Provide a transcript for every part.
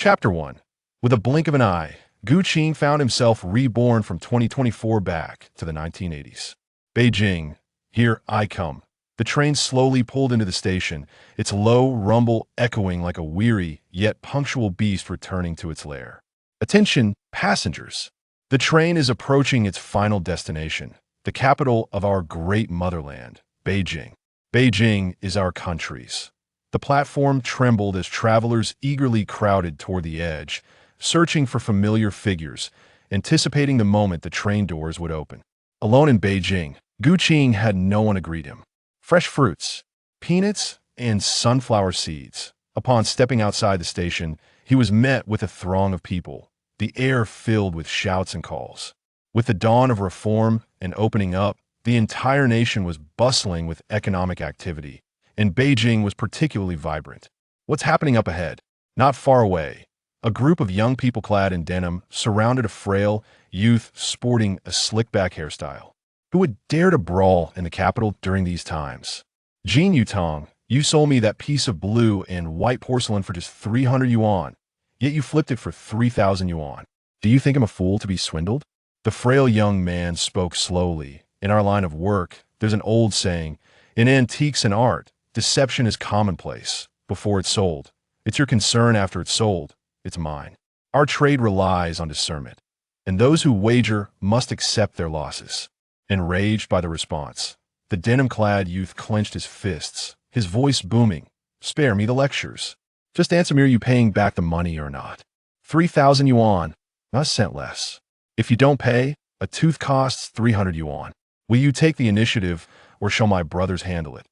Chapter 1. With a blink of an eye, Gu Qing found himself reborn from 2024 back to the 1980s. Beijing, here I come. The train slowly pulled into the station, its low rumble echoing like a weary yet punctual beast returning to its lair. Attention, passengers! The train is approaching its final destination, the capital of our great motherland, Beijing. Beijing is our country's. The platform trembled as travelers eagerly crowded toward the edge, searching for familiar figures, anticipating the moment the train doors would open. Alone in Beijing, Gu Qing had no one to greet him. Fresh fruits, peanuts, and sunflower seeds. Upon stepping outside the station, he was met with a throng of people, the air filled with shouts and calls. With the dawn of reform and opening up, the entire nation was bustling with economic activity, and Beijing was particularly vibrant. What's happening up ahead? Not far away, a group of young people clad in denim surrounded a frail youth sporting a slick-back hairstyle. Who would dare to brawl in the capital during these times? Jin Yutong, you sold me that piece of blue and white porcelain for just 300 yuan, yet you flipped it for 3,000 yuan. Do you think I'm a fool to be swindled? The frail young man spoke slowly. In our line of work, there's an old saying, in antiques and art, deception is commonplace before it's sold. It's your concern after it's sold. It's mine. Our trade relies on discernment, and those who wager must accept their losses. Enraged by the response, the denim-clad youth clenched his fists, his voice booming. Spare me the lectures. Just answer me, are you paying back the money or not? 3,000 yuan, not a cent less. If you don't pay, a tooth costs 300 yuan. Will you take the initiative, or shall my brothers handle it?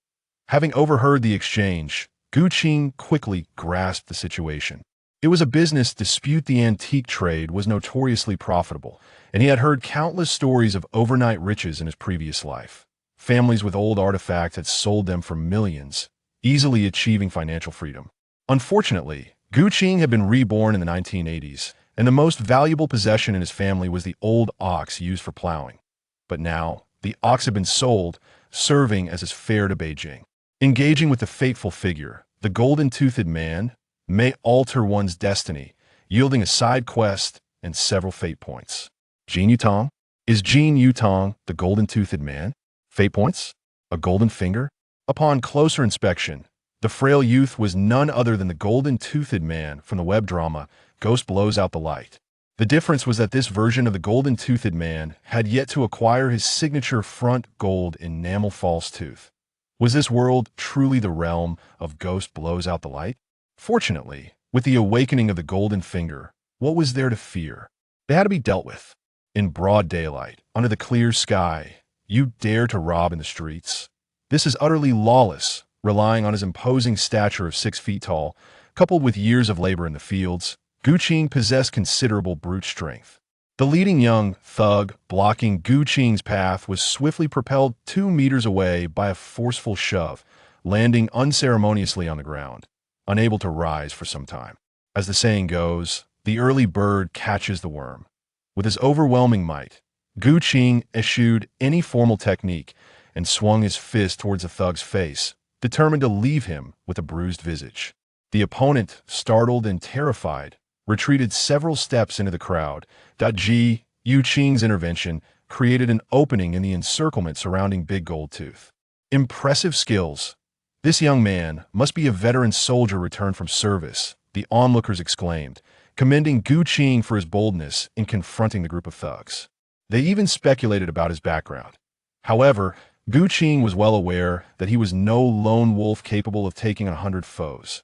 Having overheard the exchange, Gu Qing quickly grasped the situation. It was a business dispute. The antique trade was notoriously profitable, and he had heard countless stories of overnight riches in his previous life. Families with old artifacts had sold them for millions, easily achieving financial freedom. Unfortunately, Gu Qing had been reborn in the 1980s, and the most valuable possession in his family was the old ox used for plowing. But now, the ox had been sold, serving as his fare to Beijing. Engaging with the fateful figure, the golden-toothed man, may alter one's destiny, yielding a side quest and several fate points. Jin Yutong? Is Jin Yutong the golden-toothed man? Fate points? A golden finger? Upon closer inspection, the frail youth was none other than the golden-toothed man from the web drama Ghost Blows Out the Light. The difference was that this version of the golden-toothed man had yet to acquire his signature front gold enamel false tooth. Was this world truly the realm of Ghost Blows Out the Light? Fortunately, with the awakening of the golden finger, what was there to fear? They had to be dealt with. In broad daylight, under the clear sky, you dare to rob in the streets? This is utterly lawless, relying on his imposing stature of 6 feet tall, coupled with years of labor in the fields. Gu Qing possessed considerable brute strength. The leading young thug blocking Gu Qing's path was swiftly propelled 2 meters away by a forceful shove, landing unceremoniously on the ground, unable to rise for some time. As the saying goes, the early bird catches the worm. With his overwhelming might, Gu Qing eschewed any formal technique and swung his fist towards the thug's face, determined to leave him with a bruised visage. The opponent, startled and terrified, retreated several steps into the crowd. Ji Yu Qing's intervention created an opening in the encirclement surrounding Big Gold Tooth. Impressive skills. This young man must be a veteran soldier returned from service, the onlookers exclaimed, commending Gu Qing for his boldness in confronting the group of thugs. They even speculated about his background. However, Gu Qing was well aware that he was no lone wolf capable of taking 100 foes.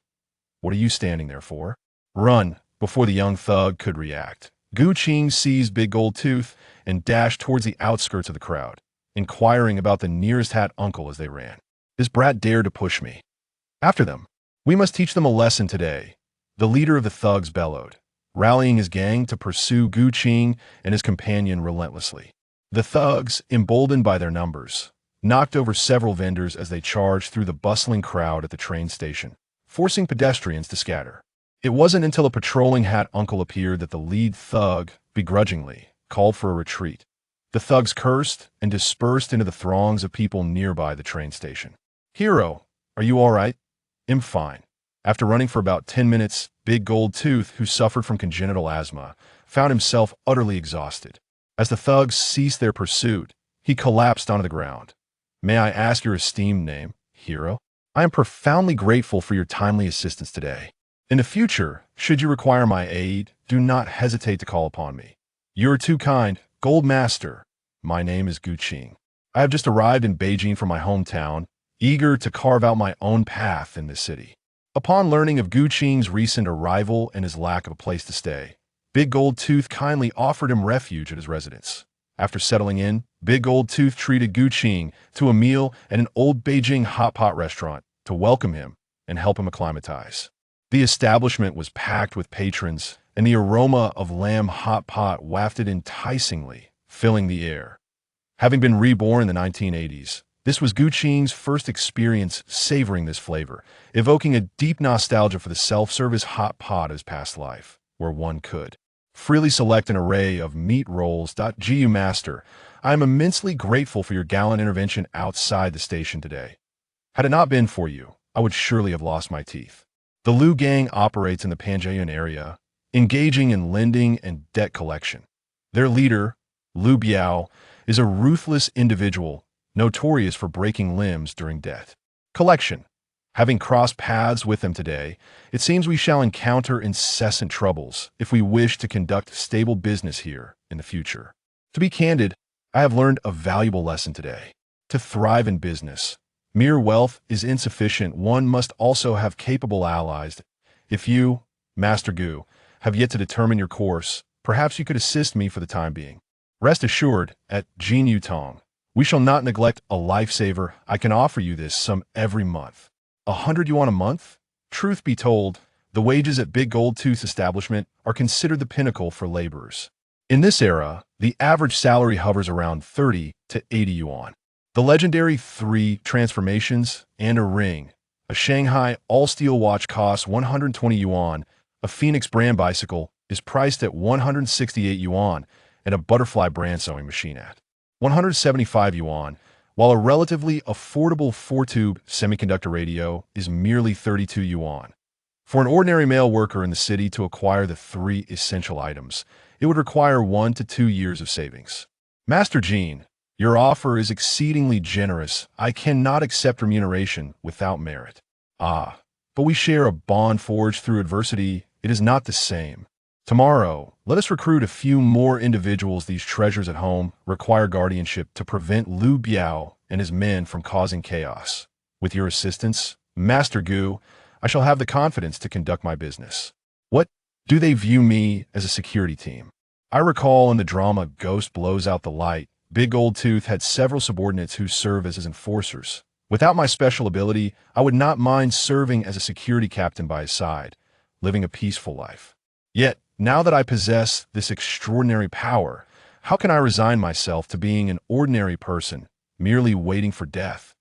What are you standing there for? Run! Before the young thug could react, Gu Qing seized Big Gold Tooth and dashed towards the outskirts of the crowd, inquiring about the nearest hat uncle as they ran. This brat dared to push me. After them. We must teach them a lesson today, the leader of the thugs bellowed, rallying his gang to pursue Gu Qing and his companion relentlessly. The thugs, emboldened by their numbers, knocked over several vendors as they charged through the bustling crowd at the train station, forcing pedestrians to scatter. It wasn't until a patrolling hat uncle appeared that the lead thug, begrudgingly, called for a retreat. The thugs cursed and dispersed into the throngs of people nearby the train station. Hero, are you all right? I'm fine. After running for about 10 minutes, Big Gold Tooth, who suffered from congenital asthma, found himself utterly exhausted. As the thugs ceased their pursuit, he collapsed onto the ground. "May I ask your esteemed name, hero? I am profoundly grateful for your timely assistance today. In the future, should you require my aid, do not hesitate to call upon me. You are too kind, Gold Master. My name is Gu Qing. I have just arrived in Beijing from my hometown, eager to carve out my own path in this city." Upon learning of Gu Qing's recent arrival and his lack of a place to stay, Big Gold Tooth kindly offered him refuge at his residence. After settling in, Big Gold Tooth treated Gu Qing to a meal at an old Beijing hot pot restaurant to welcome him and help him acclimatize. The establishment was packed with patrons, and the aroma of lamb hot pot wafted enticingly, filling the air. Having been reborn in the 1980s, this was Gu Qing's first experience savoring this flavor, evoking a deep nostalgia for the self-service hot pot of his past life, where one could freely select an array of meat rolls. Gu Master, I am immensely grateful for your gallant intervention outside the station today. Had it not been for you, I would surely have lost my teeth. The Liu Gang operates in the Panjian area, engaging in lending and debt collection. Their leader, Liu Biao, is a ruthless individual notorious for breaking limbs during debt collection. Having crossed paths with them today, it seems we shall encounter incessant troubles if we wish to conduct stable business here in the future. To be candid, I have learned a valuable lesson today. To thrive in business, mere wealth is insufficient. One must also have capable allies. If you, Master Gu, have yet to determine your course, perhaps you could assist me for the time being. Rest assured, at Jin Yutong, we shall not neglect a lifesaver. I can offer you this sum every month. 100 yuan a month? Truth be told, the wages at Big Gold Tooth's establishment are considered the pinnacle for laborers. In this era, the average salary hovers around 30 to 80 yuan. The legendary 3 transformations and a ring. A Shanghai all-steel watch costs 120 yuan. A Phoenix brand bicycle is priced at 168 yuan, and a Butterfly brand sewing machine at 175 yuan, while a relatively affordable 4-tube semiconductor radio is merely 32 yuan. For an ordinary male worker in the city to acquire the 3 essential items, it would require 1 to 2 years of savings. Master Jean, your offer is exceedingly generous. I cannot accept remuneration without merit. Ah, but we share a bond forged through adversity. It is not the same. Tomorrow, let us recruit a few more individuals. These treasures at home require guardianship to prevent Liu Biao and his men from causing chaos. With your assistance, Master Gu, I shall have the confidence to conduct my business. What do they view me as a security team? I recall in the drama Ghost Blows Out the Light, Big Gold Tooth had several subordinates who serve as his enforcers. Without my special ability, I would not mind serving as a security captain by his side, living a peaceful life. Yet, now that I possess this extraordinary power, how can I resign myself to being an ordinary person, merely waiting for death?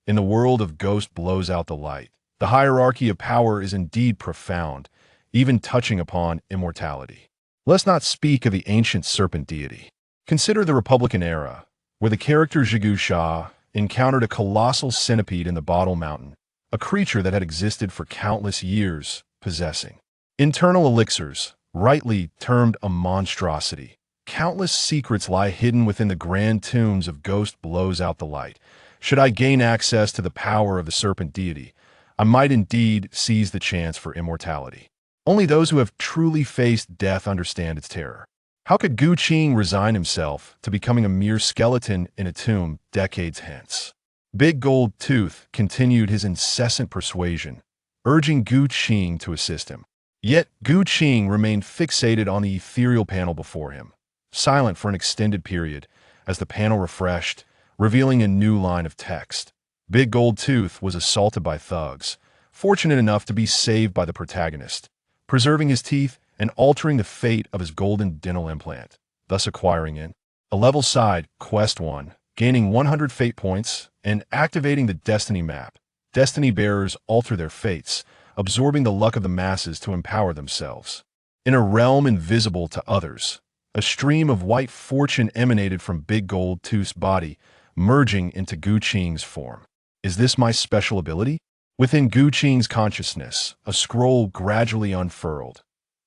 In the world of Ghost Blows Out the Light, the hierarchy of power is indeed profound, even touching upon immortality. Let's not speak of the ancient serpent deity. Consider the Republican era, where the character Zhigu Sha encountered a colossal centipede in the Bottle Mountain, a creature that had existed for countless years, possessing internal elixirs, rightly termed a monstrosity. Countless secrets lie hidden within the grand tombs of Ghost Blows Out the Light. Should I gain access to the power of the serpent deity, I might indeed seize the chance for immortality. Only those who have truly faced death understand its terror. How could Gu Qing resign himself to becoming a mere skeleton in a tomb decades hence? Big Gold Tooth continued his incessant persuasion, urging Gu Qing to assist him. Yet Gu Qing remained fixated on the ethereal panel before him, silent for an extended period as the panel refreshed, revealing a new line of text. Big Gold Tooth was assaulted by thugs, fortunate enough to be saved by the protagonist, preserving his teeth and altering the fate of his golden dental implant, thus acquiring it. A level side, Quest 1, gaining 100 fate points and activating the Destiny map. Destiny bearers alter their fates, absorbing the luck of the masses to empower themselves. In a realm invisible to others, a stream of white fortune emanated from Big Gold Tooth's body, merging into Gu Qing's form. Is this my special ability? Within Gu Qing's consciousness, a scroll gradually unfurled.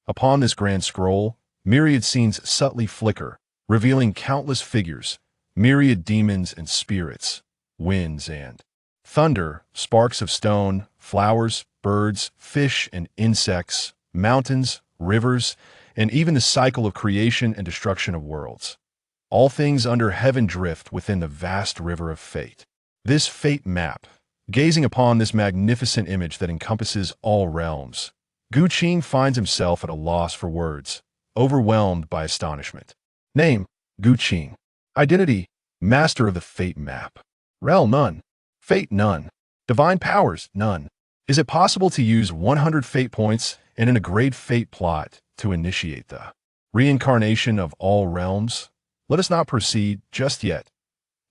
Upon this grand scroll, myriad scenes subtly flicker, revealing countless figures, myriad demons and spirits, winds and thunder, sparks of stone, flowers, birds, fish and insects, mountains, rivers, and even the cycle of creation and destruction of worlds. All things under heaven drift within the vast river of fate. This fate map, gazing upon this magnificent image that encompasses all realms, Gu Qing finds himself at a loss for words, overwhelmed by astonishment. Name, Gu Qing. Identity, master of the fate map. Realm, none. Fate, none. Divine powers, none. Is it possible to use 100 fate points and in a great fate plot to initiate the reincarnation of all realms? Let us not proceed just yet.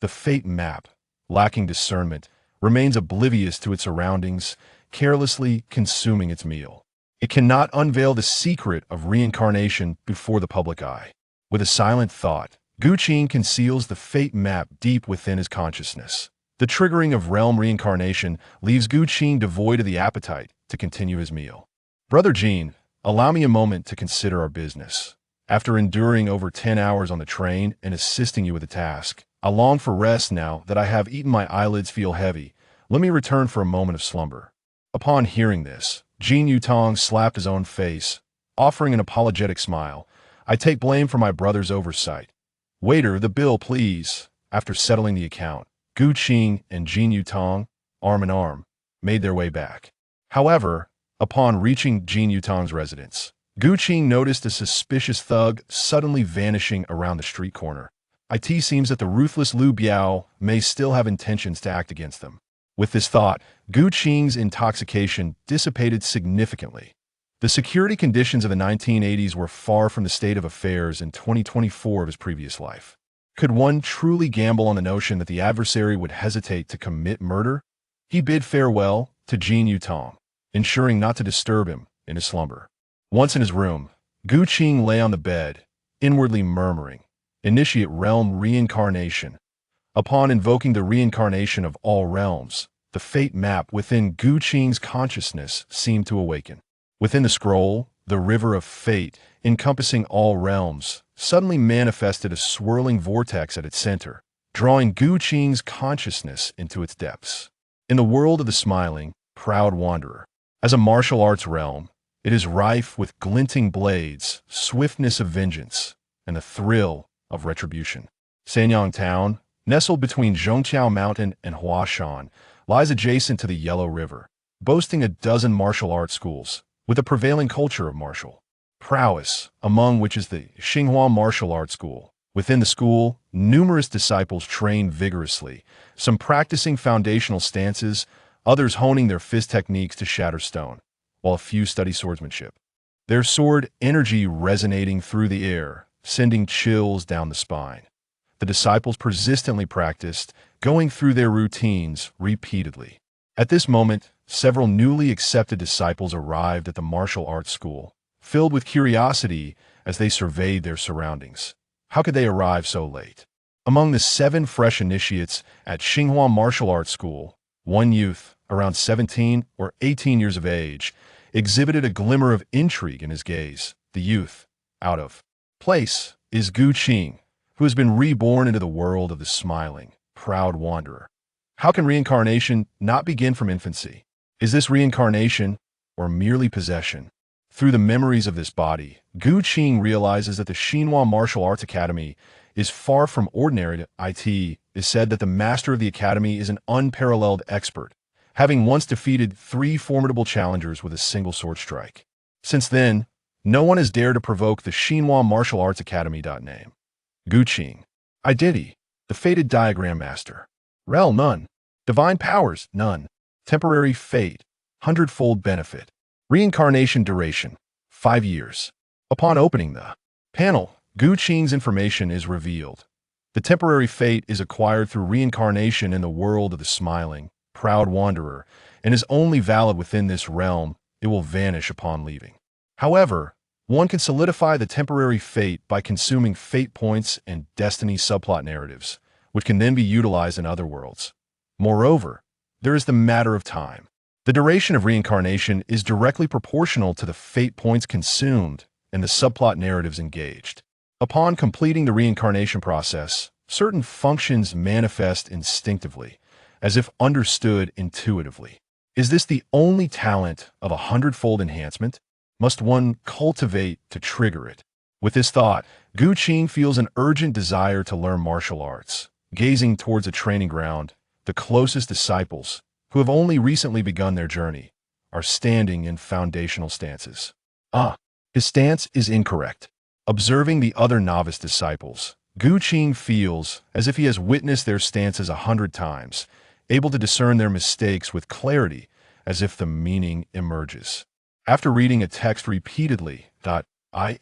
The fate map, lacking discernment, remains oblivious to its surroundings, carelessly consuming its meal. It cannot unveil the secret of reincarnation before the public eye. With a silent thought, Gu Qing conceals the fate map deep within his consciousness. The triggering of realm reincarnation leaves Gu Qing devoid of the appetite to continue his meal. Brother Jean, allow me a moment to consider our business. After enduring over 10 hours on the train and assisting you with the task, I long for rest now that I have eaten. My eyelids feel heavy. Let me return for a moment of slumber. Upon hearing this, Jin Yutong slapped his own face, offering an apologetic smile. I take blame for my brother's oversight. Waiter, the bill, please. After settling the account, Gu Qing and Jin Yutong, arm in arm, made their way back. However, upon reaching Jin Yutong's residence, Gu Qing noticed a suspicious thug suddenly vanishing around the street corner. It seems that the ruthless Liu Biao may still have intentions to act against them. With this thought, Gu Qing's intoxication dissipated significantly. The security conditions of the 1980s were far from the state of affairs in 2024 of his previous life. Could one truly gamble on the notion that the adversary would hesitate to commit murder? He bid farewell to Jin Yutong, ensuring not to disturb him in his slumber. Once in his room, Gu Qing lay on the bed, inwardly murmuring, "Initiate realm reincarnation." Upon invoking the reincarnation of all realms, the fate map within Gu Qing's consciousness seemed to awaken. Within the scroll, the river of fate, encompassing all realms, suddenly manifested a swirling vortex at its center, drawing Gu Qing's consciousness into its depths. In the world of the smiling, proud wanderer, as a martial arts realm, it is rife with glinting blades, swiftness of vengeance, and the thrill of retribution. Sanyang Town, nestled between Zhongqiao Mountain and Huashan, lies adjacent to the Yellow River, boasting a dozen martial arts schools, with a prevailing culture of martial prowess, among which is the Xinghua Martial Arts School. Within the school, numerous disciples train vigorously, some practicing foundational stances, others honing their fist techniques to shatter stone, while a few study swordsmanship. Their sword energy resonating through the air, sending chills down the spine. The disciples persistently practiced, going through their routines repeatedly. At this moment, several newly accepted disciples arrived at the martial arts school, filled with curiosity as they surveyed their surroundings. How could they arrive so late? Among the 7 fresh initiates at Xinghua Martial Arts School, one youth, around 17 or 18 years of age, exhibited a glimmer of intrigue in his gaze. The youth, out of place, is Gu Qing, who has been reborn into the world of the smiling, proud wanderer. How can reincarnation not begin from infancy? Is this reincarnation or merely possession? Through the memories of this body, Gu Qing realizes that the Xinhua Martial Arts Academy is far from ordinary. It is said that the master of the academy is an unparalleled expert, having once defeated 3 formidable challengers with a single sword strike. Since then, no one has dared to provoke the Xinhua Martial Arts Academy. Name: Gu Qing. Identity: the fated diagram master. Realm: none. Divine powers: none. Temporary fate: 100-fold benefit. Reincarnation duration: 5 years. Upon opening the panel, Gu Qing's information is revealed. The temporary fate is acquired through reincarnation in the world of the smiling, proud wanderer, and is only valid within this realm. It will vanish upon leaving. However, one can solidify the temporary fate by consuming fate points and destiny subplot narratives, which can then be utilized in other worlds. Moreover, there is the matter of time. The duration of reincarnation is directly proportional to the fate points consumed and the subplot narratives engaged. Upon completing the reincarnation process, certain functions manifest instinctively, as if understood intuitively. Is this the only talent of a hundredfold enhancement? Must one cultivate to trigger it? With this thought, Gu Qing feels an urgent desire to learn martial arts. Gazing towards a training ground, the closest disciples, who have only recently begun their journey, are standing in foundational stances. His stance is incorrect. Observing the other novice disciples, Gu Qing feels as if he has witnessed their stances 100 times, able to discern their mistakes with clarity as if the meaning emerges. After reading a text repeatedly,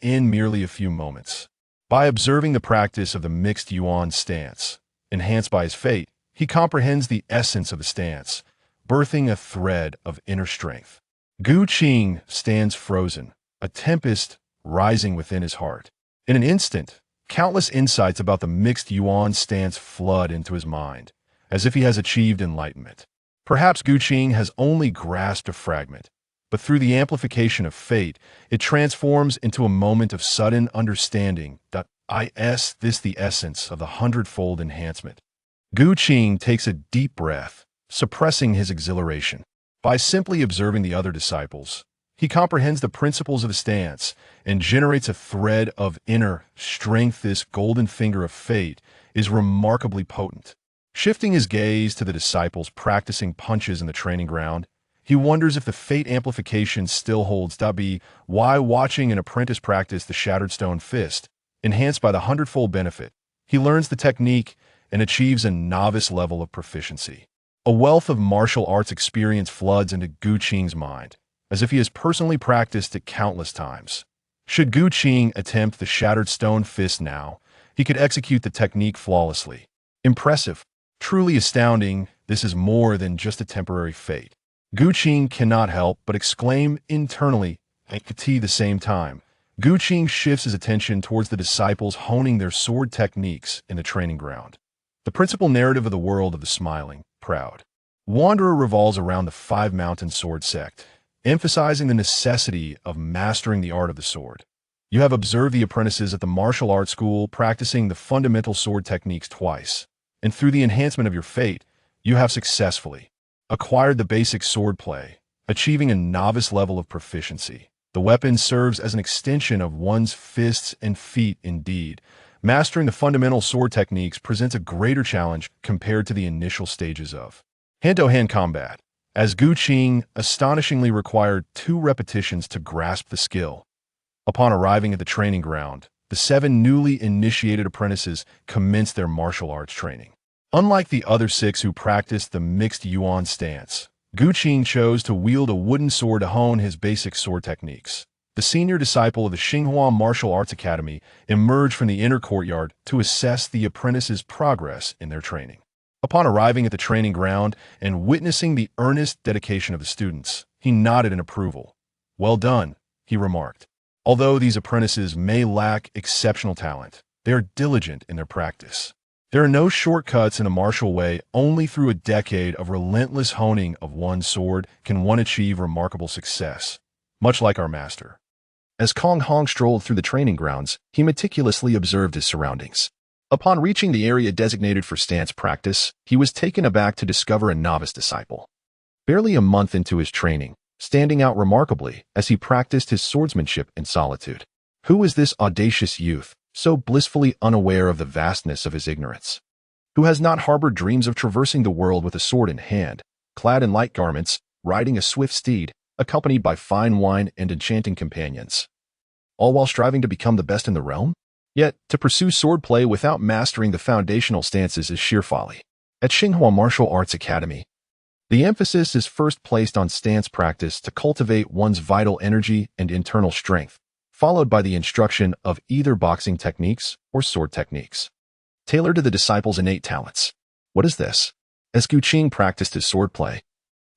in merely a few moments. By observing the practice of the mixed yuan stance, enhanced by his fate, he comprehends the essence of the stance, birthing a thread of inner strength. Gu Qing stands frozen, a tempest rising within his heart. In an instant, countless insights about the mixed yuan stance flood into his mind, as if he has achieved enlightenment. Perhaps Gu Qing has only grasped a fragment, but through the amplification of fate, it transforms into a moment of sudden understanding. Is this the essence of the hundredfold enhancement? Gu Qing takes a deep breath, suppressing his exhilaration. By simply observing the other disciples, he comprehends the principles of the stance and generates a thread of inner strength. This golden finger of fate is remarkably potent. Shifting his gaze to the disciples practicing punches in the training ground, he wonders if the fate amplification still holds. Why watching an apprentice practice the shattered stone fist, enhanced by the hundredfold benefit, he learns the technique and achieves a novice level of proficiency. A wealth of martial arts experience floods into Gu Qing's mind, as if he has personally practiced it countless times. Should Gu Qing attempt the shattered stone fist now, he could execute the technique flawlessly. Impressive, truly astounding. This is more than just a temporary fate. Gu Qing cannot help but exclaim internally at the same time. Gu Qing shifts his attention towards the disciples honing their sword techniques in the training ground. The principal narrative of the world of the smiling, proud wanderer revolves around the Five Mountain Sword sect, emphasizing the necessity of mastering the art of the sword. You have observed the apprentices at the martial arts school practicing the fundamental sword techniques twice, and through the enhancement of your fate, you have successfully acquired the basic sword play, achieving a novice level of proficiency. The weapon serves as an extension of one's fists and feet indeed. Mastering the fundamental sword techniques presents a greater challenge compared to the initial stages of hand-to-hand combat, as Gu Qing astonishingly required 2 repetitions to grasp the skill. Upon arriving at the training ground, the 7 newly initiated apprentices commenced their martial arts training. Unlike the other 6 who practiced the mixed yuan stance, Gu Qing chose to wield a wooden sword to hone his basic sword techniques. The senior disciple of the Xinghua Martial Arts Academy emerged from the inner courtyard to assess the apprentices' progress in their training. Upon arriving at the training ground and witnessing the earnest dedication of the students, he nodded in approval. "Well done," he remarked. Although these apprentices may lack exceptional talent, they are diligent in their practice. There are no shortcuts in the martial way. Only through a decade of relentless honing of one sword can one achieve remarkable success, much like our master. As Kong Hong strolled through the training grounds, he meticulously observed his surroundings. Upon reaching the area designated for stance practice, he was taken aback to discover a novice disciple. Barely a month into his training, standing out remarkably as he practiced his swordsmanship in solitude. Who was this audacious youth, so blissfully unaware of the vastness of his ignorance? Who has not harbored dreams of traversing the world with a sword in hand, clad in light garments, riding a swift steed, accompanied by fine wine and enchanting companions, all while striving to become the best in the realm? Yet, to pursue swordplay without mastering the foundational stances is sheer folly. At Xinghua Martial Arts Academy, the emphasis is first placed on stance practice to cultivate one's vital energy and internal strength, followed by the instruction of either boxing techniques or sword techniques, tailored to the disciple's innate talents. What is this? As Gu Qing practiced his swordplay,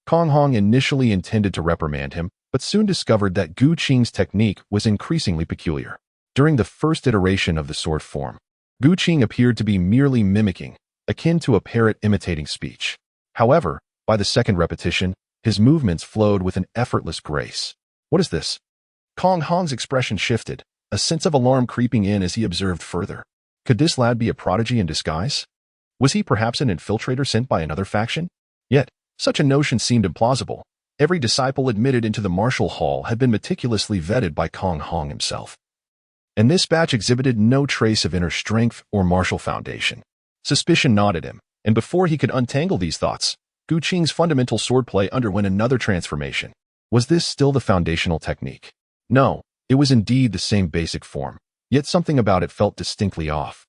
Kong Hong initially intended to reprimand him, but soon discovered that Gu Qing's technique was increasingly peculiar. During the first iteration of the sword form, Gu Qing appeared to be merely mimicking, akin to a parrot imitating speech. However, by the second repetition, His movements flowed with an effortless grace. What is this? Kong Hong's expression shifted, a sense of alarm creeping in as he observed further. Could this lad be a prodigy in disguise? Was he perhaps an infiltrator sent by another faction? Yet, such a notion seemed implausible. Every disciple admitted into the martial hall had been meticulously vetted by Kong Hong himself. And this batch exhibited no trace of inner strength or martial foundation. Suspicion gnawed at him, and before he could untangle these thoughts, Gu Qing's fundamental swordplay underwent another transformation. Was this still the foundational technique? No, it was indeed the same basic form, yet something about it felt distinctly off.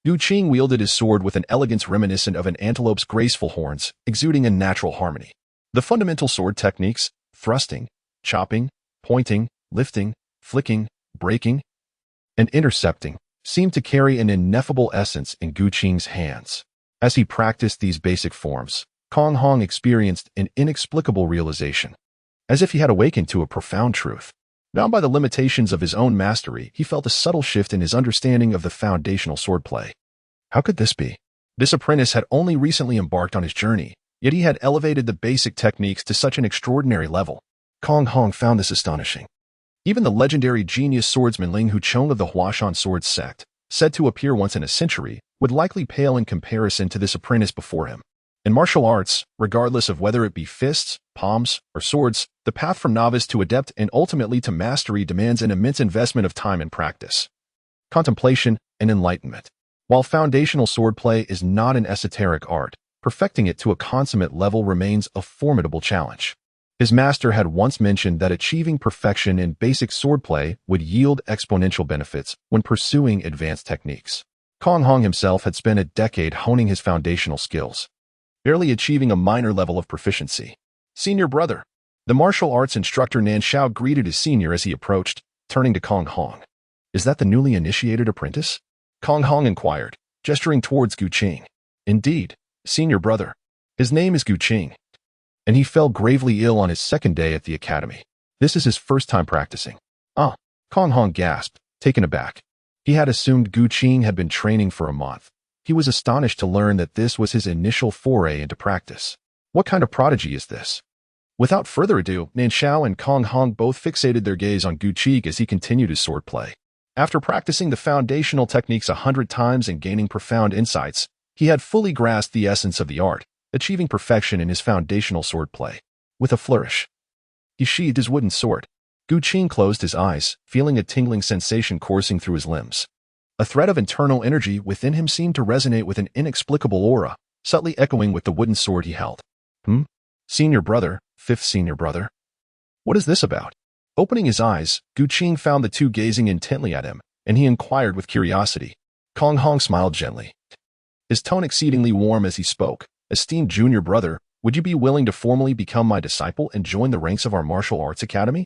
Gu Qing wielded his sword with an elegance reminiscent of an antelope's graceful horns, exuding a natural harmony. The fundamental sword techniques, thrusting, chopping, pointing, lifting, flicking, breaking, and intercepting, seemed to carry an ineffable essence in Gu Qing's hands. As he practiced these basic forms, Kong Hong experienced an inexplicable realization, as if he had awakened to a profound truth. Bound by the limitations of his own mastery, he felt a subtle shift in his understanding of the foundational swordplay. How could this be? This apprentice had only recently embarked on his journey, yet he had elevated the basic techniques to such an extraordinary level. Kong Hong found this astonishing. Even the legendary genius swordsman Ling Huchong of the Huashan Sword Sect, said to appear once in a century, would likely pale in comparison to this apprentice before him. In martial arts, regardless of whether it be fists, palms, or swords, the path from novice to adept and ultimately to mastery demands an immense investment of time and practice, contemplation, and enlightenment. While foundational swordplay is not an esoteric art, perfecting it to a consummate level remains a formidable challenge. His master had once mentioned that achieving perfection in basic swordplay would yield exponential benefits when pursuing advanced techniques. Kong Hong himself had spent a decade honing his foundational skills, barely achieving a minor level of proficiency. Senior brother. The martial arts instructor Nan Shao greeted his senior as he approached, turning to Kong Hong. Is that the newly initiated apprentice? Kong Hong inquired, gesturing towards Gu Qing. Indeed, senior brother. His name is Gu Qing, and he fell gravely ill on his second day at the academy. This is his first time practicing. Ah, Kong Hong gasped, taken aback. He had assumed Gu Qing had been training for a month. He was astonished to learn that this was his initial foray into practice. What kind of prodigy is this? Without further ado, Nan Shao and Kong Hong both fixated their gaze on Gu Qing as he continued his swordplay. After practicing the foundational techniques 100 times and gaining profound insights, he had fully grasped the essence of the art, achieving perfection in his foundational swordplay. With a flourish, he sheathed his wooden sword. Gu Qing closed his eyes, feeling a tingling sensation coursing through his limbs. A thread of internal energy within him seemed to resonate with an inexplicable aura, subtly echoing with the wooden sword he held. Senior brother, fifth senior brother. What is this about? Opening his eyes, Gu Qing found the two gazing intently at him, and he inquired with curiosity. Kong Hong smiled gently, his tone exceedingly warm as he spoke. Esteemed junior brother, would you be willing to formally become my disciple and join the ranks of our martial arts academy?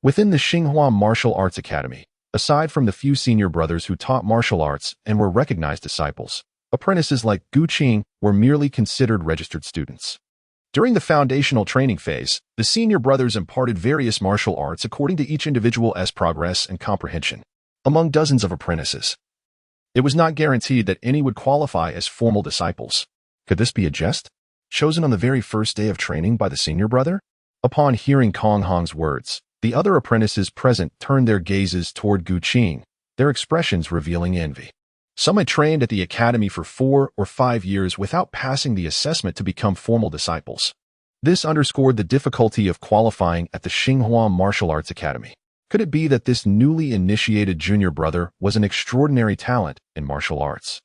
Within the Xinghua Martial Arts Academy, aside from the few senior brothers who taught martial arts and were recognized disciples, apprentices like Gu Qing were merely considered registered students. During the foundational training phase, the senior brothers imparted various martial arts according to each individual's progress and comprehension. Among dozens of apprentices, it was not guaranteed that any would qualify as formal disciples. Could this be a jest? Chosen on the very first day of training by the senior brother? Upon hearing Kong Hong's words, the other apprentices present turned their gazes toward Gu Qing, their expressions revealing envy. Some had trained at the academy for 4 or 5 years without passing the assessment to become formal disciples. This underscored the difficulty of qualifying at the Xinghua Martial Arts Academy. Could it be that this newly initiated junior brother was an extraordinary talent in martial arts?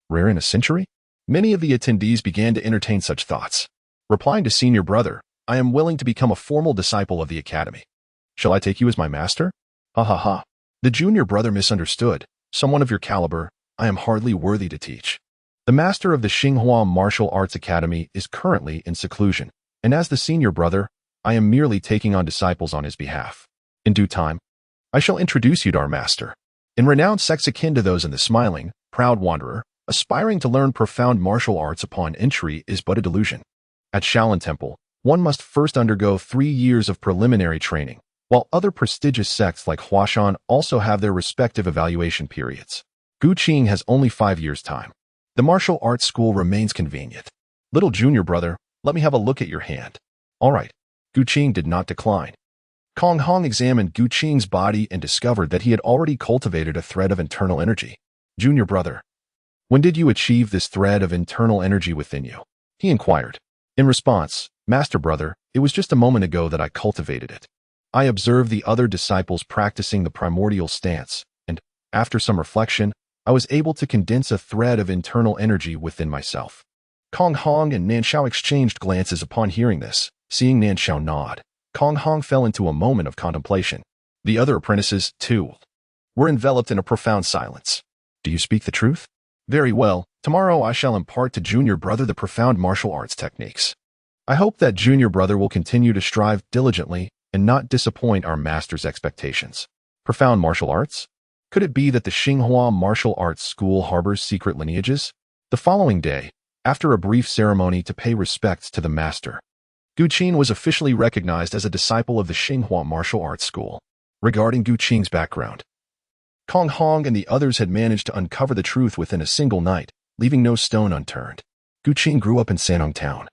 Rare in a century? Many of the attendees began to entertain such thoughts. Replying to senior brother, I am willing to become a formal disciple of the academy. Shall I take you as my master? Ha ha ha. The junior brother misunderstood. Someone of your caliber, I am hardly worthy to teach. The master of the Xinghua Martial Arts Academy is currently in seclusion, and as the senior brother, I am merely taking on disciples on his behalf. In due time, I shall introduce you to our master. In renowned sects akin to those in the smiling, proud wanderer, aspiring to learn profound martial arts upon entry is but a delusion. At Shaolin Temple, one must first undergo 3 years of preliminary training, while other prestigious sects like Huashan also have their respective evaluation periods. Gu Qing has only 5 years' time. The martial arts school remains convenient. Little junior brother, let me have a look at your hand. All right. Gu Qing did not decline. Kong Hong examined Gu Qing's body and discovered that he had already cultivated a thread of internal energy. Junior brother, when did you achieve this thread of internal energy within you? He inquired. In response, Master brother, it was just a moment ago that I cultivated it. I observed the other disciples practicing the primordial stance, and, after some reflection, I was able to condense a thread of internal energy within myself. Kong Hong and Nanxiao exchanged glances upon hearing this. Seeing Nanxiao nod, Kong Hong fell into a moment of contemplation. The other apprentices, too, were enveloped in a profound silence. Do you speak the truth? Very well. Tomorrow I shall impart to Junior brother the profound martial arts techniques. I hope that Junior brother will continue to strive diligently and not disappoint our master's expectations. Profound martial arts? Could it be that the Xinghua martial arts school harbors secret lineages? The following day, after a brief ceremony to pay respects to the master, Gu Qing was officially recognized as a disciple of the Xinghua martial arts school. Regarding Gu Qing's background, Kong Hong and the others had managed to uncover the truth within a single night, leaving no stone unturned. Gu Qing grew up in Sanhong Town,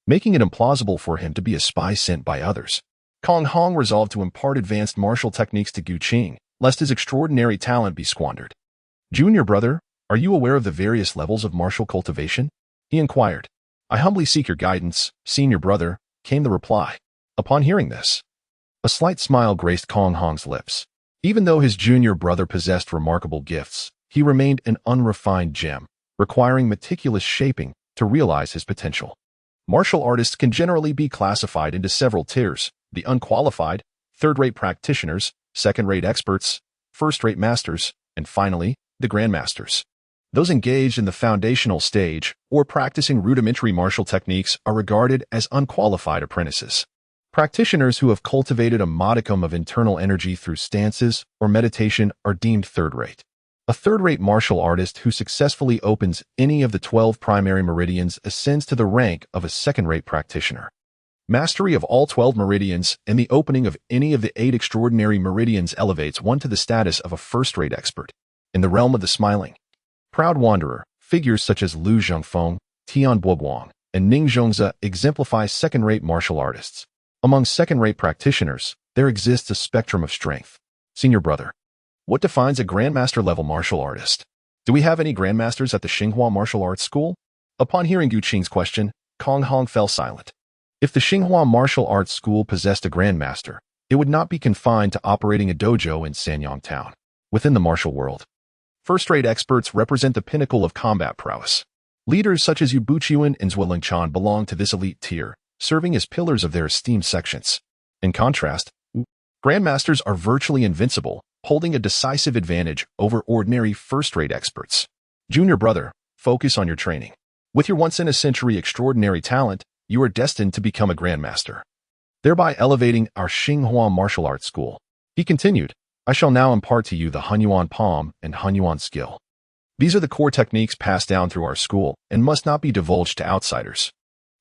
making it implausible for him to be a spy sent by others. Kong Hong resolved to impart advanced martial techniques to Gu Qing, lest his extraordinary talent be squandered. Junior brother, are you aware of the various levels of martial cultivation? He inquired. I humbly seek your guidance, senior brother, came the reply. Upon hearing this, a slight smile graced Kong Hong's lips. Even though his junior brother possessed remarkable gifts, he remained an unrefined gem, requiring meticulous shaping to realize his potential. Martial artists can generally be classified into several tiers: the unqualified, third-rate practitioners, second-rate experts, first-rate masters, and finally, the grandmasters. Those engaged in the foundational stage or practicing rudimentary martial techniques are regarded as unqualified apprentices. Practitioners who have cultivated a modicum of internal energy through stances or meditation are deemed third-rate. A third-rate martial artist who successfully opens any of the 12 primary meridians ascends to the rank of a second-rate practitioner. Mastery of all 12 meridians and the opening of any of the 8 extraordinary meridians elevates one to the status of a first-rate expert. In the realm of the smiling, proud wanderer, figures such as Lu Zhengfeng, Tian Boguang, and Ning Zhongzi exemplify second-rate martial artists. Among second-rate practitioners, there exists a spectrum of strength. Senior brother, what defines a grandmaster-level martial artist? Do we have any grandmasters at the Xinghua martial arts school? Upon hearing Gu Qing's question, Kong Hong fell silent. If the Xinghua martial arts school possessed a grandmaster, it would not be confined to operating a dojo in Sanyang Town. Within the martial world, first-rate experts represent the pinnacle of combat prowess. Leaders such as Yu Buqiuan and Zhuo Lingchan belong to this elite tier, serving as pillars of their esteemed sections. In contrast, grandmasters are virtually invincible, holding a decisive advantage over ordinary first-rate experts. Junior brother, focus on your training. With your once-in-a-century extraordinary talent, you are destined to become a grandmaster, thereby elevating our Xinghua martial arts school. He continued, I shall now impart to you the Hunyuan Palm and Hunyuan skill. These are the core techniques passed down through our school and must not be divulged to outsiders.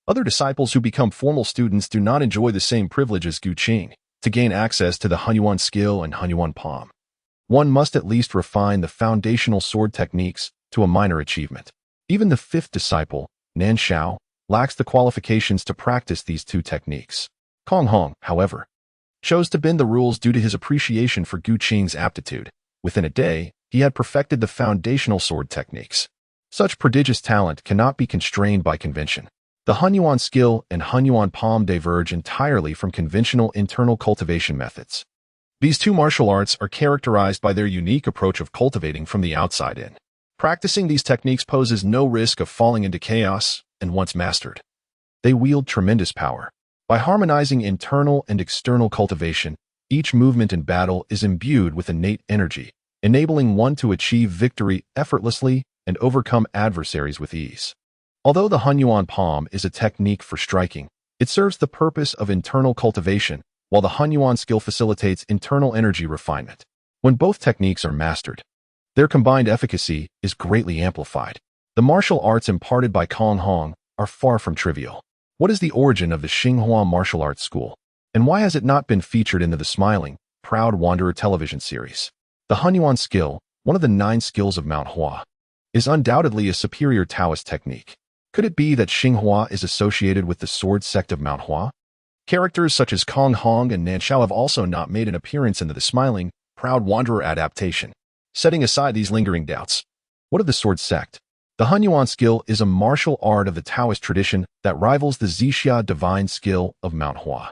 Other disciples who become formal students do not enjoy the same privilege as Gu Qing to gain access to the Hunyuan skill and Hunyuan Palm. One must at least refine the foundational sword techniques to a minor achievement. Even the 5th disciple, Nanxiao, lacks the qualifications to practice these 2 techniques. Kong Hong, however, chose to bend the rules due to his appreciation for Gu Qing's aptitude. Within a day, he had perfected the foundational sword techniques. Such prodigious talent cannot be constrained by convention. The Hunyuan skill and Hunyuan Palm diverge entirely from conventional internal cultivation methods. These 2 martial arts are characterized by their unique approach of cultivating from the outside in. Practicing these techniques poses no risk of falling into chaos, and once mastered, they wield tremendous power. By harmonizing internal and external cultivation, each movement in battle is imbued with innate energy, enabling one to achieve victory effortlessly and overcome adversaries with ease. Although the Hunyuan Palm is a technique for striking, it serves the purpose of internal cultivation, while the Hunyuan skill facilitates internal energy refinement. When both techniques are mastered, their combined efficacy is greatly amplified. The martial arts imparted by Kong Hong are far from trivial. What is the origin of the Xinghua martial arts school, and why has it not been featured into the Smiling, Proud Wanderer television series? The Hunyuan skill, one of the 9 skills of Mount Hua, is undoubtedly a superior Taoist technique. Could it be that Xinghua is associated with the sword sect of Mount Hua? Characters such as Kong Hong and Nan Xiao have also not made an appearance in the Smiling, Proud Wanderer adaptation. Setting aside these lingering doubts, what of the sword sect? The Hunyuan skill is a martial art of the Taoist tradition that rivals the Zixia divine skill of Mount Hua.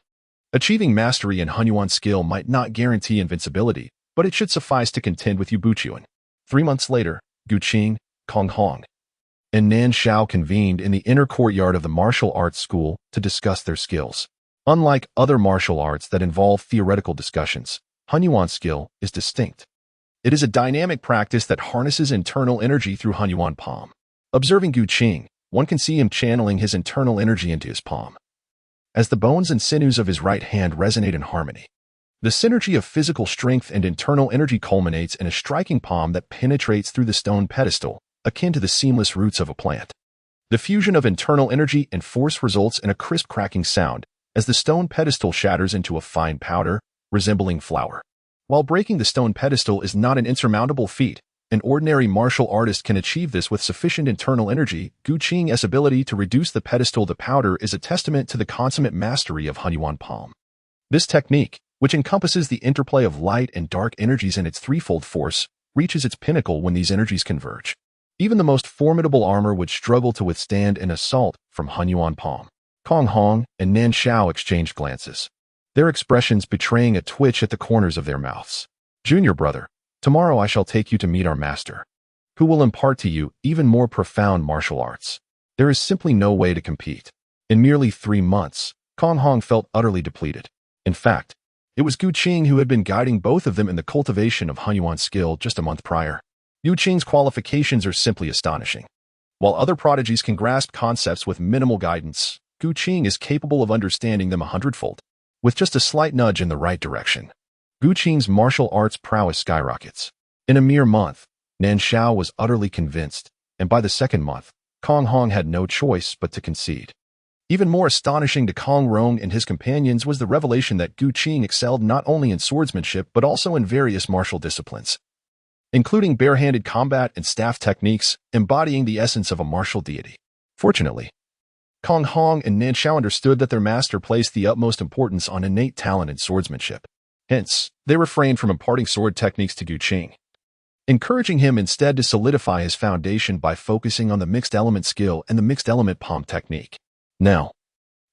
Achieving mastery in Hunyuan skill might not guarantee invincibility, but it should suffice to contend with Yu Buchuan. 3 months later, Gu Qing, Kong Hong, and Nan Xiao convened in the inner courtyard of the martial arts school to discuss their skills. Unlike other martial arts that involve theoretical discussions, Hunyuan skill is distinct. It is a dynamic practice that harnesses internal energy through Hunyuan palm. Observing Gu Qing, one can see him channeling his internal energy into his palm, as the bones and sinews of his right hand resonate in harmony. The synergy of physical strength and internal energy culminates in a striking palm that penetrates through the stone pedestal, akin to the seamless roots of a plant. The fusion of internal energy and force results in a crisp cracking sound as the stone pedestal shatters into a fine powder, resembling flour. While breaking the stone pedestal is not an insurmountable feat, an ordinary martial artist can achieve this with sufficient internal energy. Gu Qing's ability to reduce the pedestal to powder is a testament to the consummate mastery of Hunyuan palm. This technique, which encompasses the interplay of light and dark energies in its threefold force, reaches its pinnacle when these energies converge. Even the most formidable armor would struggle to withstand an assault from Hunyuan palm. Kong Hong and Nan Xiao exchanged glances, their expressions betraying a twitch at the corners of their mouths. Junior brother, tomorrow I shall take you to meet our master, who will impart to you even more profound martial arts. There is simply no way to compete. In merely 3 months, Kong Hong felt utterly depleted. In fact, it was Gu Qing who had been guiding both of them in the cultivation of Hunyuan skill just a month prior. Gu Qing's qualifications are simply astonishing. While other prodigies can grasp concepts with minimal guidance, Gu Qing is capable of understanding them 100-fold, with just a slight nudge in the right direction. Gu Qing's martial arts prowess skyrockets. In a mere month, Nan Xiao was utterly convinced, and by the second month, Kong Hong had no choice but to concede. Even more astonishing to Kong Rong and his companions was the revelation that Gu Qing excelled not only in swordsmanship but also in various martial disciplines, including barehanded combat and staff techniques, embodying the essence of a martial deity. Fortunately, Kong Hong and Nan Xiao understood that their master placed the utmost importance on innate talent in swordsmanship. Hence, they refrained from imparting sword techniques to Gu Qing, encouraging him instead to solidify his foundation by focusing on the mixed element skill and the mixed element palm technique. Now,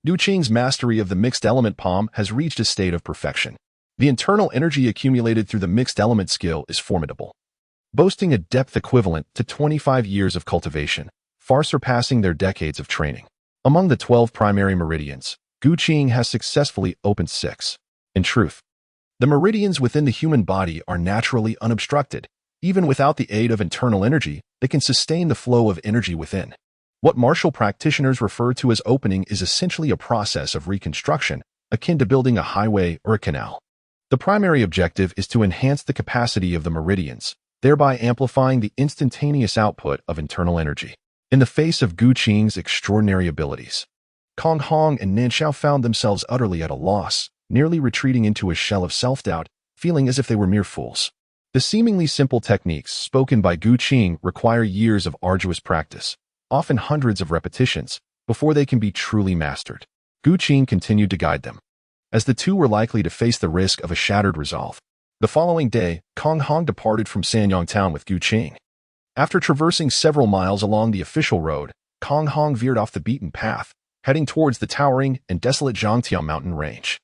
Gu Qing's mastery of the mixed element palm has reached a state of perfection. The internal energy accumulated through the mixed element skill is formidable, boasting a depth equivalent to 25 years of cultivation, far surpassing their decades of training. Among the 12 primary meridians, Gu Qing has successfully opened 6. In truth, the meridians within the human body are naturally unobstructed. Even without the aid of internal energy, they can sustain the flow of energy within. What martial practitioners refer to as opening is essentially a process of reconstruction, akin to building a highway or a canal. The primary objective is to enhance the capacity of the meridians, thereby amplifying the instantaneous output of internal energy. In the face of Gu Qing's extraordinary abilities, Kong Hong and Nan Xiao found themselves utterly at a loss, nearly retreating into a shell of self-doubt, feeling as if they were mere fools. The seemingly simple techniques spoken by Gu Qing require years of arduous practice, often hundreds of repetitions, before they can be truly mastered. Gu Qing continued to guide them, as the two were likely to face the risk of a shattered resolve. The following day, Kong Hong departed from Sanyang Town with Gu Qing. After traversing several miles along the official road, Kong Hong veered off the beaten path, heading towards the towering and desolate Zhangtiao mountain range.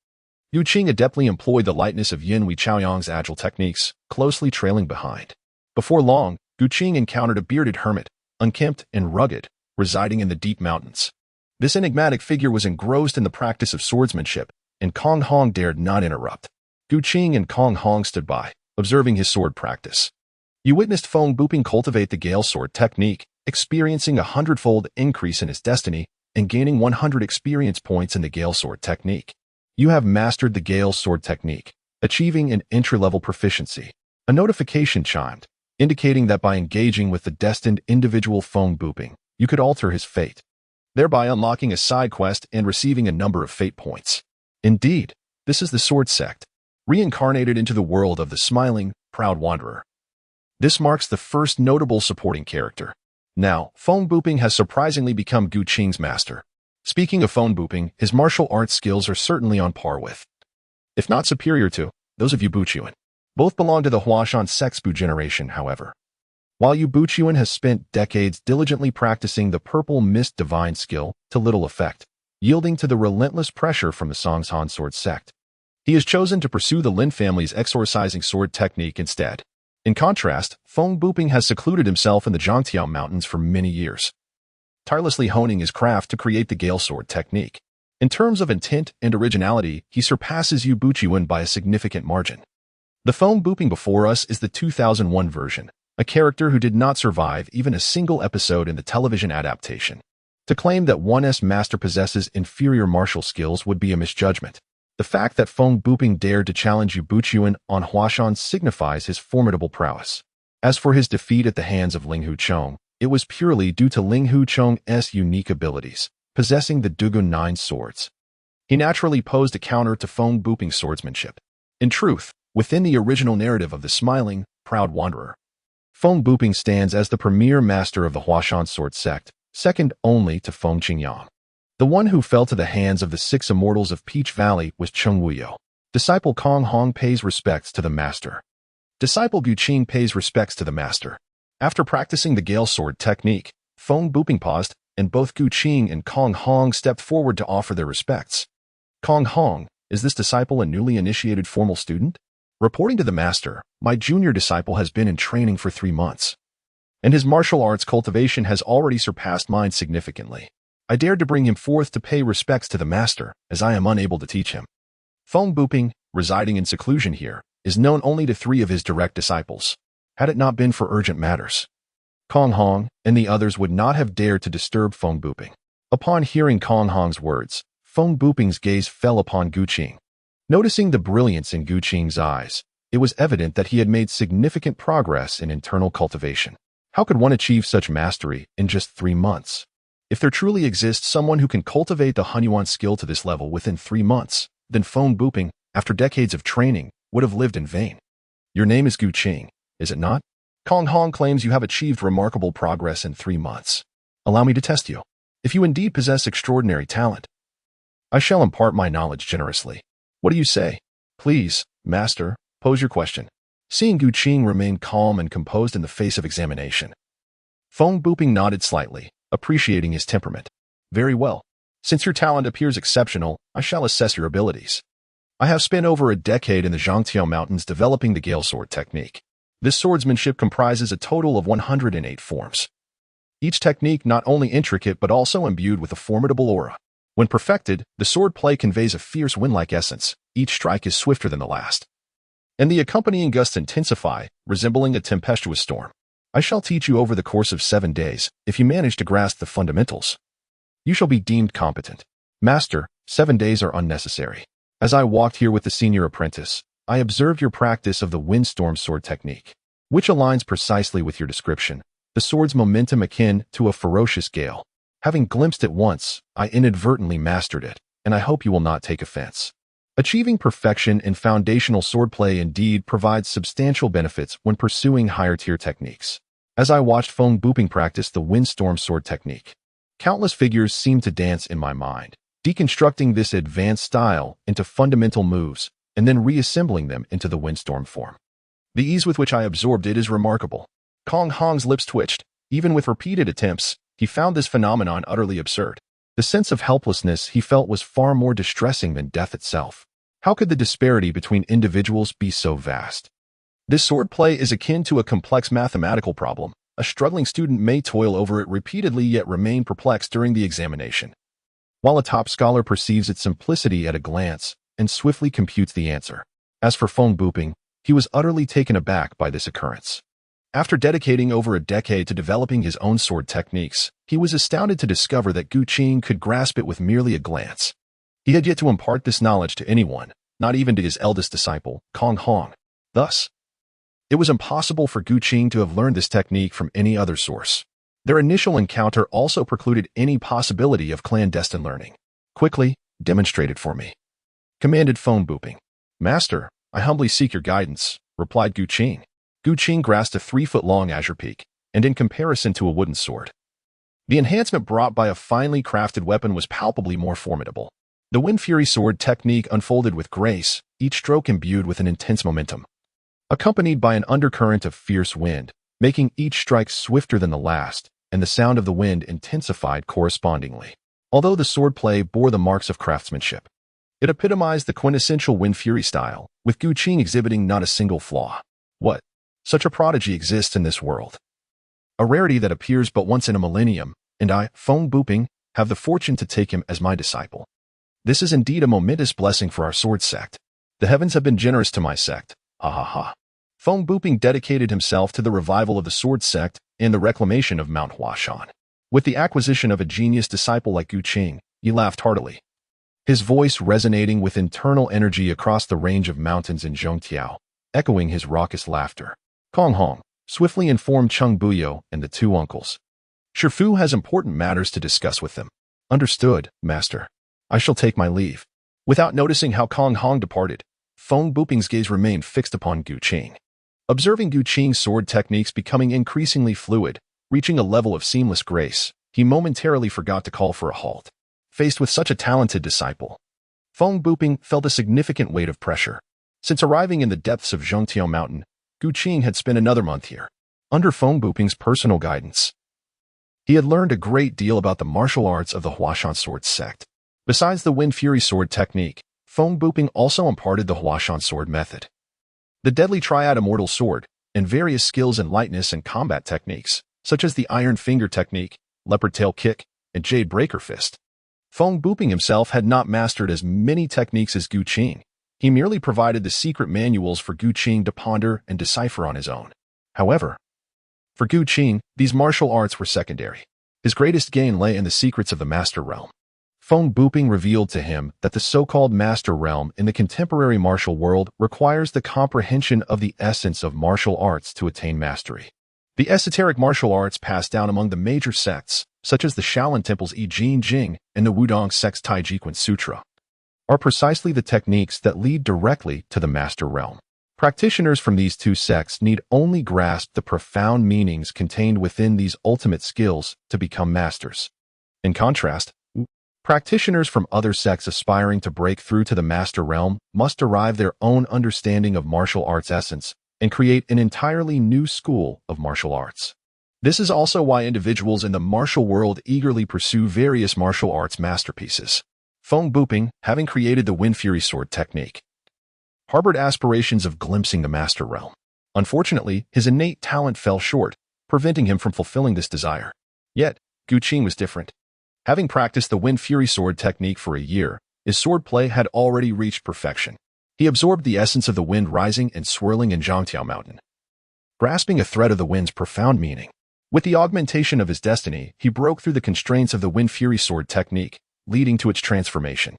Gu Qing adeptly employed the lightness of Yin Wei Chaoyang's agile techniques, closely trailing behind. Before long, Gu Qing encountered a bearded hermit, unkempt and rugged, residing in the deep mountains. This enigmatic figure was engrossed in the practice of swordsmanship, and Kong Hong dared not interrupt. Gu Qing and Kong Hong stood by, observing his sword practice. You witnessed Feng Buping cultivate the Gale Sword Technique, experiencing a 100-fold increase in his destiny and gaining 100 experience points in the Gale Sword Technique. You have mastered the Gale Sword Technique, achieving an entry-level proficiency. A notification chimed, indicating that by engaging with the destined individual Feng Buping, you could alter his fate, thereby unlocking a side quest and receiving a number of fate points. Indeed, this is the Sword Sect, reincarnated into the world of the Smiling, Proud Wanderer. This marks the first notable supporting character. Now, Feng Buping has surprisingly become Gu Qing's master. Speaking of phone booping, his martial arts skills are certainly on par with, if not superior to, those of Yu Buqian. Both belong to the Huashan Sexbu generation, however. While Yu Buqian has spent decades diligently practicing the Purple Mist Divine skill to little effect, yielding to the relentless pressure from the Songshan Sword sect, he has chosen to pursue the Lin family's Exorcising Sword Technique instead. In contrast, Feng Buping has secluded himself in the Zhangtiao Mountains for many years, tirelessly honing his craft to create the Gale Sword Technique. In terms of intent and originality, he surpasses Yu Buqian by a significant margin. The Feng Buping before us is the 2001 version, a character who did not survive even a single episode in the television adaptation. To claim that 1's master possesses inferior martial skills would be a misjudgment. The fact that Feng Buping dared to challenge Yu Buqian on Huashan signifies his formidable prowess. As for his defeat at the hands of Ling Huchong, it was purely due to Ling Huchong's unique abilities, possessing the Dugun 9 swords. He naturally posed a counter to Feng Buping's swordsmanship. In truth, within the original narrative of the smiling, proud wanderer, Feng Buping stands as the premier master of the Huashan sword sect, second only to Feng Qingyang. The one who fell to the hands of the 6 immortals of Peach Valley was Cheng Wuyo. Disciple Kong Hong pays respects to the master. Disciple Gu Qing pays respects to the master. After practicing the Gale Sword Technique, Feng Buping paused, and both Gu Qing and Kong Hong stepped forward to offer their respects. Kong Hong, is this disciple a newly initiated formal student? Reporting to the master, my junior disciple has been in training for 3 months, and his martial arts cultivation has already surpassed mine significantly. I dared to bring him forth to pay respects to the master, as I am unable to teach him. Feng Buping, residing in seclusion here, is known only to 3 of his direct disciples. Had it not been for urgent matters, Kong Hong and the others would not have dared to disturb Feng Buping. Upon hearing Kong Hong's words, Feng Buping's gaze fell upon Gu Qing. Noticing the brilliance in Gu Qing's eyes, it was evident that he had made significant progress in internal cultivation. How could one achieve such mastery in just 3 months? If there truly exists someone who can cultivate the Hunyuan skill to this level within 3 months, then Feng Buping, after decades of training, would have lived in vain. Your name is Gu Qing, is it not? Kong Hong claims you have achieved remarkable progress in 3 months. Allow me to test you. If you indeed possess extraordinary talent, I shall impart my knowledge generously. What do you say? Please, master, pose your question. Seeing Gu Qing remain calm and composed in the face of examination, Feng Buping nodded slightly, appreciating his temperament. Very well. Since your talent appears exceptional, I shall assess your abilities. I have spent over a decade in the Zhangtiao Mountains developing the Gale Sword Technique. This swordsmanship comprises a total of 108 forms. Each technique not only intricate but also imbued with a formidable aura. When perfected, the sword play conveys a fierce wind-like essence. Each strike is swifter than the last, and the accompanying gusts intensify, resembling a tempestuous storm. I shall teach you over the course of 7 days. If you manage to grasp the fundamentals, you shall be deemed competent. Master, 7 days are unnecessary. As I walked here with the senior apprentice, I observed your practice of the Windstorm Sword Technique, which aligns precisely with your description, the sword's momentum akin to a ferocious gale. Having glimpsed it once, I inadvertently mastered it, and I hope you will not take offense. Achieving perfection in foundational swordplay indeed provides substantial benefits when pursuing higher-tier techniques. As I watched Feng Buping practice the Windstorm Sword Technique, countless figures seemed to dance in my mind, deconstructing this advanced style into fundamental moves and then reassembling them into the Windstorm form. The ease with which I absorbed it is remarkable. Kong Hong's lips twitched. Even with repeated attempts, he found this phenomenon utterly absurd. The sense of helplessness he felt was far more distressing than death itself. How could the disparity between individuals be so vast? This swordplay is akin to a complex mathematical problem. A struggling student may toil over it repeatedly yet remain perplexed during the examination, while a top scholar perceives its simplicity at a glance and swiftly computes the answer. As for Feng Buping, he was utterly taken aback by this occurrence. After dedicating over a decade to developing his own sword techniques, he was astounded to discover that Gu Qing could grasp it with merely a glance. He had yet to impart this knowledge to anyone, not even to his eldest disciple, Kong Hong. Thus, it was impossible for Gu Qing to have learned this technique from any other source. Their initial encounter also precluded any possibility of clandestine learning. Quickly, demonstrate it for me, commanded Feng Buping. Master, I humbly seek your guidance, replied Gu Qing. Gu Qing grasped a 3-foot-long azure peak, and in comparison to a wooden sword, The enhancement brought by a finely crafted weapon was palpably more formidable. The Wind Fury Sword Technique unfolded with grace, each stroke imbued with an intense momentum, accompanied by an undercurrent of fierce wind, making each strike swifter than the last, and the sound of the wind intensified correspondingly. Although the swordplay bore the marks of craftsmanship, it epitomized the quintessential Wind Fury style, with Gu Qing exhibiting not a single flaw. What? Such a prodigy exists in this world. A rarity that appears but once in a millennium, and I, Feng Buping, have the fortune to take him as my disciple. This is indeed a momentous blessing for our sword sect. The heavens have been generous to my sect. Ha ha ha. Feng Buping dedicated himself to the revival of the sword sect and the reclamation of Mount Huashan. With the acquisition of a genius disciple like Gu Qing, he laughed heartily, his voice resonating with internal energy across the range of mountains in Zhongtiao, echoing his raucous laughter. Kong Hong swiftly informed Cheng Buyo and the two uncles. Shifu has important matters to discuss with them. Understood, master. I shall take my leave. Without noticing how Kong Hong departed, Feng Buping's gaze remained fixed upon Gu Qing. Observing Gu Qing's sword techniques becoming increasingly fluid, reaching a level of seamless grace, he momentarily forgot to call for a halt. Faced with such a talented disciple, Feng Buping felt a significant weight of pressure. Since arriving in the depths of Zhongtiao Mountain, Gu Qing had spent another month here. Under Feng Buping's personal guidance, he had learned a great deal about the martial arts of the Huashan sword sect. Besides the Wind Fury sword technique, Feng Buping also imparted the Huashan sword method, the deadly triad immortal sword, and various skills in lightness and combat techniques, such as the Iron Finger technique, Leopard Tail Kick, and Jade Breaker Fist. Feng Buping himself had not mastered as many techniques as Gu Qing. He merely provided the secret manuals for Gu Qing to ponder and decipher on his own. However, for Gu Qing, these martial arts were secondary. His greatest gain lay in the secrets of the Master Realm. Feng Buping revealed to him that the so-called Master Realm in the contemporary martial world requires the comprehension of the essence of martial arts to attain mastery. The esoteric martial arts passed down among the major sects, such as the Shaolin Temple's I Jin Jing and the Wudong sect's Tai Jiquan Sutra, are precisely the techniques that lead directly to the Master Realm. Practitioners from these two sects need only grasp the profound meanings contained within these ultimate skills to become masters. In contrast, practitioners from other sects aspiring to break through to the Master Realm must derive their own understanding of martial arts essence and create an entirely new school of martial arts. This is also why individuals in the martial world eagerly pursue various martial arts masterpieces. Feng Buping, having created the Wind Fury Sword Technique, harbored aspirations of glimpsing the Master Realm. Unfortunately, his innate talent fell short, preventing him from fulfilling this desire. Yet, Gu Qing was different. Having practiced the Wind Fury Sword Technique for a year, his swordplay had already reached perfection. He absorbed the essence of the wind rising and swirling in Zhongtiao Mountain, grasping a thread of the wind's profound meaning. With the augmentation of his destiny, he broke through the constraints of the Wind Fury Sword Technique, leading to its transformation.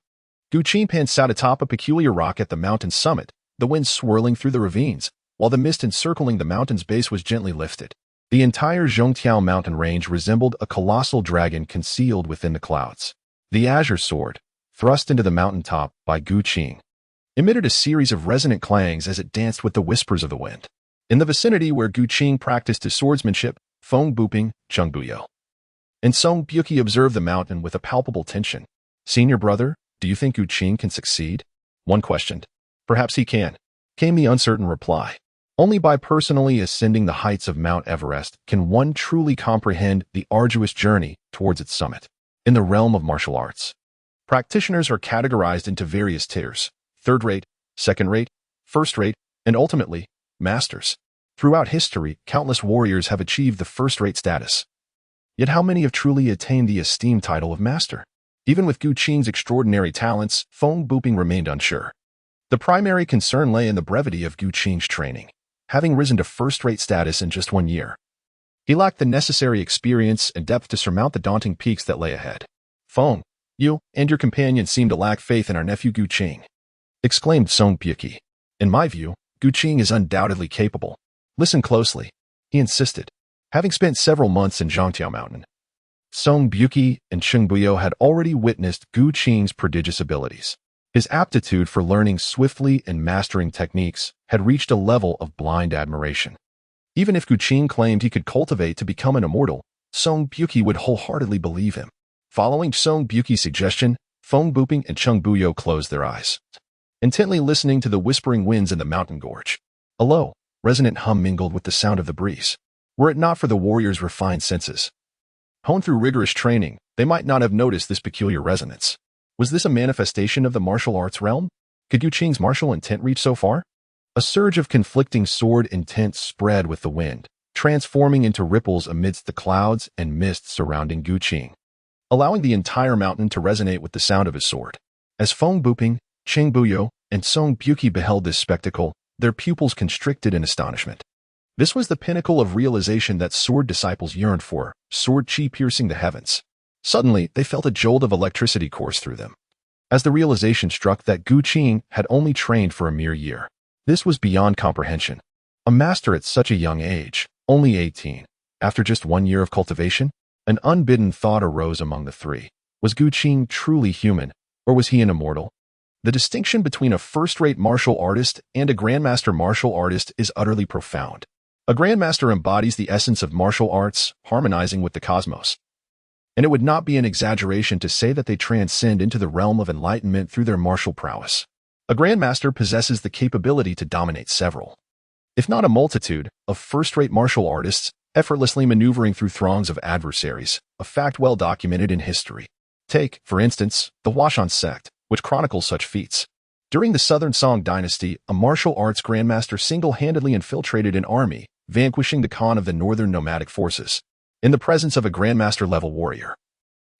Gu Qingpan sat atop a peculiar rock at the mountain's summit, the wind swirling through the ravines, while the mist encircling the mountain's base was gently lifted. The entire Zhongtiao mountain range resembled a colossal dragon concealed within the clouds. The azure sword, thrust into the mountaintop by Gu Qing, emitted a series of resonant clangs as it danced with the whispers of the wind. In the vicinity where Gu Qing practiced his swordsmanship, Feng Buping, Cheng Buyo, and Song Byuki observed the mountain with a palpable tension. Senior brother, do you think Gu Qing can succeed? One questioned. Perhaps he can, came the uncertain reply. Only by personally ascending the heights of Mount Everest can one truly comprehend the arduous journey towards its summit. In the realm of martial arts, practitioners are categorized into various tiers: third-rate, second-rate, first-rate, and ultimately, masters. Throughout history, countless warriors have achieved the first-rate status. Yet how many have truly attained the esteemed title of master? Even with Gu Qing's extraordinary talents, Feng Buping remained unsure. The primary concern lay in the brevity of Gu Qing's training. Having risen to first-rate status in just 1 year, he lacked the necessary experience and depth to surmount the daunting peaks that lay ahead. Feng, you and your companion seem to lack faith in our nephew Gu Qing, exclaimed Song Byuki. In my view, Gu Qing is undoubtedly capable. Listen closely, he insisted. Having spent several months in Zhongtiao Mountain, Song Byuki and Cheng Buyo had already witnessed Gu Qing's prodigious abilities. His aptitude for learning swiftly and mastering techniques had reached a level of blind admiration. Even if Gu Qing claimed he could cultivate to become an immortal, Song Buki would wholeheartedly believe him. Following Song Buki's suggestion, Feng Buping and Cheng Buyo closed their eyes, intently listening to the whispering winds in the mountain gorge. A low, resonant hum mingled with the sound of the breeze. Were it not for the warriors' refined senses, honed through rigorous training, they might not have noticed this peculiar resonance. Was this a manifestation of the martial arts realm? Could Gu Qing's martial intent reach so far? A surge of conflicting sword intent spread with the wind, transforming into ripples amidst the clouds and mist surrounding Gu Qing, allowing the entire mountain to resonate with the sound of his sword. As Feng Buping, Cheng Buyo, and Song Buki beheld this spectacle, their pupils constricted in astonishment. This was the pinnacle of realization that sword disciples yearned for, sword Qi piercing the heavens. Suddenly, they felt a jolt of electricity course through them, as the realization struck that Gu Qing had only trained for a mere year. This was beyond comprehension. A master at such a young age, only 18, after just 1 year of cultivation? An unbidden thought arose among the three. Was Gu Qing truly human, or was he an immortal? The distinction between a first-rate martial artist and a grandmaster martial artist is utterly profound. A grandmaster embodies the essence of martial arts, harmonizing with the cosmos. And it would not be an exaggeration to say that they transcend into the realm of enlightenment through their martial prowess. A grandmaster possesses the capability to dominate several, if not a multitude, of first-rate martial artists, effortlessly maneuvering through throngs of adversaries, a fact well documented in history. Take, for instance, the Huashan sect, which chronicles such feats. During the Southern Song dynasty, a martial arts grandmaster single-handedly infiltrated an army, vanquishing the Khan of the northern nomadic forces, in the presence of a grandmaster-level warrior.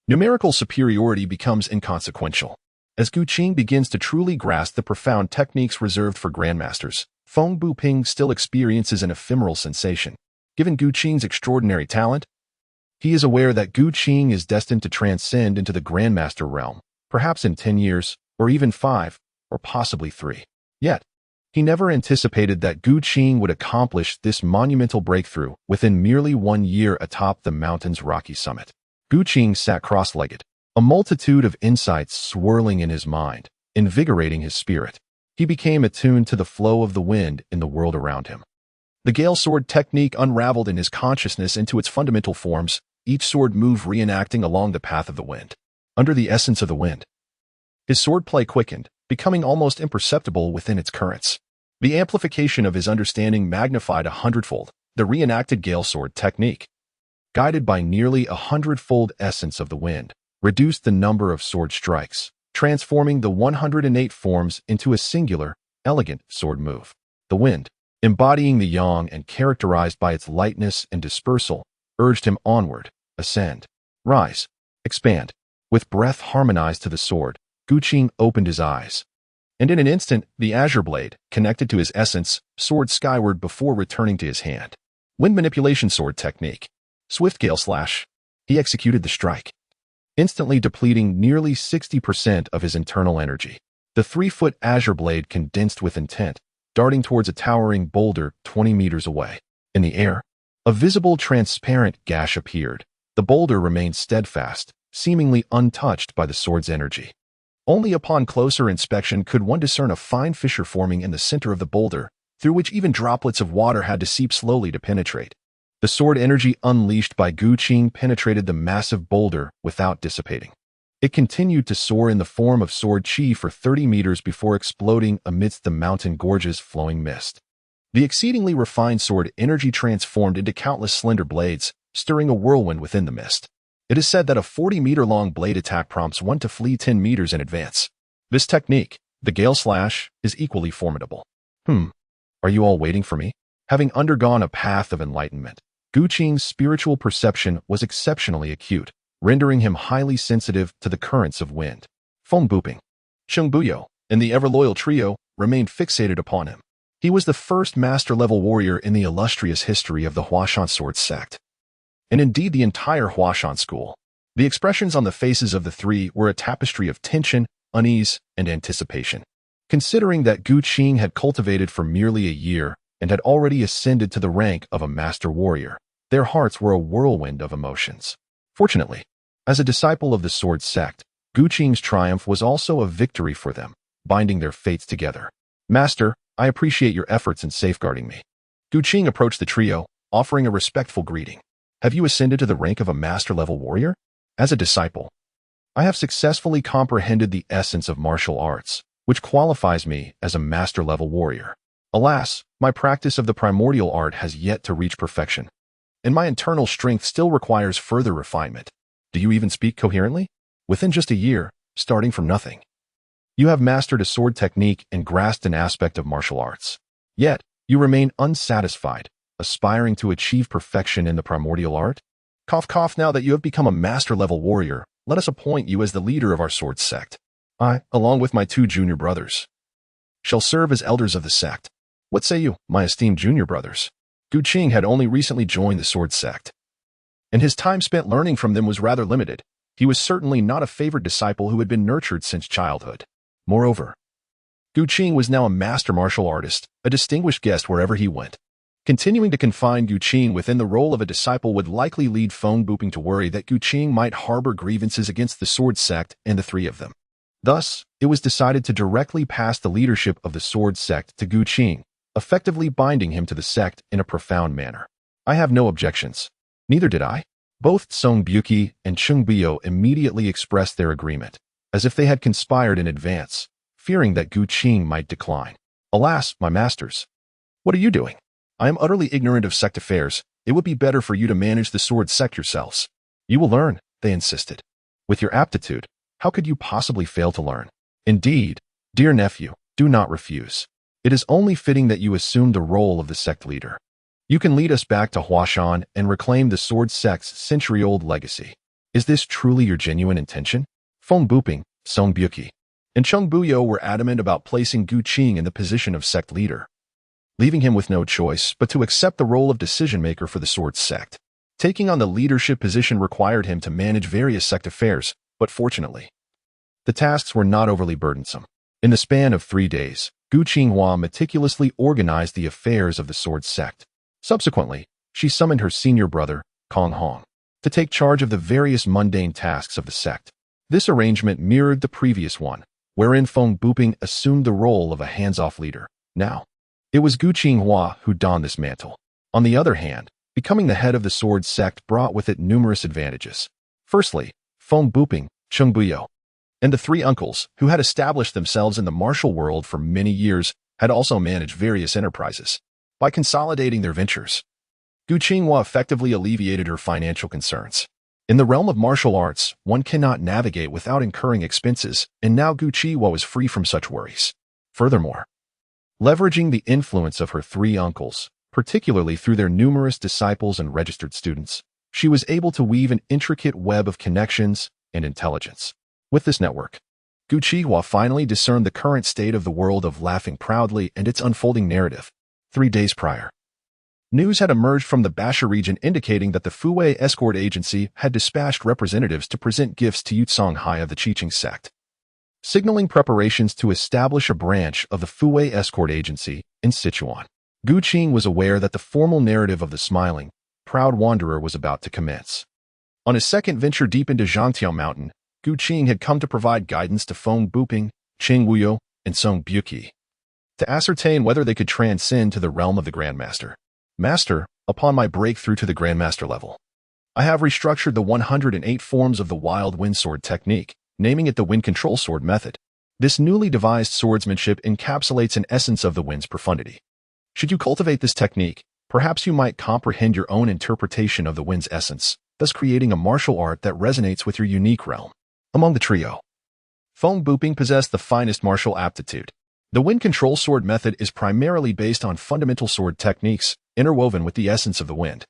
Numerical superiority becomes inconsequential. As Gu Qing begins to truly grasp the profound techniques reserved for grandmasters, Feng Buping still experiences an ephemeral sensation. Given Gu Qing's extraordinary talent, he is aware that Gu Qing is destined to transcend into the grandmaster realm, perhaps in 10 years, or even 5, or possibly 3. Yet, he never anticipated that Gu Qing would accomplish this monumental breakthrough within merely 1 year atop the mountain's rocky summit. Gu Qing sat cross-legged, a multitude of insights swirling in his mind, invigorating his spirit. He became attuned to the flow of the wind in the world around him. The Gale Sword Technique unraveled in his consciousness into its fundamental forms, each sword move reenacting along the path of the wind. Under the essence of the wind, his swordplay quickened, becoming almost imperceptible within its currents. The amplification of his understanding magnified 100-fold the reenacted Gale Sword Technique. Guided by nearly 100-fold essence of the wind, reduced the number of sword strikes, transforming the 108 forms into a singular, elegant sword move. The wind, embodying the yang and characterized by its lightness and dispersal, urged him onward, ascend, rise, expand. With breath harmonized to the sword, Gu Qing opened his eyes, and in an instant, the azure blade, connected to his essence, soared skyward before returning to his hand. Wind Manipulation Sword Technique. Swift Gale Slash. He executed the strike, instantly depleting nearly 60% of his internal energy. The 3-foot azure blade condensed with intent, darting towards a towering boulder 20 meters away. In the air, a visible transparent gash appeared. The boulder remained steadfast, seemingly untouched by the sword's energy. Only upon closer inspection could one discern a fine fissure forming in the center of the boulder, through which even droplets of water had to seep slowly to penetrate. The sword energy unleashed by Gu Qing penetrated the massive boulder without dissipating. It continued to soar in the form of Sword Qi for 30 meters before exploding amidst the mountain gorge's flowing mist. The exceedingly refined sword energy transformed into countless slender blades, stirring a whirlwind within the mist. It is said that a 40-meter-long blade attack prompts one to flee 10 meters in advance. This technique, the Gale Slash, is equally formidable. Are you all waiting for me? Having undergone a path of enlightenment, Gu Qing's spiritual perception was exceptionally acute, rendering him highly sensitive to the currents of wind. Feng Buping, Cheng Buyo, and the ever-loyal trio remained fixated upon him. He was the first master-level warrior in the illustrious history of the Huashan sword sect, and indeed the entire Huashan school. The expressions on the faces of the three were a tapestry of tension, unease, and anticipation. Considering that Gu Qing had cultivated for merely a year and had already ascended to the rank of a master warrior, their hearts were a whirlwind of emotions. Fortunately, as a disciple of the sword sect, Gu Qing's triumph was also a victory for them, binding their fates together. Master, I appreciate your efforts in safeguarding me. Gu Qing approached the trio, offering a respectful greeting. Have you ascended to the rank of a master-level warrior? As a disciple, I have successfully comprehended the essence of martial arts, which qualifies me as a master-level warrior. Alas, my practice of the primordial art has yet to reach perfection, and my internal strength still requires further refinement. Do you even speak coherently? Within just a year, starting from nothing, you have mastered a sword technique and grasped an aspect of martial arts. Yet, you remain unsatisfied, aspiring to achieve perfection in the primordial art? Cough cough, now that you have become a master-level warrior, let us appoint you as the leader of our sword sect. I, along with my 2 junior brothers, shall serve as elders of the sect. What say you, my esteemed junior brothers? Gu Qing had only recently joined the sword sect, and his time spent learning from them was rather limited. He was certainly not a favored disciple who had been nurtured since childhood. Moreover, Gu Qing was now a master martial artist, a distinguished guest wherever he went. Continuing to confine Gu Qing within the role of a disciple would likely lead Feng Buping to worry that Gu Qing might harbor grievances against the sword sect and the 3 of them. Thus, it was decided to directly pass the leadership of the sword sect to Gu Qing, effectively binding him to the sect in a profound manner. I have no objections. Neither did I. Both Song Buqi and Cheng Biao immediately expressed their agreement, as if they had conspired in advance, fearing that Gu Qing might decline. Alas, my masters, what are you doing? I am utterly ignorant of sect affairs. It would be better for you to manage the sword sect yourselves. You will learn, they insisted. With your aptitude, how could you possibly fail to learn? Indeed, dear nephew, do not refuse. It is only fitting that you assume the role of the sect leader. You can lead us back to Huashan and reclaim the sword sect's century-old legacy. Is this truly your genuine intention? Feng Buping, Song Buqi, and Cheng Biao were adamant about placing Gu Qing in the position of sect leader, leaving him with no choice but to accept the role of decision-maker for the sword sect. Taking on the leadership position required him to manage various sect affairs, but fortunately, the tasks were not overly burdensome. In the span of 3 days, Gu Qinghua meticulously organized the affairs of the sword sect. Subsequently, she summoned her senior brother, Kong Hong, to take charge of the various mundane tasks of the sect. This arrangement mirrored the previous one, wherein Feng Buping assumed the role of a hands-off leader. Now, it was Gu Qinghua who donned this mantle. On the other hand, becoming the head of the sword sect brought with it numerous advantages. Firstly, Feng Buping, Cheng Biao, and the 3 uncles, who had established themselves in the martial world for many years, had also managed various enterprises. By consolidating their ventures, Gu Qinghua effectively alleviated her financial concerns. In the realm of martial arts, one cannot navigate without incurring expenses, and now Gu Qinghua was free from such worries. Furthermore, leveraging the influence of her 3 uncles, particularly through their numerous disciples and registered students, she was able to weave an intricate web of connections and intelligence. With this network, Gu Qinghua finally discerned the current state of the world of Laughing Proudly and its unfolding narrative. 3 days prior, news had emerged from the Basha region indicating that the Fuwei escort agency had dispatched representatives to present gifts to Yutsong Hai of the Qiqing sect, signaling preparations to establish a branch of the Fuwei escort agency in Sichuan. Gu Qing was aware that the formal narrative of the smiling, proud wanderer was about to commence. On his second venture deep into Zhangtiao Mountain, Gu Qing had come to provide guidance to Feng Buping, Cheng Wuyo, and Song Buqi, to ascertain whether they could transcend to the realm of the Grandmaster. Master, upon my breakthrough to the Grandmaster level, I have restructured the 108 forms of the Wild Wind Sword Technique, naming it the Wind Control Sword Method. This newly devised swordsmanship encapsulates an essence of the wind's profundity. Should you cultivate this technique, perhaps you might comprehend your own interpretation of the wind's essence, thus creating a martial art that resonates with your unique realm. Among the trio, Feng Buping possessed the finest martial aptitude. The Wind Control Sword Method is primarily based on fundamental sword techniques, interwoven with the essence of the wind,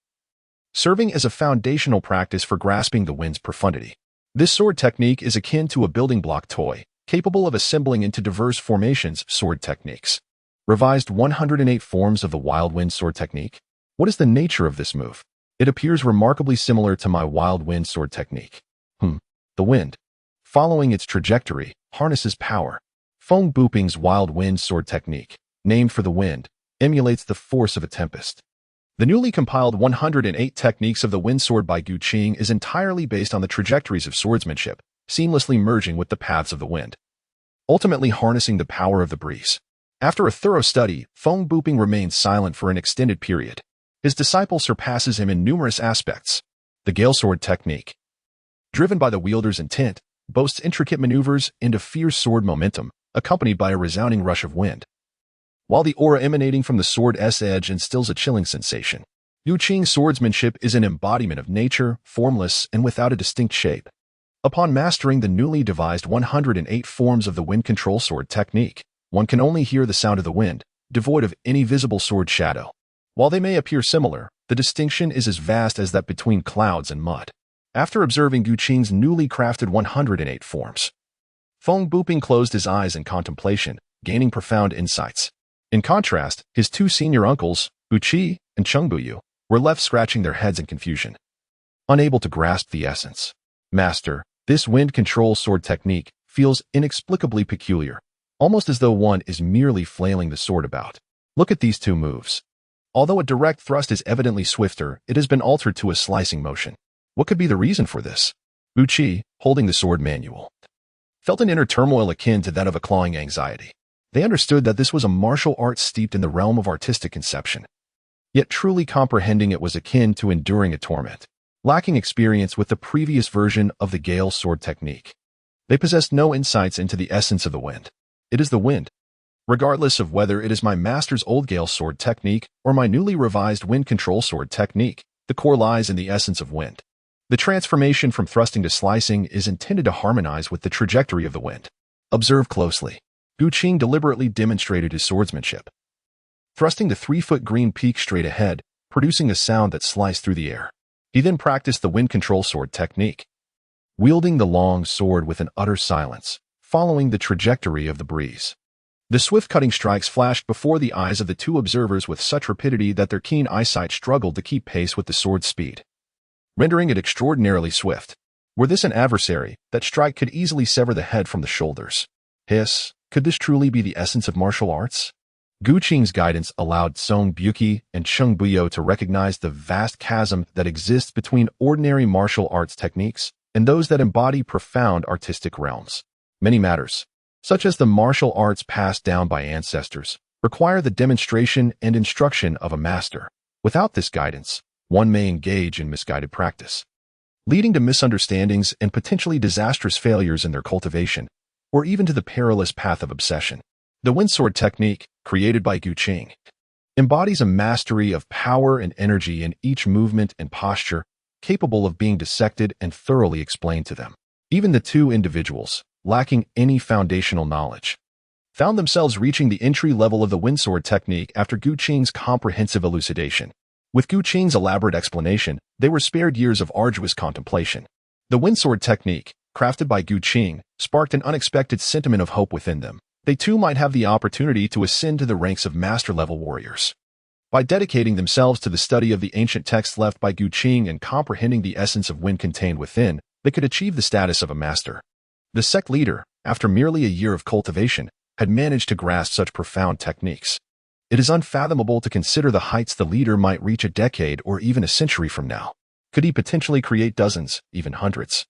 serving as a foundational practice for grasping the wind's profundity. This sword technique is akin to a building block toy, capable of assembling into diverse formations sword techniques. Revised 108 forms of the Wild Wind Sword Technique. What is the nature of this move? It appears remarkably similar to my Wild Wind Sword Technique. The wind, following its trajectory, harnesses power. Feng Buping's Wild Wind Sword Technique, named for the wind, emulates the force of a tempest. The newly compiled 108 Techniques of the Wind Sword by Gu Qing is entirely based on the trajectories of swordsmanship, seamlessly merging with the paths of the wind, ultimately harnessing the power of the breeze. After a thorough study, Feng Buping remained silent for an extended period, His disciple surpasses him in numerous aspects. The Gale Sword Technique, driven by the wielder's intent, boasts intricate maneuvers and a fierce sword momentum, accompanied by a resounding rush of wind. While the aura emanating from the sword's edge instills a chilling sensation, Gu Qing's swordsmanship is an embodiment of nature, formless and without a distinct shape. Upon mastering the newly devised 108 forms of the wind control sword technique, one can only hear the sound of the wind, devoid of any visible sword shadow. While they may appear similar, the distinction is as vast as that between clouds and mud. After observing Gu Qing's newly crafted 108 forms, Feng Buping closed his eyes in contemplation, gaining profound insights. In contrast, his two senior uncles, Bu Qi and Cheng Buyu, were left scratching their heads in confusion, unable to grasp the essence. Master, this wind control sword technique feels inexplicably peculiar, almost as though one is merely flailing the sword about. Look at these two moves. Although a direct thrust is evidently swifter, it has been altered to a slicing motion. What could be the reason for this? Bu Qi, holding the sword manual, felt an inner turmoil akin to that of a clawing anxiety. They understood that this was a martial art steeped in the realm of artistic conception. Yet truly comprehending it was akin to enduring a torment. Lacking experience with the previous version of the Gale Sword Technique, they possessed no insights into the essence of the wind. It is the wind. Regardless of whether it is my master's old Gale Sword Technique or my newly revised Wind Control Sword Technique, the core lies in the essence of wind. The transformation from thrusting to slicing is intended to harmonize with the trajectory of the wind. Observe closely. Gu Qing deliberately demonstrated his swordsmanship, thrusting the 3-foot green peak straight ahead, producing a sound that sliced through the air. He then practiced the Wind Control Sword Technique, wielding the long sword with an utter silence, following the trajectory of the breeze. The swift cutting strikes flashed before the eyes of the two observers with such rapidity that their keen eyesight struggled to keep pace with the sword's speed, rendering it extraordinarily swift. Were this an adversary, that strike could easily sever the head from the shoulders. Hiss, could this truly be the essence of martial arts? Gu Qing's guidance allowed Song Buqi and Cheng Buyo to recognize the vast chasm that exists between ordinary martial arts techniques and those that embody profound artistic realms. Many matters, such as the martial arts passed down by ancestors, require the demonstration and instruction of a master. Without this guidance, one may engage in misguided practice, leading to misunderstandings and potentially disastrous failures in their cultivation, or even to the perilous path of obsession. The Wind Sword Technique, created by Gu Qing, embodies a mastery of power and energy in each movement and posture, capable of being dissected and thoroughly explained to them. Even the two individuals, lacking any foundational knowledge, found themselves reaching the entry level of the Wind Sword Technique after Gu Qing's comprehensive elucidation. With Gu Qing's elaborate explanation, they were spared years of arduous contemplation. The Wind Sword Technique, crafted by Gu Qing, sparked an unexpected sentiment of hope within them. They too might have the opportunity to ascend to the ranks of master-level warriors. By dedicating themselves to the study of the ancient texts left by Gu Qing and comprehending the essence of wind contained within, they could achieve the status of a master. The sect leader, after merely a year of cultivation, had managed to grasp such profound techniques. It is unfathomable to consider the heights the leader might reach a decade or even a century from now. Could he potentially create dozens, even hundreds,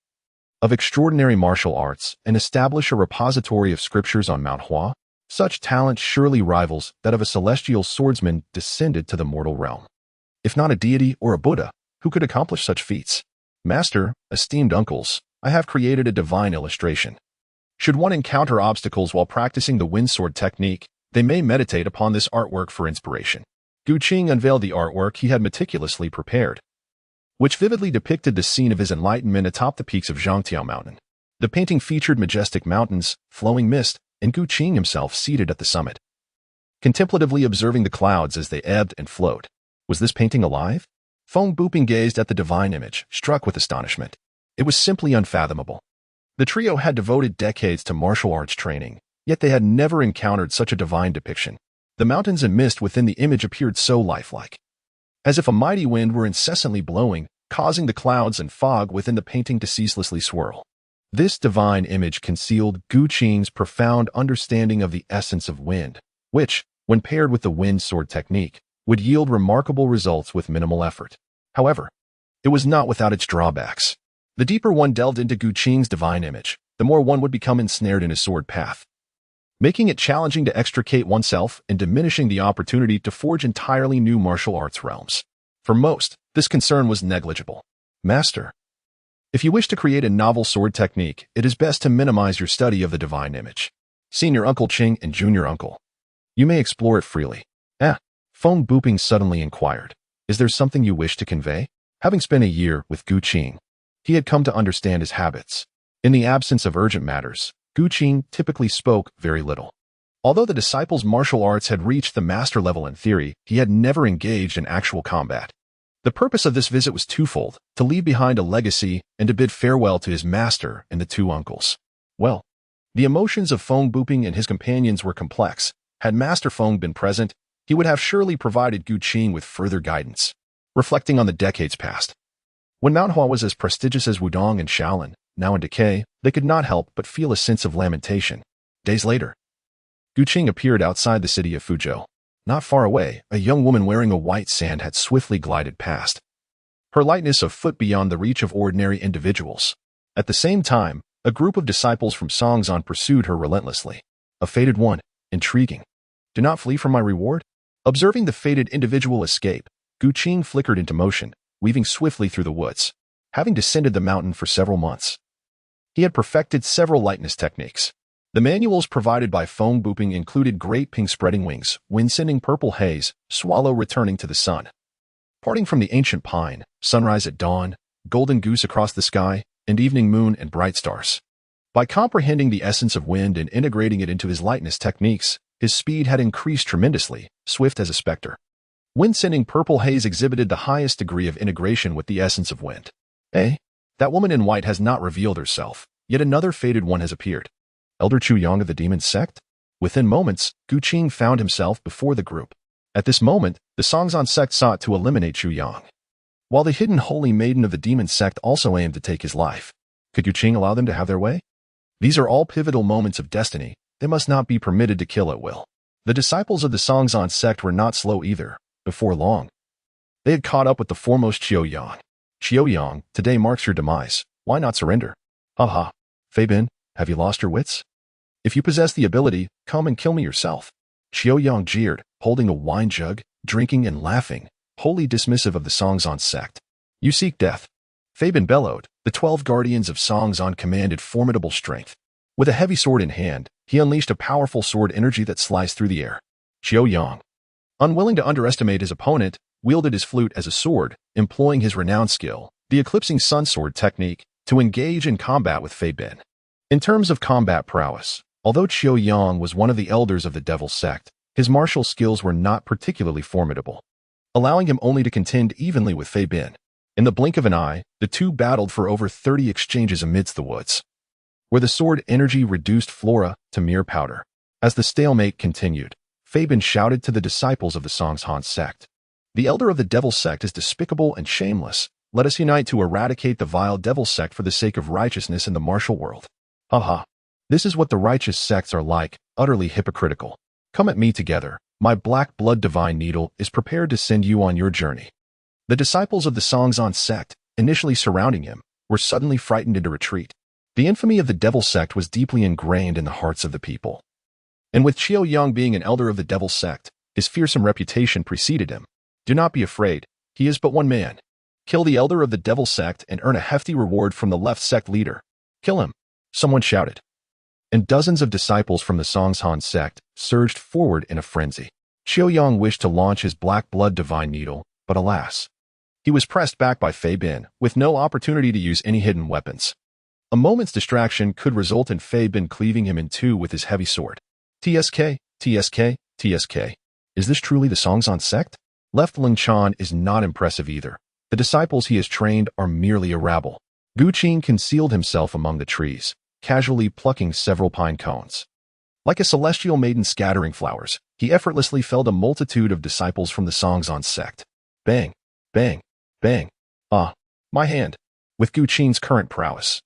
of extraordinary martial arts and establish a repository of scriptures on Mount Hua? Such talent surely rivals that of a celestial swordsman descended to the mortal realm. If not a deity or a Buddha, who could accomplish such feats? Master, esteemed uncles, I have created a divine illustration. Should one encounter obstacles while practicing the Wind Sword Technique, they may meditate upon this artwork for inspiration. Gu Qing unveiled the artwork he had meticulously prepared, which vividly depicted the scene of his enlightenment atop the peaks of Zhangtiao Mountain. The painting featured majestic mountains, flowing mist, and Gu Qing himself seated at the summit, contemplatively observing the clouds as they ebbed and flowed. Was this painting alive? Feng Buping gazed at the divine image, struck with astonishment. It was simply unfathomable. The trio had devoted decades to martial arts training, yet they had never encountered such a divine depiction. The mountains and mist within the image appeared so lifelike, as if a mighty wind were incessantly blowing, causing the clouds and fog within the painting to ceaselessly swirl. This divine image concealed Gu Qing's profound understanding of the essence of wind, which, when paired with the Wind Sword Technique, would yield remarkable results with minimal effort. However, it was not without its drawbacks. The deeper one delved into Gu Qing's divine image, the more one would become ensnared in his sword path, making it challenging to extricate oneself and diminishing the opportunity to forge entirely new martial arts realms. For most, this concern was negligible. Master. If you wish to create a novel sword technique, it is best to minimize your study of the divine image. Senior Uncle Qing and Junior Uncle. You may explore it freely. Phone booping suddenly inquired. Is there something you wish to convey? Having spent a year with Gu Qing, he had come to understand his habits. In the absence of urgent matters, Gu Qing typically spoke very little. Although the disciple's martial arts had reached the master level in theory, he had never engaged in actual combat. The purpose of this visit was twofold: to leave behind a legacy and to bid farewell to his master and the two uncles. Well, the emotions of Feng Booping and his companions were complex. Had Master Feng been present, he would have surely provided Gu Qing with further guidance. Reflecting on the decades past, when Mount Hua was as prestigious as Wudong and Shaolin, now in decay, they could not help but feel a sense of lamentation. Days later, Gu Qing appeared outside the city of Fuzhou. Not far away, a young woman wearing a white sand had swiftly glided past, her lightness a foot beyond the reach of ordinary individuals. At the same time, a group of disciples from Songzhan pursued her relentlessly. A fated one, intriguing. Do not flee from my reward? Observing the fated individual escape, Gu Qing flickered into motion, weaving swiftly through the woods. Having descended the mountain for several months, he had perfected several lightness techniques. The manuals provided by Feng Booping included great ping spreading wings, wind sending purple haze, swallow returning to the sun, parting from the ancient pine, sunrise at dawn, golden goose across the sky, and evening moon and bright stars. By comprehending the essence of wind and integrating it into his lightness techniques, his speed had increased tremendously, swift as a specter. Wind-sending purple haze exhibited the highest degree of integration with the essence of wind. That woman in white has not revealed herself, yet another fated one has appeared. Elder Chu Yang of the demon sect? Within moments, Gu Qing found himself before the group. At this moment, the Songzhan sect sought to eliminate Chu Yang, while the hidden holy maiden of the demon sect also aimed to take his life. Could Gu Qing allow them to have their way? These are all pivotal moments of destiny. They must not be permitted to kill at will. The disciples of the Songzhan sect were not slow either. Before long, they had caught up with the foremost Qiu Yang. Qiu Yang, today marks your demise. Why not surrender? Haha. Fei Bin, have you lost your wits? If you possess the ability, come and kill me yourself. Qiu Yang jeered, holding a wine jug, drinking and laughing, wholly dismissive of the Songzhan sect. You seek death. Fei Bin bellowed. The 12 guardians of Songzhan commanded formidable strength. With a heavy sword in hand, he unleashed a powerful sword energy that sliced through the air. Qiu Yang, unwilling to underestimate his opponent, wielded his flute as a sword, employing his renowned skill, the Eclipsing Sun Sword Technique, to engage in combat with Fei Bin. In terms of combat prowess, although Qiu Yang was one of the elders of the Devil Sect, his martial skills were not particularly formidable, allowing him only to contend evenly with Fei Bin. In the blink of an eye, the two battled for over 30 exchanges amidst the woods, where the sword energy reduced flora to mere powder. As the stalemate continued, Fei Bin shouted to the disciples of the Songzhan sect. The elder of the Devil Sect is despicable and shameless. Let us unite to eradicate the vile Devil Sect for the sake of righteousness in the martial world. Haha. This is what the righteous sects are like, utterly hypocritical. Come at me together. My black blood divine needle is prepared to send you on your journey. The disciples of the Songzhan sect, initially surrounding him, were suddenly frightened into retreat. The infamy of the Devil Sect was deeply ingrained in the hearts of the people. And with Qiu Yang being an elder of the Devil Sect, his fearsome reputation preceded him. Do not be afraid. He is but one man. Kill the elder of the Devil Sect and earn a hefty reward from the left sect leader. Kill him, someone shouted. And dozens of disciples from the Songzhan sect surged forward in a frenzy. Qiu Yang wished to launch his black blood divine needle, but alas, he was pressed back by Fei Bin, with no opportunity to use any hidden weapons. A moment's distraction could result in Fei Bin cleaving him in two with his heavy sword. TSK, TSK, TSK. Is this truly the Songzhan sect? Left Ling Chan is not impressive either. The disciples he has trained are merely a rabble. Gu Qing concealed himself among the trees, casually plucking several pine cones. Like a celestial maiden scattering flowers, he effortlessly felled a multitude of disciples from the Songzhan sect. Bang, bang, bang. Ah, my hand. With Gu Qing's current prowess,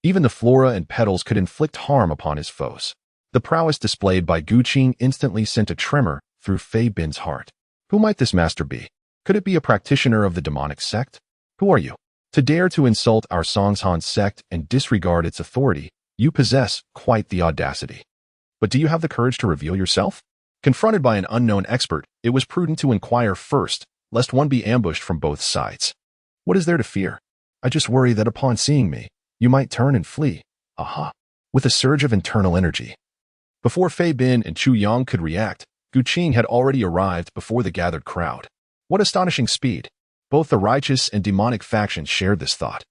even the flora and petals could inflict harm upon his foes. The prowess displayed by Gu Qing instantly sent a tremor through Fei Bin's heart. Who might this master be? Could it be a practitioner of the demonic sect? Who are you? To dare to insult our Songzhan sect and disregard its authority, you possess quite the audacity. But do you have the courage to reveal yourself? Confronted by an unknown expert, it was prudent to inquire first, lest one be ambushed from both sides. What is there to fear? I just worry that upon seeing me, you might turn and flee. Aha! With a surge of internal energy. Before Fei Bin and Chu Yang could react, Gu Qing had already arrived before the gathered crowd. What astonishing speed! Both the righteous and demonic factions shared this thought.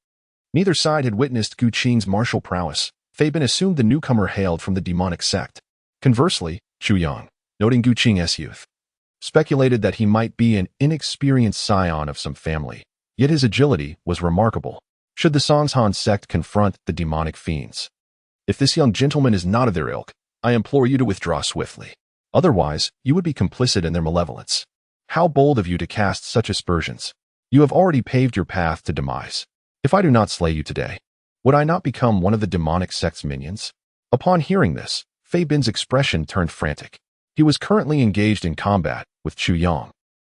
Neither side had witnessed Gu Qing's martial prowess. Fei Bin assumed the newcomer hailed from the demonic sect. Conversely, Chu Yang, noting Gu Qing's youth, speculated that he might be an inexperienced scion of some family, yet his agility was remarkable. Should the Songshan sect confront the demonic fiends? If this young gentleman is not of their ilk, I implore you to withdraw swiftly. Otherwise, you would be complicit in their malevolence. How bold of you to cast such aspersions. You have already paved your path to demise. If I do not slay you today, would I not become one of the demonic sect's minions? Upon hearing this, Fei Bin's expression turned frantic. He was currently engaged in combat with Chu Yang.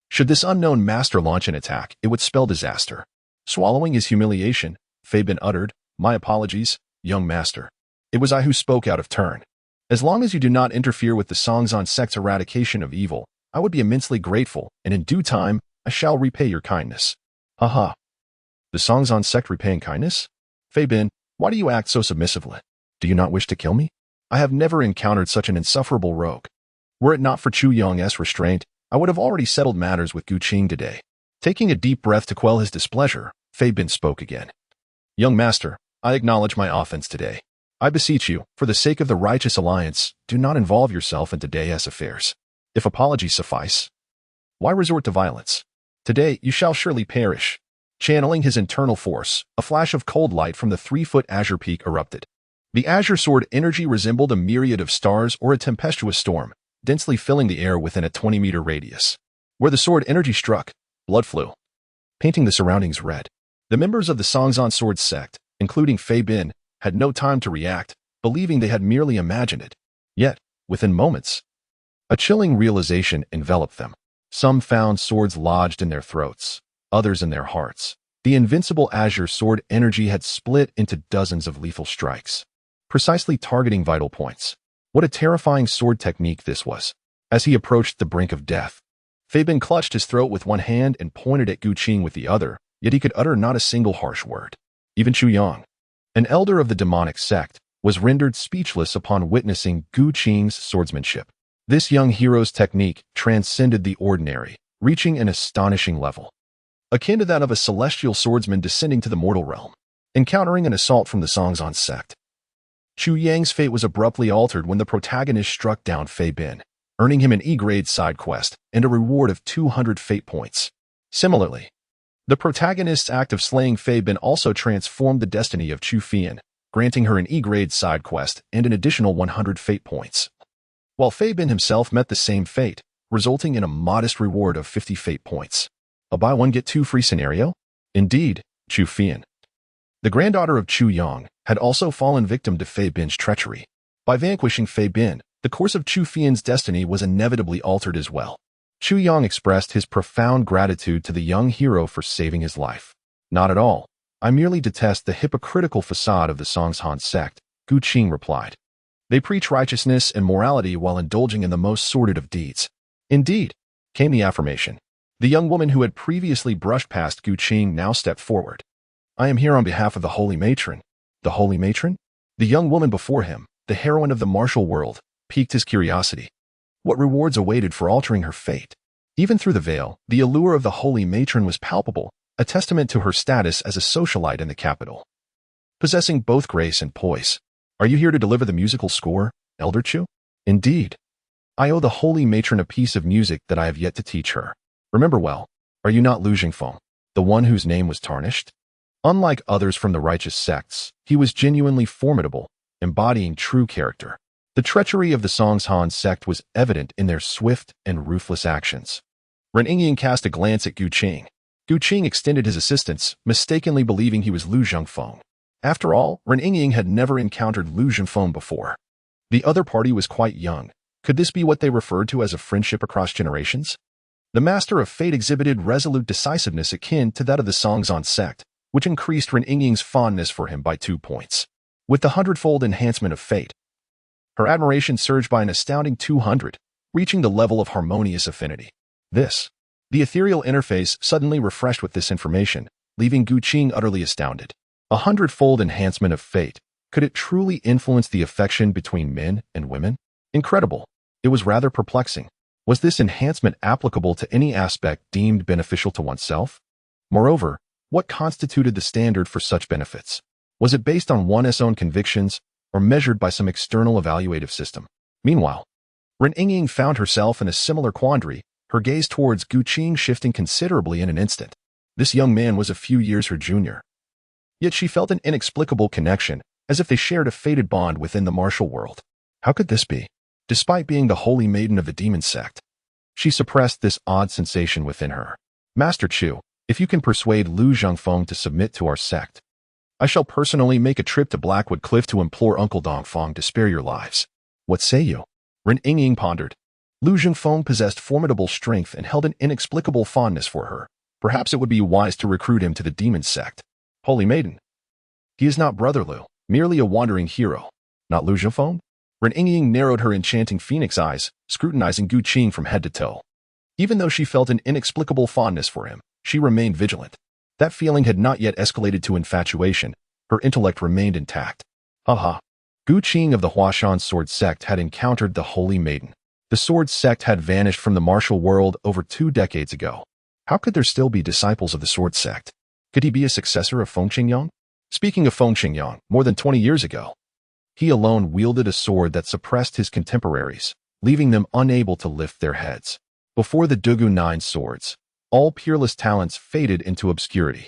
Should this unknown master launch an attack, it would spell disaster. Swallowing his humiliation, Fei Bin uttered, "My apologies, young master. It was I who spoke out of turn. As long as you do not interfere with the Songshan sect's eradication of evil, I would be immensely grateful, and in due time, I shall repay your kindness." Haha. The Songshan sect repaying kindness? Fei Bin, why do you act so submissively? Do you not wish to kill me? I have never encountered such an insufferable rogue. Were it not for Chu Yang's restraint, I would have already settled matters with Gu Qing today. Taking a deep breath to quell his displeasure, Fei Bin spoke again. Young master, I acknowledge my offense today. I beseech you, for the sake of the righteous alliance, do not involve yourself in today's affairs. If apologies suffice, why resort to violence? Today you shall surely perish. Channeling his internal force, a flash of cold light from the 3-foot azure peak erupted. The azure sword energy resembled a myriad of stars or a tempestuous storm, densely filling the air within a 20-meter radius. Where the sword energy struck, blood flew, painting the surroundings red. The members of the Songshan sword sect, including Fei Bin, had no time to react, believing they had merely imagined it. Yet, within moments, a chilling realization enveloped them. Some found swords lodged in their throats, others in their hearts. The invincible azure sword energy had split into dozens of lethal strikes, precisely targeting vital points. What a terrifying sword technique this was. As he approached the brink of death, Fei Bin clutched his throat with one hand and pointed at Gu Qing with the other, yet he could utter not a single harsh word. Even Chu Yang, an elder of the demonic sect, was rendered speechless upon witnessing Gu Qing's swordsmanship. This young hero's technique transcended the ordinary, reaching an astonishing level, akin to that of a celestial swordsman descending to the mortal realm, encountering an assault from the Songshan sect. Chu Yang's fate was abruptly altered when the protagonist struck down Fei Bin, earning him an E-grade side quest and a reward of 200 fate points. Similarly, the protagonist's act of slaying Fei Bin also transformed the destiny of Chu Fian, granting her an E-grade side quest and an additional 100 fate points, while Fei Bin himself met the same fate, resulting in a modest reward of 50 fate points. A buy one get two free scenario? Indeed, Chu Fian, the granddaughter of Chu Yang, had also fallen victim to Fei Bin's treachery. By vanquishing Fei Bin, the course of Chu Fian's destiny was inevitably altered as well. Chu Yang expressed his profound gratitude to the young hero for saving his life. Not at all. I merely detest the hypocritical facade of the Songshan sect, Gu Qing replied. They preach righteousness and morality while indulging in the most sordid of deeds. Indeed, came the affirmation. The young woman who had previously brushed past Gu Qing now stepped forward. I am here on behalf of the Holy Matron. The Holy Matron? The young woman before him, the heroine of the martial world, piqued his curiosity. What rewards awaited for altering her fate? Even through the veil, the allure of the Holy Matron was palpable, a testament to her status as a socialite in the capital, possessing both grace and poise. Are you here to deliver the musical score, Elder Chu? Indeed. I owe the Holy Matron a piece of music that I have yet to teach her. Remember well, are you not Lu Jingfeng, the one whose name was tarnished? Unlike others from the righteous sects, he was genuinely formidable, embodying true character. The treachery of the Songshan sect was evident in their swift and ruthless actions. Ren Yingying cast a glance at Gu Qing. Gu Qing extended his assistance, mistakenly believing he was Lu Jingfeng. After all, Ren Yingying had never encountered Lu Jingfeng before. The other party was quite young. Could this be what they referred to as a friendship across generations? The Master of Fate exhibited resolute decisiveness akin to that of the Songshan sect, which increased Ren Yingying's fondness for him by 2 points. With the 100-fold enhancement of fate, her admiration surged by an astounding 200, reaching the level of harmonious affinity. This The ethereal interface suddenly refreshed with this information, leaving Gu Qing utterly astounded. 100-fold enhancement of fate. Could it truly influence the affection between men and women? Incredible. It was rather perplexing. Was this enhancement applicable to any aspect deemed beneficial to oneself? Moreover, what constituted the standard for such benefits? Was it based on one's own convictions or measured by some external evaluative system? Meanwhile, Ren Yingying found herself in a similar quandary, her gaze towards Gu Qing shifting considerably in an instant. This young man was a few years her junior. Yet she felt an inexplicable connection, as if they shared a fated bond within the martial world. How could this be? Despite being the holy maiden of the demon sect, she suppressed this odd sensation within her. Master Chu, if you can persuade Lu Zhangfeng to submit to our sect, I shall personally make a trip to Blackwood Cliff to implore Uncle Dongfeng to spare your lives. What say you? Ren Yingying pondered. Lu Zhangfeng possessed formidable strength and held an inexplicable fondness for her. Perhaps it would be wise to recruit him to the demon sect. Holy maiden. He is not Brother Lu, merely a wandering hero. Not Lu Zhangfeng? Ren Yingying narrowed her enchanting phoenix eyes, scrutinizing Gu Qing from head to toe. Even though she felt an inexplicable fondness for him, she remained vigilant. That feeling had not yet escalated to infatuation. Her intellect remained intact. Haha. Gu Qing of the Huashan Sword Sect had encountered the Holy Maiden. The Sword Sect had vanished from the martial world over 2 decades ago. How could there still be disciples of the Sword Sect? Could he be a successor of Feng Qingyang? Speaking of Feng Qingyang, more than 20 years ago, he alone wielded a sword that suppressed his contemporaries, leaving them unable to lift their heads. Before the Dugu 9 swords, all peerless talents faded into obscurity.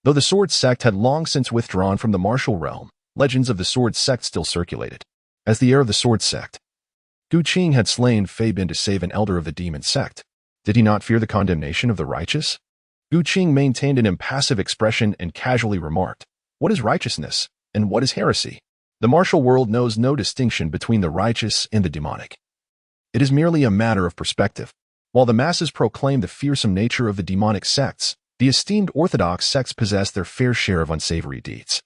Though the Sword Sect had long since withdrawn from the martial realm, legends of the Sword Sect still circulated. As the heir of the Sword Sect, Gu Qing had slain Fei Bin to save an elder of the demon sect. Did he not fear the condemnation of the righteous? Gu Qing maintained an impassive expression and casually remarked, "What is righteousness, and what is heresy? The martial world knows no distinction between the righteous and the demonic. It is merely a matter of perspective. While the masses proclaim the fearsome nature of the demonic sects, the esteemed orthodox sects possess their fair share of unsavory deeds."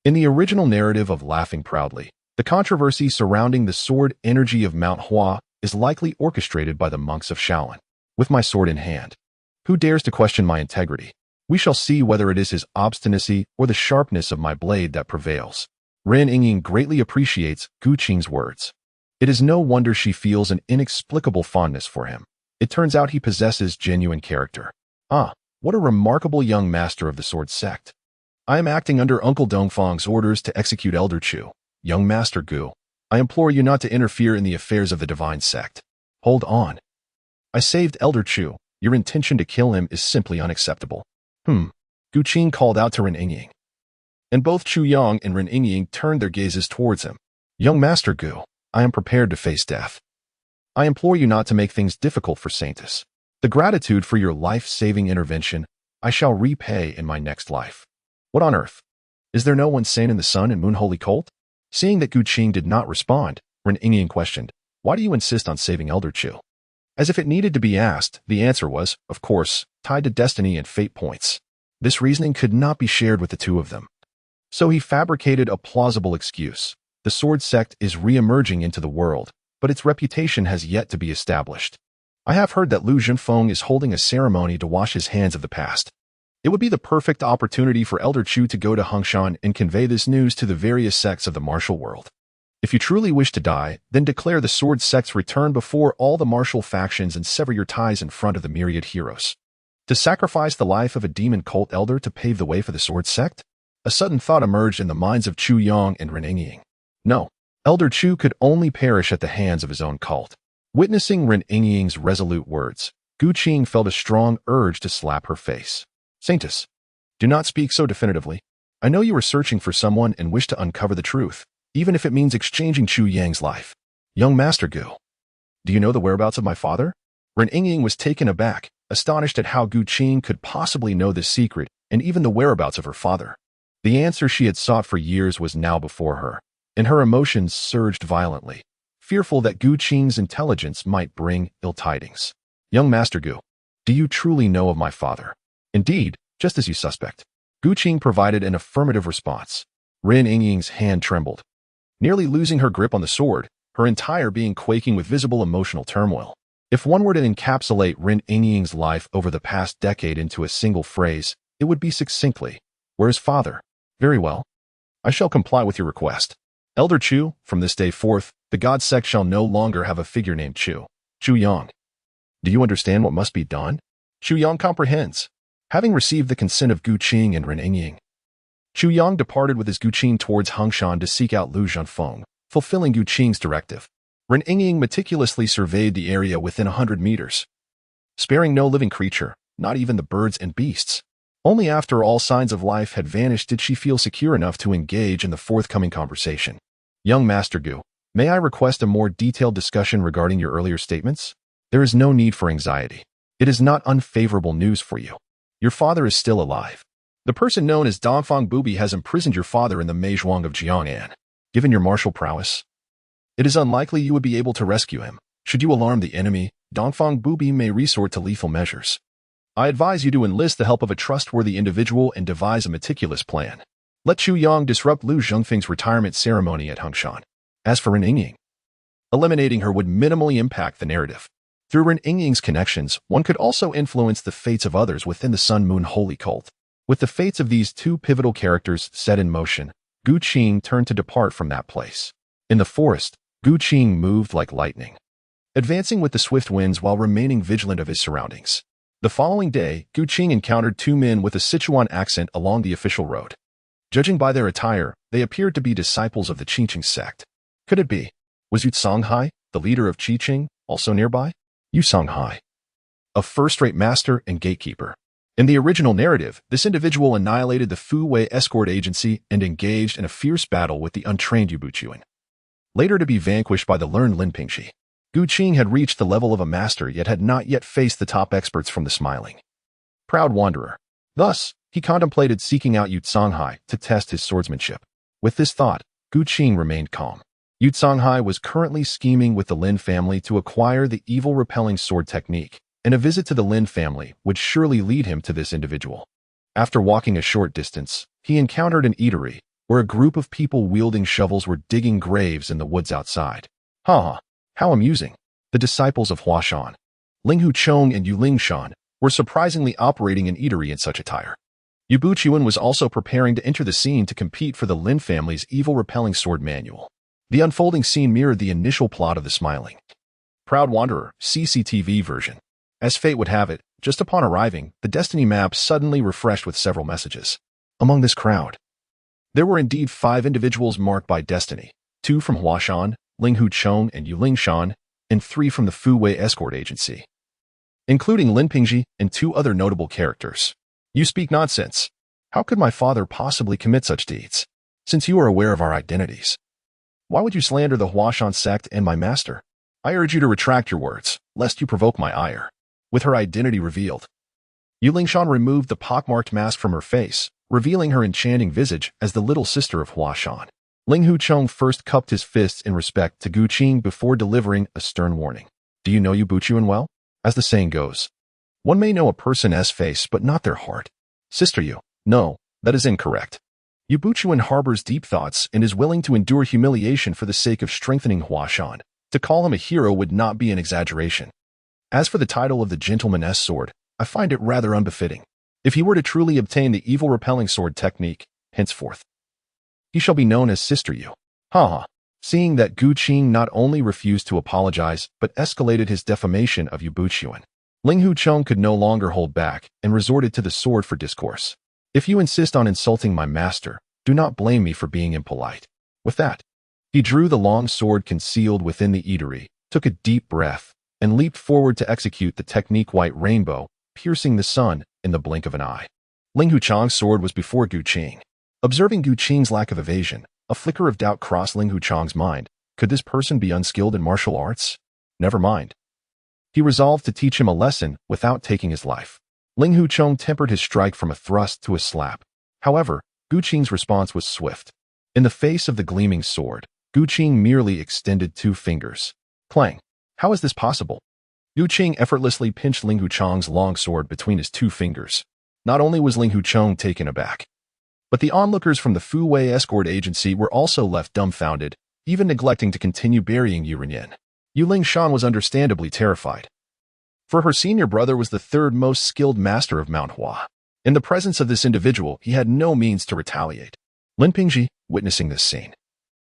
In the original narrative of Laughing Proudly, the controversy surrounding the sword energy of Mount Hua is likely orchestrated by the monks of Shaolin. With my sword in hand, who dares to question my integrity? We shall see whether it is his obstinacy or the sharpness of my blade that prevails. Ren Yingying greatly appreciates Gu Qing's words. It is no wonder she feels an inexplicable fondness for him. It turns out he possesses genuine character. Ah, what a remarkable young master of the Sword Sect. I am acting under Uncle Dongfeng's orders to execute Elder Chu. Young Master Gu, I implore you not to interfere in the affairs of the divine sect. Hold on. I saved Elder Chu. Your intention to kill him is simply unacceptable. Gu Qing called out to Ren Yingying. And both Chu Yang and Ren Yingying turned their gazes towards him. Young Master Gu, I am prepared to face death. I implore you not to make things difficult for Saintus. The gratitude for your life-saving intervention I shall repay in my next life. What on earth? Is there no one sane in the Sun and Moon Holy Cult? Seeing that Gu Qing did not respond, Ren Yingying questioned, "Why do you insist on saving Elder Chu?" As if it needed to be asked, the answer was, of course, tied to destiny and fate points. This reasoning could not be shared with the two of them. So he fabricated a plausible excuse. The Sword Sect is re-emerging into the world, but its reputation has yet to be established. I have heard that Lu Zhangfeng is holding a ceremony to wash his hands of the past. It would be the perfect opportunity for Elder Chu to go to Hengshan and convey this news to the various sects of the martial world. If you truly wish to die, then declare the Sword Sect's return before all the martial factions and sever your ties in front of the myriad heroes. To sacrifice the life of a demon cult elder to pave the way for the Sword Sect? A sudden thought emerged in the minds of Chu Yang and Ren Yingying. No, Elder Chu could only perish at the hands of his own cult. Witnessing Ren Yingying's resolute words, Gu Qing felt a strong urge to slap her face. Saintus, do not speak so definitively. I know you are searching for someone and wish to uncover the truth, even if it means exchanging Chu Yang's life. Young Master Gu, do you know the whereabouts of my father? Ren Yingying was taken aback, astonished at how Gu Qing could possibly know this secret and even the whereabouts of her father. The answer she had sought for years was now before her, and her emotions surged violently, fearful that Gu Qing's intelligence might bring ill tidings. Young Master Gu, do you truly know of my father? Indeed, just as you suspect. Gu Qing provided an affirmative response. Ren Yingying's hand trembled. Nearly losing her grip on the sword, her entire being quaking with visible emotional turmoil. If one were to encapsulate Ren Yingying's life over the past decade into a single phrase, it would be succinctly, "Where's father?" Very well. I shall comply with your request. Elder Chu, from this day forth, the God sect shall no longer have a figure named Chu. Chu Yang. Do you understand what must be done? Chu Yang comprehends. Having received the consent of Gu Qing and Ren Yingying, Chu Yang departed with his Gu Qing towards Hengshan to seek out Lu Zhenfeng, fulfilling Gu Qing's directive. Ren Yingying meticulously surveyed the area within 100 meters, sparing no living creature, not even the birds and beasts. Only after all signs of life had vanished did she feel secure enough to engage in the forthcoming conversation. Young Master Gu, may I request a more detailed discussion regarding your earlier statements? There is no need for anxiety. It is not unfavorable news for you. Your father is still alive. The person known as Dongfang Bubi has imprisoned your father in the Meizhuang of Jiang'an. Given your martial prowess, it is unlikely you would be able to rescue him. Should you alarm the enemy, Dongfang Bubi may resort to lethal measures. I advise you to enlist the help of a trustworthy individual and devise a meticulous plan. Let Chu Yang disrupt Lu Zhengfeng's retirement ceremony at Hengshan. As for Ren Yingying, eliminating her would minimally impact the narrative. Through Ren Yingying's connections, one could also influence the fates of others within the Sun Moon Holy Cult. With the fates of these two pivotal characters set in motion, Gu Qing turned to depart from that place. In the forest, Gu Qing moved like lightning, advancing with the swift winds while remaining vigilant of his surroundings. The following day, Gu Qing encountered two men with a Sichuan accent along the official road. Judging by their attire, they appeared to be disciples of the Qingqing sect. Could it be? Was Yu Songhai, the leader of Qingqing, also nearby? Yu Songhai, a first-rate master and gatekeeper. In the original narrative, this individual annihilated the Fu Wei escort agency and engaged in a fierce battle with the untrained Yu Buchuan, later to be vanquished by the learned Lin Pingxi. Gu Qing had reached the level of a master yet had not yet faced the top experts from the smiling, proud wanderer. Thus, he contemplated seeking out Yu Songhai to test his swordsmanship. With this thought, Gu Qing remained calm. Yu Songhai was currently scheming with the Lin family to acquire the evil-repelling sword technique, and a visit to the Lin family would surely lead him to this individual. After walking a short distance, he encountered an eatery, where a group of people wielding shovels were digging graves in the woods outside. Ha! How amusing. The disciples of Huashan, Ling Huchong and Yu Lingshan, were surprisingly operating an eatery in such attire. Yu Buchuan was also preparing to enter the scene to compete for the Lin family's evil-repelling sword manual. The unfolding scene mirrored the initial plot of the Smiling Proud Wanderer CCTV version. As fate would have it, just upon arriving, the destiny map suddenly refreshed with several messages. Among this crowd, there were indeed 5 individuals marked by destiny, 2 from Huashan, Ling Huchong and Yu Lingshan, and 3 from the Fu Wei escort agency, including Lin Pingxi and 2 other notable characters. You speak nonsense. How could my father possibly commit such deeds? Since you are aware of our identities, why would you slander the Huashan sect and my master? I urge you to retract your words, lest you provoke my ire. With her identity revealed, Yu Lingshan removed the pockmarked mask from her face, revealing her enchanting visage as the little sister of Huashan. Ling Huchong first cupped his fists in respect to Gu Qing before delivering a stern warning. Do you know Yu Buchuan well? As the saying goes, one may know a person's face but not their heart. Sister Yu, no, that is incorrect. Yu Buchuan harbors deep thoughts and is willing to endure humiliation for the sake of strengthening Huashan. To call him a hero would not be an exaggeration. As for the title of the Gentleman's Sword, I find it rather unbefitting. If he were to truly obtain the evil-repelling sword technique, henceforth, he shall be known as Sister Yu. Ha! Seeing that Gu Qing not only refused to apologize, but escalated his defamation of Yu Buchuan, Ling Huchong could no longer hold back and resorted to the sword for discourse. If you insist on insulting my master, do not blame me for being impolite. With that, he drew the long sword concealed within the eatery, took a deep breath, and leaped forward to execute the technique White Rainbow, piercing the sun in the blink of an eye. Ling Huchong's sword was before Gu Qing. Observing Gu Qing's lack of evasion, a flicker of doubt crossed Ling Huchong's mind. Could this person be unskilled in martial arts? Never mind. He resolved to teach him a lesson without taking his life. Ling Huchong tempered his strike from a thrust to a slap. However, Gu Qing's response was swift. In the face of the gleaming sword, Gu Qing merely extended 2 fingers. Clang. How is this possible? Gu Qing effortlessly pinched Ling Huchong's long sword between his 2 fingers. Not only was Ling Huchong taken aback, but the onlookers from the Fu Wei escort agency were also left dumbfounded, even neglecting to continue burying Yu Renyin. Yu Lingshan was understandably terrified. for her senior brother was the third most skilled master of Mount Hua. In the presence of this individual, he had no means to retaliate. Lin Pingji, witnessing this scene,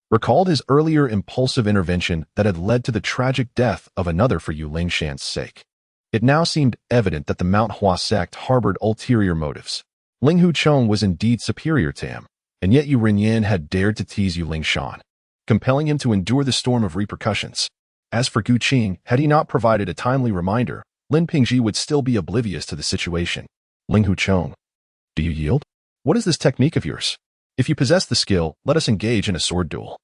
recalled his earlier impulsive intervention that had led to the tragic death of another for Yu Lingshan's sake. It now seemed evident that the Mount Hua sect harbored ulterior motives. Ling Hucheng was indeed superior to him, and yet Yu Renyan had dared to tease Yu Lingshan, compelling him to endure the storm of repercussions. As for Gu Qing, had he not provided a timely reminder, Lin Pingji would still be oblivious to the situation. Ling Hucheng, do you yield? What is this technique of yours? If you possess the skill, let us engage in a sword duel.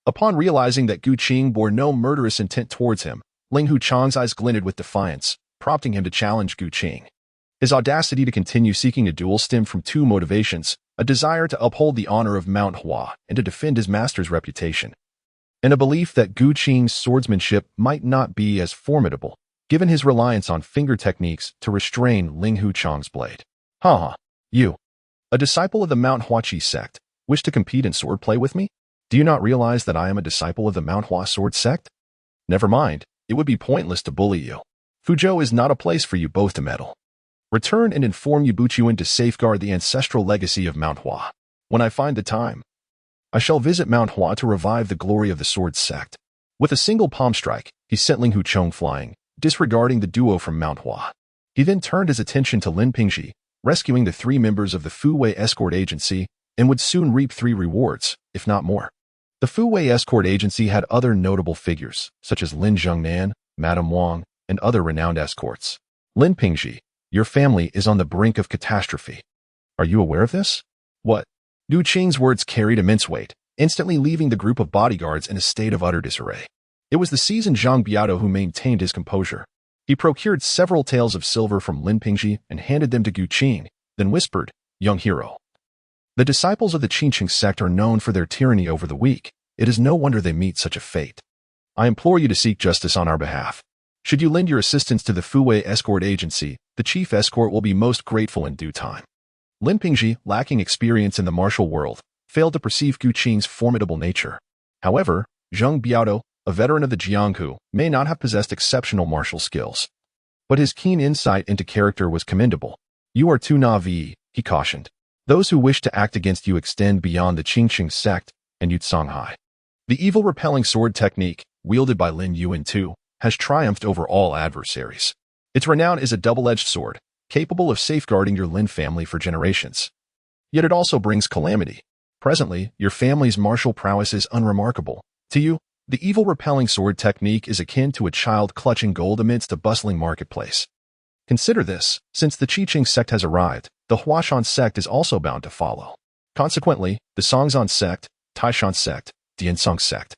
Upon realizing that Gu Qing bore no murderous intent towards him, Ling Hucheng's eyes glinted with defiance, prompting him to challenge Gu Qing. His audacity to continue seeking a duel stemmed from two motivations: a desire to uphold the honor of Mount Hua and to defend his master's reputation, and a belief that Gu Qing's swordsmanship might not be as formidable, given his reliance on finger techniques to restrain Ling Hucheng's blade. You, a disciple of the Mount Hua Qi sect, wish to compete in swordplay with me? Do you not realize that I am a disciple of the Mount Hua sword sect? Never mind, it would be pointless to bully you. Fuzhou is not a place for you both to meddle. Return and inform Yu Buchuan to safeguard the ancestral legacy of Mount Hua. When I find the time, I shall visit Mount Hua to revive the glory of the sword sect. With a single palm strike, he sent Ling Hucheng flying, disregarding the duo from Mount Hua. He then turned his attention to Lin Pingji, rescuing the 3 members of the Fu Wei escort agency, and would soon reap 3 rewards, if not more. The Fu Wei escort agency had other notable figures, such as Lin Zhongnan, Madame Wang, and other renowned escorts. Lin Pingji, your family is on the brink of catastrophe. Are you aware of this? What? Gu Qing's words carried immense weight, instantly leaving the group of bodyguards in a state of utter disarray. It was the seasoned Zhang Biao who maintained his composure. He procured several taels of silver from Lin Pingji and handed them to Gu Qing, then whispered, "Young hero. The disciples of the Qingqing sect are known for their tyranny over the weak. It is no wonder they meet such a fate. I implore you to seek justice on our behalf. Should you lend your assistance to the Fu Wei escort agency, the chief escort will be most grateful in due time." Lin Pingji, lacking experience in the martial world, failed to perceive Gu Qing's formidable nature. However, Zhang Biao, a veteran of the Jianghu, may not have possessed exceptional martial skills, but his keen insight into character was commendable. You are too naive, he cautioned. Those who wish to act against you extend beyond the Qingqing sect and Yutsonghai. The evil repelling sword technique, wielded by Lin Yuan too, has triumphed over all adversaries. Its renown is a double-edged sword, capable of safeguarding your Lin family for generations. Yet it also brings calamity. Presently, your family's martial prowess is unremarkable. To you, the evil repelling sword technique is akin to a child clutching gold amidst a bustling marketplace. Consider this: since the Qingqing sect has arrived, the Huashan sect is also bound to follow. Consequently, the Songzhan sect, Taishan sect, Diansong sect,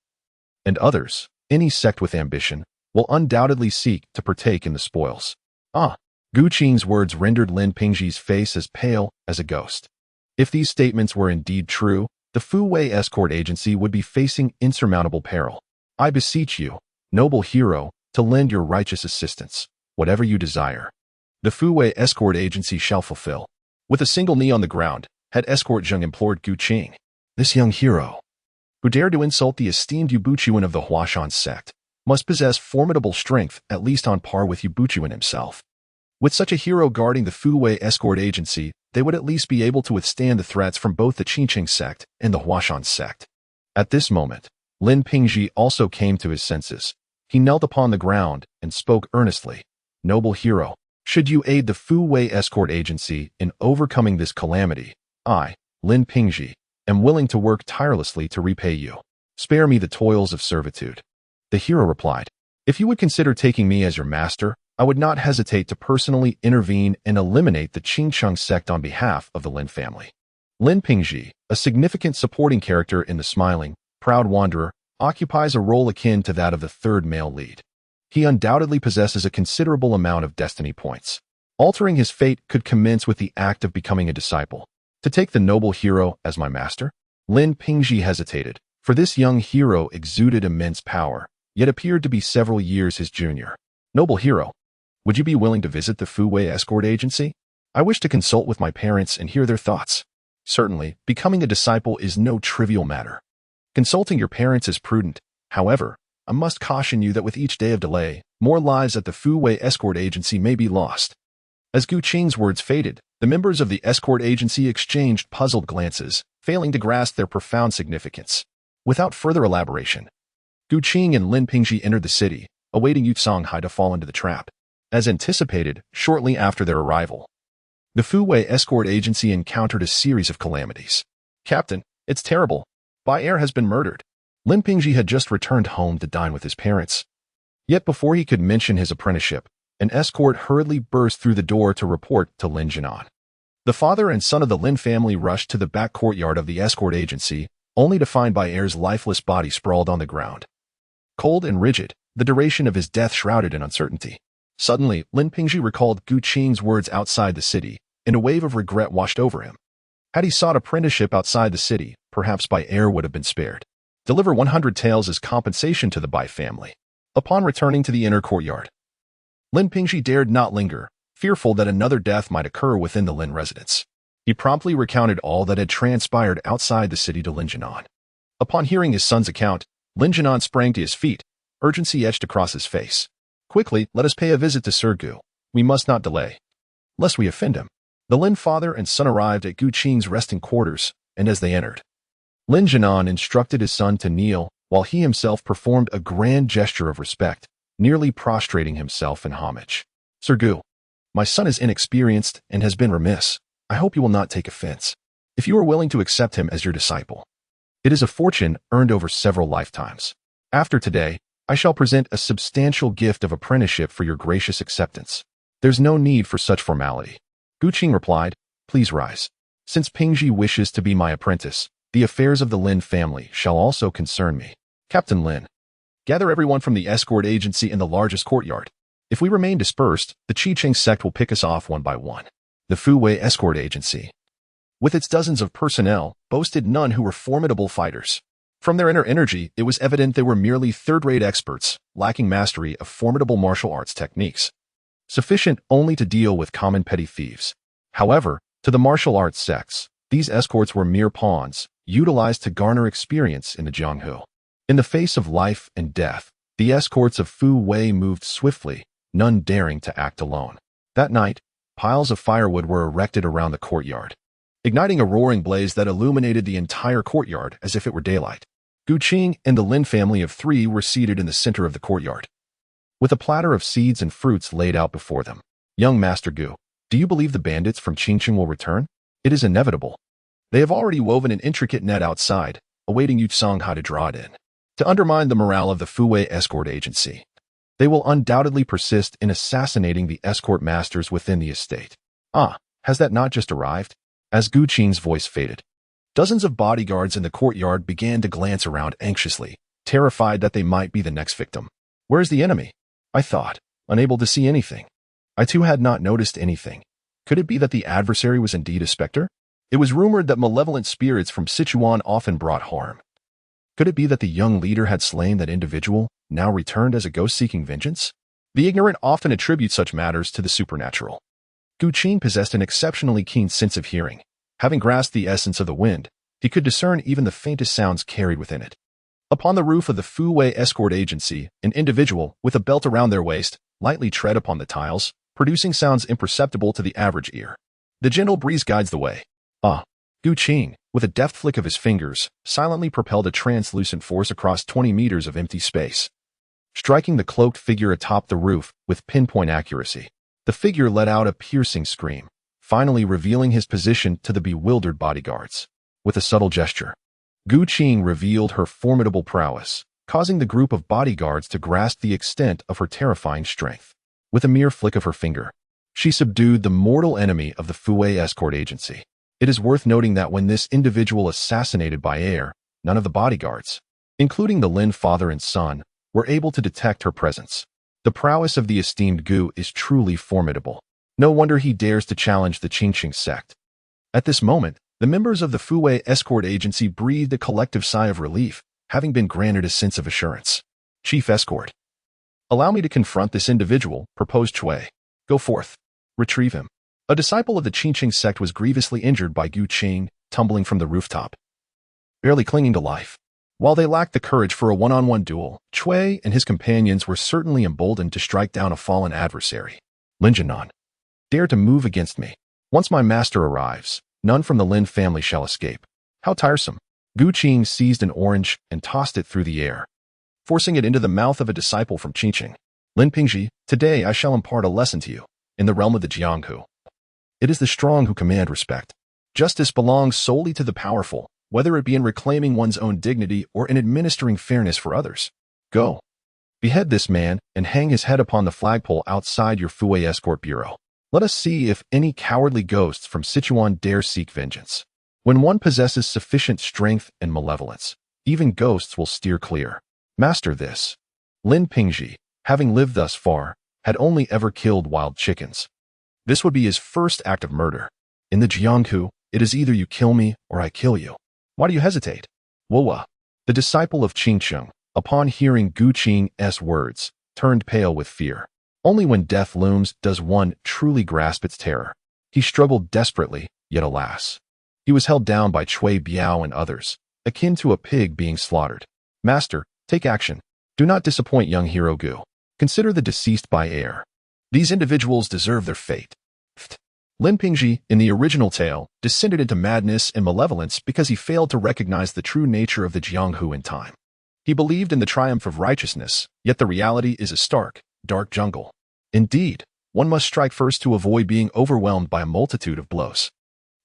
and others, any sect with ambition, will undoubtedly seek to partake in the spoils. Gu Qing's words rendered Lin Pingji's face as pale as a ghost. If these statements were indeed true, the Fu Wei escort agency would be facing insurmountable peril. I beseech you, noble hero, to lend your righteous assistance, whatever you desire. The Fu Wei escort agency shall fulfill. With a single knee on the ground, head escort Zheng implored Gu Qing. This young hero, who dared to insult the esteemed Yu Buchuan of the Huashan sect, must possess formidable strength, at least on par with Yu Buchuan himself. With such a hero guarding the Fu Wei escort agency, they would at least be able to withstand the threats from both the Qingqing sect and the Huashan sect. At this moment, Lin Pingji also came to his senses. He knelt upon the ground and spoke earnestly. Noble hero, should you aid the Fu Wei escort agency in overcoming this calamity, I, Lin Pingji, am willing to work tirelessly to repay you. Spare me the toils of servitude. The hero replied, if you would consider taking me as your master, I would not hesitate to personally intervene and eliminate the Qingqing sect on behalf of the Lin family. Lin Pingji, a significant supporting character in the smiling, proud wanderer, occupies a role akin to that of the third male lead. He undoubtedly possesses a considerable amount of destiny points. Altering his fate could commence with the act of becoming a disciple. To take the noble hero as my master? Lin Pingji hesitated, for this young hero exuded immense power, yet appeared to be several years his junior. Noble hero, would you be willing to visit the Fu Wei escort agency? I wish to consult with my parents and hear their thoughts. Certainly, becoming a disciple is no trivial matter. Consulting your parents is prudent. However, I must caution you that with each day of delay, more lives at the Fu Wei escort agency may be lost. As Gu Qing's words faded, the members of the escort agency exchanged puzzled glances, failing to grasp their profound significance. Without further elaboration, Gu Qing and Lin Pingji entered the city, awaiting Yu Songhai to fall into the trap. As anticipated, shortly after their arrival, the Fu Wei escort agency encountered a series of calamities. Captain, it's terrible. Bai Er has been murdered. Lin Pingji had just returned home to dine with his parents. Yet before he could mention his apprenticeship, an escort hurriedly burst through the door to report to Lin Jinan. The father and son of the Lin family rushed to the back courtyard of the escort agency, only to find Bai Er's lifeless body sprawled on the ground. Cold and rigid, the duration of his death shrouded in uncertainty. Suddenly, Lin Pingji recalled Gu Qing's words outside the city, and a wave of regret washed over him. Had he sought apprenticeship outside the city, perhaps Bai Er would have been spared. Deliver 100 taels as compensation to the Bai family. Upon returning to the inner courtyard, Lin Pingji dared not linger, fearful that another death might occur within the Lin residence. He promptly recounted all that had transpired outside the city to Lin Jinan. Upon hearing his son's account, Lin Jinan sprang to his feet, urgency etched across his face. Quickly, let us pay a visit to Sir Gu. We must not delay, lest we offend him. The Lin father and son arrived at Gu Qing's resting quarters, and as they entered, Lin Jinan instructed his son to kneel, while he himself performed a grand gesture of respect, nearly prostrating himself in homage. Sir Gu, my son is inexperienced and has been remiss. I hope you will not take offense. If you are willing to accept him as your disciple, it is a fortune earned over several lifetimes. After today, I shall present a substantial gift of apprenticeship for your gracious acceptance. There's no need for such formality. Gu Qing replied, please rise. Since Pingji wishes to be my apprentice, the affairs of the Lin family shall also concern me. Captain Lin, gather everyone from the escort agency in the largest courtyard. If we remain dispersed, the Qicheng sect will pick us off one by one. The Fu Wei escort agency, with its dozens of personnel, boasted none who were formidable fighters. From their inner energy, it was evident they were merely third-rate experts, lacking mastery of formidable martial arts techniques, sufficient only to deal with common petty thieves. However, to the martial arts sects, these escorts were mere pawns, utilized to garner experience in the Jianghu. In the face of life and death, the escorts of Fu Wei moved swiftly, none daring to act alone. That night, piles of firewood were erected around the courtyard, igniting a roaring blaze that illuminated the entire courtyard as if it were daylight. Gu Qing and the Lin family of 3 were seated in the center of the courtyard, with a platter of seeds and fruits laid out before them. Young Master Gu, do you believe the bandits from Qingqing will return? It is inevitable. They have already woven an intricate net outside, awaiting Yu Songhai to draw it in, to undermine the morale of the Fu Wei escort agency. They will undoubtedly persist in assassinating the escort masters within the estate. Ah, has that not just arrived? As Gu Qing's voice faded, dozens of bodyguards in the courtyard began to glance around anxiously, terrified that they might be the next victim. Where is the enemy? I thought, unable to see anything. I too had not noticed anything. Could it be that the adversary was indeed a specter? It was rumored that malevolent spirits from Sichuan often brought harm. Could it be that the young leader had slain that individual, now returned as a ghost seeking vengeance? The ignorant often attribute such matters to the supernatural. Gu Qing possessed an exceptionally keen sense of hearing. Having grasped the essence of the wind, he could discern even the faintest sounds carried within it. Upon the roof of the Fu Wei escort agency, an individual, with a belt around their waist, lightly tread upon the tiles, producing sounds imperceptible to the average ear. The gentle breeze guides the way. Ah, Gu Qing, with a deft flick of his fingers, silently propelled a translucent force across 20 meters of empty space, striking the cloaked figure atop the roof with pinpoint accuracy. The figure let out a piercing scream, finally revealing his position to the bewildered bodyguards. With a subtle gesture, Gu Qing revealed her formidable prowess, causing the group of bodyguards to grasp the extent of her terrifying strength. With a mere flick of her finger, she subdued the mortal enemy of the Fu Wei escort agency. It is worth noting that when this individual assassinated Bai Er, none of the bodyguards, including the Lin father and son, were able to detect her presence. The prowess of the esteemed Gu is truly formidable. No wonder he dares to challenge the Qingqing sect. At this moment, the members of the Fu Wei escort agency breathed a collective sigh of relief, having been granted a sense of assurance. Chief Escort, allow me to confront this individual, proposed Chui. Go forth. Retrieve him. A disciple of the Qingqing sect was grievously injured by Gu Qing, tumbling from the rooftop, barely clinging to life. While they lacked the courage for a one-on-one duel, Cui and his companions were certainly emboldened to strike down a fallen adversary. Lin Jinan, dare to move against me. Once my master arrives, none from the Lin family shall escape. How tiresome. Gu Qing seized an orange and tossed it through the air, forcing it into the mouth of a disciple from Qingqing. Lin Pingji, today I shall impart a lesson to you. In the realm of the Jianghu, it is the strong who command respect. Justice belongs solely to the powerful, whether it be in reclaiming one's own dignity or in administering fairness for others. Go. Behead this man and hang his head upon the flagpole outside your Fue escort bureau. Let us see if any cowardly ghosts from Sichuan dare seek vengeance. When one possesses sufficient strength and malevolence, even ghosts will steer clear. Master this. Lin Pingji, having lived thus far, had only ever killed wild chickens. This would be his first act of murder. In the Jianghu, it is either you kill me or I kill you. Why do you hesitate? Wowa, the disciple of Qingsheng, upon hearing Gu Qing's words, turned pale with fear. Only when death looms does one truly grasp its terror. He struggled desperately, yet alas, he was held down by Cui Biao and others, akin to a pig being slaughtered. Master, take action. Do not disappoint young hero Gu. Consider the deceased by heir. These individuals deserve their fate. Lin Pingji, in the original tale, descended into madness and malevolence because he failed to recognize the true nature of the Jianghu in time. He believed in the triumph of righteousness, yet the reality is a stark, dark jungle. Indeed, one must strike first to avoid being overwhelmed by a multitude of blows.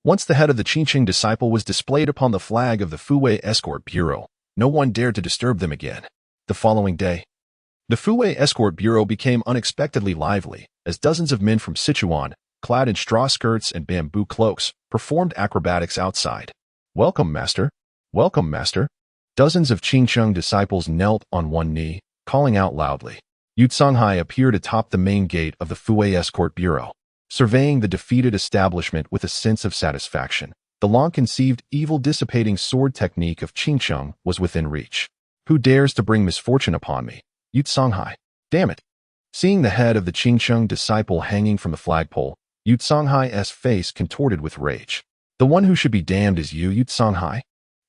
Once the head of the Qingqing disciple was displayed upon the flag of the Fue Escort Bureau, no one dared to disturb them again. The following day, the Fue Escort Bureau became unexpectedly lively, as dozens of men from Sichuan, clad in straw skirts and bamboo cloaks, performed acrobatics outside. Welcome, master. Welcome, master. Dozens of Qingsheng disciples knelt on one knee, calling out loudly. Yu Songhai appeared atop the main gate of the Fue Escort Bureau, surveying the defeated establishment with a sense of satisfaction. The long-conceived, evil-dissipating sword technique of Qingsheng was within reach. Who dares to bring misfortune upon me? Yu Songhai. Damn it. Seeing the head of the Qingsheng disciple hanging from the flagpole, Yu Songhai's face contorted with rage. The one who should be damned is you, Yu Songhai.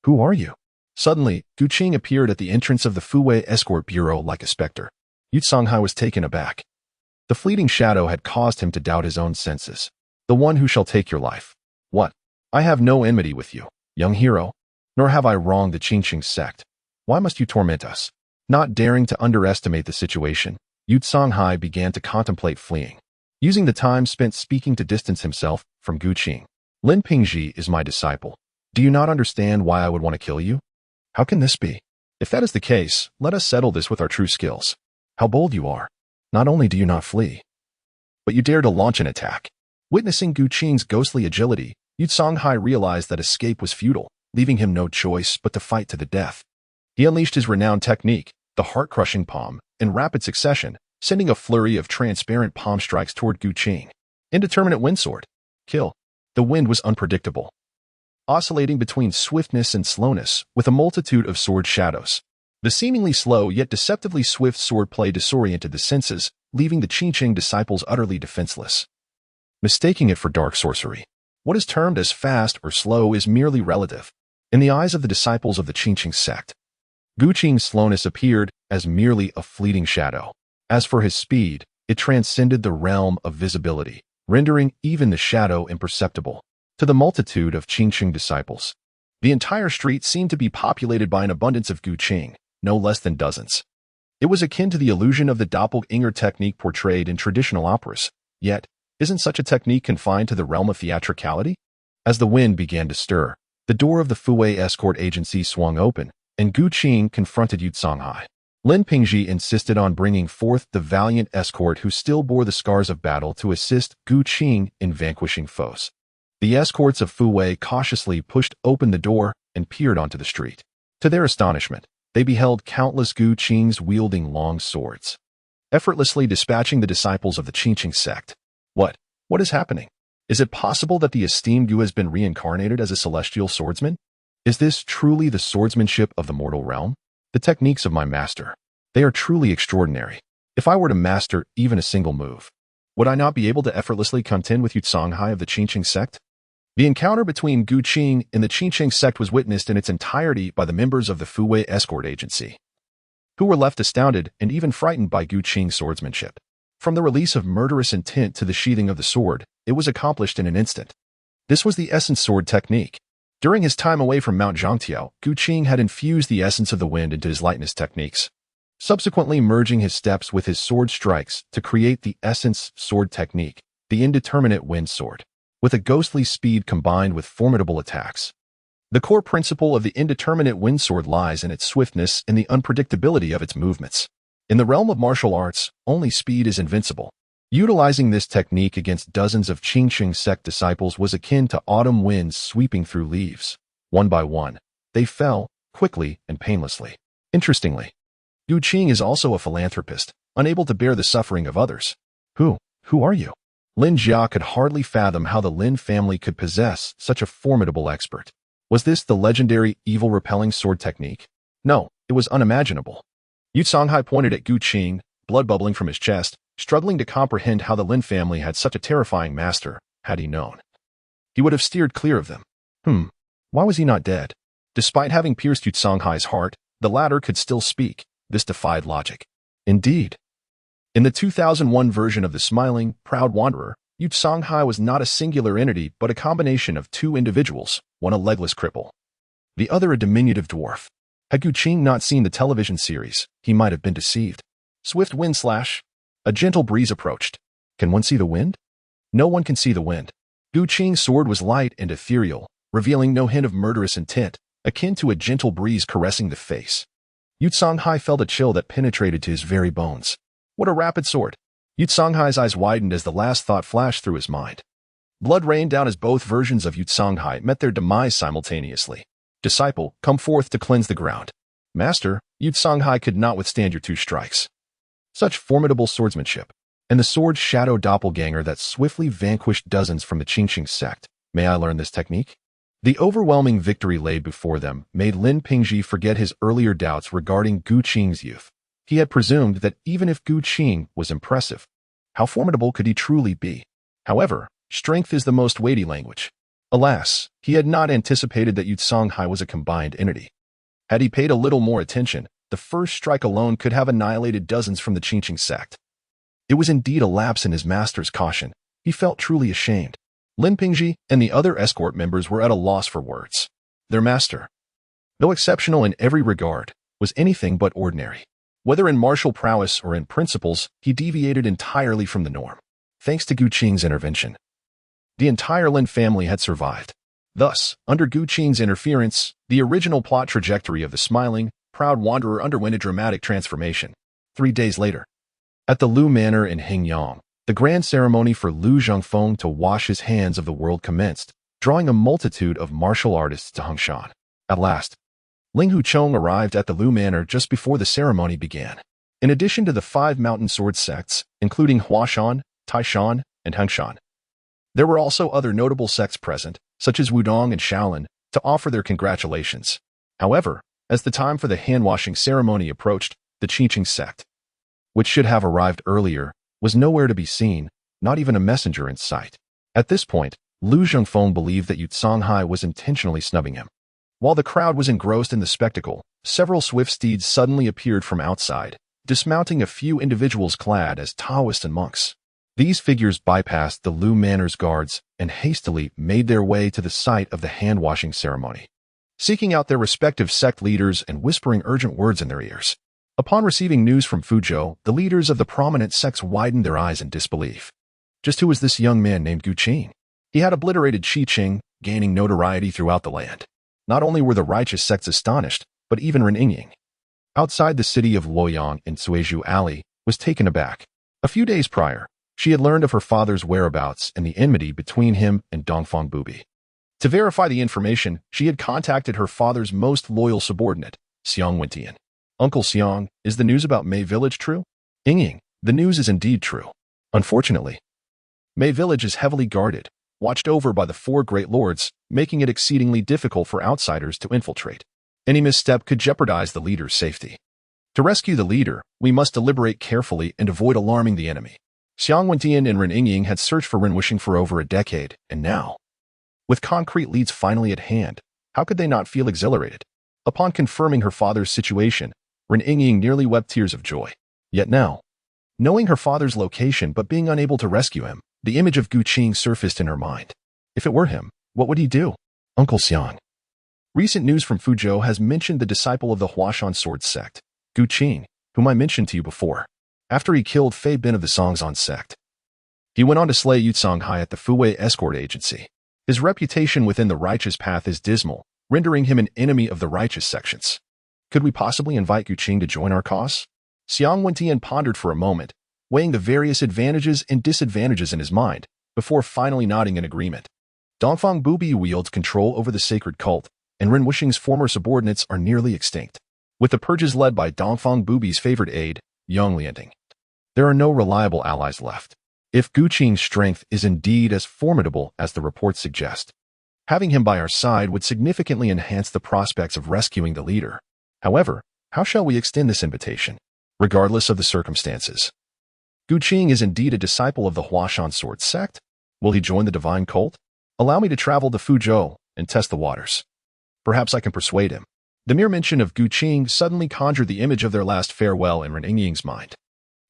Who are you? Suddenly, Gu Qing appeared at the entrance of the Fue Escort Bureau like a specter. Yu Songhai was taken aback. The fleeting shadow had caused him to doubt his own senses. The one who shall take your life. What? I have no enmity with you, young hero, nor have I wronged the Qingqing sect. Why must you torment us? Not daring to underestimate the situation, Yu Songhai began to contemplate fleeing, using the time spent speaking to distance himself from Gu Qing. Lin Pingji is my disciple. Do you not understand why I would want to kill you? How can this be? If that is the case, let us settle this with our true skills. How bold you are. Not only do you not flee, but you dare to launch an attack. Witnessing Gu Qing's ghostly agility, Yu Songhai realized that escape was futile, leaving him no choice but to fight to the death. He unleashed his renowned technique, the heart-crushing palm, in rapid succession, sending a flurry of transparent palm strikes toward Gu Qing. Indeterminate windsword. Kill. The wind was unpredictable, oscillating between swiftness and slowness, with a multitude of sword shadows. The seemingly slow yet deceptively swift swordplay disoriented the senses, leaving the Qingqing disciples utterly defenseless. Mistaking it for dark sorcery. What is termed as fast or slow is merely relative. In the eyes of the disciples of the Qingqing sect, Gu Qing's slowness appeared as merely a fleeting shadow. As for his speed, it transcended the realm of visibility, rendering even the shadow imperceptible. To the multitude of Qingqing disciples, the entire street seemed to be populated by an abundance of Gu Qing, no less than dozens. It was akin to the illusion of the doppelganger technique portrayed in traditional operas. Yet, isn't such a technique confined to the realm of theatricality? As the wind began to stir, the door of the Fue escort agency swung open, and Gu Qing confronted Yu Songhai. Lin Pingji insisted on bringing forth the valiant escort who still bore the scars of battle to assist Gu Qing in vanquishing foes. The escorts of Fue cautiously pushed open the door and peered onto the street. To their astonishment, they beheld countless Gu Qings wielding long swords, effortlessly dispatching the disciples of the Qingqing sect. What is happening? Is it possible that the esteemed Yu has been reincarnated as a celestial swordsman? Is this truly the swordsmanship of the mortal realm? The techniques of my master, they are truly extraordinary. If I were to master even a single move, would I not be able to effortlessly contend with Yu Songhai of the Qingqing sect? The encounter between Gu Qing and the Qingqing sect was witnessed in its entirety by the members of the Fuwei escort agency, who were left astounded and even frightened by Gu Qing's swordsmanship. From the release of murderous intent to the sheathing of the sword, it was accomplished in an instant. This was the essence sword technique. During his time away from Mount Zhangtiao, Gu Qing had infused the essence of the wind into his lightness techniques, subsequently merging his steps with his sword strikes to create the essence sword technique, the indeterminate wind sword, with a ghostly speed combined with formidable attacks. The core principle of the indeterminate wind sword lies in its swiftness and the unpredictability of its movements. In the realm of martial arts, only speed is invincible. Utilizing this technique against dozens of Qingqing sect disciples was akin to autumn winds sweeping through leaves. One by one, they fell, quickly and painlessly. Interestingly, Gu Qing is also a philanthropist, unable to bear the suffering of others. Who are you? Lin Jia could hardly fathom how the Lin family could possess such a formidable expert. Was this the legendary evil-repelling sword technique? No, it was unimaginable. Yu Songhai pointed at Gu Qing, blood bubbling from his chest, struggling to comprehend how the Lin family had such a terrifying master. Had he known, he would have steered clear of them. Why was he not dead? Despite having pierced Yu Songhai's heart, the latter could still speak. This defied logic. Indeed. In the 2001 version of The Smiling, Proud Wanderer, Yu Songhai was not a singular entity but a combination of two individuals, one a legless cripple, the other a diminutive dwarf. Had Gu Qing not seen the television series, he might have been deceived. Swift wind slash. A gentle breeze approached. Can one see the wind? No one can see the wind. Gu Qing's sword was light and ethereal, revealing no hint of murderous intent, akin to a gentle breeze caressing the face. Yu Songhai felt a chill that penetrated to his very bones. What a rapid sword! Yu Songhai's eyes widened as the last thought flashed through his mind. Blood rained down as both versions of Yu Songhai met their demise simultaneously. Disciple, come forth to cleanse the ground. Master, Yu Songhai could not withstand your two strikes. Such formidable swordsmanship, and the sword's shadow doppelganger that swiftly vanquished dozens from the Qingqing sect. May I learn this technique? The overwhelming victory laid before them made Lin Pingji forget his earlier doubts regarding Gu Qing's youth. He had presumed that even if Gu Qing was impressive, how formidable could he truly be? However, strength is the most weighty language. Alas, he had not anticipated that Yu Songhai was a combined entity. Had he paid a little more attention, the first strike alone could have annihilated dozens from the Qingqing sect. It was indeed a lapse in his master's caution. He felt truly ashamed. Lin Pingji and the other escort members were at a loss for words. Their master, though exceptional in every regard, was anything but ordinary. Whether in martial prowess or in principles, he deviated entirely from the norm. Thanks to Gu Qing's intervention, the entire Lin family had survived. Thus, under Gu Qing's interference, the original plot trajectory of the Smiling, Proud Wanderer underwent a dramatic transformation. 3 days later, at the Lu Manor in Hingyang, the grand ceremony for Lu Zhongfeng to wash his hands of the world commenced, drawing a multitude of martial artists to Hongshan. At last, Ling Huchong arrived at the Lu Manor just before the ceremony began. In addition to the 5 mountain sword sects, including Huashan, Taishan, and Hongshan, there were also other notable sects present, such as Wudong and Shaolin, to offer their congratulations. However, as the time for the hand-washing ceremony approached, the Qingqing sect, which should have arrived earlier, was nowhere to be seen, not even a messenger in sight. At this point, Lu Zhongfeng believed that Yu Songhai was intentionally snubbing him. While the crowd was engrossed in the spectacle, several swift steeds suddenly appeared from outside, dismounting a few individuals clad as Taoists and monks. These figures bypassed the Lu Manor's guards and hastily made their way to the site of the hand-washing ceremony, seeking out their respective sect leaders and whispering urgent words in their ears. Upon receiving news from Fuzhou, the leaders of the prominent sects widened their eyes in disbelief. Just who was this young man named Gu Qing? He had obliterated Qingqing, gaining notoriety throughout the land. Not only were the righteous sects astonished, but even Renying, outside the city of Luoyang in Suizhou Alley, was taken aback. A few days prior, she had learned of her father's whereabouts and the enmity between him and Dongfang Bubi. To verify the information, she had contacted her father's most loyal subordinate, Xiang Wentian. Uncle Xiang, is the news about Mei Village true? Ying, the news is indeed true. Unfortunately, Mei Village is heavily guarded, watched over by the 4 great lords, making it exceedingly difficult for outsiders to infiltrate. Any misstep could jeopardize the leader's safety. To rescue the leader, we must deliberate carefully and avoid alarming the enemy. Xiang Wentian and Renying had searched for Ren Wuxing for over a decade, and now, With concrete leads finally at hand, how could they not feel exhilarated? Upon confirming her father's situation, Ren nearly wept tears of joy. Yet now, knowing her father's location but being unable to rescue him, the image of Gu Qing surfaced in her mind. If it were him, what would he do? Uncle Xiang. Recent news from Fuzhou has mentioned the disciple of the Huashan sword sect, Gu Qing, whom I mentioned to you before. After he killed Fei Bin of the Songzhan sect, he went on to slay Yutsong Hai at the Fuwei escort agency. His reputation within the righteous path is dismal, rendering him an enemy of the righteous sections. Could we possibly invite Gu Qing to join our cause? Xiang Wentian pondered for a moment, weighing the various advantages and disadvantages in his mind, before finally nodding in agreement. Dongfang Bubi wields control over the sacred cult, and Ren Wuxing's former subordinates are nearly extinct, with the purges led by Dongfang Bubi's favored aide, Yang Lianding. There are no reliable allies left. If Gu Qing's strength is indeed as formidable as the reports suggest, having him by our side would significantly enhance the prospects of rescuing the leader. However, how shall we extend this invitation? Regardless of the circumstances, Gu Qing is indeed a disciple of the Huashan sword sect. Will he join the divine cult? Allow me to travel to Fuzhou and test the waters. Perhaps I can persuade him. The mere mention of Gu Qing suddenly conjured the image of their last farewell in Ren Ying's mind.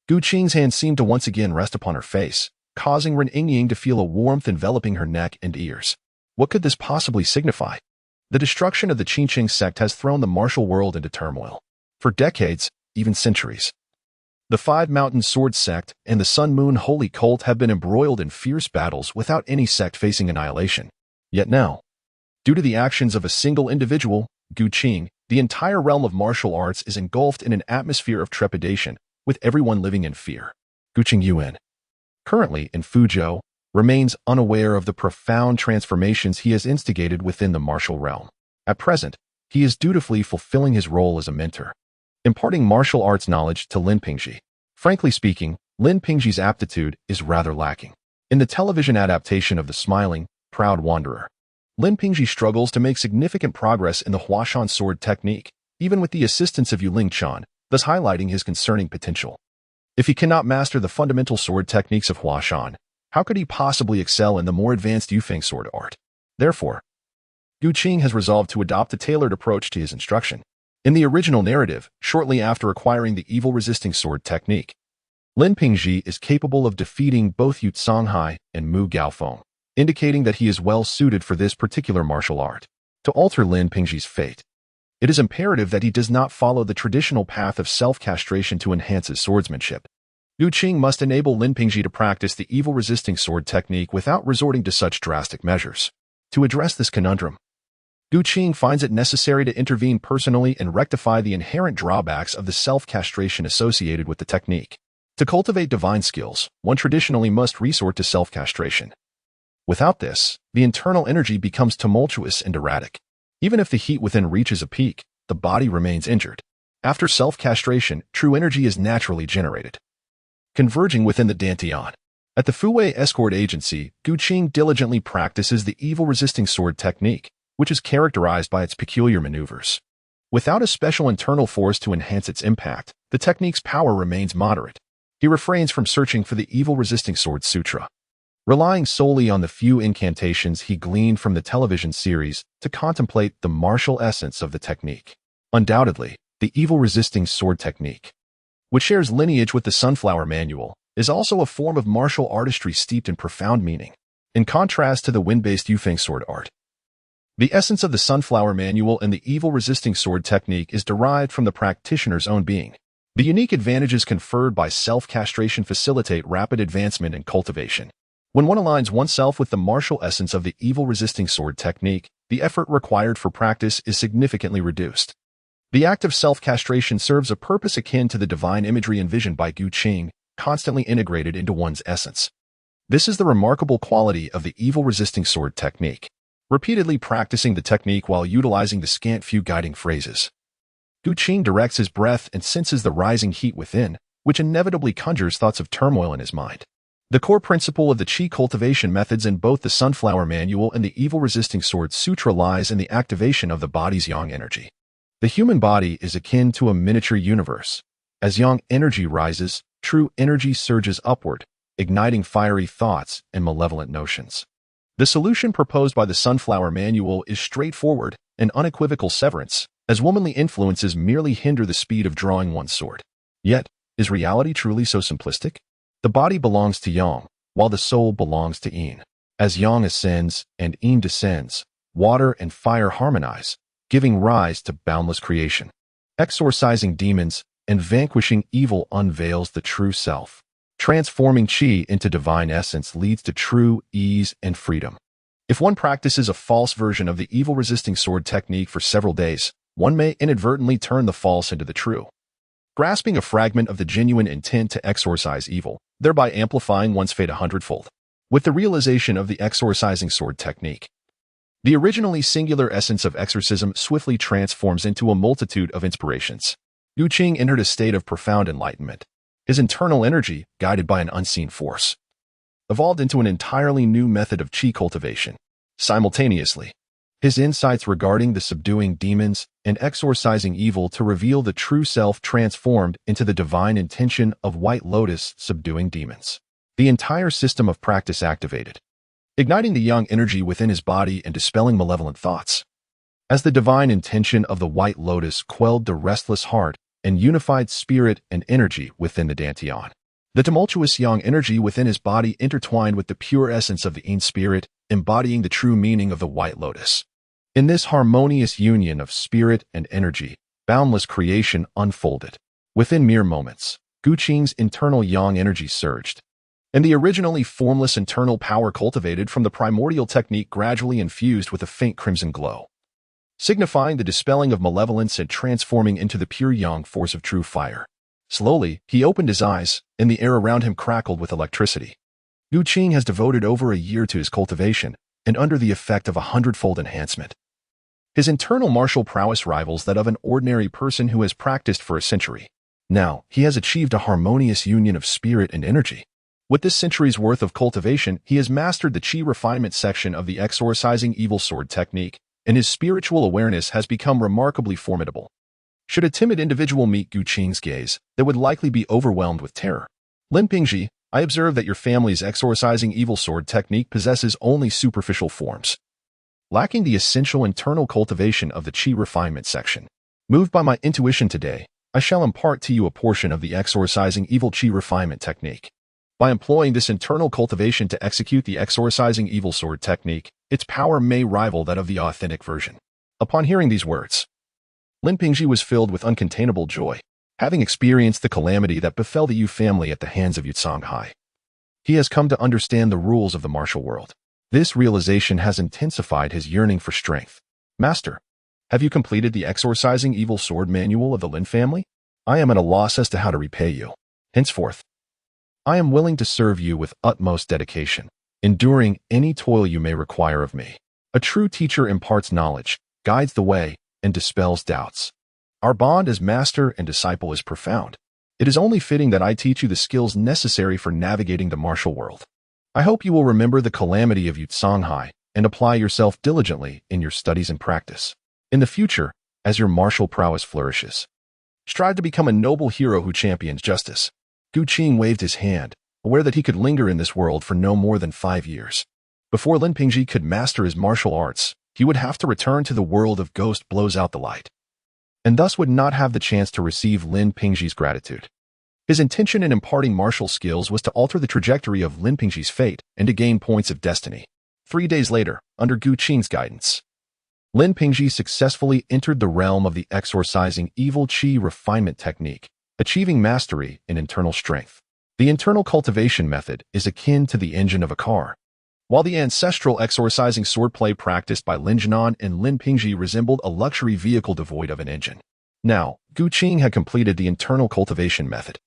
Gu Qing's hand seemed to once again rest upon her face, causing Ren Ying to feel a warmth enveloping her neck and ears. What could this possibly signify? The destruction of the Qingqing sect has thrown the martial world into turmoil. For decades, even centuries, the Five Mountain Sword sect and the Sun Moon Holy Cult have been embroiled in fierce battles without any sect facing annihilation. Yet now, due to the actions of a single individual, Gu Qing, the entire realm of martial arts is engulfed in an atmosphere of trepidation, with everyone living in fear. Gu Qing Yuan, currently in Fuzhou, remains unaware of the profound transformations he has instigated within the martial realm. At present, he is dutifully fulfilling his role as a mentor, imparting martial arts knowledge to Lin Pingji. Frankly speaking, Lin Pingji's aptitude is rather lacking. In the television adaptation of The Smiling, Proud Wanderer, Lin Pingji struggles to make significant progress in the Huashan sword technique, even with the assistance of Yu Lingchan, thus highlighting his concerning potential. If he cannot master the fundamental sword techniques of Huashan, how could he possibly excel in the more advanced Yufeng sword art? Therefore, Gu Qing has resolved to adopt a tailored approach to his instruction. In the original narrative, shortly after acquiring the evil-resisting sword technique, Lin Pingji is capable of defeating both Yutsong Hai and Mu Gaofeng, indicating that he is well suited for this particular martial art. To alter Lin Pingji's fate, it is imperative that he does not follow the traditional path of self-castration to enhance his swordsmanship. Gu Qing must enable Lin Pingji to practice the evil-resisting sword technique without resorting to such drastic measures. To address this conundrum, Gu Qing finds it necessary to intervene personally and rectify the inherent drawbacks of the self-castration associated with the technique. To cultivate divine skills, one traditionally must resort to self-castration. Without this, the internal energy becomes tumultuous and erratic. Even if the heat within reaches a peak, the body remains injured. After self-castration, true energy is naturally generated, converging within the Dantian. At the Fuwei escort agency, Gu Qing diligently practices the evil-resisting sword technique, which is characterized by its peculiar maneuvers. Without a special internal force to enhance its impact, the technique's power remains moderate. He refrains from searching for the evil-resisting sword sutra, relying solely on the few incantations he gleaned from the television series to contemplate the martial essence of the technique. Undoubtedly, the evil-resisting sword technique, which shares lineage with the Sunflower Manual, is also a form of martial artistry steeped in profound meaning. In contrast to the wind-based Yufeng sword art, the essence of the Sunflower Manual and the evil-resisting sword technique is derived from the practitioner's own being. The unique advantages conferred by self-castration facilitate rapid advancement and cultivation. When one aligns oneself with the martial essence of the evil-resisting sword technique, the effort required for practice is significantly reduced. The act of self-castration serves a purpose akin to the divine imagery envisioned by Gu Qing, constantly integrated into one's essence. This is the remarkable quality of the evil-resisting sword technique. Repeatedly practicing the technique while utilizing the scant few guiding phrases, Gu Qing directs his breath and senses the rising heat within, which inevitably conjures thoughts of turmoil in his mind. The core principle of the Qi cultivation methods in both the Sunflower Manual and the evil-resisting sword sutra lies in the activation of the body's yang energy. The human body is akin to a miniature universe. As yang energy rises, true energy surges upward, igniting fiery thoughts and malevolent notions. The solution proposed by the Sunflower Manual is straightforward and unequivocal: severance, as womanly influences merely hinder the speed of drawing one's sword. Yet, is reality truly so simplistic? The body belongs to Yang, while the soul belongs to Yin. As Yang ascends and Yin descends, water and fire harmonize, giving rise to boundless creation. Exorcising demons and vanquishing evil unveils the true self. Transforming Qi into divine essence leads to true ease and freedom. If one practices a false version of the evil-resisting sword technique for several days, one may inadvertently turn the false into the true, grasping a fragment of the genuine intent to exorcise evil, thereby amplifying one's fate 100-fold. With the realization of the exorcising sword technique, the originally singular essence of exorcism swiftly transforms into a multitude of inspirations. Gu Qing entered a state of profound enlightenment. His internal energy, guided by an unseen force, evolved into an entirely new method of Qi cultivation. Simultaneously, his insights regarding the subduing demons and exorcising evil to reveal the true self transformed into the divine intention of White Lotus subduing demons. The entire system of practice activated, igniting the yang energy within his body and dispelling malevolent thoughts. As the divine intention of the White Lotus quelled the restless heart and unified spirit and energy within the Dantian, the tumultuous yang energy within his body intertwined with the pure essence of the Yin spirit, embodying the true meaning of the White Lotus. In this harmonious union of spirit and energy, boundless creation unfolded. Within mere moments, Gu Qing's internal yang energy surged, and the originally formless internal power cultivated from the primordial technique gradually infused with a faint crimson glow, signifying the dispelling of malevolence and transforming into the pure yang force of true fire. Slowly, he opened his eyes, and the air around him crackled with electricity. Gu Qing has devoted over a year to his cultivation, and under the effect of 100-fold enhancement, his internal martial prowess rivals that of an ordinary person who has practiced for a century. Now, he has achieved a harmonious union of spirit and energy. With this century's worth of cultivation, he has mastered the Qi refinement section of the exorcising evil sword technique, and his spiritual awareness has become remarkably formidable. Should a timid individual meet Gu Qing's gaze, they would likely be overwhelmed with terror. Lin Pingji, I observe that your family's exorcising evil sword technique possesses only superficial forms, lacking the essential internal cultivation of the Qi refinement section. Moved by my intuition today, I shall impart to you a portion of the exorcising evil Qi refinement technique. By employing this internal cultivation to execute the exorcising evil sword technique, its power may rival that of the authentic version. Upon hearing these words, Lin Pingji was filled with uncontainable joy, having experienced the calamity that befell the Yu family at the hands of Yu Songhai. He has come to understand the rules of the martial world. This realization has intensified his yearning for strength. Master, have you completed the exorcising evil sword manual of the Lin family? I am at a loss as to how to repay you. Henceforth, I am willing to serve you with utmost dedication, enduring any toil you may require of me. A true teacher imparts knowledge, guides the way, and dispels doubts. Our bond as master and disciple is profound. It is only fitting that I teach you the skills necessary for navigating the martial world. I hope you will remember the calamity of Yu Songhai and apply yourself diligently in your studies and practice. In the future, as your martial prowess flourishes, strive to become a noble hero who champions justice. Gu Qing waved his hand, aware that he could linger in this world for no more than 5 years. Before Lin Pingji could master his martial arts, he would have to return to the world of Ghost Blows Out the Light, and thus would not have the chance to receive Lin Pingji's gratitude. His intention in imparting martial skills was to alter the trajectory of Lin Pingji's fate and to gain points of destiny. 3 days later, under Gu Qing's guidance, Lin Pingji successfully entered the realm of the exorcising evil Qi refinement technique, achieving mastery in internal strength. The internal cultivation method is akin to the engine of a car, while the ancestral exorcising swordplay practiced by Lin Jinan and Lin Pingji resembled a luxury vehicle devoid of an engine. Now, Gu Qing had completed the internal cultivation method.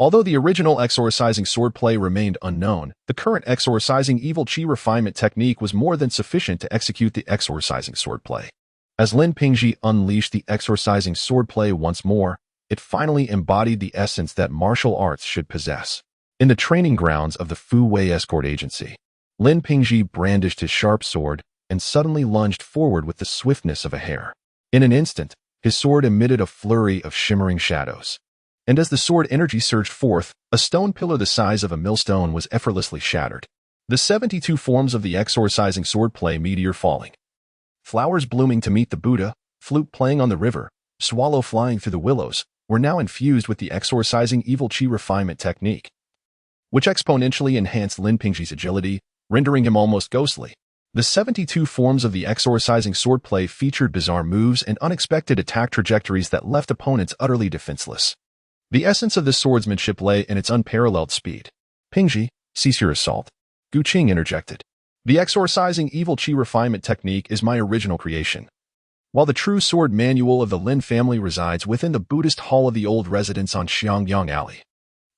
Although the original exorcising swordplay remained unknown, the current exorcising evil Qi refinement technique was more than sufficient to execute the exorcising swordplay. As Lin Pingji unleashed the exorcising swordplay once more, it finally embodied the essence that martial arts should possess. In the training grounds of the Fu Wei escort agency, Lin Pingji brandished his sharp sword and suddenly lunged forward with the swiftness of a hare. In an instant, his sword emitted a flurry of shimmering shadows, and as the sword energy surged forth, a stone pillar the size of a millstone was effortlessly shattered. The 72 forms of the exorcising sword play. Meteor falling. Flowers blooming to meet the Buddha, flute playing on the river, swallow flying through the willows, were now infused with the exorcising evil Qi refinement technique, which exponentially enhanced Lin Pingji's agility, rendering him almost ghostly. The 72 forms of the exorcising sword play featured bizarre moves and unexpected attack trajectories that left opponents utterly defenseless. The essence of this swordsmanship lay in its unparalleled speed. Pingji, cease your assault. Gu Qing interjected. The exorcising evil Qi refinement technique is my original creation. While the true sword manual of the Lin family resides within the Buddhist hall of the old residence on Xiangyang Alley,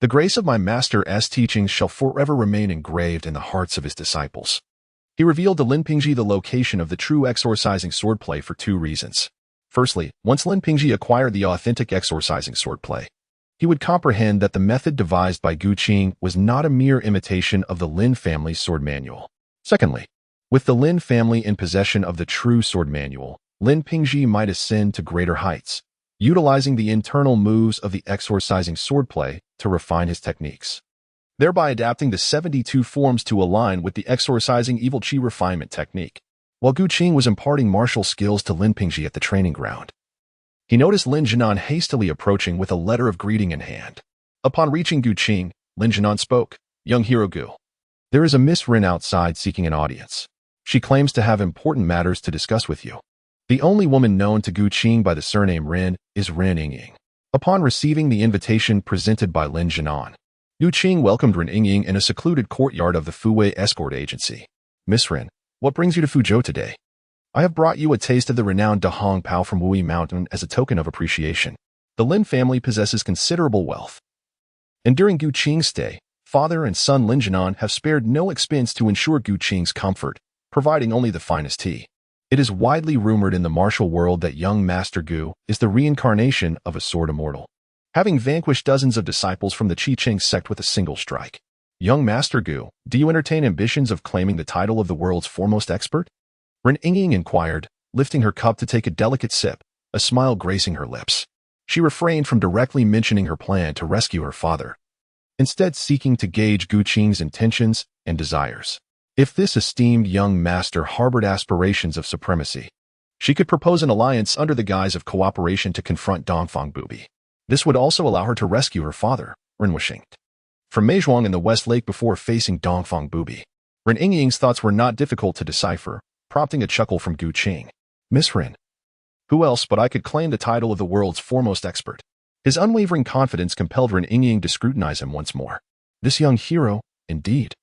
the grace of my master's teachings shall forever remain engraved in the hearts of his disciples. He revealed to Lin Pingji the location of the true exorcising swordplay for 2 reasons. Firstly, once Lin Pingji acquired the authentic exorcising swordplay, he would comprehend that the method devised by Gu Qing was not a mere imitation of the Lin family's sword manual. Secondly, with the Lin family in possession of the true sword manual, Lin Pingji might ascend to greater heights, utilizing the internal moves of the exorcising swordplay to refine his techniques, thereby adapting the 72 forms to align with the exorcising evil Qi refinement technique. While Gu Qing was imparting martial skills to Lin Pingji at the training ground, he noticed Lin Jinan hastily approaching with a letter of greeting in hand. Upon reaching Gu Qing, Lin Jinan spoke, "Young hero Gu, there is a Miss Rin outside seeking an audience. She claims to have important matters to discuss with you." The only woman known to Gu Qing by the surname Rin is Rin Yingying. Upon receiving the invitation presented by Lin Jinan, Gu Qing welcomed Rin Yingying in a secluded courtyard of the Fuwei escort agency. "Miss Rin, what brings you to Fuzhou today?" "I have brought you a taste of the renowned Dahong Pao from Wui Mountain as a token of appreciation. The Lin family possesses considerable wealth, and during Gu Qing's stay, father and son Lin Jinan have spared no expense to ensure Gu Qing's comfort, providing only the finest tea. It is widely rumored in the martial world that young Master Gu is the reincarnation of a sword immortal, having vanquished dozens of disciples from the Qi-Cheng sect with a single strike. Young Master Gu, do you entertain ambitions of claiming the title of the world's foremost expert?" Ren Yingying inquired, lifting her cup to take a delicate sip, a smile gracing her lips. She refrained from directly mentioning her plan to rescue her father, instead seeking to gauge Gu Qing's intentions and desires. If this esteemed young master harbored aspirations of supremacy, she could propose an alliance under the guise of cooperation to confront Dongfang Bubi. This would also allow her to rescue her father, Ren Wuxing, from Meizhuang in the West Lake before facing Dongfang Bubi. Ren Yingying's thoughts were not difficult to decipher, prompting a chuckle from Gu Qing. "Miss Ren, who else but I could claim the title of the world's foremost expert?" His unwavering confidence compelled Ren Yingying to scrutinize him once more. This young hero, indeed,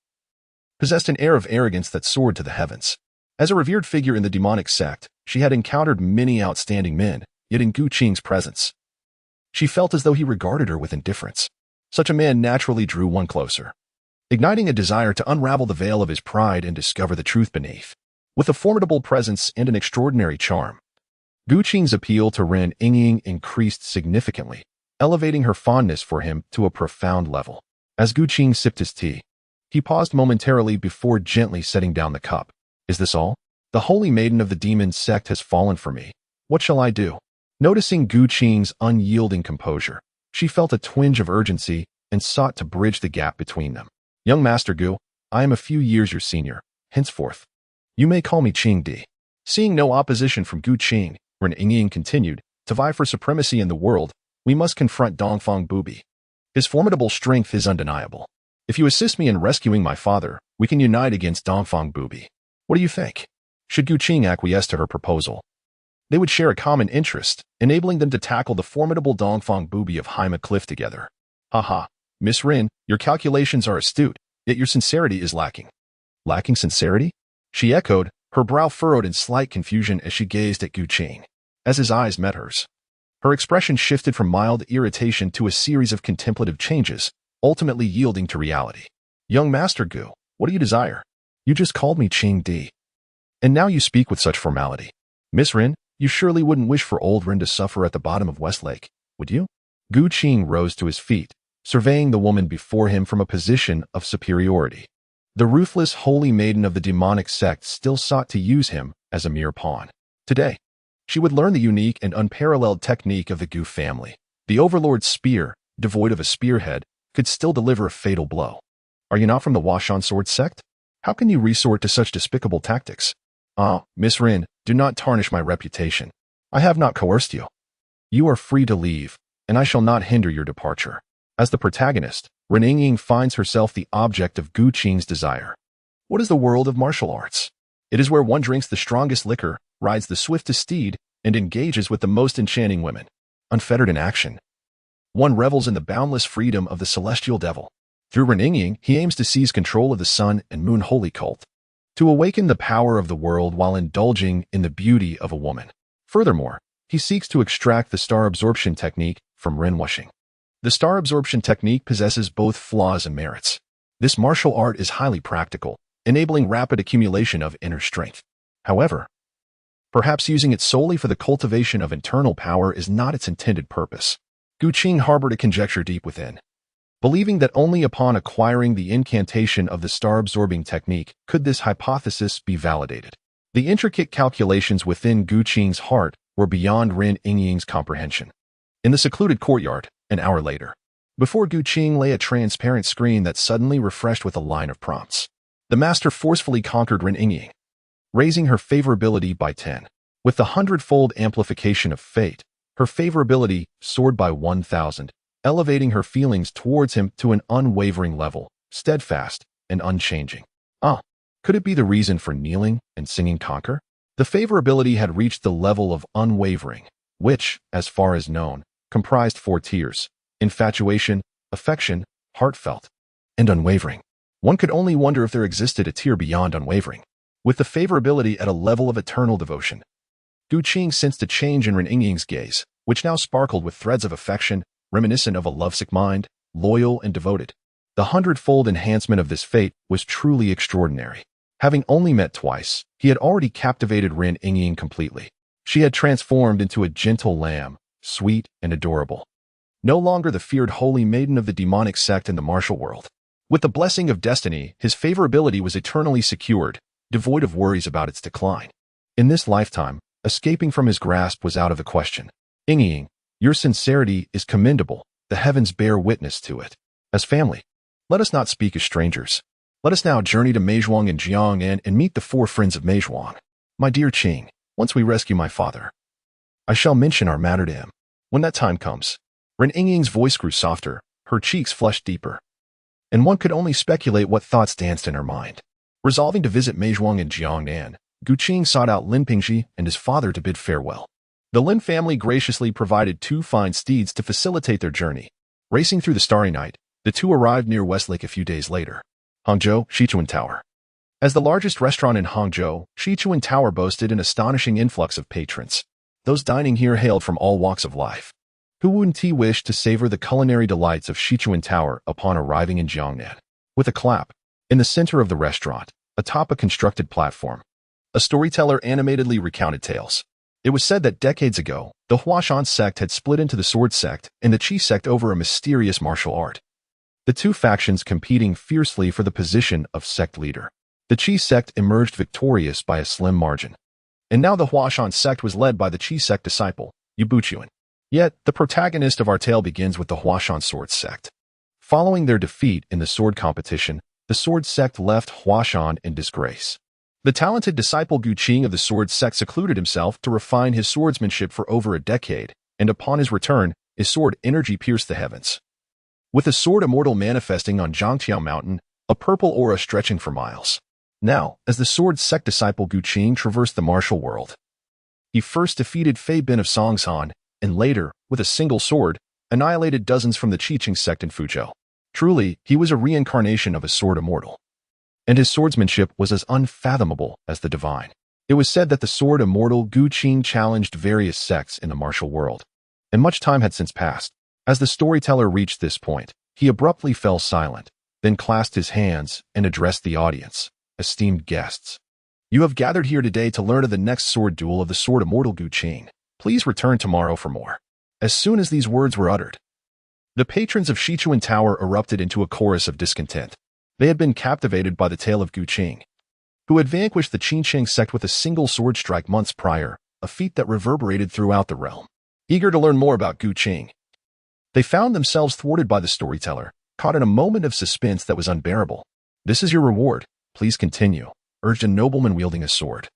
possessed an air of arrogance that soared to the heavens. As a revered figure in the demonic sect, she had encountered many outstanding men, yet in Gu Qing's presence, she felt as though he regarded her with indifference. Such a man naturally drew one closer, igniting a desire to unravel the veil of his pride and discover the truth beneath. With a formidable presence and an extraordinary charm, Gu Qing's appeal to Ren Yingying increased significantly, elevating her fondness for him to a profound level. As Gu Qing sipped his tea, he paused momentarily before gently setting down the cup. "Is this all? The holy maiden of the demon sect has fallen for me. What shall I do?" Noticing Gu Qing's unyielding composure, she felt a twinge of urgency and sought to bridge the gap between them. "Young Master Gu, I am a few years your senior. Henceforth, you may call me Qing Di." Seeing no opposition from Gu Qing, Ren Yingying continued, "To vie for supremacy in the world, we must confront Dongfang Bubi. His formidable strength is undeniable. If you assist me in rescuing my father, we can unite against Dongfang Bubi. What do you think?" Should Gu Qing acquiesce to her proposal, they would share a common interest, enabling them to tackle the formidable Dongfang Bubi of Haima Cliff together. "Haha, Miss Rin, your calculations are astute, yet your sincerity is lacking." "Lacking sincerity?" she echoed, her brow furrowed in slight confusion as she gazed at Gu Qing. As his eyes met hers, her expression shifted from mild irritation to a series of contemplative changes, ultimately yielding to reality. "Young Master Gu, what do you desire? You just called me Qing Di, and now you speak with such formality. Miss Rin, you surely wouldn't wish for old Rin to suffer at the bottom of Westlake, would you?" Gu Qing rose to his feet, surveying the woman before him from a position of superiority. The ruthless holy maiden of the demonic sect still sought to use him as a mere pawn. Today, she would learn the unique and unparalleled technique of the Gu family. The Overlord's spear, devoid of a spearhead, could still deliver a fatal blow. "Are you not from the Washan sword sect?" How can you resort to such despicable tactics? Ah, Miss Rin, do not tarnish my reputation. I have not coerced you. You are free to leave, and I shall not hinder your departure. As the protagonist, Ren Yingying finds herself the object of Gu Qing's desire. What is the world of martial arts? It is where one drinks the strongest liquor, rides the swiftest steed, and engages with the most enchanting women. Unfettered in action, one revels in the boundless freedom of the celestial devil. Through Ren Yingying, he aims to seize control of the sun and moon holy cult, to awaken the power of the world while indulging in the beauty of a woman. Furthermore, he seeks to extract the star absorption technique from Ren Wuxing. The star absorption technique possesses both flaws and merits. This martial art is highly practical, enabling rapid accumulation of inner strength. However, perhaps using it solely for the cultivation of internal power is not its intended purpose. Gu Qing harbored a conjecture deep within, believing that only upon acquiring the incantation of the star-absorbing technique could this hypothesis be validated. The intricate calculations within Gu Qing's heart were beyond Ren Yingying's comprehension. In the secluded courtyard, an hour later, before Gu Qing lay a transparent screen that suddenly refreshed with a line of prompts. The master forcefully conquered Ren Yingying, raising her favorability by 10. With the 100-fold amplification of fate, her favorability soared by 1,000, elevating her feelings towards him to an unwavering level, steadfast and unchanging. Could it be the reason for kneeling and singing conquer? The favorability had reached the level of unwavering, which, as far as known, comprised 4 tiers: infatuation, affection, heartfelt, and unwavering. One could only wonder if there existed a tier beyond unwavering. With the favorability at a level of eternal devotion, Gu Qing sensed a change in Ren Yingying's gaze, which now sparkled with threads of affection, reminiscent of a lovesick mind, loyal and devoted. The 100-fold enhancement of this fate was truly extraordinary. Having only met twice, he had already captivated Ren Yingying completely. She had transformed into a gentle lamb, sweet and adorable. No longer the feared holy maiden of the demonic sect in the martial world. With the blessing of destiny, his favorability was eternally secured, devoid of worries about its decline. In this lifetime, escaping from his grasp was out of the question. Yingying, your sincerity is commendable. The heavens bear witness to it. As family, let us not speak as strangers. Let us now journey to Meizhuang and Jiang'an and meet the 4 friends of Meizhuang. My dear Qing, once we rescue my father, I shall mention our matter to him. When that time comes, Ren Yingying's voice grew softer, her cheeks flushed deeper, and one could only speculate what thoughts danced in her mind. Resolving to visit Meizhuang and Jiang'an, Gu Qing sought out Lin Pingxi and his father to bid farewell. The Lin family graciously provided 2 fine steeds to facilitate their journey. Racing through the starry night, the 2 arrived near Westlake a few days later. Hangzhou, Shichuan Tower. As the largest restaurant in Hangzhou, Shichuan Tower boasted an astonishing influx of patrons. Those dining here hailed from all walks of life. Who wouldn't wish to savor the culinary delights of Shichuan Tower upon arriving in Jiangnan? With a clap, in the center of the restaurant, atop a constructed platform, a storyteller animatedly recounted tales. It was said that decades ago, the Huashan sect had split into the Sword sect and the Qi sect over a mysterious martial art. The 2 factions competing fiercely for the position of sect leader. The Qi sect emerged victorious by a slim margin. And now the Huashan sect was led by the Qi sect disciple, Yu Buchuan. Yet, the protagonist of our tale begins with the Huashan Sword sect. Following their defeat in the sword competition, the Sword sect left Huashan in disgrace. The talented disciple Gu Qing of the Sword sect secluded himself to refine his swordsmanship for over a decade, and upon his return, his sword energy pierced the heavens. With a sword immortal manifesting on Zhangqiao Mountain, a purple aura stretching for miles. Now, as the Sword sect disciple Gu Qing traversed the martial world, he first defeated Fei Bin of Songshan, and later, with a single sword, annihilated dozens from the Qiqing sect in Fuzhou. Truly, he was a reincarnation of a sword immortal. And his swordsmanship was as unfathomable as the divine. It was said that the sword immortal Gu Qing challenged various sects in the martial world. And much time had since passed. As the storyteller reached this point, he abruptly fell silent, then clasped his hands and addressed the audience. Esteemed guests, you have gathered here today to learn of the next sword duel of the sword immortal Gu Qing. Please return tomorrow for more. As soon as these words were uttered, the patrons of Shichuan Tower erupted into a chorus of discontent. They had been captivated by the tale of Gu Qing, who had vanquished the Qingsheng sect with a single sword strike months prior, a feat that reverberated throughout the realm. Eager to learn more about Gu Qing, they found themselves thwarted by the storyteller, caught in a moment of suspense that was unbearable. This is your reward. Please continue, urged a nobleman wielding a sword,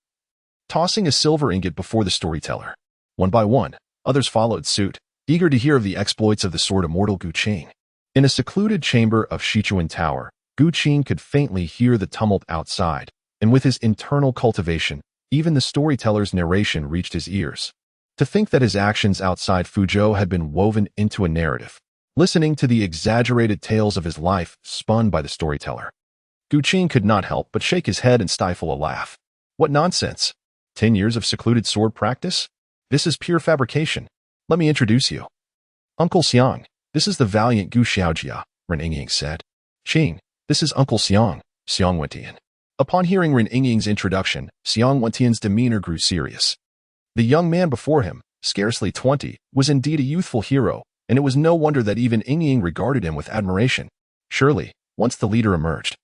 tossing a silver ingot before the storyteller. One by one, others followed suit, eager to hear of the exploits of the sword immortal Gu Qing. In a secluded chamber of Shichuan Tower, Gu Qing could faintly hear the tumult outside, and with his internal cultivation, even the storyteller's narration reached his ears. To think that his actions outside Fuzhou had been woven into a narrative, listening to the exaggerated tales of his life spun by the storyteller. Gu Qing could not help but shake his head and stifle a laugh. What nonsense! 10 years of secluded sword practice? This is pure fabrication. Let me introduce you. Uncle Xiang, this is the valiant Gu Xiaojia, Ren Yingying said. Qing, this is Uncle Xiang, Xiang Wentian. Upon hearing Ren Yingying's introduction, Xiang Wentian's demeanor grew serious. The young man before him, scarcely 20, was indeed a youthful hero, and it was no wonder that even Yingying regarded him with admiration. Surely, once the leader emerged,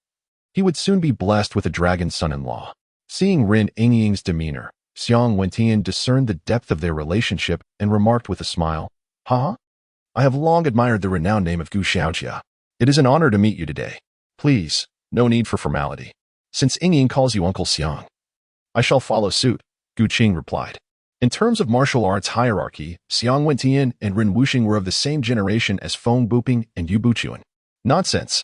he would soon be blessed with a dragon son-in-law. Seeing Ren Yingying's demeanor, Xiang Wentian discerned the depth of their relationship and remarked with a smile, "Haha, I have long admired the renowned name of Gu Xiaojia. It is an honor to meet you today. Please, no need for formality. Since Yingying calls you Uncle Xiang, I shall follow suit," Gu Qing replied. In terms of martial arts hierarchy, Xiang Wentian and Ren Wuxing were of the same generation as Feng Buping and Yu Buchuan. Nonsense.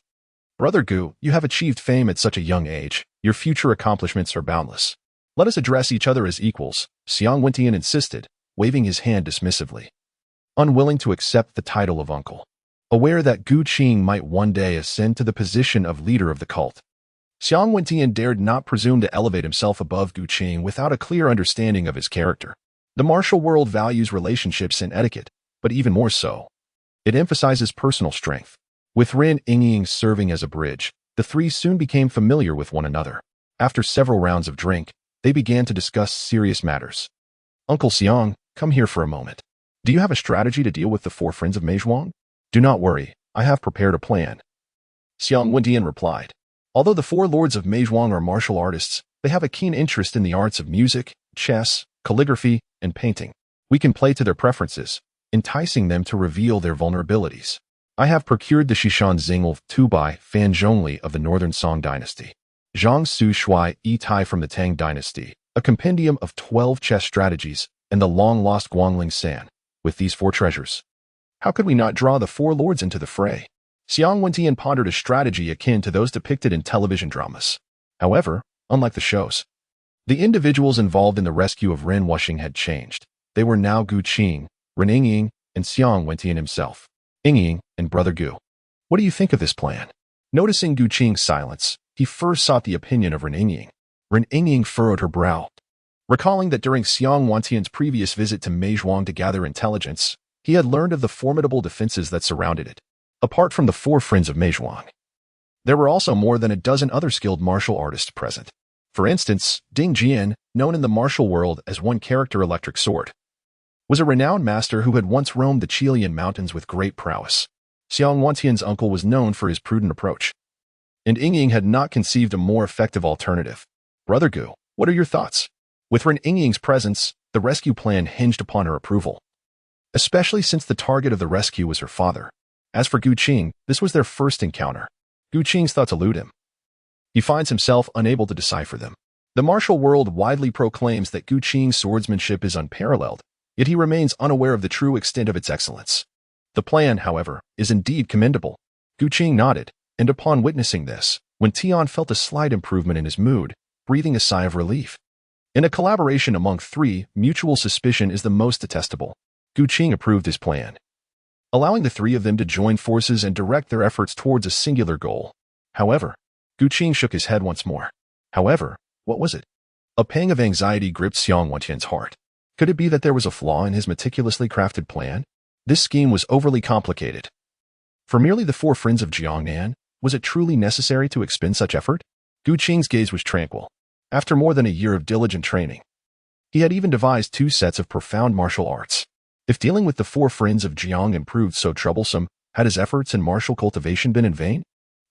Brother Gu, you have achieved fame at such a young age. Your future accomplishments are boundless. Let us address each other as equals, Xiang Wentian insisted, waving his hand dismissively. Unwilling to accept the title of uncle, aware that Gu Qing might one day ascend to the position of leader of the cult, Xiang Wentian dared not presume to elevate himself above Gu Qing without a clear understanding of his character. The martial world values relationships and etiquette, but even more so, it emphasizes personal strength. With Ren Yingying serving as a bridge, the three soon became familiar with one another. After several rounds of drink, they began to discuss serious matters. Uncle Xiang, come here for a moment. Do you have a strategy to deal with the four friends of Meizhuang? Do not worry, I have prepared a plan. Xiang Wentian replied. Although the four lords of Meizhuang are martial artists, they have a keen interest in the arts of music, chess, calligraphy, and painting. We can play to their preferences, enticing them to reveal their vulnerabilities. I have procured the Shishan Xingl Tubai Fan Zhongli of the Northern Song Dynasty, Zhang Su Shui Yi Tai from the Tang Dynasty, a compendium of 12 chess strategies, and the long-lost Guangling San. With these four treasures, how could we not draw the four lords into the fray? Xiang Wentian pondered a strategy akin to those depicted in television dramas. However, unlike the shows, the individuals involved in the rescue of Ren Wuxing had changed. They were now Gu Qing, Ren Yingying, and Xiang Wentian himself. Yingying and Brother Gu, what do you think of this plan? Noticing Gu Qing's silence, he first sought the opinion of Ren Yingying. Ren Yingying furrowed her brow, recalling that during Xiang Wentian's previous visit to Meizhuang to gather intelligence, he had learned of the formidable defenses that surrounded it. Apart from the four friends of Meizhuang, there were also more than a dozen other skilled martial artists present. For instance, Ding Jian, known in the martial world as One Character Electric Sword, was a renowned master who had once roamed the Qilian Mountains with great prowess. Xiang Wentian's uncle was known for his prudent approach, and Yingying had not conceived a more effective alternative. Brother Gu, what are your thoughts? With Ren Yingying's presence, the rescue plan hinged upon her approval, especially since the target of the rescue was her father. As for Gu Qing, this was their first encounter. Gu Qing's thoughts elude him. He finds himself unable to decipher them. The martial world widely proclaims that Gu Qing's swordsmanship is unparalleled, yet he remains unaware of the true extent of its excellence. The plan, however, is indeed commendable. Gu Qing nodded, and upon witnessing this, Wen Tian felt a slight improvement in his mood, breathing a sigh of relief. In a collaboration among three, mutual suspicion is the most detestable. Gu Qing approved his plan, allowing the three of them to join forces and direct their efforts towards a singular goal. However, Gu Qing shook his head once more. However, what was it? A pang of anxiety gripped Xiang Wentian's heart. Could it be that there was a flaw in his meticulously crafted plan? This scheme was overly complicated. For merely the four friends of Jiangnan, was it truly necessary to expend such effort? Gu Qing's gaze was tranquil. After more than a year of diligent training, he had even devised 2 sets of profound martial arts. If dealing with the four friends of Jiang proved so troublesome, had his efforts in martial cultivation been in vain?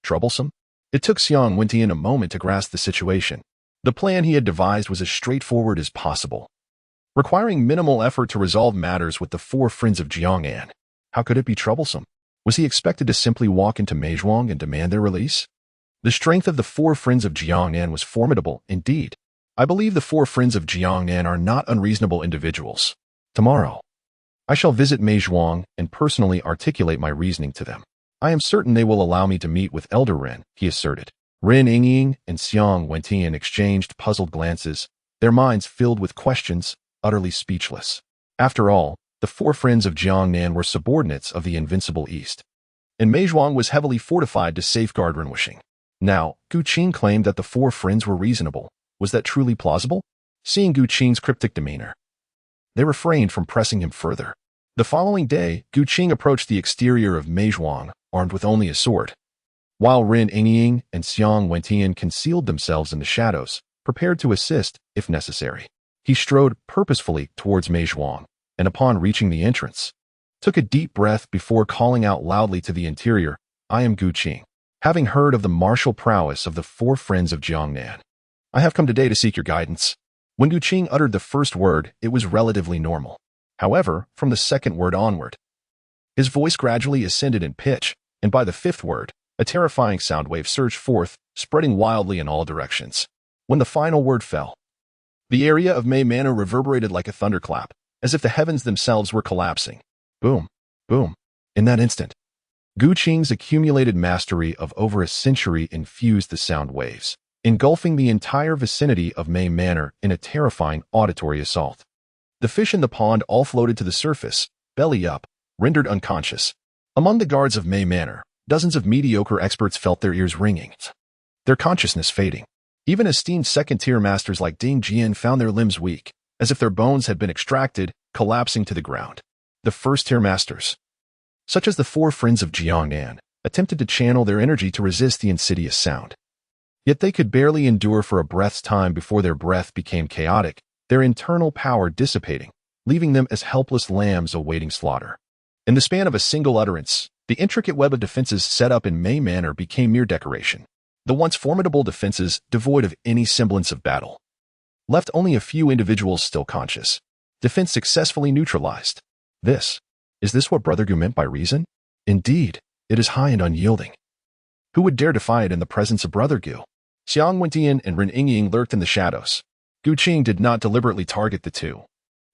Troublesome? It took Xiang Wentian a moment to grasp the situation. The plan he had devised was as straightforward as possible, requiring minimal effort to resolve matters with the four friends of Jiangnan. How could it be troublesome? Was he expected to simply walk into Meizhuang and demand their release? The strength of the four friends of Jiangnan was formidable indeed. I believe the four friends of Jiangnan are not unreasonable individuals. Tomorrow, I shall visit Meizhuang and personally articulate my reasoning to them. I am certain they will allow me to meet with Elder Ren, he asserted. Ren Yingying and Xiang Wentian exchanged puzzled glances, their minds filled with questions, utterly speechless. After all, the four friends of Jiangnan were subordinates of the invincible East, and Meizhuang was heavily fortified to safeguard Renwuxing. Now, Gu Qing claimed that the four friends were reasonable. Was that truly plausible? Seeing Gu Qing's cryptic demeanor, they refrained from pressing him further. The following day, Gu Qing approached the exterior of Meizhuang, armed with only a sword, while Ren Yingying and Xiang Wentian concealed themselves in the shadows, prepared to assist if necessary. He strode purposefully towards Meizhuang, and upon reaching the entrance, took a deep breath before calling out loudly to the interior, "I am Gu Qing. Having heard of the martial prowess of the four friends of Jiangnan, I have come today to seek your guidance." When Gu Qing uttered the first word, it was relatively normal. However, from the second word onward, his voice gradually ascended in pitch, and by the fifth word, a terrifying sound wave surged forth, spreading wildly in all directions. When the final word fell, the area of Mei Manor reverberated like a thunderclap, as if the heavens themselves were collapsing. Boom, boom. In that instant, Gu Qing's accumulated mastery of over a century infused the sound waves, engulfing the entire vicinity of Mei Manor in a terrifying auditory assault. The fish in the pond all floated to the surface, belly up, rendered unconscious. Among the guards of Mei Manor, dozens of mediocre experts felt their ears ringing, their consciousness fading. Even esteemed second-tier masters like Ding Jian found their limbs weak, as if their bones had been extracted, collapsing to the ground. The first-tier masters, such as the four friends of Jiangnan, attempted to channel their energy to resist the insidious sound. Yet they could barely endure for a breath's time before their breath became chaotic, their internal power dissipating, leaving them as helpless lambs awaiting slaughter. In the span of a single utterance, the intricate web of defenses set up in Mei Manor became mere decoration. The once formidable defenses, devoid of any semblance of battle, left only a few individuals still conscious. Defense successfully neutralized. Is this what Brother Gu meant by reason? Indeed, it is high and unyielding. Who would dare defy it in the presence of Brother Gu? Xiang Wentian and Ren Yingying lurked in the shadows. Gu Qing did not deliberately target the two,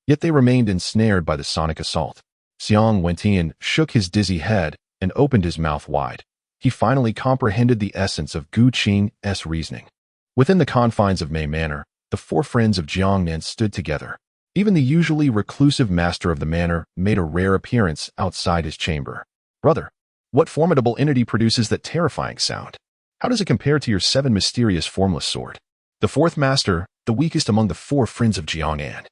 yet they remained ensnared by the sonic assault. Xiang Wentian shook his dizzy head and opened his mouth wide. He finally comprehended the essence of Gu Qing's reasoning. Within the confines of Mei Manor, the four friends of Jiangnan stood together. Even the usually reclusive master of the manor made a rare appearance outside his chamber. "Brother, what formidable entity produces that terrifying sound? How does it compare to your seven mysterious formless sword?" The fourth master, the weakest among the four friends of Jiangnan,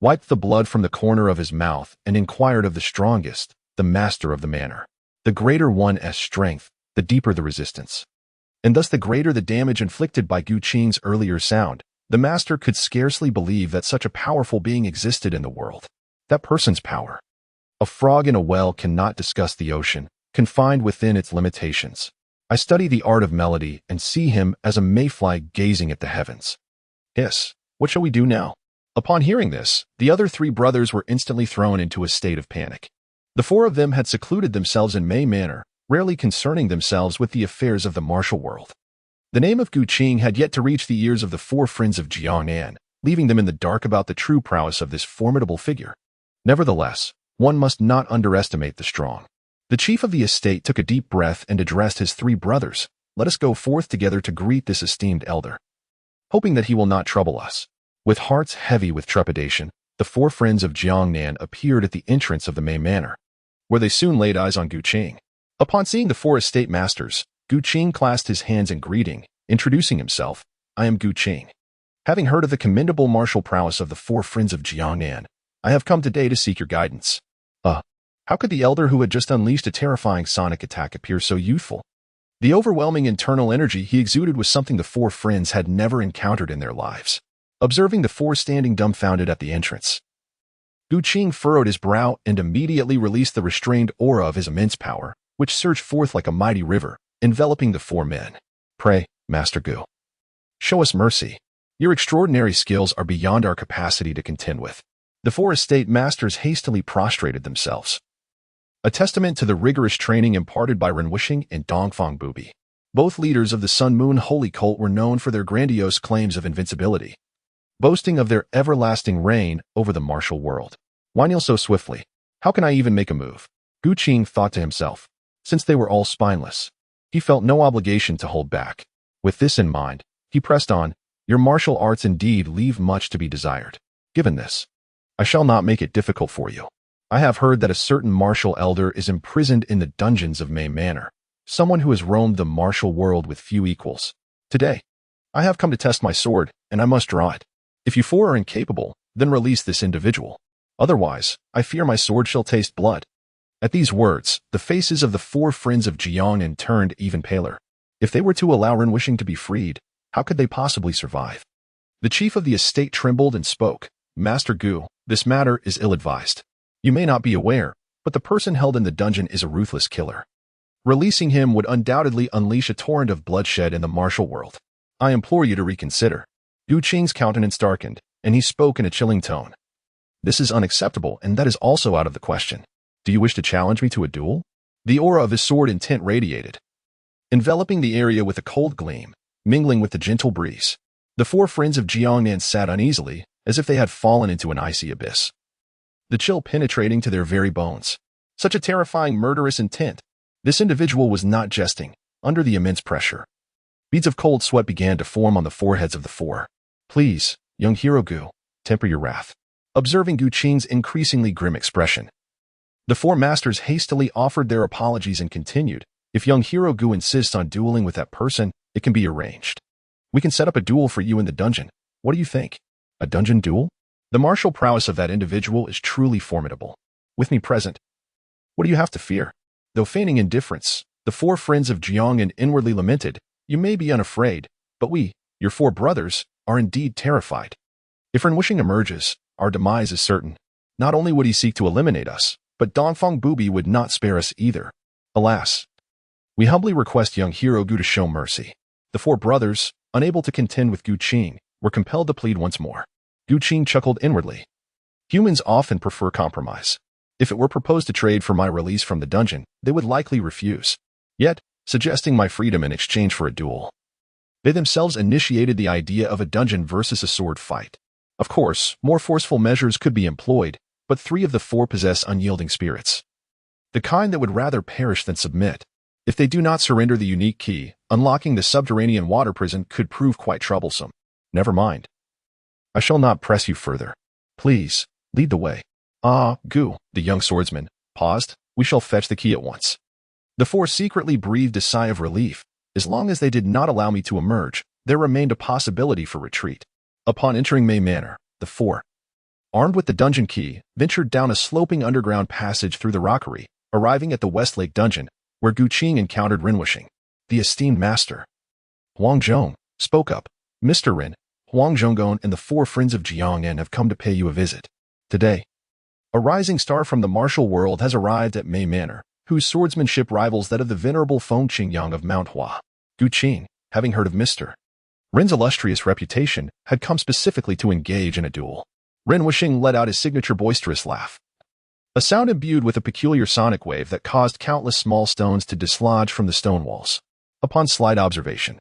wiped the blood from the corner of his mouth and inquired of the strongest, the master of the manor. The greater one's strength, the deeper the resistance, and thus the greater the damage inflicted by Gu Qing's earlier sound. The master could scarcely believe that such a powerful being existed in the world. That person's power. A frog in a well cannot discuss the ocean, confined within its limitations. I study the art of melody and see him as a mayfly gazing at the heavens. Yes, what shall we do now? Upon hearing this, the other three brothers were instantly thrown into a state of panic. The four of them had secluded themselves in Mei Manor, rarely concerning themselves with the affairs of the martial world. The name of Gu Qing had yet to reach the ears of the four friends of Jiangnan, leaving them in the dark about the true prowess of this formidable figure. Nevertheless, one must not underestimate the strong. The chief of the estate took a deep breath and addressed his three brothers. "Let us go forth together to greet this esteemed elder, hoping that he will not trouble us." With hearts heavy with trepidation, the four friends of Jiangnan appeared at the entrance of the Mei Manor, where they soon laid eyes on Gu Qing. Upon seeing the four estate masters, Gu Qing clasped his hands in greeting, introducing himself. "I am Gu Qing. Having heard of the commendable martial prowess of the four friends of Jiangnan, I have come today to seek your guidance." How could the elder who had just unleashed a terrifying sonic attack appear so youthful? The overwhelming internal energy he exuded was something the four friends had never encountered in their lives. Observing the four standing dumbfounded at the entrance, Gu Qing furrowed his brow and immediately released the restrained aura of his immense power, which surged forth like a mighty river, enveloping the four men. "Pray, Master Gu, show us mercy. Your extraordinary skills are beyond our capacity to contend with." The four estate masters hastily prostrated themselves, a testament to the rigorous training imparted by Renwuxing and Dongfang Bubi. Both leaders of the Sun Moon Holy Cult were known for their grandiose claims of invincibility, boasting of their everlasting reign over the martial world. Why kneel so swiftly? How can I even make a move? Gu Qing thought to himself. Since they were all spineless, he felt no obligation to hold back. With this in mind, he pressed on. Your martial arts indeed leave much to be desired. Given this, I shall not make it difficult for you. I have heard that a certain martial elder is imprisoned in the dungeons of Mei Manor, someone who has roamed the martial world with few equals. Today, I have come to test my sword, and I must draw it. If you four are incapable, then release this individual. Otherwise, I fear my sword shall taste blood. At these words, the faces of the four friends of Jiangnan turned even paler. If they were to allow Ren Wuxing to be freed, how could they possibly survive? The chief of the estate trembled and spoke. Master Gu, this matter is ill-advised. You may not be aware, but the person held in the dungeon is a ruthless killer. Releasing him would undoubtedly unleash a torrent of bloodshed in the martial world. I implore you to reconsider. Gu Qing's countenance darkened, and he spoke in a chilling tone. This is unacceptable, and that is also out of the question. Do you wish to challenge me to a duel? The aura of his sword intent radiated, enveloping the area with a cold gleam, mingling with the gentle breeze. The four friends of Jiangnan sat uneasily, as if they had fallen into an icy abyss, the chill penetrating to their very bones. Such a terrifying murderous intent. This individual was not jesting, under the immense pressure. Beads of cold sweat began to form on the foreheads of the four. Please, young hero Gu, temper your wrath. Observing Gu Qing's increasingly grim expression, the four masters hastily offered their apologies and continued. If young hero Gu insists on dueling with that person, it can be arranged. We can set up a duel for you in the dungeon. What do you think? A dungeon duel? The martial prowess of that individual is truly formidable. With me present, what do you have to fear? Though feigning indifference, the four friends of Jiangnan inwardly lamented. You may be unafraid, but we, your four brothers, are indeed terrified. If Ren Wuxing emerges, our demise is certain. Not only would he seek to eliminate us, but Dongfang Bubi would not spare us either. Alas, we humbly request young hero Gu to show mercy. The four brothers, unable to contend with Gu Qing, were compelled to plead once more. Gu Qing chuckled inwardly. Humans often prefer compromise. If it were proposed to trade for my release from the dungeon, they would likely refuse, yet suggesting my freedom in exchange for a duel. They themselves initiated the idea of a dungeon versus a sword fight. Of course, more forceful measures could be employed, but three of the four possess unyielding spirits, the kind that would rather perish than submit. If they do not surrender the unique key, unlocking the subterranean water prison could prove quite troublesome. Never mind. I shall not press you further. Please, lead the way. Ah, Gu, the young swordsman, paused. We shall fetch the key at once. The four secretly breathed a sigh of relief. As long as they did not allow me to emerge, there remained a possibility for retreat. Upon entering Mei Manor, the four, armed with the dungeon key, ventured down a sloping underground passage through the rockery, arriving at the Westlake dungeon, where Gu Qing encountered Ren Wuxing, the esteemed master. Huang Zhong spoke up. Mr. Ren, Huang Zhonggon and the four friends of Jiangnan have come to pay you a visit. Today, a rising star from the martial world has arrived at Mei Manor, whose swordsmanship rivals that of the venerable Feng Qingyang of Mount Hua. Gu Qing, having heard of Mr. Ren's illustrious reputation, had come specifically to engage in a duel. Ren Wuxing let out his signature boisterous laugh, a sound imbued with a peculiar sonic wave that caused countless small stones to dislodge from the stone walls. Upon slight observation,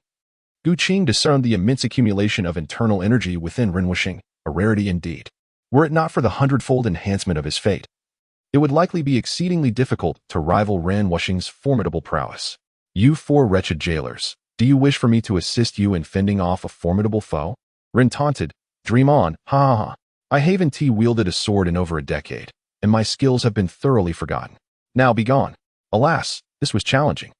Gu Qing discerned the immense accumulation of internal energy within Ren Wuxing, a rarity indeed. Were it not for the hundredfold enhancement of his fate, it would likely be exceedingly difficult to rival Ren Wuxing's formidable prowess. You four wretched jailers, do you wish for me to assist you in fending off a formidable foe? Ren taunted. Dream on, ha ha ha. I haven't wielded a sword in over a decade, and my skills have been thoroughly forgotten. Now be gone. Alas, this was challenging.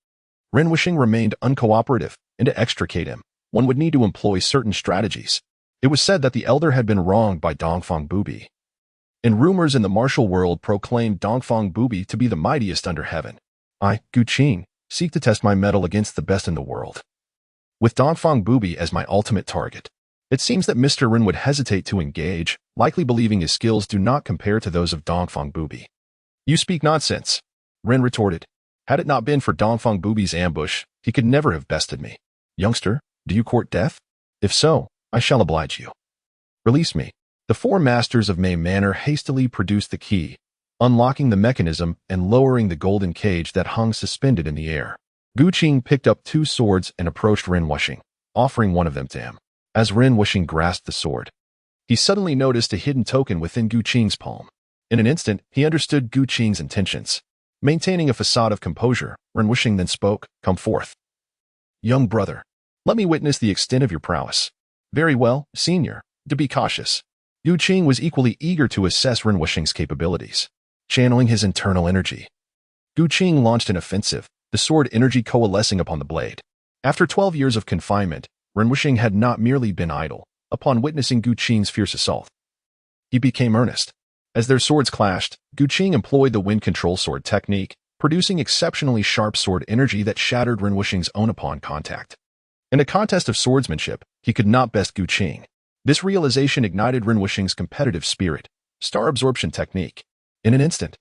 Ren Wuxing remained uncooperative, and to extricate him, one would need to employ certain strategies. It was said that the elder had been wronged by Dongfang Bubi, and rumors in the martial world proclaimed Dongfang Bubi to be the mightiest under heaven. I, Gu Qing, seek to test my mettle against the best in the world, with Dongfang Bubi as my ultimate target. It seems that Mr. Ren would hesitate to engage, likely believing his skills do not compare to those of Dongfang Bubi. You speak nonsense, Ren retorted. Had it not been for Dongfang Bubi's ambush, he could never have bested me. Youngster, do you court death? If so, I shall oblige you. Release me. The four masters of Mei Manor hastily produced the key, unlocking the mechanism and lowering the golden cage that hung suspended in the air. Gu Qing picked up 2 swords and approached Ren Wuxing, offering one of them to him. As Ren Wuxing grasped the sword, he suddenly noticed a hidden token within Gu Qing's palm. In an instant, he understood Gu Qing's intentions. Maintaining a facade of composure, Ren Wuxing then spoke, "Come forth. Young brother, let me witness the extent of your prowess." "Very well, senior. To be cautious." Gu Qing was equally eager to assess Ren Wuxing's capabilities. Channeling his internal energy, Gu Qing launched an offensive, the sword energy coalescing upon the blade. After 12 years of confinement, Ren Wuxing had not merely been idle. Upon witnessing Gu Qing's fierce assault, he became earnest. As their swords clashed, Gu Qing employed the wind control sword technique, producing exceptionally sharp sword energy that shattered Ren Wuxing's own upon contact. In a contest of swordsmanship, he could not best Gu Qing. This realization ignited Ren Wuxing's competitive spirit. Star absorption technique. In an instant,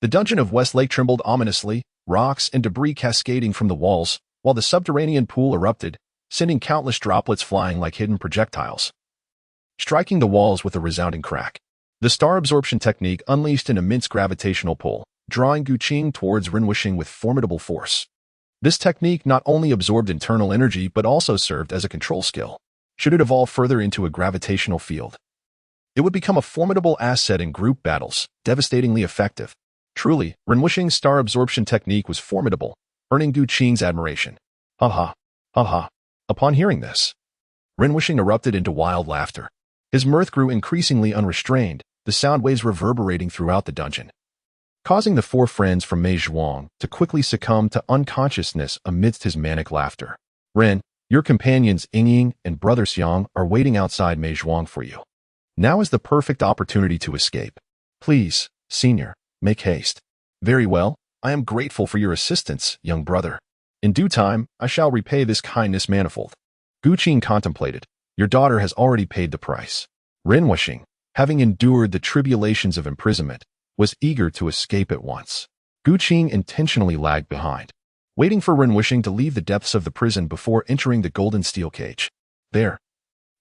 the dungeon of Westlake trembled ominously, rocks and debris cascading from the walls, while the subterranean pool erupted, sending countless droplets flying like hidden projectiles, striking the walls with a resounding crack. The star absorption technique unleashed an immense gravitational pull, drawing Gu Qing towards Ren Wuxing with formidable force. This technique not only absorbed internal energy but also served as a control skill. Should it evolve further into a gravitational field, it would become a formidable asset in group battles, devastatingly effective. Truly, Ren Wuxing's star absorption technique was formidable, earning Gu Qing's admiration. Ha ha, ha ha. Upon hearing this, Ren Wuxing erupted into wild laughter. His mirth grew increasingly unrestrained, the sound waves reverberating throughout the dungeon, causing the 4 friends from Mei Zhuang to quickly succumb to unconsciousness amidst his manic laughter. "Ren, your companions Ying and Brother Xiang are waiting outside Mei Zhuang for you. Now is the perfect opportunity to escape. Please, senior, make haste." "Very well, I am grateful for your assistance, young brother. In due time, I shall repay this kindness manifold." Gu Qing contemplated. "Your daughter has already paid the price." Ren Wuxing, having endured the tribulations of imprisonment, was eager to escape at once. Gu Qing intentionally lagged behind, waiting for Ren Wuxing to leave the depths of the prison before entering the golden steel cage. There,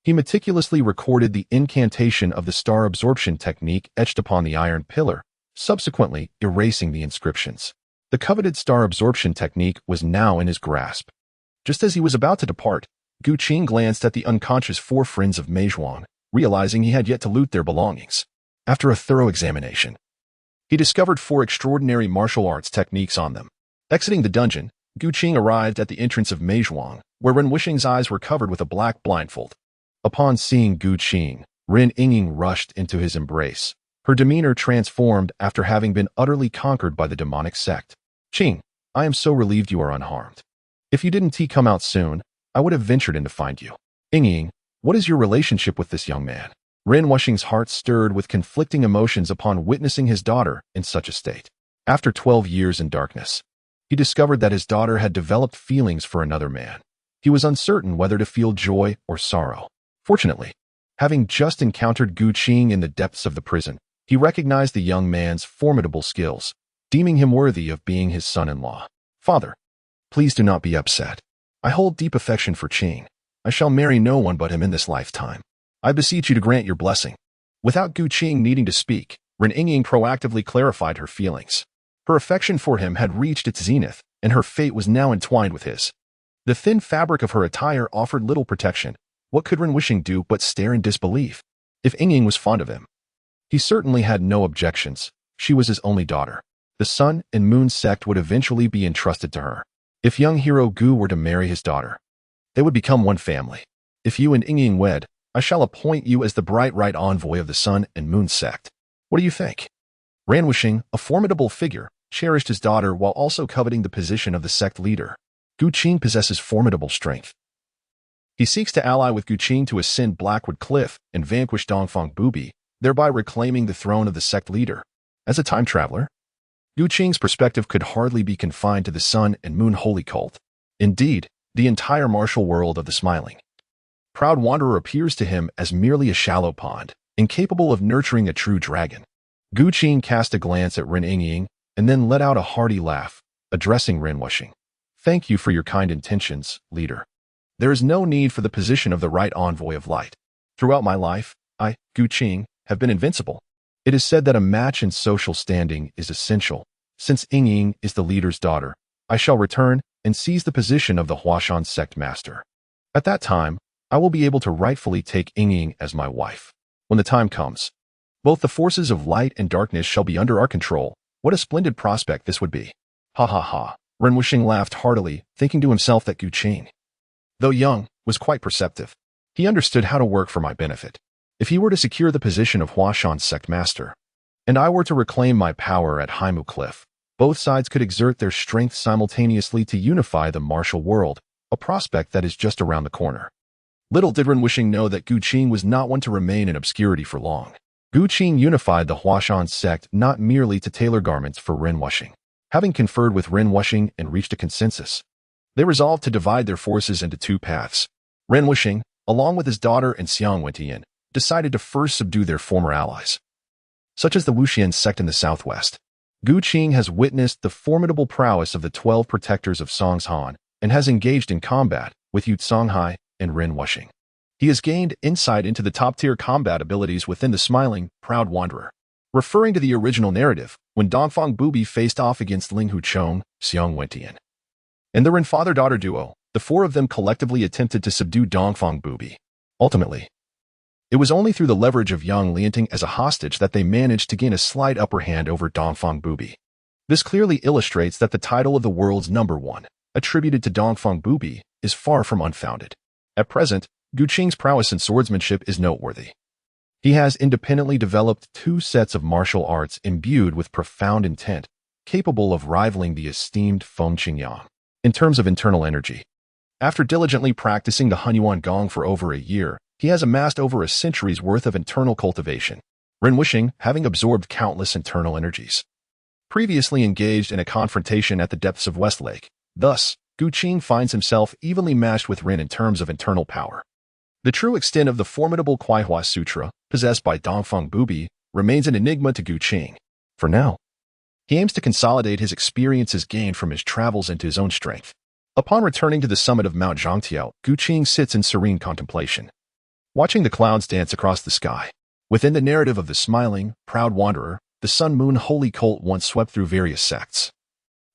he meticulously recorded the incantation of the star absorption technique etched upon the iron pillar, subsequently erasing the inscriptions. The coveted star absorption technique was now in his grasp. Just as he was about to depart, Gu Qing glanced at the unconscious 4 friends of Mei Zhuang, realizing he had yet to loot their belongings. After a thorough examination, he discovered 4 extraordinary martial arts techniques on them. Exiting the dungeon, Gu Qing arrived at the entrance of Mei Zhuang, where Ren Wuxing's eyes were covered with a black blindfold. Upon seeing Gu Qing, Ren Ying rushed into his embrace, her demeanor transformed after having been utterly conquered by the demonic sect. "Qing, I am so relieved you are unharmed. If you didn't come out soon, I would have ventured in to find you." "Ying, what is your relationship with this young man?" Ren Wuxing's heart stirred with conflicting emotions upon witnessing his daughter in such a state. After 12 years in darkness, he discovered that his daughter had developed feelings for another man. He was uncertain whether to feel joy or sorrow. Fortunately, having just encountered Gu Qing in the depths of the prison, he recognized the young man's formidable skills, deeming him worthy of being his son-in-law. "Father, please do not be upset. I hold deep affection for Qing. I shall marry no one but him in this lifetime. I beseech you to grant your blessing." Without Gu Qing needing to speak, Ren Ying proactively clarified her feelings. Her affection for him had reached its zenith, and her fate was now entwined with his. The thin fabric of her attire offered little protection. What could Ren Wuxing do but stare in disbelief? If Ying was fond of him, he certainly had no objections. She was his only daughter. The Sun and Moon sect would eventually be entrusted to her. If young hero Gu were to marry his daughter, they would become one family. If you and Ying wed, I shall appoint you as the bright right envoy of the Sun and Moon sect. What do you think? Ren Wuxing, a formidable figure, cherished his daughter while also coveting the position of the sect leader. Gu Qing possesses formidable strength. He seeks to ally with Gu Qing to ascend Blackwood Cliff and vanquish Dongfang Bubi, thereby reclaiming the throne of the sect leader. As a time traveler, Gu Qing's perspective could hardly be confined to the Sun and Moon holy cult. Indeed, the entire martial world of the smiling, proud wanderer appears to him as merely a shallow pond, incapable of nurturing a true dragon. Gu Qing cast a glance at Ren Ying and then let out a hearty laugh, addressing Ren Wuxing. "Thank you for your kind intentions, leader. There is no need for the position of the right envoy of light. Throughout my life, I, Gu Qing, have been invincible. It is said that a match in social standing is essential. Since Ying is the leader's daughter, I shall return and seize the position of the Huashan sect master. At that time, I will be able to rightfully take Ying as my wife. When the time comes, both the forces of light and darkness shall be under our control. What a splendid prospect this would be. Ha ha ha. Ren Wuxing laughed heartily, thinking to himself that Gu Qing, though young, was quite perceptive. He understood how to work for my benefit. If he were to secure the position of Huashan sect master, and I were to reclaim my power at Haimu Cliff, both sides could exert their strength simultaneously to unify the martial world, a prospect that is just around the corner. Little did Ren Wuxing know that Gu Qing was not one to remain in obscurity for long. Gu Qing unified the Huashan sect not merely to tailor garments for Ren Wuxing. Having conferred with Ren Wuxing and reached a consensus, they resolved to divide their forces into two paths. Ren Wuxing, along with his daughter and Xiang Wentian, decided to first subdue their former allies, such as the Wuxian sect in the southwest. Gu Qing has witnessed the formidable prowess of the 12 protectors of Songshan and has engaged in combat with Yu Songhai and Ren Wuxing. He has gained insight into the top-tier combat abilities within the smiling, proud wanderer. Referring to the original narrative, when Dongfang Bubi faced off against Ling Huchong, Xiang Wentian, and the Ren father-daughter duo, the four of them collectively attempted to subdue Dongfang Bubi. Ultimately, it was only through the leverage of Yang Lianting as a hostage that they managed to gain a slight upper hand over Dongfang Bubi. This clearly illustrates that the title of the world's number one, attributed to Dongfang Bubi, is far from unfounded. At present, Gu Qing's prowess in swordsmanship is noteworthy. He has independently developed 2 sets of martial arts imbued with profound intent, capable of rivaling the esteemed Feng Qingyang. In terms of internal energy, after diligently practicing the Hunyuan Gong for over a year, he has amassed over a century's worth of internal cultivation. Ren Wuxing, having absorbed countless internal energies, previously engaged in a confrontation at the depths of Westlake. Thus, Gu Qing finds himself evenly matched with Ren in terms of internal power. The true extent of the formidable Kuaihua Sutra, possessed by Dongfang Bubi, remains an enigma to Gu Qing. For now, he aims to consolidate his experiences gained from his travels into his own strength. Upon returning to the summit of Mount Zhangtiao, Gu Qing sits in serene contemplation, watching the clouds dance across the sky. Within the narrative of the smiling, proud wanderer, the Sun-Moon holy cult once swept through various sects,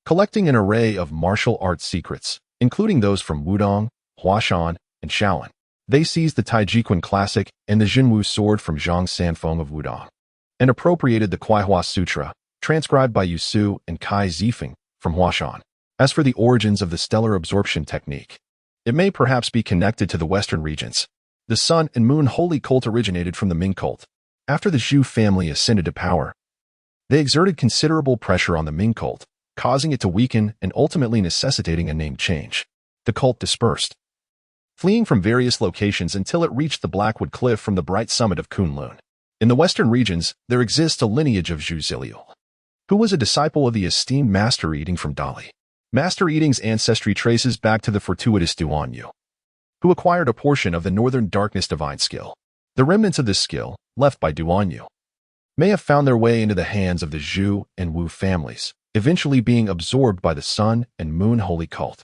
collecting an array of martial arts secrets, including those from Wudong, Huashan, and Shaolin. They seized the Taijiquan classic and the Jinwu sword from Zhang Sanfeng of Wudong, and appropriated the Kuaihua Sutra, transcribed by Yu Su and Kai Zifeng from Huashan. As for the origins of the stellar absorption technique, it may perhaps be connected to the western regions. The Sun and Moon holy cult originated from the Ming cult. After the Zhu family ascended to power, they exerted considerable pressure on the Ming cult, causing it to weaken and ultimately necessitating a name change. The cult dispersed, fleeing from various locations until it reached the Blackwood Cliff from the bright summit of Kunlun. In the western regions, there exists a lineage of Zhu Ziliu, who was a disciple of the esteemed Master Eating from Dali. Master Eating's ancestry traces back to the fortuitous Duan Yu, who acquired a portion of the Northern Darkness divine skill. The remnants of this skill, left by Duan Yu, may have found their way into the hands of the Zhu and Wu families, eventually being absorbed by the Sun and Moon holy cult.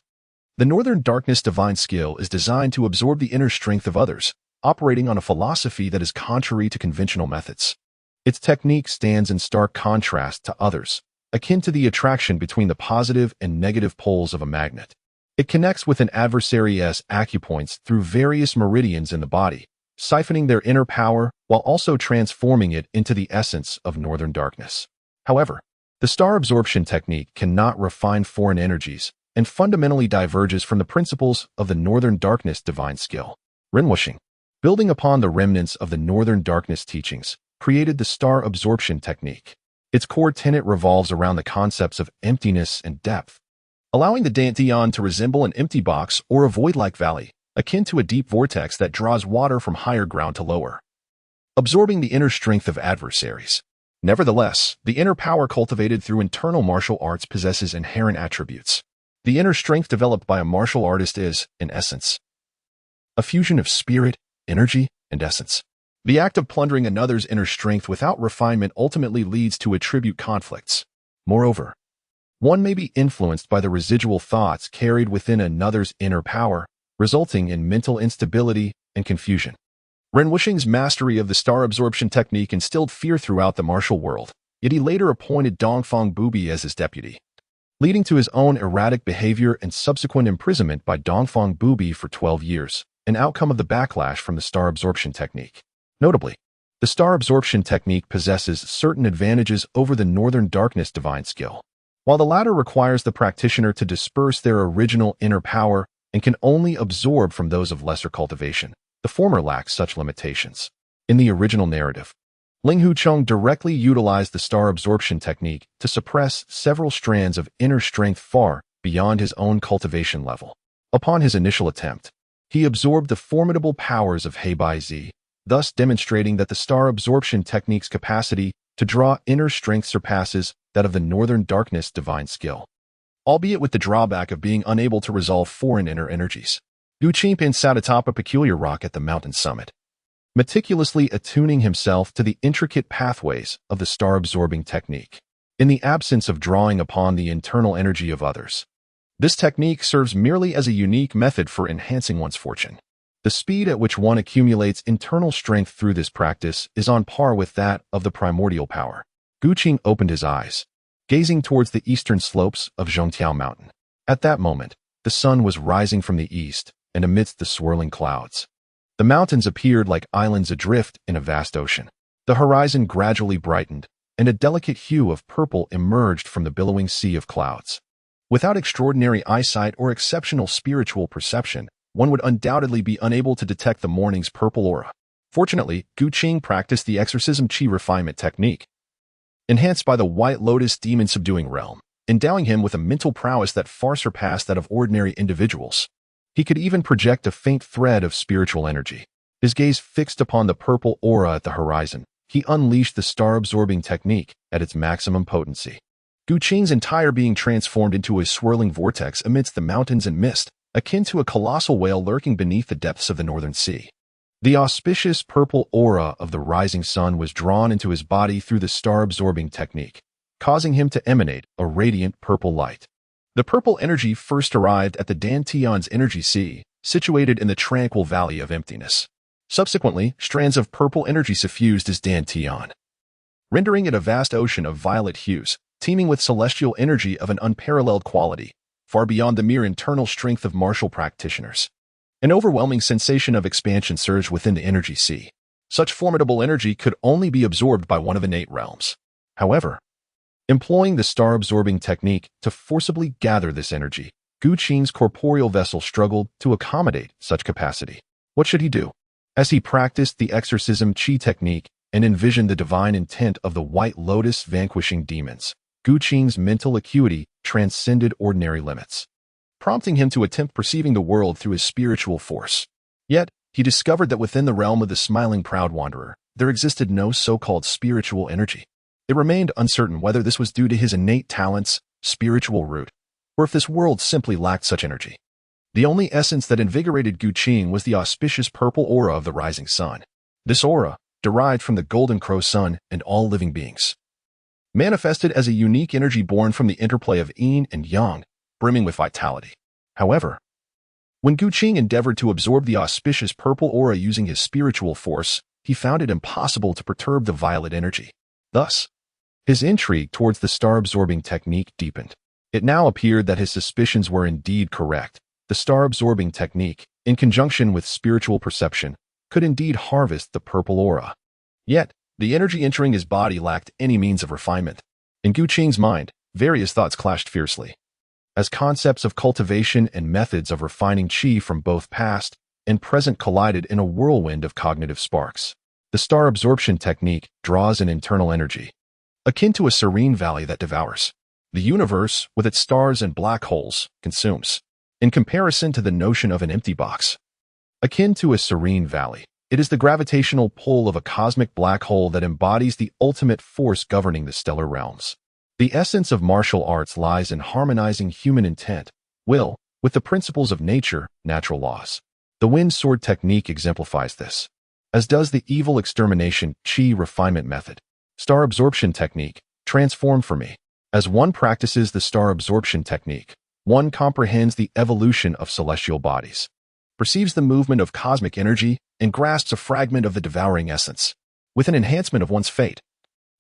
The Northern Darkness divine skill is designed to absorb the inner strength of others, operating on a philosophy that is contrary to conventional methods. Its technique stands in stark contrast to others, akin to the attraction between the positive and negative poles of a magnet. It connects with an adversary's acupoints through various meridians in the body, siphoning their inner power while also transforming it into the essence of Northern Darkness. However, the star absorption technique cannot refine foreign energies and fundamentally diverges from the principles of the Northern Darkness divine skill. Ren Wuxing, building upon the remnants of the Northern Darkness teachings, created the star absorption technique. Its core tenet revolves around the concepts of emptiness and depth, allowing the Dantian to resemble an empty box or a void-like valley, akin to a deep vortex that draws water from higher ground to lower, absorbing the inner strength of adversaries. Nevertheless, the inner power cultivated through internal martial arts possesses inherent attributes. The inner strength developed by a martial artist is, in essence, a fusion of spirit, energy, and essence. The act of plundering another's inner strength without refinement ultimately leads to attribute conflicts. Moreover, one may be influenced by the residual thoughts carried within another's inner power, resulting in mental instability and confusion. Ren Wuxing's mastery of the star absorption technique instilled fear throughout the martial world, yet he later appointed Dongfang Bubi as his deputy. leading to his own erratic behavior and subsequent imprisonment by Dongfang Bubi for 12 years, an outcome of the backlash from the star absorption technique. Notably, the star absorption technique possesses certain advantages over the Northern Darkness divine skill. While the latter requires the practitioner to disperse their original inner power and can only absorb from those of lesser cultivation, the former lacks such limitations. In the original narrative, Ling Hucheng directly utilized the star absorption technique to suppress several strands of inner strength far beyond his own cultivation level. Upon his initial attempt, he absorbed the formidable powers of Heibai Zi, thus demonstrating that the star absorption technique's capacity to draw inner strength surpasses that of the Northern Darkness divine skill. Albeit with the drawback of being unable to resolve foreign inner energies, Gu Qingpin sat atop a peculiar rock at the mountain summit, meticulously attuning himself to the intricate pathways of the star-absorbing technique. In the absence of drawing upon the internal energy of others, this technique serves merely as a unique method for enhancing one's fortune. The speed at which one accumulates internal strength through this practice is on par with that of the primordial power. Gu Qing opened his eyes, gazing towards the eastern slopes of Zhongtiao Mountain. At that moment, the sun was rising from the east, and amidst the swirling clouds, the mountains appeared like islands adrift in a vast ocean. The horizon gradually brightened, and a delicate hue of purple emerged from the billowing sea of clouds. Without extraordinary eyesight or exceptional spiritual perception, one would undoubtedly be unable to detect the morning's purple aura. Fortunately, Gu Qing practiced the Exorcism Qi refinement technique, enhanced by the White Lotus demon-subduing realm, endowing him with a mental prowess that far surpassed that of ordinary individuals. He could even project a faint thread of spiritual energy. His gaze fixed upon the purple aura at the horizon, he unleashed the star-absorbing technique at its maximum potency. Gu Qing's entire being transformed into a swirling vortex amidst the mountains and mist, akin to a colossal whale lurking beneath the depths of the northern sea. The auspicious purple aura of the rising sun was drawn into his body through the star-absorbing technique, causing him to emanate a radiant purple light. The purple energy first arrived at the Dantian's energy sea, situated in the tranquil valley of emptiness. Subsequently, strands of purple energy suffused his Dantian, rendering it a vast ocean of violet hues, teeming with celestial energy of an unparalleled quality, far beyond the mere internal strength of martial practitioners. An overwhelming sensation of expansion surged within the energy sea. Such formidable energy could only be absorbed by one of innate realms. However, employing the star-absorbing technique to forcibly gather this energy, Gu Qing's corporeal vessel struggled to accommodate such capacity. What should he do? As he practiced the Exorcism Qi technique and envisioned the divine intent of the White Lotus vanquishing demons, Gu Qing's mental acuity transcended ordinary limits, prompting him to attempt perceiving the world through his spiritual force. Yet, he discovered that within the realm of the smiling proud wanderer, there existed no so-called spiritual energy. It remained uncertain whether this was due to his innate talents, spiritual root, or if this world simply lacked such energy. The only essence that invigorated Gu Qing was the auspicious purple aura of the rising sun. This aura, derived from the golden crow sun and all living beings, manifested as a unique energy born from the interplay of yin and yang, brimming with vitality. However, when Gu Qing endeavored to absorb the auspicious purple aura using his spiritual force, he found it impossible to perturb the violet energy. Thus, his intrigue towards the star-absorbing technique deepened. It now appeared that his suspicions were indeed correct. The star-absorbing technique, in conjunction with spiritual perception, could indeed harvest the purple aura. Yet, the energy entering his body lacked any means of refinement. In Gu Qing's mind, various thoughts clashed fiercely, as concepts of cultivation and methods of refining qi from both past and present collided in a whirlwind of cognitive sparks. The star absorption technique draws an internal energy, akin to a serene valley that devours. The universe, with its stars and black holes, consumes. In comparison to the notion of an empty box, akin to a serene valley, it is the gravitational pull of a cosmic black hole that embodies the ultimate force governing the stellar realms. The essence of martial arts lies in harmonizing human intent, will, with the principles of nature, natural laws. The wind sword technique exemplifies this, as does the evil extermination qi refinement method. Star absorption technique, transform for me. As one practices the star absorption technique, one comprehends the evolution of celestial bodies, perceives the movement of cosmic energy, and grasps a fragment of the devouring essence. With an enhancement of one's fate,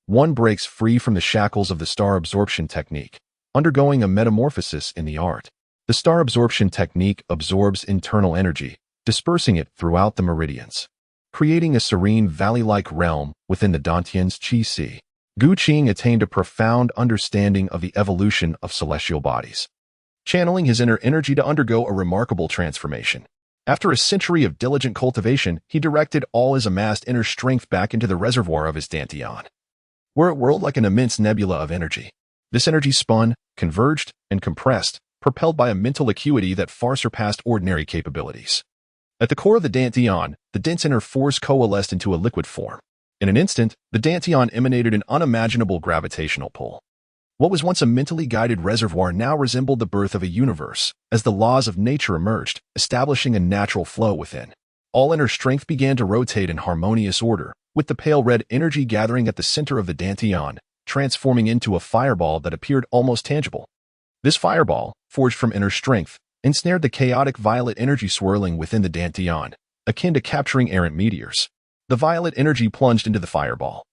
one breaks free from the shackles of the star absorption technique, undergoing a metamorphosis in the art. The star absorption technique absorbs internal energy, dispersing it throughout the meridians, creating a serene valley-like realm within the Dantian's Qi Sea. Gu Qing attained a profound understanding of the evolution of celestial bodies, channeling his inner energy to undergo a remarkable transformation. After a century of diligent cultivation, he directed all his amassed inner strength back into the reservoir of his Dantian, where it whirled like an immense nebula of energy. This energy spun, converged, and compressed, propelled by a mental acuity that far surpassed ordinary capabilities. At the core of the Dantian, the dense inner force coalesced into a liquid form. In an instant, the Dantian emanated an unimaginable gravitational pull. What was once a mentally guided reservoir now resembled the birth of a universe, as the laws of nature emerged, establishing a natural flow within. All inner strength began to rotate in harmonious order, with the pale red energy gathering at the center of the Dantian, transforming into a fireball that appeared almost tangible. This fireball, forged from inner strength, ensnared the chaotic violet energy swirling within the Dantian, akin to capturing errant meteors. The violet energy plunged into the fireball,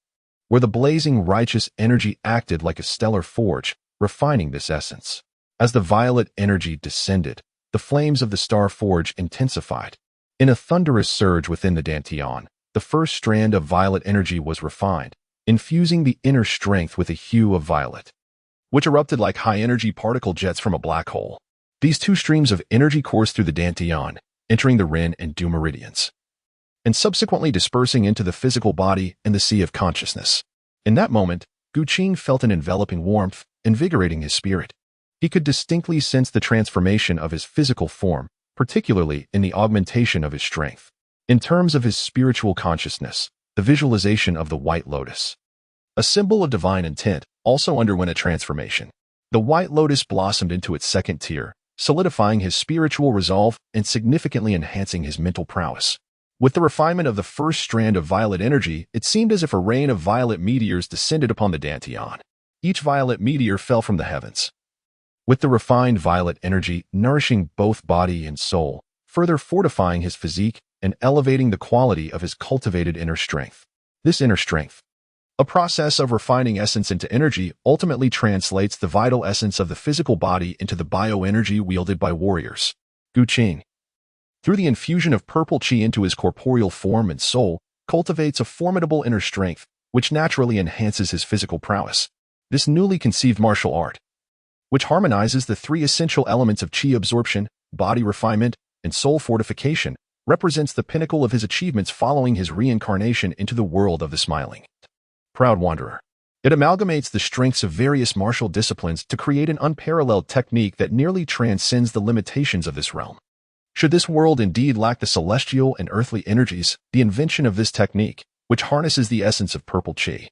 where the blazing righteous energy acted like a stellar forge, refining this essence. As the violet energy descended, the flames of the star forge intensified. In a thunderous surge within the Dantian, the first strand of violet energy was refined, infusing the inner strength with a hue of violet, which erupted like high-energy particle jets from a black hole. These two streams of energy coursed through the Dantian, entering the Ren and Du meridians, and subsequently dispersing into the physical body and the sea of consciousness. In that moment, Gu Qing felt an enveloping warmth, invigorating his spirit. He could distinctly sense the transformation of his physical form, particularly in the augmentation of his strength. In terms of his spiritual consciousness, the visualization of the White Lotus, a symbol of divine intent, also underwent a transformation. The White Lotus blossomed into its second tier, solidifying his spiritual resolve and significantly enhancing his mental prowess. With the refinement of the first strand of violet energy, it seemed as if a rain of violet meteors descended upon the Dantian. Each violet meteor fell from the heavens, with the refined violet energy nourishing both body and soul, further fortifying his physique and elevating the quality of his cultivated inner strength. This inner strength, a process of refining essence into energy, ultimately translates the vital essence of the physical body into the bioenergy wielded by warriors. Gu Qing, through the infusion of purple qi into his corporeal form and soul, cultivates a formidable inner strength, which naturally enhances his physical prowess. This newly conceived martial art, which harmonizes the three essential elements of qi absorption, body refinement, and soul fortification, represents the pinnacle of his achievements following his reincarnation into the world of the smiling, proud wanderer. It amalgamates the strengths of various martial disciplines to create an unparalleled technique that nearly transcends the limitations of this realm. Should this world indeed lack the celestial and earthly energies, the invention of this technique, which harnesses the essence of purple qi,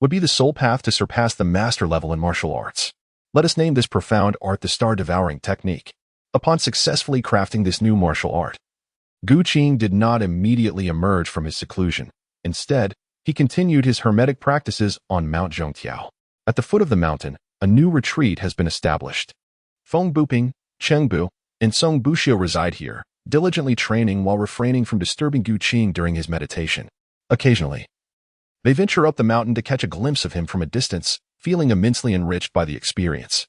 would be the sole path to surpass the master level in martial arts. Let us name this profound art the star-devouring technique. Upon successfully crafting this new martial art, Gu Qing did not immediately emerge from his seclusion. Instead, he continued his hermetic practices on Mount Zhongtiao. At the foot of the mountain, a new retreat has been established. Feng Buping, Chengbu, and Song Buxiu reside here, diligently training while refraining from disturbing Gu Qing during his meditation. Occasionally, they venture up the mountain to catch a glimpse of him from a distance, feeling immensely enriched by the experience.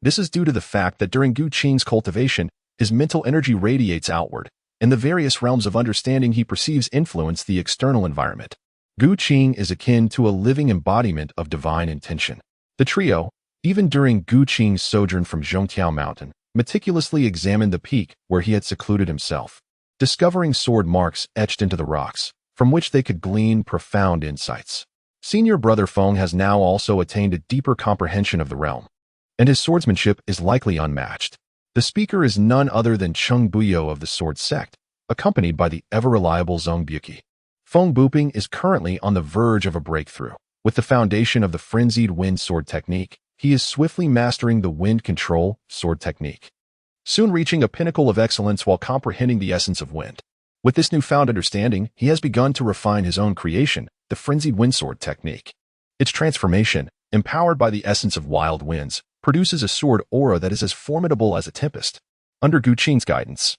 This is due to the fact that during Gu Qing's cultivation, his mental energy radiates outward, and the various realms of understanding he perceives influence the external environment. Gu Qing is akin to a living embodiment of divine intention. The trio, even during Gu Qing's sojourn from Zhongtiao Mountain, meticulously examined the peak where he had secluded himself, discovering sword marks etched into the rocks, from which they could glean profound insights. Senior brother Feng has now also attained a deeper comprehension of the realm, and his swordsmanship is likely unmatched. The speaker is none other than Cheng Buyo of the Sword Sect, accompanied by the ever-reliable Zhong Buqi. Feng Buping is currently on the verge of a breakthrough. With the foundation of the Frenzied Wind Sword Technique, he is swiftly mastering the Wind Control Sword Technique, soon reaching a pinnacle of excellence while comprehending the essence of wind. With this newfound understanding, he has begun to refine his own creation, the Frenzied Wind Sword Technique. Its transformation, empowered by the essence of wild winds, produces a sword aura that is as formidable as a tempest. Under Gu Qing's guidance,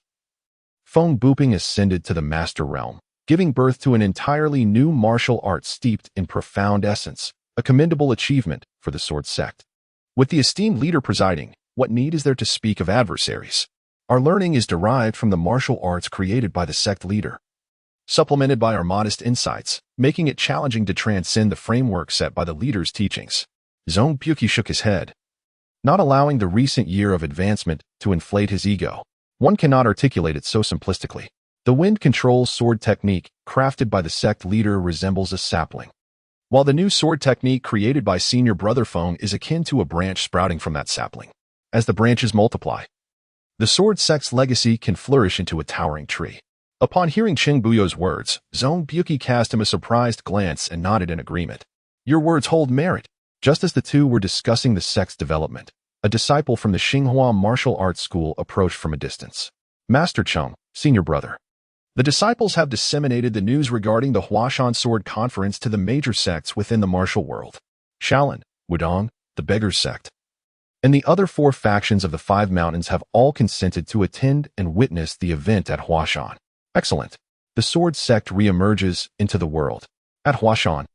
Feng Buping ascended to the master realm, giving birth to an entirely new martial art steeped in profound essence, a commendable achievement for the Sword Sect. With the esteemed leader presiding, what need is there to speak of adversaries? Our learning is derived from the martial arts created by the sect leader, supplemented by our modest insights, making it challenging to transcend the framework set by the leader's teachings. Zhong Buqi shook his head, not allowing the recent year of advancement to inflate his ego. One cannot articulate it so simplistically. The wind control sword technique crafted by the sect leader resembles a sapling, while the new sword technique created by senior brother Feng is akin to a branch sprouting from that sapling. As the branches multiply, the sword sect's legacy can flourish into a towering tree. Upon hearing Qing Buyo's words, Zhong Buqi cast him a surprised glance and nodded in agreement. Your words hold merit. Just as the two were discussing the sect's development, a disciple from the Xinghua martial arts school approached from a distance. Master Cheng, senior brother. The disciples have disseminated the news regarding the Huashan Sword Conference to the major sects within the martial world. Shaolin, Wudong, the Beggars sect, and the other 4 factions of the 5 mountains have all consented to attend and witness the event at Huashan. Excellent. The sword sect re-emerges into the world. At Huashan,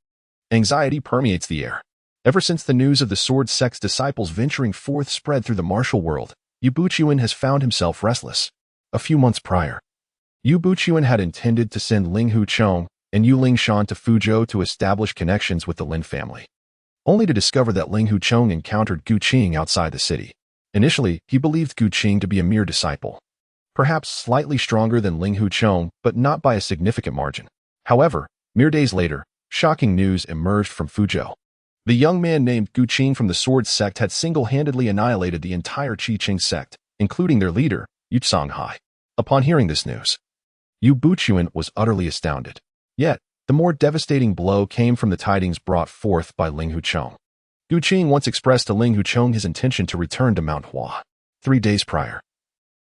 anxiety permeates the air. Ever since the news of the sword sect's disciples venturing forth spread through the martial world, Yu Buqiuan has found himself restless. A few months prior, Yu Buqiuan had intended to send Ling Huchong and Yu Lingshan to Fuzhou to establish connections with the Lin family, only to discover that Ling Huchong encountered Gu Qing outside the city. Initially, he believed Gu Qing to be a mere disciple, perhaps slightly stronger than Ling Huchong, but not by a significant margin. However, mere days later, shocking news emerged from Fuzhou. The young man named Gu Qing from the sword sect had single-handedly annihilated the entire Qi Qing sect, including their leader, Yu Songhai. Upon hearing this news, Yu Buqiuan was utterly astounded. Yet, the more devastating blow came from the tidings brought forth by Ling Huchong. Gu Qing once expressed to Ling Huchong his intention to return to Mount Hua. 3 days prior,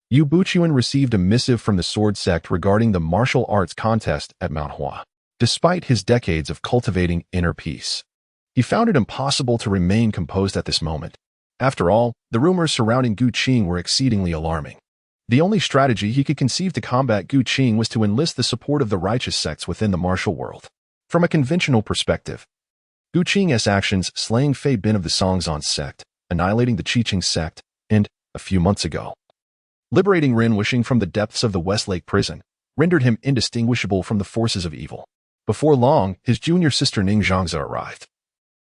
Yu Buqiuan received a missive from the sword sect regarding the martial arts contest at Mount Hua. Despite his decades of cultivating inner peace, he found it impossible to remain composed at this moment. After all, the rumors surrounding Gu Qing were exceedingly alarming. The only strategy he could conceive to combat Gu Qing was to enlist the support of the righteous sects within the martial world. From a conventional perspective, Gu Qing's actions slaying Fei Bin of the Songzhan sect, annihilating the Qi Qing sect, and, a few months ago, liberating Ren Wuxing from the depths of the Westlake prison, rendered him indistinguishable from the forces of evil. Before long, his junior sister Ning Zhangzi arrived,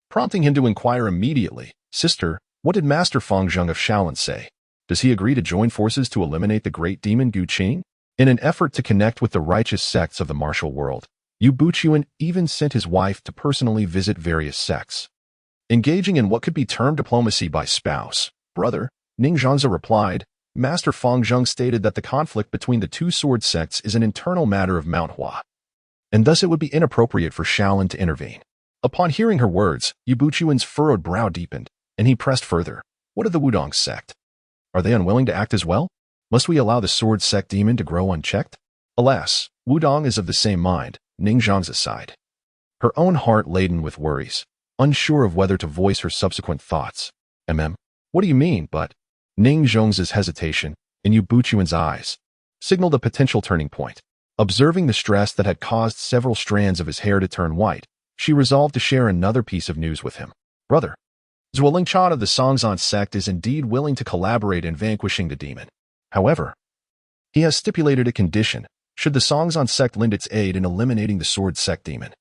prompting him to inquire immediately, "Sister, what did Master Feng Zheng of Shaolin say? Does he agree to join forces to eliminate the great demon Gu Qing?" In an effort to connect with the righteous sects of the martial world, Yu Buqiuan even sent his wife to personally visit various sects. Engaging in what could be termed diplomacy by spouse, brother, Ning Zhangzi replied, "Master Feng Zheng stated that the conflict between the 2 sword sects is an internal matter of Mount Hua, and thus it would be inappropriate for Shaolin to intervene." Upon hearing her words, Yu Buqiuan's furrowed brow deepened, and he pressed further. "What of the Wudong sect? Are they unwilling to act as well? Must we allow the sword sect demon to grow unchecked?" Alas, Wudong is of the same mind, Ning Zhangzi sighed, her own heart laden with worries, unsure of whether to voice her subsequent thoughts. What do you mean, but? Ning Zhangzi's hesitation, in Yu Buqiuan's eyes, signaled a potential turning point. Observing the stress that had caused several strands of his hair to turn white, she resolved to share another piece of news with him. "Brother, Zhuo Lingchan of the Songzhan sect is indeed willing to collaborate in vanquishing the demon. However, he has stipulated a condition, should the Songzhan sect lend its aid in eliminating the sword sect demon.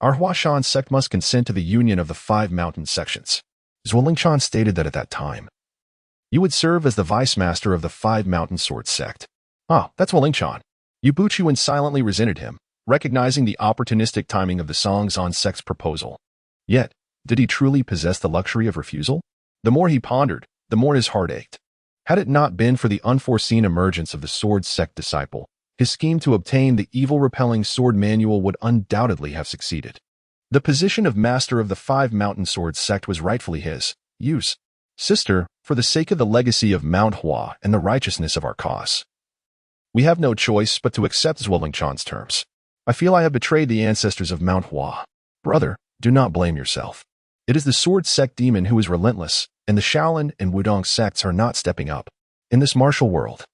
Our Huashan sect must consent to the union of the 5 mountain sections." Zhuo Lingchan stated that at that time, "You would serve as the vice master of the 5 mountain sword sect." "Ah, that's Zhuo Lingchan." Yu Buqiuan silently resented him, recognizing the opportunistic timing of the Songzhan sect's proposal. Yet, did he truly possess the luxury of refusal? The more he pondered, the more his heart ached. Had it not been for the unforeseen emergence of the sword sect disciple, his scheme to obtain the evil-repelling sword manual would undoubtedly have succeeded. The position of master of the 5 mountain sword sect was rightfully his. "Use, sister, for the sake of the legacy of Mount Hua and the righteousness of our cause, we have no choice but to accept Zhuo Lingchan's terms. I feel I have betrayed the ancestors of Mount Hua. Brother, do not blame yourself. It is the sword sect demon who is relentless, and the Shaolin and Wudong sects are not stepping up. In this martial world,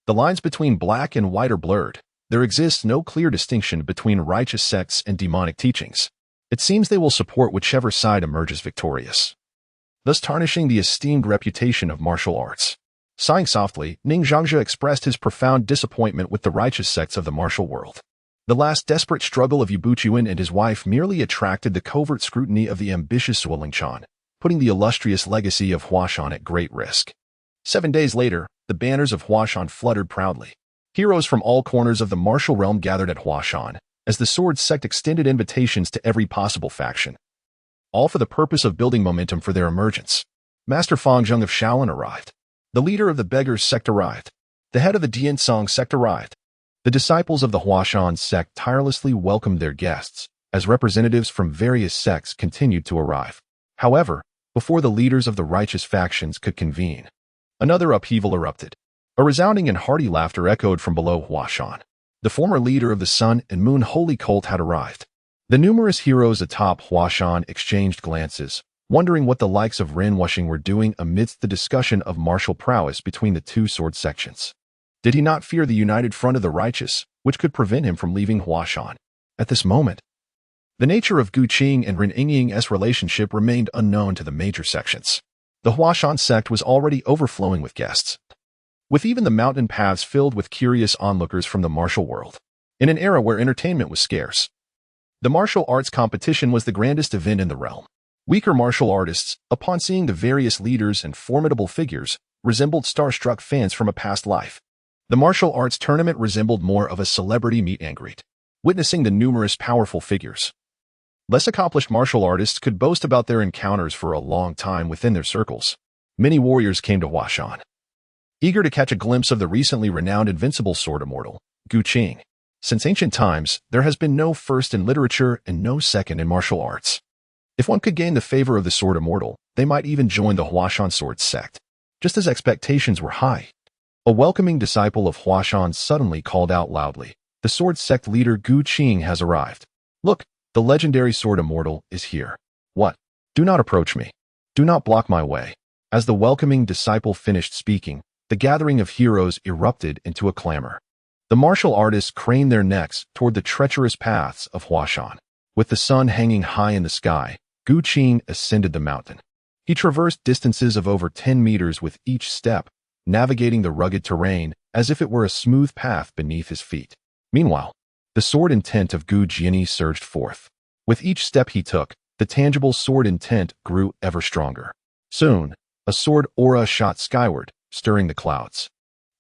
the lines between black and white are blurred. There exists no clear distinction between righteous sects and demonic teachings. It seems they will support whichever side emerges victorious." thus tarnishing the esteemed reputation of martial arts. Sighing softly, Ning Zhangzhe expressed his profound disappointment with the righteous sects of the martial world. The last desperate struggle of Yu Buqian and his wife merely attracted the covert scrutiny of the ambitious Zuo Lingchan, putting the illustrious legacy of Huashan at great risk. 7 days later, the banners of Huashan fluttered proudly. Heroes from all corners of the martial realm gathered at Huashan, as the sword sect extended invitations to every possible faction, all for the purpose of building momentum for their emergence. Master Fang Zheng of Shaolin arrived. The leader of the Beggars sect arrived. The head of the Diansong sect arrived. The disciples of the Huashan sect tirelessly welcomed their guests, as representatives from various sects continued to arrive. However, before the leaders of the righteous factions could convene, another upheaval erupted. A resounding and hearty laughter echoed from below Huashan. The former leader of the Sun and Moon Holy Cult had arrived. The numerous heroes atop Huashan exchanged glances, wondering what the likes of Ren Wuxing were doing amidst the discussion of martial prowess between the two sword sections. Did he not fear the united front of the righteous, which could prevent him from leaving Huashan? At this moment, the nature of Gu Qing and Ren Yingying's relationship remained unknown to the major sections. The Huashan sect was already overflowing with guests, with even the mountain paths filled with curious onlookers from the martial world. In an era where entertainment was scarce, the martial arts competition was the grandest event in the realm. Weaker martial artists, upon seeing the various leaders and formidable figures, resembled starstruck fans from a past life. The martial arts tournament resembled more of a celebrity meet and greet, witnessing the numerous powerful figures. Less accomplished martial artists could boast about their encounters for a long time within their circles. Many warriors came to Huashan, eager to catch a glimpse of the recently renowned invincible sword immortal, Gu Qing. Since ancient times, there has been no first in literature and no second in martial arts. If one could gain the favor of the sword immortal, they might even join the Huashan sword sect. Just as expectations were high, a welcoming disciple of Huashan suddenly called out loudly, "The sword sect leader Gu Qing has arrived. Look, the legendary sword immortal is here." "What? Do not approach me. Do not block my way." As the welcoming disciple finished speaking, the gathering of heroes erupted into a clamor. The martial artists craned their necks toward the treacherous paths of Huashan. With the sun hanging high in the sky, Gu Qing ascended the mountain. He traversed distances of over 10 meters with each step, navigating the rugged terrain as if it were a smooth path beneath his feet. Meanwhile, the sword intent of Gu Jiani surged forth. With each step he took, the tangible sword intent grew ever stronger. Soon, a sword aura shot skyward, stirring the clouds.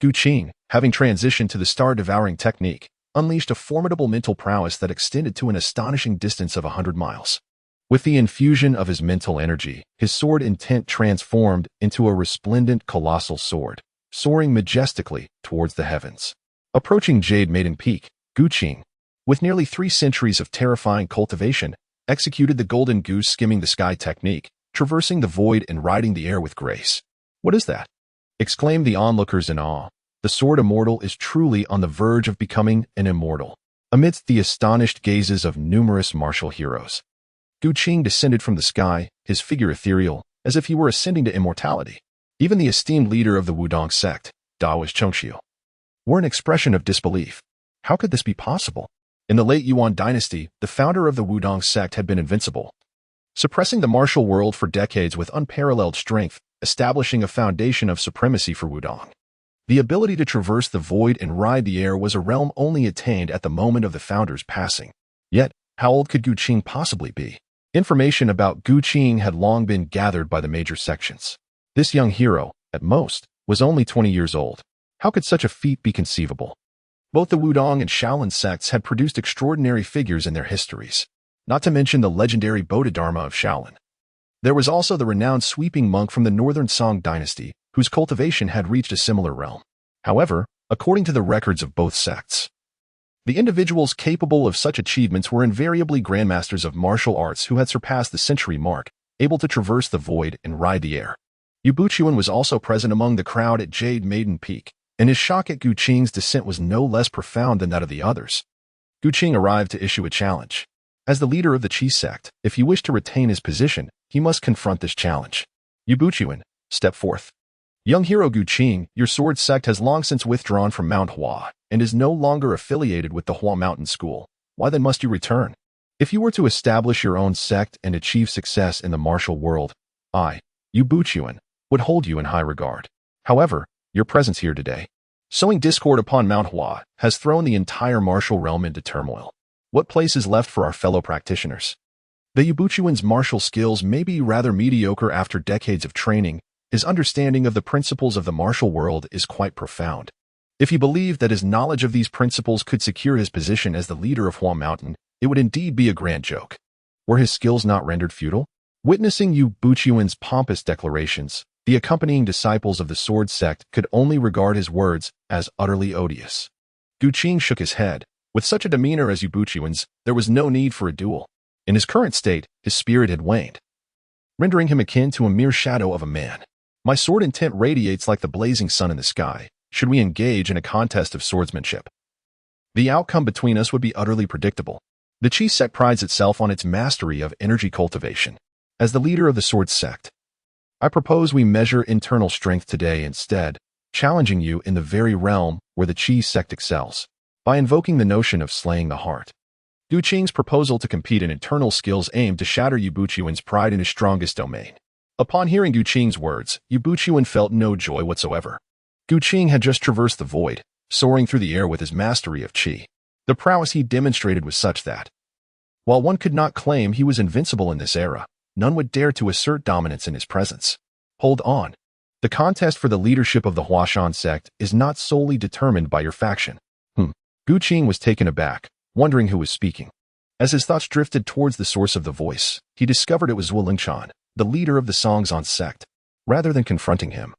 Gu Qing, having transitioned to the star-devouring technique, unleashed a formidable mental prowess that extended to an astonishing distance of 100 miles. With the infusion of his mental energy, his sword intent transformed into a resplendent colossal sword, soaring majestically towards the heavens. Approaching Jade Maiden Peak, Gu Qing, with nearly 3 centuries of terrifying cultivation, executed the golden goose skimming the sky technique, traversing the void and riding the air with grace. "What is that?" exclaimed the onlookers in awe. The sword immortal is truly on the verge of becoming an immortal. Amidst the astonished gazes of numerous martial heroes, Gu Qing descended from the sky, his figure ethereal, as if he were ascending to immortality. Even the esteemed leader of the Wudong sect, Daoist Chongqiu, were an expression of disbelief. How could this be possible? In the late Yuan dynasty, the founder of the Wudong sect had been invincible, suppressing the martial world for decades with unparalleled strength, establishing a foundation of supremacy for Wudong. The ability to traverse the void and ride the air was a realm only attained at the moment of the founder's passing. Yet, how old could Gu Qing possibly be? Information about Gu Qing had long been gathered by the major sections. This young hero, at most, was only 20 years old. How could such a feat be conceivable? Both the Wudong and Shaolin sects had produced extraordinary figures in their histories, not to mention the legendary Bodhidharma of Shaolin. There was also the renowned sweeping monk from the northern Song dynasty, whose cultivation had reached a similar realm. However, according to the records of both sects, the individuals capable of such achievements were invariably grandmasters of martial arts who had surpassed the century mark, able to traverse the void and ride the air. Yu Buqian was also present among the crowd at Jade Maiden Peak, and his shock at Gu Qing's descent was no less profound than that of the others. Gu Qing arrived to issue a challenge. As the leader of the Qi sect, if he wished to retain his position, he must confront this challenge. Yu Buqian, step forth. Young hero Gu Qing, your sword sect has long since withdrawn from Mount Hua, and is no longer affiliated with the Hua Mountain School. Why then must you return? If you were to establish your own sect and achieve success in the martial world, I, Yu Buchuan, would hold you in high regard. However, your presence here today, sowing discord upon Mount Hua, has thrown the entire martial realm into turmoil. What place is left for our fellow practitioners? The Yu Buchuan's martial skills may be rather mediocre after decades of training. His understanding of the principles of the martial world is quite profound. If he believed that his knowledge of these principles could secure his position as the leader of Hua Mountain, it would indeed be a grand joke. Were his skills not rendered futile? Witnessing Yu Buchuan's pompous declarations, the accompanying disciples of the sword sect could only regard his words as utterly odious. Gu Qing shook his head. With such a demeanor as Yu Buchuan's, there was no need for a duel. In his current state, his spirit had waned, rendering him akin to a mere shadow of a man. My sword intent radiates like the blazing sun in the sky. Should we engage in a contest of swordsmanship? The outcome between us would be utterly predictable. The Qi sect prides itself on its mastery of energy cultivation. As the leader of the sword sect, I propose we measure internal strength today instead, challenging you in the very realm where the Qi sect excels, by invoking the notion of slaying the heart. Gu Qing's proposal to compete in internal skills aimed to shatter Yu Buchuan's pride in his strongest domain. Upon hearing Gu Qing's words, Yu Buchuan felt no joy whatsoever. Gu Qing had just traversed the void, soaring through the air with his mastery of Qi. The prowess he demonstrated was such that, while one could not claim he was invincible in this era, none would dare to assert dominance in his presence. Hold on. The contest for the leadership of the Huashan sect is not solely determined by your faction. Gu Qing was taken aback, wondering who was speaking. As his thoughts drifted towards the source of the voice, he discovered it was Zhuo Lingchan, the leader of the Songzhan sect. Rather than confronting him,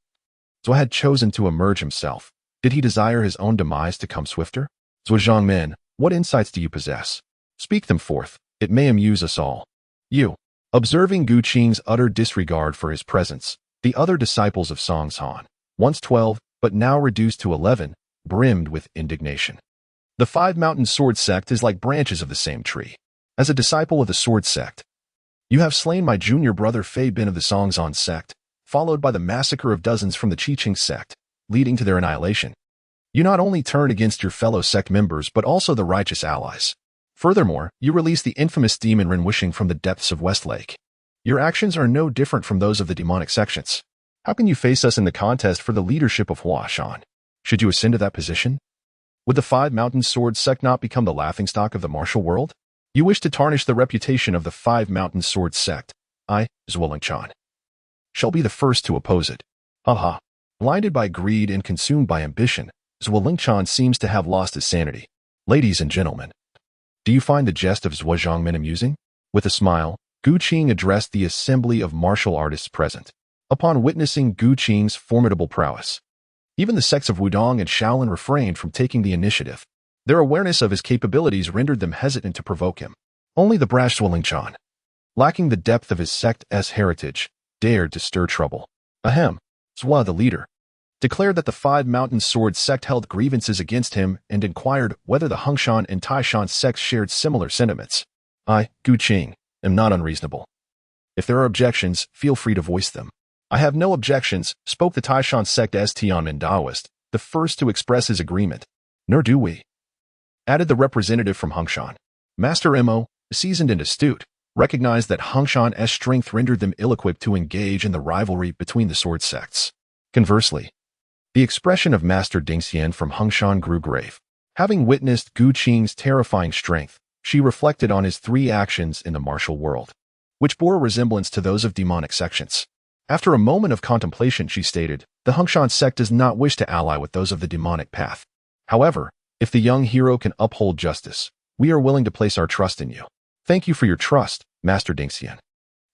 Zhuo had chosen to emerge himself. Did he desire his own demise to come swifter? Zhuo Zhangmin, what insights do you possess? Speak them forth. It may amuse us all. You. Observing Gu Qing's utter disregard for his presence, the other disciples of Songzhan, once 12, but now reduced to 11, brimmed with indignation. The Five Mountain Sword Sect is like branches of the same tree. As a disciple of the Sword Sect, you have slain my junior brother Fei Bin of the Songzhan sect, followed by the massacre of dozens from the Qiqing sect, leading to their annihilation. You not only turn against your fellow sect members but also the righteous allies. Furthermore, you release the infamous demon Ren Wishing from the depths of Westlake. Your actions are no different from those of the demonic sections. How can you face us in the contest for the leadership of Huashan? Should you ascend to that position? Would the Five Mountain Sword Sect not become the laughingstock of the martial world? You wish to tarnish the reputation of the Five Mountain Sword Sect. I, Zhuo Lingchan, shall be the first to oppose it. Haha. Blinded by greed and consumed by ambition, Zhuo Lingchan seems to have lost his sanity. Ladies and gentlemen, do you find the jest of Zhuo Zhangmin amusing? With a smile, Gu Qing addressed the assembly of martial artists present. Upon witnessing Gu Qing's formidable prowess, even the sects of Wudong and Shaolin refrained from taking the initiative. Their awareness of his capabilities rendered them hesitant to provoke him. Only the brash Zhuo Lingchan, lacking the depth of his sect's heritage, dared to stir trouble. Ahem. Zhuo, the leader, declared that the Five Mountain Sword Sect held grievances against him and inquired whether the Hongshan and Taishan sects shared similar sentiments. I, Gu Qing, am not unreasonable. If there are objections, feel free to voice them. I have no objections, spoke the Taishan sect as Tianmin Daoist, the first to express his agreement. Nor do we, added the representative from Hongshan. Master Mo, seasoned and astute, recognized that Hongshan's strength rendered them ill-equipped to engage in the rivalry between the sword sects. Conversely, the expression of Master Dingxian from Hongshan grew grave. Having witnessed Gu Qing's terrifying strength, she reflected on his three actions in the martial world, which bore a resemblance to those of demonic sections. After a moment of contemplation, she stated, the Hongshan sect does not wish to ally with those of the demonic path. However, if the young hero can uphold justice, we are willing to place our trust in you. Thank you for your trust, Master Dingxian.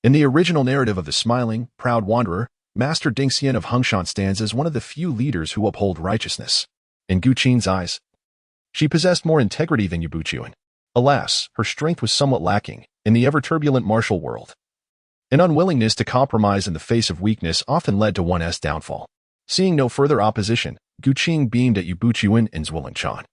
In the original narrative of the smiling, proud wanderer, Master Dingxian of Hongshan stands as one of the few leaders who uphold righteousness. In Gu Qing's eyes, she possessed more integrity than Yu Buchuan. Alas, her strength was somewhat lacking in the ever-turbulent martial world. An unwillingness to compromise in the face of weakness often led to one's downfall. Seeing no further opposition, Gu Qing beamed at Yu Buchuan and Zhuo Lingchan.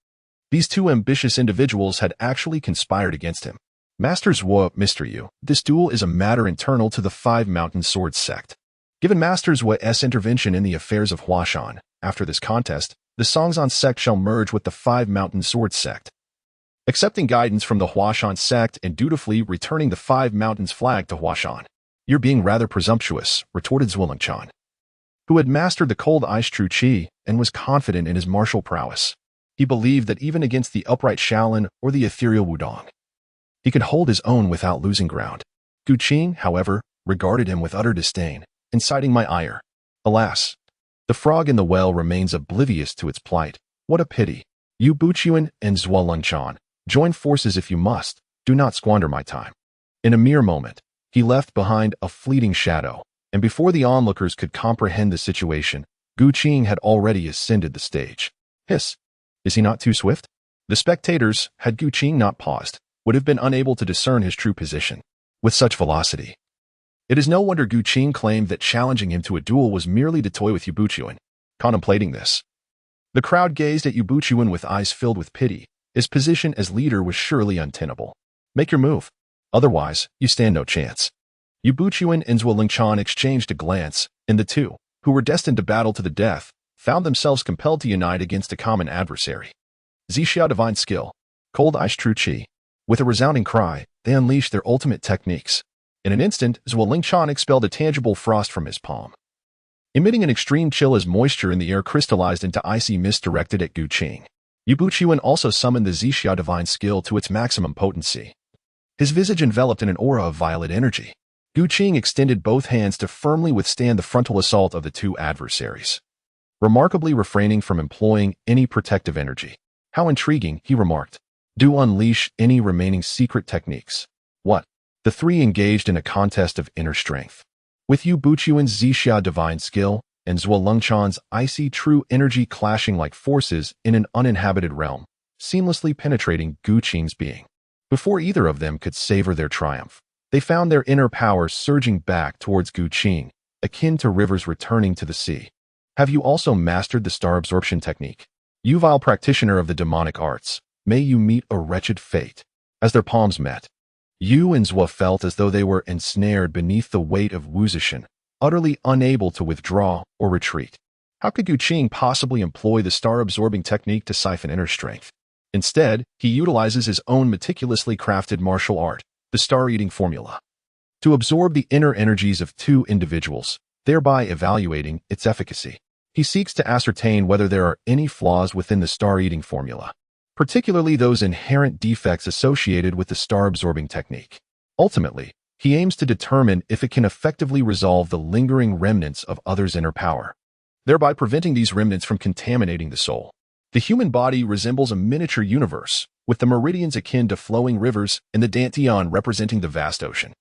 These two ambitious individuals had actually conspired against him. Master Zhuo, Mr. Yu, this duel is a matter internal to the Five Mountain Sword Sect. Given Master Zhuo's intervention in the affairs of Huashan, after this contest, the Songzhan sect shall merge with the Five Mountain Sword Sect. Accepting guidance from the Huashan sect and dutifully returning the Five Mountains flag to Huashan, "You're being rather presumptuous," retorted Zhuo who had mastered the cold ice true Qi and was confident in his martial prowess. He believed that even against the upright Shaolin or the ethereal Wudong, he could hold his own without losing ground. Gu Qing, however, regarded him with utter disdain, inciting my ire. Alas, the frog in the well remains oblivious to its plight. What a pity. You Buchuan and Zhuo, join forces if you must. Do not squander my time. In a mere moment, he left behind a fleeting shadow, and before the onlookers could comprehend the situation, Gu Qing had already ascended the stage. Hiss! Is he not too swift? The spectators, had Gu Qing not paused, would have been unable to discern his true position. With such velocity, it is no wonder Gu Qing claimed that challenging him to a duel was merely to toy with Yu Buchuan. Contemplating this, the crowd gazed at Yu Buchuan with eyes filled with pity. His position as leader was surely untenable. Make your move. Otherwise, you stand no chance. Yu Buchuan and Zhuo Lingchan exchanged a glance, and the two, who were destined to battle to the death, found themselves compelled to unite against a common adversary. Zixia Divine Skill, Cold Ice True Qi. With a resounding cry, they unleashed their ultimate techniques. In an instant, Zhuo Lingchan expelled a tangible frost from his palm, emitting an extreme chill as moisture in the air crystallized into icy mist directed at Gu Qing. Yu Buchuan also summoned the Zixia Divine Skill to its maximum potency. His visage enveloped in an aura of violet energy. Gu Qing extended both hands to firmly withstand the frontal assault of the two adversaries, remarkably refraining from employing any protective energy. How intriguing, he remarked. Do unleash any remaining secret techniques. What? The three engaged in a contest of inner strength. With Yu Buchuan's Zixia Divine Skill and Zhuo Lingchan's icy true energy clashing like forces in an uninhabited realm, seamlessly penetrating Gu Qing's being. Before either of them could savor their triumph, they found their inner power surging back towards Gu Qing, akin to rivers returning to the sea. Have you also mastered the star absorption technique? You vile practitioner of the demonic arts, may you meet a wretched fate. As their palms met, Yu and Zhuo felt as though they were ensnared beneath the weight of Wuzishan, utterly unable to withdraw or retreat. How could Gu Qing possibly employ the star-absorbing technique to siphon inner strength? Instead, he utilizes his own meticulously crafted martial art, the star-eating formula, to absorb the inner energies of two individuals, thereby evaluating its efficacy. He seeks to ascertain whether there are any flaws within the star-eating formula, particularly those inherent defects associated with the star-absorbing technique. Ultimately, he aims to determine if it can effectively resolve the lingering remnants of others' inner power, thereby preventing these remnants from contaminating the soul. The human body resembles a miniature universe, with the meridians akin to flowing rivers and the dantian representing the vast ocean.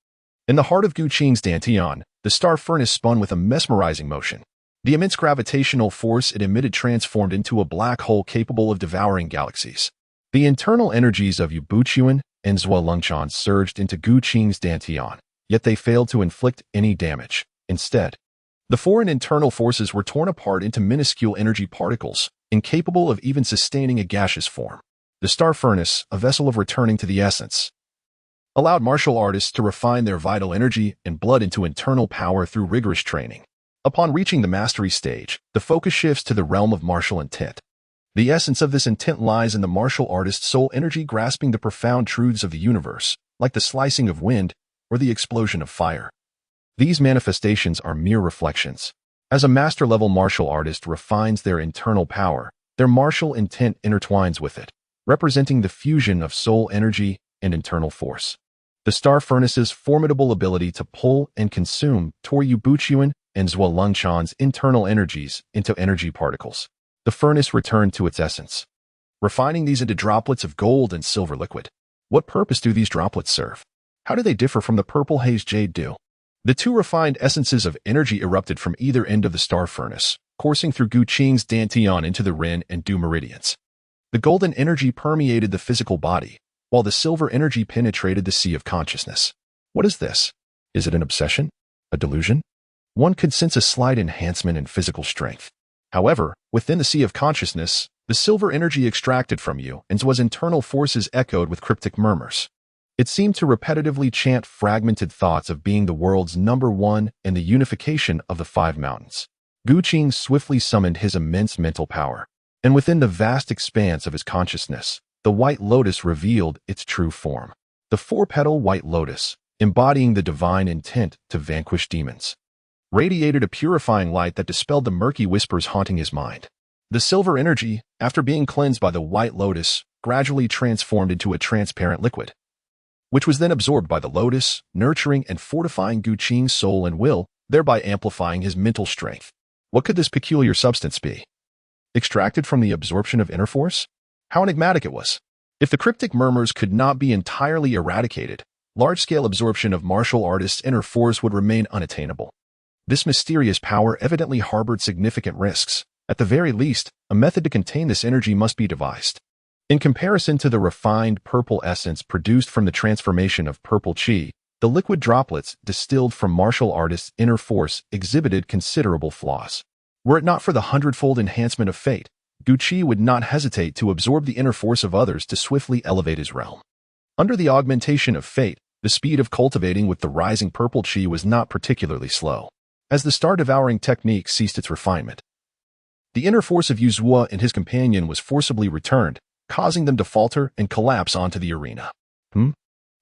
In the heart of Gu Qing's dantian, the star furnace spun with a mesmerizing motion. The immense gravitational force it emitted transformed into a black hole capable of devouring galaxies. The internal energies of Yu Buchuan and Zhuo Lingchan surged into Gu Qing's dantian, yet they failed to inflict any damage. Instead, the foreign internal forces were torn apart into minuscule energy particles, incapable of even sustaining a gaseous form. The star furnace, a vessel of returning to the essence, allowed martial artists to refine their vital energy and blood into internal power through rigorous training. Upon reaching the mastery stage, the focus shifts to the realm of martial intent. The essence of this intent lies in the martial artist's soul energy grasping the profound truths of the universe, like the slicing of wind or the explosion of fire. These manifestations are mere reflections. As a master-level martial artist refines their internal power, their martial intent intertwines with it, representing the fusion of soul energy and internal force. The star furnace's formidable ability to pull and consume tore Yu Buchuan and Zhuo Lingchan's internal energies into energy particles. The furnace returned to its essence, refining these into droplets of gold and silver liquid. What purpose do these droplets serve? How do they differ from the purple haze jade dew? The two refined essences of energy erupted from either end of the star furnace, coursing through Gu Qing's dantian into the Ren and Du meridians. The golden energy permeated the physical body, while the silver energy penetrated the sea of consciousness. What is this? Is it an obsession? A delusion? One could sense a slight enhancement in physical strength. However, within the sea of consciousness, the silver energy extracted from you and Zhuo's internal forces echoed with cryptic murmurs. It seemed to repetitively chant fragmented thoughts of being the world's number one and the unification of the five mountains. Gu Qing swiftly summoned his immense mental power, and within the vast expanse of his consciousness, the white lotus revealed its true form. The four-petal white lotus, embodying the divine intent to vanquish demons, radiated a purifying light that dispelled the murky whispers haunting his mind. The silver energy, after being cleansed by the white lotus, gradually transformed into a transparent liquid, which was then absorbed by the lotus, nurturing and fortifying Gu Qing's soul and will, thereby amplifying his mental strength. What could this peculiar substance be? Extracted from the absorption of inner force? How enigmatic it was. If the cryptic murmurs could not be entirely eradicated, large-scale absorption of martial artists' inner force would remain unattainable. This mysterious power evidently harbored significant risks. At the very least, a method to contain this energy must be devised. In comparison to the refined purple essence produced from the transformation of purple Qi, the liquid droplets distilled from martial artists' inner force exhibited considerable flaws. Were it not for the hundredfold enhancement of fate, Gu Qi would not hesitate to absorb the inner force of others to swiftly elevate his realm. Under the augmentation of fate, the speed of cultivating with the rising purple Qi was not particularly slow. As the star-devouring technique ceased its refinement, the inner force of Yuzhuo and his companion was forcibly returned, causing them to falter and collapse onto the arena.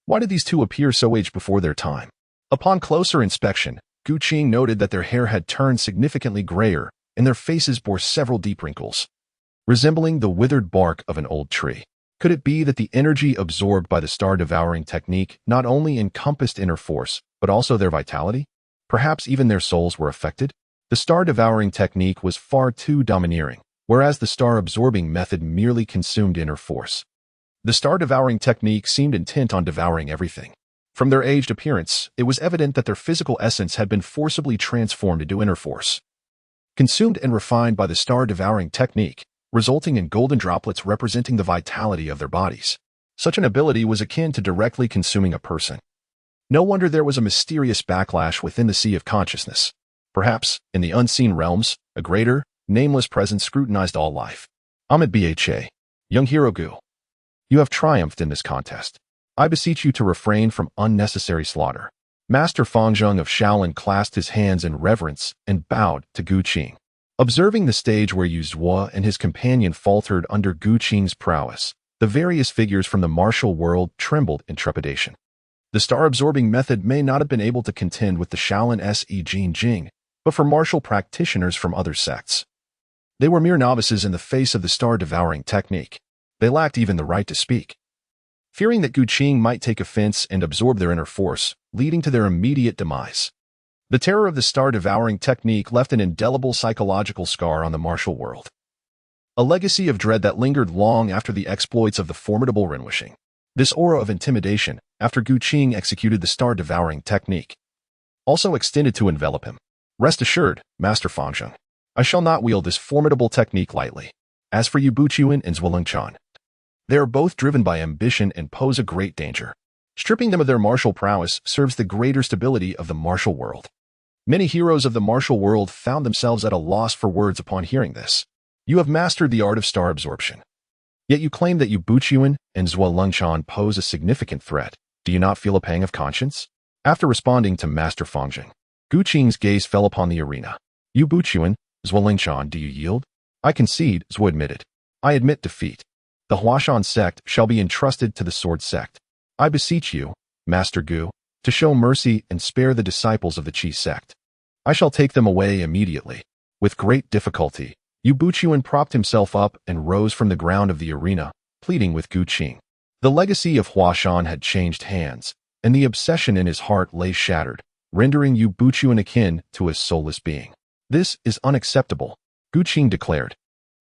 Why did these two appear so aged before their time? Upon closer inspection, Gu Qing noted that their hair had turned significantly grayer, and their faces bore several deep wrinkles, resembling the withered bark of an old tree. Could it be that the energy absorbed by the star-devouring technique not only encompassed inner force, but also their vitality? Perhaps even their souls were affected? The star-devouring technique was far too domineering, whereas the star-absorbing method merely consumed inner force. The star-devouring technique seemed intent on devouring everything. From their aged appearance, it was evident that their physical essence had been forcibly transformed into inner force, consumed and refined by the star-devouring technique, resulting in golden droplets representing the vitality of their bodies. Such an ability was akin to directly consuming a person. No wonder there was a mysterious backlash within the sea of consciousness. Perhaps, in the unseen realms, a greater, nameless presence scrutinized all life. Ahmed Bha, young hero Gu, you have triumphed in this contest. I beseech you to refrain from unnecessary slaughter. Master Fangzheng of Shaolin clasped his hands in reverence and bowed to Gu Qing. Observing the stage where Yuzhuo and his companion faltered under Gu Qing's prowess, the various figures from the martial world trembled in trepidation. The star-absorbing method may not have been able to contend with the Shaolin Se Jin Jing, but for martial practitioners from other sects, they were mere novices in the face of the star-devouring technique. They lacked even the right to speak. Fearing that Gu Qing might take offense and absorb their inner force, leading to their immediate demise, the terror of the star-devouring technique left an indelible psychological scar on the martial world, a legacy of dread that lingered long after the exploits of the formidable Renwuxing. This aura of intimidation, after Gu Qing executed the star-devouring technique, also extended to envelop him. Rest assured, Master Fangzheng, I shall not wield this formidable technique lightly. As for you Buqian and Zhuolengchan, they are both driven by ambition and pose a great danger. Stripping them of their martial prowess serves the greater stability of the martial world. Many heroes of the martial world found themselves at a loss for words upon hearing this. You have mastered the art of star absorption. Yet you claim that you Buqian and Zhuolengchan pose a significant threat. Do you not feel a pang of conscience? After responding to Master Fangzheng, Gu Qing's gaze fell upon the arena. You Buqian, Zhuolengchan, do you yield? I concede, Zhuo admitted. I admit defeat. The Huashan sect shall be entrusted to the Sword sect. I beseech you, Master Gu, to show mercy and spare the disciples of the Qi sect. I shall take them away immediately. With great difficulty, Yu Buqian propped himself up and rose from the ground of the arena, pleading with Gu Qing. The legacy of Huashan had changed hands, and the obsession in his heart lay shattered, rendering Yu Buqian akin to a soulless being. This is unacceptable, Gu Qing declared.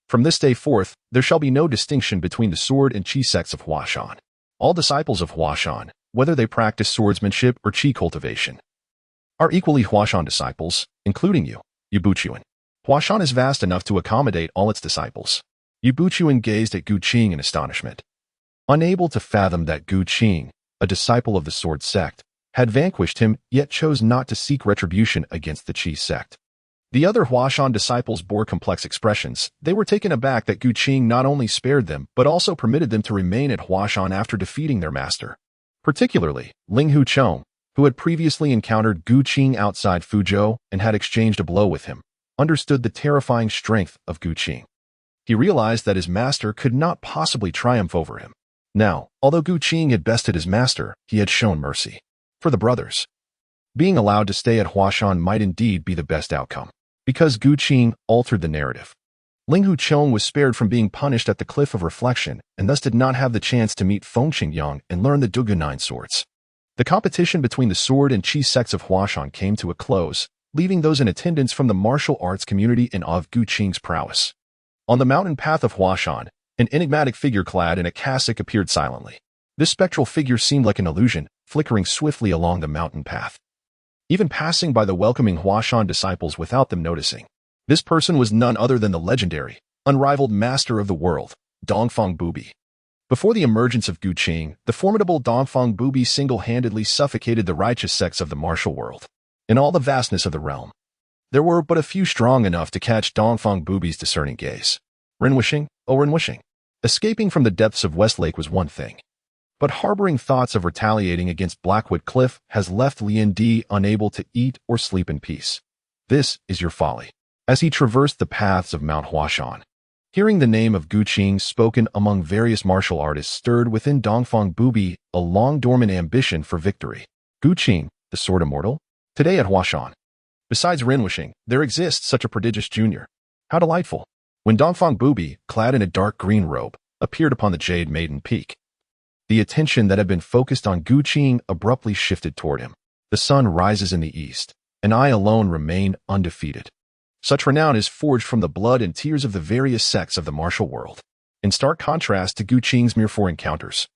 From this day forth, there shall be no distinction between the Sword and Qi sects of Huashan. All disciples of Huashan, whether they practice swordsmanship or Qi cultivation, are equally Huashan disciples, including you, Yu Buqian. Huashan is vast enough to accommodate all its disciples. Yu Buqian gazed at Gu Qing in astonishment, unable to fathom that Gu Qing, a disciple of the Sword sect, had vanquished him yet chose not to seek retribution against the Qi sect. The other Huashan disciples bore complex expressions. They were taken aback that Gu Qing not only spared them, but also permitted them to remain at Huashan after defeating their master. Particularly, Ling Huchong, who had previously encountered Gu Qing outside Fuzhou and had exchanged a blow with him, understood the terrifying strength of Gu Qing. He realized that his master could not possibly triumph over him. Now, although Gu Qing had bested his master, he had shown mercy. For the brothers, being allowed to stay at Huashan might indeed be the best outcome, because Gu Qing altered the narrative. Ling Huqiong was spared from being punished at the Cliff of Reflection and thus did not have the chance to meet Feng Qingyang and learn the Dugu Nine Swords. The competition between the Sword and Qi sects of Huashan came to a close, leaving those in attendance from the martial arts community in awe of Gu Qing's prowess. On the mountain path of Huashan, an enigmatic figure clad in a cassock appeared silently. This spectral figure seemed like an illusion, flickering swiftly along the mountain path, even passing by the welcoming Huashan disciples without them noticing. This person was none other than the legendary, unrivaled master of the world, Dongfang Bubi. Before the emergence of Gu Qing, the formidable Dongfang Bubi single-handedly suffocated the righteous sects of the martial world. In all the vastness of the realm, there were but a few strong enough to catch Dongfang Bubi's discerning gaze. Ren Wuxing. Escaping from the depths of Westlake was one thing, but harboring thoughts of retaliating against Blackwood Cliff has left Lian Di unable to eat or sleep in peace. This is your folly. As he traversed the paths of Mount Huashan, hearing the name of Gu Qing spoken among various martial artists stirred within Dongfang Bubi a long-dormant ambition for victory. Gu Qing, the Sword Immortal? Today at Huashan. Besides Ren Wuxing, there exists such a prodigious junior. How delightful. When Dongfang Bubi, clad in a dark green robe, appeared upon the Jade Maiden Peak, the attention that had been focused on Gu Qing abruptly shifted toward him. The sun rises in the east, and I alone remain undefeated. Such renown is forged from the blood and tears of the various sects of the martial world, in stark contrast to Gu Qing's mere 4 encounters.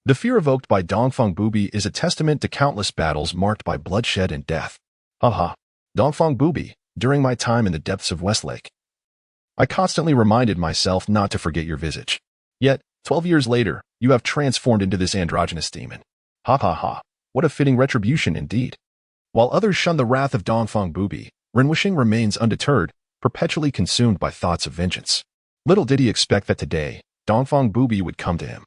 The fear evoked by Dongfang Bubi is a testament to countless battles marked by bloodshed and death. Haha. Dongfang Bubi, during my time in the depths of Westlake, I constantly reminded myself not to forget your visage. Yet, 12 years later, you have transformed into this androgynous demon. Ha ha ha. What a fitting retribution indeed. While others shun the wrath of Dongfang Bubi, Ren Wuxing remains undeterred, perpetually consumed by thoughts of vengeance. Little did he expect that today, Dongfang Bubi would come to him.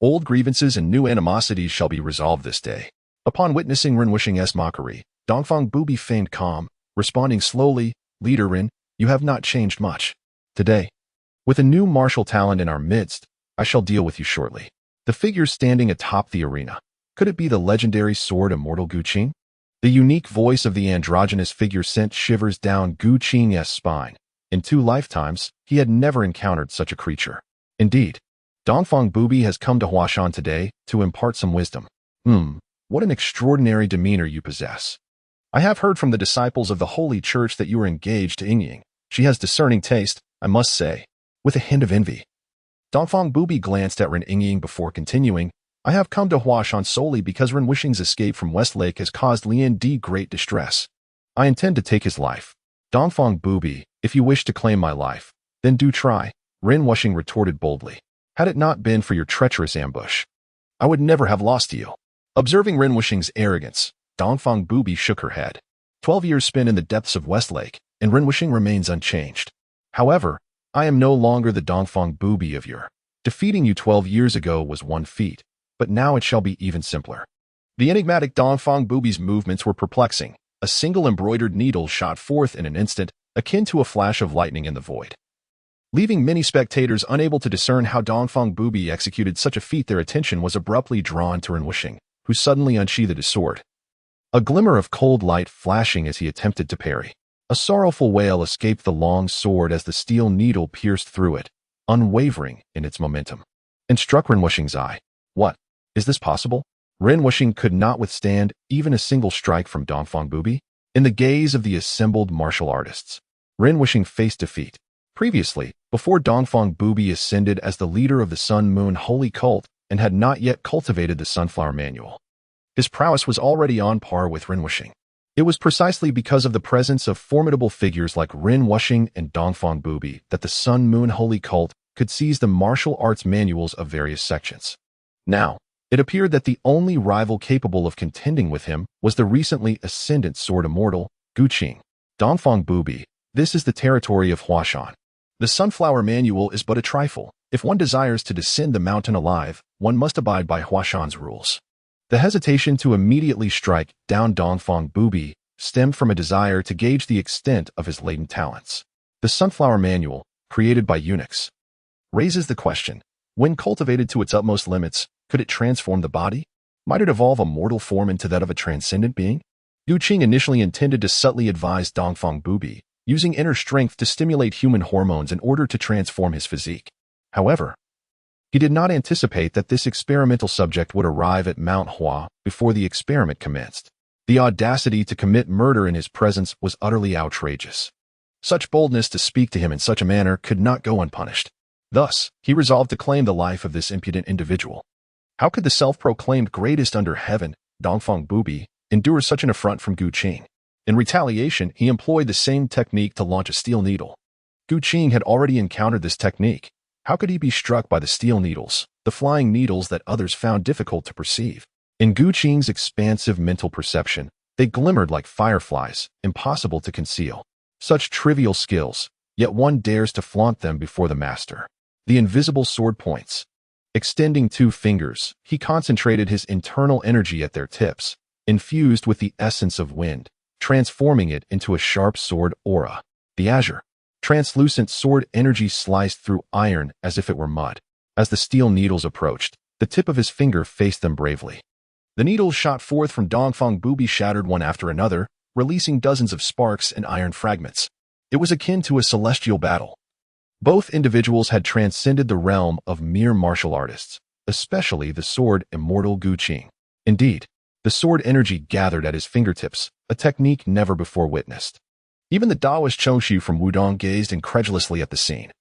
Old grievances and new animosities shall be resolved this day. Upon witnessing Ren Wuxing's mockery, Dongfang Bubi feigned calm, responding slowly, Leader Ren, you have not changed much. Today, with a new martial talent in our midst, I shall deal with you shortly. The figure standing atop the arena. Could it be the legendary Sword Immortal Gu Qing? The unique voice of the androgynous figure sent shivers down Gu Qing's spine. In 2 lifetimes, he had never encountered such a creature. Indeed, Dongfang Bubi has come to Huashan today to impart some wisdom. What an extraordinary demeanor you possess. I have heard from the disciples of the Holy Church that you are engaged to Yingying. She has discerning taste, I must say, with a hint of envy. Dongfang Bubi glanced at Ren Yingying before continuing, I have come to Huashan solely because Ren Wuxing's escape from Westlake has caused Lian Di great distress. I intend to take his life. Dongfang Bubi, if you wish to claim my life, then do try, Ren Wuxing retorted boldly. Had it not been for your treacherous ambush, I would never have lost to you. Observing Ren Wuxing's arrogance, Dongfang Bubi shook her head. 12 years spent in the depths of Westlake, and Ren Wuxing remains unchanged. However, I am no longer the Dongfang Bubi of yore. Defeating you 12 years ago was one feat, but now it shall be even simpler. The enigmatic Dongfang Bubi's movements were perplexing. A single embroidered needle shot forth in an instant, akin to a flash of lightning in the void. Leaving many spectators unable to discern how Dongfang Bubi executed such a feat, their attention was abruptly drawn to Ren Wuxing, who suddenly unsheathed his sword. A glimmer of cold light flashing as he attempted to parry. A sorrowful wail escaped the long sword as the steel needle pierced through it, unwavering in its momentum, and struck Ren Wuxing's eye. What? Is this possible? Ren Wuxing could not withstand even a single strike from Dongfang Bubi. In the gaze of the assembled martial artists, Ren Wuxing faced defeat. Previously, before Dongfang Bubi ascended as the leader of the Sun Moon Holy Cult and had not yet cultivated the Sunflower Manual, his prowess was already on par with Ren Wuxing. It was precisely because of the presence of formidable figures like Ren Wuxing and Dongfang Bubi that the Sun Moon Holy Cult could seize the martial arts manuals of various sections. Now, it appeared that the only rival capable of contending with him was the recently ascendant Sword Immortal, Gu Qing. Dongfang Bubi, this is the territory of Huashan. The Sunflower Manual is but a trifle. If one desires to descend the mountain alive, one must abide by Huashan's rules. The hesitation to immediately strike down Dongfang Bubi stemmed from a desire to gauge the extent of his latent talents. The Sunflower Manual, created by eunuchs, raises the question, when cultivated to its utmost limits, could it transform the body? Might it evolve a mortal form into that of a transcendent being? Gu Qing initially intended to subtly advise Dongfang Bubi, using inner strength to stimulate human hormones in order to transform his physique. However, he did not anticipate that this experimental subject would arrive at Mount Hua before the experiment commenced. The audacity to commit murder in his presence was utterly outrageous. Such boldness to speak to him in such a manner could not go unpunished. Thus, he resolved to claim the life of this impudent individual. How could the self-proclaimed greatest under heaven, Dongfang Bubi, endure such an affront from Gu Qing? In retaliation, he employed the same technique to launch a steel needle. Gu Qing had already encountered this technique. How could he be struck by the steel needles, the flying needles that others found difficult to perceive? In Gu Qing's expansive mental perception, they glimmered like fireflies, impossible to conceal. Such trivial skills, yet one dares to flaunt them before the master. The invisible sword points. Extending 2 fingers, he concentrated his internal energy at their tips, infused with the essence of wind, transforming it into a sharp sword aura. The azure, translucent sword energy sliced through iron as if it were mud. As the steel needles approached, the tip of his finger faced them bravely. The needles shot forth from Dongfang Bubi shattered one after another, releasing dozens of sparks and iron fragments. It was akin to a celestial battle. Both individuals had transcended the realm of mere martial artists, especially the sword immortal Gu Qing. Indeed, the sword energy gathered at his fingertips, a technique never before witnessed. Even the Taoist Chongxiu from Wudong gazed incredulously at the scene.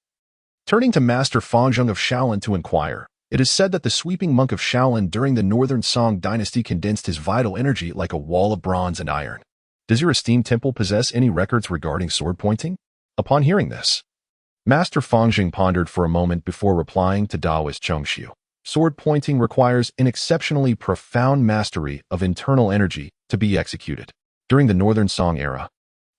Turning to Master Fangjung of Shaolin to inquire, it is said that the sweeping monk of Shaolin during the Northern Song dynasty condensed his vital energy like a wall of bronze and iron. Does your esteemed temple possess any records regarding sword pointing? Upon hearing this, Master Fangjung pondered for a moment before replying to Taoist Chongxiu. Sword pointing requires an exceptionally profound mastery of internal energy to be executed. During the Northern Song era,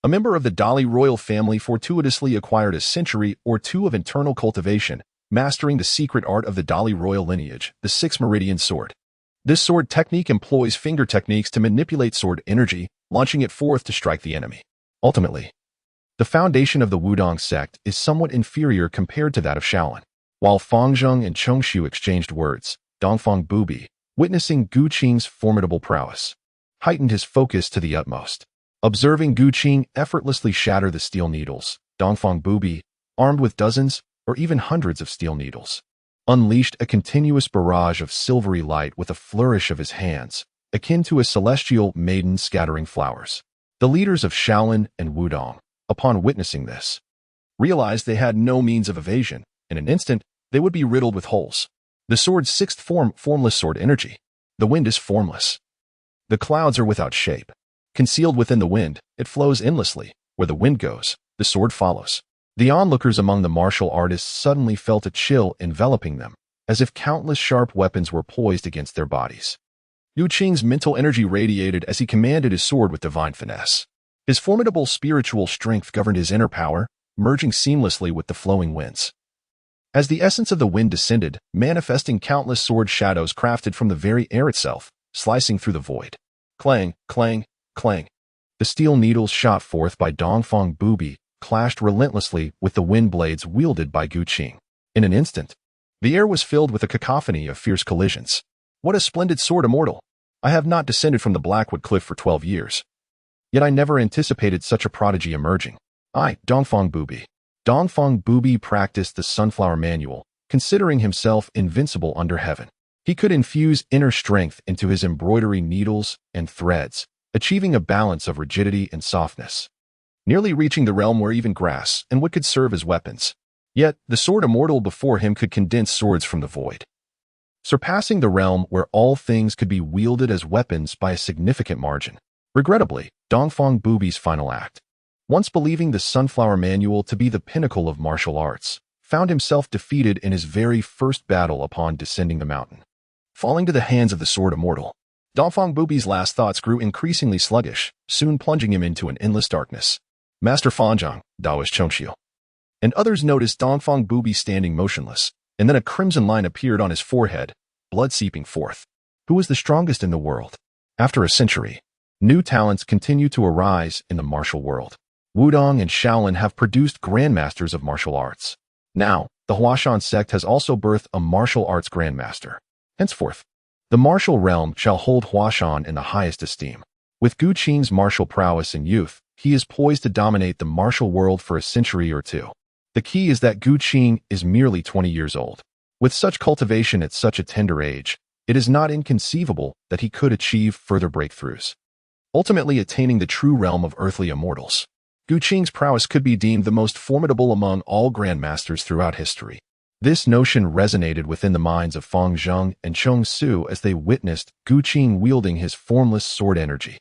a member of the Dali royal family fortuitously acquired a century or 2 of internal cultivation, mastering the secret art of the Dali royal lineage, the 6 meridian sword. This sword technique employs finger techniques to manipulate sword energy, launching it forth to strike the enemy. Ultimately, the foundation of the Wudong sect is somewhat inferior compared to that of Shaolin. While Fangjung and Chongxiu exchanged words, Dongfang Bubi, witnessing Gu Qing's formidable prowess, heightened his focus to the utmost. Observing Gu Qing effortlessly shatter the steel needles, Dongfang Bubi, armed with dozens or even hundreds of steel needles, unleashed a continuous barrage of silvery light with a flourish of his hands, akin to a celestial maiden scattering flowers. The leaders of Shaolin and Wudong, upon witnessing this, realized they had no means of evasion. In an instant, they would be riddled with holes. The sword's 6th form, formless sword energy. The wind is formless. The clouds are without shape. Concealed within the wind, it flows endlessly. Where the wind goes, the sword follows. The onlookers among the martial artists suddenly felt a chill enveloping them, as if countless sharp weapons were poised against their bodies. Gu Qing's mental energy radiated as he commanded his sword with divine finesse. His formidable spiritual strength governed his inner power, merging seamlessly with the flowing winds. As the essence of the wind descended, manifesting countless sword shadows crafted from the very air itself, slicing through the void. Clang, clang, clang. The steel needles shot forth by Dongfang Bubi clashed relentlessly with the wind blades wielded by Gu Qing. In an instant, the air was filled with a cacophony of fierce collisions. What a splendid sword immortal! I have not descended from the Blackwood Cliff for 12 years. Yet I never anticipated such a prodigy emerging. I, Dongfang Bubi. Dongfang Bubi practiced the Sunflower Manual, considering himself invincible under heaven. He could infuse inner strength into his embroidery needles and threads, achieving a balance of rigidity and softness, nearly reaching the realm where even grass and wood could serve as weapons. Yet, the sword immortal before him could condense swords from the void, surpassing the realm where all things could be wielded as weapons by a significant margin. Regrettably, Dongfang Bubi's final act, once believing the Sunflower Manual to be the pinnacle of martial arts, found himself defeated in his very first battle upon descending the mountain. Falling to the hands of the sword immortal, Dongfang Bubi's last thoughts grew increasingly sluggish, soon plunging him into an endless darkness. Master Fangjung, Taoist Chongxiu, and others noticed Dongfang Bubi standing motionless, and then a crimson line appeared on his forehead, blood seeping forth. Who was the strongest in the world? After a century, new talents continue to arise in the martial world. Wudong and Shaolin have produced grandmasters of martial arts. Now, the Huashan sect has also birthed a martial arts grandmaster. Henceforth, The martial realm shall hold Huashan in the highest esteem. With Gu Qing's martial prowess and youth, he is poised to dominate the martial world for a century or two. The key is that Gu Qing is merely 20 years old. With such cultivation at such a tender age, it is not inconceivable that he could achieve further breakthroughs, ultimately attaining the true realm of earthly immortals. Gu Qing's prowess could be deemed the most formidable among all grandmasters throughout history. This notion resonated within the minds of Fang Zheng and Cheng Su as they witnessed Gu Qing wielding his formless sword energy.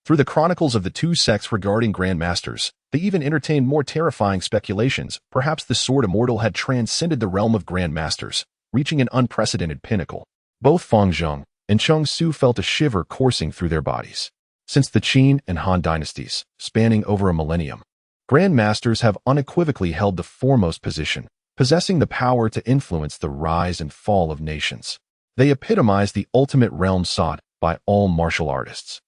Through the chronicles of the two sects regarding grandmasters, they even entertained more terrifying speculations. Perhaps the sword immortal had transcended the realm of grandmasters, reaching an unprecedented pinnacle. Both Fang Zheng and Cheng Su felt a shiver coursing through their bodies. Since the Qin and Han dynasties, spanning over a millennium, grandmasters have unequivocally held the foremost position, possessing the power to influence the rise and fall of nations. They epitomize the ultimate realm sought by all martial artists.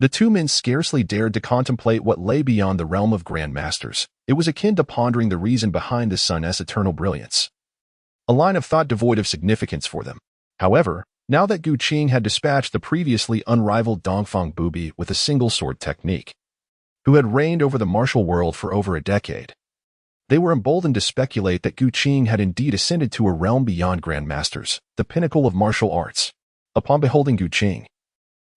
The two men scarcely dared to contemplate what lay beyond the realm of grandmasters. It was akin to pondering the reason behind the sun's eternal brilliance. A line of thought devoid of significance for them. However, now that Gu Qing had dispatched the previously unrivaled Dongfang Bubi with a single sword technique, who had reigned over the martial world for over a decade, they were emboldened to speculate that Gu Qing had indeed ascended to a realm beyond grandmasters, the pinnacle of martial arts. Upon beholding Gu Qing,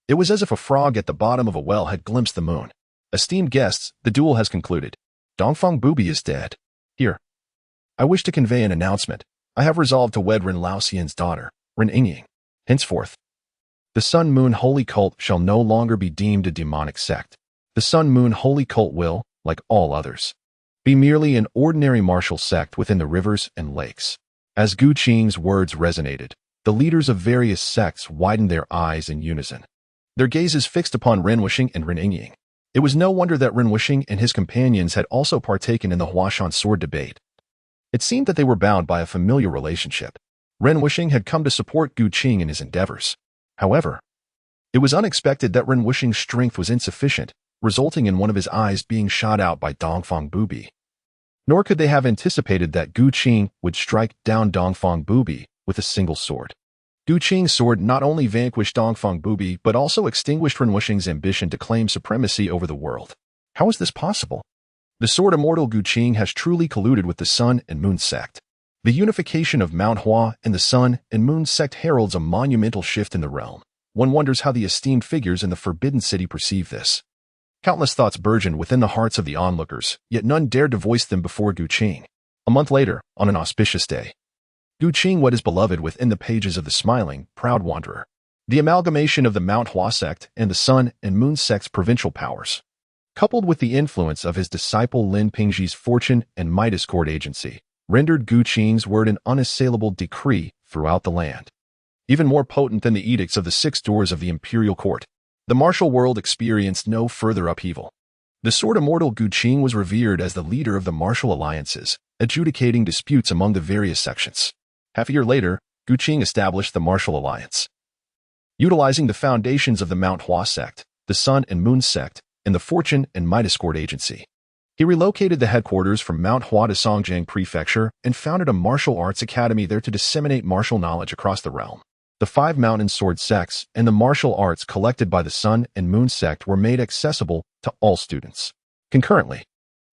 it was as if a frog at the bottom of a well had glimpsed the moon. Esteemed guests, the duel has concluded. Dongfang Bubi is dead. Here, I wish to convey an announcement. I have resolved to wed Ren Laoxian's daughter, Ren Yingying. Henceforth, the Sun Moon Holy Cult shall no longer be deemed a demonic sect. The Sun Moon Holy Cult will, like all others, be merely an ordinary martial sect within the rivers and lakes. As Gu Qing's words resonated, the leaders of various sects widened their eyes in unison, their gazes fixed upon Ren Wuxing and Ren Yingying. It was no wonder that Ren Wuxing and his companions had also partaken in the Huashan sword debate. It seemed that they were bound by a familiar relationship. Ren Wuxing had come to support Gu Qing in his endeavors. However, it was unexpected that Ren Wuxing's strength was insufficient, resulting in one of his eyes being shot out by Dongfang Bubi. Nor could they have anticipated that Gu Qing would strike down Dongfang Bubi with a single sword. Gu Qing's sword not only vanquished Dongfang Bubi but also extinguished Ren Wuxing's ambition to claim supremacy over the world. How is this possible? The sword immortal Gu Qing has truly colluded with the Sun and Moon sect. The unification of Mount Hua and the Sun and Moon sect heralds a monumental shift in the realm. One wonders how the esteemed figures in the Forbidden City perceive this. Countless thoughts burgeoned within the hearts of the onlookers, yet none dared to voice them before Gu Qing. A month later, on an auspicious day, Gu Qing wed his beloved within the pages of the smiling, proud wanderer. The amalgamation of the Mount Hua sect and the Sun and Moon sect's provincial powers, coupled with the influence of his disciple Lin Pingzhi's fortune and Midas court agency, rendered Gu Qing's word an unassailable decree throughout the land. Even more potent than the edicts of the 6 doors of the imperial court, the martial world experienced no further upheaval. The sword immortal Gu Qing was revered as the leader of the martial alliances, adjudicating disputes among the various sections. Half a year later, Gu Qing established the Martial Alliance. Utilizing the foundations of the Mount Hua sect, the Sun and Moon sect, and the Fortune and Midas court agency, he relocated the headquarters from Mount Hua to Songjiang Prefecture and founded a martial arts academy there to disseminate martial knowledge across the realm. The 5 mountain sword sects and the martial arts collected by the Sun and Moon sect were made accessible to all students. Concurrently,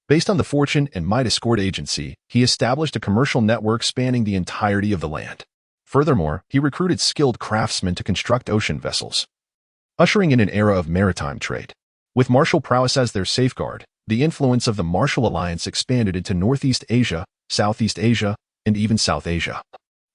based on the Fortune and Midas court agency, he established a commercial network spanning the entirety of the land. Furthermore, he recruited skilled craftsmen to construct ocean vessels, ushering in an era of maritime trade. With martial prowess as their safeguard, the influence of the Martial Alliance expanded into Northeast Asia, Southeast Asia, and even South Asia,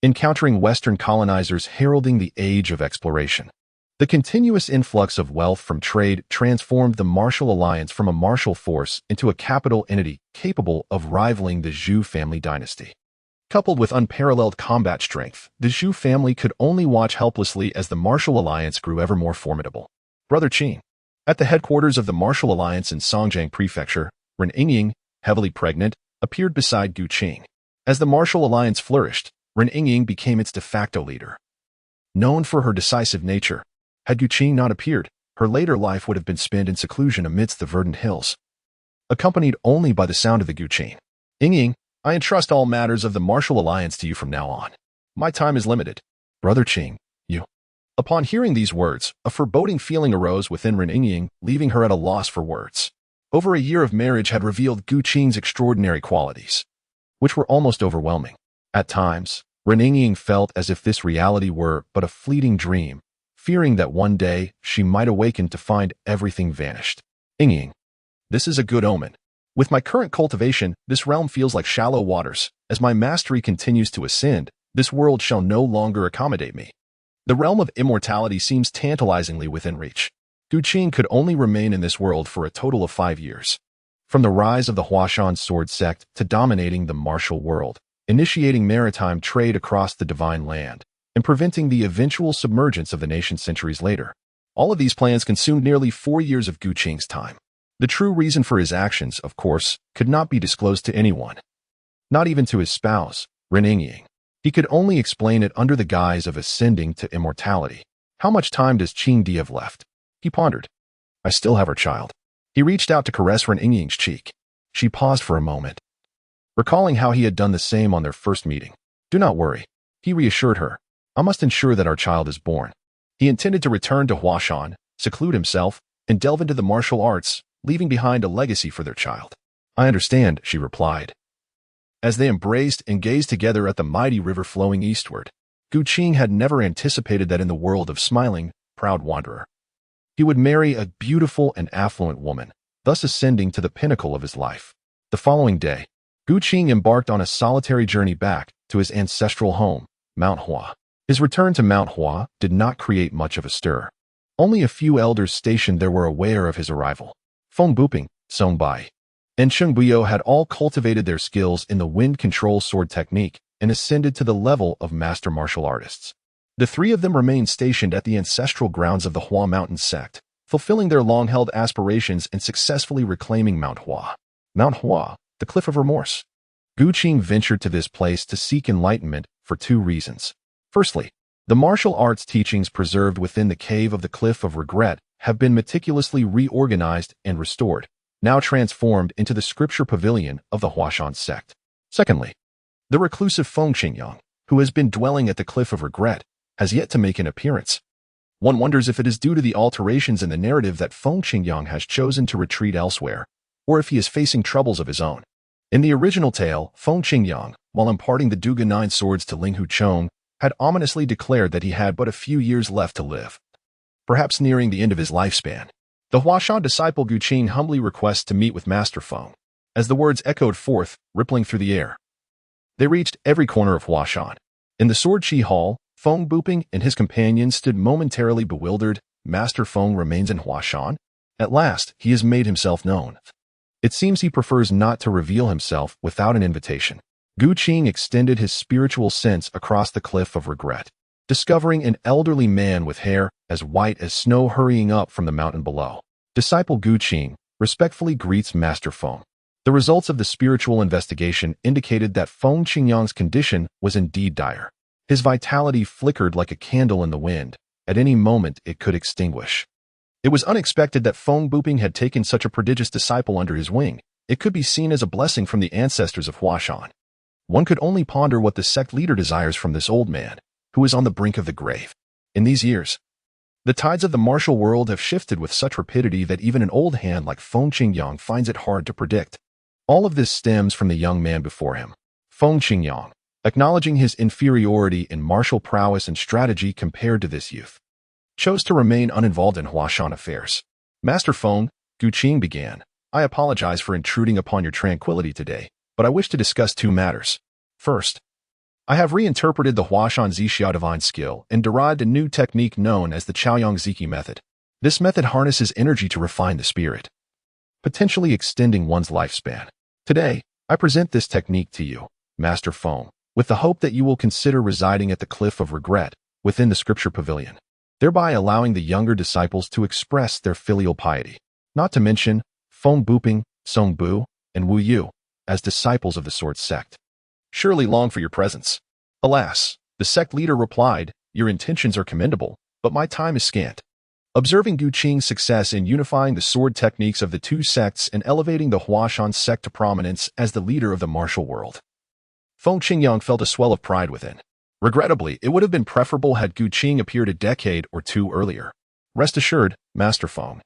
encountering Western colonizers heralding the age of exploration. The continuous influx of wealth from trade transformed the Martial Alliance from a martial force into a capital entity capable of rivaling the Zhou family dynasty. Coupled with unparalleled combat strength, the Zhou family could only watch helplessly as the Martial Alliance grew ever more formidable. Brother Qin. At the headquarters of the Martial Alliance in Songjiang Prefecture, Ren Yingying, heavily pregnant, appeared beside Gu Qing. As the Martial Alliance flourished, Ren Yingying became its de facto leader. Known for her decisive nature, had Gu Qing not appeared, her later life would have been spent in seclusion amidst the verdant hills, accompanied only by the sound of the Gu Qing. Yingying, I entrust all matters of the Martial Alliance to you from now on. My time is limited. Brother Qing, you. Upon hearing these words, a foreboding feeling arose within Ren'Ying, leaving her at a loss for words. Over a year of marriage had revealed Gu Qing's extraordinary qualities, which were almost overwhelming. At times, Ren'Ying felt as if this reality were but a fleeting dream, fearing that one day she might awaken to find everything vanished. Ying, this is a good omen. With my current cultivation, this realm feels like shallow waters. As my mastery continues to ascend, this world shall no longer accommodate me. The realm of immortality seems tantalizingly within reach. Gu Qing could only remain in this world for a total of 5 years. From the rise of the Huashan sword sect to dominating the martial world, initiating maritime trade across the divine land, and preventing the eventual submergence of the nation centuries later. All of these plans consumed nearly 4 years of Gu Qing's time. The true reason for his actions, of course, could not be disclosed to anyone. Not even to his spouse, Ren'Ying. He could only explain it under the guise of ascending to immortality. How much time does Qing Di have left? He pondered. I still have her child. He reached out to caress Ren'Ying's cheek. She paused for a moment, recalling how he had done the same on their first meeting. Do not worry, he reassured her. I must ensure that our child is born. He intended to return to Huashan, seclude himself, and delve into the martial arts, leaving behind a legacy for their child. I understand, she replied, as they embraced and gazed together at the mighty river flowing eastward. Gu Qing had never anticipated that in the world of smiling, proud wanderer, he would marry a beautiful and affluent woman, thus ascending to the pinnacle of his life. The following day, Gu Qing embarked on a solitary journey back to his ancestral home, Mount Hua. His return to Mount Hua did not create much of a stir. Only a few elders stationed there were aware of his arrival. Feng Buping, Song Bai, and Sheng Buyo had all cultivated their skills in the wind control sword technique and ascended to the level of master martial artists. The three of them remained stationed at the ancestral grounds of the Hua Mountain sect, fulfilling their long-held aspirations and successfully reclaiming Mount Hua. Mount Hua, the Cliff of Remorse. Gu Qing ventured to this place to seek enlightenment for 2 reasons. Firstly, the martial arts teachings preserved within the Cave of the Cliff of Regret have been meticulously reorganized and restored, now transformed into the scripture pavilion of the Huashan sect. Secondly, the reclusive Feng Qingyang, who has been dwelling at the Cliff of Regret, has yet to make an appearance. One wonders if it is due to the alterations in the narrative that Feng Qingyang has chosen to retreat elsewhere, or if he is facing troubles of his own. In the original tale, Feng Qingyang, while imparting the Duga 9 swords to Ling Huchong, had ominously declared that he had but a few years left to live, perhaps nearing the end of his lifespan. The Huashan disciple Gu Qing humbly requests to meet with Master Feng. As the words echoed forth, rippling through the air, they reached every corner of Huashan. In the Sword Qi Hall, Feng Buping and his companions stood momentarily bewildered. Master Feng remains in Huashan? At last, he has made himself known. It seems he prefers not to reveal himself without an invitation. Gu Qing extended his spiritual sense across the Cliff of Regret, discovering an elderly man with hair as white as snow hurrying up from the mountain below. Disciple Gu Qing respectfully greets Master Feng. The results of the spiritual investigation indicated that Feng Qingyang's condition was indeed dire. His vitality flickered like a candle in the wind. At any moment, it could extinguish. It was unexpected that Feng Buping had taken such a prodigious disciple under his wing. It could be seen as a blessing from the ancestors of Huashan. One could only ponder what the sect leader desires from this old man, who is on the brink of the grave. In these years, the tides of the martial world have shifted with such rapidity that even an old hand like Feng Qingyang finds it hard to predict. All of this stems from the young man before him. Feng Qingyang, acknowledging his inferiority in martial prowess and strategy compared to this youth, chose to remain uninvolved in Huashan affairs. Master Feng, Gu Qing began, I apologize for intruding upon your tranquility today, but I wish to discuss 2 matters. First, I have reinterpreted the Huashan Zixiao divine skill and derived a new technique known as the Chaoyang Ziki method. This method harnesses energy to refine the spirit, potentially extending one's lifespan. Today, I present this technique to you, Master Feng, with the hope that you will consider residing at the Cliff of Regret within the Scripture Pavilion, thereby allowing the younger disciples to express their filial piety, not to mention Feng Buping, Song Bu, and Wu Yu, as disciples of the sword sect. Surely long for your presence. Alas, the sect leader replied, your intentions are commendable, but my time is scant. Observing Gu Qing's success in unifying the sword techniques of the 2 sects and elevating the Huashan sect to prominence as the leader of the martial world, Feng Qingyang felt a swell of pride within. Regrettably, it would have been preferable had Gu Qing appeared a decade or two earlier. Rest assured, Master Feng.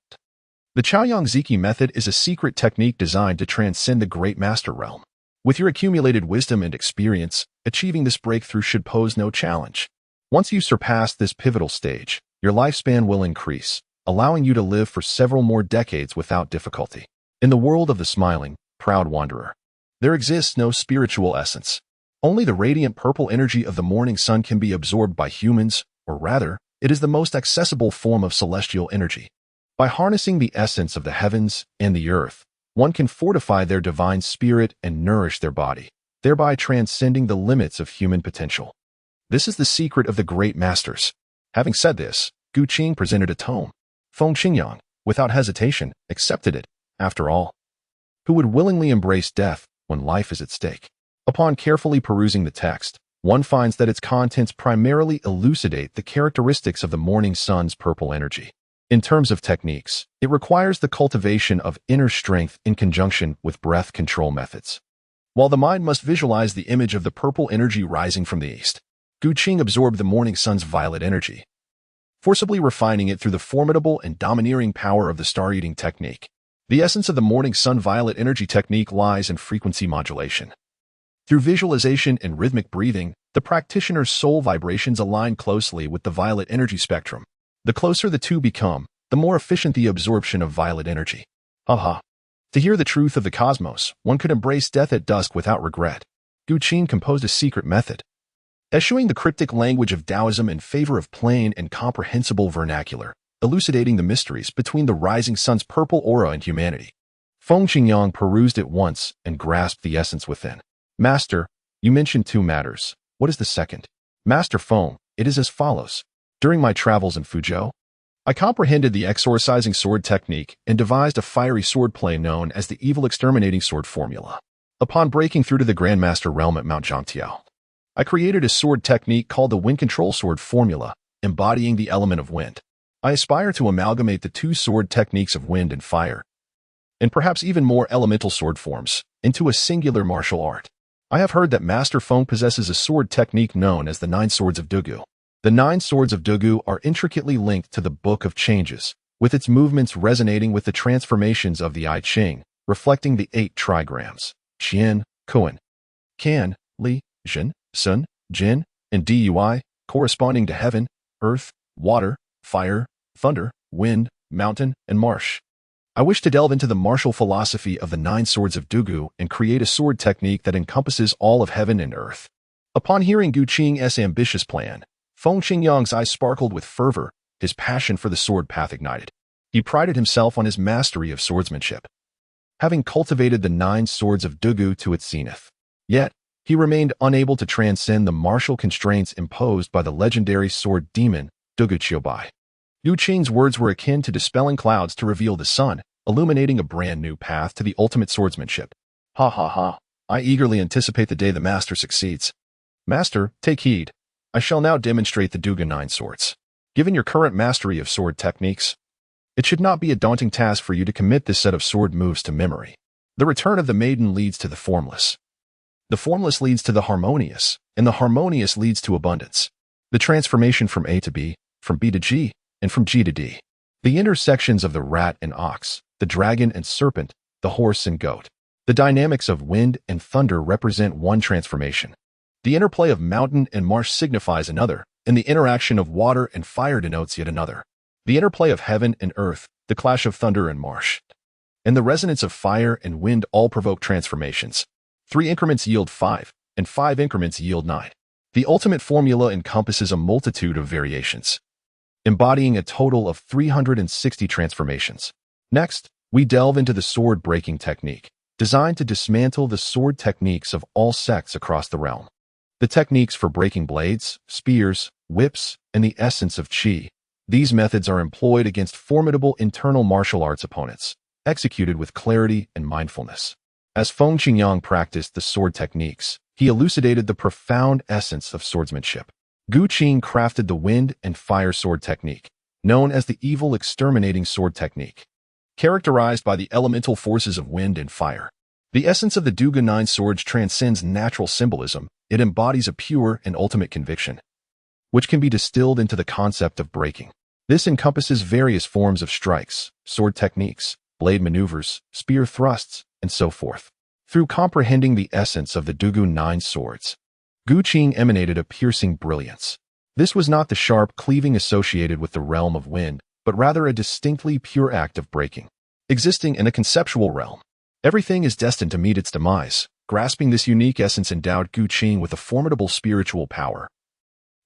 The Chaoyang Ziki method is a secret technique designed to transcend the Great Master realm. With your accumulated wisdom and experience, achieving this breakthrough should pose no challenge. Once you surpass this pivotal stage, your lifespan will increase, allowing you to live for several more decades without difficulty. In the world of the smiling, proud wanderer, there exists no spiritual essence. Only the radiant purple energy of the morning sun can be absorbed by humans, or rather, it is the most accessible form of celestial energy. By harnessing the essence of the heavens and the earth, one can fortify their divine spirit and nourish their body, thereby transcending the limits of human potential. This is the secret of the great masters. Having said this, Gu Qing presented a tome. Feng Qingyang, without hesitation, accepted it. After all, who would willingly embrace death when life is at stake? Upon carefully perusing the text, one finds that its contents primarily elucidate the characteristics of the morning sun's purple energy. In terms of techniques, it requires the cultivation of inner strength in conjunction with breath control methods. While the mind must visualize the image of the purple energy rising from the east, Gu Qing absorbed the morning sun's violet energy, forcibly refining it through the formidable and domineering power of the star-eating technique. The essence of the morning sun violet energy technique lies in frequency modulation. Through visualization and rhythmic breathing, the practitioner's soul vibrations align closely with the violet energy spectrum. The closer the two become, the more efficient the absorption of violet energy. To hear the truth of the cosmos, one could embrace death at dusk without regret. Gu Qing composed a secret method, eschewing the cryptic language of Taoism in favor of plain and comprehensible vernacular, elucidating the mysteries between the rising sun's purple aura and humanity. Feng Qingyang perused it once and grasped the essence within. Master, you mentioned two matters. What is the second? Master Feng, it is as follows. During my travels in Fuzhou, I comprehended the exorcising sword technique and devised a fiery swordplay known as the evil exterminating sword formula. Upon breaking through to the Grandmaster realm at Mount Zhangtiao, I created a sword technique called the wind control sword formula, embodying the element of wind. I aspire to amalgamate the two sword techniques of wind and fire, and perhaps even more elemental sword forms, into a singular martial art. I have heard that Master Feng possesses a sword technique known as the 9 Swords of Dugu. The 9 Swords of Dugu are intricately linked to the Book of Changes, with its movements resonating with the transformations of the I Ching, reflecting the 8 trigrams, Qian, Kuan, Kan, Li, Zhen, Sun, Jin, and Dui, corresponding to heaven, earth, water, fire, thunder, wind, mountain, and marsh. I wish to delve into the martial philosophy of the 9 Swords of Dugu and create a sword technique that encompasses all of heaven and earth. Upon hearing Gu Qing's ambitious plan, Feng Qingyang's eyes sparkled with fervor, his passion for the sword path ignited. He prided himself on his mastery of swordsmanship, having cultivated the 9 Swords of Dugu to its zenith. Yet, he remained unable to transcend the martial constraints imposed by the legendary sword demon, Dugu Qiubai. Gu Qing's words were akin to dispelling clouds to reveal the sun, illuminating a brand new path to the ultimate swordsmanship. I eagerly anticipate the day the master succeeds. Master, take heed. I shall now demonstrate the Dugu 9 Swords. Given your current mastery of sword techniques, it should not be a daunting task for you to commit this set of sword moves to memory. The return of the maiden leads to the formless. The formless leads to the harmonious, and the harmonious leads to abundance. The transformation from A to B, from B to G, and from G to D. The intersections of the rat and ox, the dragon and serpent, the horse and goat. The dynamics of wind and thunder represent one transformation. The interplay of mountain and marsh signifies another, and the interaction of water and fire denotes yet another. The interplay of heaven and earth, the clash of thunder and marsh, and the resonance of fire and wind all provoke transformations. 3 increments yield 5, and 5 increments yield 9. The ultimate formula encompasses a multitude of variations, embodying a total of 360 transformations. Next, we delve into the sword-breaking technique, designed to dismantle the sword techniques of all sects across the realm. The techniques for breaking blades, spears, whips, and the essence of Qi. These methods are employed against formidable internal martial arts opponents, executed with clarity and mindfulness. As Feng Qingyang practiced the sword techniques, he elucidated the profound essence of swordsmanship. Gu Qing crafted the wind and fire sword technique, known as the evil exterminating sword technique, characterized by the elemental forces of wind and fire. The essence of the Duga Nine Swords transcends natural symbolism. It embodies a pure and ultimate conviction, which can be distilled into the concept of breaking. This encompasses various forms of strikes, sword techniques, blade maneuvers, spear thrusts, and so forth. Through comprehending the essence of the Dugu Nine Swords, Gu Qing emanated a piercing brilliance. This was not the sharp cleaving associated with the realm of wind, but rather a distinctly pure act of breaking. Existing in a conceptual realm, everything is destined to meet its demise. Grasping this unique essence endowed Gu Qing with a formidable spiritual power,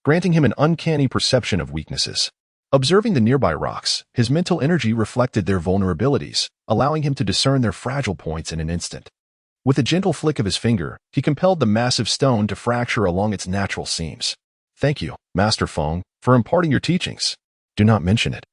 granting him an uncanny perception of weaknesses. Observing the nearby rocks, his mental energy reflected their vulnerabilities, allowing him to discern their fragile points in an instant. With a gentle flick of his finger, he compelled the massive stone to fracture along its natural seams. Thank you, Master Feng, for imparting your teachings. Do not mention it.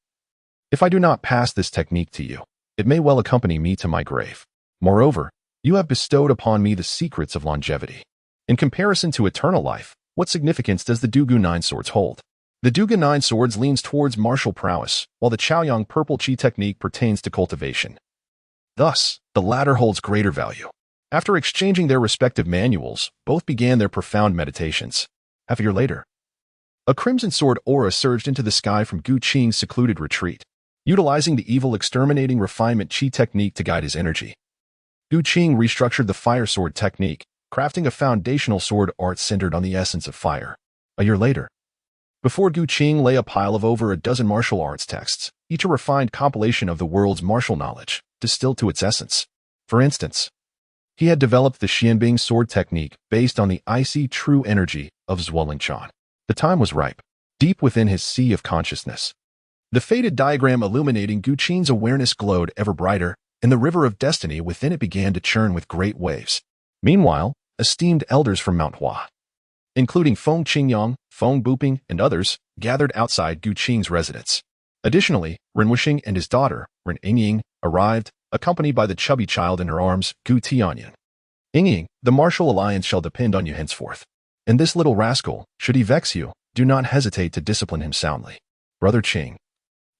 If I do not pass this technique to you, it may well accompany me to my grave. Moreover, you have bestowed upon me the secrets of longevity. In comparison to eternal life, what significance does the Dugu Nine Swords hold? The Duga Nine Swords leans towards martial prowess, while the Chaoyang Purple Qi technique pertains to cultivation. Thus, the latter holds greater value. After exchanging their respective manuals, both began their profound meditations. Half a year later, a crimson sword aura surged into the sky from Gu Qing's secluded retreat, utilizing the evil exterminating refinement Qi technique to guide his energy. Gu Qing restructured the fire sword technique, crafting a foundational sword art centered on the essence of fire. A year later, before Gu Qing lay a pile of over a dozen martial arts texts, each a refined compilation of the world's martial knowledge, distilled to its essence. For instance, he had developed the Xianbing sword technique based on the icy true energy of Zhuolingshan. The time was ripe, deep within his sea of consciousness. The fated diagram illuminating Gu Qing's awareness glowed ever brighter, and the river of destiny within it began to churn with great waves. Meanwhile, esteemed elders from Mount Hua, including Feng Qingyang, Feng Buping, and others, gathered outside Gu Qing's residence. Additionally, Ren Wuxing and his daughter, Ren Yingying, arrived, accompanied by the chubby child in her arms, Gu Tianyan. Yingying, the martial alliance shall depend on you henceforth. And this little rascal, should he vex you, do not hesitate to discipline him soundly. Brother Qing,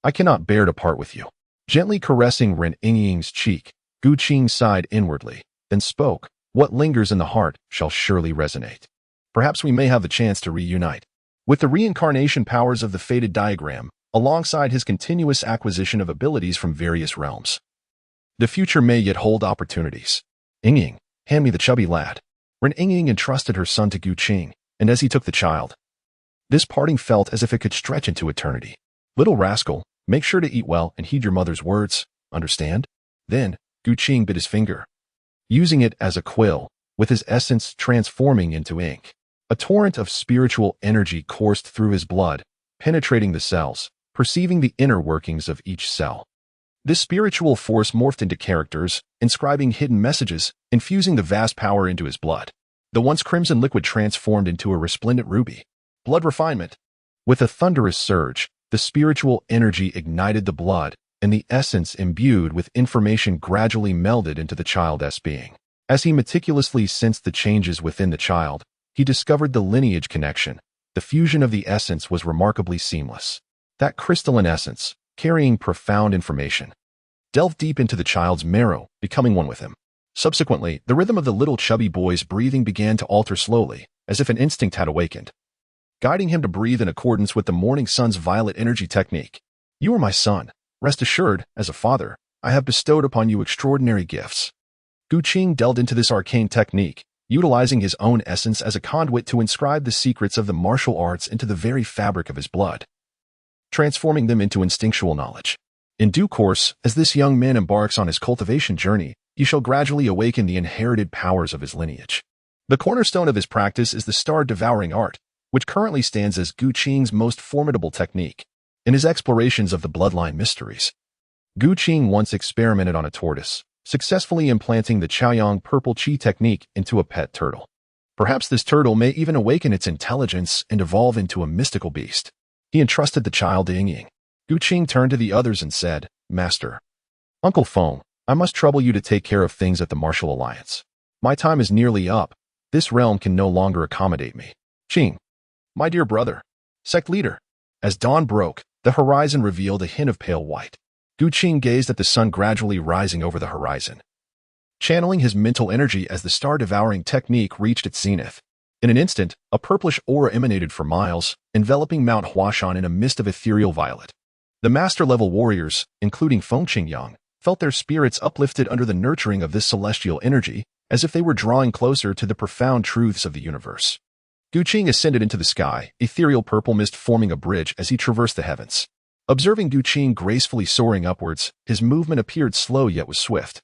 I cannot bear to part with you. Gently caressing Ren Yingying's cheek, Gu Qing sighed inwardly, then spoke, what lingers in the heart shall surely resonate. Perhaps we may have the chance to reunite. With the reincarnation powers of the fated diagram, alongside his continuous acquisition of abilities from various realms, the future may yet hold opportunities. Yingying, hand me the chubby lad. Ren Yingying entrusted her son to Gu Qing, and as he took the child, this parting felt as if it could stretch into eternity. Little rascal, make sure to eat well and heed your mother's words, understand? Then, Gu Qing bit his finger, using it as a quill, with his essence transforming into ink. A torrent of spiritual energy coursed through his blood, penetrating the cells, perceiving the inner workings of each cell. This spiritual force morphed into characters, inscribing hidden messages, infusing the vast power into his blood. The once crimson liquid transformed into a resplendent ruby. Blood refinement. With a thunderous surge, the spiritual energy ignited the blood, and the essence imbued with information gradually melded into the child's being. As he meticulously sensed the changes within the child, he discovered the lineage connection. The fusion of the essence was remarkably seamless. That crystalline essence, carrying profound information, delved deep into the child's marrow, becoming one with him. Subsequently, the rhythm of the little chubby boy's breathing began to alter slowly, as if an instinct had awakened, guiding him to breathe in accordance with the morning sun's violet energy technique. You are my son. Rest assured, as a father, I have bestowed upon you extraordinary gifts. Gu Qing delved into this arcane technique, utilizing his own essence as a conduit to inscribe the secrets of the martial arts into the very fabric of his blood, transforming them into instinctual knowledge. In due course, as this young man embarks on his cultivation journey, he shall gradually awaken the inherited powers of his lineage. The cornerstone of his practice is the star-devouring art, which currently stands as Gu Qing's most formidable technique. In his explorations of the bloodline mysteries, Gu Qing once experimented on a tortoise, successfully implanting the Chaoyang Purple Qi technique into a pet turtle. Perhaps this turtle may even awaken its intelligence and evolve into a mystical beast. He entrusted the child to Yingying. Gu Qing turned to the others and said, Master, Uncle Feng, I must trouble you to take care of things at the Martial Alliance. My time is nearly up. This realm can no longer accommodate me. Qing, my dear brother, sect leader. As dawn broke, the horizon revealed a hint of pale white. Gu Qing gazed at the sun gradually rising over the horizon. channeling his mental energy as the star-devouring technique reached its zenith. In an instant, a purplish aura emanated for miles, enveloping Mount Huashan in a mist of ethereal violet. The master-level warriors, including Feng Qingyang, felt their spirits uplifted under the nurturing of this celestial energy, as if they were drawing closer to the profound truths of the universe. Gu Qing ascended into the sky, ethereal purple mist forming a bridge as he traversed the heavens. Observing Gu Qing gracefully soaring upwards, his movement appeared slow yet was swift.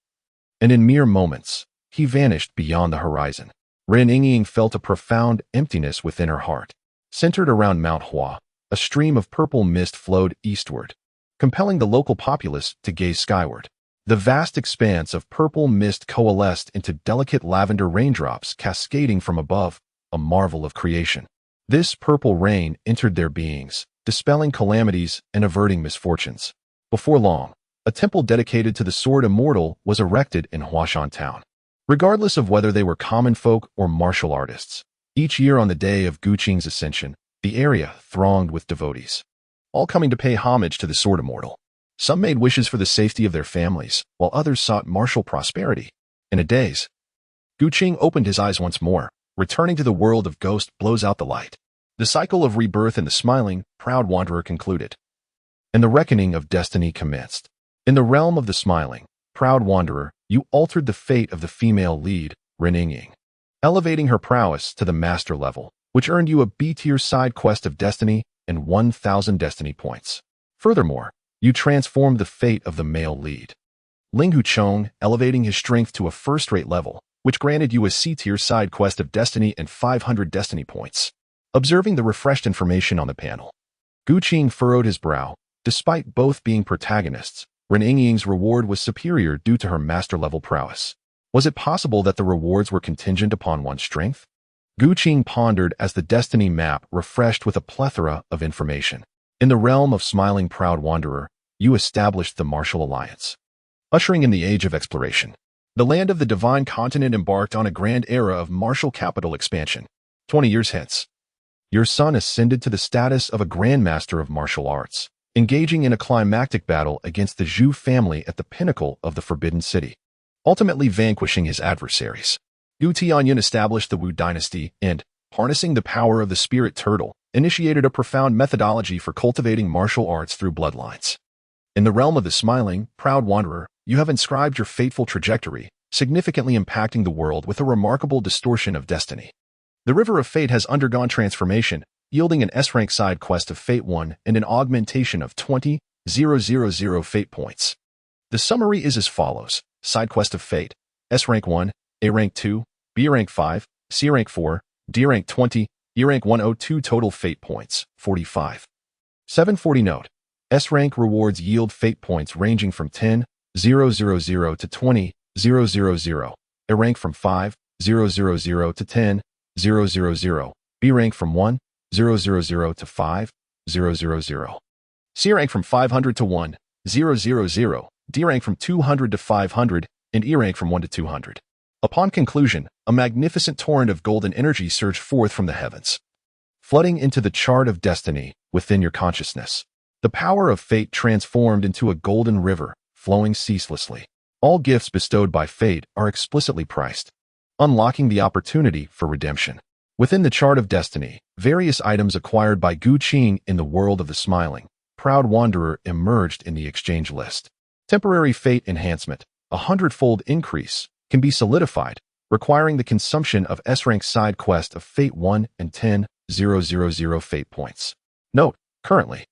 And in mere moments, he vanished beyond the horizon. Ren Yingying felt a profound emptiness within her heart. Centered around Mount Hua, a stream of purple mist flowed eastward, compelling the local populace to gaze skyward. The vast expanse of purple mist coalesced into delicate lavender raindrops cascading from above, a marvel of creation. This purple rain entered their beings, dispelling calamities and averting misfortunes. Before long, a temple dedicated to the Sword Immortal was erected in Huashan town. Regardless of whether they were common folk or martial artists, each year on the day of Gu Qing's ascension, the area thronged with devotees, all coming to pay homage to the Sword Immortal. Some made wishes for the safety of their families, while others sought martial prosperity. In a daze, Gu Qing opened his eyes once more, returning to the world of ghost blows out the light. The cycle of rebirth in the smiling, proud wanderer concluded, and the reckoning of destiny commenced. In the realm of the smiling, proud wanderer, you altered the fate of the female lead, Ren Yingying, elevating her prowess to the master level, which earned you a B-tier side quest of destiny and 1,000 destiny points. Furthermore, you transformed the fate of the male lead, Ling Huchong, elevating his strength to a first-rate level, which granted you a C-tier side quest of destiny and 500 destiny points. Observing the refreshed information on the panel, Gu Qing furrowed his brow. Despite both being protagonists, Ren Yingying's reward was superior due to her master-level prowess. Was it possible that the rewards were contingent upon one's strength? Gu Qing pondered as the destiny map refreshed with a plethora of information. In the realm of smiling proud wanderer, you established the martial alliance, ushering in the age of exploration. The land of the divine continent embarked on a grand era of martial capital expansion. 20 years hence, your son ascended to the status of a grandmaster of martial arts, engaging in a climactic battle against the Zhu family at the pinnacle of the Forbidden City, ultimately vanquishing his adversaries. Gu Tianyin established the Wu dynasty and, harnessing the power of the spirit turtle, initiated a profound methodology for cultivating martial arts through bloodlines. In the realm of the smiling, proud wanderer, you have inscribed your fateful trajectory, significantly impacting the world with a remarkable distortion of destiny. The River of Fate has undergone transformation, yielding an S-rank side quest of Fate 1 and an augmentation of 20,000 Fate points. The summary is as follows. Side quest of Fate, S-rank 1, A-rank 2, B-rank 5, C-rank 4, D-rank 20, E-rank 102 total Fate points, 45. 740 note. S-rank rewards yield Fate points ranging from 10,000 to 20,000. A-rank from 5,000 to 10,000. B-rank from 1,000 to 5,000. C-rank from 500 to 1,000. D-rank from 200 to 500, and E-rank from 1 to 200. Upon conclusion, a magnificent torrent of golden energy surged forth from the heavens, flooding into the chart of destiny within your consciousness. The power of fate transformed into a golden river, flowing ceaselessly. All gifts bestowed by fate are explicitly priced, unlocking the opportunity for redemption. Within the chart of destiny, various items acquired by Gu Qing in the world of the smiling, proud wanderer emerged in the exchange list. Temporary fate enhancement, a 100-fold increase, can be solidified, requiring the consumption of S-rank side quest of Fate 1 and 10,000 Fate points. Note, currently,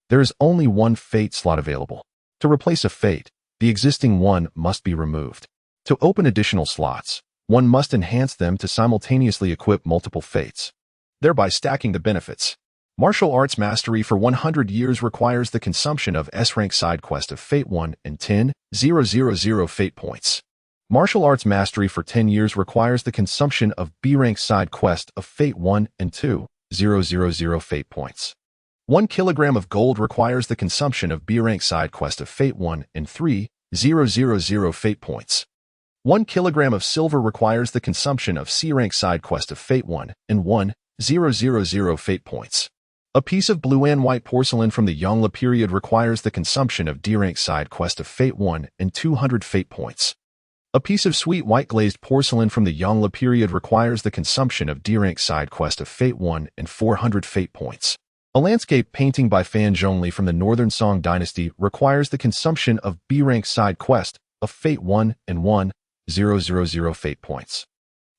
there is only one Fate slot available. To replace a Fate, the existing one must be removed. To open additional slots, one must enhance them to simultaneously equip multiple Fates, thereby stacking the benefits. Martial arts mastery for 100 years requires the consumption of S-rank side quest of Fate 1 and 10,000 Fate points. Martial arts mastery for 10 years requires the consumption of B-rank side quest of Fate 1 and 2,000 Fate points. 1 kilogram of gold requires the consumption of B-rank side quest of Fate 1 and 3,000 Fate points. 1 kilogram of silver requires the consumption of C-rank side quest of Fate 1 and 1,000 Fate points. A piece of blue and white porcelain from the Yongle period requires the consumption of D-rank side quest of Fate 1 and 200 Fate points. A piece of sweet white glazed porcelain from the Yongle period requires the consumption of D-rank side quest of Fate 1 and 400 Fate points. A landscape painting by Fan Zhongli from the Northern Song Dynasty requires the consumption of B-rank side quest of Fate 1 and 1,000 Fate points.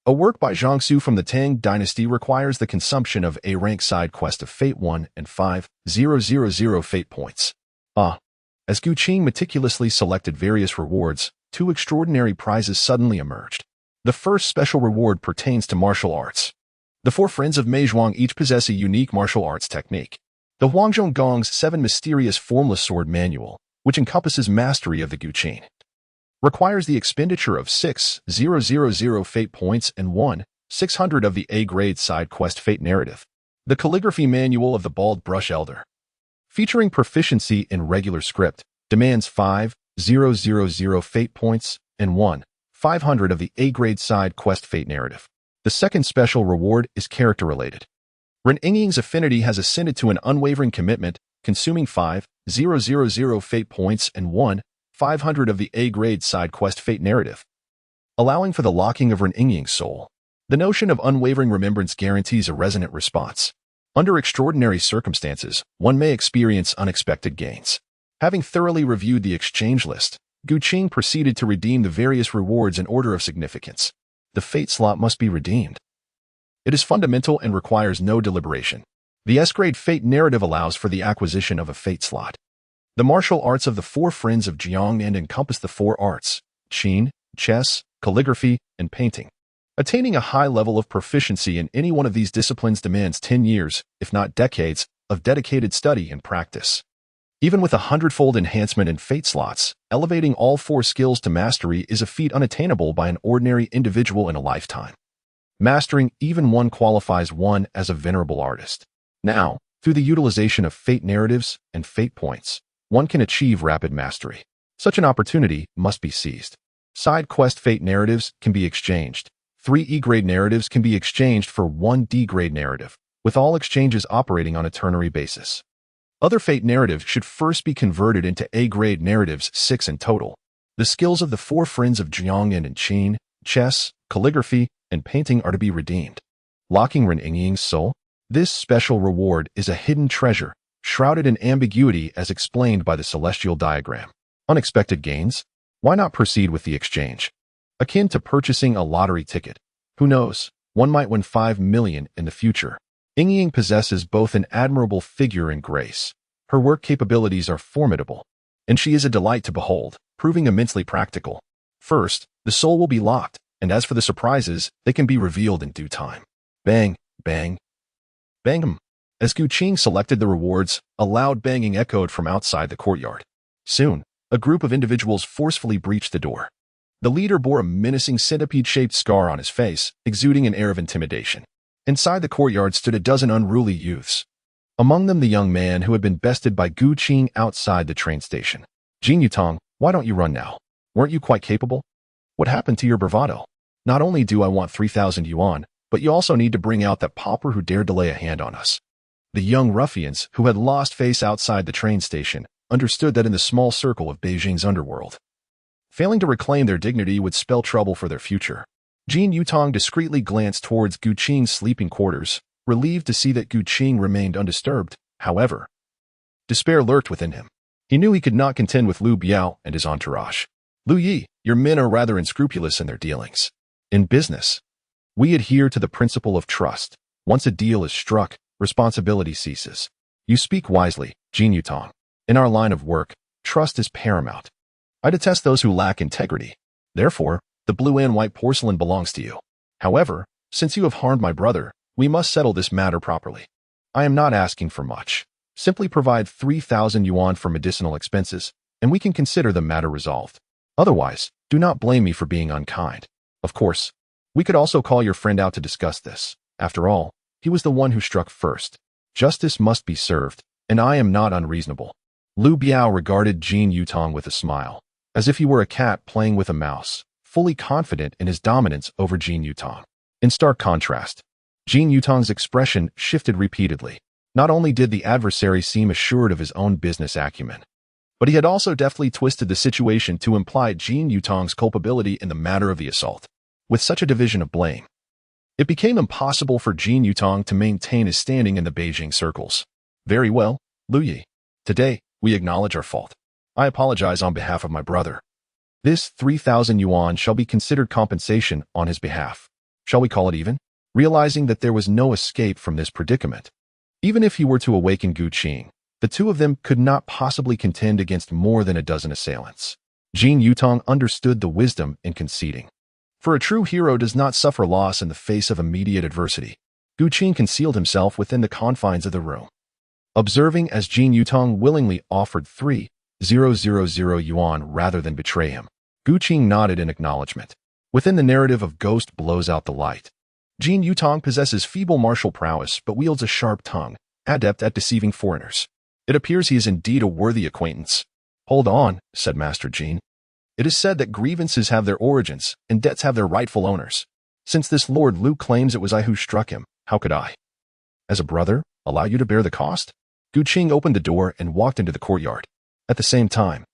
A work by Zhangsu from the Tang Dynasty requires the consumption of A-rank side quest of Fate 1 and 5,000 Fate points. As Gu Qing meticulously selected various rewards, two extraordinary prizes suddenly emerged. The first special reward pertains to martial arts. The four friends of Mei Zhuang each possess a unique martial arts technique. The Huangzhong Gong's 7 Mysterious Formless Sword Manual, which encompasses mastery of the Gu Qing, requires the expenditure of 6,000 Fate points and 1,600 of the A-grade side quest Fate narrative. The Calligraphy Manual of the Bald Brush Elder, featuring proficiency in regular script, demands 5,000 Fate points and 1,500 of the A-grade side quest Fate narrative. The second special reward is character-related. Ren Yingying's affinity has ascended to an unwavering commitment, consuming 5,000 Fate points and 1,500 of the A-grade side quest Fate narrative, allowing for the locking of Ren Yingying's soul. The notion of unwavering remembrance guarantees a resonant response. Under extraordinary circumstances, one may experience unexpected gains. Having thoroughly reviewed the exchange list, Gu Qing proceeded to redeem the various rewards in order of significance. The Fate slot must be redeemed. It is fundamental and requires no deliberation. The S-grade Fate narrative allows for the acquisition of a Fate slot. The martial arts of the four friends of Jiangnan encompass the four arts: qin, chess, calligraphy, and painting. Attaining a high level of proficiency in any one of these disciplines demands 10 years, if not decades, of dedicated study and practice. Even with a 100-fold enhancement in Fate slots, elevating all four skills to mastery is a feat unattainable by an ordinary individual in a lifetime. Mastering even one qualifies one as a venerable artist. Now, through the utilization of Fate narratives and Fate points, one can achieve rapid mastery. Such an opportunity must be seized. Side quest Fate narratives can be exchanged. 3 E-grade narratives can be exchanged for 1 D-grade narrative, with all exchanges operating on a ternary basis. Other Fate narratives should first be converted into A-grade narratives, 6 in total. The skills of the four friends of Jiangnan in qin, chess, calligraphy, and painting are to be redeemed. Locking Ren Yingying's soul? This special reward is a hidden treasure, shrouded in ambiguity as explained by the celestial diagram. Unexpected gains? Why not proceed with the exchange? Akin to purchasing a lottery ticket. Who knows, one might win 5 million in the future. Yingying possesses both an admirable figure and grace. Her work capabilities are formidable, and she is a delight to behold, proving immensely practical. First, the soul will be locked, and as for the surprises, they can be revealed in due time. Bang, bang, bang. As Gu Qing selected the rewards, a loud banging echoed from outside the courtyard. Soon, a group of individuals forcefully breached the door. The leader bore a menacing centipede-shaped scar on his face, exuding an air of intimidation. Inside the courtyard stood a dozen unruly youths. Among them the young man who had been bested by Gu Qing outside the train station. Jin Yutong, why don't you run now? Weren't you quite capable? What happened to your bravado? Not only do I want 3,000 yuan, but you also need to bring out that pauper who dared to lay a hand on us. The young ruffians, who had lost face outside the train station, understood that in the small circle of Beijing's underworld, failing to reclaim their dignity would spell trouble for their future. Jin Yutong discreetly glanced towards Gu Qing's sleeping quarters, relieved to see that Gu Qing remained undisturbed. However, despair lurked within him. He knew he could not contend with Lu Biao and his entourage. Lu Yi, your men are rather unscrupulous in their dealings. In business, we adhere to the principle of trust. Once a deal is struck, responsibility ceases. You speak wisely, Jin Yutong. In our line of work, trust is paramount. I detest those who lack integrity. Therefore, the blue and white porcelain belongs to you. However, since you have harmed my brother, we must settle this matter properly. I am not asking for much. Simply provide 3,000 yuan for medicinal expenses, and we can consider the matter resolved. Otherwise, do not blame me for being unkind. Of course, we could also call your friend out to discuss this. After all, he was the one who struck first. Justice must be served, and I am not unreasonable. Lu Biao regarded Jin Yutong with a smile, as if he were a cat playing with a mouse, fully confident in his dominance over Jin Yutong. In stark contrast, Jin Yutong's expression shifted repeatedly. Not only did the adversary seem assured of his own business acumen, But he had also deftly twisted the situation to imply Jin Yutong's culpability in the matter of the assault. With such a division of blame, it became impossible for Jin Yutong to maintain his standing in the Beijing circles. Very well, Lu Yi. Today, we acknowledge our fault. I apologize on behalf of my brother. This 3,000 yuan shall be considered compensation on his behalf. Shall we call it even? Realizing that there was no escape from this predicament. Even if he were to awaken Gu Qing, the two of them could not possibly contend against more than a dozen assailants. Jin Yutong understood the wisdom in conceding. For a true hero does not suffer loss in the face of immediate adversity. Gu Qing concealed himself within the confines of the room. Observing as Jin Yutong willingly offered 3,000 yuan rather than betray him, Gu Qing nodded in acknowledgement. Within the narrative of Ghost blows out the light, Jin Yutong possesses feeble martial prowess but wields a sharp tongue, adept at deceiving foreigners. It appears he is indeed a worthy acquaintance. Hold on, said Master Jin. It is said that grievances have their origins, and debts have their rightful owners. Since this Lord Lu claims it was I who struck him, how could I, as a brother, allow you to bear the cost? Gu Qing opened the door and walked into the courtyard. At the same time,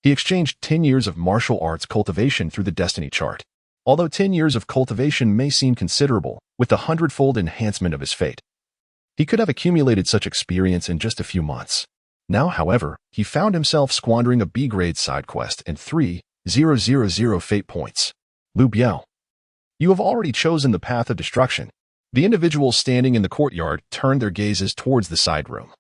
he exchanged 10 years of martial arts cultivation through the destiny chart. Although 10 years of cultivation may seem considerable, with the 100-fold enhancement of his fate, he could have accumulated such experience in just a few months. Now, however, he found himself squandering a B-grade side quest and 3,000 fate points. Lu Biao, you have already chosen the path of destruction. The individuals standing in the courtyard turned their gazes towards the side room,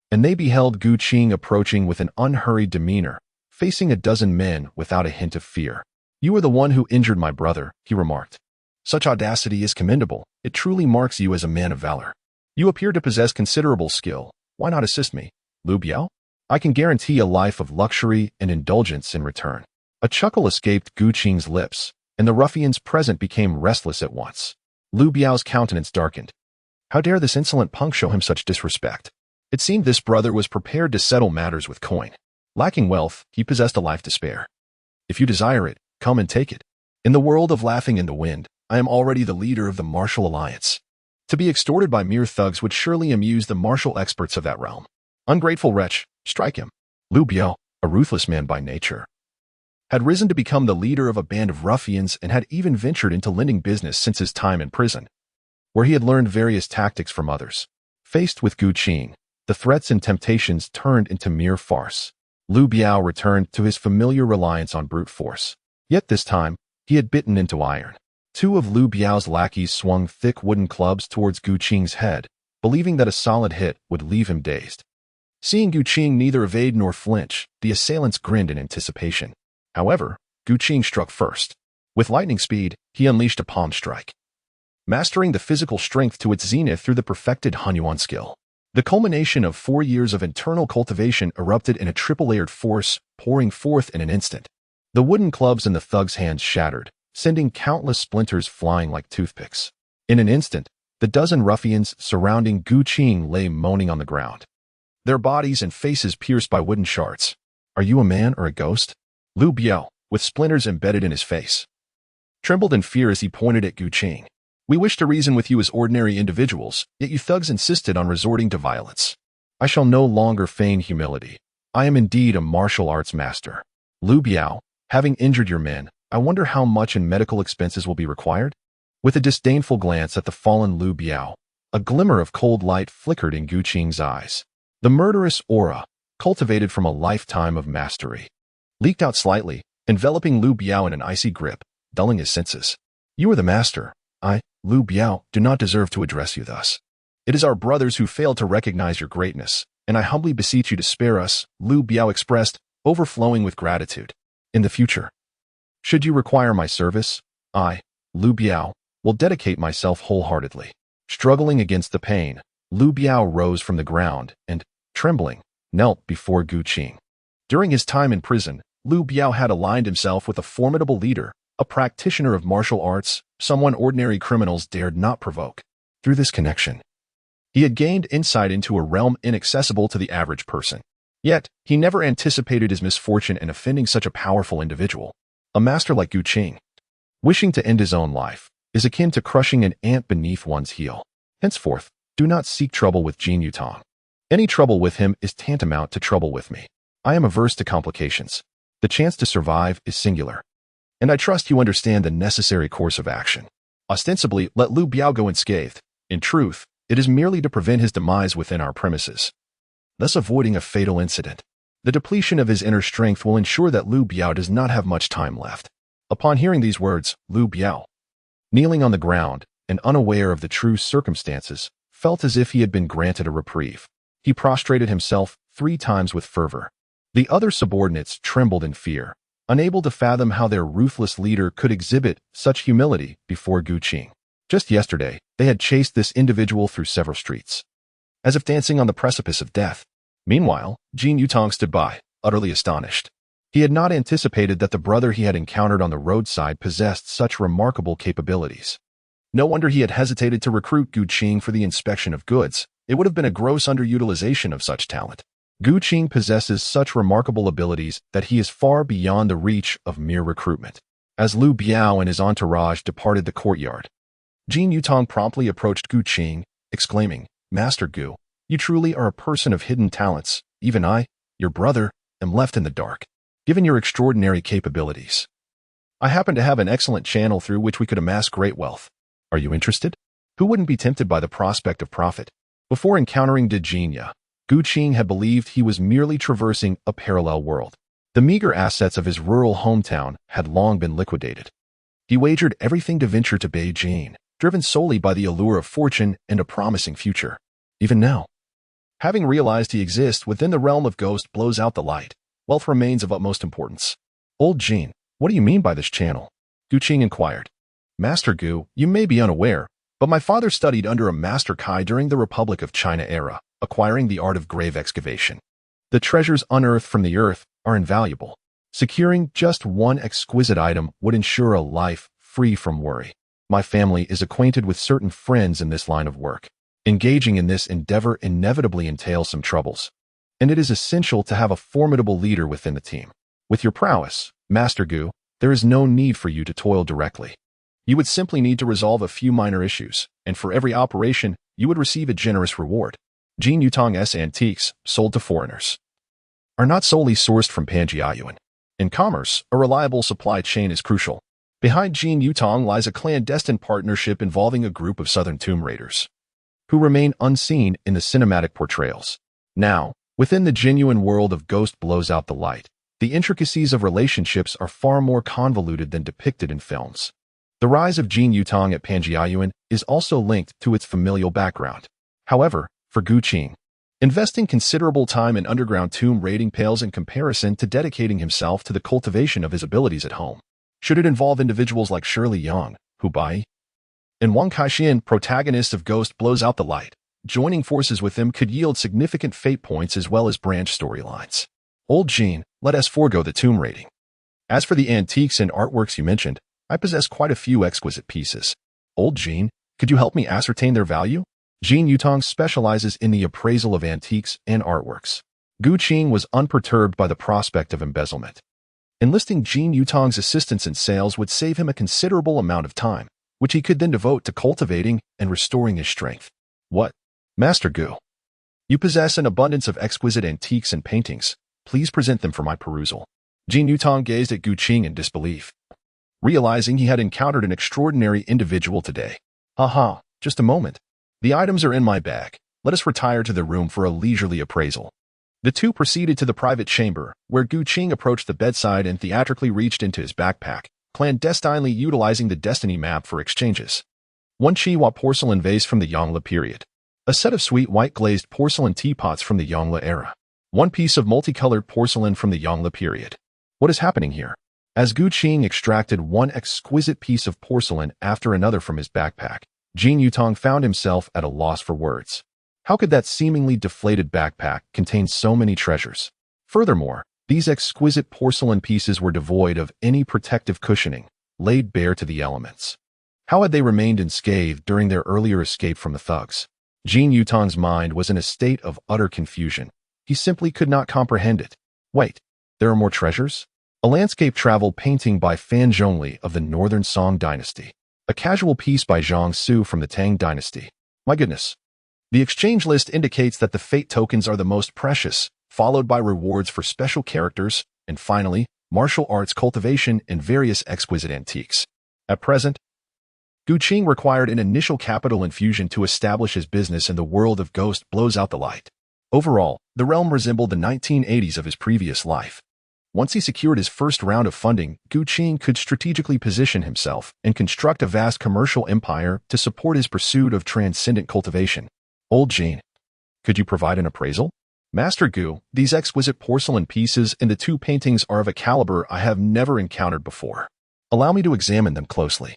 and they beheld Gu Qing approaching with an unhurried demeanor, facing a dozen men without a hint of fear. You are the one who injured my brother, he remarked. Such audacity is commendable. It truly marks you as a man of valor. You appear to possess considerable skill. Why not assist me? Lu Biao? I can guarantee a life of luxury and indulgence in return. A chuckle escaped Gu Qing's lips, and the ruffians present became restless at once. Lu Biao's countenance darkened. How dare this insolent punk show him such disrespect? It seemed this brother was prepared to settle matters with coin. Lacking wealth, he possessed a life to spare. If you desire it, come and take it. In the world of laughing in the wind, I am already the leader of the martial alliance. To be extorted by mere thugs would surely amuse the martial experts of that realm. Ungrateful wretch, strike him. Lu Biao, a ruthless man by nature, had risen to become the leader of a band of ruffians and had even ventured into lending business since his time in prison, where he had learned various tactics from others. Faced with Gu Qing, the threats and temptations turned into mere farce. Lu Biao returned to his familiar reliance on brute force. Yet this time, he had bitten into iron. Two of Lu Biao's lackeys swung thick wooden clubs towards Gu Qing's head, believing that a solid hit would leave him dazed. Seeing Gu Qing neither evade nor flinch, the assailants grinned in anticipation. However, Gu Qing struck first. With lightning speed, he unleashed a palm strike, mastering the physical strength to its zenith through the perfected Hanyuan skill. The culmination of 4 years of internal cultivation erupted in a triple-layered force, pouring forth in an instant. The wooden clubs in the thug's hands shattered, sending countless splinters flying like toothpicks. In an instant, the dozen ruffians surrounding Gu Qing lay moaning on the ground, their bodies and faces pierced by wooden shards. Are you a man or a ghost? Lu Biao, with splinters embedded in his face, trembled in fear as he pointed at Gu Qing. We wish to reason with you as ordinary individuals, yet you thugs insisted on resorting to violence. I shall no longer feign humility. I am indeed a martial arts master. Lu Biao, having injured your men, I wonder how much in medical expenses will be required? With a disdainful glance at the fallen Lu Biao, a glimmer of cold light flickered in Gu Qing's eyes. The murderous aura, cultivated from a lifetime of mastery, leaked out slightly, enveloping Lu Biao in an icy grip, dulling his senses. You are the master. I, Lu Biao, do not deserve to address you thus. It is our brothers who failed to recognize your greatness, and I humbly beseech you to spare us, Lu Biao expressed, overflowing with gratitude. In the future, should you require my service, I, Lu Biao, will dedicate myself wholeheartedly. Struggling against the pain, Lu Biao rose from the ground and, trembling, knelt before Gu Qing. During his time in prison, Lu Biao had aligned himself with a formidable leader, a practitioner of martial arts, someone ordinary criminals dared not provoke. Through this connection, he had gained insight into a realm inaccessible to the average person. Yet, he never anticipated his misfortune in offending such a powerful individual. A master like Gu Qing, wishing to end his own life, is akin to crushing an ant beneath one's heel. Henceforth, do not seek trouble with Jin Yutong. Any trouble with him is tantamount to trouble with me. I am averse to complications. The chance to survive is singular. And I trust you understand the necessary course of action. Ostensibly, let Liu Biao go unscathed. In truth, it is merely to prevent his demise within our premises, thus avoiding a fatal incident. The depletion of his inner strength will ensure that Liu Biao does not have much time left. Upon hearing these words, Liu Biao, kneeling on the ground and unaware of the true circumstances, felt as if he had been granted a reprieve. He prostrated himself 3 times with fervor. The other subordinates trembled in fear, unable to fathom how their ruthless leader could exhibit such humility before Gu Qing. Just yesterday, they had chased this individual through several streets, as if dancing on the precipice of death. Meanwhile, Jin Yutong stood by, utterly astonished. He had not anticipated that the brother he had encountered on the roadside possessed such remarkable capabilities. No wonder he had hesitated to recruit Gu Qing for the inspection of goods. It would have been a gross underutilization of such talent. Gu Qing possesses such remarkable abilities that he is far beyond the reach of mere recruitment. As Liu Biao and his entourage departed the courtyard, Jin Yutong promptly approached Gu Qing, exclaiming, "Master Gu, you truly are a person of hidden talents. Even I, your brother, am left in the dark. Given your extraordinary capabilities, I happen to have an excellent channel through which we could amass great wealth. Are you interested?" Who wouldn't be tempted by the prospect of profit? Before encountering De Jinya, Gu Qing had believed he was merely traversing a parallel world. The meager assets of his rural hometown had long been liquidated. He wagered everything to venture to Beijing, driven solely by the allure of fortune and a promising future. Even now, having realized he exists within the realm of ghost blows out the light, wealth remains of utmost importance. "Old Jin, what do you mean by this channel?" Gu Qing inquired. "Master Gu, you may be unaware, but my father studied under a Master Kai during the Republic of China era, acquiring the art of grave excavation. The treasures unearthed from the earth are invaluable. Securing just one exquisite item would ensure a life free from worry. My family is acquainted with certain friends in this line of work. Engaging in this endeavor inevitably entails some troubles, and it is essential to have a formidable leader within the team. With your prowess, Master Gu, there is no need for you to toil directly. You would simply need to resolve a few minor issues, and for every operation, you would receive a generous reward. Jin Yutong's antiques, sold to foreigners, are not solely sourced from Panjiayuan. In commerce, a reliable supply chain is crucial. Behind Jin Yutong lies a clandestine partnership involving a group of southern tomb raiders, who remain unseen in the cinematic portrayals. Now, within the genuine world of Ghost Blows Out the Light, the intricacies of relationships are far more convoluted than depicted in films. The rise of Jin Yutong at Panjiayuan is also linked to its familial background. However, for Gu Qing, investing considerable time in underground tomb raiding pales in comparison to dedicating himself to the cultivation of his abilities at home. Should it involve individuals like Shirley Yang, Hu Bai, and Wang Kaixin, protagonists of Ghost Blows Out the Light, joining forces with them could yield significant fate points as well as branch storylines. Old Jin, let us forego the tomb raiding. As for the antiques and artworks you mentioned, I possess quite a few exquisite pieces. Old Jin, could you help me ascertain their value? Jin Yutong specializes in the appraisal of antiques and artworks. Gu Qing was unperturbed by the prospect of embezzlement. Enlisting Jin Yutong's assistance in sales would save him a considerable amount of time, which he could then devote to cultivating and restoring his strength. What? Master Gu, you possess an abundance of exquisite antiques and paintings. Please present them for my perusal. Jin Yutong gazed at Gu Qing in disbelief, realizing he had encountered an extraordinary individual today. Haha, just a moment. The items are in my bag. Let us retire to the room for a leisurely appraisal. The two proceeded to the private chamber, where Gu Qing approached the bedside and theatrically reached into his backpack, clandestinely utilizing the destiny map for exchanges. One Chihuahua porcelain vase from the Yongle period. A set of sweet white glazed porcelain teapots from the Yongle era. One piece of multicolored porcelain from the Yongle period. What is happening here? As Gu Qing extracted one exquisite piece of porcelain after another from his backpack, Jin Yutong found himself at a loss for words. How could that seemingly deflated backpack contain so many treasures? Furthermore, these exquisite porcelain pieces were devoid of any protective cushioning, laid bare to the elements. How had they remained unscathed during their earlier escape from the thugs? Jin Yutong's mind was in a state of utter confusion. He simply could not comprehend it. Wait, there are more treasures? A landscape travel painting by Fan Zhongli of the Northern Song Dynasty. A casual piece by Zhang Su from the Tang Dynasty. My goodness. The exchange list indicates that the fate tokens are the most precious, followed by rewards for special characters, and finally, martial arts cultivation and various exquisite antiques. At present, Gu Qing required an initial capital infusion to establish his business in the world of Ghost Blows Out the Light. Overall, the realm resembled the 1980s of his previous life. Once he secured his first round of funding, Gu Qing could strategically position himself and construct a vast commercial empire to support his pursuit of transcendent cultivation. Old Jean, could you provide an appraisal? Master Gu, these exquisite porcelain pieces and the two paintings are of a caliber I have never encountered before. Allow me to examine them closely.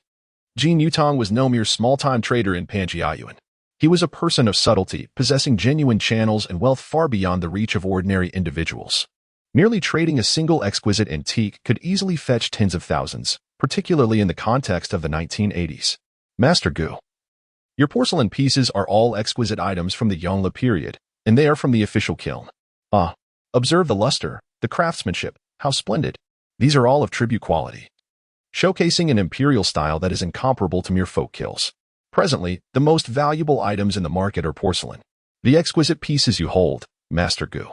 Jin Yutong was no mere small-time trader in Panjiayuan. He was a person of subtlety, possessing genuine channels and wealth far beyond the reach of ordinary individuals. Merely trading a single exquisite antique could easily fetch tens of thousands, particularly in the context of the 1980s. Master Gu, your porcelain pieces are all exquisite items from the Yongle period, and they are from the official kiln. Ah, observe the luster, the craftsmanship, how splendid. These are all of tribute quality, showcasing an imperial style that is incomparable to mere folk kills. Presently, the most valuable items in the market are porcelain. The exquisite pieces you hold, Master Gu,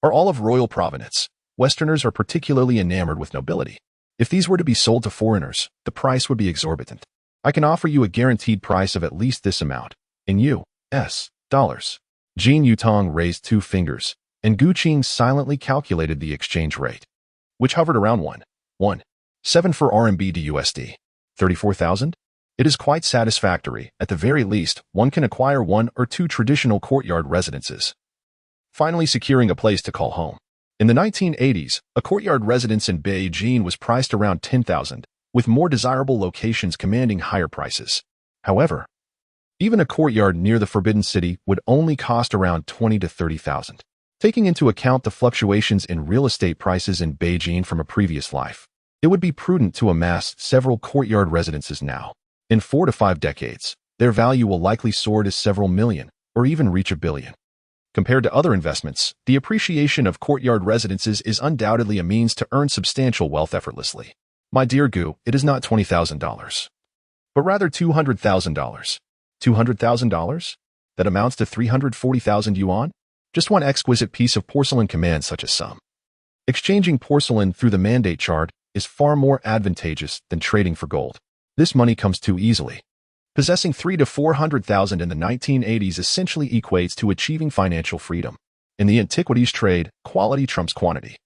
are all of royal provenance. Westerners are particularly enamored with nobility. If these were to be sold to foreigners, the price would be exorbitant. I can offer you a guaranteed price of at least this amount, in U.S. dollars. Jin Yutong raised 2 fingers, and Gu Qing silently calculated the exchange rate, which hovered around 1.17 for RMB to USD. 34,000? It is quite satisfactory. At the very least, one can acquire 1 or 2 traditional courtyard residences, finally securing a place to call home. In the 1980s, a courtyard residence in Beijing was priced around 10,000, with more desirable locations commanding higher prices. However, even a courtyard near the Forbidden City would only cost around 20 to 30,000. Taking into account the fluctuations in real estate prices in Beijing from a previous life, it would be prudent to amass several courtyard residences now. In 4 to 5 decades, their value will likely soar to several million, or even reach a billion. Compared to other investments, the appreciation of courtyard residences is undoubtedly a means to earn substantial wealth effortlessly. My dear Gu, it is not $20,000, but rather $200,000. $200,000? That amounts to 340,000 yuan? Just one exquisite piece of porcelain commands such a sum. Exchanging porcelain through the mandate chart is far more advantageous than trading for gold. This money comes too easily. Possessing 300,000 to 400,000 in the 1980s essentially equates to achieving financial freedom. In the antiquities trade, quality trumps quantity.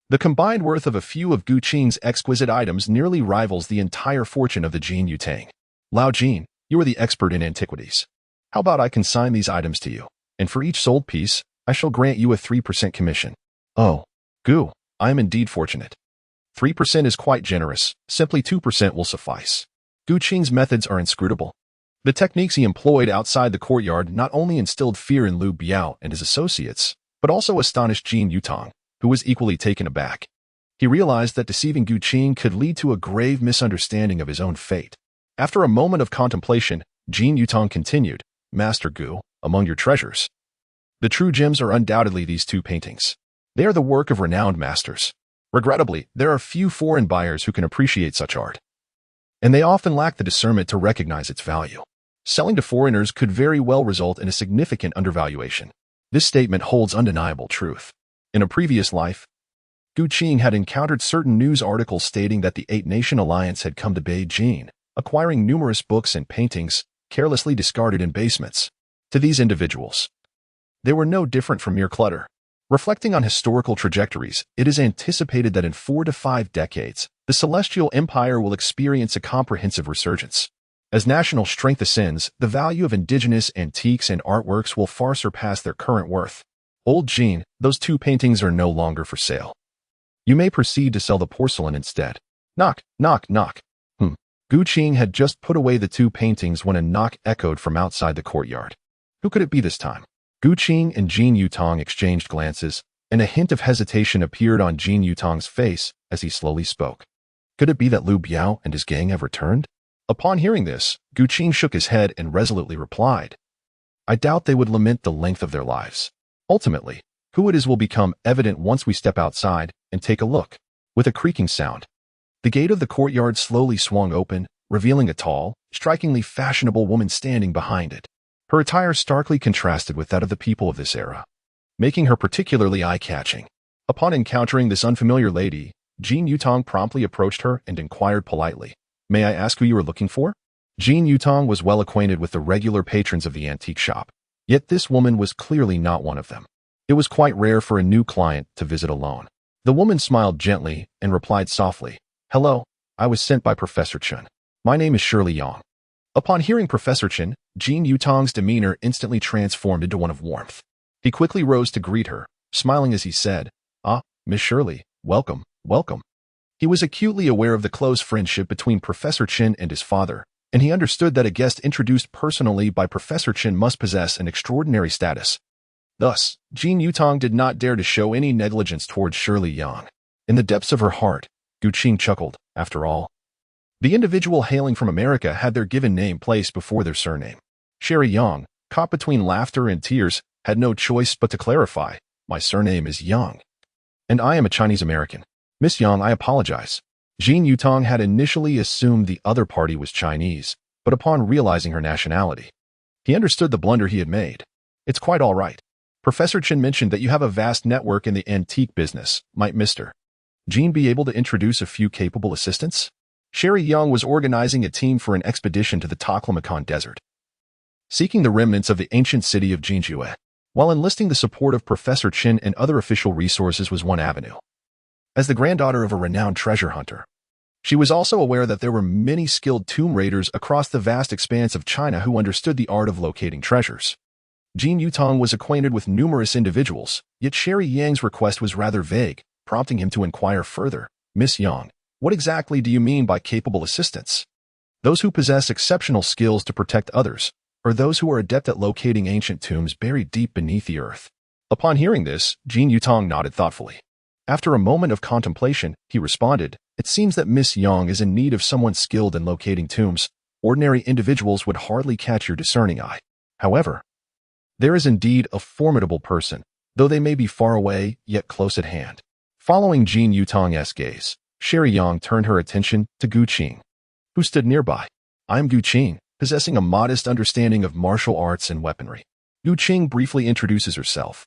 The combined worth of a few of Gu Qing's exquisite items nearly rivals the entire fortune of the Jin Yutang. Lao Jin, you are the expert in antiquities. How about I consign these items to you, and for each sold piece, I shall grant you a 3% commission. Oh, Gu, I am indeed fortunate. 3% is quite generous, simply 2% will suffice. Gu Qing's methods are inscrutable. The techniques he employed outside the courtyard not only instilled fear in Liu Biao and his associates, but also astonished Jin Yutong, who was equally taken aback. He realized that deceiving Gu Qing could lead to a grave misunderstanding of his own fate. After a moment of contemplation, Jin Yutong continued, Master Gu, among your treasures, the true gems are undoubtedly these 2 paintings. They are the work of renowned masters. Regrettably, there are few foreign buyers who can appreciate such art, and they often lack the discernment to recognize its value. Selling to foreigners could very well result in a significant undervaluation. This statement holds undeniable truth. In a previous life, Gu Qing had encountered certain news articles stating that the 8-Nation Alliance had come to Beijing, acquiring numerous books and paintings carelessly discarded in basements. To these individuals, they were no different from mere clutter. Reflecting on historical trajectories, it is anticipated that in 4 to 5 decades, the Celestial Empire will experience a comprehensive resurgence. As national strength ascends, the value of indigenous antiques and artworks will far surpass their current worth. Old Jean, those 2 paintings are no longer for sale. You may proceed to sell the porcelain instead. Knock, knock, knock. Gu Qing had just put away the 2 paintings when a knock echoed from outside the courtyard. Who could it be this time? Gu Qing and Jin Yutong exchanged glances, and a hint of hesitation appeared on Jin Yutong's face as he slowly spoke. Could it be that Liu Biao and his gang have returned? Upon hearing this, Gu Qing shook his head and resolutely replied, I doubt they would lament the length of their lives. Ultimately, who it is will become evident once we step outside and take a look. With a creaking sound, the gate of the courtyard slowly swung open, revealing a tall, strikingly fashionable woman standing behind it. Her attire starkly contrasted with that of the people of this era. making her particularly eye-catching. Upon encountering this unfamiliar lady, Jin Yutong promptly approached her and inquired politely, "May I ask who you are looking for?" Jin Yutong was well acquainted with the regular patrons of the antique shop, yet this woman was clearly not one of them. It was quite rare for a new client to visit alone. The woman smiled gently and replied softly, "Hello, I was sent by Professor Chen. My name is Shirley Yang." Upon hearing Professor Chen, Jin Yutong's demeanor instantly transformed into one of warmth. He quickly rose to greet her, smiling as he said, "Ah, Miss Shirley, welcome, welcome." He was acutely aware of the close friendship between Professor Chen and his father, and he understood that a guest introduced personally by Professor Chen must possess an extraordinary status. Thus, Jin Yutong did not dare to show any negligence towards Shirley Yang. In the depths of her heart, Gu Qing chuckled. After all, the individual hailing from America had their given name placed before their surname. Shirley Yang, caught between laughter and tears, had no choice but to clarify, "My surname is Yang, and I am a Chinese American." "Miss Yang, I apologize." Jin Yutong had initially assumed the other party was Chinese, but upon realizing her nationality, he understood the blunder he had made. "It's quite all right. Professor Chen mentioned that you have a vast network in the antique business. Might Mr. Jin be able to introduce a few capable assistants?" Shirley Yang was organizing a team for an expedition to the Taklamakan Desert, seeking the remnants of the ancient city of Jinjue, while enlisting the support of Professor Chen and other official resources was one avenue. As the granddaughter of a renowned treasure hunter, she was also aware that there were many skilled tomb raiders across the vast expanse of China who understood the art of locating treasures. Jin Yutong was acquainted with numerous individuals, yet Shirley Yang's request was rather vague, prompting him to inquire further, "Miss Yang, what exactly do you mean by capable assistants? Those who possess exceptional skills to protect others, or those who are adept at locating ancient tombs buried deep beneath the earth?" Upon hearing this, Jin Yutong nodded thoughtfully. After a moment of contemplation, he responded, "It seems that Miss Yang is in need of someone skilled in locating tombs. Ordinary individuals would hardly catch your discerning eye. However, there is indeed a formidable person, though they may be far away, yet close at hand." Following Jin Yutong's gaze, Shirley Yang turned her attention to Gu Qing, who stood nearby. "I am Gu Qing, possessing a modest understanding of martial arts and weaponry." Gu Qing briefly introduces herself,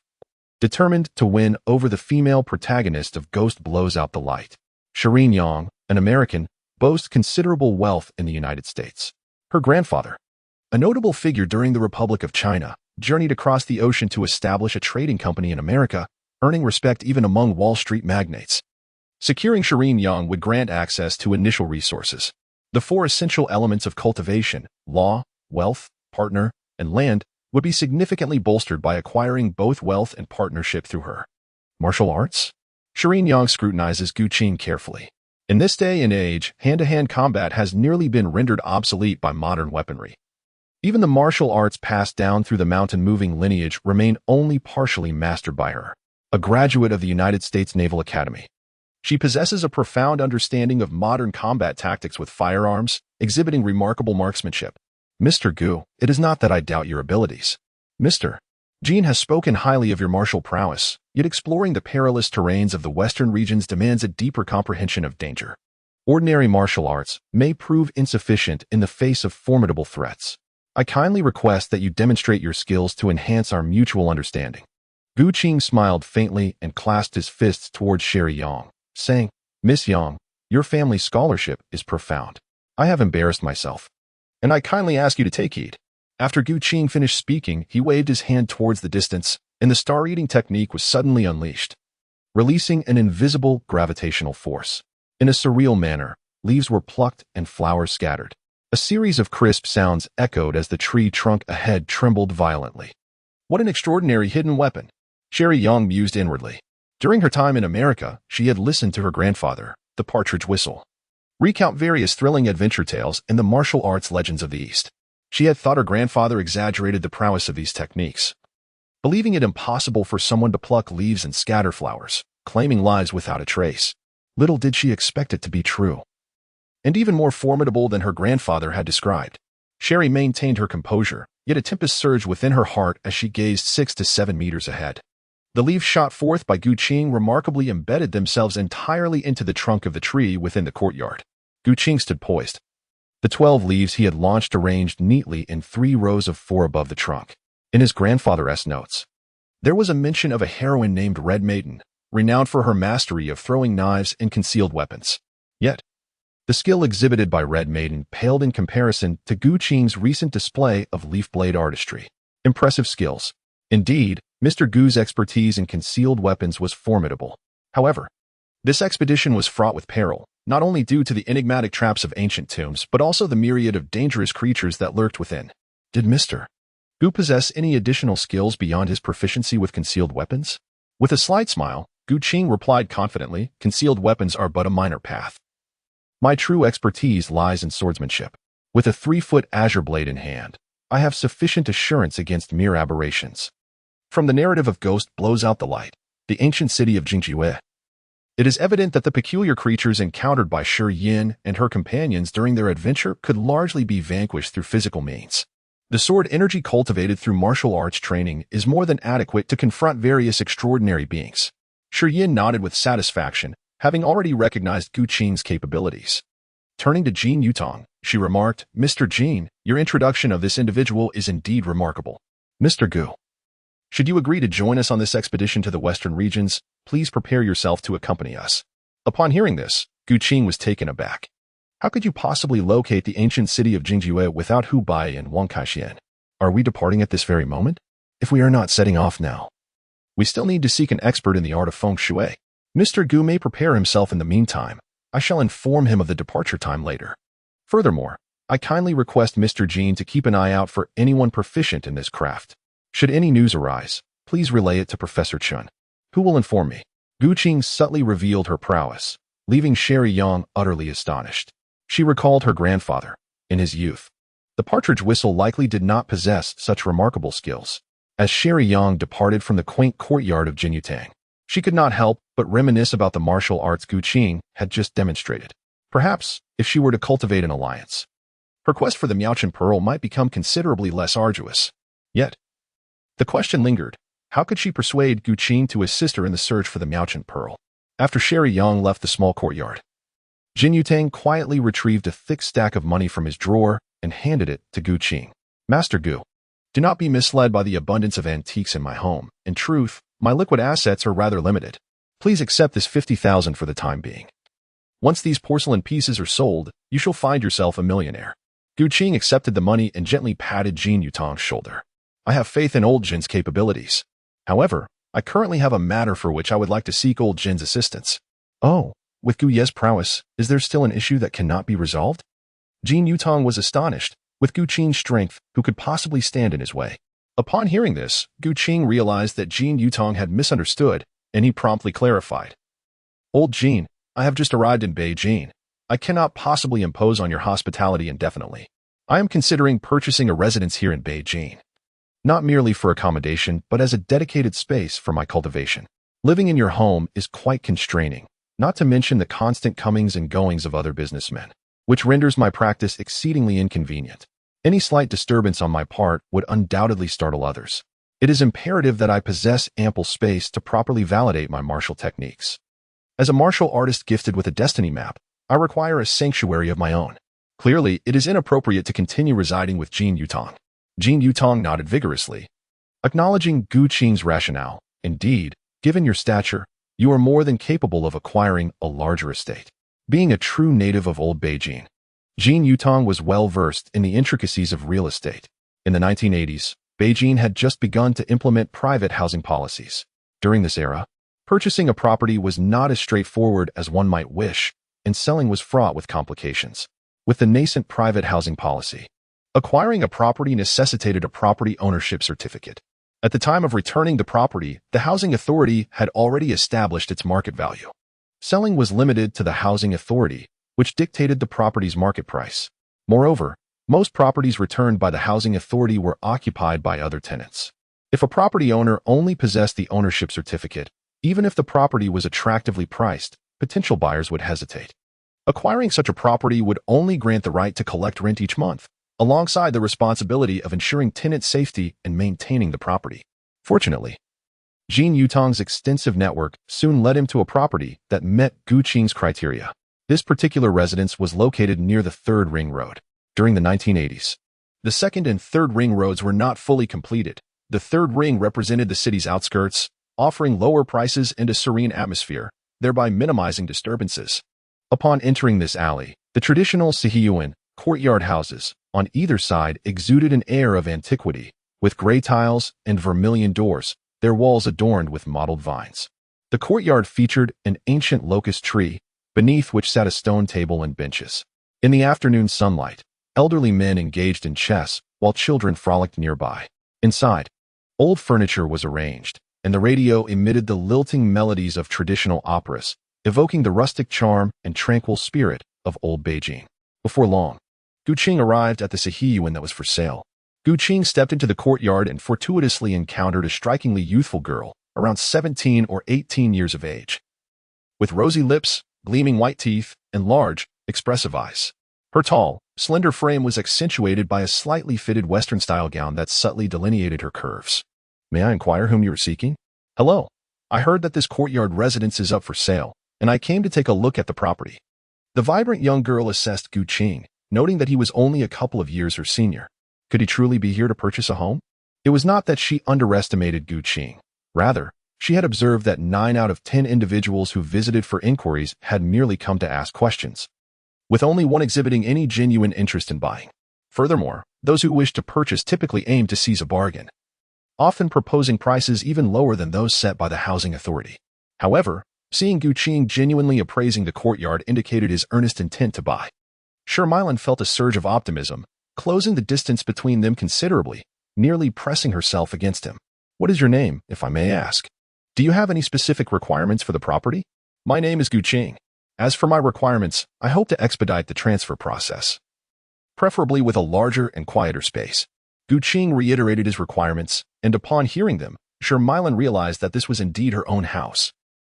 determined to win over the female protagonist of Ghost Blows Out the Light. Shirley Yang, an American, boasts considerable wealth in the United States. Her grandfather, a notable figure during the Republic of China, journeyed across the ocean to establish a trading company in America, earning respect even among Wall Street magnates. Securing Shirley Yang would grant access to initial resources, the four essential elements of cultivation: law, wealth, partner, and land, would be significantly bolstered by acquiring both wealth and partnership through her. Martial arts? Shirley Yang scrutinizes Gu Qing carefully. In this day and age, hand-to-hand combat has nearly been rendered obsolete by modern weaponry. Even the martial arts passed down through the mountain-moving lineage remain only partially mastered by her. A graduate of the United States Naval Academy, she possesses a profound understanding of modern combat tactics with firearms, exhibiting remarkable marksmanship. "Mr. Gu, it is not that I doubt your abilities. Mr. Jin has spoken highly of your martial prowess, yet exploring the perilous terrains of the western regions demands a deeper comprehension of danger. Ordinary martial arts may prove insufficient in the face of formidable threats. I kindly request that you demonstrate your skills to enhance our mutual understanding." Gu Qing smiled faintly and clasped his fists towards Shirley Yang, saying, "Miss Yang, your family's scholarship is profound. I have embarrassed myself, and I kindly ask you to take heed." After Gu Qing finished speaking, he waved his hand towards the distance, and the star-eating technique was suddenly unleashed, releasing an invisible gravitational force. In a surreal manner, leaves were plucked and flowers scattered. A series of crisp sounds echoed as the tree trunk ahead trembled violently. What an extraordinary hidden weapon, Shirley Yang mused inwardly. During her time in America, she had listened to her grandfather, the Partridge Whistle, recount various thrilling adventure tales and the martial arts legends of the East. She had thought her grandfather exaggerated the prowess of these techniques, believing it impossible for someone to pluck leaves and scatter flowers, claiming lives without a trace. Little did she expect it to be true, and even more formidable than her grandfather had described. Shirley maintained her composure, yet a tempest surged within her heart as she gazed 6 to 7 meters ahead. The leaves shot forth by Gu Qing remarkably embedded themselves entirely into the trunk of the tree within the courtyard. Gu Qing stood poised, the 12 leaves he had launched arranged neatly in 3 rows of 4 above the trunk. In his grandfather's notes, There was a mention of a heroine named Red Maiden, renowned for her mastery of throwing knives and concealed weapons. Yet, the skill exhibited by Red Maiden paled in comparison to Gu Qing's recent display of leaf blade artistry. Impressive skills. Indeed, Mr. Gu's expertise in concealed weapons was formidable. However, this expedition was fraught with peril, not only due to the enigmatic traps of ancient tombs, but also the myriad of dangerous creatures that lurked within. Did Mr. Gu possess any additional skills beyond his proficiency with concealed weapons? With a slight smile, Gu Qing replied confidently, "Concealed weapons are but a minor path. My true expertise lies in swordsmanship. With a 3-foot azure blade in hand, I have sufficient assurance against mere aberrations." From the narrative of Ghost Blows Out the Light, the ancient city of Jingjue, it is evident that the peculiar creatures encountered by Shi Yin and her companions during their adventure could largely be vanquished through physical means. The sword energy cultivated through martial arts training is more than adequate to confront various extraordinary beings. Shi Yin nodded with satisfaction, having already recognized Gu Qing's capabilities. Turning to Jin Yutong, she remarked, "Mr. Jin, your introduction of this individual is indeed remarkable. Mr. Gu, should you agree to join us on this expedition to the western regions, please prepare yourself to accompany us." Upon hearing this, Gu Qing was taken aback. How could you possibly locate the ancient city of Jingjue without Hu Bai and Wang Kaixian? Are we departing at this very moment? If we are not setting off now, we still need to seek an expert in the art of feng shui. Mr. Gu may prepare himself in the meantime. I shall inform him of the departure time later. Furthermore, I kindly request Mr. Jin to keep an eye out for anyone proficient in this craft. Should any news arise, please relay it to Professor Chun, who will inform me. Gu Qing subtly revealed her prowess, leaving Sherry Yang utterly astonished. She recalled her grandfather. In his youth, the partridge whistle likely did not possess such remarkable skills. As Sherry Yang departed from the quaint courtyard of Jinyutang, she could not help but reminisce about the martial arts Gu Qing had just demonstrated. Perhaps, if she were to cultivate an alliance, her quest for the Miaochen Pearl might become considerably less arduous. Yet, the question lingered. How could she persuade Gu Qing to assist her in the search for the Miaochen Pearl? After Sherry Yang left the small courtyard, Jin Yutang quietly retrieved a thick stack of money from his drawer and handed it to Gu Qing. "Master Gu, do not be misled by the abundance of antiques in my home. In truth, my liquid assets are rather limited. Please accept this 50,000 for the time being. Once these porcelain pieces are sold, you shall find yourself a millionaire." Gu Qing accepted the money and gently patted Jin Yutang's shoulder. "I have faith in old Jin's capabilities. However, I currently have a matter for which I would like to seek old Jin's assistance." "Oh, with Gu Ye's prowess, is there still an issue that cannot be resolved?" Jin Yutang was astonished. With Gu Qing's strength, who could possibly stand in his way? Upon hearing this, Gu Qing realized that Jin Yutang had misunderstood, and he promptly clarified. "Old Jin, I have just arrived in Beijing. I cannot possibly impose on your hospitality indefinitely. I am considering purchasing a residence here in Beijing, not merely for accommodation, but as a dedicated space for my cultivation. Living in your home is quite constraining, not to mention the constant comings and goings of other businessmen, which renders my practice exceedingly inconvenient. Any slight disturbance on my part would undoubtedly startle others. It is imperative that I possess ample space to properly validate my martial techniques. As a martial artist gifted with a destiny map, I require a sanctuary of my own. Clearly, it is inappropriate to continue residing with Jin Yutang." Jin Yutang nodded vigorously, acknowledging Gu Qing's rationale. "Indeed, given your stature, you are more than capable of acquiring a larger estate." Being a true native of old Beijing, Jin Yutang was well versed in the intricacies of real estate. In the 1980s, Beijing had just begun to implement private housing policies. During this era, purchasing a property was not as straightforward as one might wish, and selling was fraught with complications. With the nascent private housing policy, acquiring a property necessitated a property ownership certificate. At the time of returning the property, the housing authority had already established its market value. Selling was limited to the housing authority, which dictated the property's market price. Moreover, most properties returned by the housing authority were occupied by other tenants. If a property owner only possessed the ownership certificate, even if the property was attractively priced, potential buyers would hesitate. Acquiring such a property would only grant the right to collect rent each month, alongside the responsibility of ensuring tenant safety and maintaining the property. Fortunately, Jin Yutang's extensive network soon led him to a property that met Gu Qing's criteria. This particular residence was located near the 3rd Ring Road. During the 1980s, the 2nd and 3rd Ring Roads were not fully completed, The third ring represented the city's outskirts, offering lower prices and a serene atmosphere, thereby minimizing disturbances. Upon entering this alley, the traditional Sihiyuan courtyard houses on either side exuded an air of antiquity, with gray tiles and vermilion doors, their walls adorned with mottled vines. The courtyard featured an ancient locust tree, beneath which sat a stone table and benches. In the afternoon sunlight, elderly men engaged in chess, while children frolicked nearby. Inside, old furniture was arranged, and the radio emitted the lilting melodies of traditional operas, evoking the rustic charm and tranquil spirit of old Beijing. Before long, Gu Qing arrived at the Sihiyuan that was for sale. Gu Qing stepped into the courtyard and fortuitously encountered a strikingly youthful girl, around 17 or 18 years of age. With rosy lips, gleaming white teeth, and large, expressive eyes. Her tall, slender frame was accentuated by a slightly fitted Western-style gown that subtly delineated her curves. May I inquire whom you are seeking? Hello. I heard that this courtyard residence is up for sale, and I came to take a look at the property. The vibrant young girl assessed Gu Qing, noting that he was only a couple of years her senior. Could he truly be here to purchase a home? It was not that she underestimated Gu Qing. Rather, she had observed that 9 out of 10 individuals who visited for inquiries had merely come to ask questions, with only one exhibiting any genuine interest in buying. Furthermore, those who wished to purchase typically aimed to seize a bargain, often proposing prices even lower than those set by the housing authority. However, seeing Gu Qing genuinely appraising the courtyard indicated his earnest intent to buy. Shermilin felt a surge of optimism, closing the distance between them considerably, nearly pressing herself against him. What is your name, if I may ask? Do you have any specific requirements for the property? My name is Gu Qing. As for my requirements, I hope to expedite the transfer process, preferably with a larger and quieter space. Gu Qing reiterated his requirements, and upon hearing them, Shermilin realized that this was indeed her own house.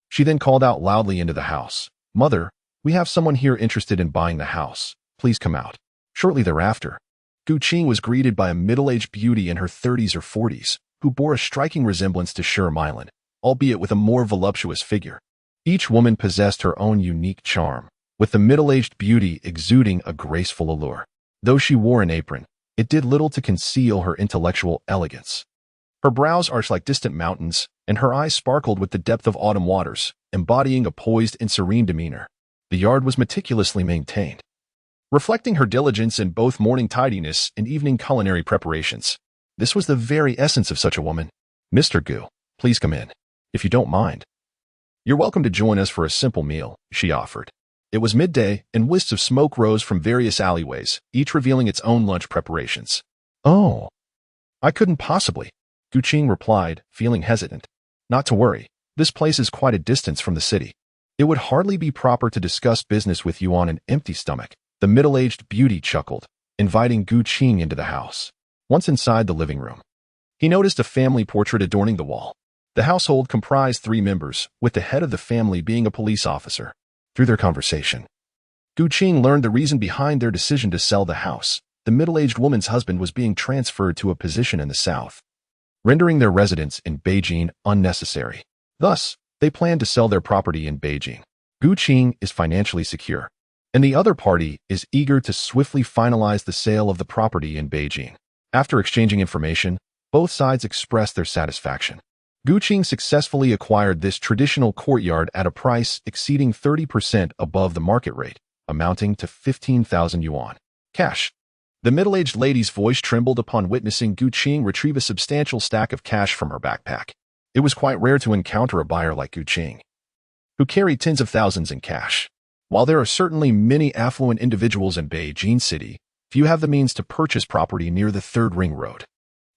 She then called out loudly into the house, "Mother, we have someone here interested in buying the house. Please come out." Shortly thereafter, Gu Qing was greeted by a middle-aged beauty in her 30s or 40s, who bore a striking resemblance to Shermilin, albeit with a more voluptuous figure. Each woman possessed her own unique charm, with the middle-aged beauty exuding a graceful allure. Though she wore an apron, it did little to conceal her intellectual elegance. Her brows arched like distant mountains, and her eyes sparkled with the depth of autumn waters, embodying a poised and serene demeanor. The yard was meticulously maintained, reflecting her diligence in both morning tidiness and evening culinary preparations. This was the very essence of such a woman. "Mr. Gu, please come in, if you don't mind." "You're welcome to join us for a simple meal," she offered. It was midday, and wisps of smoke rose from various alleyways, each revealing its own lunch preparations. "Oh, I couldn't possibly," Gu Qing replied, feeling hesitant. "Not to worry, this place is quite a distance from the city. It would hardly be proper to discuss business with you on an empty stomach." The middle-aged beauty chuckled, inviting Gu Qing into the house. Once inside the living room, he noticed a family portrait adorning the wall. The household comprised 3 members, with the head of the family being a police officer. Through their conversation, Gu Qing learned the reason behind their decision to sell the house. The middle-aged woman's husband was being transferred to a position in the south, rendering their residence in Beijing unnecessary. Thus, they planned to sell their property in Beijing. Gu Qing is financially secure, and the other party is eager to swiftly finalize the sale of the property in Beijing. After exchanging information, both sides expressed their satisfaction. Gu Qing successfully acquired this traditional courtyard at a price exceeding 30% above the market rate, amounting to 15,000 yuan. Cash. The middle-aged lady's voice trembled upon witnessing Gu Qing retrieve a substantial stack of cash from her backpack. It was quite rare to encounter a buyer like Gu Qing, who carried tens of thousands in cash. While there are certainly many affluent individuals in Beijing City, few have the means to purchase property near the Third Ring Road.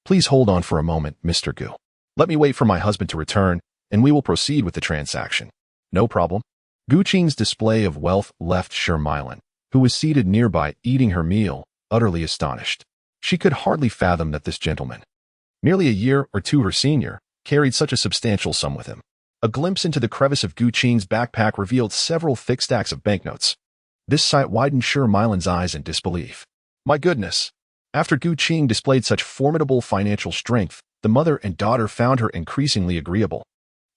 Please hold on for a moment, Mr. Gu. Let me wait for my husband to return, and we will proceed with the transaction. No problem. Gu Qing's display of wealth left Shermilin, who was seated nearby eating her meal, utterly astonished. She could hardly fathom that this gentleman, nearly a year or two her senior, carried such a substantial sum with him. A glimpse into the crevice of Gu Qing's backpack revealed several thick stacks of banknotes. This sight widened Shermilin's eyes in disbelief. My goodness! After Gu Qing displayed such formidable financial strength, the mother and daughter found her increasingly agreeable.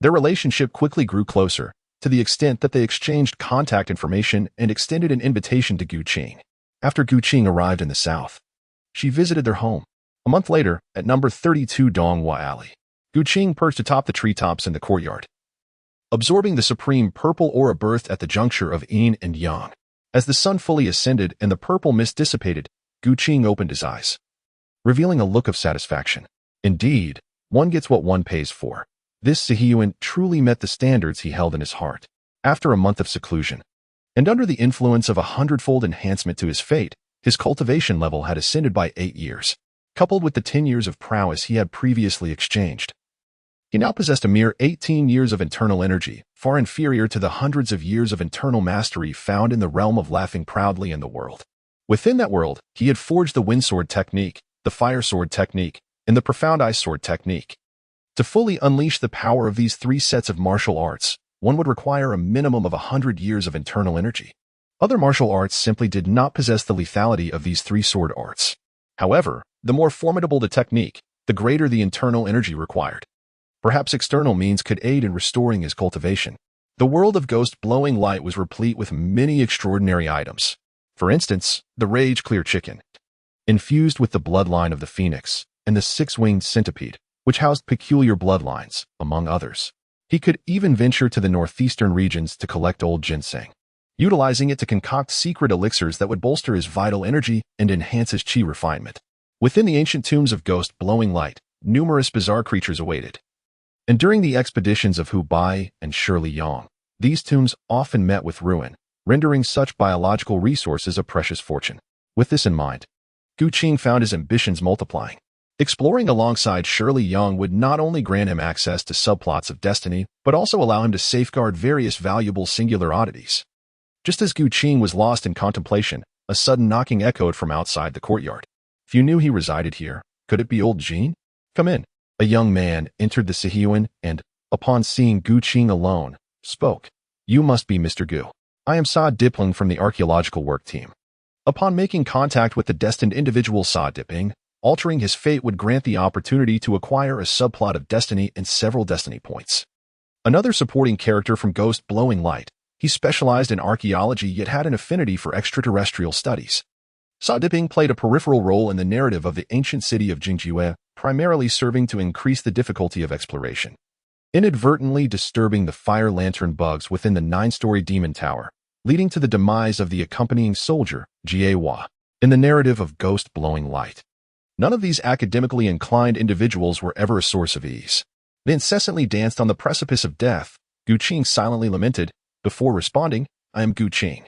Their relationship quickly grew closer, to the extent that they exchanged contact information and extended an invitation to Gu Qing. After Gu Qing arrived in the south, she visited their home, A month later, at number 32 Donghua Alley, Gu Qing perched atop the treetops in the courtyard, absorbing the supreme purple aura birthed at the juncture of yin and yang. As the sun fully ascended and the purple mist dissipated, Gu Qing opened his eyes, revealing a look of satisfaction. Indeed, one gets what one pays for. This Sihiyuan truly met the standards he held in his heart. After a month of seclusion, and under the influence of a hundredfold enhancement to his fate, his cultivation level had ascended by 8 years, coupled with the 10 years of prowess he had previously exchanged. He now possessed a mere 18 years of internal energy, far inferior to the hundreds of years of internal mastery found in the realm of laughing proudly in the world. Within that world, he had forged the Wind Sword Technique, the Fire Sword Technique, and the Profound Ice Sword Technique. To fully unleash the power of these 3 sets of martial arts, one would require a minimum of 100 years of internal energy. Other martial arts simply did not possess the lethality of these 3 sword arts. However, the more formidable the technique, the greater the internal energy required. Perhaps external means could aid in restoring his cultivation. The world of ghost-blowing light was replete with many extraordinary items. For instance, the Rage Clear Chicken, infused with the bloodline of the phoenix, and the 6-winged centipede, which housed peculiar bloodlines, among others. He could even venture to the northeastern regions to collect old ginseng, utilizing it to concoct secret elixirs that would bolster his vital energy and enhance his qi refinement. Within the ancient tombs of ghost-blowing light, numerous bizarre creatures awaited. And during the expeditions of Hu Bai and Shirley Yang, these tombs often met with ruin, rendering such biological resources a precious fortune. With this in mind, Gu Qing found his ambitions multiplying. Exploring alongside Shirley Yang would not only grant him access to subplots of destiny, but also allow him to safeguard various valuable singular oddities. Just as Gu Qing was lost in contemplation, a sudden knocking echoed from outside the courtyard. If you knew he resided here, could it be old Jean? Come in. A young man entered the Sihiyuan and, upon seeing Gu Qing alone, spoke. You must be Mr. Gu. I am Sa Dipling from the archaeological work team. Upon making contact with the destined individual Sa Diping, altering his fate would grant the opportunity to acquire a subplot of destiny and several destiny points. Another supporting character from Ghost Blowing Light, he specialized in archaeology yet had an affinity for extraterrestrial studies. Sa Diping played a peripheral role in the narrative of the ancient city of Jingjue, primarily serving to increase the difficulty of exploration, inadvertently disturbing the fire lantern bugs within the 9-story demon tower, leading to the demise of the accompanying soldier, Jie Hua, in the narrative of Ghost Blowing Light. None of these academically inclined individuals were ever a source of ease. They incessantly danced on the precipice of death. Gu Qing silently lamented. Before responding, I am Gu Qing.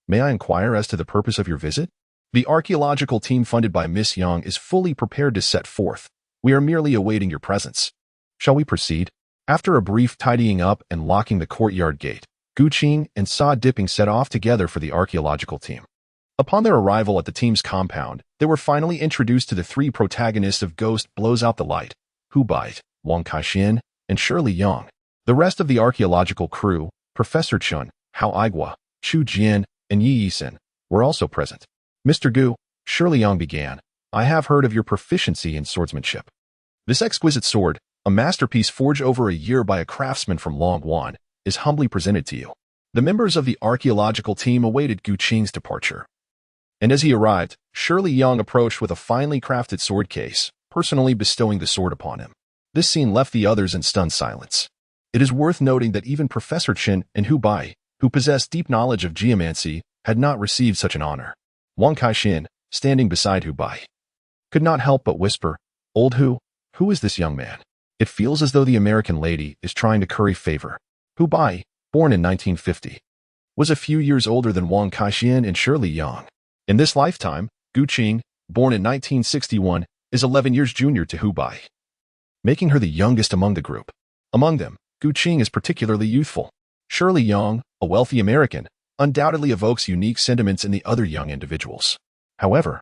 May I inquire as to the purpose of your visit? The archaeological team funded by Miss Yang is fully prepared to set forth. We are merely awaiting your presence. Shall we proceed? After a brief tidying up and locking the courtyard gate, Gu Qing and Sa Diping set off together for the archaeological team. Upon their arrival at the team's compound, they were finally introduced to the 3 protagonists of Ghost Blows Out the Light, Hu Bai, Wang Kaixin, and Shirley Yang. The rest of the archaeological crew, Professor Chun, Hao Aigua, Chu Jian, and Yi Yisin, were also present. Mr. Gu, Shirley Yang began, I have heard of your proficiency in swordsmanship. This exquisite sword, a masterpiece forged over a year by a craftsman from Longwan, is humbly presented to you. The members of the archaeological team awaited Gu Qing's departure. And as he arrived, Shirley Yang approached with a finely crafted sword case, personally bestowing the sword upon him. This scene left the others in stunned silence. It is worth noting that even Professor Chen and Hu Bai, who possessed deep knowledge of geomancy, had not received such an honor. Wang Kaixin, standing beside Hu Bai, could not help but whisper, Old Hu, who is this young man? It feels as though the American lady is trying to curry favor. Hu Bai, born in 1950, was a few years older than Wang Kaixin and Shirley Yang. In this lifetime, Gu Qing, born in 1961, is 11 years junior to Hu Bai, making her the youngest among the group. Among them, Gu Qing is particularly youthful. Shirley Yang, a wealthy American, undoubtedly evokes unique sentiments in the other young individuals. However,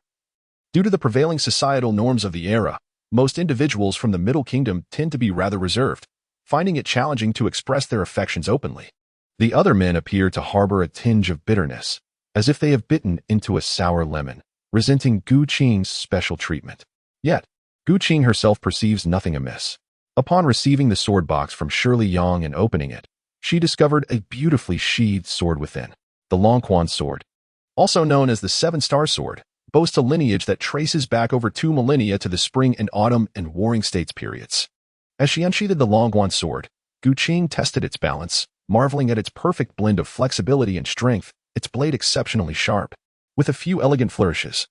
due to the prevailing societal norms of the era, most individuals from the Middle Kingdom tend to be rather reserved, finding it challenging to express their affections openly. The other men appear to harbor a tinge of bitterness, as if they have bitten into a sour lemon, resenting Gu Qing's special treatment. Yet, Gu Qing herself perceives nothing amiss. Upon receiving the sword box from Shirley Yang and opening it, she discovered a beautifully sheathed sword within. The Longquan sword, also known as the 7-star sword, boasts a lineage that traces back over 2 millennia to the Spring and Autumn and Warring States periods. As she unsheathed the Longguan sword, Gu Qing tested its balance, marveling at its perfect blend of flexibility and strength, its blade exceptionally sharp, with a few elegant flourishes.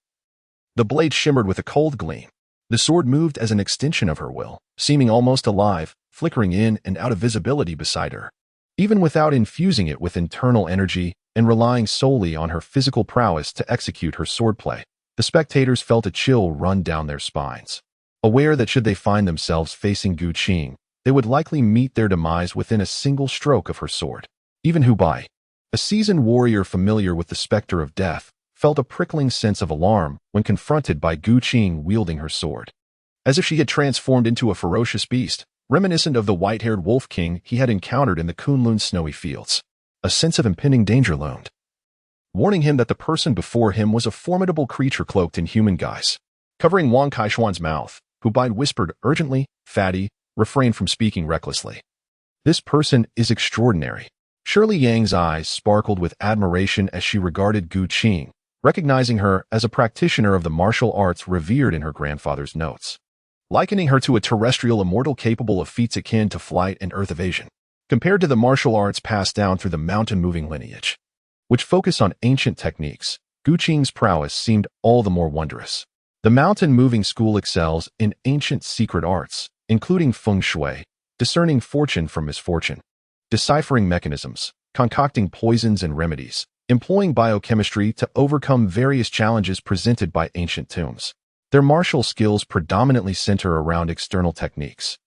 The blade shimmered with a cold gleam. The sword moved as an extension of her will, seeming almost alive, flickering in and out of visibility beside her. Even without infusing it with internal energy and relying solely on her physical prowess to execute her swordplay, the spectators felt a chill run down their spines, aware that should they find themselves facing Gu Qing, they would likely meet their demise within a single stroke of her sword. Even Hu Bai, a seasoned warrior familiar with the specter of death, felt a prickling sense of alarm when confronted by Gu Qing wielding her sword. As if she had transformed into a ferocious beast, reminiscent of the white-haired wolf king he had encountered in the Kunlun snowy fields. A sense of impending danger loomed, warning him that the person before him was a formidable creature cloaked in human guise. Covering Wang Kaishuan's mouth, Hu Bai whispered urgently, "Fatty, refrain from speaking recklessly. This person is extraordinary." Shirley Yang's eyes sparkled with admiration as she regarded Gu Qing, recognizing her as a practitioner of the martial arts revered in her grandfather's notes, likening her to a terrestrial immortal capable of feats akin to flight and earth evasion, compared to the martial arts passed down through the mountain-moving lineage, which focus on ancient techniques. Gu Qing's prowess seemed all the more wondrous. The mountain-moving school excels in ancient secret arts, including feng shui, discerning fortune from misfortune, deciphering mechanisms, concocting poisons and remedies, employing biochemistry to overcome various challenges presented by ancient tombs. Their martial skills predominantly center around external techniques.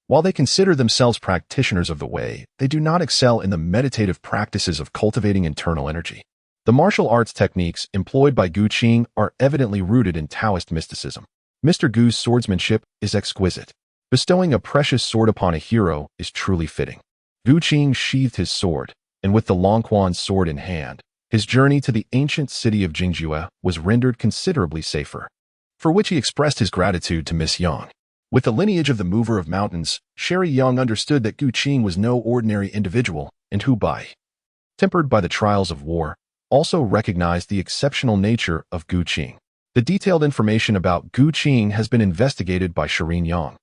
While they consider themselves practitioners of the way, they do not excel in the meditative practices of cultivating internal energy. The martial arts techniques employed by Gu Qing are evidently rooted in Taoist mysticism. Mr. Gu's swordsmanship is exquisite. Bestowing a precious sword upon a hero is truly fitting. Gu Qing sheathed his sword, and with the Longquan sword in hand, his journey to the ancient city of Jingjue was rendered considerably safer, for which he expressed his gratitude to Miss Yang. With the lineage of the Mover of Mountains, Sherry Yang understood that Gu Qing was no ordinary individual, and Hu Bai, tempered by the trials of war, also recognized the exceptional nature of Gu Qing. The detailed information about Gu Qing has been investigated by Shirin Yang,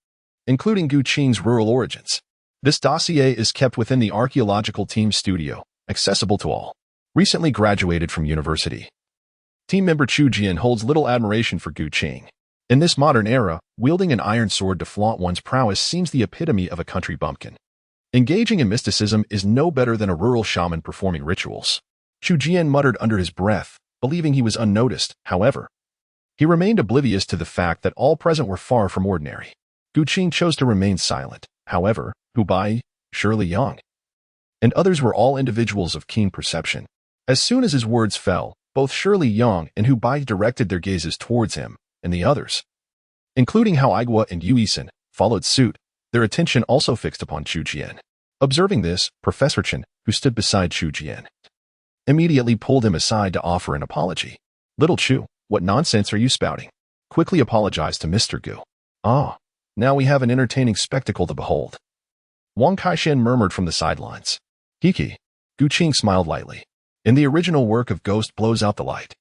including Gu Qing's rural origins. This dossier is kept within the archaeological team's studio, accessible to all. Recently graduated from university, team member Chu Jian holds little admiration for Gu Qing. In this modern era, wielding an iron sword to flaunt one's prowess seems the epitome of a country bumpkin. Engaging in mysticism is no better than a rural shaman performing rituals. Chu Jian muttered under his breath, believing he was unnoticed. However, he remained oblivious to the fact that all present were far from ordinary. Gu Qing chose to remain silent. However, Hu Bai, Shirley Yang, and others were all individuals of keen perception. As soon as his words fell, both Shirley Yang and Hu Bai directed their gazes towards him, and the others, including Hao Aigua and Yu Yisan, followed suit, their attention also fixed upon Chu Jian. Observing this, Professor Chen, who stood beside Chu Jian, immediately pulled him aside to offer an apology. "Little Chu, what nonsense are you spouting?" Quickly apologized to Mr. Gu. "Ah, now we have an entertaining spectacle to behold," Wang Kaishan murmured from the sidelines. "Hiki." Gu Qing smiled lightly. "In the original work of Ghost Blows Out the Light,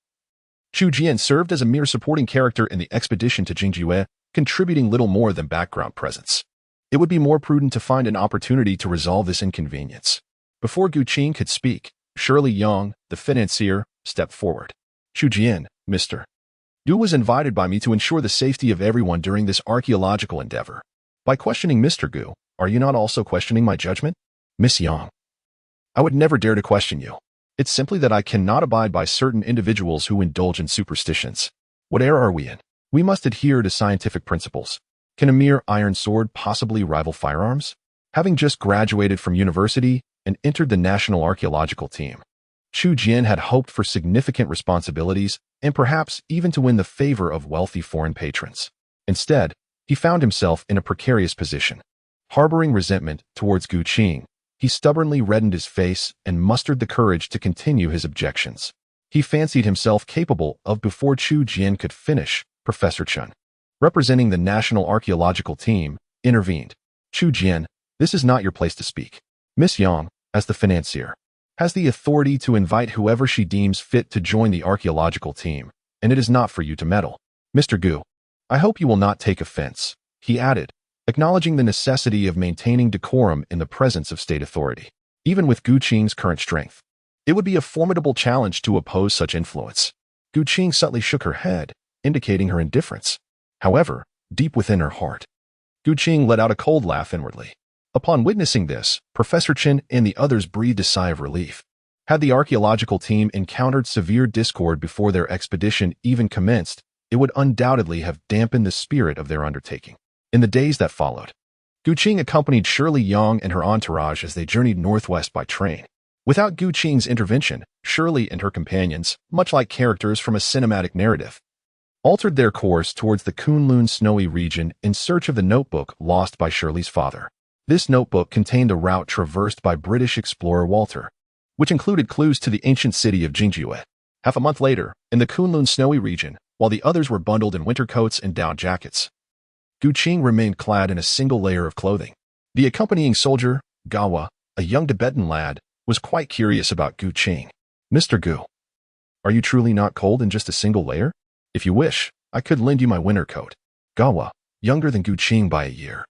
Chu Jian served as a mere supporting character in the expedition to Jingjue, contributing little more than background presence. It would be more prudent to find an opportunity to resolve this inconvenience." Before Gu Qing could speak, Shirley Yang, the financier, stepped forward. "Chu Jian, Mr. Gu was invited by me to ensure the safety of everyone during this archaeological endeavor. By questioning Mr. Gu, are you not also questioning my judgment?" "Miss Yang, I would never dare to question you. It's simply that I cannot abide by certain individuals who indulge in superstitions. What era are we in? We must adhere to scientific principles. Can a mere iron sword possibly rival firearms?" Having just graduated from university and entered the National Archaeological Team, Chu Jian had hoped for significant responsibilities and perhaps even to win the favor of wealthy foreign patrons. Instead, he found himself in a precarious position. Harboring resentment towards Gu Qing, he stubbornly reddened his face and mustered the courage to continue his objections. He fancied himself capable of before Chu Jian could finish. Professor Chen, representing the National Archaeological Team, intervened. "Chu Jian, this is not your place to speak. Miss Yang, as the financier, has the authority to invite whoever she deems fit to join the archaeological team, and it is not for you to meddle. Mr. Gu, I hope you will not take offense, he added, acknowledging the necessity of maintaining decorum in the presence of state authority. Even with Gu Qing's current strength, it would be a formidable challenge to oppose such influence. Gu Qing subtly shook her head, indicating her indifference. However, deep within her heart, Gu Qing let out a cold laugh inwardly. Upon witnessing this, Professor Chen and the others breathed a sigh of relief. Had the archaeological team encountered severe discord before their expedition even commenced, it would undoubtedly have dampened the spirit of their undertaking. In the days that followed, Gu Qing accompanied Shirley Yang and her entourage as they journeyed northwest by train. Without Gu Qing's intervention, Shirley and her companions, much like characters from a cinematic narrative, altered their course towards the Kunlun snowy region in search of the notebook lost by Shirley's father. This notebook contained a route traversed by British explorer Walter, which included clues to the ancient city of Jingjue. Half a month later, in the Kunlun snowy region, while the others were bundled in winter coats and down jackets, Gu Qing remained clad in a single layer of clothing. The accompanying soldier, Gawa, a young Tibetan lad, was quite curious about Gu Qing. Mr. Gu, are you truly not cold in just a single layer? If you wish, I could lend you my winter coat. Gawa, younger than Gu Qing by a year,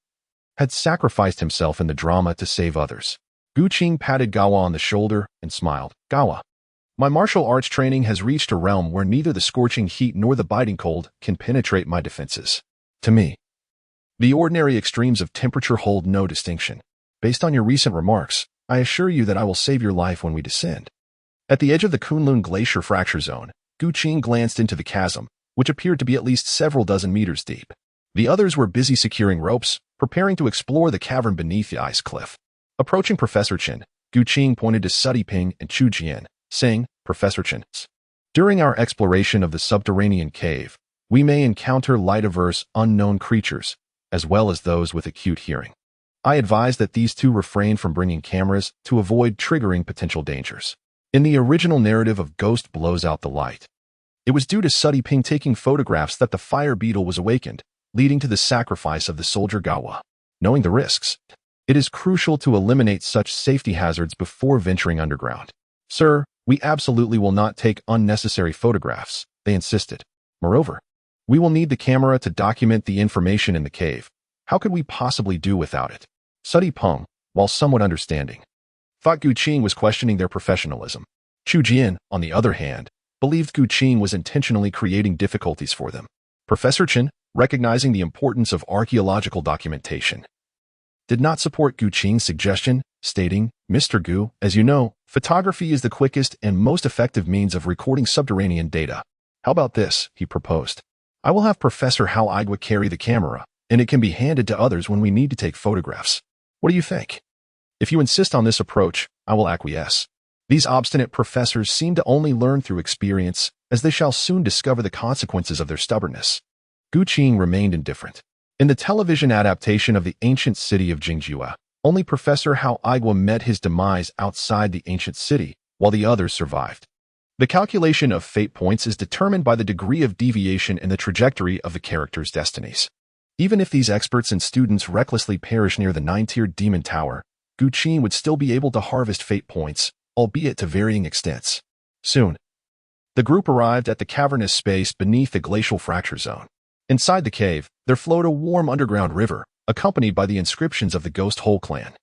had sacrificed himself in the drama to save others. Gu Qing patted Gawa on the shoulder and smiled. Gawa, my martial arts training has reached a realm where neither the scorching heat nor the biting cold can penetrate my defenses. To me, the ordinary extremes of temperature hold no distinction. Based on your recent remarks, I assure you that I will save your life when we descend. At the edge of the Kunlun Glacier fracture zone, Gu Qing glanced into the chasm, which appeared to be at least several dozen meters deep. The others were busy securing ropes, preparing to explore the cavern beneath the ice cliff. Approaching Professor Chen, Gu Qing pointed to Sudi Ping and Chu Jian, saying, Professor Chen, during our exploration of the subterranean cave, we may encounter light-averse unknown creatures, as well as those with acute hearing. I advise that these two refrain from bringing cameras to avoid triggering potential dangers. In the original narrative of Ghost Blows Out the Light, it was due to Sudi Ping taking photographs that the fire beetle was awakened, leading to the sacrifice of the soldier Gawa. Knowing the risks, it is crucial to eliminate such safety hazards before venturing underground. Sir, we absolutely will not take unnecessary photographs, they insisted. Moreover, we will need the camera to document the information in the cave. How could we possibly do without it? Sudi Peng, while somewhat understanding, thought Gu Qing was questioning their professionalism. Chu Jian, on the other hand, believed Gu Qing was intentionally creating difficulties for them. Professor Chen, recognizing the importance of archaeological documentation, did not support Gu Qing's suggestion, stating, Mr. Gu, as you know, photography is the quickest and most effective means of recording subterranean data. How about this, he proposed. I will have Professor Hao Igua carry the camera, and it can be handed to others when we need to take photographs. What do you think? If you insist on this approach, I will acquiesce. These obstinate professors seem to only learn through experience, as they shall soon discover the consequences of their stubbornness. Gu Qing remained indifferent. In the television adaptation of the ancient city of Jingjue, only Professor Hao Igua met his demise outside the ancient city, while the others survived. The calculation of fate points is determined by the degree of deviation in the trajectory of the character's destinies. Even if these experts and students recklessly perish near the 9-tiered demon tower, Gu Qing would still be able to harvest fate points, albeit to varying extents. Soon, the group arrived at the cavernous space beneath the glacial fracture zone. Inside the cave, there flowed a warm underground river, accompanied by the inscriptions of the Ghost Hole clan.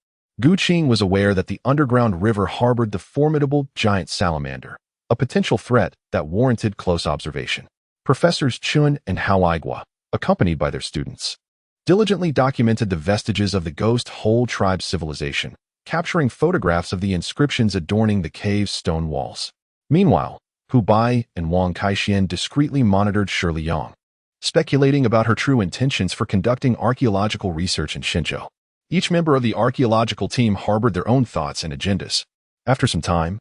Gu Qing was aware that the underground river harbored the formidable giant salamander, a potential threat that warranted close observation. Professors Chun and Hao Igua, accompanied by their students, diligently documented the vestiges of the Ghost Hole tribe civilization, capturing photographs of the inscriptions adorning the cave's stone walls. Meanwhile, Hu Bai and Wang Kaixian discreetly monitored Shirley Yang, speculating about her true intentions for conducting archaeological research in Shenzhou. Each member of the archaeological team harbored their own thoughts and agendas. After some time,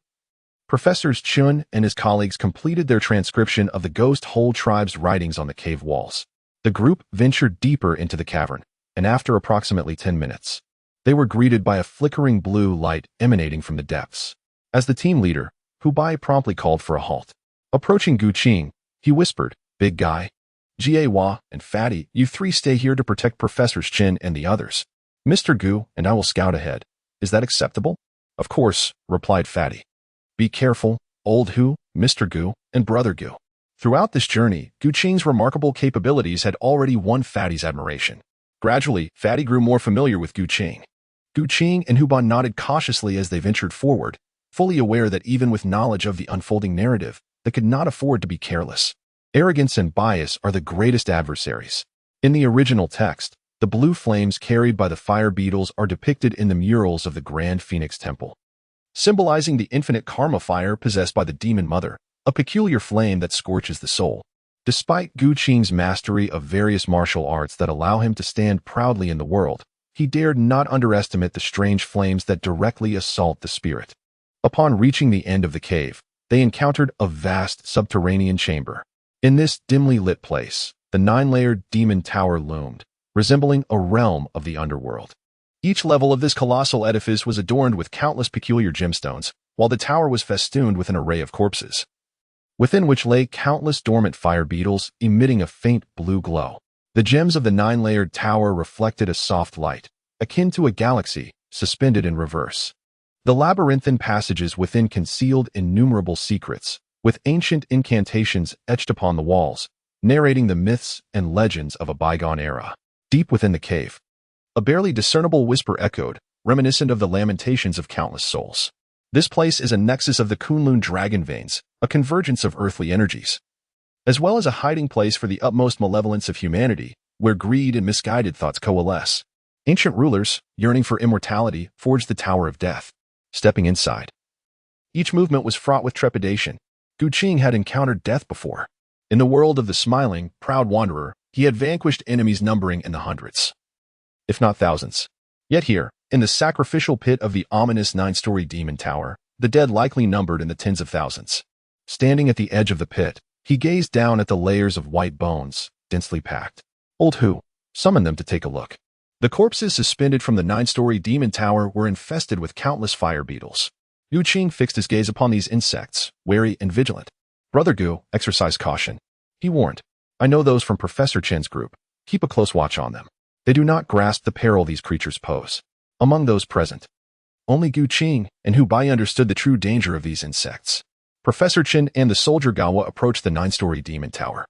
Professors Chun and his colleagues completed their transcription of the Ghost Hole tribe's writings on the cave walls. The group ventured deeper into the cavern, and after approximately 10 minutes, they were greeted by a flickering blue light emanating from the depths. As the team leader, Hu Bai promptly called for a halt. Approaching Gu Qing, he whispered, Big guy, Jie Hua and Fatty, you three stay here to protect Professors Chen and the others. Mr. Gu and I will scout ahead. Is that acceptable? Of course, replied Fatty. Be careful, old Hu, Mr. Gu, and Brother Gu. Throughout this journey, Gu Qing's remarkable capabilities had already won Fatty's admiration. Gradually, Fatty grew more familiar with Gu Qing. Gu Qing and Huban nodded cautiously as they ventured forward, fully aware that even with knowledge of the unfolding narrative, they could not afford to be careless. Arrogance and bias are the greatest adversaries. In the original text, the blue flames carried by the fire beetles are depicted in the murals of the Grand Phoenix Temple, symbolizing the infinite karma fire possessed by the demon mother, a peculiar flame that scorches the soul. Despite Gu Qing's mastery of various martial arts that allow him to stand proudly in the world, he dared not underestimate the strange flames that directly assault the spirit. Upon reaching the end of the cave, they encountered a vast subterranean chamber. In this dimly lit place, the 9-layered demon tower loomed, resembling a realm of the underworld. Each level of this colossal edifice was adorned with countless peculiar gemstones, while the tower was festooned with an array of corpses, within which lay countless dormant fire beetles emitting a faint blue glow. The gems of the 9-layered tower reflected a soft light, akin to a galaxy, suspended in reverse. The labyrinthine passages within concealed innumerable secrets, with ancient incantations etched upon the walls, narrating the myths and legends of a bygone era. Deep within the cave, a barely discernible whisper echoed, reminiscent of the lamentations of countless souls. This place is a nexus of the Kunlun dragon veins, a convergence of earthly energies, as well as a hiding place for the utmost malevolence of humanity, where greed and misguided thoughts coalesce. Ancient rulers, yearning for immortality, forged the Tower of Death. Stepping inside, each movement was fraught with trepidation. Gu Qing had encountered death before. In the world of the smiling, proud wanderer, he had vanquished enemies numbering in the hundreds, if not thousands. Yet here, in the sacrificial pit of the ominous 9-story demon tower, the dead likely numbered in the tens of thousands. Standing at the edge of the pit, he gazed down at the layers of white bones, densely packed. Old Hu summoned them to take a look. The corpses suspended from the 9-story demon tower were infested with countless fire beetles. Gu Qing fixed his gaze upon these insects, wary and vigilant. Brother Gu, exercise caution. He warned. I know those from Professor Chen's group. Keep a close watch on them. They do not grasp the peril these creatures pose. Among those present, only Gu Qing and Hu Bai understood the true danger of these insects. Professor Chen and the soldier Gawa approached the 9-story demon tower.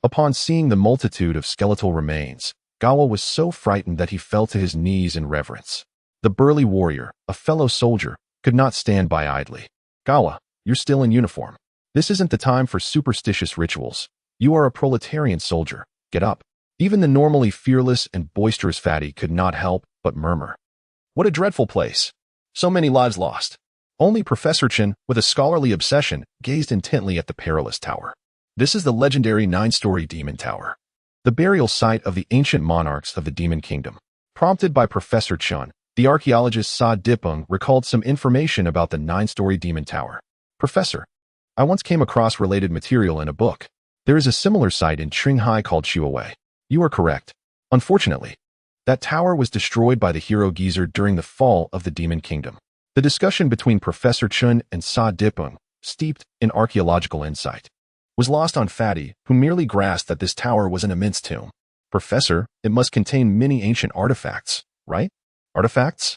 Upon seeing the multitude of skeletal remains, Gawa was so frightened that he fell to his knees in reverence. The burly warrior, a fellow soldier, could not stand by idly. Gawa, you're still in uniform. This isn't the time for superstitious rituals. You are a proletarian soldier. Get up. Even the normally fearless and boisterous Fatty could not help but murmur. What a dreadful place. So many lives lost. Only Professor Chen, with a scholarly obsession, gazed intently at the perilous tower. This is the legendary 9-story demon tower, the burial site of the ancient monarchs of the demon kingdom. Prompted by Professor Chen, the archaeologist Sa Dipeng recalled some information about the 9-story demon tower. Professor, I once came across related material in a book. There is a similar site in Qinghai called Shuawei. You are correct. Unfortunately, that tower was destroyed by the hero Geezer during the fall of the demon kingdom. The discussion between Professor Chen and Sa Dipeng, steeped in archaeological insight, was lost on Fatty, who merely grasped that this tower was an immense tomb. Professor, it must contain many ancient artifacts, right? Artifacts?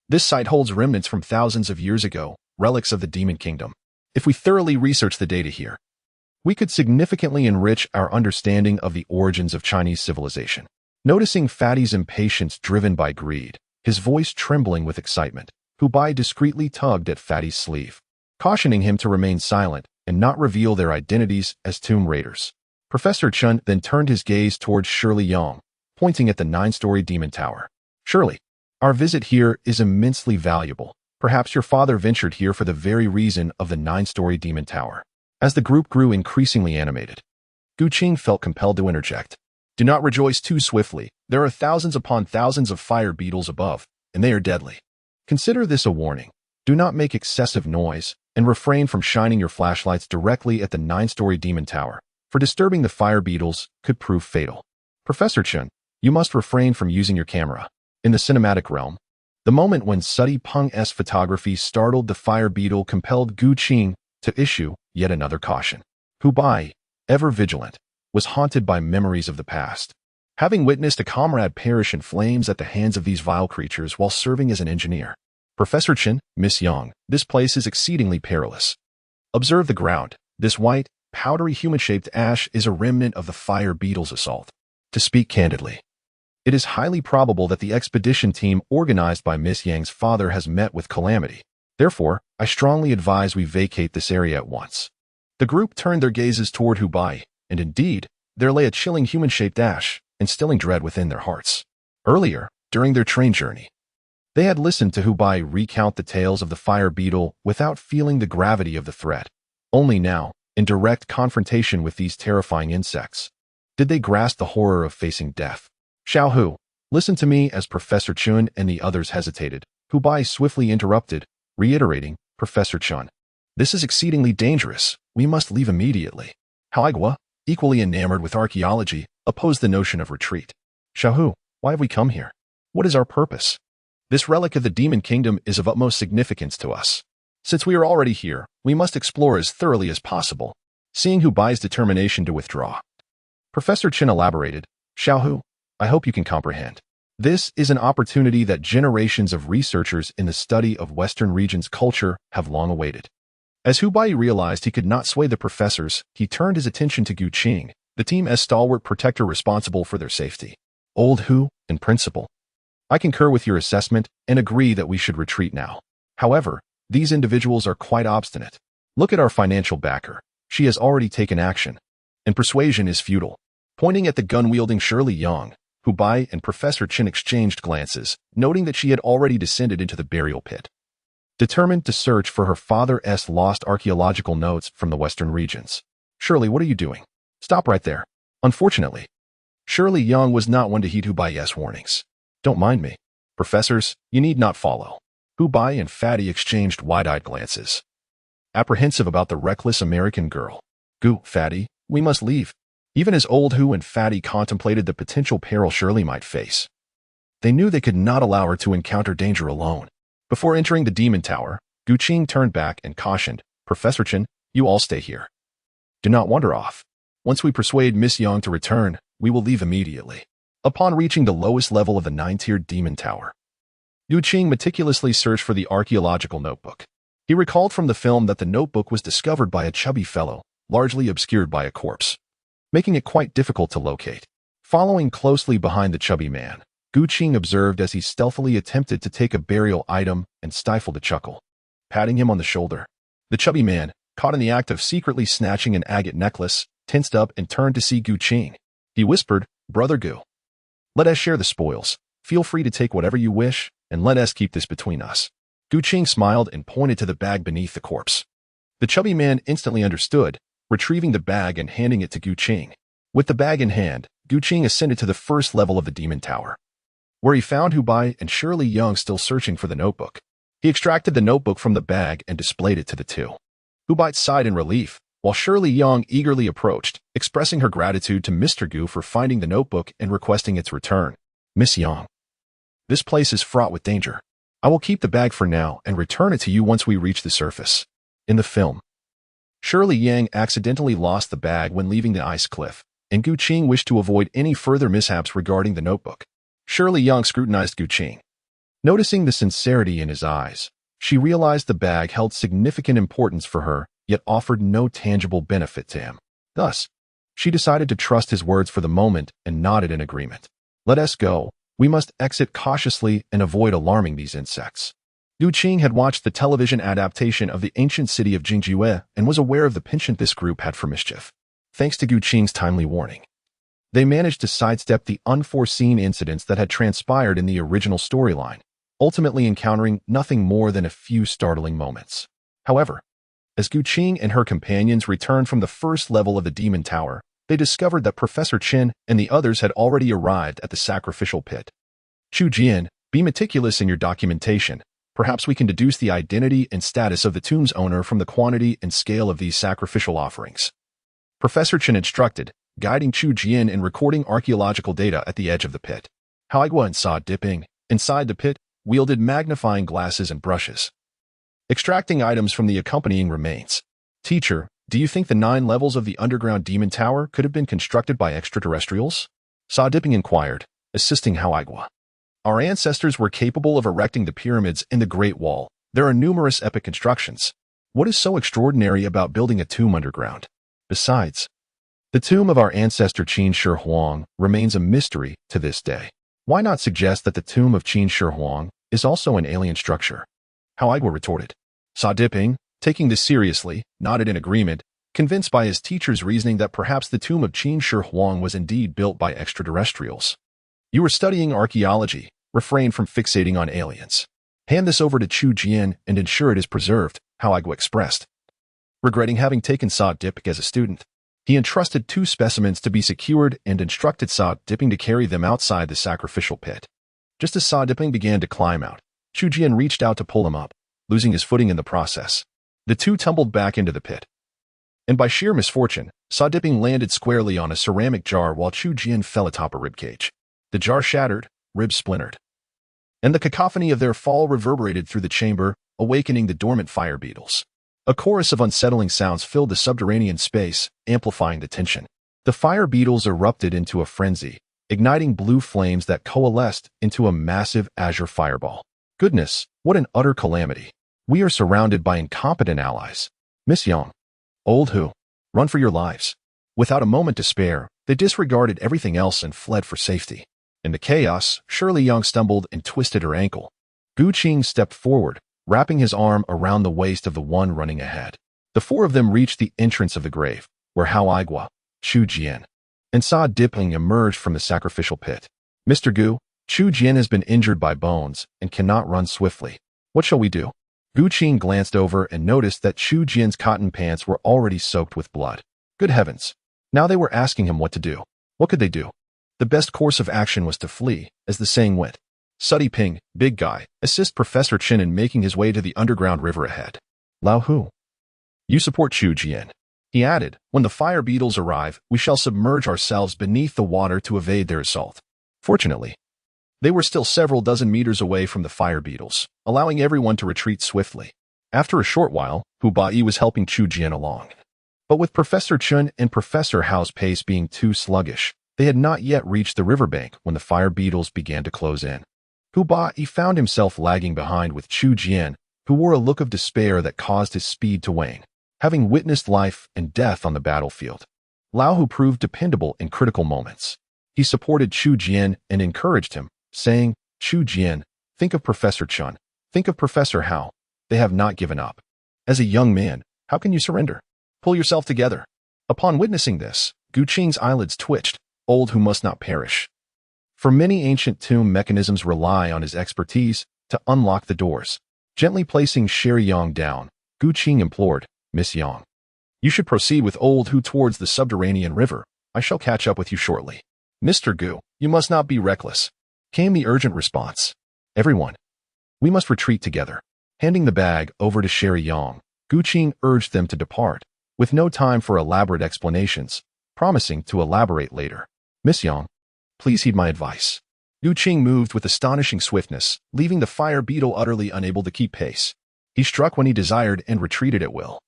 This site holds remnants from thousands of years ago, relics of the demon kingdom. If we thoroughly research the data here, we could significantly enrich our understanding of the origins of Chinese civilization. Noticing Fatty's impatience driven by greed, his voice trembling with excitement, Hu Bai discreetly tugged at Fatty's sleeve, cautioning him to remain silent and not reveal their identities as tomb raiders. Professor Chen then turned his gaze towards Shirley Yang, pointing at the 9-story demon tower. Shirley, our visit here is immensely valuable. Perhaps your father ventured here for the very reason of the 9-story demon tower. As the group grew increasingly animated, Gu Qing felt compelled to interject. Do not rejoice too swiftly. There are thousands upon thousands of fire beetles above, and they are deadly. Consider this a warning. Do not make excessive noise, and refrain from shining your flashlights directly at the 9-story demon tower, for disturbing the fire beetles could prove fatal. Professor Chen, you must refrain from using your camera. In the cinematic realm, the moment when Sudi Peng's photography startled the fire beetle compelled Gu Qing to issue yet another caution. Hu Bai, ever vigilant, was haunted by memories of the past, having witnessed a comrade perish in flames at the hands of these vile creatures while serving as an engineer. Professor Chen, Miss Yang, this place is exceedingly perilous. Observe the ground. This white, powdery human-shaped ash is a remnant of the fire beetle's assault. To speak candidly, it is highly probable that the expedition team organized by Miss Yang's father has met with calamity. Therefore, I strongly advise we vacate this area at once. The group turned their gazes toward Hubei, and indeed, there lay a chilling human-shaped ash, instilling dread within their hearts. Earlier, during their train journey, they had listened to Hubei recount the tales of the fire beetle without feeling the gravity of the threat. Only now, in direct confrontation with these terrifying insects, did they grasp the horror of facing death. Xiao Hu, listen to me. As Professor Chun and the others hesitated, Hubei swiftly interrupted, reiterating, Professor Chun, this is exceedingly dangerous. We must leave immediately. Haigua, equally enamored with archaeology, opposed the notion of retreat. Xiao Hu, why have we come here? What is our purpose? This relic of the demon kingdom is of utmost significance to us. Since we are already here, we must explore as thoroughly as possible. Seeing Hubei's determination to withdraw, Professor Chin elaborated, Xiao Hu, I hope you can comprehend. This is an opportunity that generations of researchers in the study of Western region's culture have long awaited. As Hubei realized he could not sway the professors, he turned his attention to Gu Qing, the team's stalwart protector responsible for their safety. Old Hu, in principle, I concur with your assessment and agree that we should retreat now. However, these individuals are quite obstinate. Look at our financial backer. She has already taken action, and persuasion is futile. Pointing at the gun-wielding Shirley Yang, Hubei and Professor Chin exchanged glances, noting that she had already descended into the burial pit, determined to search for her father's lost archaeological notes from the western regions. Shirley, what are you doing? Stop right there. Unfortunately, Shirley Yang was not one to heed Hubei's warnings. Don't mind me. Professors, you need not follow. Hubei and Fatty exchanged wide-eyed glances, apprehensive about the reckless American girl. Gu, Fatty, we must leave. Even as Old Hu and Fatty contemplated the potential peril Shirley might face, they knew they could not allow her to encounter danger alone. Before entering the demon tower, Gu Qing turned back and cautioned, Professor Chen, you all stay here. Do not wander off. Once we persuade Miss Yang to return, we will leave immediately. Upon reaching the lowest level of the 9-tiered demon tower, Gu Qing meticulously searched for the archaeological notebook. He recalled from the film that the notebook was discovered by a chubby fellow, largely obscured by a corpse, making it quite difficult to locate. Following closely behind the chubby man, Gu Qing observed as he stealthily attempted to take a burial item and stifled a chuckle. Patting him on the shoulder, the chubby man, caught in the act of secretly snatching an agate necklace, tensed up and turned to see Gu Qing. He whispered, Brother Gu, let us share the spoils. Feel free to take whatever you wish, and let us keep this between us. Gu Qing smiled and pointed to the bag beneath the corpse. The chubby man instantly understood, retrieving the bag and handing it to Gu Qing. With the bag in hand, Gu Qing ascended to the first level of the demon tower, where he found Hubei and Shirley Yang still searching for the notebook. He extracted the notebook from the bag and displayed it to the two. Hubei sighed in relief, while Shirley Yang eagerly approached, expressing her gratitude to Mr. Gu for finding the notebook and requesting its return. Miss Yang, this place is fraught with danger. I will keep the bag for now and return it to you once we reach the surface. In the film, Shirley Yang accidentally lost the bag when leaving the ice cliff, and Gu Qing wished to avoid any further mishaps regarding the notebook. Shirley Yang scrutinized Gu Qing. Noticing the sincerity in his eyes, she realized the bag held significant importance for her, yet offered no tangible benefit to him. Thus, she decided to trust his words for the moment and nodded in agreement. Let us go. We must exit cautiously and avoid alarming these insects. Gu Qing had watched the television adaptation of the ancient city of Jingjue and was aware of the penchant this group had for mischief. Thanks to Gu Qing's timely warning, they managed to sidestep the unforeseen incidents that had transpired in the original storyline, ultimately encountering nothing more than a few startling moments. However, as Gu Qing and her companions returned from the first level of the demon tower, they discovered that Professor Chen and the others had already arrived at the sacrificial pit. Chu Jian, be meticulous in your documentation. Perhaps we can deduce the identity and status of the tomb's owner from the quantity and scale of these sacrificial offerings. Professor Chen instructed, guiding Chu Jian in recording archaeological data at the edge of the pit. Haigua and Sa Dipping, inside the pit, wielded magnifying glasses and brushes, extracting items from the accompanying remains. Teacher, do you think the 9 levels of the underground demon tower could have been constructed by extraterrestrials? Sa Dipping inquired, assisting Haigua. Our ancestors were capable of erecting the pyramids in the Great Wall. There are numerous epic constructions. What is so extraordinary about building a tomb underground? Besides, the tomb of our ancestor Qin Shi Huang remains a mystery to this day. Why not suggest that the tomb of Qin Shi Huang is also an alien structure? How Igwa retorted. Sa Diping, taking this seriously, nodded in agreement, convinced by his teacher's reasoning that perhaps the tomb of Qin Shi Huang was indeed built by extraterrestrials. You are studying archaeology. Refrain from fixating on aliens. Hand this over to Chu Jian and ensure it is preserved, How Igwa expressed. Regretting having taken Sa Diping as a student, he entrusted 2 specimens to be secured and instructed Sa Diping to carry them outside the sacrificial pit. Just as Sa Diping began to climb out, Chu Jian reached out to pull him up, losing his footing in the process. The 2 tumbled back into the pit. And by sheer misfortune, Sa Diping landed squarely on a ceramic jar while Chu Jian fell atop a ribcage. The jar shattered, ribs splintered, and the cacophony of their fall reverberated through the chamber, awakening the dormant fire beetles. A chorus of unsettling sounds filled the subterranean space, amplifying the tension. The fire beetles erupted into a frenzy, igniting blue flames that coalesced into a massive azure fireball. Goodness, what an utter calamity. We are surrounded by incompetent allies. Miss Yang. Old Hu. Run for your lives. Without a moment to spare, they disregarded everything else and fled for safety. In the chaos, Shirley Yang stumbled and twisted her ankle. Gu Qing stepped forward, wrapping his arm around the waist of the one running ahead. The 4 of them reached the entrance of the grave, where How Igwa, Chu Jian, and Sa Diping emerged from the sacrificial pit. Mr. Gu, Chu Jian has been injured by bones and cannot run swiftly. What shall we do? Gu Qing glanced over and noticed that Chu Jian's cotton pants were already soaked with blood. Good heavens! Now they were asking him what to do. What could they do? The best course of action was to flee, as the saying went. Suddy Ping, big guy, assist Professor Chen in making his way to the underground river ahead. Lao Hu. You support Chu Jian. He added, when the fire beetles arrive, we shall submerge ourselves beneath the water to evade their assault. Fortunately, they were still several dozen meters away from the fire beetles, allowing everyone to retreat swiftly. After a short while, Hu Bai was helping Chu Jian along. But with Professor Chen and Professor Hao's pace being too sluggish, they had not yet reached the riverbank when the fire beetles began to close in. Hu Bai found himself lagging behind with Chu Jian, who wore a look of despair that caused his speed to wane, having witnessed life and death on the battlefield. Lao Hu proved dependable in critical moments. He supported Chu Jian and encouraged him, saying, Chu Jian, think of Professor Chen, think of Professor Hao. They have not given up. As a young man, how can you surrender? Pull yourself together. Upon witnessing this, Gu Qing's eyelids twitched. Old Hu must not perish. For many ancient tomb mechanisms rely on his expertise to unlock the doors. Gently placing Sherry Yang down, Gu Qing implored, Miss Yang. You should proceed with Old Hu towards the subterranean river. I shall catch up with you shortly. Mr. Gu, you must not be reckless. Came the urgent response. Everyone. We must retreat together. Handing the bag over to Sherry Yang, Gu Qing urged them to depart, with no time for elaborate explanations, promising to elaborate later. Miss Yang, please heed my advice. Gu Qing moved with astonishing swiftness, leaving the fire beetle utterly unable to keep pace. He struck when he desired and retreated at will,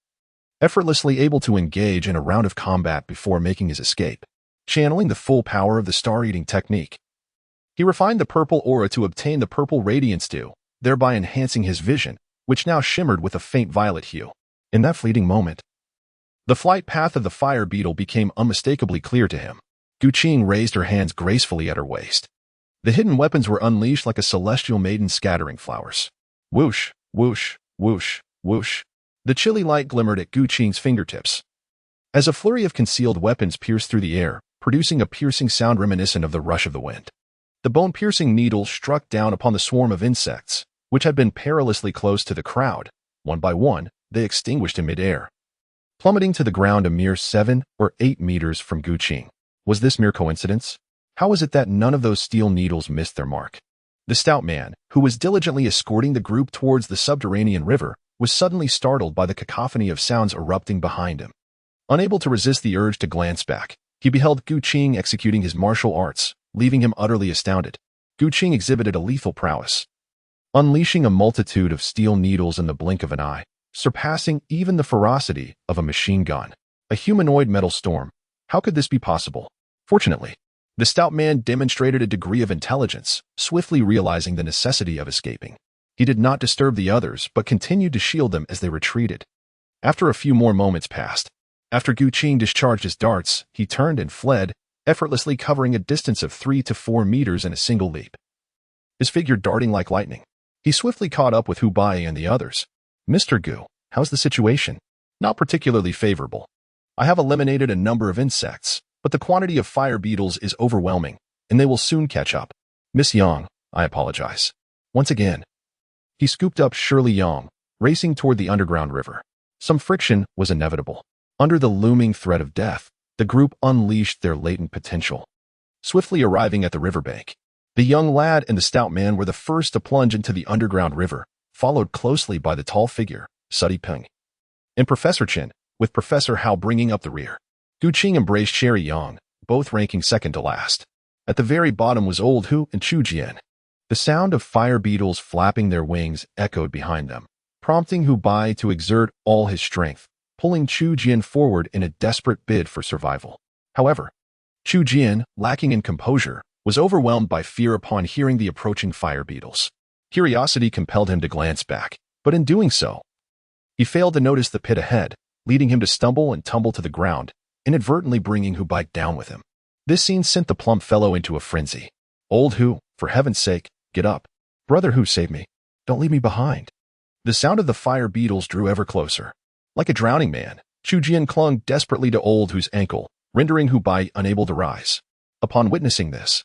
effortlessly able to engage in a round of combat before making his escape. Channeling the full power of the star-eating technique, he refined the purple aura to obtain the purple radiance dew, thereby enhancing his vision, which now shimmered with a faint violet hue. In that fleeting moment, the flight path of the fire beetle became unmistakably clear to him. Gu Qing raised her hands gracefully at her waist. The hidden weapons were unleashed like a celestial maiden scattering flowers. Whoosh, whoosh, whoosh, whoosh. The chilly light glimmered at Gu Qing's fingertips, as a flurry of concealed weapons pierced through the air, producing a piercing sound reminiscent of the rush of the wind. The bone-piercing needle struck down upon the swarm of insects, which had been perilously close to the crowd. One by one, they extinguished in midair, plummeting to the ground a mere 7 or 8 meters from Gu Qing. Was this mere coincidence? How was it that none of those steel needles missed their mark? The stout man, who was diligently escorting the group towards the subterranean river, was suddenly startled by the cacophony of sounds erupting behind him. Unable to resist the urge to glance back, he beheld Gu Qing executing his martial arts, leaving him utterly astounded. Gu Qing exhibited a lethal prowess, unleashing a multitude of steel needles in the blink of an eye, surpassing even the ferocity of a machine gun. A humanoid metal storm. How could this be possible? Fortunately, the stout man demonstrated a degree of intelligence, swiftly realizing the necessity of escaping. He did not disturb the others, but continued to shield them as they retreated. After a few more moments passed, After Gu Qing discharged his darts, he turned and fled, effortlessly covering a distance of 3 to 4 meters in a single leap. His figure darting like lightning. He swiftly caught up with Hu Bai and the others. "Mr. Gu, how's the situation?" "Not particularly favorable. I have eliminated a number of insects, but the quantity of fire beetles is overwhelming, and they will soon catch up. Miss Yang, I apologize. Once again." He scooped up Shirley Yang, racing toward the underground river. Some friction was inevitable. Under the looming threat of death, the group unleashed their latent potential. Swiftly arriving at the riverbank, the young lad and the stout man were the first to plunge into the underground river, followed closely by the tall figure, Sudi Peng, and Professor Chen, with Professor Hao bringing up the rear. Gu Qing embraced Sherry Yang, both ranking second to last. At the very bottom was Old Hu and Chu Jian. The sound of fire beetles flapping their wings echoed behind them, prompting Hu Bai to exert all his strength, pulling Chu Jian forward in a desperate bid for survival. However, Chu Jian, lacking in composure, was overwhelmed by fear upon hearing the approaching fire beetles. Curiosity compelled him to glance back, but in doing so, he failed to notice the pit ahead, leading him to stumble and tumble to the ground, inadvertently bringing Hu Bai down with him. This scene sent the plump fellow into a frenzy. "Old Hu, for heaven's sake, get up. Brother Hu, save me. Don't leave me behind." The sound of the fire beetles drew ever closer. Like a drowning man, Chu Jian clung desperately to Old Hu's ankle, rendering Hu Bai unable to rise. Upon witnessing this,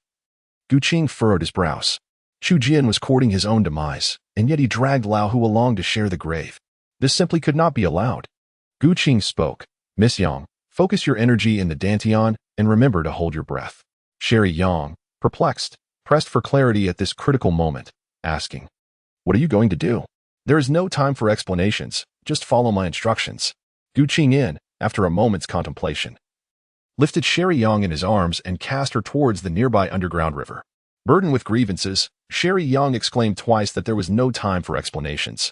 Gu Qing furrowed his brows. Chu Jian was courting his own demise, and yet he dragged Lao Hu along to share the grave. This simply could not be allowed. Gu Qing spoke. "Miss Yang, focus your energy in the dantian and remember to hold your breath." Sherry Yang, perplexed, pressed for clarity at this critical moment, asking, "What are you going to do?" "There is no time for explanations, just follow my instructions." Gu Qing, after a moment's contemplation, lifted Sherry Yang in his arms and cast her towards the nearby underground river. Burdened with grievances, Sherry Yang exclaimed twice that there was no time for explanations.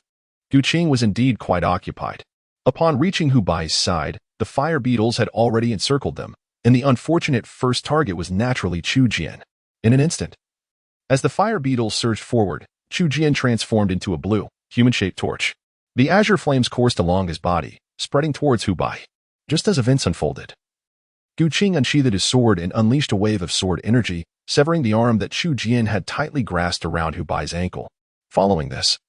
Gu Qing was indeed quite occupied. Upon reaching Hu Bai's side, the fire beetles had already encircled them, and the unfortunate first target was naturally Chu Jian. In an instant, as the fire beetles surged forward, Chu Jian transformed into a blue, human-shaped torch. The azure flames coursed along his body, spreading towards Hu Bai. Just as events unfolded, Gu Qing unsheathed his sword and unleashed a wave of sword energy, severing the arm that Chu Jian had tightly grasped around Hu Bai's ankle. Following this,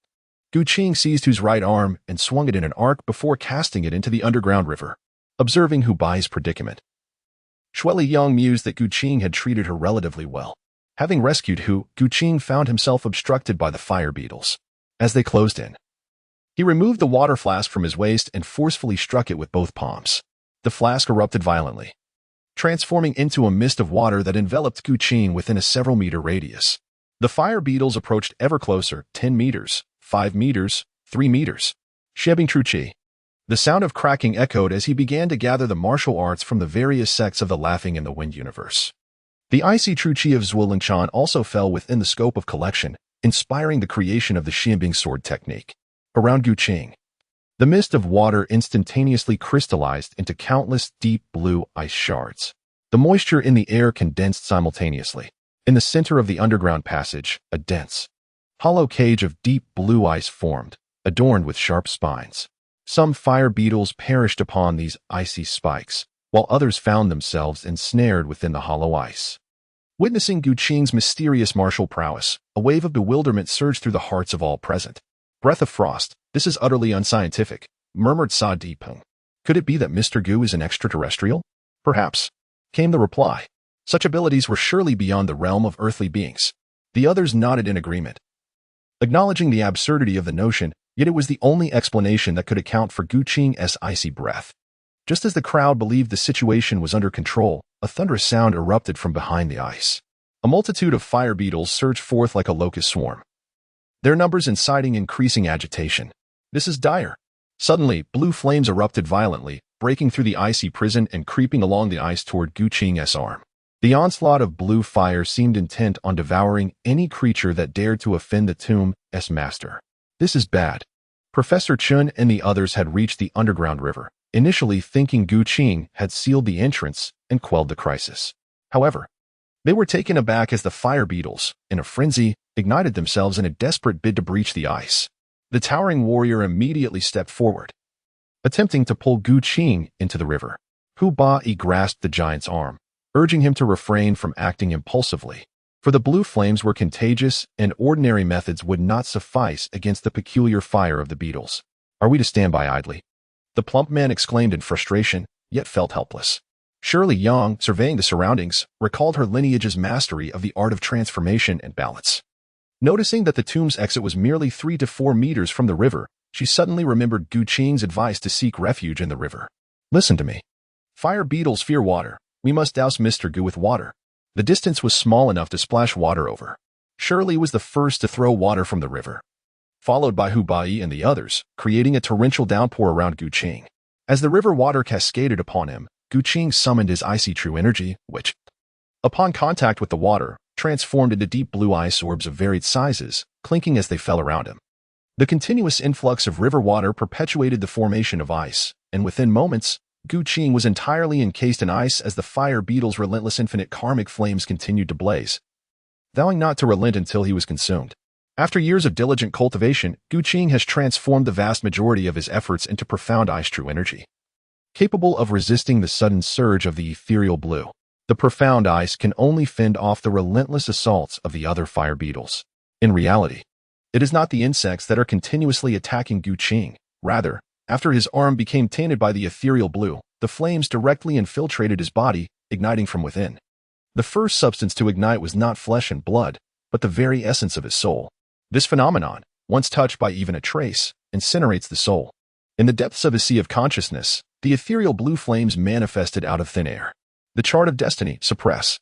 Gu Qing seized Hu's right arm and swung it in an arc before casting it into the underground river. Observing Hu Bai's predicament, Shirley Yang mused that Gu Qing had treated her relatively well. Having rescued Hu, Gu Qing found himself obstructed by the fire beetles. As they closed in, he removed the water flask from his waist and forcefully struck it with both palms. The flask erupted violently, transforming into a mist of water that enveloped Gu Qing within a several-meter radius. The fire beetles approached ever closer, 10 meters, 5 meters, 3 meters. Shebbing True Qi. The sound of cracking echoed as he began to gather the martial arts from the various sects of the Laughing in the Wind universe. The icy True Qi of Zhuoling also fell within the scope of collection, inspiring the creation of the Exorcism Sword Technique. Around Gu Qing, the mist of water instantaneously crystallized into countless deep blue ice shards. The moisture in the air condensed simultaneously. In the center of the underground passage, a dense, hollow cage of deep blue ice formed, adorned with sharp spines. Some fire beetles perished upon these icy spikes, while others found themselves ensnared within the hollow ice. Witnessing Gu Qing's mysterious martial prowess, a wave of bewilderment surged through the hearts of all present. "Breath of frost, this is utterly unscientific," murmured Sudi Peng. "Could it be that Mr. Gu is an extraterrestrial?" "Perhaps," came the reply. "Such abilities were surely beyond the realm of earthly beings." The others nodded in agreement, acknowledging the absurdity of the notion, yet it was the only explanation that could account for Gu Qing's icy breath. Just as the crowd believed the situation was under control, a thunderous sound erupted from behind the ice. A multitude of fire beetles surged forth like a locust swarm, their numbers inciting increasing agitation. "This is dire." Suddenly, blue flames erupted violently, breaking through the icy prison and creeping along the ice toward Gu Qing's arm. The onslaught of blue fire seemed intent on devouring any creature that dared to offend the tomb's master. "This is bad." Professor Chun and the others had reached the underground river, initially thinking Gu Qing had sealed the entrance and quelled the crisis. However, they were taken aback as the fire beetles, in a frenzy, ignited themselves in a desperate bid to breach the ice. The towering warrior immediately stepped forward, attempting to pull Gu Qing into the river. Hu Ba-yi grasped the giant's arm, urging him to refrain from acting impulsively, for the blue flames were contagious and ordinary methods would not suffice against the peculiar fire of the beetles. Are we to stand by idly? The plump man exclaimed in frustration, yet felt helpless. Shirley Yang, surveying the surroundings, recalled her lineage's mastery of the art of transformation and balance. Noticing that the tomb's exit was merely 3 to 4 meters from the river, she suddenly remembered Gu Qing's advice to seek refuge in the river. Listen to me. Fire beetles fear water. We must douse Mr. Gu with water. The distance was small enough to splash water over. Shirley was the first to throw water from the river, followed by Hu Ba-yi and the others, creating a torrential downpour around Gu Qing. As the river water cascaded upon him, Gu Qing summoned his icy true energy, which, upon contact with the water, transformed into deep blue ice orbs of varied sizes, clinking as they fell around him. The continuous influx of river water perpetuated the formation of ice, and within moments, Gu Qing was entirely encased in ice as the fire beetle's relentless infinite karmic flames continued to blaze, vowing not to relent until he was consumed. After years of diligent cultivation, Gu Qing has transformed the vast majority of his efforts into profound ice true energy, capable of resisting the sudden surge of the ethereal blue. The profound ice can only fend off the relentless assaults of the other fire beetles. In reality, it is not the insects that are continuously attacking Gu Qing. Rather, after his arm became tainted by the ethereal blue, the flames directly infiltrated his body, igniting from within. The first substance to ignite was not flesh and blood, but the very essence of his soul. This phenomenon, once touched by even a trace, incinerates the soul. In the depths of a sea of consciousness, the ethereal blue flames manifested out of thin air. The chart of destiny, suppress.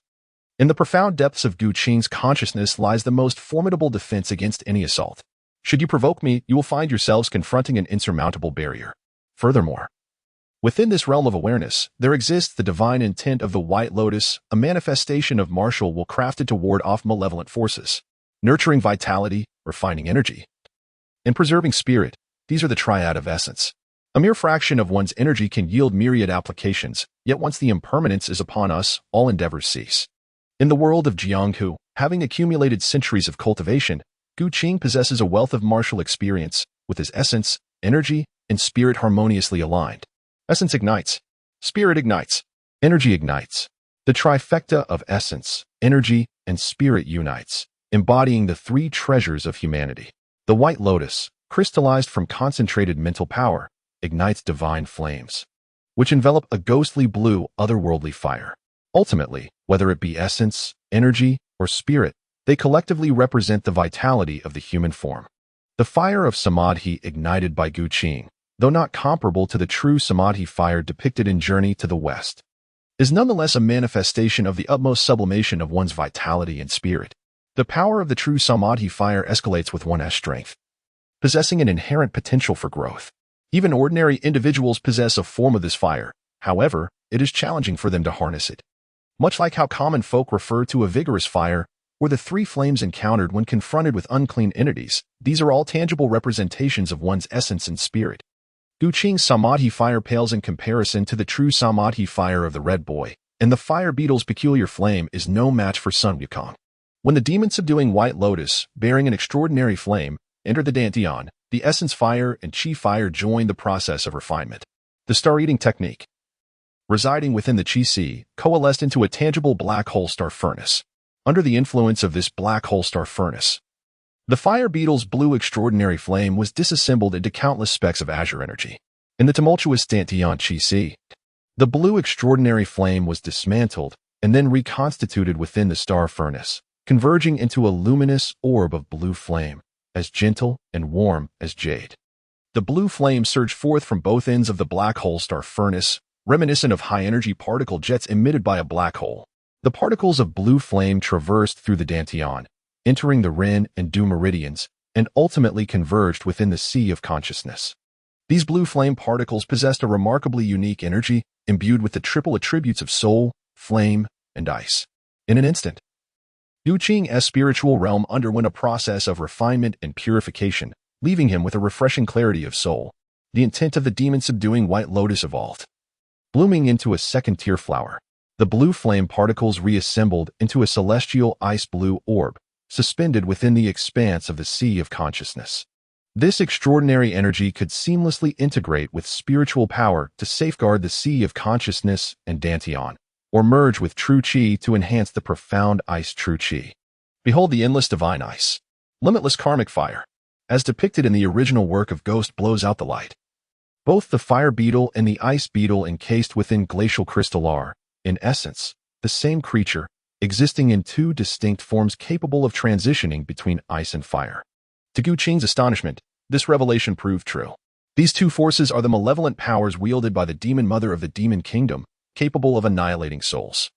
In the profound depths of Gu Qing's consciousness lies the most formidable defense against any assault. Should you provoke me, you will find yourselves confronting an insurmountable barrier. Furthermore, within this realm of awareness, there exists the divine intent of the White Lotus, a manifestation of martial will crafted to ward off malevolent forces, nurturing vitality, refining energy, and preserving spirit. These are the triad of essence. A mere fraction of one's energy can yield myriad applications, yet once the impermanence is upon us, all endeavors cease. In the world of Jianghu, having accumulated centuries of cultivation, Gu Qing possesses a wealth of martial experience, with his essence, energy, and spirit harmoniously aligned. Essence ignites. Spirit ignites. Energy ignites. The trifecta of essence, energy, and spirit unites, embodying the 3 treasures of humanity. The White Lotus, crystallized from concentrated mental power, ignites divine flames, which envelop a ghostly blue, otherworldly fire. Ultimately, whether it be essence, energy, or spirit, they collectively represent the vitality of the human form. The fire of Samadhi ignited by Gu Qing, though not comparable to the true Samadhi fire depicted in Journey to the West, is nonetheless a manifestation of the utmost sublimation of one's vitality and spirit. The power of the true Samadhi fire escalates with one's strength, possessing an inherent potential for growth. Even ordinary individuals possess a form of this fire. However, it is challenging for them to harness it. Much like how common folk refer to a vigorous fire, or the 3 flames encountered when confronted with unclean entities, these are all tangible representations of one's essence and spirit. Gu Qing's Samadhi fire pales in comparison to the true Samadhi fire of the Red Boy, and the fire beetle's peculiar flame is no match for Sun Wukong. When the demon subduing White Lotus, bearing an extraordinary flame, entered the Dantian, the essence fire and Qi fire joined the process of refinement. The star-eating technique, residing within the Qi Sea, coalesced into a tangible black hole star furnace. Under the influence of this black hole star furnace, the fire beetle's blue extraordinary flame was disassembled into countless specks of azure energy. In the tumultuous Dantian Qi Sea, the blue extraordinary flame was dismantled and then reconstituted within the star furnace, converging into a luminous orb of blue flame, as gentle and warm as jade. The blue flame surged forth from both ends of the black hole star furnace, reminiscent of high-energy particle jets emitted by a black hole. The particles of blue flame traversed through the Dantian, entering the Ren and Du meridians, and ultimately converged within the sea of consciousness. These blue flame particles possessed a remarkably unique energy, imbued with the triple attributes of soul, flame, and ice. In an instant, Gu Qing's spiritual realm underwent a process of refinement and purification, leaving him with a refreshing clarity of soul. The intent of the demon-subduing White Lotus evolved, blooming into a second-tier flower. The blue flame particles reassembled into a celestial ice-blue orb, suspended within the expanse of the sea of consciousness. This extraordinary energy could seamlessly integrate with spiritual power to safeguard the sea of consciousness and Dantian, or merge with true Qi to enhance the profound ice true Qi. Behold the endless divine ice, limitless karmic fire, as depicted in the original work of Ghost blows out the light. Both the fire beetle and the ice beetle encased within glacial crystal are, in essence, the same creature, existing in two distinct forms capable of transitioning between ice and fire. To Gu Qing's astonishment, this revelation proved true. These two forces are the malevolent powers wielded by the demon mother of the demon kingdom, capable of annihilating souls.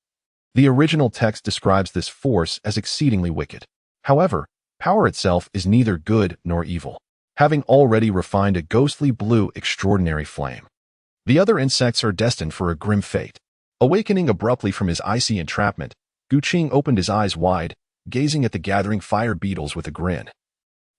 The original text describes this force as exceedingly wicked. However, power itself is neither good nor evil, having already refined a ghostly blue extraordinary flame. The other insects are destined for a grim fate. Awakening abruptly from his icy entrapment, Gu Qing opened his eyes wide, gazing at the gathering fire beetles with a grin.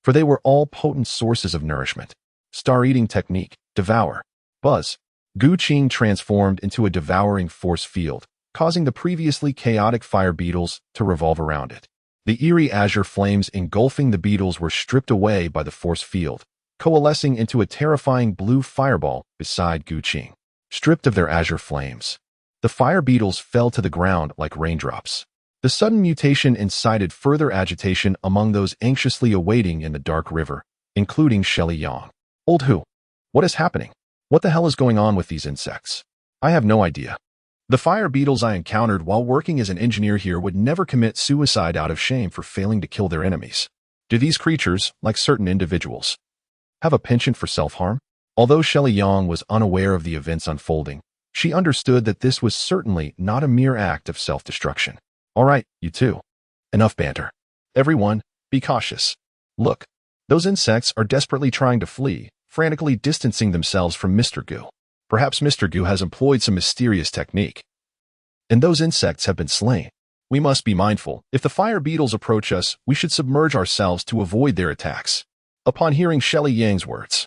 For they were all potent sources of nourishment. Star-eating technique, devour, buzz. Gu Qing transformed into a devouring force field, causing the previously chaotic fire beetles to revolve around it. The eerie azure flames engulfing the beetles were stripped away by the force field, coalescing into a terrifying blue fireball beside Gu Qing. Stripped of their azure flames, the fire beetles fell to the ground like raindrops. The sudden mutation incited further agitation among those anxiously awaiting in the dark river, including Shelly Yang. Old Hu, what is happening? What the hell is going on with these insects? I have no idea. The fire beetles I encountered while working as an engineer here would never commit suicide out of shame for failing to kill their enemies. Do these creatures, like certain individuals, have a penchant for self-harm? Although Shelly Yang was unaware of the events unfolding, she understood that this was certainly not a mere act of self-destruction. All right, you two. Enough banter. Everyone, be cautious. Look, those insects are desperately trying to flee, frantically distancing themselves from Mr. Gu. Perhaps Mr. Gu has employed some mysterious technique. And those insects have been slain. We must be mindful. If the fire beetles approach us, we should submerge ourselves to avoid their attacks. Upon hearing Shelly Yang's words,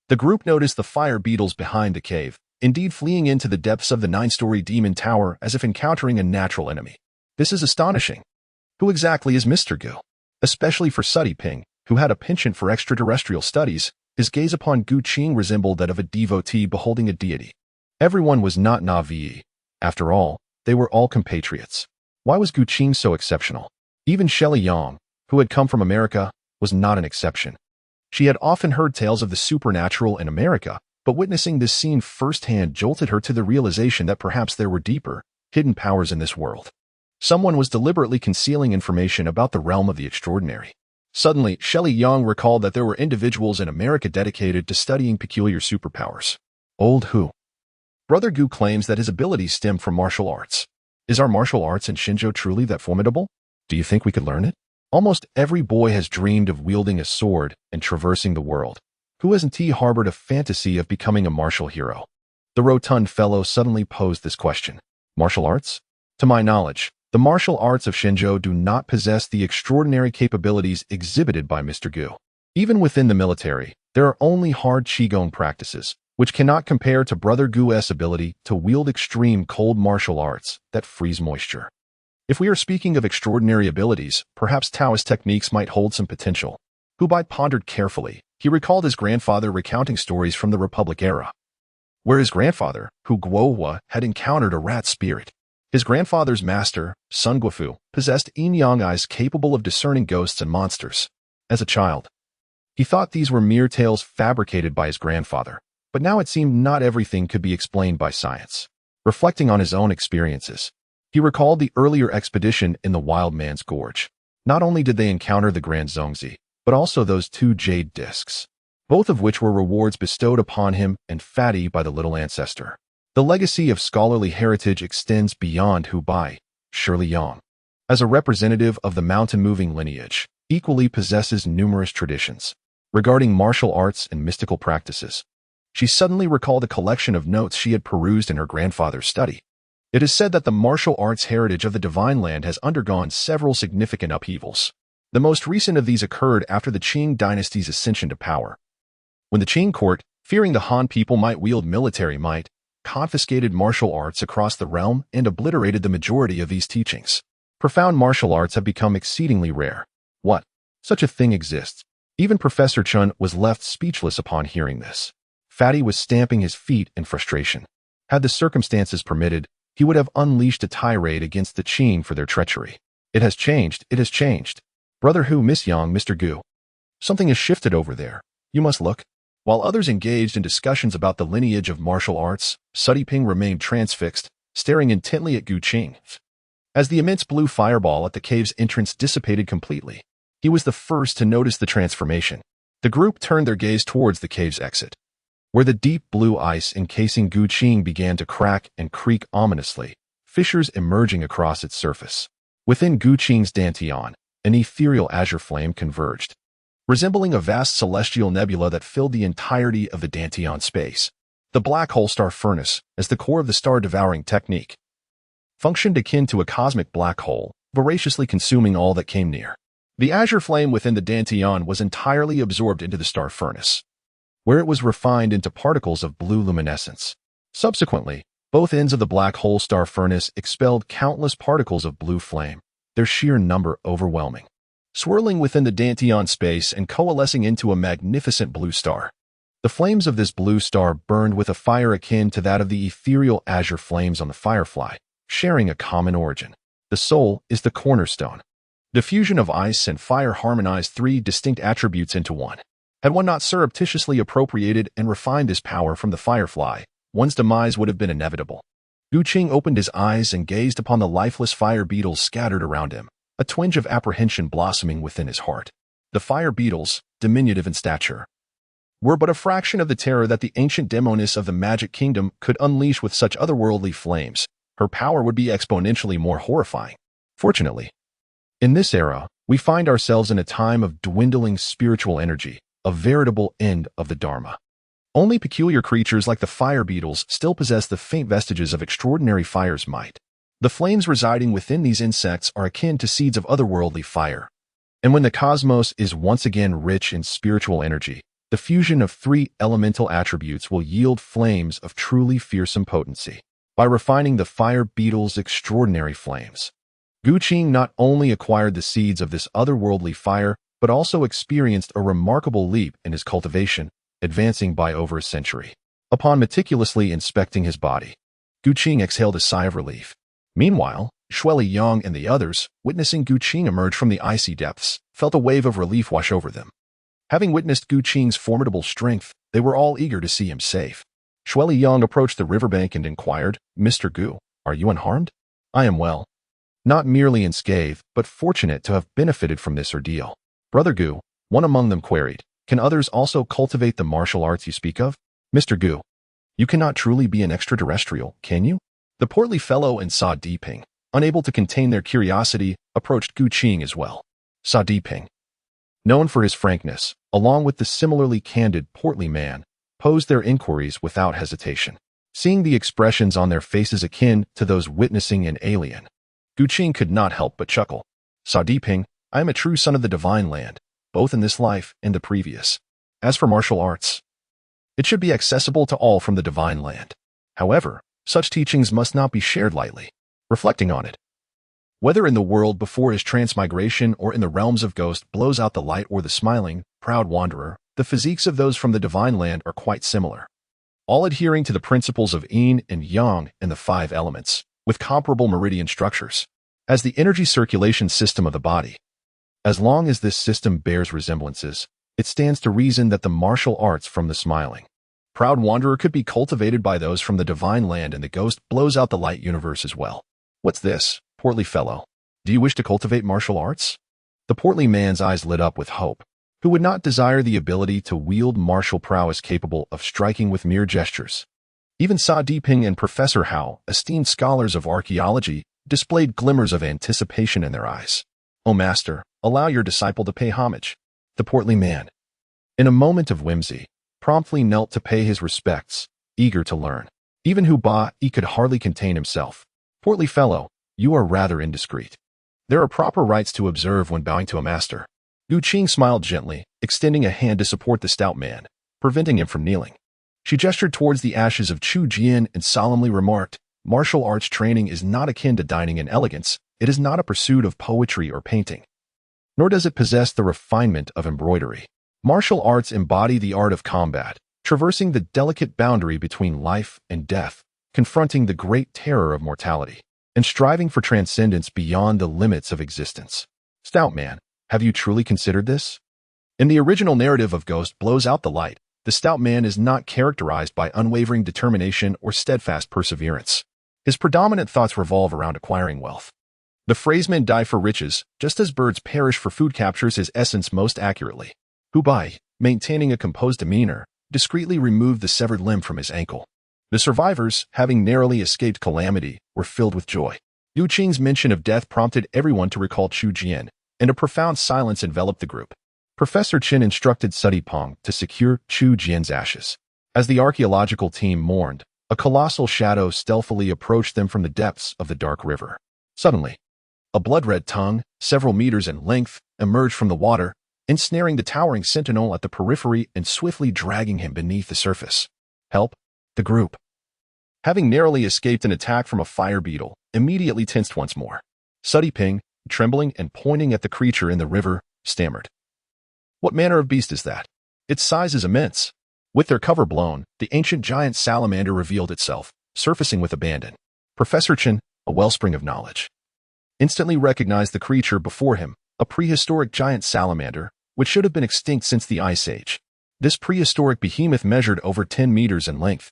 the group noticed the fire beetles behind the cave, indeed fleeing into the depths of the 9-story demon tower as if encountering a natural enemy. This is astonishing. Who exactly is Mr. Gu? Especially for Suddy Ping, who had a penchant for extraterrestrial studies, his gaze upon Gu Qing resembled that of a devotee beholding a deity. Everyone was not Na'vi. After all, they were all compatriots. Why was Gu Qing so exceptional? Even Shelly Yang, who had come from America, was not an exception. She had often heard tales of the supernatural in America, but witnessing this scene firsthand jolted her to the realization that perhaps there were deeper, hidden powers in this world. Someone was deliberately concealing information about the realm of the extraordinary. Suddenly, Shelly Yang recalled that there were individuals in America dedicated to studying peculiar superpowers. Old Hu. Brother Gu claims that his abilities stem from martial arts. Is our martial arts in Shinjo truly that formidable? Do you think we could learn it? Almost every boy has dreamed of wielding a sword and traversing the world. Who hasn't harbored a fantasy of becoming a martial hero? The rotund fellow suddenly posed this question. Martial arts? To my knowledge, the martial arts of Shinjo do not possess the extraordinary capabilities exhibited by Mr. Gu. Even within the military, there are only hard Qigong practices, which cannot compare to Brother Gu's ability to wield extreme cold martial arts that freeze moisture. If we are speaking of extraordinary abilities, perhaps Taoist techniques might hold some potential. Hu Bai pondered carefully. He recalled his grandfather recounting stories from the Republic era, where his grandfather, Hu Guohua, had encountered a rat spirit. His grandfather's master, Sun Guofu, possessed yin-yang eyes capable of discerning ghosts and monsters. As a child, he thought these were mere tales fabricated by his grandfather, but now it seemed not everything could be explained by science. Reflecting on his own experiences, he recalled the earlier expedition in the Wild Man's Gorge. Not only did they encounter the Grand Zongzi, but also those 2 jade discs, both of which were rewards bestowed upon him and Fatty by the little ancestor. The legacy of scholarly heritage extends beyond Hu Bai. Shelly Yang, as a representative of the mountain-moving lineage, equally possesses numerous traditions regarding martial arts and mystical practices. She suddenly recalled a collection of notes she had perused in her grandfather's study. It is said that the martial arts heritage of the Divine Land has undergone several significant upheavals. The most recent of these occurred after the Qing dynasty's ascension to power, when the Qing court, fearing the Han people might wield military might, confiscated martial arts across the realm and obliterated the majority of these teachings. Profound martial arts have become exceedingly rare. What? Such a thing exists. Even Professor Chun was left speechless upon hearing this. Fatty was stamping his feet in frustration. Had the circumstances permitted, he would have unleashed a tirade against the Qing for their treachery. It has changed, it has changed. Brother Hu, Miss Yang, Mr. Gu. Something has shifted over there. You must look. While others engaged in discussions about the lineage of martial arts, Sudi Ping remained transfixed, staring intently at Gu Qing. As the immense blue fireball at the cave's entrance dissipated completely, he was the first to notice the transformation. The group turned their gaze towards the cave's exit, where the deep blue ice encasing Gu Qing began to crack and creak ominously, fissures emerging across its surface. Within Gu Qing's dantian, an ethereal azure flame converged, resembling a vast celestial nebula that filled the entirety of the dantian space. The black hole star furnace, as the core of the star-devouring technique, functioned akin to a cosmic black hole, voraciously consuming all that came near. The azure flame within the dantian was entirely absorbed into the star furnace, where it was refined into particles of blue luminescence. Subsequently, both ends of the black hole star furnace expelled countless particles of blue flame, their sheer number overwhelming, swirling within the dantian space and coalescing into a magnificent blue star. The flames of this blue star burned with a fire akin to that of the ethereal azure flames on the firefly, sharing a common origin. The soul is the cornerstone. The fusion of ice and fire harmonized three distinct attributes into one. Had one not surreptitiously appropriated and refined this power from the firefly, one's demise would have been inevitable. Gu Qing opened his eyes and gazed upon the lifeless fire beetles scattered around him, a twinge of apprehension blossoming within his heart. The fire beetles, diminutive in stature, were but a fraction of the terror that the ancient demoness of the Magic Kingdom could unleash with such otherworldly flames. Her power would be exponentially more horrifying. Fortunately, in this era, we find ourselves in a time of dwindling spiritual energy, a veritable end of the Dharma. Only peculiar creatures like the fire beetles still possess the faint vestiges of extraordinary fire's might. The flames residing within these insects are akin to seeds of otherworldly fire. And when the cosmos is once again rich in spiritual energy, the fusion of three elemental attributes will yield flames of truly fearsome potency. By refining the fire beetle's extraordinary flames, Gu Qing not only acquired the seeds of this otherworldly fire, but also experienced a remarkable leap in his cultivation, advancing by over a century. Upon meticulously inspecting his body, Gu Qing exhaled a sigh of relief. Meanwhile, Shueli Yang and the others, witnessing Gu Qing emerge from the icy depths, felt a wave of relief wash over them. Having witnessed Gu Qing's formidable strength, they were all eager to see him safe. Shueli Yang approached the riverbank and inquired, "Mr. Gu, are you unharmed?" "I am well. Not merely unscathed, but fortunate to have benefited from this ordeal." "Brother Gu," one among them queried, "can others also cultivate the martial arts you speak of?" "Mr. Gu, you cannot truly be an extraterrestrial, can you?" The portly fellow and Sa Diping, unable to contain their curiosity, approached Gu Qing as well. Sa Diping, known for his frankness, along with the similarly candid portly man, posed their inquiries without hesitation. Seeing the expressions on their faces akin to those witnessing an alien, Gu Qing could not help but chuckle. "Sa Diping, I am a true son of the divine land, both in this life and the previous. As for martial arts, it should be accessible to all from the divine land. However, such teachings must not be shared lightly." Reflecting on it, whether in the world before his transmigration or in the realms of ghost blows out the light or the smiling, proud wanderer, the physiques of those from the divine land are quite similar, all adhering to the principles of yin and yang and the five elements, with comparable meridian structures, as the energy circulation system of the body. As long as this system bears resemblances, it stands to reason that the martial arts from the smiling, proud wanderer could be cultivated by those from the divine land and the ghost blows out the light universe as well. "What's this, portly fellow? Do you wish to cultivate martial arts?" The portly man's eyes lit up with hope. Who would not desire the ability to wield martial prowess capable of striking with mere gestures? Even Sa Diping and Professor Hao, esteemed scholars of archaeology, displayed glimmers of anticipation in their eyes. "O master, allow your disciple to pay homage." The portly man, in a moment of whimsy, promptly knelt to pay his respects, eager to learn. Even Hu Ba Yi could hardly contain himself. "Portly fellow, you are rather indiscreet. There are proper rites to observe when bowing to a master." Gu Qing smiled gently, extending a hand to support the stout man, preventing him from kneeling. She gestured towards the ashes of Chu Jian and solemnly remarked, "Martial arts training is not akin to dining in elegance. It is not a pursuit of poetry or painting, nor does it possess the refinement of embroidery. Martial arts embody the art of combat, traversing the delicate boundary between life and death, confronting the great terror of mortality, and striving for transcendence beyond the limits of existence. Stout man, have you truly considered this? In the original narrative of Ghost Blows Out the Light, the stout man is not characterized by unwavering determination or steadfast perseverance. His predominant thoughts revolve around acquiring wealth. The phrase "men die for riches, just as birds perish for food" captures his essence most accurately. Hubei, maintaining a composed demeanor, discreetly removed the severed limb from his ankle. The survivors, having narrowly escaped calamity, were filled with joy. Yu Qing's mention of death prompted everyone to recall Chu Jian, and a profound silence enveloped the group. Professor Chen instructed Sudi Peng to secure Chu Jian's ashes. As the archaeological team mourned, a colossal shadow stealthily approached them from the depths of the dark river. Suddenly, a blood-red tongue, several meters in length, emerged from the water, ensnaring the towering sentinel at the periphery and swiftly dragging him beneath the surface. Help! The group, having narrowly escaped an attack from a fire beetle, immediately tensed once more. Sudi Peng, trembling and pointing at the creature in the river, stammered. What manner of beast is that? Its size is immense. With their cover blown, the ancient giant salamander revealed itself, surfacing with abandon. Professor Chen, a wellspring of knowledge, instantly recognized the creature before him, a prehistoric giant salamander, which should have been extinct since the Ice Age. This prehistoric behemoth measured over 10 meters in length,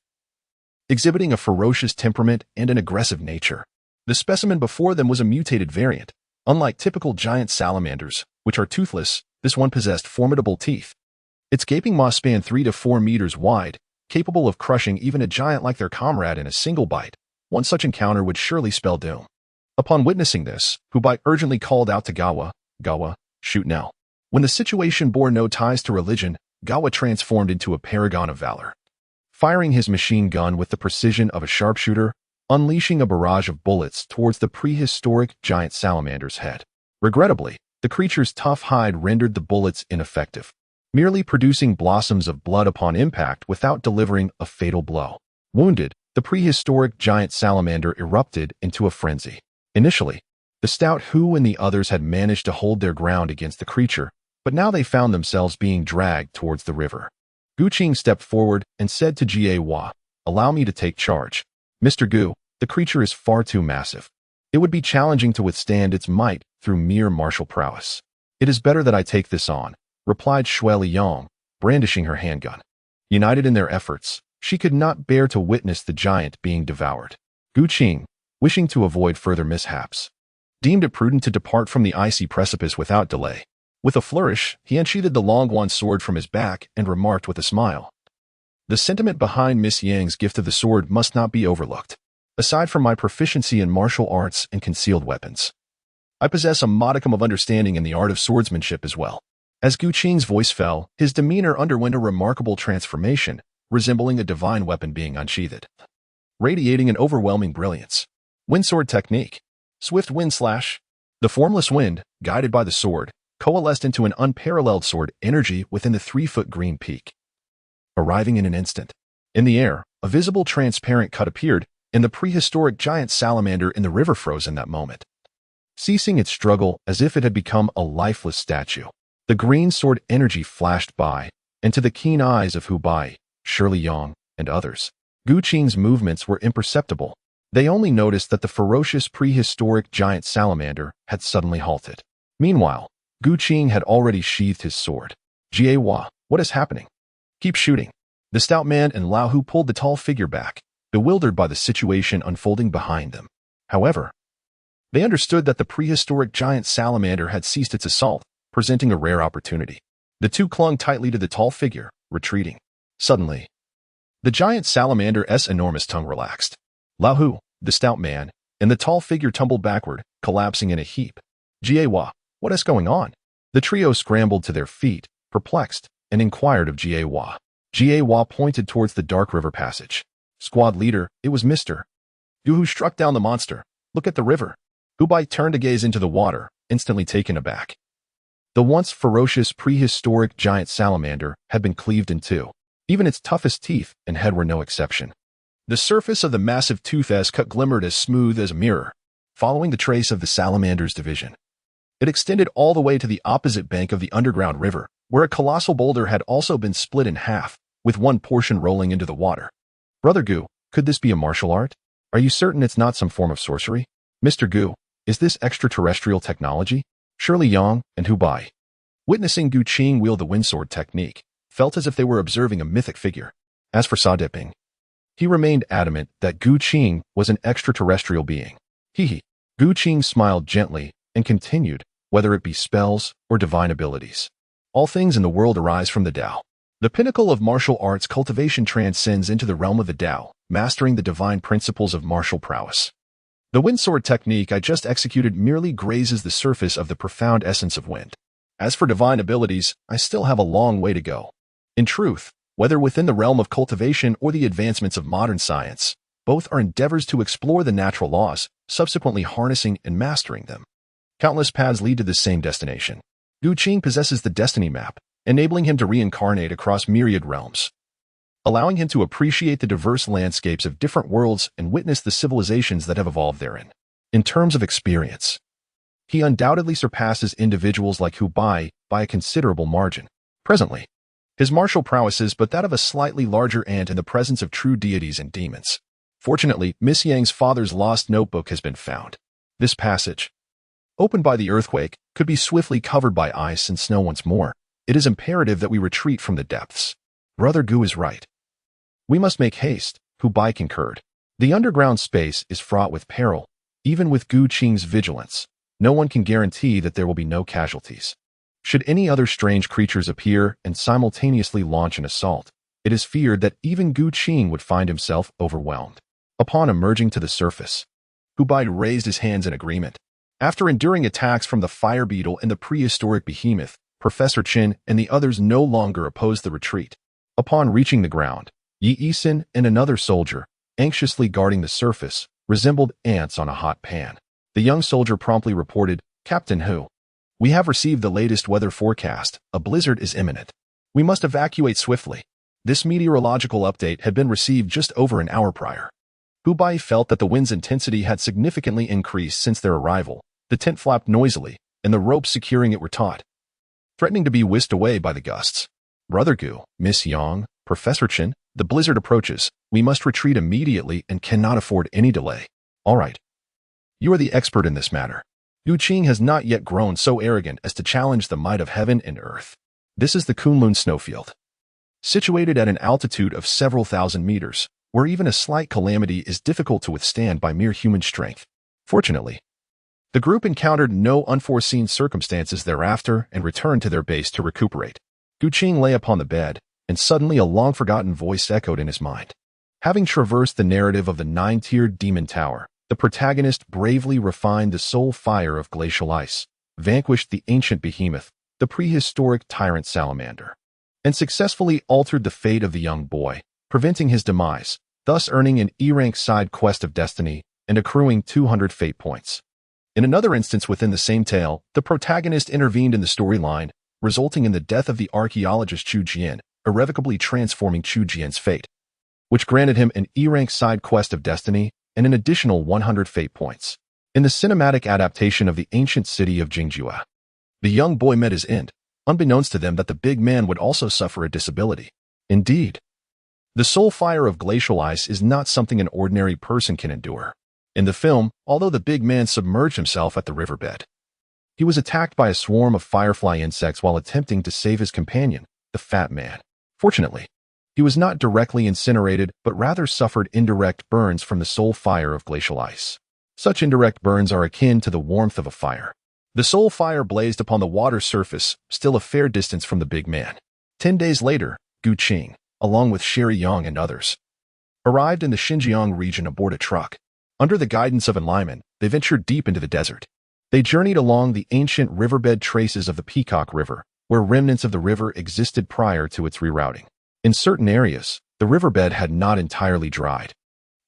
exhibiting a ferocious temperament and an aggressive nature. The specimen before them was a mutated variant. Unlike typical giant salamanders, which are toothless, this one possessed formidable teeth. Its gaping maw spanned 3 to 4 meters wide, capable of crushing even a giant like their comrade in a single bite. One such encounter would surely spell doom. Upon witnessing this, Hubei urgently called out to Gawa, "Gawa, shoot now." When the situation bore no ties to religion, Gawa transformed into a paragon of valor, firing his machine gun with the precision of a sharpshooter, unleashing a barrage of bullets towards the prehistoric giant salamander's head. Regrettably, the creature's tough hide rendered the bullets ineffective, merely producing blossoms of blood upon impact without delivering a fatal blow. Wounded, the prehistoric giant salamander erupted into a frenzy. Initially, the stout Hu and the others had managed to hold their ground against the creature, but now they found themselves being dragged towards the river. Gu Qing stepped forward and said to Jie Hua, "Allow me to take charge. Mr. Gu, the creature is far too massive. It would be challenging to withstand its might through mere martial prowess." "It is better that I take this on," replied Shui Liyong, brandishing her handgun. United in their efforts, she could not bear to witness the giant being devoured. Gu Qing, wishing to avoid further mishaps, deemed it prudent to depart from the icy precipice without delay. With a flourish, he unsheathed the Longguan sword from his back and remarked with a smile, "The sentiment behind Miss Yang's gift of the sword must not be overlooked. Aside from my proficiency in martial arts and concealed weapons, I possess a modicum of understanding in the art of swordsmanship as well." As Gu Qing's voice fell, his demeanor underwent a remarkable transformation, resembling a divine weapon being unsheathed, radiating an overwhelming brilliance. Wind Sword Technique. Swift Wind Slash. The formless wind, guided by the sword, coalesced into an unparalleled sword energy within the 3-foot green peak, arriving in an instant. In the air, a visible transparent cut appeared, and the prehistoric giant salamander in the river froze in that moment, ceasing its struggle as if it had become a lifeless statue. The green sword energy flashed by, and to the keen eyes of Hubei, Shirley Yang, and others, Gu Qing's movements were imperceptible. They only noticed that the ferocious prehistoric giant salamander had suddenly halted. Meanwhile, Gu Qing had already sheathed his sword. "Jie Hua, what is happening?" "Keep shooting." The stout man and Lao Hu pulled the tall figure back, bewildered by the situation unfolding behind them. However, they understood that the prehistoric giant salamander had ceased its assault, presenting a rare opportunity. The two clung tightly to the tall figure, retreating. Suddenly, the giant salamander's enormous tongue relaxed. Lao Hu, the stout man, and the tall figure tumbled backward, collapsing in a heap. "Jie Hua, what is going on?" The trio scrambled to their feet, perplexed, and inquired of Jie Hua. Jie Hua pointed towards the dark river passage. "Squad leader, it was Mr. Gu who struck down the monster. Look at the river." Hubei turned to gaze into the water, instantly taken aback. The once ferocious prehistoric giant salamander had been cleaved in two. Even its toughest teeth and head were no exception. The surface of the massive tooth cut glimmered as smooth as a mirror, following the trace of the salamander's division. It extended all the way to the opposite bank of the underground river, where a colossal boulder had also been split in half, with one portion rolling into the water. Brother Gu, could this be a martial art? Are you certain it's not some form of sorcery? Mr. Gu, is this extraterrestrial technology? Surely Yang and Hu Bai, witnessing Gu Qing wield the wind sword technique, felt as if they were observing a mythic figure. As for Sa Diping, he remained adamant that Gu Qing was an extraterrestrial being. Hee. Gu Qing smiled gently and continued, whether it be spells or divine abilities. All things in the world arise from the Tao. The pinnacle of martial arts cultivation transcends into the realm of the Tao, mastering the divine principles of martial prowess. The wind sword technique I just executed merely grazes the surface of the profound essence of wind. As for divine abilities, I still have a long way to go. In truth, whether within the realm of cultivation or the advancements of modern science, both are endeavors to explore the natural laws, subsequently harnessing and mastering them. Countless paths lead to the same destination. Gu Qing possesses the destiny map, enabling him to reincarnate across myriad realms, allowing him to appreciate the diverse landscapes of different worlds and witness the civilizations that have evolved therein. In terms of experience, he undoubtedly surpasses individuals like Hu Bai by a considerable margin. Presently, his martial prowess is but that of a slightly larger ant in the presence of true deities and demons. Fortunately, Miss Yang's father's lost notebook has been found. This passage, opened by the earthquake, could be swiftly covered by ice and snow once more. It is imperative that we retreat from the depths. Brother Gu is right. We must make haste, Hu Bai concurred. The underground space is fraught with peril. Even with Gu Qing's vigilance, no one can guarantee that there will be no casualties. Should any other strange creatures appear and simultaneously launch an assault, it is feared that even Gu Qing would find himself overwhelmed. Upon emerging to the surface, Hu Bai raised his hands in agreement. After enduring attacks from the fire beetle and the prehistoric behemoth, Professor Qin and the others no longer opposed the retreat. Upon reaching the ground, Yi Yisin and another soldier, anxiously guarding the surface, resembled ants on a hot pan. The young soldier promptly reported, "Captain Hu, we have received the latest weather forecast. A blizzard is imminent. We must evacuate swiftly." This meteorological update had been received just over an hour prior. Hu Bai felt that the wind's intensity had significantly increased since their arrival. The tent flapped noisily, and the ropes securing it were taut, threatening to be whisked away by the gusts. Brother Gu, Miss Yang, Professor Qin, the blizzard approaches. We must retreat immediately and cannot afford any delay. All right. You are the expert in this matter. Gu Qing has not yet grown so arrogant as to challenge the might of heaven and earth. This is the Kunlun snowfield, situated at an altitude of several thousand meters, where even a slight calamity is difficult to withstand by mere human strength. Fortunately, the group encountered no unforeseen circumstances thereafter and returned to their base to recuperate. Gu Qing lay upon the bed, and suddenly a long-forgotten voice echoed in his mind. Having traversed the narrative of the nine-tiered demon tower, the protagonist bravely refined the soul fire of glacial ice, vanquished the ancient behemoth, the prehistoric tyrant salamander, and successfully altered the fate of the young boy, preventing his demise, thus earning an E-rank side quest of destiny and accruing 200 fate points. In another instance within the same tale, the protagonist intervened in the storyline, resulting in the death of the archaeologist Chu Jian, irrevocably transforming Chu Jian's fate, which granted him an E-rank side quest of destiny and an additional 100 fate points. In the cinematic adaptation of the ancient city of Jingjua, the young boy met his end, unbeknownst to them that the big man would also suffer a disability. Indeed, the soul fire of glacial ice is not something an ordinary person can endure. In the film, although the big man submerged himself at the riverbed, he was attacked by a swarm of firefly insects while attempting to save his companion, the fat man. Fortunately, he was not directly incinerated, but rather suffered indirect burns from the soul fire of glacial ice. Such indirect burns are akin to the warmth of a fire. The soul fire blazed upon the water surface, still a fair distance from the big man. 10 days later, Gu Qing, along with Sherry Yang and others, arrived in the Xinjiang region aboard a truck. Under the guidance of Enlightenment, they ventured deep into the desert. They journeyed along the ancient riverbed traces of the Peacock River, where remnants of the river existed prior to its rerouting. In certain areas, the riverbed had not entirely dried,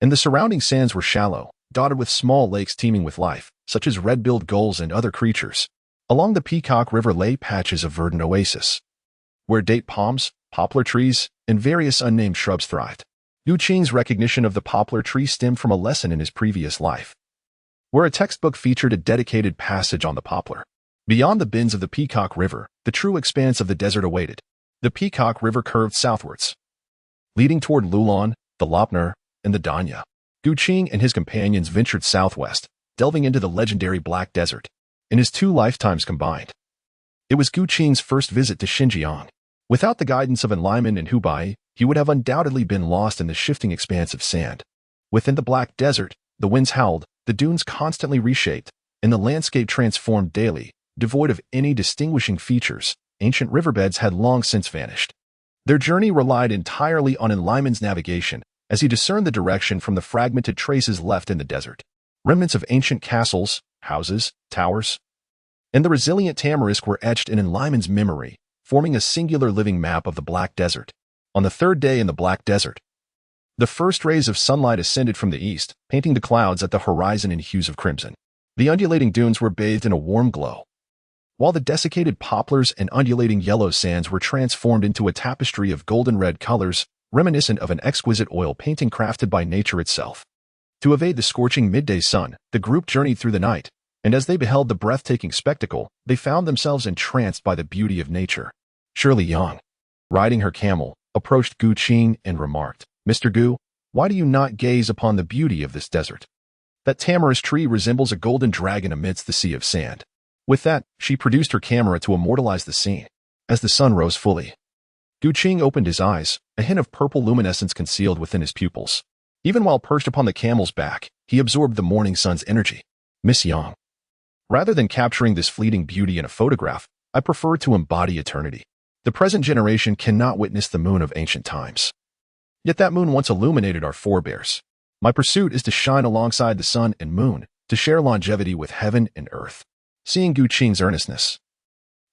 and the surrounding sands were shallow, dotted with small lakes teeming with life, such as red-billed gulls and other creatures. Along the Peacock River lay patches of verdant oasis, where date palms, poplar trees, and various unnamed shrubs thrived. Gu Qing's recognition of the poplar tree stemmed from a lesson in his previous life, where a textbook featured a dedicated passage on the poplar. Beyond the bends of the Peacock River, the true expanse of the desert awaited. The Peacock River curved southwards, leading toward Lulon, the Lopner, and the Danya. Gu Qing and his companions ventured southwest, delving into the legendary Black Desert. In his 2 lifetimes combined, it was Gu Qing's first visit to Xinjiang. Without the guidance of Enlightenment and Hubei, he would have undoubtedly been lost in the shifting expanse of sand. Within the Black Desert, the winds howled, the dunes constantly reshaped, and the landscape transformed daily. Devoid of any distinguishing features, ancient riverbeds had long since vanished. Their journey relied entirely on Enlightenment's navigation, as he discerned the direction from the fragmented traces left in the desert. Remnants of ancient castles, houses, towers, and the resilient tamarisk were etched in Enlightenment's memory, forming a singular living map of the Black Desert. On the 3rd day in the Black Desert, the first rays of sunlight ascended from the east, painting the clouds at the horizon in hues of crimson. The undulating dunes were bathed in a warm glow, while the desiccated poplars and undulating yellow sands were transformed into a tapestry of golden-red colors, reminiscent of an exquisite oil painting crafted by nature itself. To evade the scorching midday sun, the group journeyed through the night, and as they beheld the breathtaking spectacle, they found themselves entranced by the beauty of nature. Shirley Yang, riding her camel, approached Gu Qing and remarked, "Mr. Gu, why do you not gaze upon the beauty of this desert? That tamarisk tree resembles a golden dragon amidst the sea of sand." With that, she produced her camera to immortalize the scene. As the sun rose fully, Gu Qing opened his eyes, a hint of purple luminescence concealed within his pupils. Even while perched upon the camel's back, he absorbed the morning sun's energy. "Miss Yang, rather than capturing this fleeting beauty in a photograph, I prefer to embody eternity. The present generation cannot witness the moon of ancient times. Yet that moon once illuminated our forebears. My pursuit is to shine alongside the sun and moon, to share longevity with heaven and earth." Seeing Gu Qing's earnestness,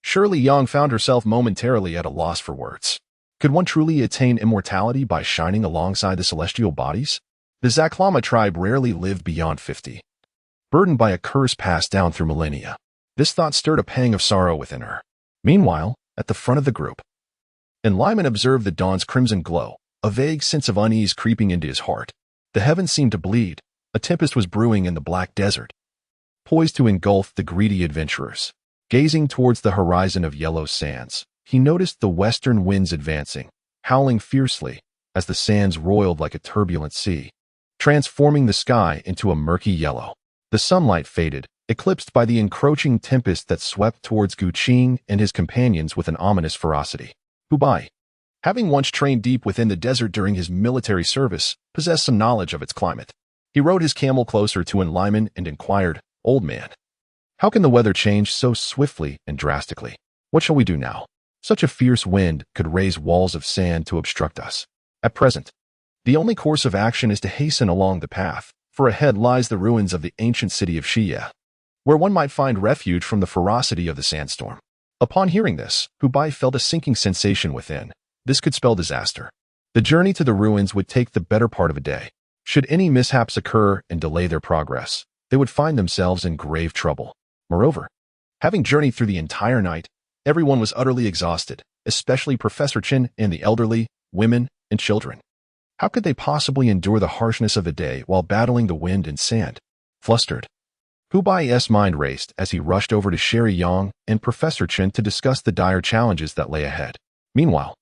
Shirley Yang found herself momentarily at a loss for words. Could one truly attain immortality by shining alongside the celestial bodies? The Zaklama tribe rarely lived beyond 50, burdened by a curse passed down through millennia. This thought stirred a pang of sorrow within her. Meanwhile, at the front of the group, Enlightenment observed the dawn's crimson glow, a vague sense of unease creeping into his heart. The heavens seemed to bleed. A tempest was brewing in the Black Desert, poised to engulf the greedy adventurers. Gazing towards the horizon of yellow sands, he noticed the western winds advancing, howling fiercely as the sands roiled like a turbulent sea, transforming the sky into a murky yellow. The sunlight faded, eclipsed by the encroaching tempest that swept towards Gu Qing and his companions with an ominous ferocity. Hubei, having once trained deep within the desert during his military service, possessed some knowledge of its climate. He rode his camel closer to Enlightenment and inquired, "Old man, how can the weather change so swiftly and drastically? What shall we do now? Such a fierce wind could raise walls of sand to obstruct us. At present, the only course of action is to hasten along the path, for ahead lies the ruins of the ancient city of Xie, where one might find refuge from the ferocity of the sandstorm." Upon hearing this, Hubei felt a sinking sensation within. This could spell disaster. The journey to the ruins would take the better part of a day. Should any mishaps occur and delay their progress, they would find themselves in grave trouble. Moreover, having journeyed through the entire night, everyone was utterly exhausted, especially Professor Chen and the elderly, women, and children. How could they possibly endure the harshness of the day while battling the wind and sand? Flustered, Hubei's mind raced as he rushed over to Sherry Yang and Professor Chen to discuss the dire challenges that lay ahead. Meanwhile,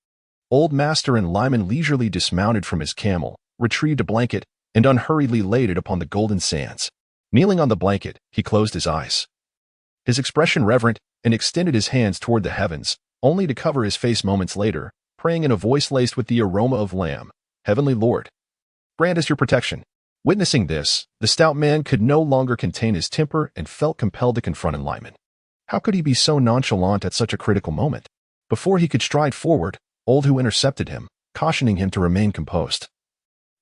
Old Master Enlightenment leisurely dismounted from his camel, retrieved a blanket, and unhurriedly laid it upon the golden sands. Kneeling on the blanket, he closed his eyes, his expression reverent, and extended his hands toward the heavens, only to cover his face moments later, praying in a voice laced with the aroma of lamb, "Heavenly Lord, grant us your protection." Witnessing this, the stout man could no longer contain his temper and felt compelled to confront Enlightenment. How could he be so nonchalant at such a critical moment? Before he could stride forward, Old Hu intercepted him, cautioning him to remain composed,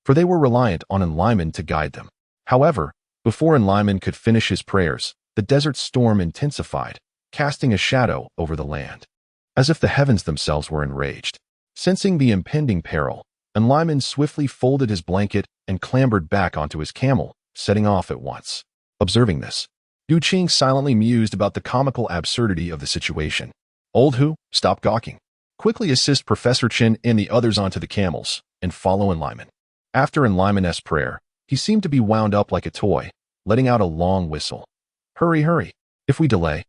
for they were reliant on Enlightenment to guide them. However, before Enlightenment could finish his prayers, the desert storm intensified, casting a shadow over the land, as if the heavens themselves were enraged. Sensing the impending peril, Enlightenment swiftly folded his blanket and clambered back onto his camel, setting off at once. Observing this, Gu Qing silently mused about the comical absurdity of the situation. Old Hu, stop gawking. Quickly assist Professor Chen and the others onto the camels, and follow Enlightenment. After Enlightenment's prayer, he seemed to be wound up like a toy, letting out a long whistle. Hurry, hurry. If we delay,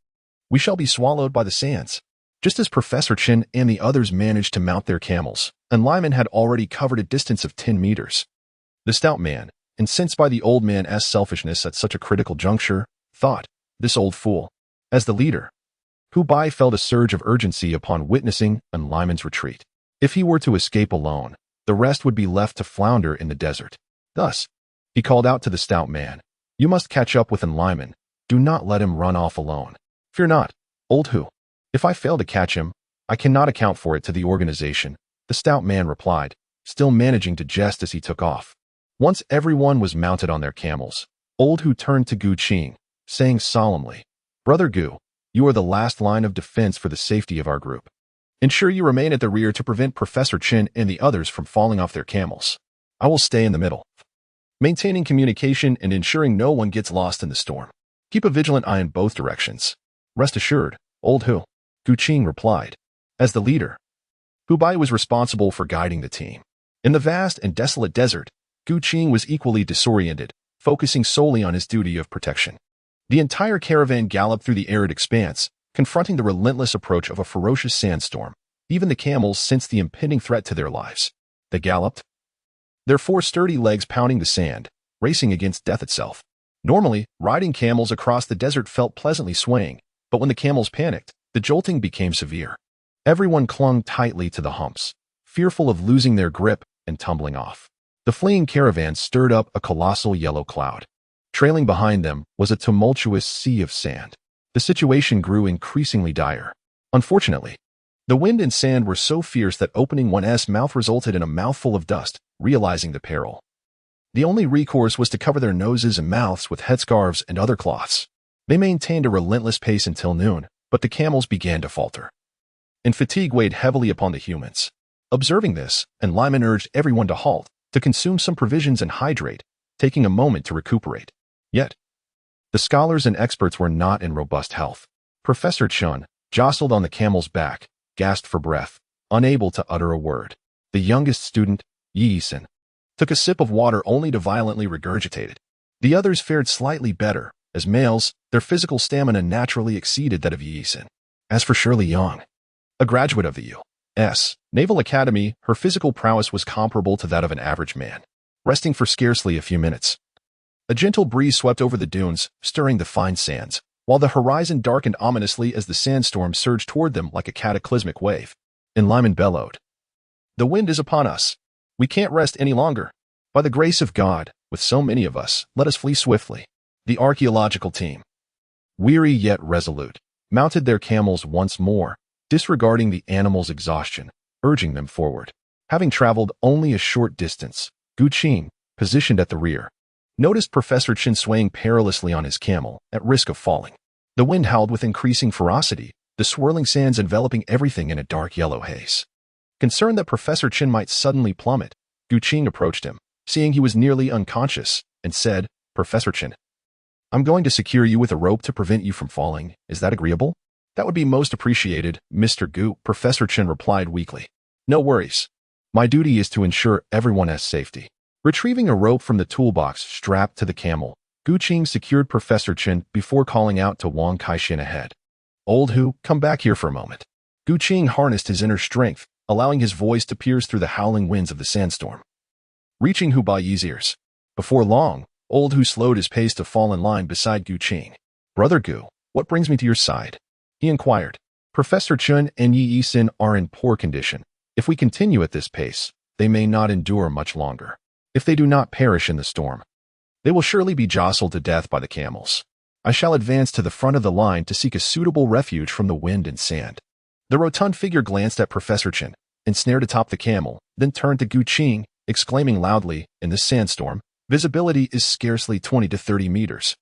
We shall be swallowed by the sands. Just as Professor Qin and the others managed to mount their camels, and Lyman had already covered a distance of 10 meters. The stout man, incensed by the old man's selfishness at such a critical juncture, thought, "This old fool." As the leader, Hu Bai felt a surge of urgency upon witnessing Lyman's retreat. If he were to escape alone, the rest would be left to flounder in the desert. Thus, he called out to the stout man, "You must catch up with Lyman. Do not let him run off alone. Fear not, old Hu. If I fail to catch him, I cannot account for it to the organization," the stout man replied, still managing to jest as he took off. Once everyone was mounted on their camels, old Hu turned to Gu Qing, saying solemnly, "Brother Gu, you are the last line of defense for the safety of our group. Ensure you remain at the rear to prevent Professor Qin and the others from falling off their camels. I will stay in the middle, maintaining communication and ensuring no one gets lost in the storm. Keep a vigilant eye in both directions." "Rest assured, old Hu," Gu Qing replied. As the leader, Hu Bai was responsible for guiding the team. In the vast and desolate desert, Gu Qing was equally disoriented, focusing solely on his duty of protection. The entire caravan galloped through the arid expanse, confronting the relentless approach of a ferocious sandstorm. Even the camels sensed the impending threat to their lives. They galloped, their 4 sturdy legs pounding the sand, racing against death itself. Normally, riding camels across the desert felt pleasantly swaying, but when the camels panicked, the jolting became severe. Everyone clung tightly to the humps, fearful of losing their grip and tumbling off. The fleeing caravan stirred up a colossal yellow cloud. Trailing behind them was a tumultuous sea of sand. The situation grew increasingly dire. Unfortunately, the wind and sand were so fierce that opening one's mouth resulted in a mouthful of dust. Realizing the peril, the only recourse was to cover their noses and mouths with headscarves and other cloths. They maintained a relentless pace until noon, but the camels began to falter, and fatigue weighed heavily upon the humans. Observing this, Lyman urged everyone to halt, to consume some provisions and hydrate, taking a moment to recuperate. Yet, the scholars and experts were not in robust health. Professor Chun, jostled on the camel's back, gasped for breath, unable to utter a word. The youngest student, Yi Sin, took a sip of water only to violently regurgitate it. The others fared slightly better. As males, their physical stamina naturally exceeded that of Yi Sin. As for Shirley Yang, a graduate of the U.S. Naval Academy, her physical prowess was comparable to that of an average man. Resting for scarcely a few minutes, a gentle breeze swept over the dunes, stirring the fine sands, while the horizon darkened ominously as the sandstorm surged toward them like a cataclysmic wave. Lyman bellowed, "The wind is upon us. We can't rest any longer. By the grace of God, with so many of us, let us flee swiftly." The archaeological team, weary yet resolute, mounted their camels once more, disregarding the animals' exhaustion, urging them forward. Having traveled only a short distance, Gu Qing, positioned at the rear, noticed Professor Qin swaying perilously on his camel, at risk of falling. The wind howled with increasing ferocity, the swirling sands enveloping everything in a dark yellow haze. Concerned that Professor Qin might suddenly plummet, Gu Qing approached him, seeing he was nearly unconscious, and said, "Professor Qin, I'm going to secure you with a rope to prevent you from falling. Is that agreeable?" "That would be most appreciated, Mr. Gu," Professor Qin replied weakly. "No worries. My duty is to ensure everyone has safety." Retrieving a rope from the toolbox strapped to the camel, Gu Qing secured Professor Qin before calling out to Wang Kaixin ahead. "Old Hu, come back here for a moment." Gu Qing harnessed his inner strength, allowing his voice to pierce through the howling winds of the sandstorm, reaching Hu Bai's ears. Before long, old Hu slowed his pace to fall in line beside Gu Qing. "Brother Gu, what brings me to your side?" he inquired. "Professor Chun and Yi Sin are in poor condition. If we continue at this pace, they may not endure much longer. If they do not perish in the storm, they will surely be jostled to death by the camels. I shall advance to the front of the line to seek a suitable refuge from the wind and sand." The rotund figure glanced at Professor Qin, ensnared atop the camel, then turned to Gu Qing, exclaiming loudly, "In this sandstorm, visibility is scarcely 20 to 30 meters.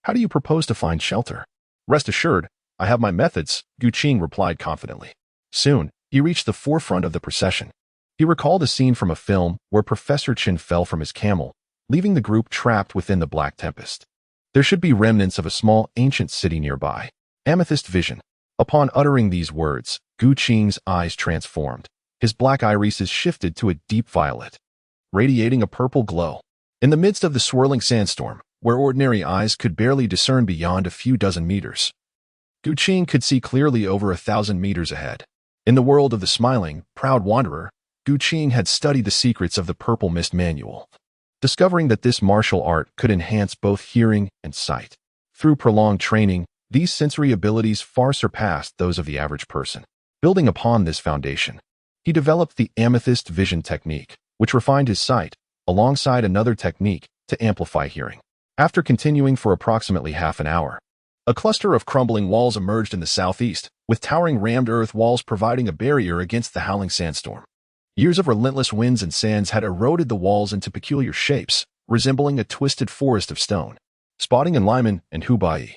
How do you propose to find shelter?" "Rest assured, I have my methods," Gu Qing replied confidently. Soon, he reached the forefront of the procession. He recalled a scene from a film where Professor Qin fell from his camel, leaving the group trapped within the Black Tempest. There should be remnants of a small ancient city nearby. Amethyst vision. Upon uttering these words, Gu Qing's eyes transformed. His black irises shifted to a deep violet, radiating a purple glow. In the midst of the swirling sandstorm, where ordinary eyes could barely discern beyond a few dozen meters, Gu Qing could see clearly over 1,000 meters ahead. In the world of the smiling, proud wanderer, Gu Qing had studied the secrets of the Purple Mist Manual, discovering that this martial art could enhance both hearing and sight. Through prolonged training, these sensory abilities far surpassed those of the average person. Building upon this foundation, he developed the amethyst vision technique, which refined his sight, alongside another technique to amplify hearing. After continuing for approximately half an hour, a cluster of crumbling walls emerged in the southeast, with towering rammed earth walls providing a barrier against the howling sandstorm. Years of relentless winds and sands had eroded the walls into peculiar shapes, resembling a twisted forest of stone. Spotting Enlightenment and Hu Bai,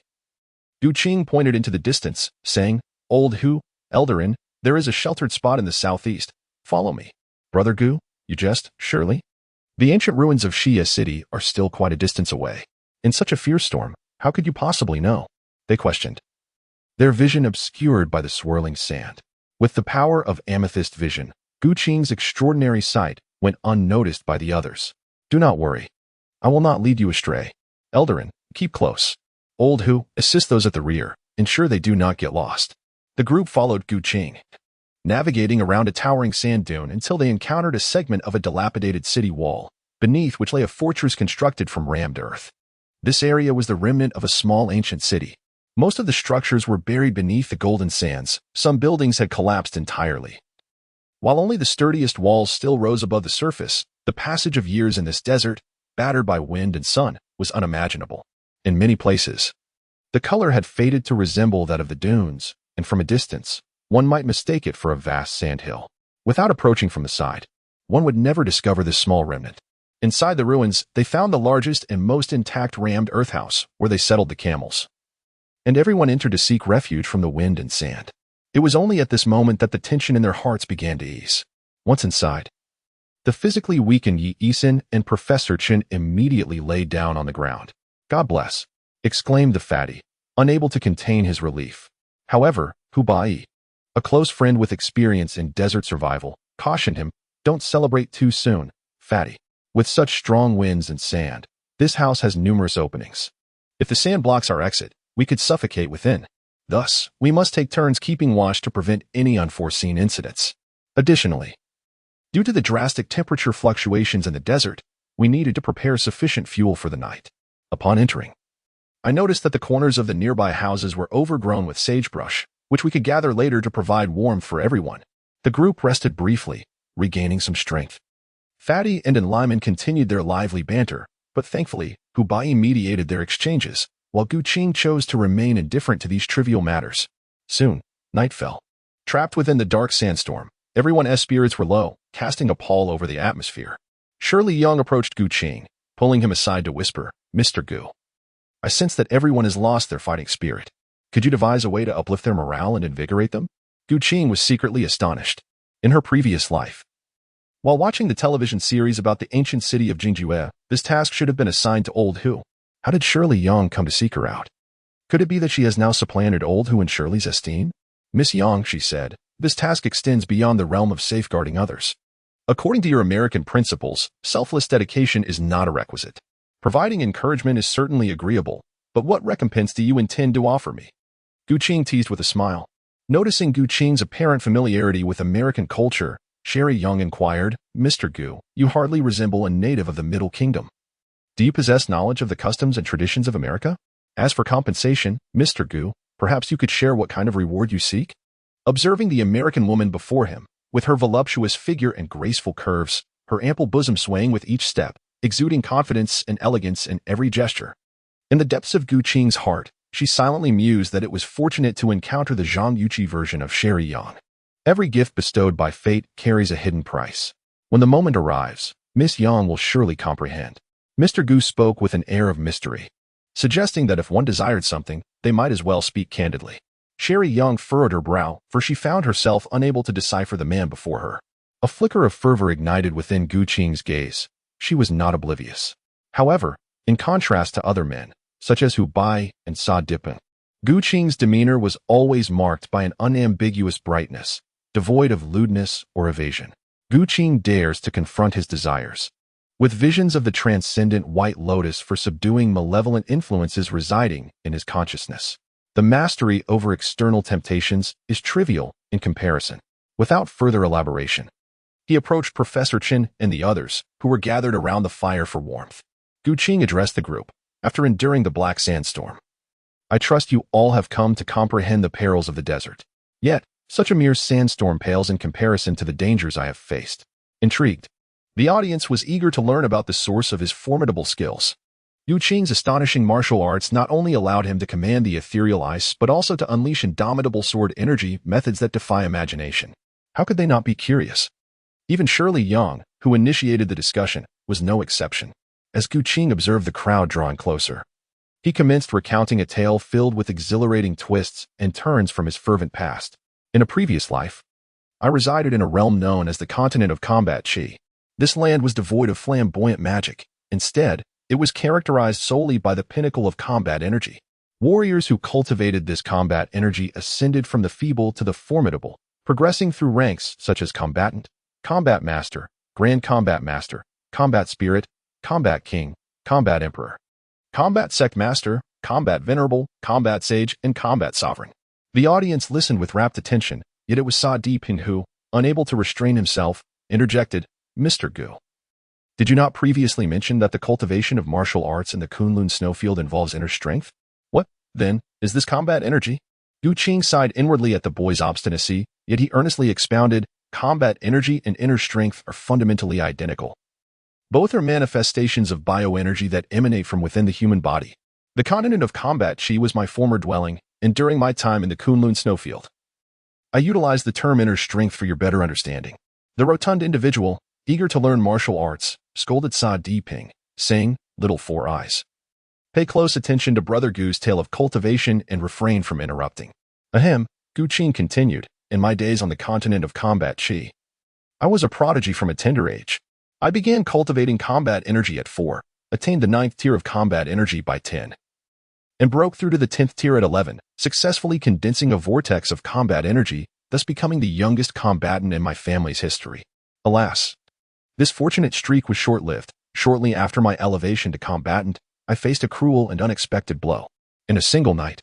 Gu Qing pointed into the distance, saying, "Old Hu, Eldarin, there is a sheltered spot in the southeast. Follow me." "Brother Gu, you jest, surely? The ancient ruins of Xia City are still quite a distance away. In such a fierce storm, how could you possibly know?" they questioned, their vision obscured by the swirling sand. With the power of amethyst vision, Gu Qing's extraordinary sight went unnoticed by the others. "Do not worry. I will not lead you astray. Eldarin, keep close. Old Hu, assist those at the rear. Ensure they do not get lost." The group followed Gu Qing, navigating around a towering sand dune until they encountered a segment of a dilapidated city wall, beneath which lay a fortress constructed from rammed earth. This area was the remnant of a small ancient city. Most of the structures were buried beneath the golden sands. Some buildings had collapsed entirely. While only the sturdiest walls still rose above the surface, the passage of years in this desert, battered by wind and sun, was unimaginable. In many places, the color had faded to resemble that of the dunes, and from a distance, one might mistake it for a vast sandhill. Without approaching from the side, one would never discover this small remnant. Inside the ruins, they found the largest and most intact rammed earth house, where they settled the camels. And everyone entered to seek refuge from the wind and sand. It was only at this moment that the tension in their hearts began to ease. Once inside, the physically weakened Yi Isin and Professor Chen immediately laid down on the ground. "God bless," exclaimed the fatty, unable to contain his relief. However, Hu Bai, a close friend with experience in desert survival, cautioned him, "Don't celebrate too soon, fatty. With such strong winds and sand, this house has numerous openings. If the sand blocks our exit, we could suffocate within. Thus, we must take turns keeping watch to prevent any unforeseen incidents. Additionally, due to the drastic temperature fluctuations in the desert, we needed to prepare sufficient fuel for the night." Upon entering, I noticed that the corners of the nearby houses were overgrown with sagebrush, which we could gather later to provide warmth for everyone. The group rested briefly, regaining some strength. Fatty and Enlightenment continued their lively banter, but thankfully, Hu Bai mediated their exchanges, while Gu Qing chose to remain indifferent to these trivial matters. Soon, night fell. Trapped within the dark sandstorm, everyone's spirits were low, casting a pall over the atmosphere. Shirley Young approached Gu Qing, pulling him aside to whisper, "Mr. Gu, I sense that everyone has lost their fighting spirit. Could you devise a way to uplift their morale and invigorate them?" Gu Qing was secretly astonished. In her previous life, while watching the television series about the ancient city of Jingjue, this task should have been assigned to Old Hu. How did Shirley Young come to seek her out? Could it be that she has now supplanted Old Hu in Shirley's esteem? "Miss Young," she said, "this task extends beyond the realm of safeguarding others. According to your American principles, selfless dedication is not a requisite. Providing encouragement is certainly agreeable, but what recompense do you intend to offer me?" Gu Qing teased with a smile. Noticing Gu Qing's apparent familiarity with American culture, Shirley Young inquired, "Mr. Gu, you hardly resemble a native of the Middle Kingdom. Do you possess knowledge of the customs and traditions of America? As for compensation, Mr. Gu, perhaps you could share what kind of reward you seek?" Observing the American woman before him, with her voluptuous figure and graceful curves, her ample bosom swaying with each step, exuding confidence and elegance in every gesture. In the depths of Gu Qing's heart, she silently mused that it was fortunate to encounter the Zhang Yuqi version of Shirley Young. Every gift bestowed by fate carries a hidden price. When the moment arrives, Miss Young will surely comprehend. Mr. Gu spoke with an air of mystery, suggesting that if one desired something, they might as well speak candidly. Shirley Young furrowed her brow, for she found herself unable to decipher the man before her. A flicker of fervor ignited within Gu Qing's gaze. She was not oblivious. However, in contrast to other men, such as Hu Bai and Sa Dipin, Gu Qing's demeanor was always marked by an unambiguous brightness, devoid of lewdness or evasion. Gu Qing dares to confront his desires, with visions of the transcendent white lotus for subduing malevolent influences residing in his consciousness. The mastery over external temptations is trivial in comparison. Without further elaboration, he approached Professor Chen and the others, who were gathered around the fire for warmth. Gu Qing addressed the group, after enduring the black sandstorm. I trust you all have come to comprehend the perils of the desert. Yet, such a mere sandstorm pales in comparison to the dangers I have faced. Intrigued, the audience was eager to learn about the source of his formidable skills. Gu Qing's astonishing martial arts not only allowed him to command the ethereal ice, but also to unleash indomitable sword energy methods that defy imagination. How could they not be curious? Even Shirley Yang, who initiated the discussion, was no exception. As Gu Qing observed the crowd drawing closer, he commenced recounting a tale filled with exhilarating twists and turns from his fervent past. In a previous life, I resided in a realm known as the continent of combat Qi. This land was devoid of flamboyant magic. Instead, it was characterized solely by the pinnacle of combat energy. Warriors who cultivated this combat energy ascended from the feeble to the formidable, progressing through ranks such as combatant, combat master, grand combat master, combat spirit, combat king, combat emperor, combat sect master, combat venerable, combat sage, and combat sovereign. The audience listened with rapt attention, yet it was Sa Diping who, unable to restrain himself, interjected, "Mr. Gu, did you not previously mention that the cultivation of martial arts in the Kunlun snowfield involves inner strength? What, then, is this combat energy?" Gu Qing sighed inwardly at the boy's obstinacy, yet he earnestly expounded, "Combat energy and inner strength are fundamentally identical. Both are manifestations of bioenergy that emanate from within the human body. The continent of combat Qi was my former dwelling, and during my time in the Kunlun snowfield, I utilized the term inner strength for your better understanding." The rotund individual, eager to learn martial arts, scolded Sa Diping, saying, "Little Four Eyes, pay close attention to Brother Gu's tale of cultivation and refrain from interrupting." Ahem, Gu Qing continued, "In my days on the continent of combat Qi, I was a prodigy from a tender age. I began cultivating combat energy at 4, attained the 9th tier of combat energy by 10, and broke through to the 10th tier at 11, successfully condensing a vortex of combat energy, thus becoming the youngest combatant in my family's history. Alas, this fortunate streak was short-lived. Shortly after my elevation to combatant, I faced a cruel and unexpected blow. In a single night,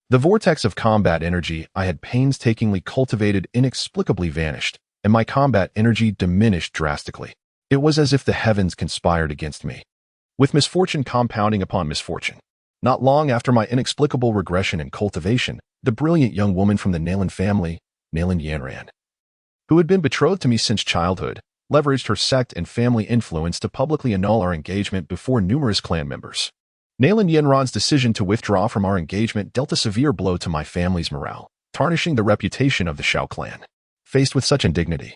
the vortex of combat energy I had painstakingly cultivated inexplicably vanished, and my combat energy diminished drastically. It was as if the heavens conspired against me, with misfortune compounding upon misfortune. Not long after my inexplicable regression in cultivation, the brilliant young woman from the Nalin family, Nalin Yanran, who had been betrothed to me since childhood, leveraged her sect and family influence to publicly annul our engagement before numerous clan members. Nalin Yanran's decision to withdraw from our engagement dealt a severe blow to my family's morale, tarnishing the reputation of the Shao clan. Faced with such indignity,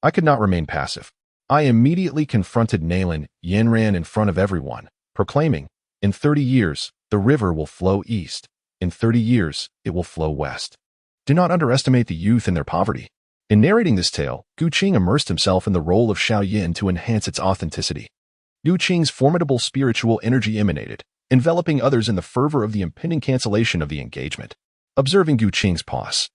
I could not remain passive. I immediately confronted Nalin Yanran in front of everyone, proclaiming, "In 30 years, the river will flow east. In 30 years, it will flow west. Do not underestimate the youth and their poverty." In narrating this tale, Gu Qing immersed himself in the role of Xiao Yin to enhance its authenticity. Gu Qing's formidable spiritual energy emanated, enveloping others in the fervor of the impending cancellation of the engagement. Observing Gu Qing's pause,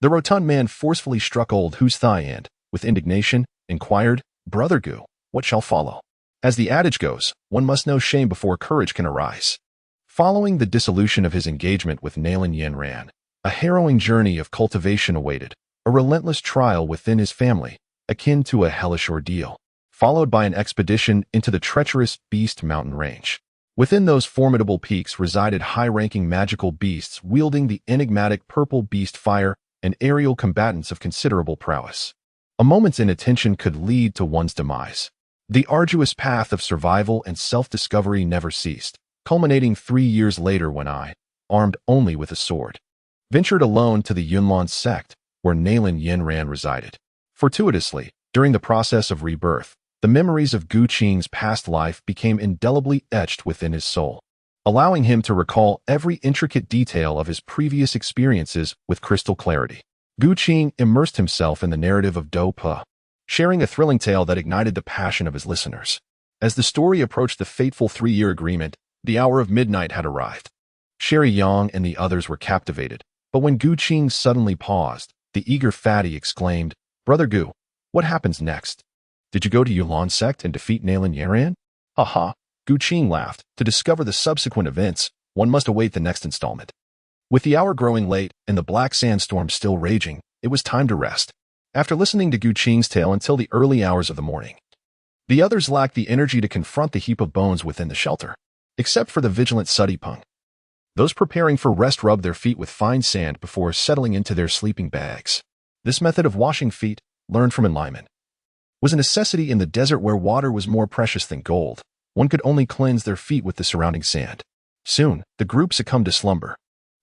the rotund man forcefully struck old Hu's thigh and, with indignation, inquired, "Brother Gu, what shall follow?" As the adage goes, one must know shame before courage can arise. Following the dissolution of his engagement with Nalin Yanran, a harrowing journey of cultivation awaited, a relentless trial within his family, akin to a hellish ordeal, followed by an expedition into the treacherous Beast Mountain Range. Within those formidable peaks resided high-ranking magical beasts wielding the enigmatic purple beast fire and aerial combatants of considerable prowess. A moment's inattention could lead to one's demise. The arduous path of survival and self-discovery never ceased, culminating 3 years later when I, armed only with a sword, ventured alone to the Yunlan sect, where Nalin Yanran resided. Fortuitously, during the process of rebirth, the memories of Gu Qing's past life became indelibly etched within his soul, allowing him to recall every intricate detail of his previous experiences with crystal clarity. Gu Qing immersed himself in the narrative of Do Pe, sharing a thrilling tale that ignited the passion of his listeners. As the story approached the fateful 3-year agreement, the hour of midnight had arrived. Sherry Yang and the others were captivated, but when Gu Qing suddenly paused, the eager fatty exclaimed, "Brother Gu, what happens next? Did you go to Yulan sect and defeat Nalin Yanran?" "Haha," Gu Qing laughed. "To discover the subsequent events, one must await the next installment." With the hour growing late and the black sandstorm still raging, it was time to rest. After listening to Gu Qing's tale until the early hours of the morning, the others lacked the energy to confront the heap of bones within the shelter, except for the vigilant Suddy Pung. Those preparing for rest rubbed their feet with fine sand before settling into their sleeping bags. This method of washing feet, learned from enlightenment, was a necessity in the desert where water was more precious than gold. One could only cleanse their feet with the surrounding sand. Soon, the group succumbed to slumber.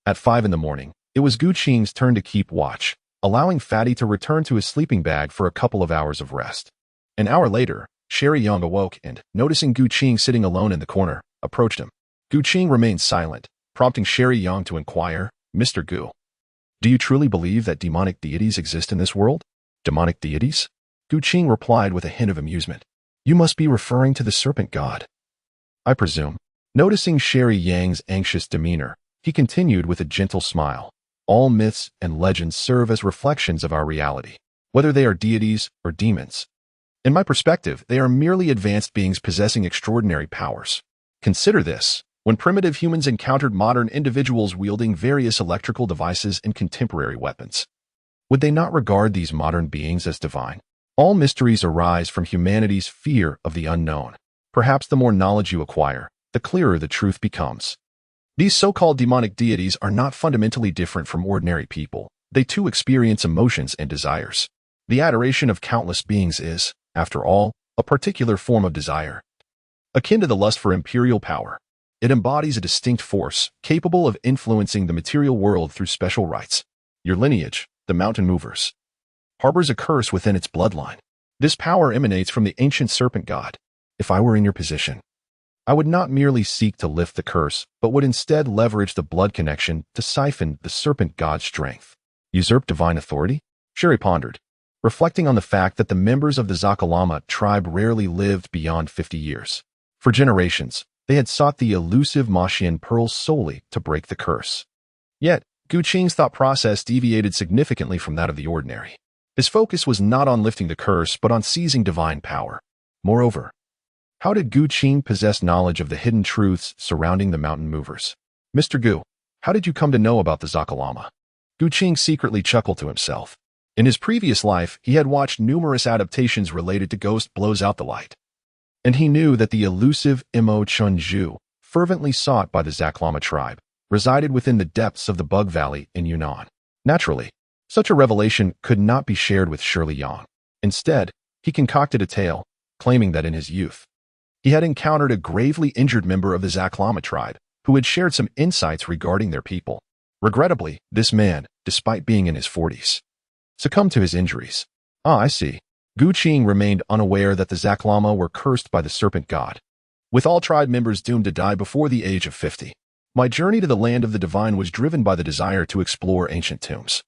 At 5 in the morning, it was Gu Qing's turn to keep watch, allowing Fatty to return to his sleeping bag for a couple of hours of rest. An hour later, Sherry Yang awoke and, noticing Gu Qing sitting alone in the corner, approached him. Gu Qing remained silent, prompting Sherry Yang to inquire, "Mr. Gu, do you truly believe that demonic deities exist in this world?" "Demonic deities?" Gu Qing replied with a hint of amusement. "You must be referring to the serpent god, I presume." Noticing Sherry Yang's anxious demeanor, he continued with a gentle smile. "All myths and legends serve as reflections of our reality, whether they are deities or demons. In my perspective, they are merely advanced beings possessing extraordinary powers. Consider this. When primitive humans encountered modern individuals wielding various electrical devices and contemporary weapons, would they not regard these modern beings as divine? All mysteries arise from humanity's fear of the unknown. Perhaps the more knowledge you acquire, the clearer the truth becomes. These so-called demonic deities are not fundamentally different from ordinary people. They too experience emotions and desires. The adoration of countless beings is, after all, a particular form of desire, akin to the lust for imperial power. It embodies a distinct force, capable of influencing the material world through special rites. Your lineage, the mountain movers, harbors a curse within its bloodline. This power emanates from the ancient serpent god. If I were in your position, I would not merely seek to lift the curse, but would instead leverage the blood connection to siphon the serpent god's strength. Usurp divine authority? Sherry pondered, reflecting on the fact that the members of the Zakalama tribe rarely lived beyond 50 years. For generations, they had sought the elusive Maxian pearls solely to break the curse. Yet, Gu Qing's thought process deviated significantly from that of the ordinary. His focus was not on lifting the curse, but on seizing divine power. Moreover, how did Gu Qing possess knowledge of the hidden truths surrounding the mountain movers? "Mr. Gu, how did you come to know about the Zakalama?" Gu Qing secretly chuckled to himself. In his previous life, he had watched numerous adaptations related to Ghost Blows Out the Light, and he knew that the elusive Imo Chunju, fervently sought by the Zaklama tribe, resided within the depths of the Bug Valley in Yunnan. Naturally, such a revelation could not be shared with Shirley Yang. Instead, he concocted a tale, claiming that in his youth, he had encountered a gravely injured member of the Zaklama tribe who had shared some insights regarding their people. Regrettably, this man, despite being in his 40s, succumbed to his injuries. "Ah, I see." Gu Qing remained unaware that the Zaklama were cursed by the serpent god, with all tribe members doomed to die before the age of 50. My journey to the land of the divine was driven by the desire to explore ancient tombs,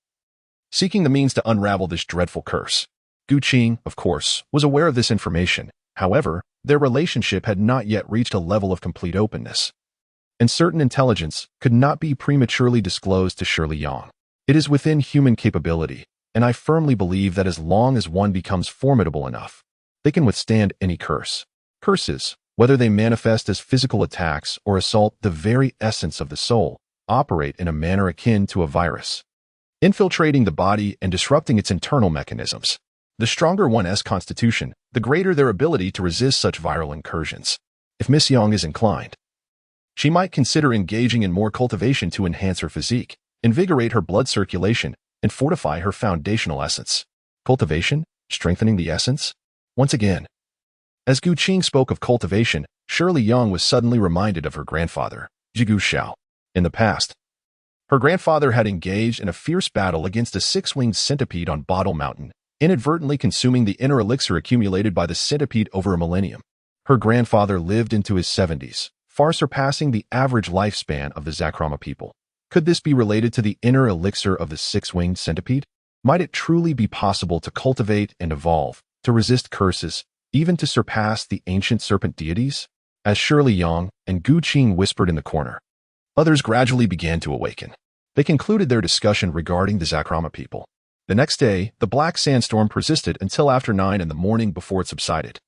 seeking the means to unravel this dreadful curse. Gu Qing, of course, was aware of this information. However, their relationship had not yet reached a level of complete openness, and certain intelligence could not be prematurely disclosed to Shirley Yang. It is within human capability, and I firmly believe that as long as one becomes formidable enough, they can withstand any curse. Curses, whether they manifest as physical attacks or assault the very essence of the soul, operate in a manner akin to a virus, infiltrating the body and disrupting its internal mechanisms. The stronger one's constitution, the greater their ability to resist such viral incursions. If Miss Yang is inclined, she might consider engaging in more cultivation to enhance her physique, invigorate her blood circulation, and fortify her foundational essence. Cultivation? Strengthening the essence? Once again, as Gu Qing spoke of cultivation, Shirley Yang was suddenly reminded of her grandfather, Jigu Xiao. In the past, her grandfather had engaged in a fierce battle against a six-winged centipede on Bottle Mountain, inadvertently consuming the inner elixir accumulated by the centipede over a millennium. Her grandfather lived into his 70s, far surpassing the average lifespan of the Zakrama people. Could this be related to the inner elixir of the six-winged centipede? Might it truly be possible to cultivate and evolve, to resist curses, even to surpass the ancient serpent deities? As Shirley Yang and Gu Qing whispered in the corner, others gradually began to awaken. They concluded their discussion regarding the Zakrama people. The next day, the black sandstorm persisted until after 9 in the morning before it subsided.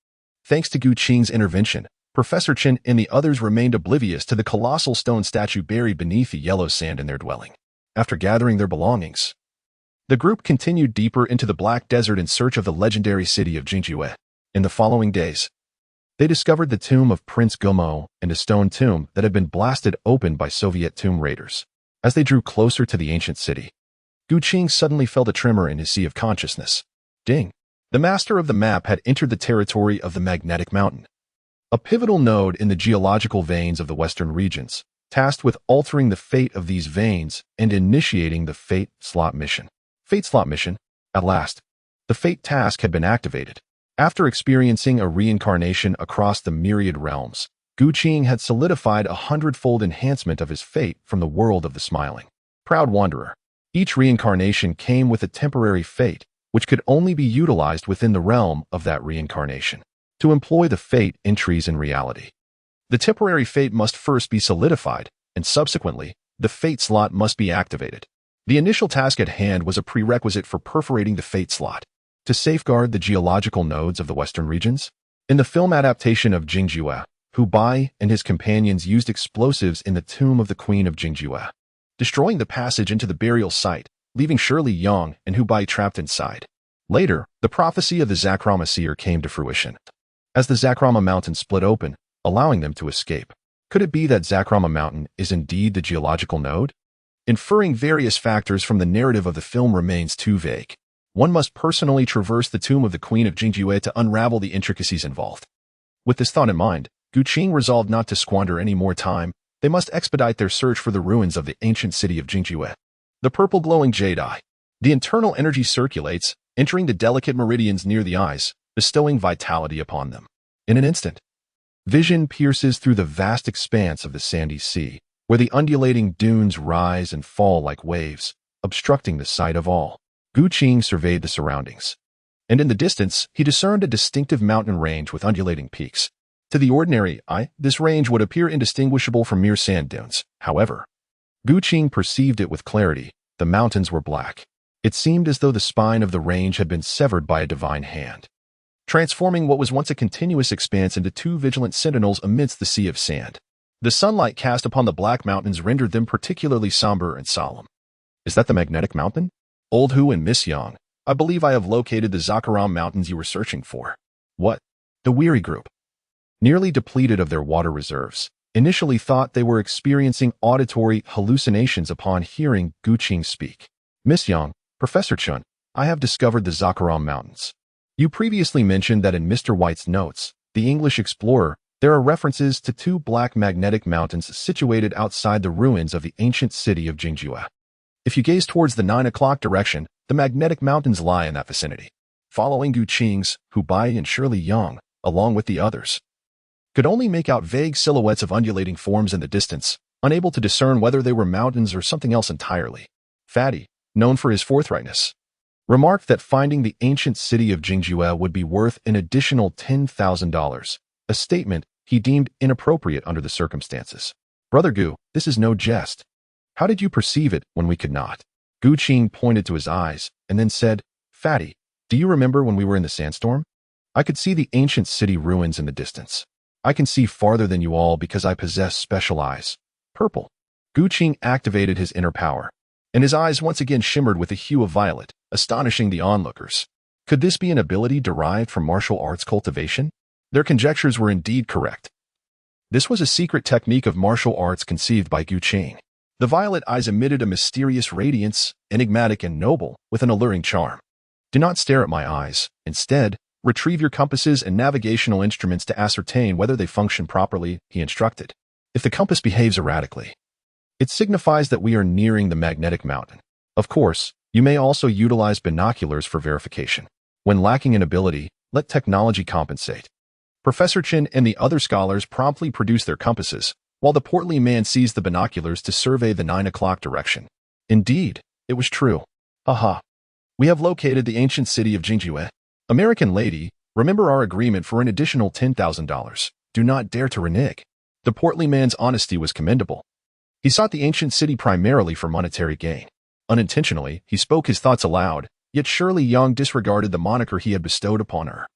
Thanks to Gu Qing's intervention, Professor Chen and the others remained oblivious to the colossal stone statue buried beneath the yellow sand in their dwelling. After gathering their belongings, the group continued deeper into the Black Desert in search of the legendary city of Jingjue. In the following days, they discovered the tomb of Prince Gumo and a stone tomb that had been blasted open by Soviet tomb raiders. As they drew closer to the ancient city, Gu Qing suddenly felt a tremor in his sea of consciousness. Ding! The master of the map had entered the territory of the Magnetic Mountain, a pivotal node in the geological veins of the western regions, tasked with altering the fate of these veins and initiating the Fate slot mission. Fate slot mission? At last, the Fate task had been activated. After experiencing a reincarnation across the myriad realms, Gu Qing had solidified a 100-fold enhancement of his fate from the world of the smiling, proud wanderer. Each reincarnation came with a temporary fate, which could only be utilized within the realm of that reincarnation to employ the fate entries in reality. The temporary fate must first be solidified, and subsequently, the Fate slot must be activated. The initial task at hand was a prerequisite for perforating the Fate slot to safeguard the geological nodes of the western regions. In the film adaptation of Jingjue, Hu Bai and his companions used explosives in the tomb of the Queen of Jingjue, destroying the passage into the burial site, leaving Shirley Yang and Hu Bai trapped inside. Later, the prophecy of the Zakrama seer came to fruition, as the Zakrama mountain split open, allowing them to escape. Could it be that Zakrama mountain is indeed the geological node? Inferring various factors from the narrative of the film remains too vague. One must personally traverse the tomb of the Queen of Jingjue to unravel the intricacies involved. With this thought in mind, Gu Qing resolved not to squander any more time. They must expedite their search for the ruins of the ancient city of Jingjue. The purple glowing jade eye. The internal energy circulates, entering the delicate meridians near the eyes, bestowing vitality upon them. In an instant, vision pierces through the vast expanse of the sandy sea, where the undulating dunes rise and fall like waves, obstructing the sight of all. Gu Qing surveyed the surroundings, and in the distance, he discerned a distinctive mountain range with undulating peaks. To the ordinary eye, this range would appear indistinguishable from mere sand dunes. However, Gu Qing perceived it with clarity. The mountains were black. It seemed as though the spine of the range had been severed by a divine hand, transforming what was once a continuous expanse into two vigilant sentinels amidst the sea of sand. The sunlight cast upon the black mountains rendered them particularly somber and solemn. Is that the Magnetic Mountain? Old Hu and Miss Yang, I believe I have located the Zakaram Mountains you were searching for. What? The weary group, nearly depleted of their water reserves, initially thought they were experiencing auditory hallucinations upon hearing Gu Qing speak. Miss Yang, Professor Chun, I have discovered the Zakaram Mountains. You previously mentioned that in Mr. White's notes, the English explorer, there are references to two black magnetic mountains situated outside the ruins of the ancient city of Jingjue. If you gaze towards the 9 o'clock direction, the magnetic mountains lie in that vicinity. Following Gu Qing's, Hu Bai and Shirley Yang, along with the others, could only make out vague silhouettes of undulating forms in the distance, unable to discern whether they were mountains or something else entirely. Fatty, known for his forthrightness, remarked that finding the ancient city of Jingjue would be worth an additional $10,000, a statement he deemed inappropriate under the circumstances. Brother Gu, this is no jest. How did you perceive it when we could not? Gu Qing pointed to his eyes and then said, Fatty, do you remember when we were in the sandstorm? I could see the ancient city ruins in the distance. I can see farther than you all because I possess special eyes. Purple. Gu Qing activated his inner power, and his eyes once again shimmered with the hue of violet, astonishing the onlookers. Could this be an ability derived from martial arts cultivation? Their conjectures were indeed correct. This was a secret technique of martial arts conceived by Gu Qing. The violet eyes emitted a mysterious radiance, enigmatic and noble, with an alluring charm. Do not stare at my eyes. Instead, retrieve your compasses and navigational instruments to ascertain whether they function properly, he instructed. If the compass behaves erratically, it signifies that we are nearing the magnetic mountain. Of course, you may also utilize binoculars for verification. When lacking in ability, let technology compensate. Professor Chen and the other scholars promptly produced their compasses, while the portly man seized the binoculars to survey the 9 o'clock direction. Indeed, it was true. Aha. We have located the ancient city of Jingjue. American lady, remember our agreement for an additional $10,000. Do not dare to renege. The portly man's honesty was commendable. He sought the ancient city primarily for monetary gain. Unintentionally, he spoke his thoughts aloud, yet Shirley Yang disregarded the moniker he had bestowed upon her.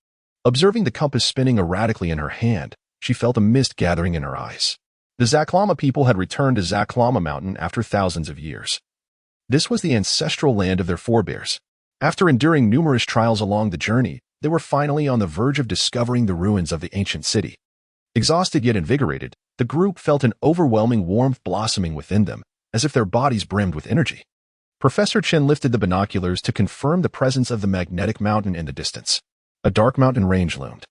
Observing the compass spinning erratically in her hand, she felt a mist gathering in her eyes. The Zaklama people had returned to Zaklama Mountain after thousands of years. This was the ancestral land of their forebears. After enduring numerous trials along the journey, they were finally on the verge of discovering the ruins of the ancient city. Exhausted yet invigorated, the group felt an overwhelming warmth blossoming within them, as if their bodies brimmed with energy. Professor Chen lifted the binoculars to confirm the presence of the magnetic mountain in the distance. A dark mountain range loomed,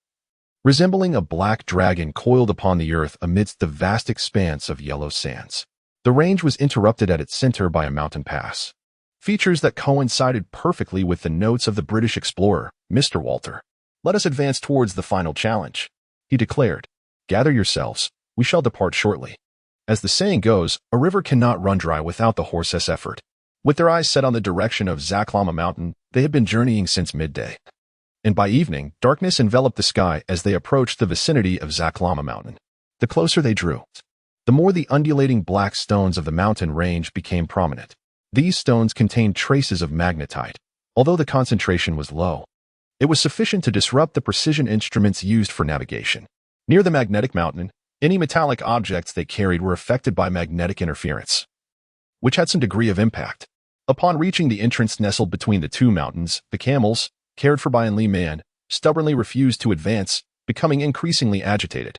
resembling a black dragon coiled upon the earth amidst the vast expanse of yellow sands. The range was interrupted at its center by a mountain pass, features that coincided perfectly with the notes of the British explorer, Mr. Walter. "Let us advance towards the final challenge," he declared. "Gather yourselves, we shall depart shortly." As the saying goes, a river cannot run dry without the horse's effort. With their eyes set on the direction of Zaklama Mountain, they had been journeying since midday. And by evening, darkness enveloped the sky as they approached the vicinity of Zaklama Mountain. The closer they drew, the more the undulating black stones of the mountain range became prominent. These stones contained traces of magnetite, although the concentration was low. It was sufficient to disrupt the precision instruments used for navigation. Near the magnetic mountain, any metallic objects they carried were affected by magnetic interference, which had some degree of impact. Upon reaching the entrance nestled between the two mountains, the camels, cared for by Li Man, stubbornly refused to advance, becoming increasingly agitated,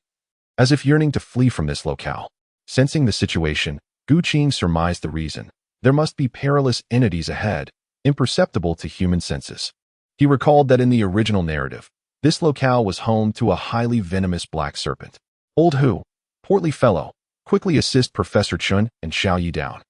as if yearning to flee from this locale. Sensing the situation, Gu Qing surmised the reason. There must be perilous entities ahead, imperceptible to human senses. He recalled that in the original narrative, this locale was home to a highly venomous black serpent. "Old Hu, portly fellow, quickly assist Professor Chun and Xiao Yi down.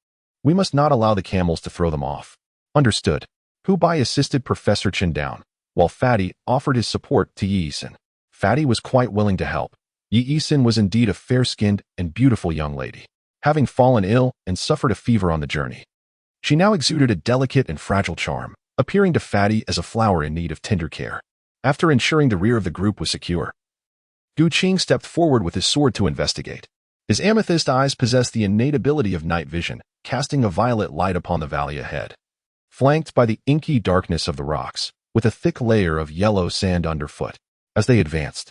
We must not allow the camels to throw them off." "Understood." Hu Bai assisted Professor Chen down, while Fatty offered his support to Yi Yisen. Fatty was quite willing to help. Yi Yisen was indeed a fair-skinned and beautiful young lady, having fallen ill and suffered a fever on the journey. She now exuded a delicate and fragile charm, appearing to Fatty as a flower in need of tender care. After ensuring the rear of the group was secure, Gu Qing stepped forward with his sword to investigate. His amethyst eyes possessed the innate ability of night vision, casting a violet light upon the valley ahead. Flanked by the inky darkness of the rocks, with a thick layer of yellow sand underfoot. As they advanced,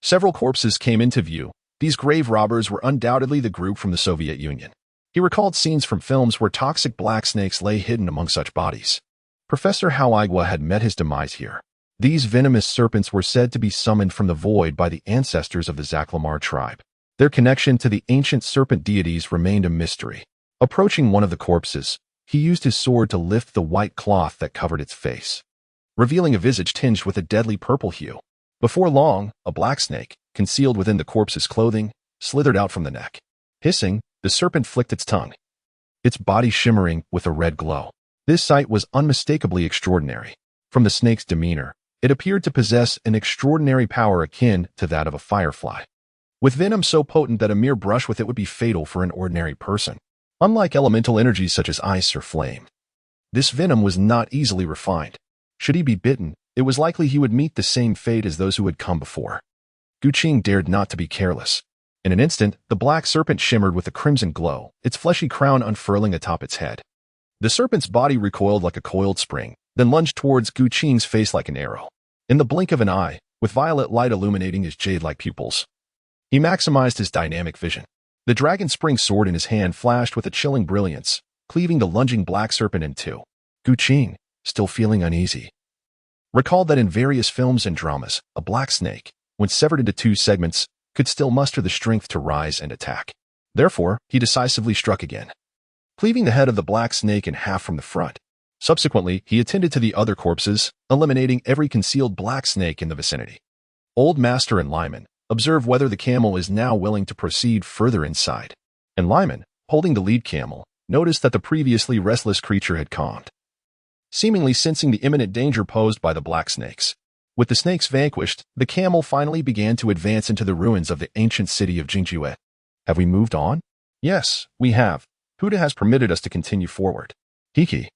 several corpses came into view. These grave robbers were undoubtedly the group from the Soviet Union. He recalled scenes from films where toxic black snakes lay hidden among such bodies. Professor Hao Igua had met his demise here. These venomous serpents were said to be summoned from the void by the ancestors of the Zaklamar tribe. Their connection to the ancient serpent deities remained a mystery. Approaching one of the corpses, he used his sword to lift the white cloth that covered its face, revealing a visage tinged with a deadly purple hue. Before long, a black snake, concealed within the corpse's clothing, slithered out from the neck. Hissing, the serpent flicked its tongue, its body shimmering with a red glow. This sight was unmistakably extraordinary. From the snake's demeanor, it appeared to possess an extraordinary power akin to that of a firefly, with venom so potent that a mere brush with it would be fatal for an ordinary person. Unlike elemental energies such as ice or flame, this venom was not easily refined. Should he be bitten, it was likely he would meet the same fate as those who had come before. Gu Qing dared not to be careless. In an instant, the black serpent shimmered with a crimson glow, its fleshy crown unfurling atop its head. The serpent's body recoiled like a coiled spring, then lunged towards Gu Qing's face like an arrow. In the blink of an eye, with violet light illuminating his jade-like pupils, he maximized his dynamic vision. The dragon spring sword in his hand flashed with a chilling brilliance, cleaving the lunging black serpent in two. Gu Qing, still feeling uneasy, recalled that in various films and dramas, a black snake, when severed into two segments, could still muster the strength to rise and attack. Therefore, he decisively struck again, cleaving the head of the black snake in half from the front. Subsequently, he attended to the other corpses, eliminating every concealed black snake in the vicinity. Old Master and Lyman observe whether the camel is now willing to proceed further inside. And Lyman, holding the lead camel, noticed that the previously restless creature had calmed, seemingly sensing the imminent danger posed by the black snakes. With the snakes vanquished, the camel finally began to advance into the ruins of the ancient city of Jingjue. Have we moved on? Yes, we have. Huda has permitted us to continue forward. Hiki.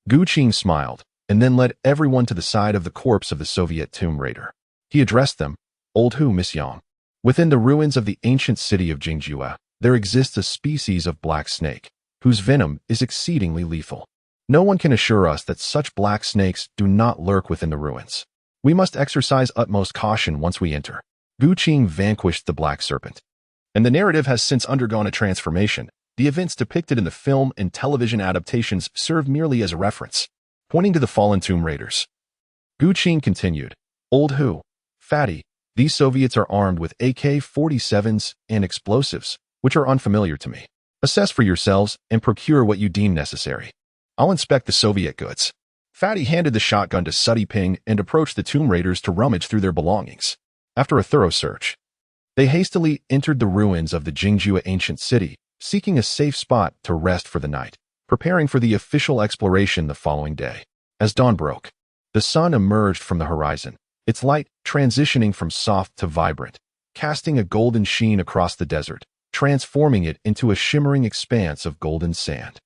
Gu Qing smiled, and then led everyone to the side of the corpse of the Soviet tomb raider. He addressed them, Old Hu Miss Yang. Within the ruins of the ancient city of Jingjue, there exists a species of black snake, whose venom is exceedingly lethal. No one can assure us that such black snakes do not lurk within the ruins. We must exercise utmost caution once we enter. Gu Qing vanquished the Black Serpent. And the narrative has since undergone a transformation. The events depicted in the film and television adaptations serve merely as a reference, pointing to the fallen Tomb Raiders. Gu Qing continued, "Old who? Fatty, these Soviets are armed with AK-47s and explosives, which are unfamiliar to me. Assess for yourselves and procure what you deem necessary. I'll inspect the Soviet goods." Fatty handed the shotgun to Suddy Ping and approached the Tomb Raiders to rummage through their belongings. After a thorough search, they hastily entered the ruins of the Jingjue ancient city, seeking a safe spot to rest for the night, preparing for the official exploration the following day. As dawn broke, the sun emerged from the horizon, its light transitioning from soft to vibrant, casting a golden sheen across the desert, transforming it into a shimmering expanse of golden sand.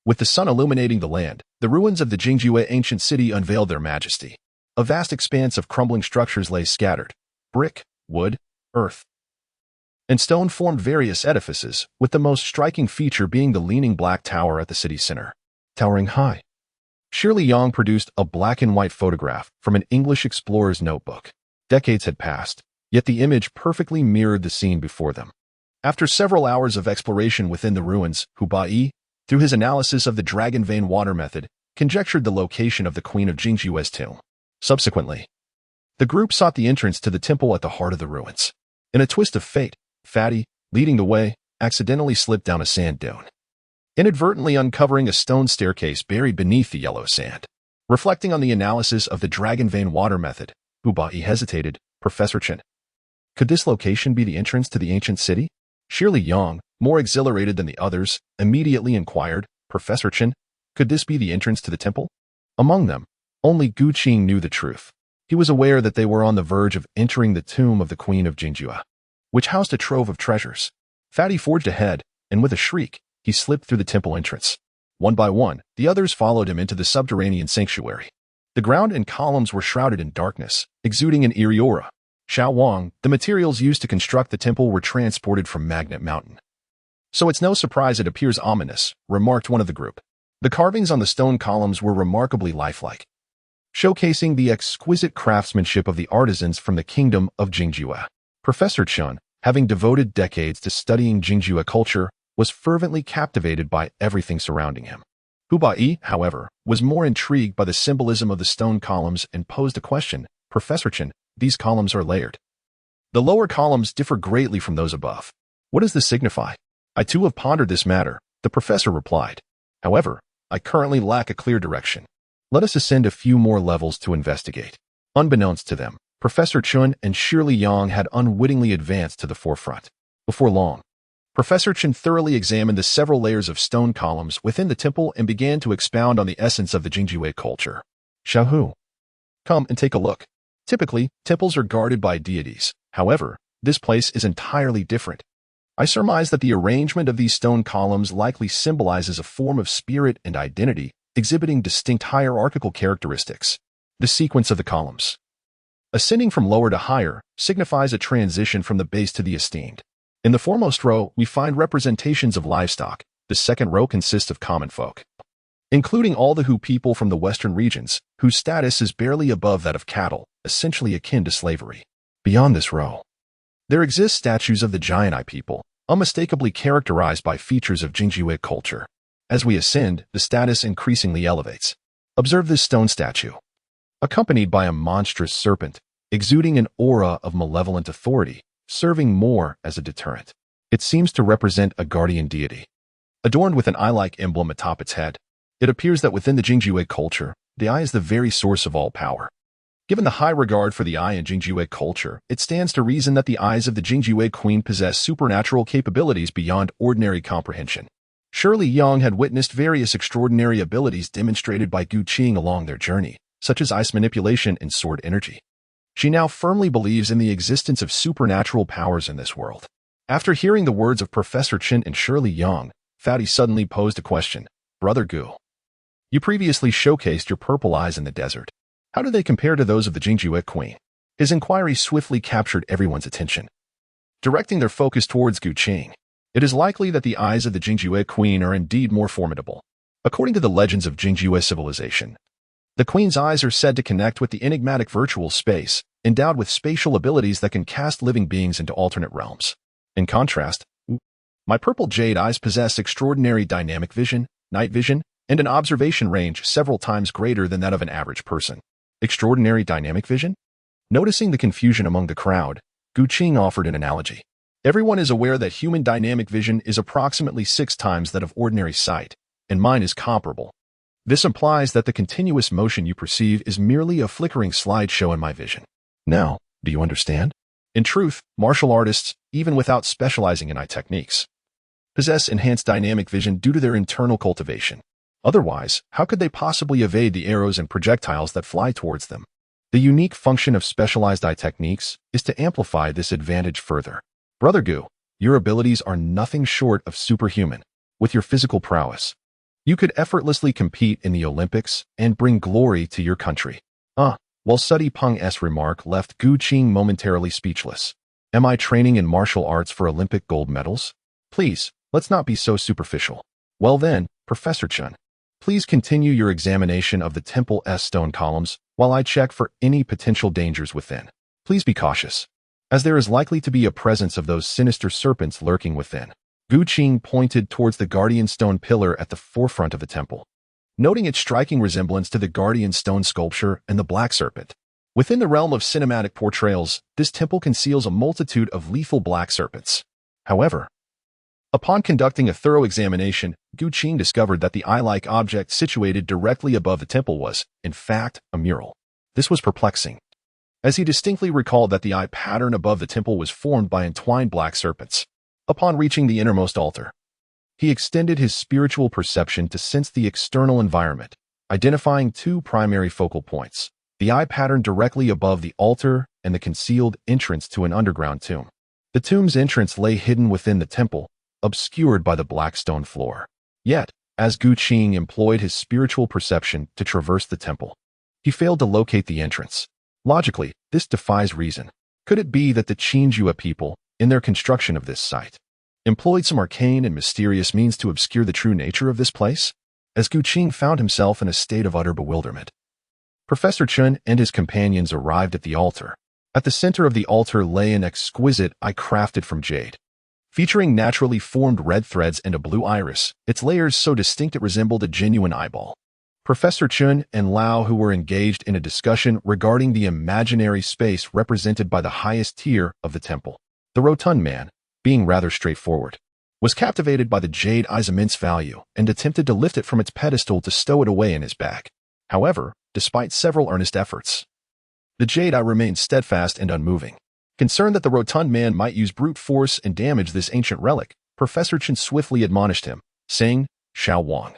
With the sun illuminating the land, the ruins of the Jingjue ancient city unveiled their majesty. A vast expanse of crumbling structures lay scattered. Brick, wood, earth, and stone formed various edifices, with the most striking feature being the leaning black tower at the city's center. Towering high, Shirley Yang produced a black and white photograph from an English explorer's notebook. Decades had passed, yet the image perfectly mirrored the scene before them. After several hours of exploration within the ruins, Hu Bai, through his analysis of the dragon vein water method, conjectured the location of the Queen of Jingjue's tomb. Subsequently, the group sought the entrance to the temple at the heart of the ruins. In a twist of fate, Fatty, leading the way, accidentally slipped down a sand dune, inadvertently uncovering a stone staircase buried beneath the yellow sand. Reflecting on the analysis of the dragon vein water method, Hu Bai hesitated. "Professor Chen, could this location be the entrance to the ancient city?" Shirley Yang, more exhilarated than the others, immediately inquired, "Professor Chen, could this be the entrance to the temple?" Among them, only Gu Qing knew the truth. He was aware that they were on the verge of entering the tomb of the Queen of Jingjue, which housed a trove of treasures. Fatty forged ahead, and with a shriek, he slipped through the temple entrance. One by one, the others followed him into the subterranean sanctuary. The ground and columns were shrouded in darkness, exuding an eerie aura. Xiao Wang, the materials used to construct the temple were transported from Magnet Mountain. "So it's no surprise it appears ominous," remarked one of the group. The carvings on the stone columns were remarkably lifelike, showcasing the exquisite craftsmanship of the artisans from the kingdom of Jingjue. Professor Chen, having devoted decades to studying Jingjue culture, was fervently captivated by everything surrounding him. Hu Bai, however, was more intrigued by the symbolism of the stone columns and posed a question. "Professor Chen, these columns are layered. The lower columns differ greatly from those above. What does this signify?" "I too have pondered this matter," the professor replied. "However, I currently lack a clear direction. Let us ascend a few more levels to investigate." Unbeknownst to them, Professor Chen and Shirley Yang had unwittingly advanced to the forefront. Before long, Professor Chen thoroughly examined the several layers of stone columns within the temple and began to expound on the essence of the Jingjue culture. "Xiaohu, come and take a look. Typically, temples are guarded by deities. However, this place is entirely different. I surmise that the arrangement of these stone columns likely symbolizes a form of spirit and identity, exhibiting distinct hierarchical characteristics. The sequence of the columns, ascending from lower to higher, signifies a transition from the base to the esteemed. In the foremost row, we find representations of livestock. The second row consists of common folk, including all the Hu people from the western regions, whose status is barely above that of cattle, essentially akin to slavery. Beyond this row, there exist statues of the Giant Eye people, unmistakably characterized by features of Jingjue culture. As we ascend, the status increasingly elevates. Observe this stone statue, accompanied by a monstrous serpent, exuding an aura of malevolent authority, serving more as a deterrent. It seems to represent a guardian deity, adorned with an eye-like emblem atop its head. It appears that within the Jingjue culture, the eye is the very source of all power. Given the high regard for the eye in Jingjue culture, it stands to reason that the eyes of the Jingjue queen possess supernatural capabilities beyond ordinary comprehension. Shirley Yang had witnessed various extraordinary abilities demonstrated by Gu Qing along their journey, such as ice manipulation and sword energy. She now firmly believes in the existence of supernatural powers in this world. After hearing the words of Professor Chen and Shirley Yang, Fatty suddenly posed a question. "Brother Gu, you previously showcased your purple eyes in the desert. How do they compare to those of the Jingjue queen?" His inquiry swiftly captured everyone's attention, directing their focus towards Gu Qing. It is likely that the eyes of the Jingjue queen are indeed more formidable. According to the legends of Jingjue civilization, the queen's eyes are said to connect with the enigmatic virtual space, endowed with spatial abilities that can cast living beings into alternate realms. In contrast, my purple jade eyes possess extraordinary dynamic vision, night vision, and an observation range several times greater than that of an average person. Extraordinary dynamic vision? Noticing the confusion among the crowd, Gu Qing offered an analogy. Everyone is aware that human dynamic vision is approximately 6 times that of ordinary sight, and mine is comparable. This implies that the continuous motion you perceive is merely a flickering slideshow in my vision. Now, do you understand? In truth, martial artists, even without specializing in eye techniques, possess enhanced dynamic vision due to their internal cultivation. Otherwise, how could they possibly evade the arrows and projectiles that fly towards them? The unique function of specialized eye techniques is to amplify this advantage further. Brother Gu, your abilities are nothing short of superhuman. With your physical prowess, you could effortlessly compete in the Olympics and bring glory to your country. While Sudi Peng's remark left Gu Qing momentarily speechless. Am I training in martial arts for Olympic gold medals? Please, let's not be so superficial. Well then, Professor Chen, please continue your examination of the temple's stone columns while I check for any potential dangers within. Please be cautious, as there is likely to be a presence of those sinister serpents lurking within. Gu Qing pointed towards the guardian stone pillar at the forefront of the temple, noting its striking resemblance to the guardian stone sculpture and the black serpent. Within the realm of cinematic portrayals, this temple conceals a multitude of lethal black serpents. However, upon conducting a thorough examination, Gu Qing discovered that the eye-like object situated directly above the temple was, in fact, a mural. This was perplexing, as he distinctly recalled that the eye pattern above the temple was formed by entwined black serpents. Upon reaching the innermost altar, he extended his spiritual perception to sense the external environment, identifying 2 primary focal points: the eye pattern directly above the altar and the concealed entrance to an underground tomb. The tomb's entrance lay hidden within the temple, obscured by the black stone floor. Yet, as Gu Qing employed his spiritual perception to traverse the temple, he failed to locate the entrance. Logically, this defies reason. Could it be that the Qingjue people, in their construction of this site, employed some arcane and mysterious means to obscure the true nature of this place? As Gu Qing found himself in a state of utter bewilderment, Professor Chen and his companions arrived at the altar. At the center of the altar lay an exquisite eye crafted from jade, featuring naturally formed red threads and a blue iris, its layers so distinct it resembled a genuine eyeball. Professor Chen and Lao Hu were engaged in a discussion regarding the imaginary space represented by the highest tier of the temple. The rotund man, being rather straightforward, was captivated by the jade eye's immense value and attempted to lift it from its pedestal to stow it away in his bag. However, despite several earnest efforts, the jade eye remained steadfast and unmoving. Concerned that the rotund man might use brute force and damage this ancient relic, Professor Chen swiftly admonished him, saying, "Xiao Wang,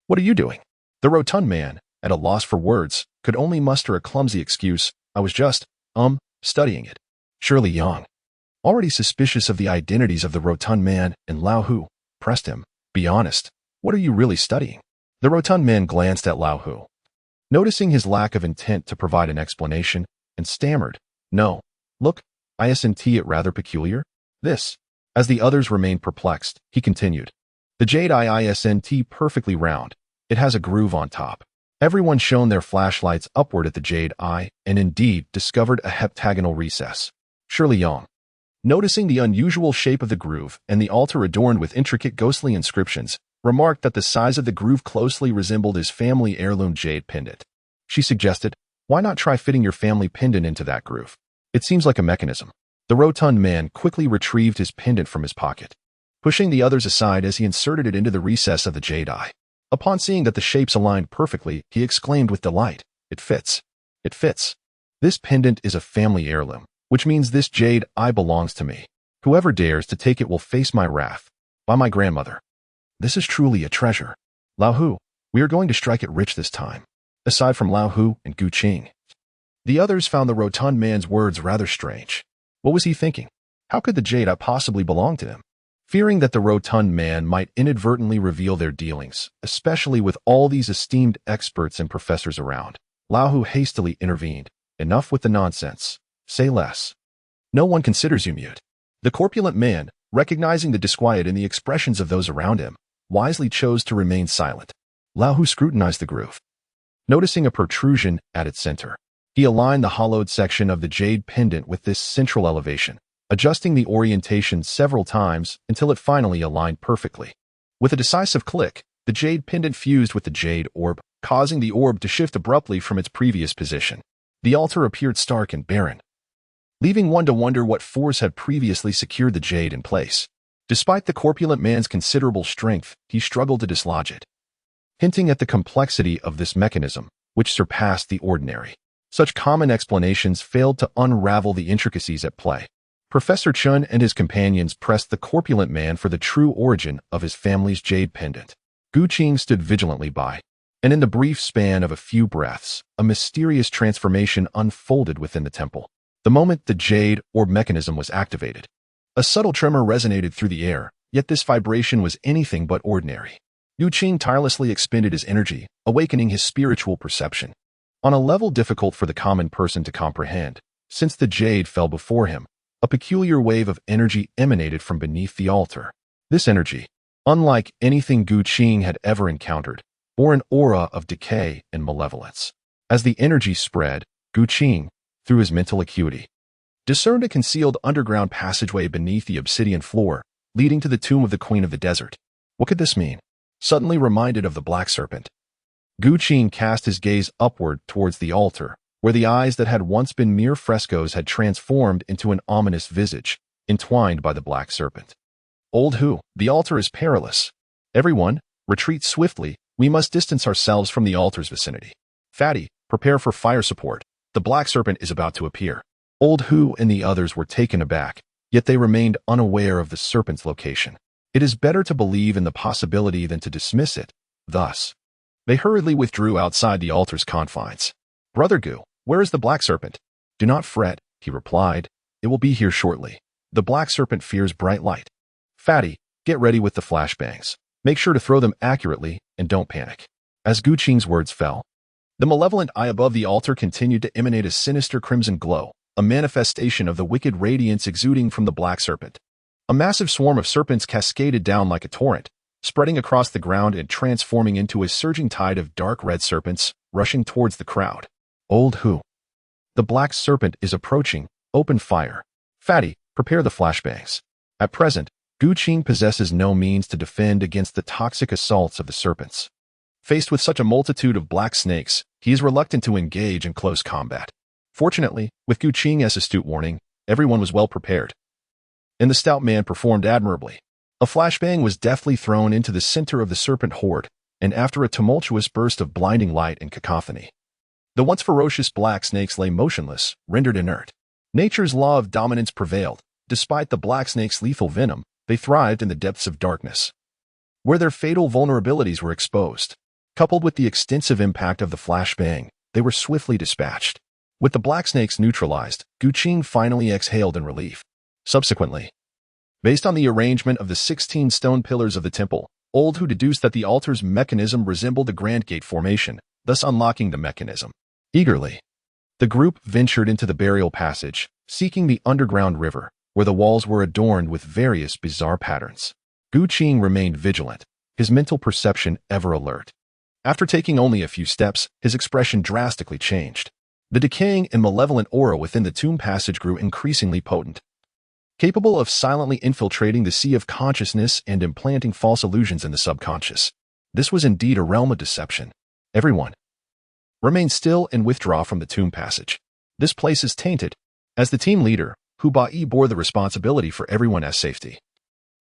what are you doing?" The rotund man, at a loss for words, could only muster a clumsy excuse. "I was just, studying it." Surely Yang, already suspicious of the identities of the rotund man and Lao Hu, pressed him, "Be honest, what are you really studying?" The rotund man glanced at Lao Hu, noticing his lack of intent to provide an explanation, and stammered, "No, look, isn't it rather peculiar? This." As the others remained perplexed, he continued, "The jade eye isn't perfectly round. It has a groove on top." Everyone shone their flashlights upward at the jade eye and indeed discovered a heptagonal recess. Surely Yang, noticing the unusual shape of the groove and the altar adorned with intricate ghostly inscriptions, remarked that the size of the groove closely resembled his family heirloom jade pendant. She suggested, "Why not try fitting your family pendant into that groove? It seems like a mechanism." The rotund man quickly retrieved his pendant from his pocket, pushing the others aside as he inserted it into the recess of the jade eye. Upon seeing that the shapes aligned perfectly, he exclaimed with delight, "It fits. It fits. This pendant is a family heirloom, which means this jade eye belongs to me. Whoever dares to take it will face my wrath. By my grandmother. This is truly a treasure. Lao Hu, we are going to strike it rich this time." Aside from Lao Hu and Gu Qing, the others found the rotund man's words rather strange. What was he thinking? How could the jade eye possibly belong to him? Fearing that the rotund man might inadvertently reveal their dealings, especially with all these esteemed experts and professors around, Lao Hu hastily intervened. "Enough with the nonsense. Say less. No one considers you mute." The corpulent man, recognizing the disquiet in the expressions of those around him, wisely chose to remain silent. Lao Hu scrutinized the groove, noticing a protrusion at its center. He aligned the hollowed section of the jade pendant with this central elevation, adjusting the orientation several times until it finally aligned perfectly. With a decisive click, the jade pendant fused with the jade orb, causing the orb to shift abruptly from its previous position. The altar appeared stark and barren, leaving one to wonder what force had previously secured the jade in place. Despite the corpulent man's considerable strength, he struggled to dislodge it, hinting at the complexity of this mechanism, which surpassed the ordinary. Such common explanations failed to unravel the intricacies at play. Professor Chun and his companions pressed the corpulent man for the true origin of his family's jade pendant. Gu Qing stood vigilantly by, and in the brief span of a few breaths, a mysterious transformation unfolded within the temple. The moment the jade orb mechanism was activated, a subtle tremor resonated through the air, yet this vibration was anything but ordinary. Gu Qing tirelessly expended his energy, awakening his spiritual perception, on a level difficult for the common person to comprehend. Since the jade fell before him, a peculiar wave of energy emanated from beneath the altar. This energy, unlike anything Gu Qing had ever encountered, bore an aura of decay and malevolence. As the energy spread, Gu Qing, through his mental acuity, discerned a concealed underground passageway beneath the obsidian floor, leading to the tomb of the Queen of the Desert. What could this mean? Suddenly reminded of the Black Serpent, Gu Qing cast his gaze upward towards the altar, where the eyes that had once been mere frescoes had transformed into an ominous visage, entwined by the Black Serpent. Old Hu, the altar is perilous. Everyone, retreat swiftly. We must distance ourselves from the altar's vicinity. Fatty, prepare for fire support. The Black Serpent is about to appear. Old Hu and the others were taken aback, yet they remained unaware of the serpent's location. It is better to believe in the possibility than to dismiss it. Thus, they hurriedly withdrew outside the altar's confines. Brother Gu, where is the Black Serpent? Do not fret, he replied. It will be here shortly. The Black Serpent fears bright light. Fatty, get ready with the flashbangs. Make sure to throw them accurately and don't panic. As Gu Qing's words fell, the malevolent eye above the altar continued to emanate a sinister crimson glow, a manifestation of the wicked radiance exuding from the Black Serpent. A massive swarm of serpents cascaded down like a torrent, spreading across the ground and transforming into a surging tide of dark red serpents, rushing towards the crowd. Old Hu, the Black Serpent is approaching. Open fire. Fatty, prepare the flashbangs. At present, Gu Qing possesses no means to defend against the toxic assaults of the serpents. Faced with such a multitude of black snakes, he is reluctant to engage in close combat. Fortunately, with Gu Qing as astute warning, everyone was well prepared, and the stout man performed admirably. A flashbang was deftly thrown into the center of the serpent horde, and after a tumultuous burst of blinding light and cacophony, the once ferocious black snakes lay motionless, rendered inert. Nature's law of dominance prevailed. Despite the black snake's lethal venom, they thrived in the depths of darkness, where their fatal vulnerabilities were exposed. Coupled with the extensive impact of the flashbang, they were swiftly dispatched. With the black snakes neutralized, Gu Qing finally exhaled in relief. Subsequently, based on the arrangement of the 16 stone pillars of the temple, Old Hu deduced that the altar's mechanism resembled the Grand Gate formation, thus unlocking the mechanism. Eagerly, the group ventured into the burial passage, seeking the underground river, where the walls were adorned with various bizarre patterns. Gu Qing remained vigilant, his mental perception ever alert. After taking only a few steps, his expression drastically changed. The decaying and malevolent aura within the tomb passage grew increasingly potent, capable of silently infiltrating the sea of consciousness and implanting false illusions in the subconscious. This was indeed a realm of deception. Everyone, remain still and withdraw from the tomb passage. This place is tainted. As the team leader, Hu Bai bore the responsibility for everyone's safety,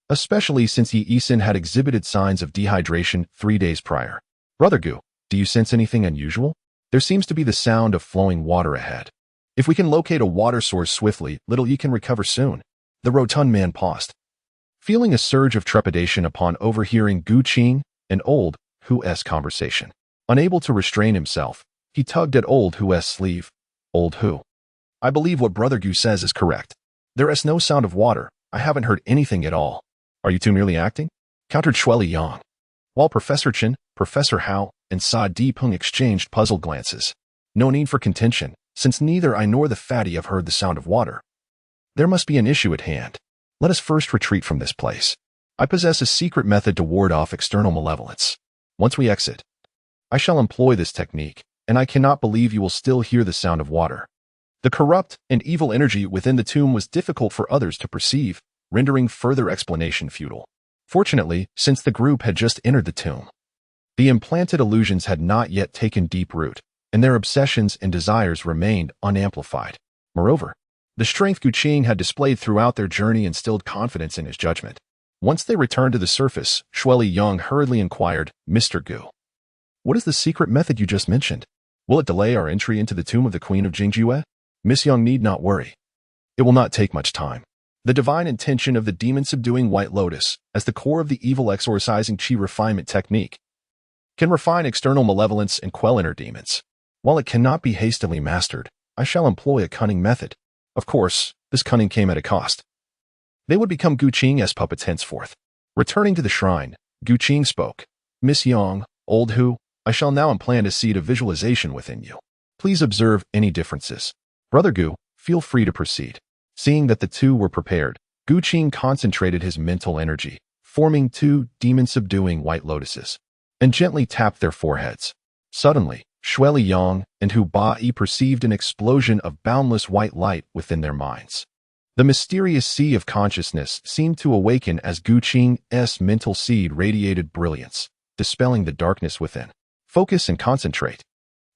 especially since Yi Sin had exhibited signs of dehydration 3 days prior. Brother Gu, do you sense anything unusual? There seems to be the sound of flowing water ahead. If we can locate a water source swiftly, little Yi can recover soon. The rotund man paused, feeling a surge of trepidation upon overhearing Gu Qing and Old Hu's conversation. Unable to restrain himself, he tugged at Old Hu's sleeve. Old Hu, I believe what Brother Gu says is correct. There is no sound of water. I haven't heard anything at all. Are you two merely acting? Countered Shui Liang. While Professor Chen, Professor Hao, and Sa Di Peng exchanged puzzled glances. No need for contention, since neither I nor the fatty have heard the sound of water. There must be an issue at hand. Let us first retreat from this place. I possess a secret method to ward off external malevolence. Once we exit, I shall employ this technique, and I cannot believe you will still hear the sound of water." The corrupt and evil energy within the tomb was difficult for others to perceive, rendering further explanation futile. Fortunately, since the group had just entered the tomb, the implanted illusions had not yet taken deep root, and their obsessions and desires remained unamplified. Moreover, the strength Guqing had displayed throughout their journey instilled confidence in his judgment. Once they returned to the surface, Shueli Yang hurriedly inquired, "Mr. Gu, what is the secret method you just mentioned? Will it delay our entry into the tomb of the Queen of Jingjue?" "Miss Yang need not worry. It will not take much time. The divine intention of the demon-subduing White Lotus, as the core of the evil exorcising Qi refinement technique, can refine external malevolence and quell inner demons. While it cannot be hastily mastered, I shall employ a cunning method. Of course, this cunning came at a cost." They would become Guqing's puppets henceforth. Returning to the shrine, Guqing spoke, "Miss Yang, old Hu, I shall now implant a seed of visualization within you. Please observe any differences. Brother Gu, feel free to proceed." Seeing that the two were prepared, Guqing concentrated his mental energy, forming two demon-subduing white lotuses, and gently tapped their foreheads. Suddenly, Shueli Yang and Hu Ba-yi perceived an explosion of boundless white light within their minds. The mysterious sea of consciousness seemed to awaken as Guqing's mental seed radiated brilliance, dispelling the darkness within. Focus and concentrate.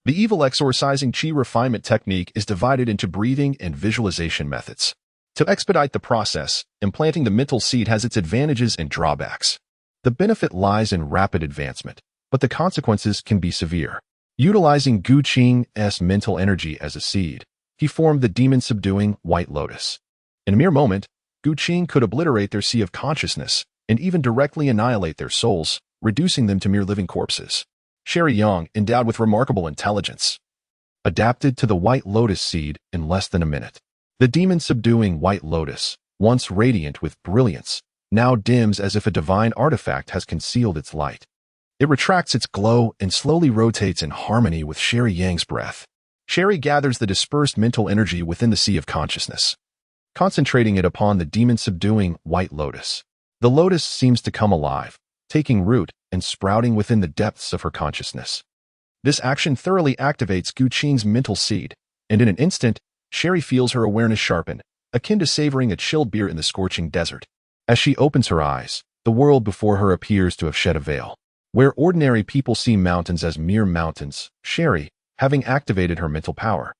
The evil exorcising Qi refinement technique is divided into breathing and visualization methods. To expedite the process, implanting the mental seed has its advantages and drawbacks. The benefit lies in rapid advancement, but the consequences can be severe. Utilizing Guqing's mental energy as a seed, he formed the demon-subduing White Lotus. In a mere moment, Guqing could obliterate their sea of consciousness and even directly annihilate their souls, reducing them to mere living corpses. Sherry Yang, endowed with remarkable intelligence, adapted to the White Lotus seed in less than a minute. The demon-subduing White Lotus, once radiant with brilliance, now dims as if a divine artifact has concealed its light. It retracts its glow and slowly rotates in harmony with Sherry Yang's breath. Sherry gathers the dispersed mental energy within the sea of consciousness, concentrating it upon the demon-subduing White Lotus. The lotus seems to come alive, taking root and sprouting within the depths of her consciousness. This action thoroughly activates Guqing's mental seed, and in an instant, Sherry feels her awareness sharpen, akin to savoring a chilled beer in the scorching desert. As she opens her eyes, the world before her appears to have shed a veil. Where ordinary people see mountains as mere mountains, Sherry, having activated her mental power,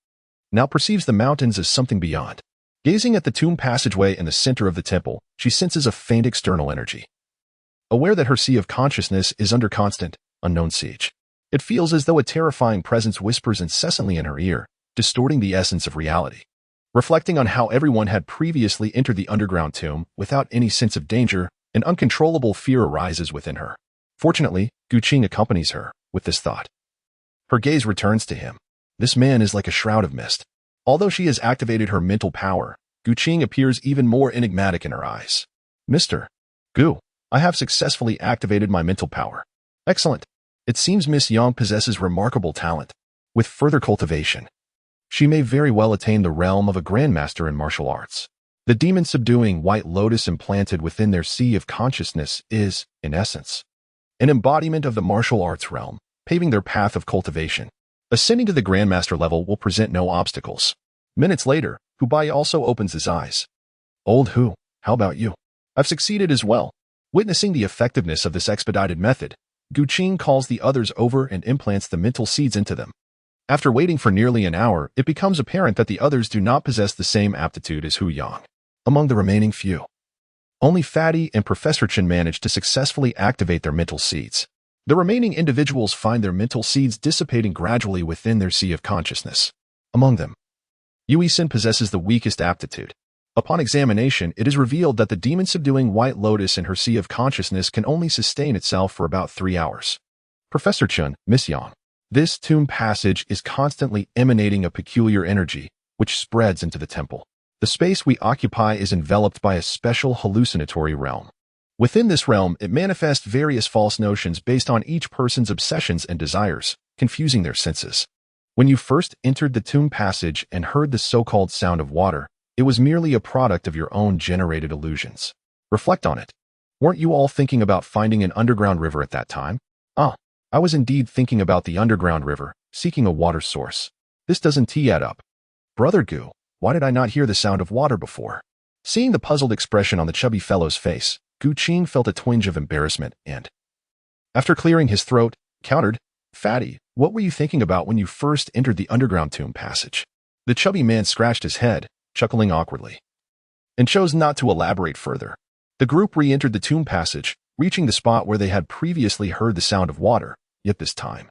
now perceives the mountains as something beyond. Gazing at the tomb passageway in the center of the temple, she senses a faint external energy. Aware that her sea of consciousness is under constant, unknown siege, it feels as though a terrifying presence whispers incessantly in her ear, distorting the essence of reality. Reflecting on how everyone had previously entered the underground tomb without any sense of danger, an uncontrollable fear arises within her. Fortunately, Guqing accompanies her with this thought. Her gaze returns to him. This man is like a shroud of mist. Although she has activated her mental power, Guqing appears even more enigmatic in her eyes. "Mr. Gu, I have successfully activated my mental power." "Excellent. It seems Miss Yang possesses remarkable talent. With further cultivation, she may very well attain the realm of a grandmaster in martial arts." The demon-subduing White Lotus implanted within their sea of consciousness is, in essence, an embodiment of the martial arts realm, paving their path of cultivation. Ascending to the grandmaster level will present no obstacles. Minutes later, Hu Bai also opens his eyes. "Old Hu, how about you?" "I've succeeded as well." Witnessing the effectiveness of this expedited method, Guqing calls the others over and implants the mental seeds into them. After waiting for nearly an hour, it becomes apparent that the others do not possess the same aptitude as Hu Yang. Among the remaining few, only Fatty and Professor Chen managed to successfully activate their mental seeds. The remaining individuals find their mental seeds dissipating gradually within their sea of consciousness. Among them, Yui-Sin possesses the weakest aptitude. Upon examination, it is revealed that the demon-subduing White Lotus in her sea of consciousness can only sustain itself for about 3 hours. Professor Chen, Miss Yang. This tomb passage is constantly emanating a peculiar energy, which spreads into the temple. The space we occupy is enveloped by a special hallucinatory realm. Within this realm, it manifests various false notions based on each person's obsessions and desires, confusing their senses. When you first entered the tomb passage and heard the so-called sound of water, it was merely a product of your own generated illusions. Reflect on it. Weren't you all thinking about finding an underground river at that time? I was indeed thinking about the underground river, seeking a water source. This doesn't add up. Brother Gu, why did I not hear the sound of water before? Seeing the puzzled expression on the chubby fellow's face, Gu Qing felt a twinge of embarrassment and, after clearing his throat, countered, Fatty, what were you thinking about when you first entered the underground tomb passage? The chubby man scratched his head, chuckling awkwardly, and chose not to elaborate further. The group re-entered the tomb passage, reaching the spot where they had previously heard the sound of water, yet this time,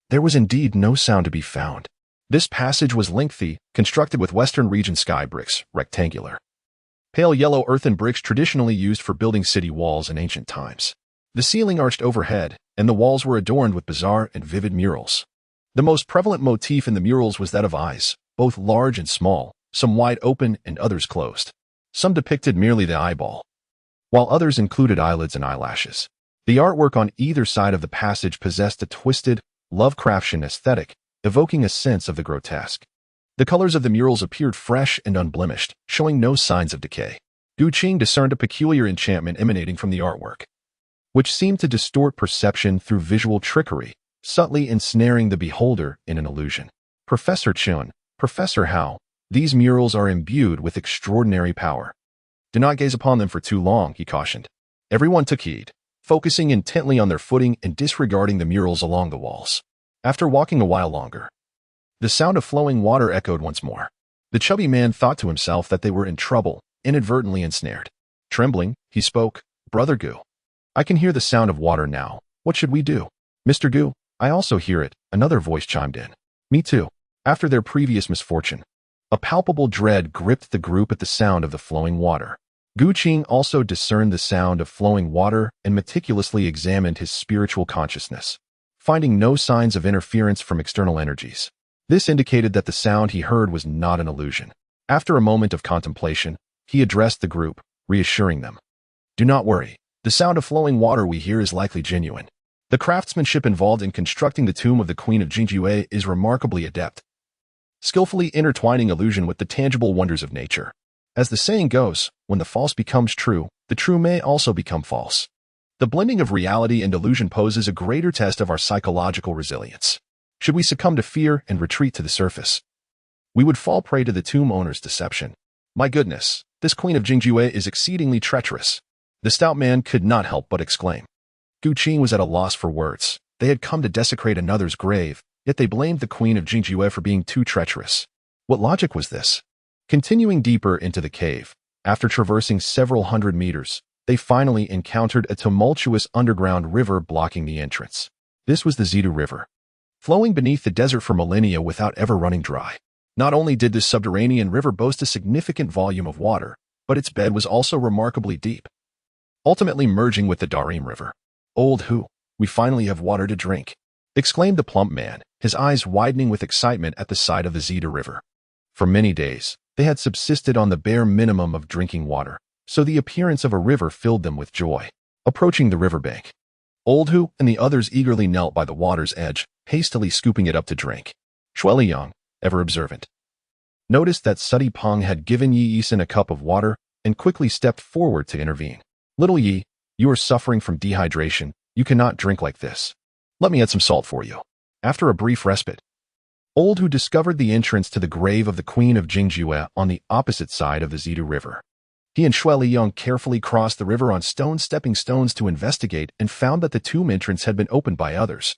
there was indeed no sound to be found. This passage was lengthy, constructed with Western region sky bricks, rectangular. Pale yellow earthen bricks traditionally used for building city walls in ancient times. The ceiling arched overhead, and the walls were adorned with bizarre and vivid murals. The most prevalent motif in the murals was that of eyes, both large and small, some wide open and others closed. Some depicted merely the eyeball, while others included eyelids and eyelashes. The artwork on either side of the passage possessed a twisted, Lovecraftian aesthetic, evoking a sense of the grotesque. The colors of the murals appeared fresh and unblemished, showing no signs of decay. Gu Qing discerned a peculiar enchantment emanating from the artwork, which seemed to distort perception through visual trickery, subtly ensnaring the beholder in an illusion. Professor Chun, Professor Hao, these murals are imbued with extraordinary power. Do not gaze upon them for too long, he cautioned. Everyone took heed, focusing intently on their footing and disregarding the murals along the walls. After walking a while longer, the sound of flowing water echoed once more. The chubby man thought to himself that they were in trouble, inadvertently ensnared. Trembling, he spoke, Brother Gu, I can hear the sound of water now. What should we do? Mr. Gu, I also hear it, another voice chimed in. Me too. After their previous misfortune, a palpable dread gripped the group at the sound of the flowing water. Gu Qing also discerned the sound of flowing water and meticulously examined his spiritual consciousness, finding no signs of interference from external energies. This indicated that the sound he heard was not an illusion. After a moment of contemplation, he addressed the group, reassuring them. Do not worry. The sound of flowing water we hear is likely genuine. The craftsmanship involved in constructing the tomb of the Queen of Jingjue is remarkably adept, skillfully intertwining illusion with the tangible wonders of nature. As the saying goes, when the false becomes true, the true may also become false. The blending of reality and illusion poses a greater test of our psychological resilience. Should we succumb to fear and retreat to the surface, we would fall prey to the tomb owner's deception. My goodness, this Queen of Jingjue is exceedingly treacherous. The stout man could not help but exclaim. Gu Qing was at a loss for words. They had come to desecrate another's grave, yet they blamed the Queen of Jingjue for being too treacherous. What logic was this? Continuing deeper into the cave, after traversing several hundred meters, they finally encountered a tumultuous underground river blocking the entrance. This was the Zidu River, flowing beneath the desert for millennia without ever running dry. Not only did this subterranean river boast a significant volume of water, but its bed was also remarkably deep, ultimately merging with the Darim River. Old Hu, we finally have water to drink, exclaimed the plump man, his eyes widening with excitement at the sight of the Zidu River. For many days, they had subsisted on the bare minimum of drinking water, so the appearance of a river filled them with joy. Approaching the riverbank, Old Hu and the others eagerly knelt by the water's edge, hastily scooping it up to drink. Shueliyang, ever observant, noticed that Sudi Peng had given Yi Yisan a cup of water and quickly stepped forward to intervene. Little Yi, you are suffering from dehydration. You cannot drink like this. Let me add some salt for you. After a brief respite, Old Hu discovered the entrance to the grave of the Queen of Jingjue on the opposite side of the Zidu River. He and Shueliyang carefully crossed the river on stepping stones to investigate and found that the tomb entrance had been opened by others,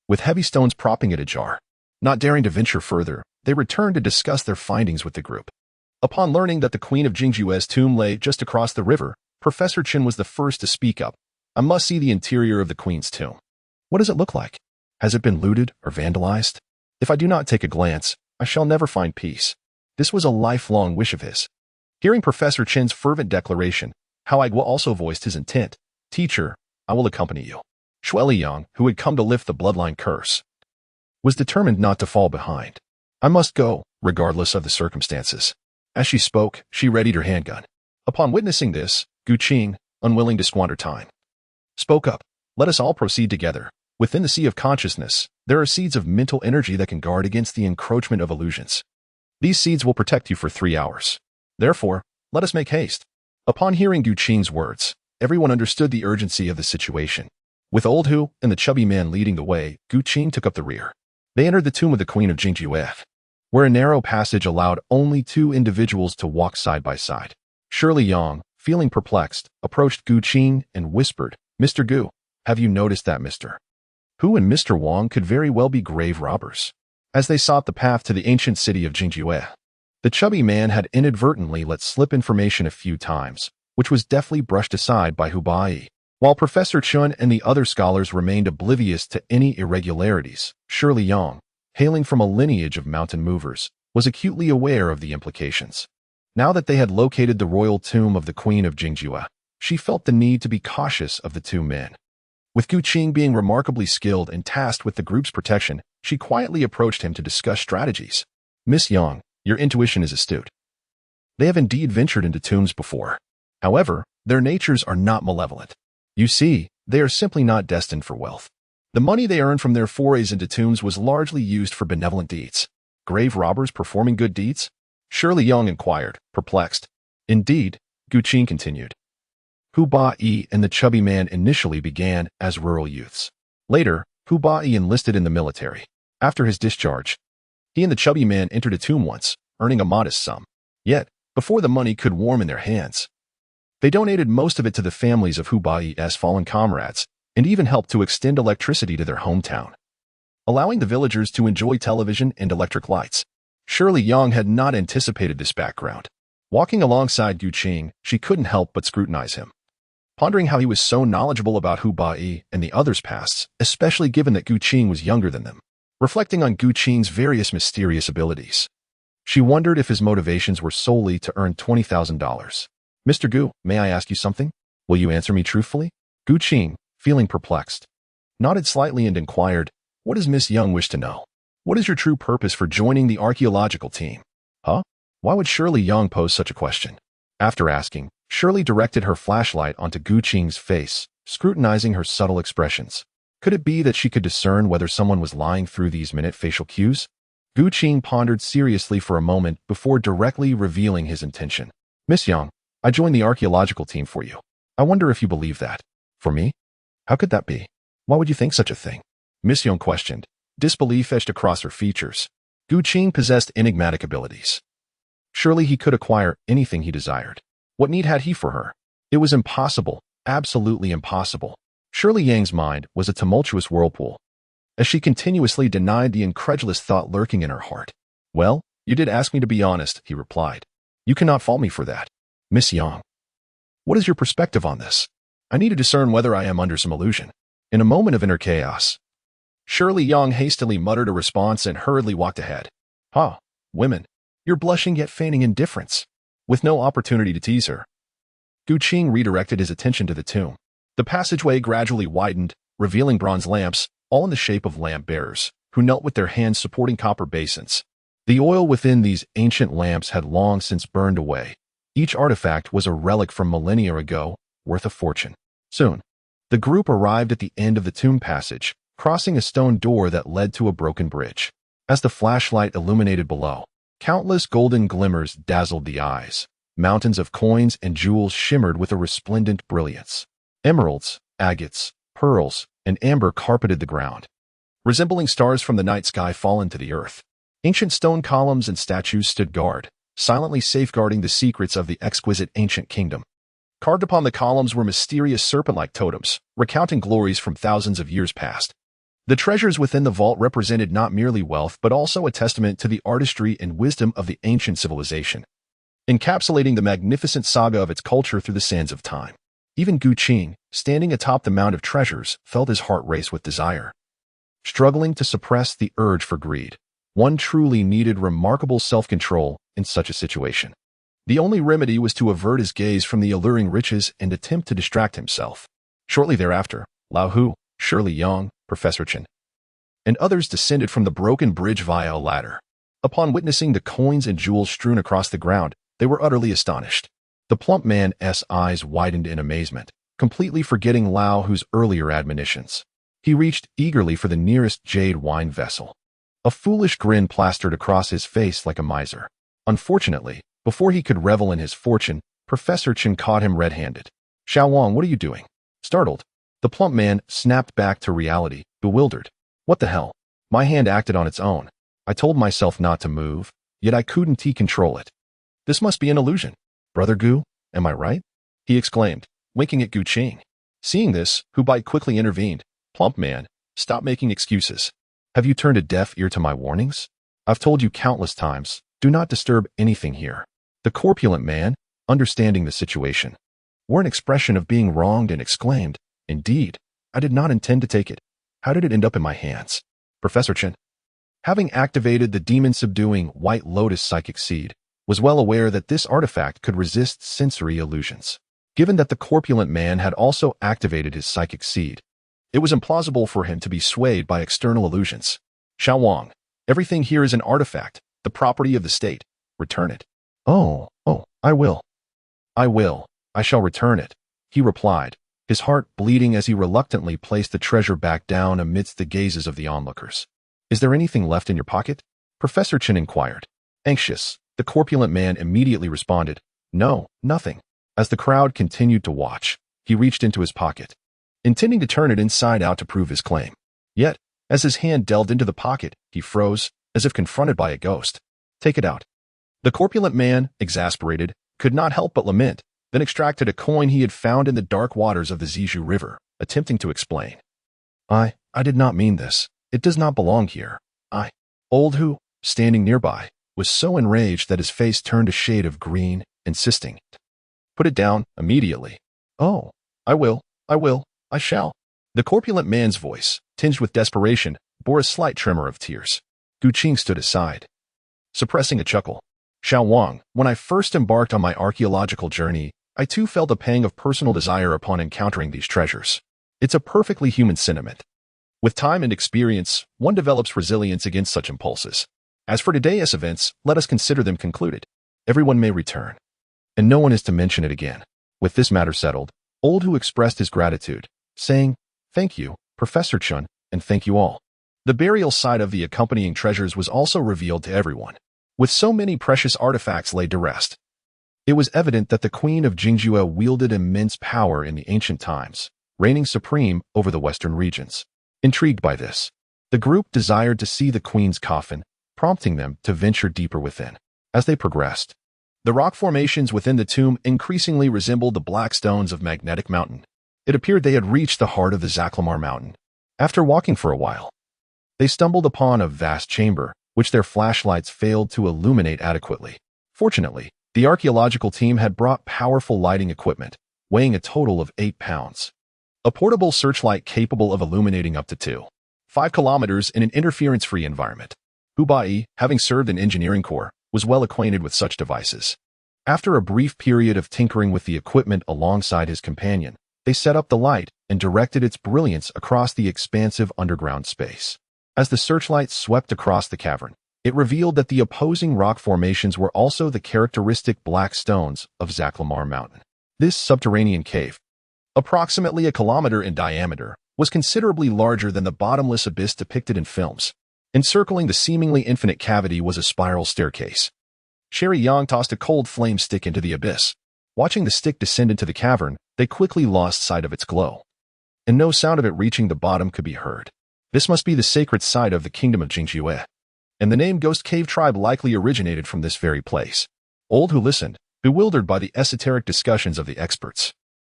with heavy stones propping it ajar. Not daring to venture further, they returned to discuss their findings with the group. Upon learning that the Queen of Jingjue's tomb lay just across the river, Professor Chen was the first to speak up. I must see the interior of the Queen's tomb. What does it look like? Has it been looted or vandalized? If I do not take a glance, I shall never find peace. This was a lifelong wish of his. Hearing Professor Chen's fervent declaration, Hao Guo also voiced his intent. Teacher, I will accompany you. Shueliyang, who had come to lift the bloodline curse, was determined not to fall behind. I must go, regardless of the circumstances. As she spoke, she readied her handgun. Upon witnessing this, Gu Qing, unwilling to squander time, spoke up. Let us all proceed together. Within the sea of consciousness, there are seeds of mental energy that can guard against the encroachment of illusions. These seeds will protect you for 3 hours. Therefore, let us make haste. Upon hearing Gu Qing's words, everyone understood the urgency of the situation. With Old Hu and the chubby man leading the way, Gu Qing took up the rear. They entered the tomb of the Queen of Jingjue, where a narrow passage allowed only two individuals to walk side by side. Shirley Yang, feeling perplexed, approached Gu Qing and whispered, "Mr. Gu, have you noticed that Mr. Hu and Mr. Wang could very well be grave robbers?" As they sought the path to the ancient city of Jingjue, the chubby man had inadvertently let slip information a few times, which was deftly brushed aside by Hu Bai. While Professor Chun and the other scholars remained oblivious to any irregularities, Shirley Yang, hailing from a lineage of mountain movers, was acutely aware of the implications. Now that they had located the royal tomb of the Queen of Jingjue, she felt the need to be cautious of the two men. With Gu Qing being remarkably skilled and tasked with the group's protection, she quietly approached him to discuss strategies. "Miss Yang, your intuition is astute. They have indeed ventured into tombs before. However, their natures are not malevolent. You see, they are simply not destined for wealth. The money they earned from their forays into tombs was largely used for benevolent deeds." "Grave robbers performing good deeds?" Shirley Yang inquired, perplexed. "Indeed," Gu Qing continued. "Hu Bai and the chubby man initially began as rural youths. Later, Hu Bai enlisted in the military. After his discharge, he and the chubby man entered a tomb once, earning a modest sum. Yet, before the money could warm in their hands, they donated most of it to the families of Hu Bai's fallen comrades, and even helped to extend electricity to their hometown, allowing the villagers to enjoy television and electric lights." Shirley Yang had not anticipated this background. Walking alongside Gu Qing, she couldn't help but scrutinize him, pondering how he was so knowledgeable about Hu Bai and the others' pasts, especially given that Gu Qing was younger than them. Reflecting on Gu Qing's various mysterious abilities, she wondered if his motivations were solely to earn $20,000. "Mr. Gu, may I ask you something? Will you answer me truthfully?" Gu Qing, feeling perplexed, nodded slightly and inquired, "What does Miss Young wish to know? What is your true purpose for joining the archaeological team?" "Huh? Why would Shirley Young pose such a question?" After asking, Shirley directed her flashlight onto Gu Qing's face, scrutinizing her subtle expressions. Could it be that she could discern whether someone was lying through these minute facial cues? Gu Qing pondered seriously for a moment before directly revealing his intention. "Miss Young, I joined the archaeological team for you. I wonder if you believe that." "For me? How could that be? Why would you think such a thing?" Miss Young questioned, disbelief etched across her features. Gu Qing possessed enigmatic abilities. Surely he could acquire anything he desired. What need had he for her? It was impossible, absolutely impossible. Shirley Yang's mind was a tumultuous whirlpool, as she continuously denied the incredulous thought lurking in her heart. "Well, you did ask me to be honest," he replied. "You cannot fault me for that. Miss Yang, what is your perspective on this? I need to discern whether I am under some illusion." In a moment of inner chaos, Shirley Yang hastily muttered a response and hurriedly walked ahead. "Ha, women, you're blushing yet feigning indifference." With no opportunity to tease her, Gu Qing redirected his attention to the tomb. The passageway gradually widened, revealing bronze lamps, all in the shape of lamp bearers, who knelt with their hands supporting copper basins. The oil within these ancient lamps had long since burned away. Each artifact was a relic from millennia ago, worth a fortune. Soon, the group arrived at the end of the tomb passage, crossing a stone door that led to a broken bridge. As the flashlight illuminated below, countless golden glimmers dazzled the eyes. Mountains of coins and jewels shimmered with a resplendent brilliance. Emeralds, agates, pearls, and amber carpeted the ground, resembling stars from the night sky fallen to the earth. Ancient stone columns and statues stood guard, silently safeguarding the secrets of the exquisite ancient kingdom. Carved upon the columns were mysterious serpent-like totems, recounting glories from thousands of years past. The treasures within the vault represented not merely wealth but also a testament to the artistry and wisdom of the ancient civilization, encapsulating the magnificent saga of its culture through the sands of time. Even Gu Qing, standing atop the mound of treasures, felt his heart race with desire. Struggling to suppress the urge for greed, one truly needed remarkable self-control in such a situation. The only remedy was to avert his gaze from the alluring riches and attempt to distract himself. Shortly thereafter, Lao Hu, Shirley Yang, Professor Chen, and others descended from the broken bridge via a ladder. Upon witnessing the coins and jewels strewn across the ground, they were utterly astonished. The plump man's eyes widened in amazement, completely forgetting Lao Hu's earlier admonitions. He reached eagerly for the nearest jade wine vessel. A foolish grin plastered across his face like a miser. Unfortunately, before he could revel in his fortune, Professor Chen caught him red-handed. "Xiao Wang, what are you doing?" Startled, the plump man snapped back to reality, bewildered. "What the hell? My hand acted on its own. I told myself not to move, yet I couldn't control it. This must be an illusion. Brother Gu, am I right? He exclaimed, winking at Gu Qing. Seeing this, Hu Bai quickly intervened. Plump man, stop making excuses. Have you turned a deaf ear to my warnings? I've told you countless times, do not disturb anything here. The corpulent man, understanding the situation, wore an expression of being wronged and exclaimed, Indeed, I did not intend to take it. How did it end up in my hands? Professor Chen, having activated the demon-subduing White Lotus psychic seed, was well aware that this artifact could resist sensory illusions. Given that the corpulent man had also activated his psychic seed, it was implausible for him to be swayed by external illusions. Xiao Wang, everything here is an artifact, the property of the state. Return it. Oh, I will. I shall return it, he replied, his heart bleeding as he reluctantly placed the treasure back down amidst the gazes of the onlookers. Is there anything left in your pocket? Professor Chen inquired. Anxious, the corpulent man immediately responded, No, nothing. As the crowd continued to watch, he reached into his pocket, intending to turn it inside out to prove his claim. Yet, as his hand delved into the pocket, he froze, as if confronted by a ghost. Take it out. The corpulent man, exasperated, could not help but lament, then extracted a coin he had found in the dark waters of the Zizhu River, attempting to explain. I did not mean this. It does not belong here. Old Hu, standing nearby, was so enraged that his face turned a shade of green, insisting, Put it down, immediately. Oh, I will, I shall. The corpulent man's voice, tinged with desperation, bore a slight tremor of tears. Gu Qing stood aside, suppressing a chuckle. Xiao Wang, when I first embarked on my archaeological journey, I too felt a pang of personal desire upon encountering these treasures. It's a perfectly human sentiment. With time and experience, one develops resilience against such impulses. As for today's events, let us consider them concluded. Everyone may return, and no one is to mention it again. With this matter settled, Old Hu expressed his gratitude, saying, Thank you, Professor Chen, and thank you all. The burial site of the accompanying treasures was also revealed to everyone. With so many precious artifacts laid to rest, it was evident that the Queen of Jingjue wielded immense power in the ancient times, reigning supreme over the western regions. Intrigued by this, the group desired to see the Queen's coffin, prompting them to venture deeper within. As they progressed, the rock formations within the tomb increasingly resembled the black stones of Magnetic Mountain. It appeared they had reached the heart of the Zaklamar Mountain. After walking for a while, they stumbled upon a vast chamber, which their flashlights failed to illuminate adequately. Fortunately, the archaeological team had brought powerful lighting equipment, weighing a total of 8 pounds. A portable searchlight capable of illuminating up to 2.5 kilometers in an interference-free environment. Hu Bai, having served in engineering corps, was well acquainted with such devices. After a brief period of tinkering with the equipment alongside his companion, they set up the light and directed its brilliance across the expansive underground space. As the searchlight swept across the cavern, it revealed that the opposing rock formations were also the characteristic black stones of Zaklamar Mountain. This subterranean cave, approximately a kilometer in diameter, was considerably larger than the bottomless abyss depicted in films. Encircling the seemingly infinite cavity was a spiral staircase. Sherry Yang tossed a cold flame stick into the abyss. Watching the stick descend into the cavern, they quickly lost sight of its glow, and no sound of it reaching the bottom could be heard. This must be the sacred site of the kingdom of Jingjue, and the name Ghost Cave Tribe likely originated from this very place. Old Hu listened, bewildered by the esoteric discussions of the experts.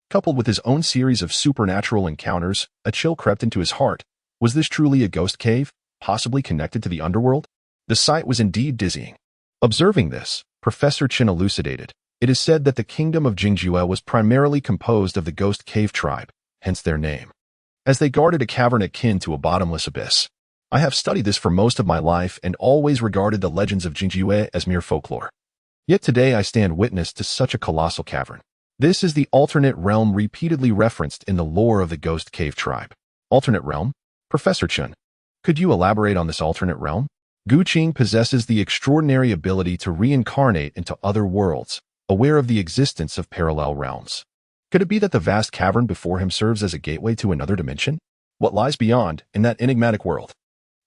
Coupled with his own series of supernatural encounters, a chill crept into his heart. Was this truly a ghost cave, possibly connected to the underworld? The sight was indeed dizzying. Observing this, Professor Chen elucidated. It is said that the kingdom of Jingjue was primarily composed of the Ghost Cave Tribe, hence their name, as they guarded a cavern akin to a bottomless abyss. I have studied this for most of my life and always regarded the legends of Jingjue as mere folklore. Yet today I stand witness to such a colossal cavern. This is the alternate realm repeatedly referenced in the lore of the Ghost Cave Tribe. Alternate realm? Professor Chen, could you elaborate on this alternate realm? Gu Qing possesses the extraordinary ability to reincarnate into other worlds, aware of the existence of parallel realms. Could it be that the vast cavern before him serves as a gateway to another dimension? What lies beyond, in that enigmatic world?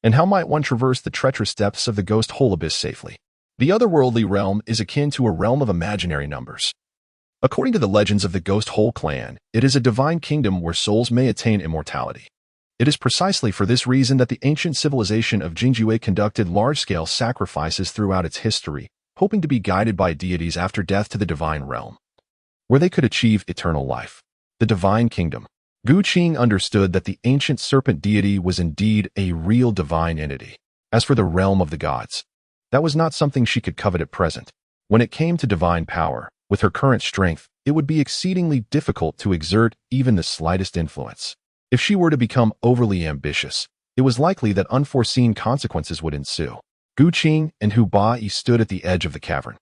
And how might one traverse the treacherous depths of the ghost hole abyss safely? The otherworldly realm is akin to a realm of imaginary numbers. According to the legends of the Ghost Hole clan, it is a divine kingdom where souls may attain immortality. It is precisely for this reason that the ancient civilization of Jingjue conducted large-scale sacrifices throughout its history, hoping to be guided by deities after death to the divine realm, where they could achieve eternal life. The divine kingdom. Gu Qing understood that the ancient serpent deity was indeed a real divine entity. As for the realm of the gods, that was not something she could covet at present. When it came to divine power, with her current strength, it would be exceedingly difficult to exert even the slightest influence. If she were to become overly ambitious, it was likely that unforeseen consequences would ensue. Gu Qing and Hu Bai stood at the edge of the cavern,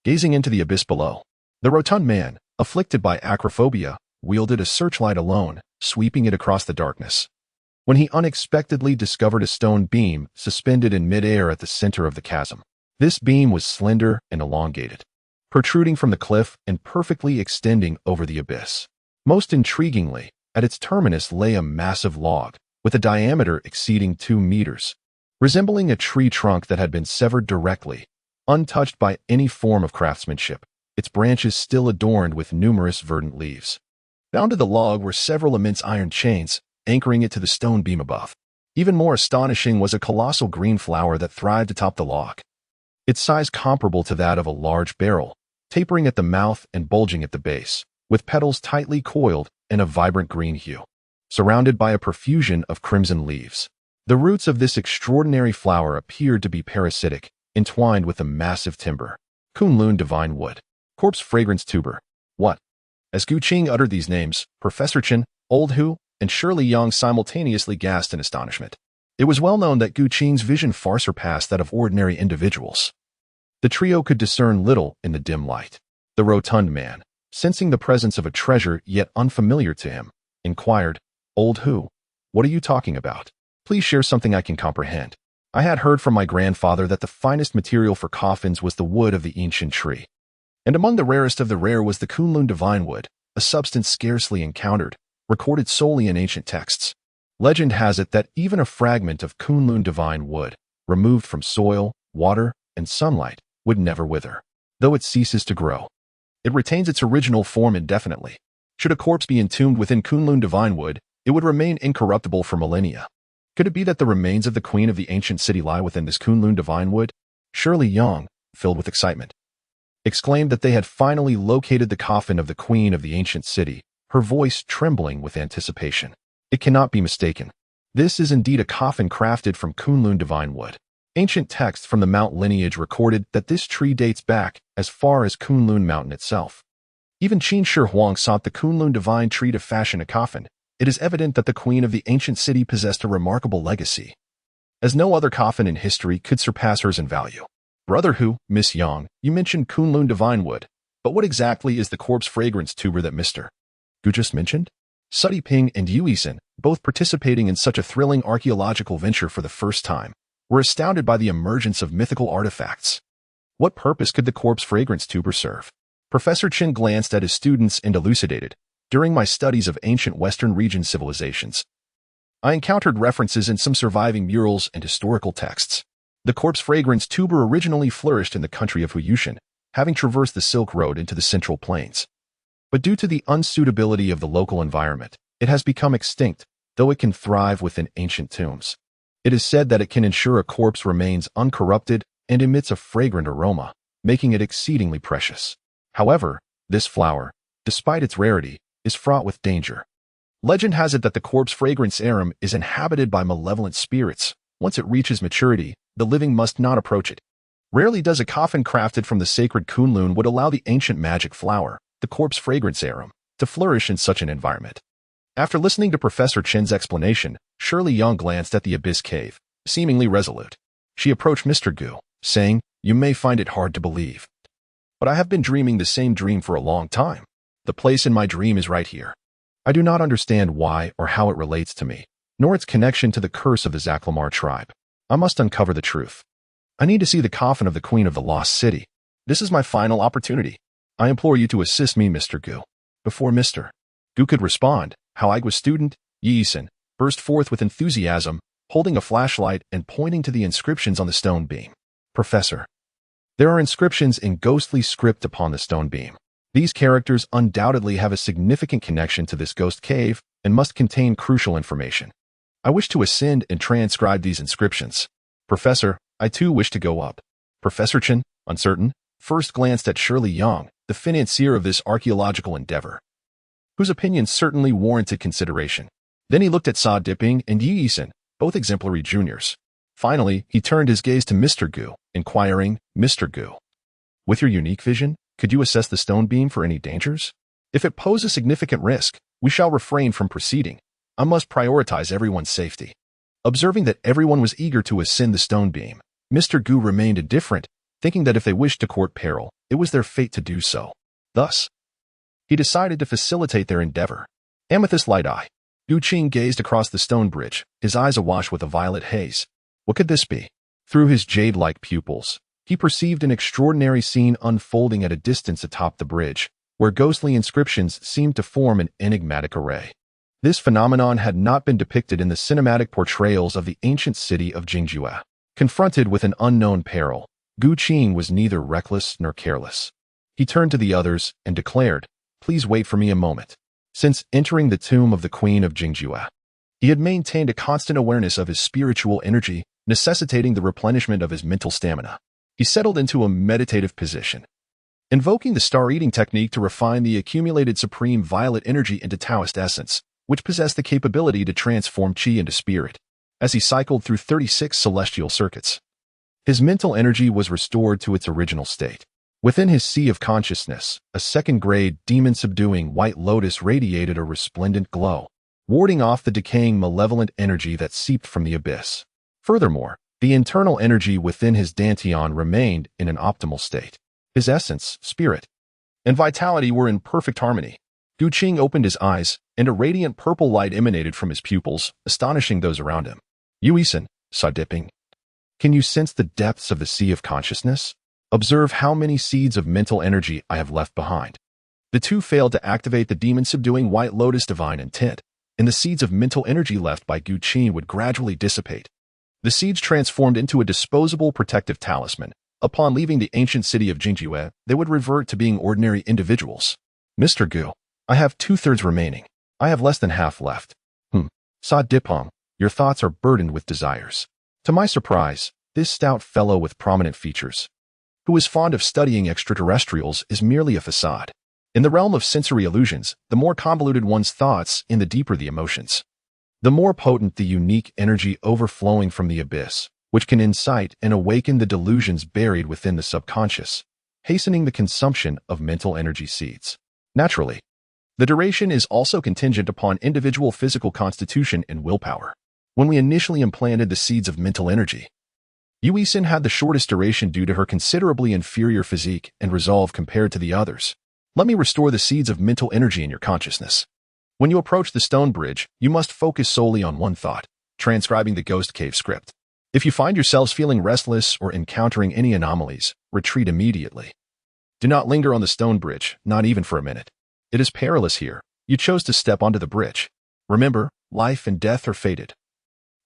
gazing into the abyss below. The rotund man, afflicted by acrophobia, wielded a searchlight alone, sweeping it across the darkness, when he unexpectedly discovered a stone beam suspended in midair at the center of the chasm. This beam was slender and elongated, protruding from the cliff and perfectly extending over the abyss. Most intriguingly, at its terminus lay a massive log, with a diameter exceeding 2 meters, resembling a tree trunk that had been severed directly, untouched by any form of craftsmanship, its branches still adorned with numerous verdant leaves. Bound to the log were several immense iron chains, anchoring it to the stone beam above. Even more astonishing was a colossal green flower that thrived atop the log, its size comparable to that of a large barrel, tapering at the mouth and bulging at the base, with petals tightly coiled in a vibrant green hue, surrounded by a profusion of crimson leaves. The roots of this extraordinary flower appeared to be parasitic, entwined with a massive timber. Kunlun divine wood. Corpse fragrance tuber. What? As Gu Qing uttered these names, Professor Chen, Old Hu, and Shirley Yang simultaneously gasped in astonishment. It was well known that Gu Qing's vision far surpassed that of ordinary individuals. The trio could discern little in the dim light. The rotund man, sensing the presence of a treasure yet unfamiliar to him, inquired, Old Hu, what are you talking about? Please share something I can comprehend. I had heard from my grandfather that the finest material for coffins was the wood of the ancient tree, and among the rarest of the rare was the Kunlun divine wood, a substance scarcely encountered, recorded solely in ancient texts. Legend has it that even a fragment of Kunlun divine wood, removed from soil, water, and sunlight, would never wither. Though it ceases to grow, it retains its original form indefinitely. Should a corpse be entombed within Kunlun divine wood, it would remain incorruptible for millennia. Could it be that the remains of the queen of the ancient city lie within this Kunlun divine wood? Shirley Yang, filled with excitement, exclaimed that they had finally located the coffin of the queen of the ancient city, her voice trembling with anticipation. It cannot be mistaken. This is indeed a coffin crafted from Kunlun divine wood. Ancient texts from the Mount lineage recorded that this tree dates back as far as Kunlun Mountain itself. Even Qin Shi Huang sought the Kunlun divine tree to fashion a coffin. It is evident that the queen of the ancient city possessed a remarkable legacy, as no other coffin in history could surpass hers in value. Brother Hu, Miss Yang, you mentioned Kunlun divine wood, but what exactly is the corpse fragrance tuber that Mr. Gu just mentioned? Sudi Ping and Yu Yisan, both participating in such a thrilling archaeological venture for the first time, were astounded by the emergence of mythical artifacts. What purpose could the corpse fragrance tuber serve? Professor Chen glanced at his students and elucidated. During my studies of ancient Western region civilizations, I encountered references in some surviving murals and historical texts. The corpse fragrance tuber originally flourished in the country of Huyushan, having traversed the Silk Road into the Central Plains. But due to the unsuitability of the local environment, it has become extinct, though it can thrive within ancient tombs. It is said that it can ensure a corpse remains uncorrupted and emits a fragrant aroma, making it exceedingly precious. However, this flower, despite its rarity, is fraught with danger. Legend has it that the corpse fragrance arum is inhabited by malevolent spirits. Once it reaches maturity, the living must not approach it. Rarely does a coffin crafted from the sacred Kunlun would allow the ancient magic flower, the corpse fragrance arum, to flourish in such an environment. After listening to Professor Chen's explanation, Shirley Yang glanced at the abyss cave, seemingly resolute. She approached Mr. Gu, saying, "You may find it hard to believe, but I have been dreaming the same dream for a long time. The place in my dream is right here. I do not understand why or how it relates to me, nor its connection to the curse of the Zaklamar tribe. I must uncover the truth. I need to see the coffin of the queen of the lost city. This is my final opportunity. I implore you to assist me, Mr. Gu." Before Mr. Gu could respond, Haoigua's student, Yi Yisan, burst forth with enthusiasm, holding a flashlight and pointing to the inscriptions on the stone beam. "Professor, there are inscriptions in ghostly script upon the stone beam. These characters undoubtedly have a significant connection to this ghost cave and must contain crucial information. I wish to ascend and transcribe these inscriptions. Professor, I too wish to go up. Professor Chen, uncertain, first glanced at Shirley Yang, the financier of this archaeological endeavor, whose opinion certainly warranted consideration. Then he looked at Sa Diping and Yi Yisan, both exemplary juniors. Finally, he turned his gaze to Mr. Gu, inquiring, Mr. Gu, with your unique vision, could you assess the stone beam for any dangers? If it poses a significant risk, we shall refrain from proceeding. I must prioritize everyone's safety. Observing that everyone was eager to ascend the stone beam, Mr. Gu remained indifferent, thinking that if they wished to court peril, it was their fate to do so. Thus, he decided to facilitate their endeavor. Amethyst Light Eye. Gu Qing gazed across the stone bridge, his eyes awash with a violet haze. What could this be? Through his jade-like pupils, he perceived an extraordinary scene unfolding at a distance atop the bridge, where ghostly inscriptions seemed to form an enigmatic array. This phenomenon had not been depicted in the cinematic portrayals of the ancient city of Jingjue. Confronted with an unknown peril, Gu Qing was neither reckless nor careless. He turned to the others and declared, "Please wait for me a moment." Since entering the tomb of the Queen of Jingjue, he had maintained a constant awareness of his spiritual energy, necessitating the replenishment of his mental stamina. He settled into a meditative position, invoking the star-eating technique to refine the accumulated supreme violet energy into Taoist essence, which possessed the capability to transform Qi into spirit. As he cycled through 36 celestial circuits, his mental energy was restored to its original state. Within his sea of consciousness, a second-grade demon-subduing white lotus radiated a resplendent glow, warding off the decaying malevolent energy that seeped from the abyss. Furthermore, the internal energy within his dantian remained in an optimal state. His essence, spirit, and vitality were in perfect harmony. Gu Qing opened his eyes, and a radiant purple light emanated from his pupils, astonishing those around him. Yu Yisan, Sa Diping, can you sense the depths of the sea of consciousness? Observe how many seeds of mental energy I have left behind. The two failed to activate the demon-subduing white lotus divine intent, and the seeds of mental energy left by Gu Qing would gradually dissipate. The seeds transformed into a disposable protective talisman. Upon leaving the ancient city of Jingjue, they would revert to being ordinary individuals. Mr. Gu, I have 2/3 remaining. I have less than half left. Sa Diping, your thoughts are burdened with desires. To my surprise, this stout fellow with prominent features, who is fond of studying extraterrestrials, is merely a facade. In the realm of sensory illusions, the more convoluted one's thoughts and the deeper the emotions, the more potent the unique energy overflowing from the abyss, which can incite and awaken the delusions buried within the subconscious, hastening the consumption of mental energy seeds. Naturally, the duration is also contingent upon individual physical constitution and willpower. When we initially implanted the seeds of mental energy, Yu Yisan had the shortest duration due to her considerably inferior physique and resolve compared to the others. Let me restore the seeds of mental energy in your consciousness. When you approach the stone bridge, you must focus solely on one thought, transcribing the Ghost Cave script. If you find yourselves feeling restless or encountering any anomalies, retreat immediately. Do not linger on the stone bridge, not even for a minute. It is perilous here. You chose to step onto the bridge. Remember, life and death are fated,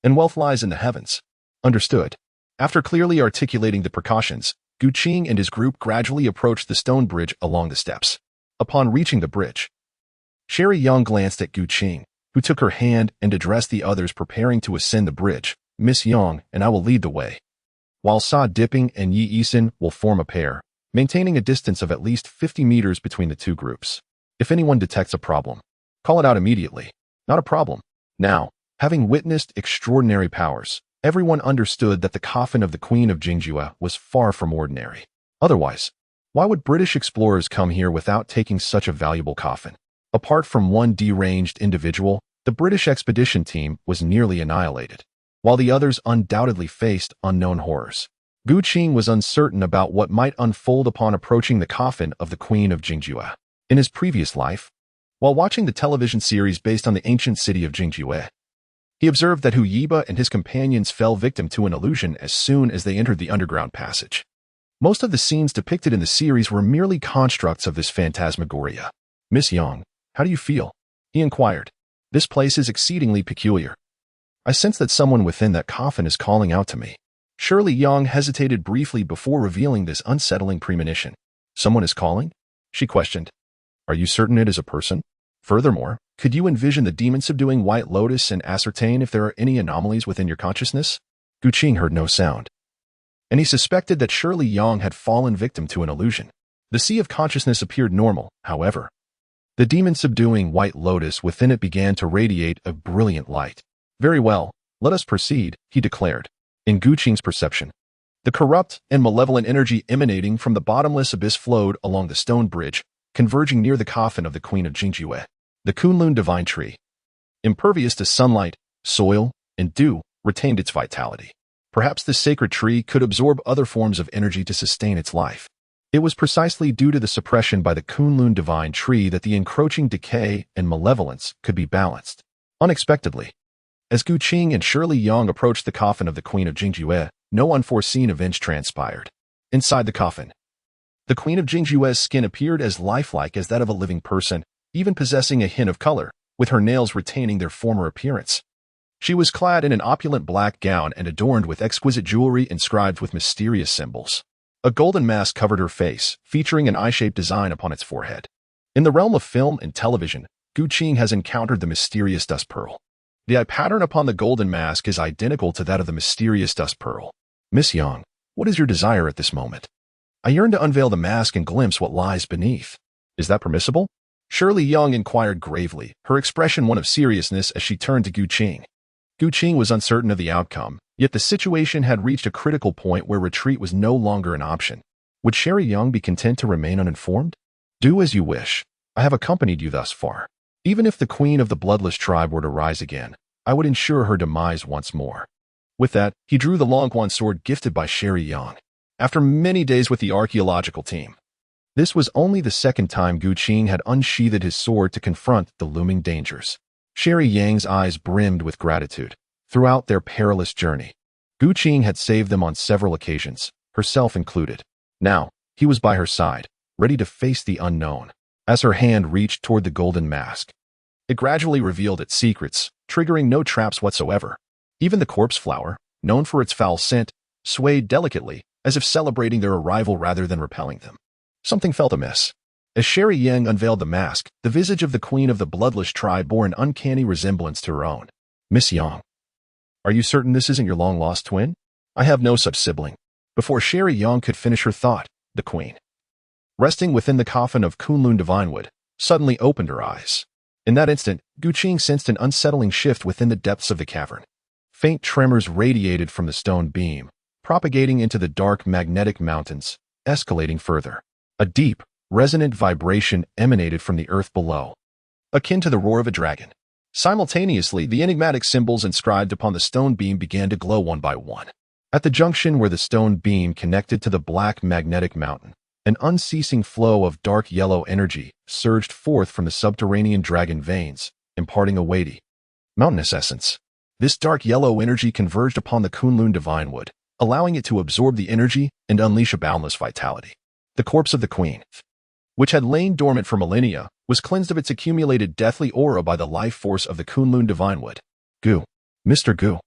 and wealth lies in the heavens. Understood. After clearly articulating the precautions, Gu Qing and his group gradually approached the stone bridge along the steps. Upon reaching the bridge, Sherry Young glanced at Gu Qing, who took her hand and addressed the others preparing to ascend the bridge. Miss Young and I will lead the way, while Sa Diping and Yi Yisan will form a pair, maintaining a distance of at least 50 meters between the two groups. If anyone detects a problem, call it out immediately. Not a problem. Now, having witnessed extraordinary powers, everyone understood that the coffin of the Queen of Jingjue was far from ordinary. Otherwise, why would British explorers come here without taking such a valuable coffin? Apart from one deranged individual, the British expedition team was nearly annihilated, while the others undoubtedly faced unknown horrors. Gu Qing was uncertain about what might unfold upon approaching the coffin of the Queen of Jingjue. In his previous life, while watching the television series based on the ancient city of Jingjue, he observed that Hu Yiba and his companions fell victim to an illusion as soon as they entered the underground passage. Most of the scenes depicted in the series were merely constructs of this phantasmagoria. Miss Young, how do you feel? He inquired. This place is exceedingly peculiar. I sense that someone within that coffin is calling out to me. Shirley Young hesitated briefly before revealing this unsettling premonition. Someone is calling? She questioned. Are you certain it is a person? Furthermore, Could you envision the demon-subduing White Lotus and ascertain if there are any anomalies within your consciousness? Gu Qing heard no sound, and he suspected that Shirley Yang had fallen victim to an illusion. The sea of consciousness appeared normal, however. The demon-subduing White Lotus within it began to radiate a brilliant light. Very well, let us proceed, he declared. In Gu Qing's perception, the corrupt and malevolent energy emanating from the bottomless abyss flowed along the stone bridge, converging near the coffin of the Queen of Jingjue. The Kunlun divine tree, impervious to sunlight, soil, and dew, retained its vitality. Perhaps this sacred tree could absorb other forms of energy to sustain its life. It was precisely due to the suppression by the Kunlun divine tree that the encroaching decay and malevolence could be balanced. Unexpectedly, as Gu Qing and Shirley Yang approached the coffin of the Queen of Jingjue, no unforeseen events transpired. Inside the coffin, the Queen of Jingjue's skin appeared as lifelike as that of a living person, even possessing a hint of color, with her nails retaining their former appearance. She was clad in an opulent black gown and adorned with exquisite jewelry inscribed with mysterious symbols. A golden mask covered her face, featuring an eye-shaped design upon its forehead. In the realm of film and television, Gu Qing has encountered the mysterious dust pearl. The eye pattern upon the golden mask is identical to that of the mysterious dust pearl. Miss Yang, what is your desire at this moment? I yearn to unveil the mask and glimpse what lies beneath. Is that permissible? Shirley Yang inquired gravely, her expression one of seriousness as she turned to Gu Qing. Gu Qing was uncertain of the outcome, yet the situation had reached a critical point where retreat was no longer an option. Would Shirley Yang be content to remain uninformed? Do as you wish. I have accompanied you thus far. Even if the queen of the bloodless tribe were to rise again, I would ensure her demise once more. With that, he drew the Longquan sword gifted by Shirley Yang. After many days with the archaeological team, this was only the second time Gu Qing had unsheathed his sword to confront the looming dangers. Shirley Yang's eyes brimmed with gratitude. Throughout their perilous journey, Gu Qing had saved them on several occasions, herself included. Now, he was by her side, ready to face the unknown. As her hand reached toward the golden mask, it gradually revealed its secrets, triggering no traps whatsoever. Even the corpse flower, known for its foul scent, swayed delicately, as if celebrating their arrival rather than repelling them. Something felt amiss. As Shirley Yang unveiled the mask, the visage of the queen of the bloodless tribe bore an uncanny resemblance to her own. Miss Yang, are you certain this isn't your long-lost twin? I have no such sibling. Before Shirley Yang could finish her thought, the queen, resting within the coffin of Kunlun Divinewood, suddenly opened her eyes. In that instant, Gu Qing sensed an unsettling shift within the depths of the cavern. Faint tremors radiated from the stone beam, propagating into the dark magnetic mountains, escalating further. A deep, resonant vibration emanated from the earth below, akin to the roar of a dragon. Simultaneously, the enigmatic symbols inscribed upon the stone beam began to glow one by one. At the junction where the stone beam connected to the black magnetic mountain, an unceasing flow of dark yellow energy surged forth from the subterranean dragon veins, imparting a weighty, mountainous essence. This dark yellow energy converged upon the Kunlun Divinewood, allowing it to absorb the energy and unleash a boundless vitality. The corpse of the queen, which had lain dormant for millennia, was cleansed of its accumulated deathly aura by the life force of the Kunlun Divinewood. Gu. Mr. Gu,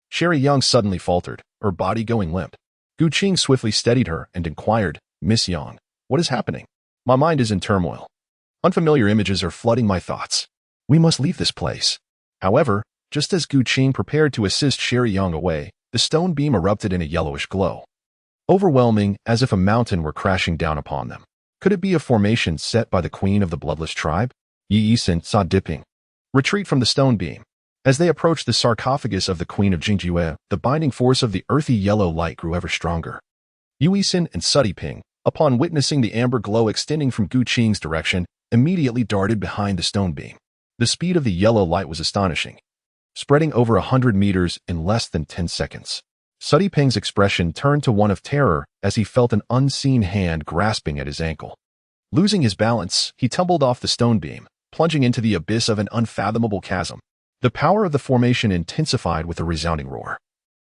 Shirley Yang suddenly faltered, her body going limp. Gu Qing swiftly steadied her and inquired, Miss Yang, what is happening? My mind is in turmoil. Unfamiliar images are flooding my thoughts. We must leave this place. However, just as Gu Qing prepared to assist Shirley Yang away, the stone beam erupted in a yellowish glow, overwhelming as if a mountain were crashing down upon them. Could it be a formation set by the queen of the bloodless tribe? Yi Yisin saw dipping retreat from the stone beam. As they approached the sarcophagus of the queen of Jingjue, the binding force of the earthy yellow light grew ever stronger. Yu Yisin and Sudi Ping, upon witnessing the amber glow extending from Gu Qing's direction, immediately darted behind the stone beam. The speed of the yellow light was astonishing, spreading over 100 meters in less than 10 seconds. Sudi Ping's expression turned to one of terror as he felt an unseen hand grasping at his ankle. Losing his balance, he tumbled off the stone beam, plunging into the abyss of an unfathomable chasm. The power of the formation intensified with a resounding roar,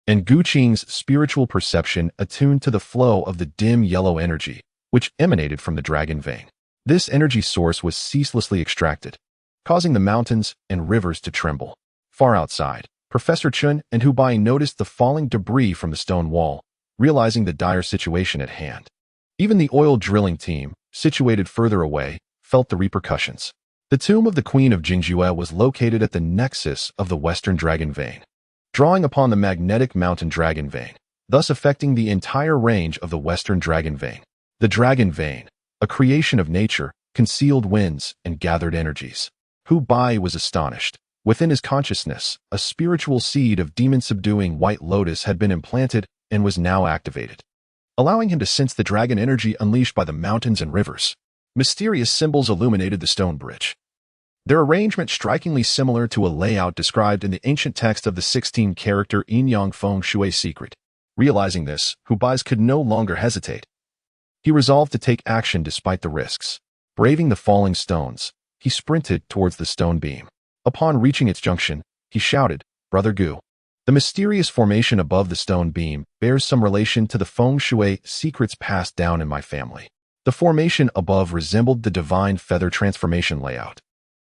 and Gu Qing's spiritual perception attuned to the flow of the dim yellow energy, which emanated from the dragon vein. This energy source was ceaselessly extracted, causing the mountains and rivers to tremble. Far outside, Professor Chun and Hubai noticed the falling debris from the stone wall, realizing the dire situation at hand. Even the oil drilling team, situated further away, felt the repercussions. The tomb of the Queen of Jingjue was located at the nexus of the Western Dragon Vein, drawing upon the magnetic mountain Dragon Vein, thus affecting the entire range of the Western Dragon Vein. The Dragon Vein, a creation of nature, concealed winds and gathered energies. Hu Bai was astonished. Within his consciousness, a spiritual seed of demon-subduing white lotus had been implanted and was now activated, allowing him to sense the dragon energy unleashed by the mountains and rivers. Mysterious symbols illuminated the stone bridge, their arrangement strikingly similar to a layout described in the ancient text of the 16-character Yin-Yang Feng Shui secret. Realizing this, Hu Bai's could no longer hesitate. He resolved to take action despite the risks. Braving the falling stones, he sprinted towards the stone beam. Upon reaching its junction, he shouted, "Brother Gu." The mysterious formation above the stone beam bears some relation to the Feng Shui secrets passed down in my family. The formation above resembled the divine feather transformation layout,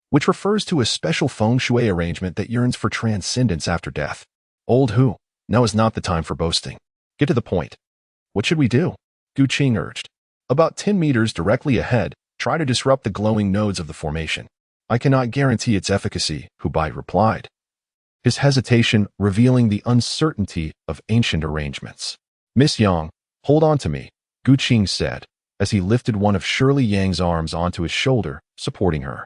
which refers to a special Feng Shui arrangement that yearns for transcendence after death. Old Hu, now is not the time for boasting. Get to the point. What should we do? Gu Qing urged. About 10 meters directly ahead, try to disrupt the glowing nodes of the formation. I cannot guarantee its efficacy, Hu Bai replied, his hesitation revealing the uncertainty of ancient arrangements. Miss Yang, hold on to me, Gu Qing said, as he lifted one of Shirley Yang's arms onto his shoulder, supporting her.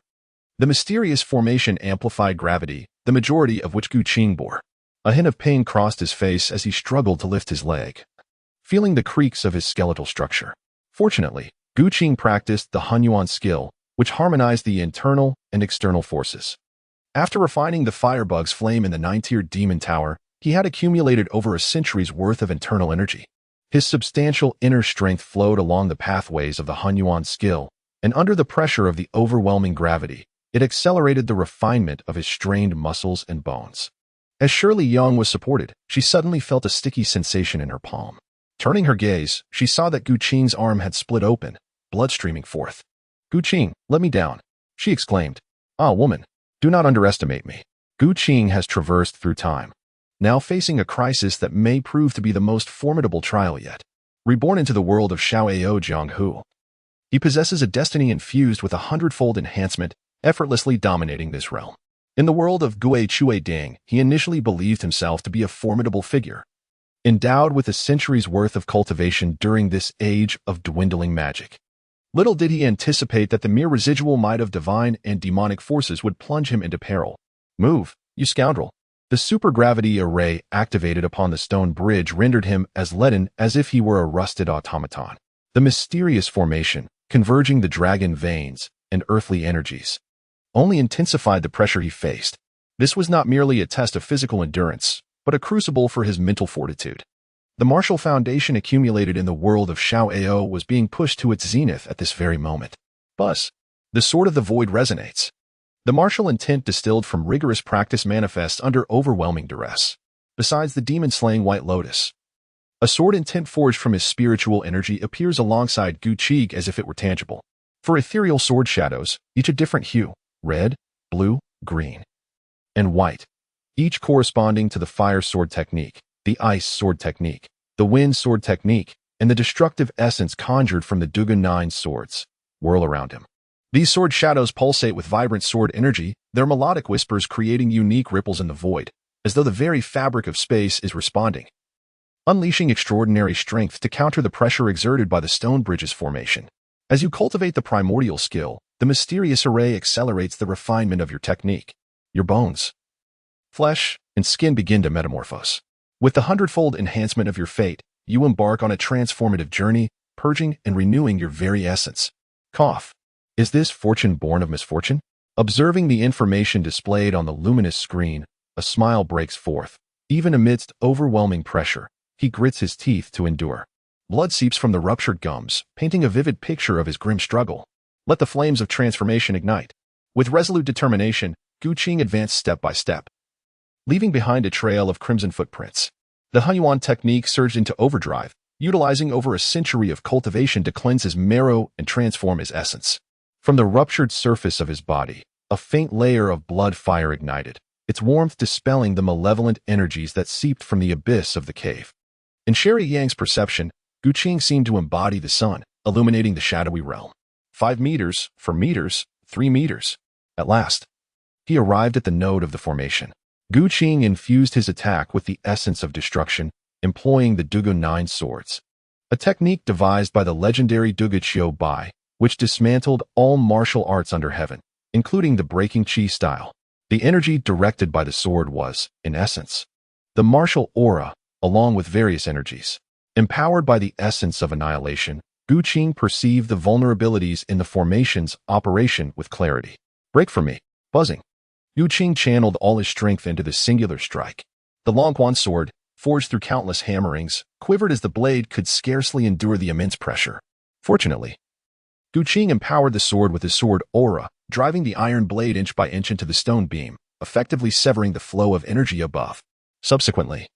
The mysterious formation amplified gravity, the majority of which Gu Qing bore. A hint of pain crossed his face as he struggled to lift his leg, feeling the creaks of his skeletal structure. Fortunately, Gu Qing practiced the Hunyuan skill, which harmonized the internal and external forces. After refining the firebug's flame in the 9-tiered demon tower, he had accumulated over a century's worth of internal energy. His substantial inner strength flowed along the pathways of the Hunyuan skill, and under the pressure of the overwhelming gravity, it accelerated the refinement of his strained muscles and bones. As Shirley Yang was supported, she suddenly felt a sticky sensation in her palm. Turning her gaze, she saw that Gu Qing's arm had split open, blood streaming forth. "Gu Qing, let me down," she exclaimed. "Ah, woman, do not underestimate me." Gu Qing has traversed through time, now facing a crisis that may prove to be the most formidable trial yet. Reborn into the world of Xiaoao Jianghu, he possesses a destiny infused with a 100-fold enhancement, effortlessly dominating this realm. In the world of Gue Chui Ding, he initially believed himself to be a formidable figure, endowed with a century's worth of cultivation during this age of dwindling magic. Little did he anticipate that the mere residual might of divine and demonic forces would plunge him into peril. "Move, you scoundrel." The supergravity array activated upon the stone bridge rendered him as leaden as if he were a rusted automaton. The mysterious formation, converging the dragon veins and earthly energies, only intensified the pressure he faced. This was not merely a test of physical endurance, but a crucible for his mental fortitude. The martial foundation accumulated in the world of Xiaoao was being pushed to its zenith at this very moment. Buzz. The sword of the void resonates. The martial intent distilled from rigorous practice manifests under overwhelming duress. Besides the demon-slaying White Lotus, a sword intent forged from his spiritual energy appears alongside Gu Qi as if it were tangible. For ethereal sword shadows, each a different hue, red, blue, green, and white, each corresponding to the fire sword technique, the ice sword technique, the wind sword technique, and the destructive essence conjured from the Dugan 9 swords, whirl around him. These sword shadows pulsate with vibrant sword energy, their melodic whispers creating unique ripples in the void, as though the very fabric of space is responding, unleashing extraordinary strength to counter the pressure exerted by the stone bridge's formation. As you cultivate the primordial skill, the mysterious array accelerates the refinement of your technique. Your bones, flesh, and skin begin to metamorphose. With the 100-fold enhancement of your fate, you embark on a transformative journey, purging and renewing your very essence. Cough. Is this fortune born of misfortune? Observing the information displayed on the luminous screen, a smile breaks forth. Even amidst overwhelming pressure, he grits his teeth to endure. Blood seeps from the ruptured gums, painting a vivid picture of his grim struggle. Let the flames of transformation ignite. With resolute determination, Gu Qing advanced step by step, leaving behind a trail of crimson footprints. The Hunyuan technique surged into overdrive, utilizing over a century of cultivation to cleanse his marrow and transform his essence. From the ruptured surface of his body, a faint layer of blood fire ignited, its warmth dispelling the malevolent energies that seeped from the abyss of the cave. In Sherry Yang's perception, Gu Qing seemed to embody the sun, illuminating the shadowy realm. 5 meters, 4 meters, 3 meters. At last, he arrived at the node of the formation. Gu Qing infused his attack with the essence of destruction, employing the Dugu 9 swords, a technique devised by the legendary Dugu Qiu Bai, which dismantled all martial arts under heaven, including the breaking Qi style. The energy directed by the sword was, in essence, the martial aura, along with various energies. Empowered by the essence of annihilation, Gu Qing perceived the vulnerabilities in the formation's operation with clarity. Break from me. Buzzing. Gu Qing channeled all his strength into the singular strike. The Longquan sword, forged through countless hammerings, quivered as the blade could scarcely endure the immense pressure. Fortunately, Gu Qing empowered the sword with his sword aura, driving the iron blade inch by inch into the stone beam, effectively severing the flow of energy above. Subsequently,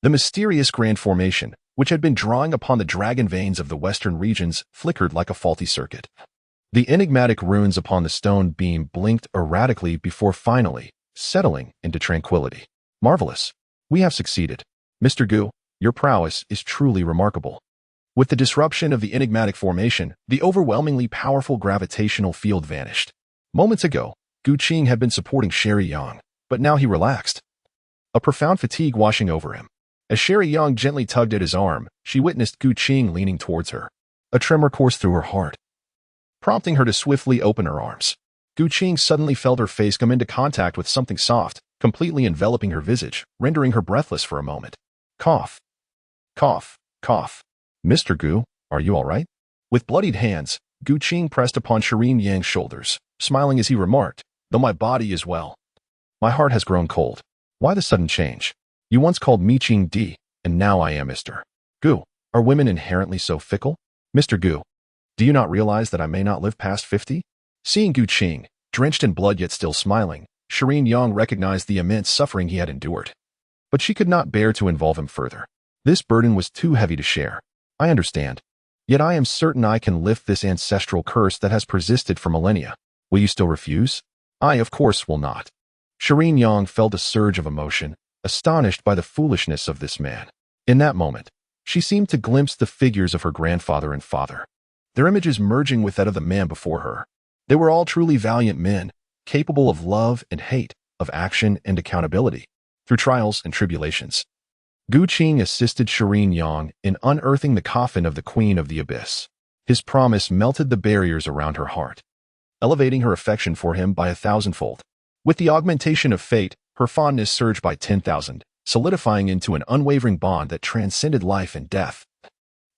the mysterious grand formation, which had been drawing upon the dragon veins of the western regions, flickered like a faulty circuit. The enigmatic runes upon the stone beam blinked erratically before finally settling into tranquility. Marvelous. We have succeeded. Mr. Gu, your prowess is truly remarkable. With the disruption of the enigmatic formation, the overwhelmingly powerful gravitational field vanished. Moments ago, Gu Qing had been supporting Sherry Yang, but now he relaxed, a profound fatigue washing over him. As Sherry Yang gently tugged at his arm, she witnessed Gu Qing leaning towards her. A tremor coursed through her heart, prompting her to swiftly open her arms. Gu Qing suddenly felt her face come into contact with something soft, completely enveloping her visage, rendering her breathless for a moment. Cough. Cough. Cough. Mr. Gu, are you all right? With bloodied hands, Gu Qing pressed upon Shireen Yang's shoulders, smiling as he remarked, though my body is well, my heart has grown cold. Why the sudden change? You once called me Qing Di, and now I am Mr. Gu. Are women inherently so fickle? Mr. Gu, do you not realize that I may not live past 50? Seeing Gu Qing, drenched in blood yet still smiling, Shireen Yang recognized the immense suffering he had endured. But she could not bear to involve him further. This burden was too heavy to share. I understand. Yet I am certain I can lift this ancestral curse that has persisted for millennia. Will you still refuse? I, of course, will not. Shireen Yang felt a surge of emotion, astonished by the foolishness of this man. In that moment, she seemed to glimpse the figures of her grandfather and father, their images merging with that of the man before her. They were all truly valiant men, capable of love and hate, of action and accountability, through trials and tribulations. Gu Qing assisted Shireen Yang in unearthing the coffin of the Queen of the Abyss. His promise melted the barriers around her heart, elevating her affection for him by 1,000-fold. With the augmentation of fate, her fondness surged by 10,000, solidifying into an unwavering bond that transcended life and death.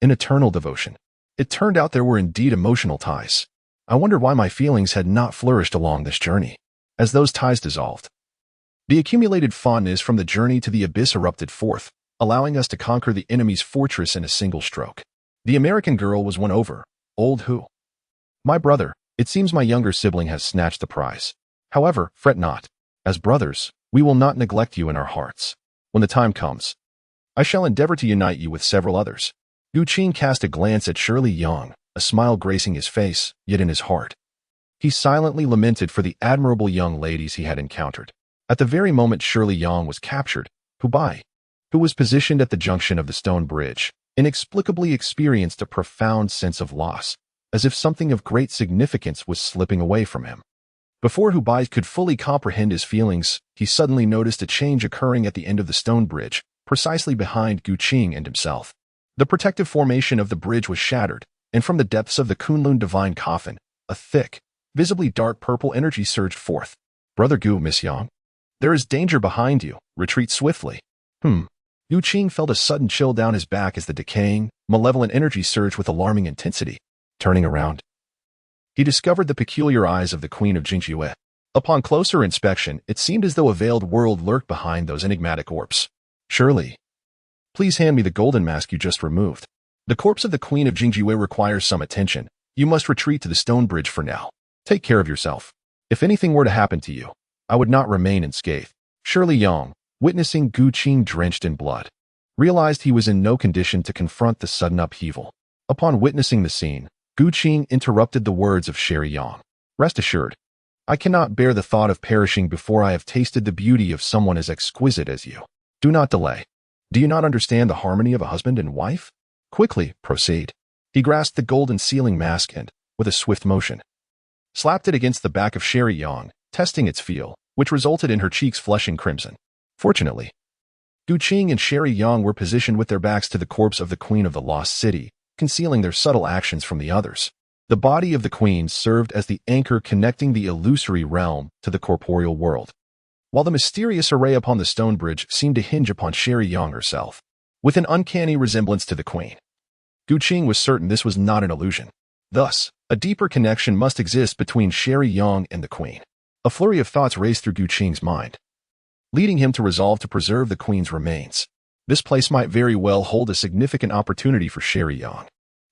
An eternal devotion. It turned out there were indeed emotional ties. I wondered why my feelings had not flourished along this journey. As those ties dissolved, the accumulated fondness from the journey to the abyss erupted forth, allowing us to conquer the enemy's fortress in a single stroke. The American girl was won over. Old who? My brother. It seems my younger sibling has snatched the prize. However, fret not. As brothers, we will not neglect you in our hearts. When the time comes, I shall endeavor to unite you with several others. Gu Qing cast a glance at Shirley Yang, a smile gracing his face, yet in his heart he silently lamented for the admirable young ladies he had encountered. At the very moment Shirley Yang was captured, Bai, who was positioned at the junction of the stone bridge, inexplicably experienced a profound sense of loss, as if something of great significance was slipping away from him. Before Bai could fully comprehend his feelings, he suddenly noticed a change occurring at the end of the stone bridge, precisely behind Gu Qing and himself. The protective formation of the bridge was shattered, and from the depths of the Kunlun divine coffin, a thick, visibly dark purple energy surged forth. Brother Gu, Miss Yang, there is danger behind you. Retreat swiftly. Gu Qing felt a sudden chill down his back as the decaying, malevolent energy surged with alarming intensity. Turning around, he discovered the peculiar eyes of the Queen of Jingjue. Upon closer inspection, it seemed as though a veiled world lurked behind those enigmatic orbs. Surely, please hand me the golden mask you just removed. The corpse of the Queen of Jingjue requires some attention. You must retreat to the stone bridge for now. Take care of yourself. If anything were to happen to you, I would not remain unscathed. Shirley Yang, witnessing Gu Qing drenched in blood, realized he was in no condition to confront the sudden upheaval. Upon witnessing the scene, Gu Qing interrupted the words of Sherry Yang. Rest assured, I cannot bear the thought of perishing before I have tasted the beauty of someone as exquisite as you. Do not delay. Do you not understand the harmony of a husband and wife? Quickly, proceed. He grasped the golden sealing mask and, with a swift motion, slapped it against the back of Sherry Yang, testing its feel, which resulted in her cheeks flushing crimson. Fortunately, Gu Qing and Sherry Yang were positioned with their backs to the corpse of the Queen of the Lost City, concealing their subtle actions from the others. The body of the Queen served as the anchor connecting the illusory realm to the corporeal world, while the mysterious array upon the stone bridge seemed to hinge upon Sherry Yang herself. With an uncanny resemblance to the Queen, Gu Qing was certain this was not an illusion. Thus, a deeper connection must exist between Sherry Yang and the Queen. A flurry of thoughts raced through Gu Qing's mind, leading him to resolve to preserve the Queen's remains. This place might very well hold a significant opportunity for Sherry Yang.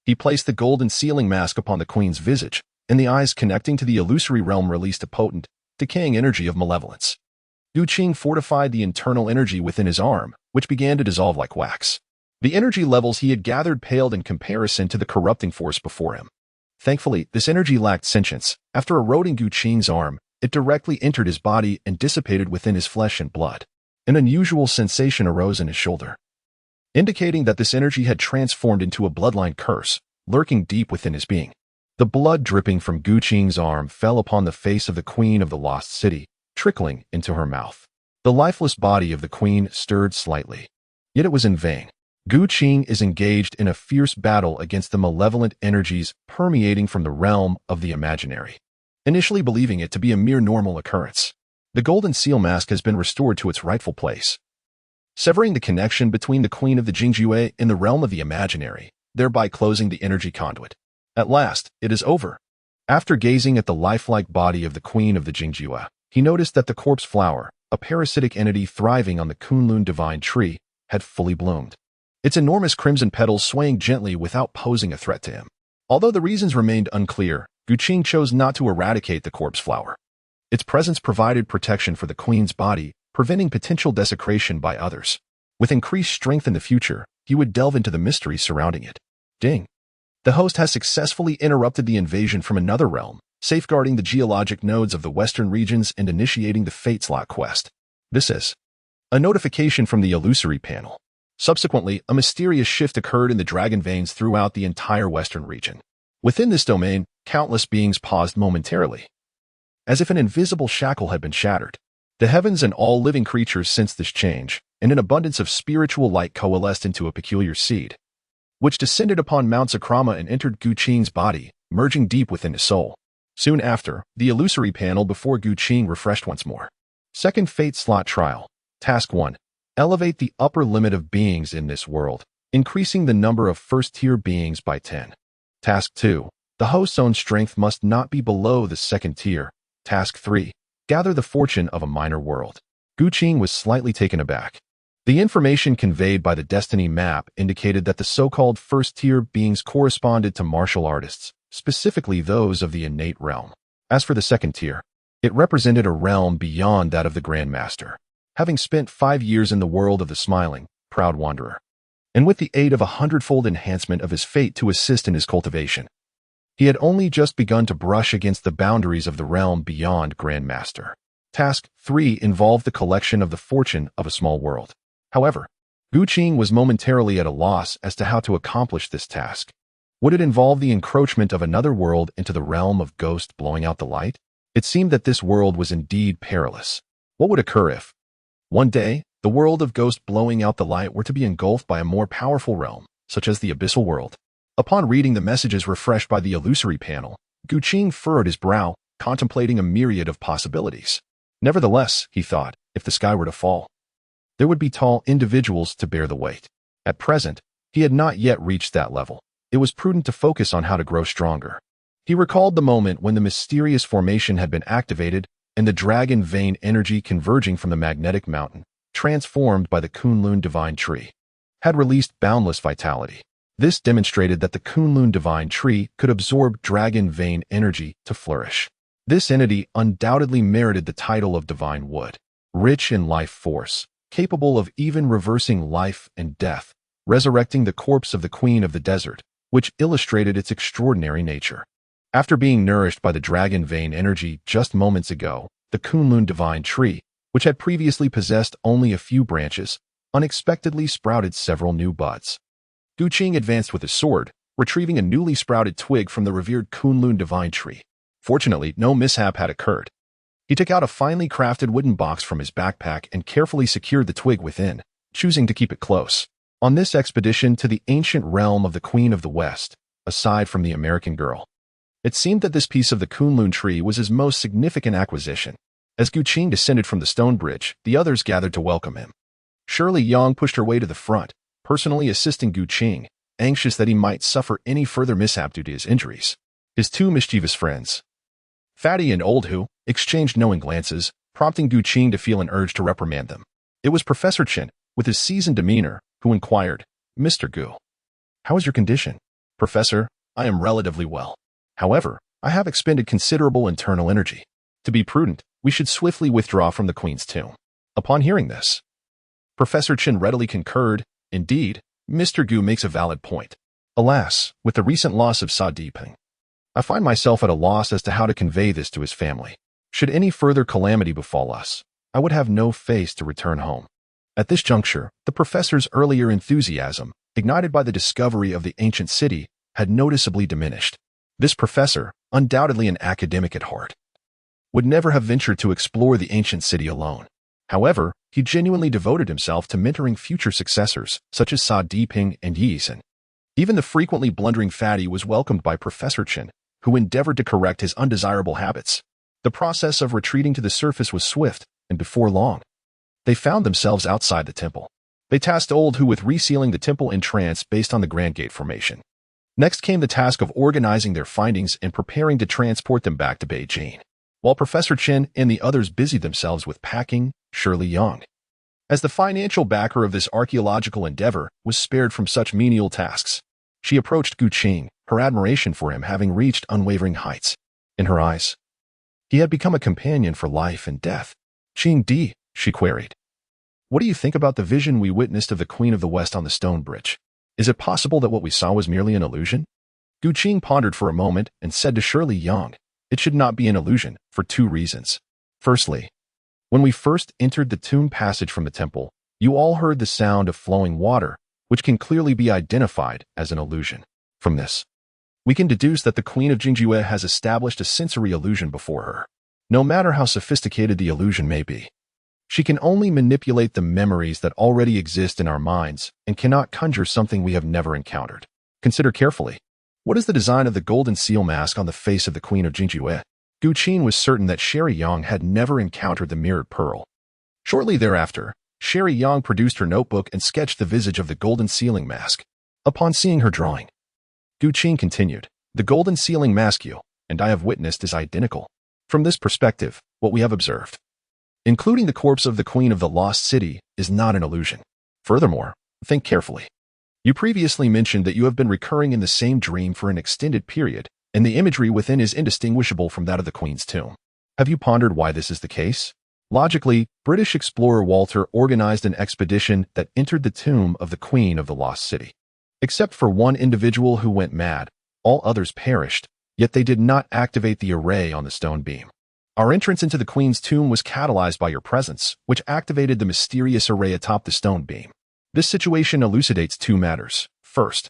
He placed the golden sealing mask upon the Queen's visage, and the eyes connecting to the illusory realm released a potent, decaying energy of malevolence. Gu Qing fortified the internal energy within his arm, which began to dissolve like wax. The energy levels he had gathered paled in comparison to the corrupting force before him. Thankfully, this energy lacked sentience. After eroding Gu Qing's arm, it directly entered his body and dissipated within his flesh and blood. An unusual sensation arose in his shoulder, indicating that this energy had transformed into a bloodline curse, lurking deep within his being. The blood dripping from Gu Qing's arm fell upon the face of the Queen of the Lost City, trickling into her mouth. The lifeless body of the Queen stirred slightly. Yet it was in vain. Gu Qing is engaged in a fierce battle against the malevolent energies permeating from the realm of the imaginary, initially believing it to be a mere normal occurrence. The golden seal mask has been restored to its rightful place, severing the connection between the Queen of the Jingjue and the realm of the imaginary, thereby closing the energy conduit. At last, it is over. After gazing at the lifelike body of the Queen of the Jingjue, he noticed that the corpse flower, a parasitic entity thriving on the Kunlun divine tree, had fully bloomed, its enormous crimson petals swaying gently without posing a threat to him. Although the reasons remained unclear, Gu Qing chose not to eradicate the corpse flower. Its presence provided protection for the Queen's body, preventing potential desecration by others. With increased strength in the future, he would delve into the mysteries surrounding it. Ding! The host has successfully interrupted the invasion from another realm, safeguarding the geologic nodes of the western regions and initiating the fate slot quest. This is a notification from the illusory panel. Subsequently, a mysterious shift occurred in the dragon veins throughout the entire western region. Within this domain, countless beings paused momentarily, as if an invisible shackle had been shattered. The heavens and all living creatures sensed this change, and an abundance of spiritual light coalesced into a peculiar seed, which descended upon Mount Zakrama and entered Gu Qing's body, merging deep within his soul. Soon after, the illusory panel before Gu Qing refreshed once more. Second Fate Slot Trial. Task 1. Elevate the upper limit of beings in this world, increasing the number of first-tier beings by 10. Task 2. The host's own strength must not be below the second tier. Task 3. Gather the fortune of a minor world. Gu Qing was slightly taken aback. The information conveyed by the destiny map indicated that the so-called first-tier beings corresponded to martial artists, specifically those of the innate realm. As for the second tier, it represented a realm beyond that of the Grand Master, having spent 5 years in the world of the smiling, proud wanderer, and with the aid of a 100-fold enhancement of his fate to assist in his cultivation. He had only just begun to brush against the boundaries of the realm beyond Grand Master. Task 3 involved the collection of the fortune of a small world. However, Gu Qing was momentarily at a loss as to how to accomplish this task. Would it involve the encroachment of another world into the realm of ghost blowing out the light? It seemed that this world was indeed perilous. What would occur if, one day, the world of ghost blowing out the light were to be engulfed by a more powerful realm, such as the abyssal world? Upon reading the messages refreshed by the illusory panel, Gu Qing furrowed his brow, contemplating a myriad of possibilities. Nevertheless, he thought, if the sky were to fall, there would be tall individuals to bear the weight. At present, he had not yet reached that level. It was prudent to focus on how to grow stronger. He recalled the moment when the mysterious formation had been activated and the dragon vein energy converging from the magnetic mountain, transformed by the Kunlun divine tree, had released boundless vitality. This demonstrated that the Kunlun divine tree could absorb dragon vein energy to flourish. This entity undoubtedly merited the title of divine wood, rich in life force, capable of even reversing life and death, resurrecting the corpse of the Queen of the Desert, which illustrated its extraordinary nature. After being nourished by the dragon vein energy just moments ago, the Kunlun divine tree, which had previously possessed only a few branches, unexpectedly sprouted several new buds. Gu Qing advanced with his sword, retrieving a newly sprouted twig from the revered Kunlun divine tree. Fortunately, no mishap had occurred. He took out a finely crafted wooden box from his backpack and carefully secured the twig within, choosing to keep it close. On this expedition to the ancient realm of the Queen of the West, aside from the American girl, it seemed that this piece of the Kunlun tree was his most significant acquisition. As Gu Qing descended from the stone bridge, the others gathered to welcome him. Shirley Yang pushed her way to the front, personally assisting Gu Qing, anxious that he might suffer any further mishap due to his injuries. His two mischievous friends, Fatty and Old Hu, exchanged knowing glances, prompting Gu Qing to feel an urge to reprimand them. It was Professor Chen, with his seasoned demeanor, who inquired, "Mr. Gu, how is your condition?" "Professor, I am relatively well. However, I have expended considerable internal energy. To be prudent, we should swiftly withdraw from the Queen's tomb." Upon hearing this, Professor Chen readily concurred. "Indeed, Mr. Gu makes a valid point. Alas, with the recent loss of Sa Diping, I find myself at a loss as to how to convey this to his family. Should any further calamity befall us, I would have no face to return home." At this juncture, the professor's earlier enthusiasm, ignited by the discovery of the ancient city, had noticeably diminished. This professor, undoubtedly an academic at heart, would never have ventured to explore the ancient city alone. However, he genuinely devoted himself to mentoring future successors, such as Sa Diping and Yi Zhen. Even the frequently blundering Fatty was welcomed by Professor Chen, who endeavored to correct his undesirable habits. The process of retreating to the surface was swift, and before long, they found themselves outside the temple. They tasked Old Hu with resealing the temple entrance based on the Grand Gate formation. Next came the task of organizing their findings and preparing to transport them back to Beijing, while Professor Chen and the others busied themselves with packing. Shirley Yang, as the financial backer of this archaeological endeavor, was spared from such menial tasks. She approached Gu Qing, her admiration for him having reached unwavering heights. In her eyes, he had become a companion for life and death. "Qing Di," she queried, "what do you think about the vision we witnessed of the Queen of the West on the stone bridge? Is it possible that what we saw was merely an illusion?" Gu Qing pondered for a moment and said to Shirley Yang, "It should not be an illusion, for two reasons. Firstly, when we first entered the tomb passage from the temple, you all heard the sound of flowing water, which can clearly be identified as an illusion. From this, we can deduce that the Queen of Jingjue has established a sensory illusion before her. No matter how sophisticated the illusion may be, she can only manipulate the memories that already exist in our minds and cannot conjure something we have never encountered. Consider carefully. What is the design of the golden seal mask on the face of the Queen of Jingjue?" Gu Qing was certain that Sherry Yang had never encountered the mirrored pearl. Shortly thereafter, Sherry Yang produced her notebook and sketched the visage of the golden sealing mask. Upon seeing her drawing, Gu Qing continued, "The golden sealing mask you and I have witnessed is identical. From this perspective, what we have observed, including the corpse of the Queen of the Lost City, is not an illusion. Furthermore, think carefully. You previously mentioned that you have been recurring in the same dream for an extended period, and the imagery within is indistinguishable from that of the Queen's tomb. Have you pondered why this is the case? Logically, British explorer Walter organized an expedition that entered the tomb of the Queen of the Lost City. Except for one individual who went mad, all others perished, yet they did not activate the array on the stone beam. Our entrance into the Queen's tomb was catalyzed by your presence, which activated the mysterious array atop the stone beam. This situation elucidates two matters. First,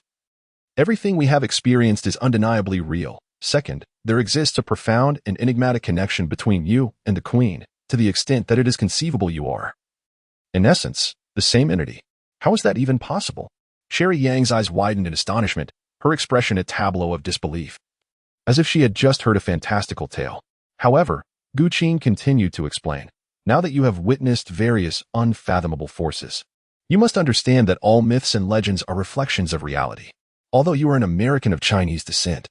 everything we have experienced is undeniably real. Second, there exists a profound and enigmatic connection between you and the Queen, to the extent that it is conceivable you are, in essence, the same entity. How is that even possible?" Sherry Yang's eyes widened in astonishment, her expression a tableau of disbelief, as if she had just heard a fantastical tale. However, Gu Qing continued to explain, "Now that you have witnessed various unfathomable forces, you must understand that all myths and legends are reflections of reality. Although you are an American of Chinese descent,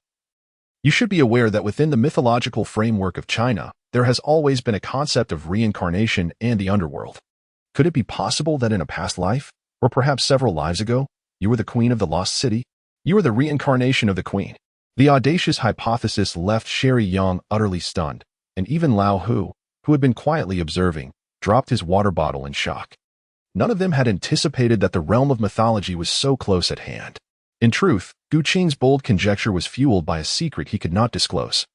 you should be aware that within the mythological framework of China, there has always been a concept of reincarnation and the underworld. Could it be possible that in a past life, or perhaps several lives ago, you were the Queen of the Lost City? You were the reincarnation of the Queen." The audacious hypothesis left Sherry Yang utterly stunned, and even Lao Hu, who had been quietly observing, dropped his water bottle in shock. None of them had anticipated that the realm of mythology was so close at hand. In truth, Gu Qing's bold conjecture was fueled by a secret he could not disclose.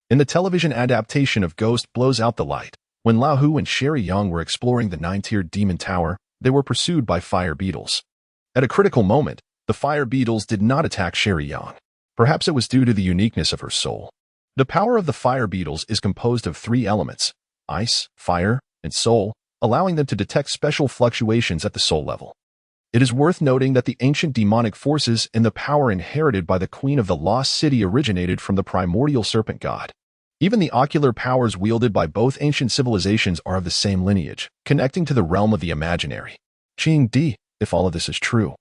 In the television adaptation of Ghost Blows Out the Light, when Lao Hu and Sherry Yang were exploring the 9-tiered demon tower, they were pursued by fire beetles. At a critical moment, the fire beetles did not attack Sherry Yang. Perhaps it was due to the uniqueness of her soul. The power of the fire beetles is composed of three elements: ice, fire, and soul, allowing them to detect special fluctuations at the soul level. It is worth noting that the ancient demonic forces and the power inherited by the Queen of the Lost City originated from the primordial serpent god. Even the ocular powers wielded by both ancient civilizations are of the same lineage, connecting to the realm of the imaginary. Qi, if all of this is true,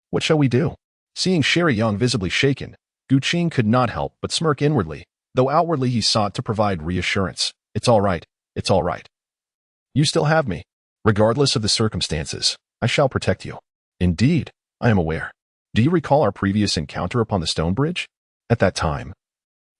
what shall we do? Seeing Sherry Young visibly shaken, Gu Qing could not help but smirk inwardly, though outwardly he sought to provide reassurance. It's all right. It's all right. You still have me. Regardless of the circumstances, I shall protect you. Indeed, I am aware. Do you recall our previous encounter upon the stone bridge? At that time,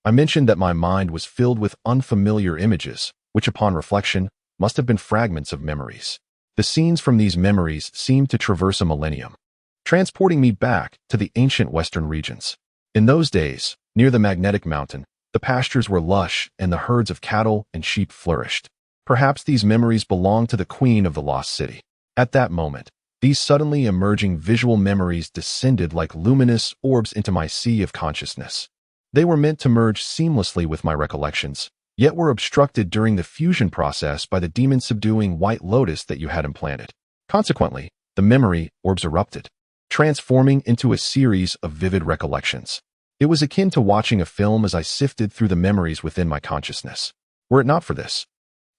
I mentioned that my mind was filled with unfamiliar images, which upon reflection must have been fragments of memories. The scenes from these memories seemed to traverse a millennium, transporting me back to the ancient western regions. In those days, near the magnetic mountain, the pastures were lush and the herds of cattle and sheep flourished. Perhaps these memories belonged to the Queen of the Lost City. At that moment, these suddenly emerging visual memories descended like luminous orbs into my sea of consciousness. They were meant to merge seamlessly with my recollections, yet were obstructed during the fusion process by the demon-subduing white lotus that you had implanted. Consequently, the memory orbs erupted, transforming into a series of vivid recollections. It was akin to watching a film as I sifted through the memories within my consciousness. Were it not for this,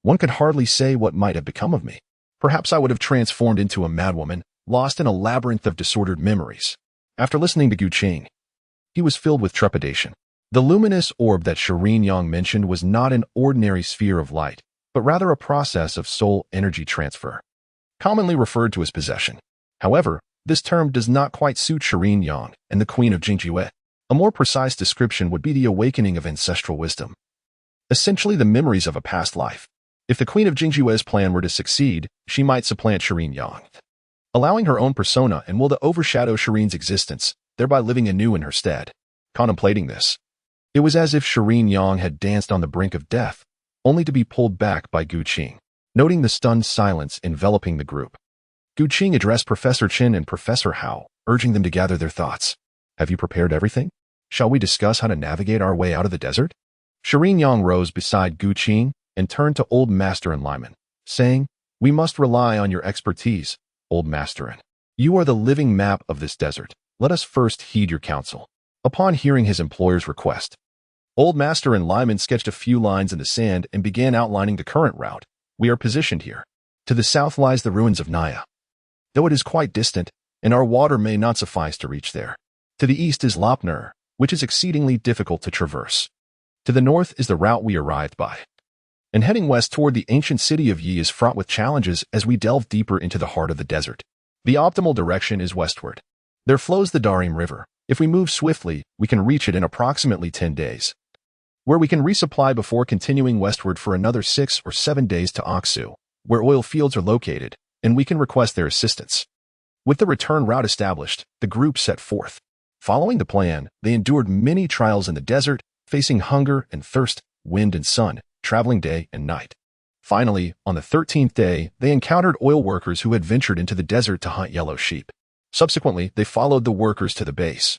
one could hardly say what might have become of me. Perhaps I would have transformed into a madwoman, lost in a labyrinth of disordered memories. After listening to Gu Qing, he was filled with trepidation. The luminous orb that Shireen Yang mentioned was not an ordinary sphere of light, but rather a process of soul energy transfer, commonly referred to as possession. However, this term does not quite suit Shireen Yang and the Queen of Jingjue. A more precise description would be the awakening of ancestral wisdom, essentially the memories of a past life. If the Queen of Jingjue's plan were to succeed, she might supplant Shireen Yang, allowing her own persona and will to overshadow Shireen's existence, thereby living anew in her stead. Contemplating this, it was as if Shireen Yang had danced on the brink of death, only to be pulled back by Gu Qing. Noting the stunned silence enveloping the group, Gu Qing addressed Professor Chen and Professor Hao, urging them to gather their thoughts. Have you prepared everything? Shall we discuss how to navigate our way out of the desert? Shireen Yang rose beside Gu Qing and turned to Old Master and Lyman, saying, We must rely on your expertise, Old Master. You are the living map of this desert. Let us first heed your counsel. Upon hearing his employer's request, Old Master and Lyman sketched a few lines in the sand and began outlining the current route. We are positioned here. To the south lies the ruins of Naya, though it is quite distant, and our water may not suffice to reach there. To the east is Lopner, which is exceedingly difficult to traverse. To the north is the route we arrived by. And heading west toward the ancient city of Yi is fraught with challenges as we delve deeper into the heart of the desert. The optimal direction is westward. There flows the Darim River. If we move swiftly, we can reach it in approximately 10 days, where we can resupply before continuing westward for another 6 or 7 days to Aksu, where oil fields are located, and we can request their assistance. With the return route established, the group set forth. Following the plan, they endured many trials in the desert, facing hunger and thirst, wind and sun, traveling day and night. Finally, on the 13th day, they encountered oil workers who had ventured into the desert to hunt yellow sheep. Subsequently, they followed the workers to the base,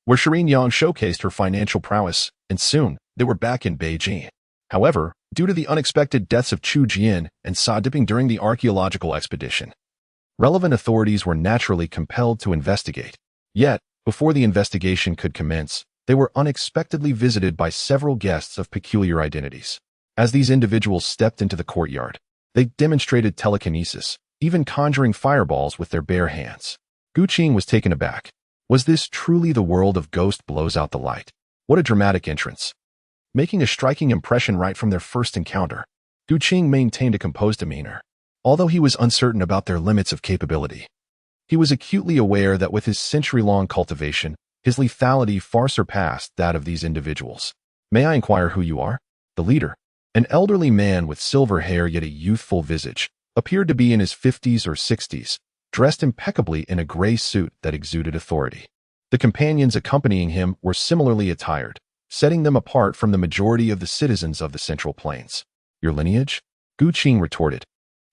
where Shireen Yang showcased her financial prowess, and soon, they were back in Beijing. However, due to the unexpected deaths of Chu Jian and Sa Diping during the archaeological expedition, relevant authorities were naturally compelled to investigate. Yet, before the investigation could commence, they were unexpectedly visited by several guests of peculiar identities. As these individuals stepped into the courtyard, they demonstrated telekinesis, even conjuring fireballs with their bare hands. Gu Qing was taken aback. Was this truly the world of Ghost Blows Out the Light? What a dramatic entrance. Making a striking impression right from their first encounter, Gu Qing maintained a composed demeanor. Although he was uncertain about their limits of capability, he was acutely aware that with his century-long cultivation, his lethality far surpassed that of these individuals. May I inquire who you are? The leader, an elderly man with silver hair yet a youthful visage, appeared to be in his 50s or 60s, dressed impeccably in a gray suit that exuded authority. The companions accompanying him were similarly attired, setting them apart from the majority of the citizens of the Central Plains. Your lineage? Gu Qing retorted.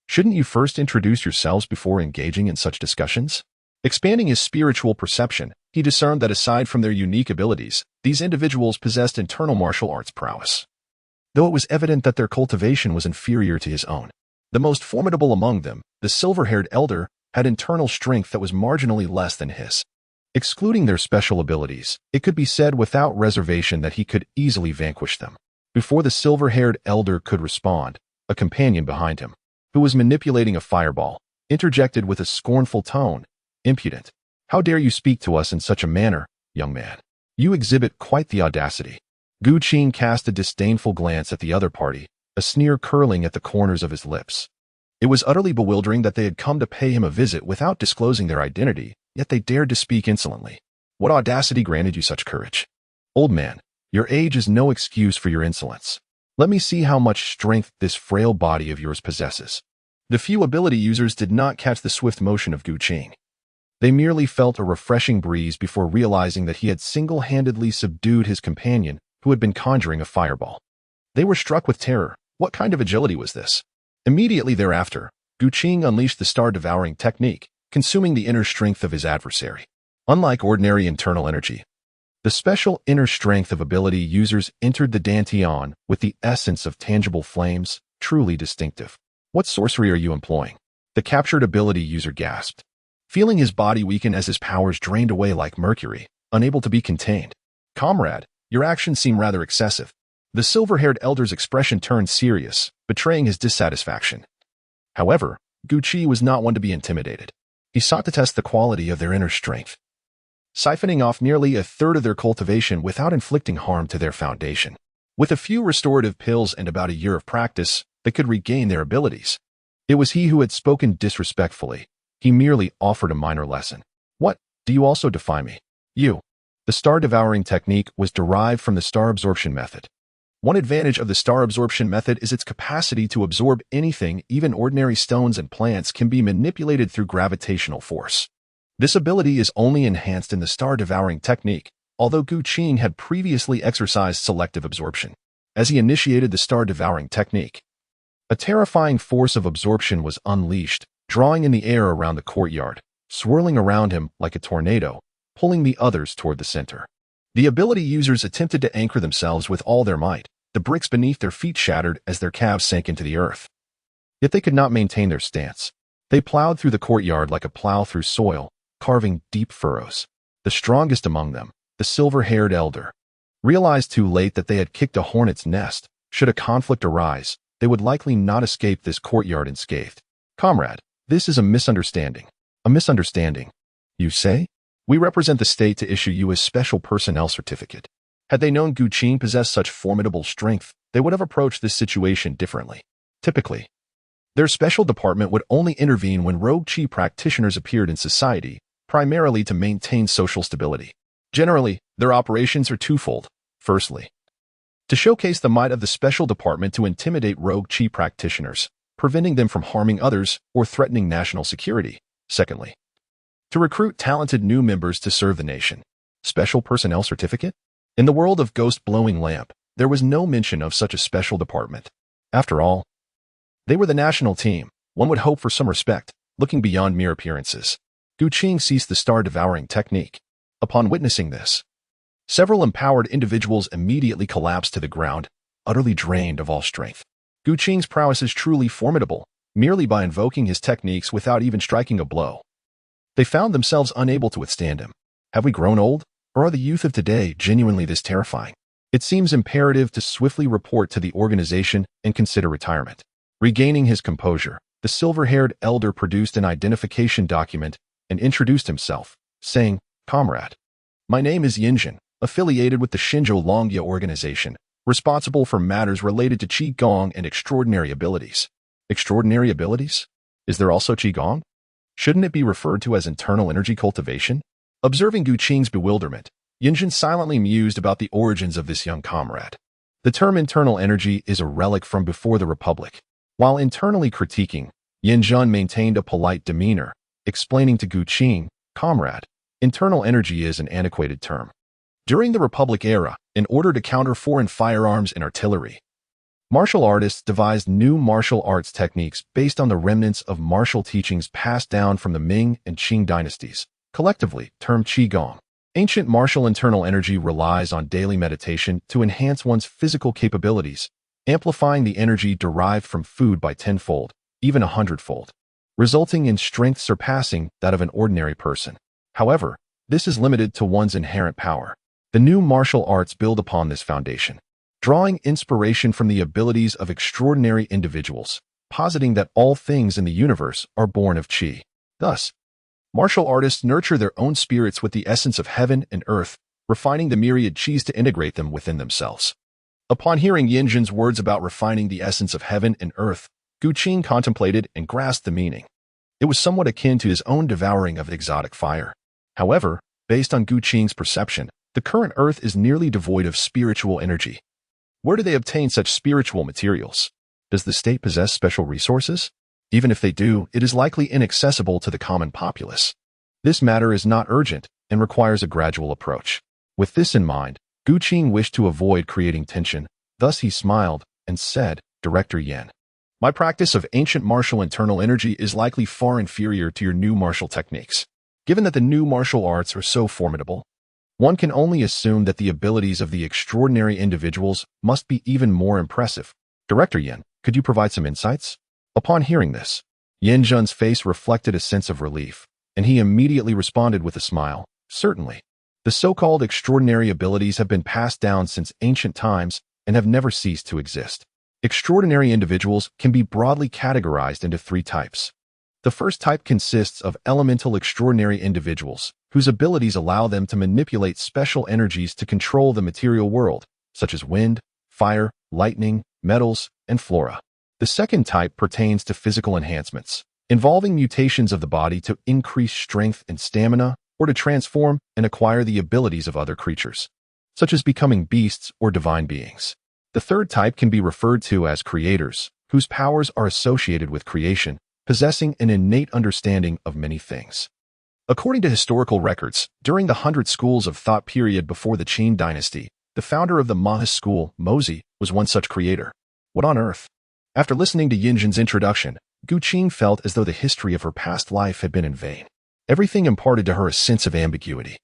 Shouldn't you first introduce yourselves before engaging in such discussions? Expanding his spiritual perception, he discerned that aside from their unique abilities, these individuals possessed internal martial arts prowess. Though it was evident that their cultivation was inferior to his own, the most formidable among them, the silver-haired elder, had internal strength that was marginally less than his. Excluding their special abilities, it could be said without reservation that he could easily vanquish them. Before the silver-haired elder could respond, a companion behind him, who was manipulating a fireball, interjected with a scornful tone. "Impudent! How dare you speak to us in such a manner, young man? You exhibit quite the audacity." Gu Qing cast a disdainful glance at the other party, a sneer curling at the corners of his lips. It was utterly bewildering that they had come to pay him a visit without disclosing their identity, yet they dared to speak insolently. What audacity granted you such courage? Old man, your age is no excuse for your insolence. Let me see how much strength this frail body of yours possesses. The few ability users did not catch the swift motion of Gu Qing. They merely felt a refreshing breeze before realizing that he had single-handedly subdued his companion, who had been conjuring a fireball. They were struck with terror. What kind of agility was this? Immediately thereafter, Gu Qing unleashed the star-devouring technique, consuming the inner strength of his adversary. Unlike ordinary internal energy, the special inner strength of ability users entered the dantian with the essence of tangible flames, truly distinctive. What sorcery are you employing? The captured ability user gasped, feeling his body weaken as his powers drained away like mercury, unable to be contained. Comrade, your actions seem rather excessive. The silver-haired elder's expression turned serious, betraying his dissatisfaction. However, Gu Qi was not one to be intimidated. He sought to test the quality of their inner strength, siphoning off nearly a third of their cultivation without inflicting harm to their foundation. With a few restorative pills and about a year of practice, they could regain their abilities. It was he who had spoken disrespectfully. He merely offered a minor lesson. What, do you also defy me? You. The star-devouring technique was derived from the star absorption method. One advantage of the star absorption method is its capacity to absorb anything. Even ordinary stones and plants can be manipulated through gravitational force. This ability is only enhanced in the star-devouring technique, although Gu Qing had previously exercised selective absorption. As he initiated the star-devouring technique, a terrifying force of absorption was unleashed, drawing in the air around the courtyard, swirling around him like a tornado, pulling the others toward the center. The ability users attempted to anchor themselves with all their might. The bricks beneath their feet shattered as their calves sank into the earth. Yet they could not maintain their stance. They plowed through the courtyard like a plow through soil, carving deep furrows. The strongest among them, the silver-haired elder, realized too late that they had kicked a hornet's nest. Should a conflict arise, they would likely not escape this courtyard unscathed. Comrade, this is a misunderstanding. A misunderstanding, you say? We represent the state to issue you a special personnel certificate. Had they known Gu Qing possessed such formidable strength, they would have approached this situation differently. Typically, their special department would only intervene when rogue Qi practitioners appeared in society, primarily to maintain social stability. Generally, their operations are twofold. Firstly, to showcase the might of the special department to intimidate rogue Qi practitioners, preventing them from harming others or threatening national security. Secondly, to recruit talented new members to serve the nation. Special personnel certificate? In the world of Ghost-Blowing Lamp, there was no mention of such a special department. After all, they were the national team. One would hope for some respect, looking beyond mere appearances. Gu Qing ceased the star-devouring technique. Upon witnessing this, several empowered individuals immediately collapsed to the ground, utterly drained of all strength. Gu Qing's prowess is truly formidable, merely by invoking his techniques without even striking a blow. They found themselves unable to withstand him. Have we grown old? Or are the youth of today genuinely this terrifying? It seems imperative to swiftly report to the organization and consider retirement. Regaining his composure, the silver-haired elder produced an identification document and introduced himself, saying, "Comrade, my name is Yinjin, affiliated with the Shinzhou Longya organization, responsible for matters related to Qigong and extraordinary abilities." Extraordinary abilities? Is there also Qigong? Shouldn't it be referred to as internal energy cultivation? Observing Gu Qing's bewilderment, Yinjin silently mused about the origins of this young comrade. The term internal energy is a relic from before the Republic. While internally critiquing, Yinjin maintained a polite demeanor, explaining to Gu Qing, "Comrade, internal energy is an antiquated term. During the Republic era, in order to counter foreign firearms and artillery, martial artists devised new martial arts techniques based on the remnants of martial teachings passed down from the Ming and Qing dynasties, collectively termed Qigong. Ancient martial internal energy relies on daily meditation to enhance one's physical capabilities, amplifying the energy derived from food by tenfold, even 100-fold, resulting in strength surpassing that of an ordinary person. However, this is limited to one's inherent power. The new martial arts build upon this foundation, drawing inspiration from the abilities of extraordinary individuals, positing that all things in the universe are born of Qi. Thus, martial artists nurture their own spirits with the essence of heaven and earth, refining the myriad Qis to integrate them within themselves. Upon hearing Yinzhen's words about refining the essence of heaven and earth, Gu Qing contemplated and grasped the meaning. It was somewhat akin to his own devouring of exotic fire. However, based on Gu Qing's perception, the current earth is nearly devoid of spiritual energy. Where do they obtain such spiritual materials? Does the state possess special resources? Even if they do, it is likely inaccessible to the common populace. This matter is not urgent and requires a gradual approach. With this in mind, Gu Qing wished to avoid creating tension. Thus he smiled and said, "Director Yan, my practice of ancient martial internal energy is likely far inferior to your new martial techniques. Given that the new martial arts are so formidable, one can only assume that the abilities of the extraordinary individuals must be even more impressive. Director Yan, could you provide some insights?" Upon hearing this, Yinzhen's face reflected a sense of relief, and he immediately responded with a smile. "Certainly. The so-called extraordinary abilities have been passed down since ancient times and have never ceased to exist. Extraordinary individuals can be broadly categorized into three types. The first type consists of elemental extraordinary individuals, whose abilities allow them to manipulate special energies to control the material world, such as wind, fire, lightning, metals, and flora. The second type pertains to physical enhancements, involving mutations of the body to increase strength and stamina, or to transform and acquire the abilities of other creatures, such as becoming beasts or divine beings. The third type can be referred to as creators, whose powers are associated with creation, possessing an innate understanding of many things. According to historical records, during the 100 schools of thought period before the Qin dynasty, the founder of the Maha school, Mozi, was one such creator. What on earth? After listening to Yinzhen's introduction, Gu Qing felt as though the history of her past life had been in vain. Everything imparted to her a sense of ambiguity.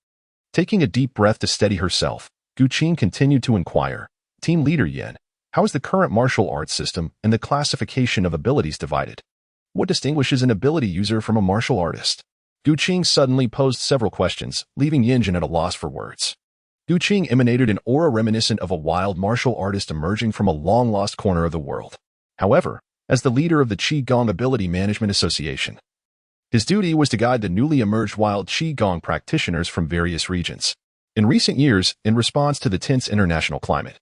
Taking a deep breath to steady herself, Gu Qing continued to inquire, "Team Leader Yan, how is the current martial arts system and the classification of abilities divided? What distinguishes an ability user from a martial artist?" Gu Qing suddenly posed several questions, leaving Yinzhen at a loss for words. Gu Qing emanated an aura reminiscent of a wild martial artist emerging from a long-lost corner of the world. However, as the leader of the Qigong Ability Management Association, his duty was to guide the newly emerged wild Qigong practitioners from various regions. In recent years, in response to the tense international climate,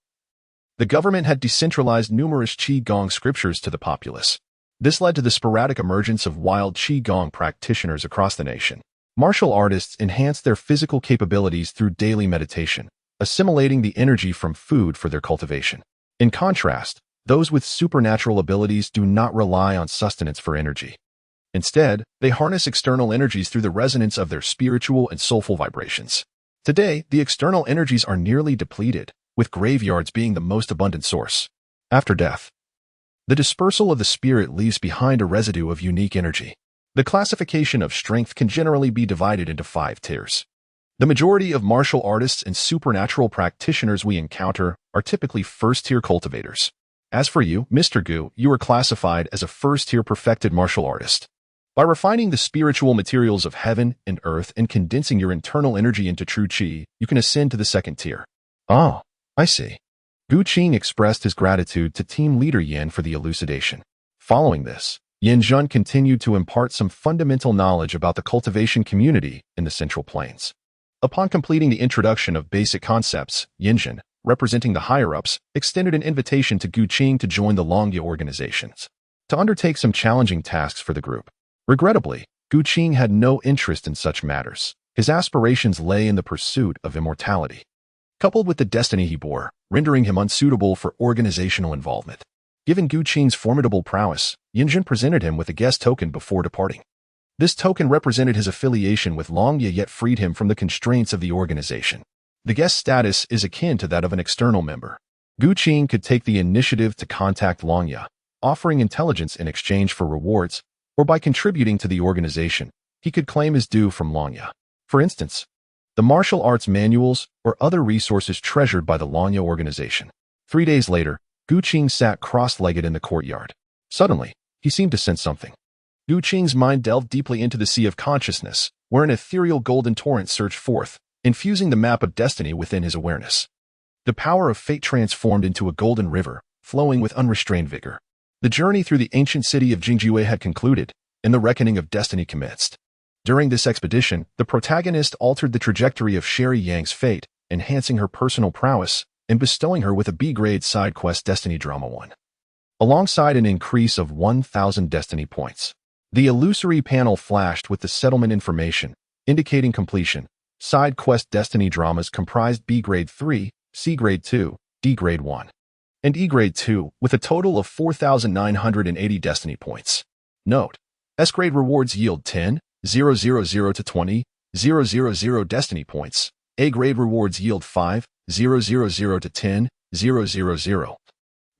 the government had decentralized numerous Qigong scriptures to the populace. This led to the sporadic emergence of wild Qigong practitioners across the nation. Martial artists enhanced their physical capabilities through daily meditation, assimilating the energy from food for their cultivation. In contrast, those with supernatural abilities do not rely on sustenance for energy. Instead, they harness external energies through the resonance of their spiritual and soulful vibrations. Today, the external energies are nearly depleted, with graveyards being the most abundant source. After death, the dispersal of the spirit leaves behind a residue of unique energy. The classification of strength can generally be divided into 5 tiers. The majority of martial artists and supernatural practitioners we encounter are typically first-tier cultivators. As for you, Mr. Gu, you are classified as a first-tier perfected martial artist. By refining the spiritual materials of heaven and earth and condensing your internal energy into true Qi, you can ascend to the second tier. Oh, I see. Gu Qing expressed his gratitude to Team Leader Yan for the elucidation. Following this, Yinzhen continued to impart some fundamental knowledge about the cultivation community in the Central Plains. Upon completing the introduction of basic concepts, Yinzhen, representing the higher-ups, extended an invitation to Gu Qing to join the Longya organizations, to undertake some challenging tasks for the group. Regrettably, Gu Qing had no interest in such matters. His aspirations lay in the pursuit of immortality, coupled with the destiny he bore, rendering him unsuitable for organizational involvement. Given Gu Qing's formidable prowess, Yinzhen presented him with a guest token before departing. This token represented his affiliation with Longya yet freed him from the constraints of the organization. The guest status is akin to that of an external member. Gu Qing could take the initiative to contact Longya, offering intelligence in exchange for rewards, or by contributing to the organization, he could claim his due from Longya. For instance, the martial arts manuals or other resources treasured by the Lanya organization. 3 days later, Gu Qing sat cross-legged in the courtyard. Suddenly, he seemed to sense something. Gu Qing's mind delved deeply into the sea of consciousness, where an ethereal golden torrent surged forth, infusing the map of destiny within his awareness. The power of fate transformed into a golden river, flowing with unrestrained vigor. The journey through the ancient city of Jingjue had concluded, and the reckoning of destiny commenced. During this expedition, the protagonist altered the trajectory of Sherry Yang's fate, enhancing her personal prowess and bestowing her with a B-grade side quest Destiny Drama 1. Alongside an increase of 1,000 destiny points. The illusory panel flashed with the settlement information, indicating completion. Side quest Destiny dramas comprised B-grade 3, C-grade 2, D-grade 1, and E-grade 2, with a total of 4,980 destiny points. Note: S-grade rewards yield 10, 000 to 20, 000 destiny points. A-grade rewards yield 5, 000 to 10, 000.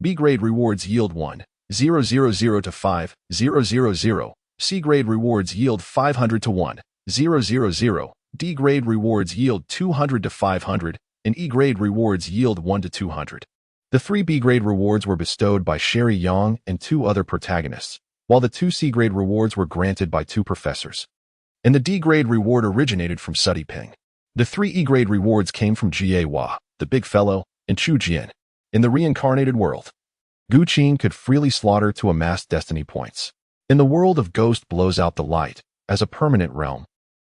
B-grade rewards yield 1, 000 to 5, 000. C-grade rewards yield 500 to 1, 000. D-grade rewards yield 200 to 500, and E-grade rewards yield 1 to 200. The 3 B-grade rewards were bestowed by Sherry Yang and 2 other protagonists, while the 2 C-grade rewards were granted by 2 professors. And the D-grade reward originated from Suddy Ping. The 3 E-grade rewards came from Jie Hua, the Big Fellow, and Chu Jian. In the reincarnated world, Gu Qing could freely slaughter to amass destiny points. In the world of Ghost blows out the light, as a permanent realm,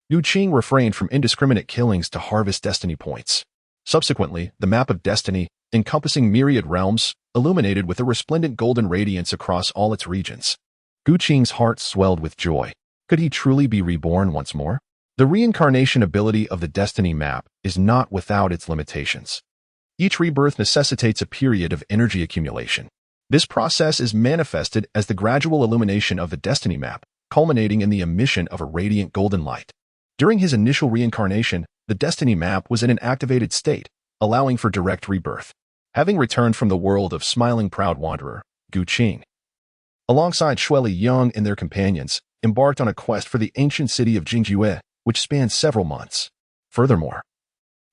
Gu Qing refrained from indiscriminate killings to harvest destiny points. Subsequently, the map of destiny, encompassing myriad realms, illuminated with a resplendent golden radiance across all its regions. Gu Qing's heart swelled with joy. Could he truly be reborn once more? The reincarnation ability of the destiny map is not without its limitations. Each rebirth necessitates a period of energy accumulation. This process is manifested as the gradual illumination of the destiny map, culminating in the emission of a radiant golden light. During his initial reincarnation, the destiny map was in an activated state, allowing for direct rebirth. Having returned from the world of Smiling Proud Wanderer, Gu Qing, alongside Shueli Yang and their companions, embarked on a quest for the ancient city of Jingjue, which spanned several months. Furthermore,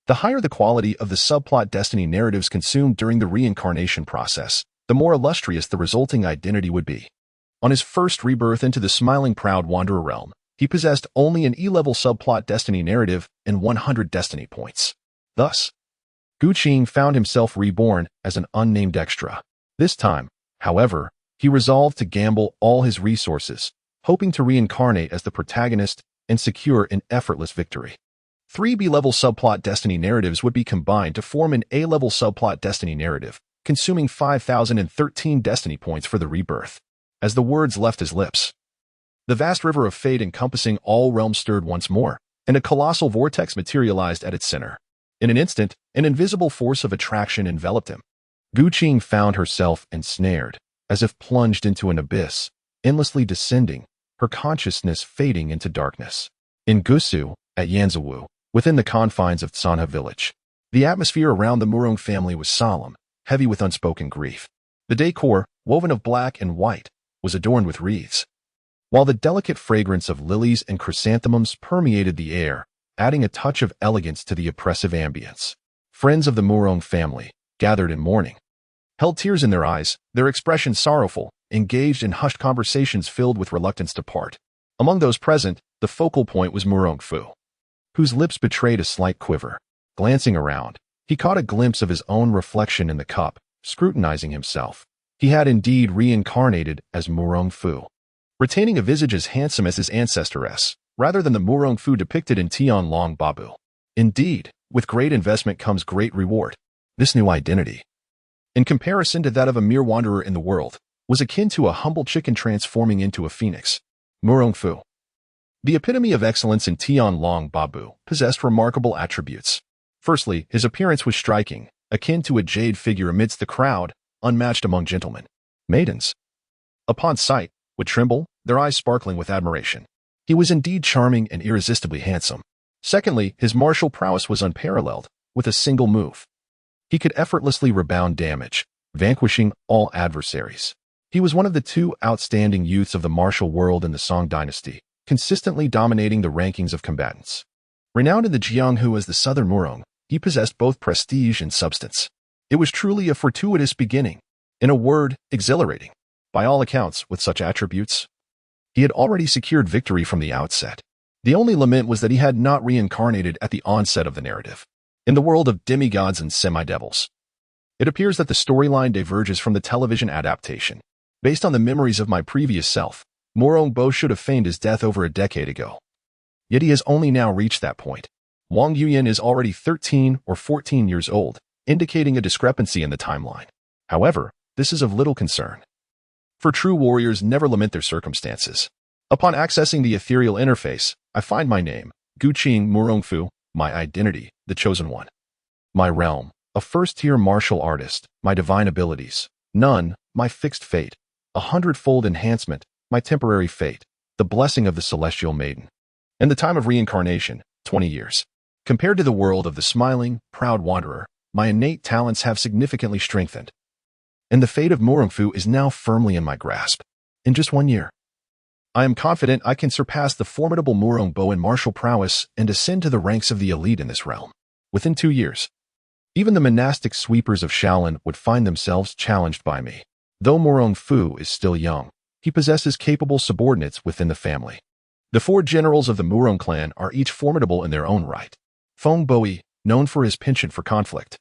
the higher the quality of the subplot destiny narratives consumed during the reincarnation process, the more illustrious the resulting identity would be. On his first rebirth into the Smiling Proud Wanderer realm, he possessed only an E-level subplot destiny narrative and 100 destiny points. Thus, Gu Qing found himself reborn as an unnamed extra. This time, however, he resolved to gamble all his resources, hoping to reincarnate as the protagonist and secure an effortless victory. 3 B-level subplot destiny narratives would be combined to form an A-level subplot destiny narrative, consuming 5,013 destiny points for the rebirth. As the words left his lips, the vast river of fate encompassing all realms stirred once more, and a colossal vortex materialized at its center. In an instant, an invisible force of attraction enveloped him. Gu Qing found herself ensnared, as if plunged into an abyss, endlessly descending, her consciousness fading into darkness. In Gusu, at Yanzhou, within the confines of Tsanha village, the atmosphere around the Murong family was solemn, heavy with unspoken grief. The decor, woven of black and white, was adorned with wreaths, while the delicate fragrance of lilies and chrysanthemums permeated the air, adding a touch of elegance to the oppressive ambience. Friends of the Murong family, gathered in mourning, held tears in their eyes, their expressions sorrowful, engaged in hushed conversations filled with reluctance to part. Among those present, the focal point was Murong Fu, whose lips betrayed a slight quiver. Glancing around, he caught a glimpse of his own reflection in the cup, scrutinizing himself. He had indeed reincarnated as Murong Fu, retaining a visage as handsome as his ancestress, rather than the Murong Fu depicted in Tianlong Babu. Indeed, with great investment comes great reward. This new identity, in comparison to that of a mere wanderer in the world, was akin to a humble chicken transforming into a phoenix. Murong Fu, the epitome of excellence in Tianlong Babu, possessed remarkable attributes. Firstly, his appearance was striking, akin to a jade figure amidst the crowd, unmatched among gentlemen. Maidens, upon sight, would tremble, their eyes sparkling with admiration. He was indeed charming and irresistibly handsome. Secondly, his martial prowess was unparalleled. With a single move, he could effortlessly rebound damage, vanquishing all adversaries. He was one of the 2 outstanding youths of the martial world in the Song dynasty, consistently dominating the rankings of combatants. Renowned in the Jianghu as the Southern Murong, he possessed both prestige and substance. It was truly a fortuitous beginning. In a word, exhilarating. By all accounts, with such attributes, he had already secured victory from the outset. The only lament was that he had not reincarnated at the onset of the narrative. In the world of demigods and semi-devils, it appears that the storyline diverges from the television adaptation. Based on the memories of my previous self, Murong Bo should have feigned his death over a decade ago. Yet he has only now reached that point. Wang Yuyan is already 13 or 14 years old, indicating a discrepancy in the timeline. However, this is of little concern. For true warriors never lament their circumstances. Upon accessing the ethereal interface, I find my name, Guqing Murongfu, my identity, the Chosen One. My realm, a first-tier martial artist, my divine abilities, none, my fixed fate, 100-fold enhancement, my temporary fate, the blessing of the celestial maiden. And the time of reincarnation, 20 years. Compared to the world of the smiling, proud wanderer, my innate talents have significantly strengthened. And the fate of Murongfu is now firmly in my grasp. In just 1 year, I am confident I can surpass the formidable Murong Bo in martial prowess and ascend to the ranks of the elite in this realm. Within 2 years, even the monastic sweepers of Shaolin would find themselves challenged by me. Though Murongfu is still young, he possesses capable subordinates within the family. The 4 generals of the Murong clan are each formidable in their own right. Feng Boi, known for his penchant for conflict,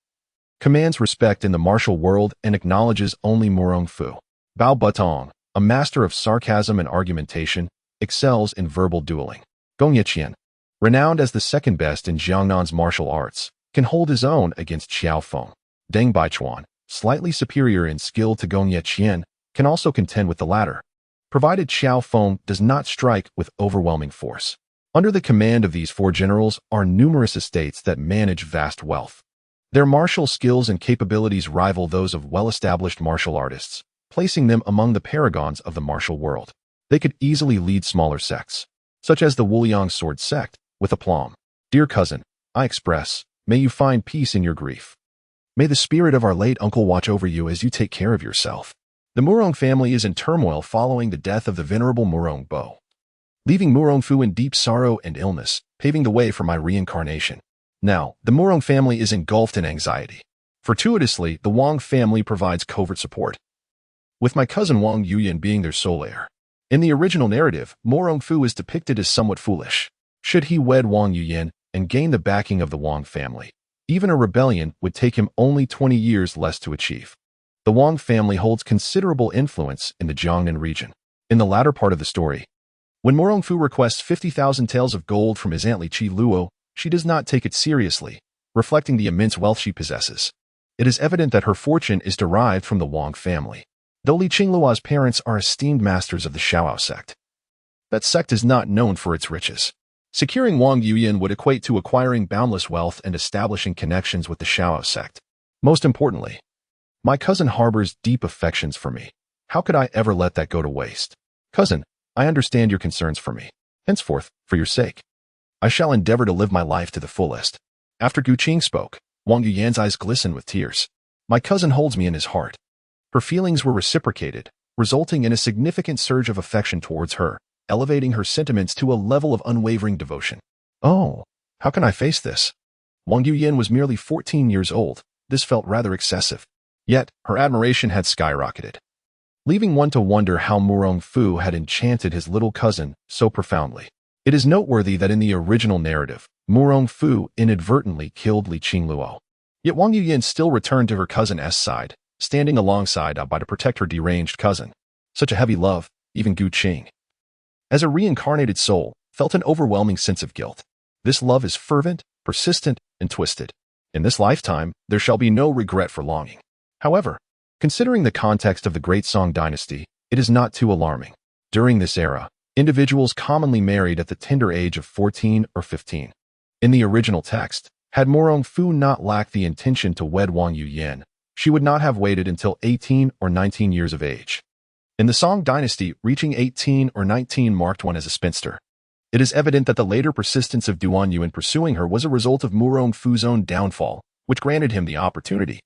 commands respect in the martial world and acknowledges only Murongfu. Bao Butong, a master of sarcasm and argumentation, excels in verbal dueling. Gong Yeqian, renowned as the second best in Jiangnan's martial arts, can hold his own against Xiao Feng. Deng Baichuan, slightly superior in skill to Gong Yeqian, can also contend with the latter, provided Xiao Feng does not strike with overwhelming force. Under the command of these 4 generals are numerous estates that manage vast wealth. Their martial skills and capabilities rival those of well-established martial artists, placing them among the paragons of the martial world. They could easily lead smaller sects, such as the Wuliang Sword Sect, with aplomb. Dear cousin, I express, may you find peace in your grief. May the spirit of our late uncle watch over you as you take care of yourself. The Murong family is in turmoil following the death of the venerable Murong Bo, leaving Murongfu in deep sorrow and illness, paving the way for my reincarnation. Now, the Murong family is engulfed in anxiety. Fortuitously, the Wang family provides covert support, with my cousin Wang Yuyan being their sole heir. In the original narrative, Murongfu is depicted as somewhat foolish. Should he wed Wang Yuyan and gain the backing of the Wang family, even a rebellion would take him only 20 years less to achieve. The Wang family holds considerable influence in the Jiangnan region. In the latter part of the story, when Murongfu requests 50,000 taels of gold from his aunt Li Qi Luo, she does not take it seriously, reflecting the immense wealth she possesses. It is evident that her fortune is derived from the Wang family. Though Li Qingluo's parents are esteemed masters of the Shaoao sect, that sect is not known for its riches. Securing Wang Yuyan would equate to acquiring boundless wealth and establishing connections with the Shaoao sect. Most importantly, my cousin harbors deep affections for me. How could I ever let that go to waste? Cousin, I understand your concerns for me. Henceforth, for your sake, I shall endeavor to live my life to the fullest. After Guqing spoke, Wang Yuyan's eyes glistened with tears. My cousin holds me in his heart. Her feelings were reciprocated, resulting in a significant surge of affection towards her, elevating her sentiments to a level of unwavering devotion. Oh, how can I face this? Wang Yuyan was merely 14 years old. This felt rather excessive. Yet, her admiration had skyrocketed, leaving one to wonder how Murongfu had enchanted his little cousin so profoundly. It is noteworthy that in the original narrative, Murongfu inadvertently killed Li Qingluo. Yet Wang Yuyan still returned to her cousin's side, standing alongside Ba to protect her deranged cousin. Such a heavy love, even Guqing, as a reincarnated soul, felt an overwhelming sense of guilt. This love is fervent, persistent, and twisted. In this lifetime, there shall be no regret for longing. However, considering the context of the Great Song dynasty, it is not too alarming. During this era, individuals commonly married at the tender age of 14 or 15. In the original text, had Murongfu not lacked the intention to wed Wang Yuyan, she would not have waited until 18 or 19 years of age. In the Song dynasty, reaching 18 or 19 marked one as a spinster. It is evident that the later persistence of Duan Yu in pursuing her was a result of Murongfu's own downfall, which granted him the opportunity.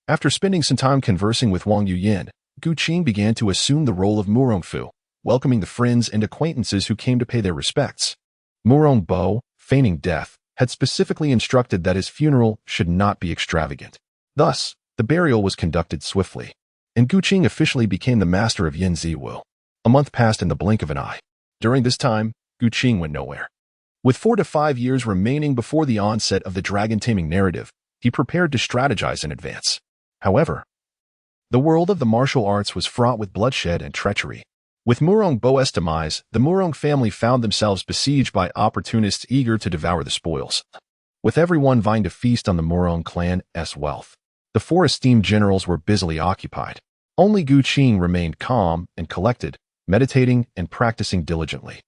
After spending some time conversing with Wang Yuyan, Guqing began to assume the role of Murongfu, welcoming the friends and acquaintances who came to pay their respects. Murong Bo, feigning death, had specifically instructed that his funeral should not be extravagant. Thus, the burial was conducted swiftly, and Gu Qing officially became the master of Yin Ziwu. A month passed in the blink of an eye. During this time, Gu Qing went nowhere. With 4 to 5 years remaining before the onset of the dragon-taming narrative, he prepared to strategize in advance. However, the world of the martial arts was fraught with bloodshed and treachery. With Murong Bo's demise, the Murong family found themselves besieged by opportunists eager to devour the spoils. With everyone vying to feast on the Murong clan's wealth, the 4 esteemed generals were busily occupied. Only Gu Qing remained calm and collected, meditating and practicing diligently,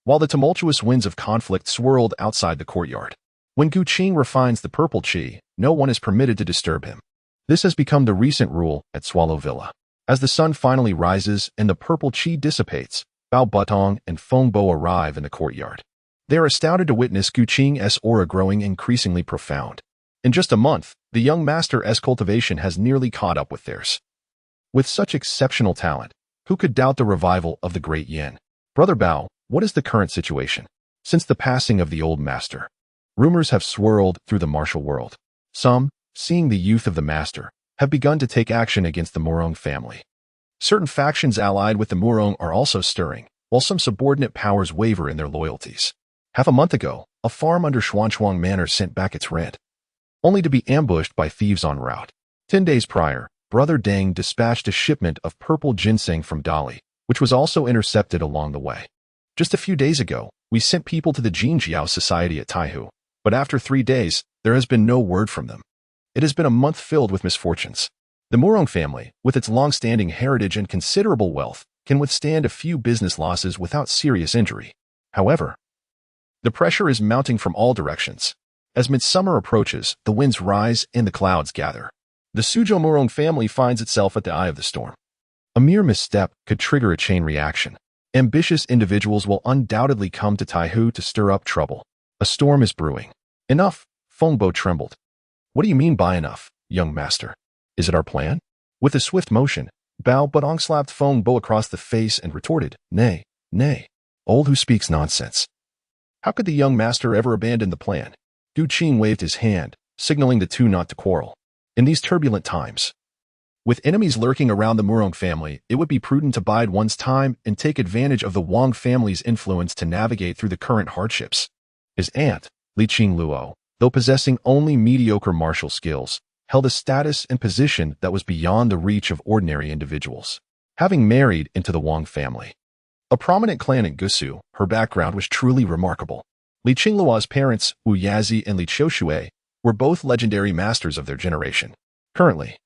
while the tumultuous winds of conflict swirled outside the courtyard. When Gu Qing refines the purple Qi, no one is permitted to disturb him. This has become the recent rule at Swallow Villa. As the sun finally rises and the purple Qi dissipates, Bao Butong and Feng Bo arrive in the courtyard. They are astounded to witness Gu Qing's aura growing increasingly profound. In just a month, the young master's cultivation has nearly caught up with theirs. With such exceptional talent, who could doubt the revival of the great Yin? Brother Bao, what is the current situation? Since the passing of the old master, rumors have swirled through the martial world. Some, seeing the youth of the master, have begun to take action against the Murong family. Certain factions allied with the Murong are also stirring, while some subordinate powers waver in their loyalties. Half a month ago, a farm under Xuanchuang Manor sent back its rent, only to be ambushed by thieves en route. 10 days prior, Brother Deng dispatched a shipment of purple ginseng from Dali, which was also intercepted along the way. Just a few days ago, we sent people to the Jinjiao Society at Taihu, but after 3 days, there has been no word from them. It has been a month filled with misfortunes. The Murong family, with its long-standing heritage and considerable wealth, can withstand a few business losses without serious injury. However, the pressure is mounting from all directions. As midsummer approaches, the winds rise and the clouds gather. The Suzhou Murong family finds itself at the eye of the storm. A mere misstep could trigger a chain reaction. Ambitious individuals will undoubtedly come to Taihu to stir up trouble. A storm is brewing. Enough, Feng Bo trembled. What do you mean by enough, young master? Is it our plan? With a swift motion, Bao Butong slapped Feng Bo across the face and retorted, Nay, nay, old who speaks nonsense. How could the young master ever abandon the plan? Gu Qing waved his hand, signaling the two not to quarrel. In these turbulent times, with enemies lurking around the Murong family, it would be prudent to bide one's time and take advantage of the Wang family's influence to navigate through the current hardships. His aunt, Li Qingluo, though possessing only mediocre martial skills, held a status and position that was beyond the reach of ordinary individuals. Having married into the Wang family, a prominent clan in Gusu, her background was truly remarkable. Li Qingluo's parents, Wu Yazi and Li Qiushui, were both legendary masters of their generation. Currently,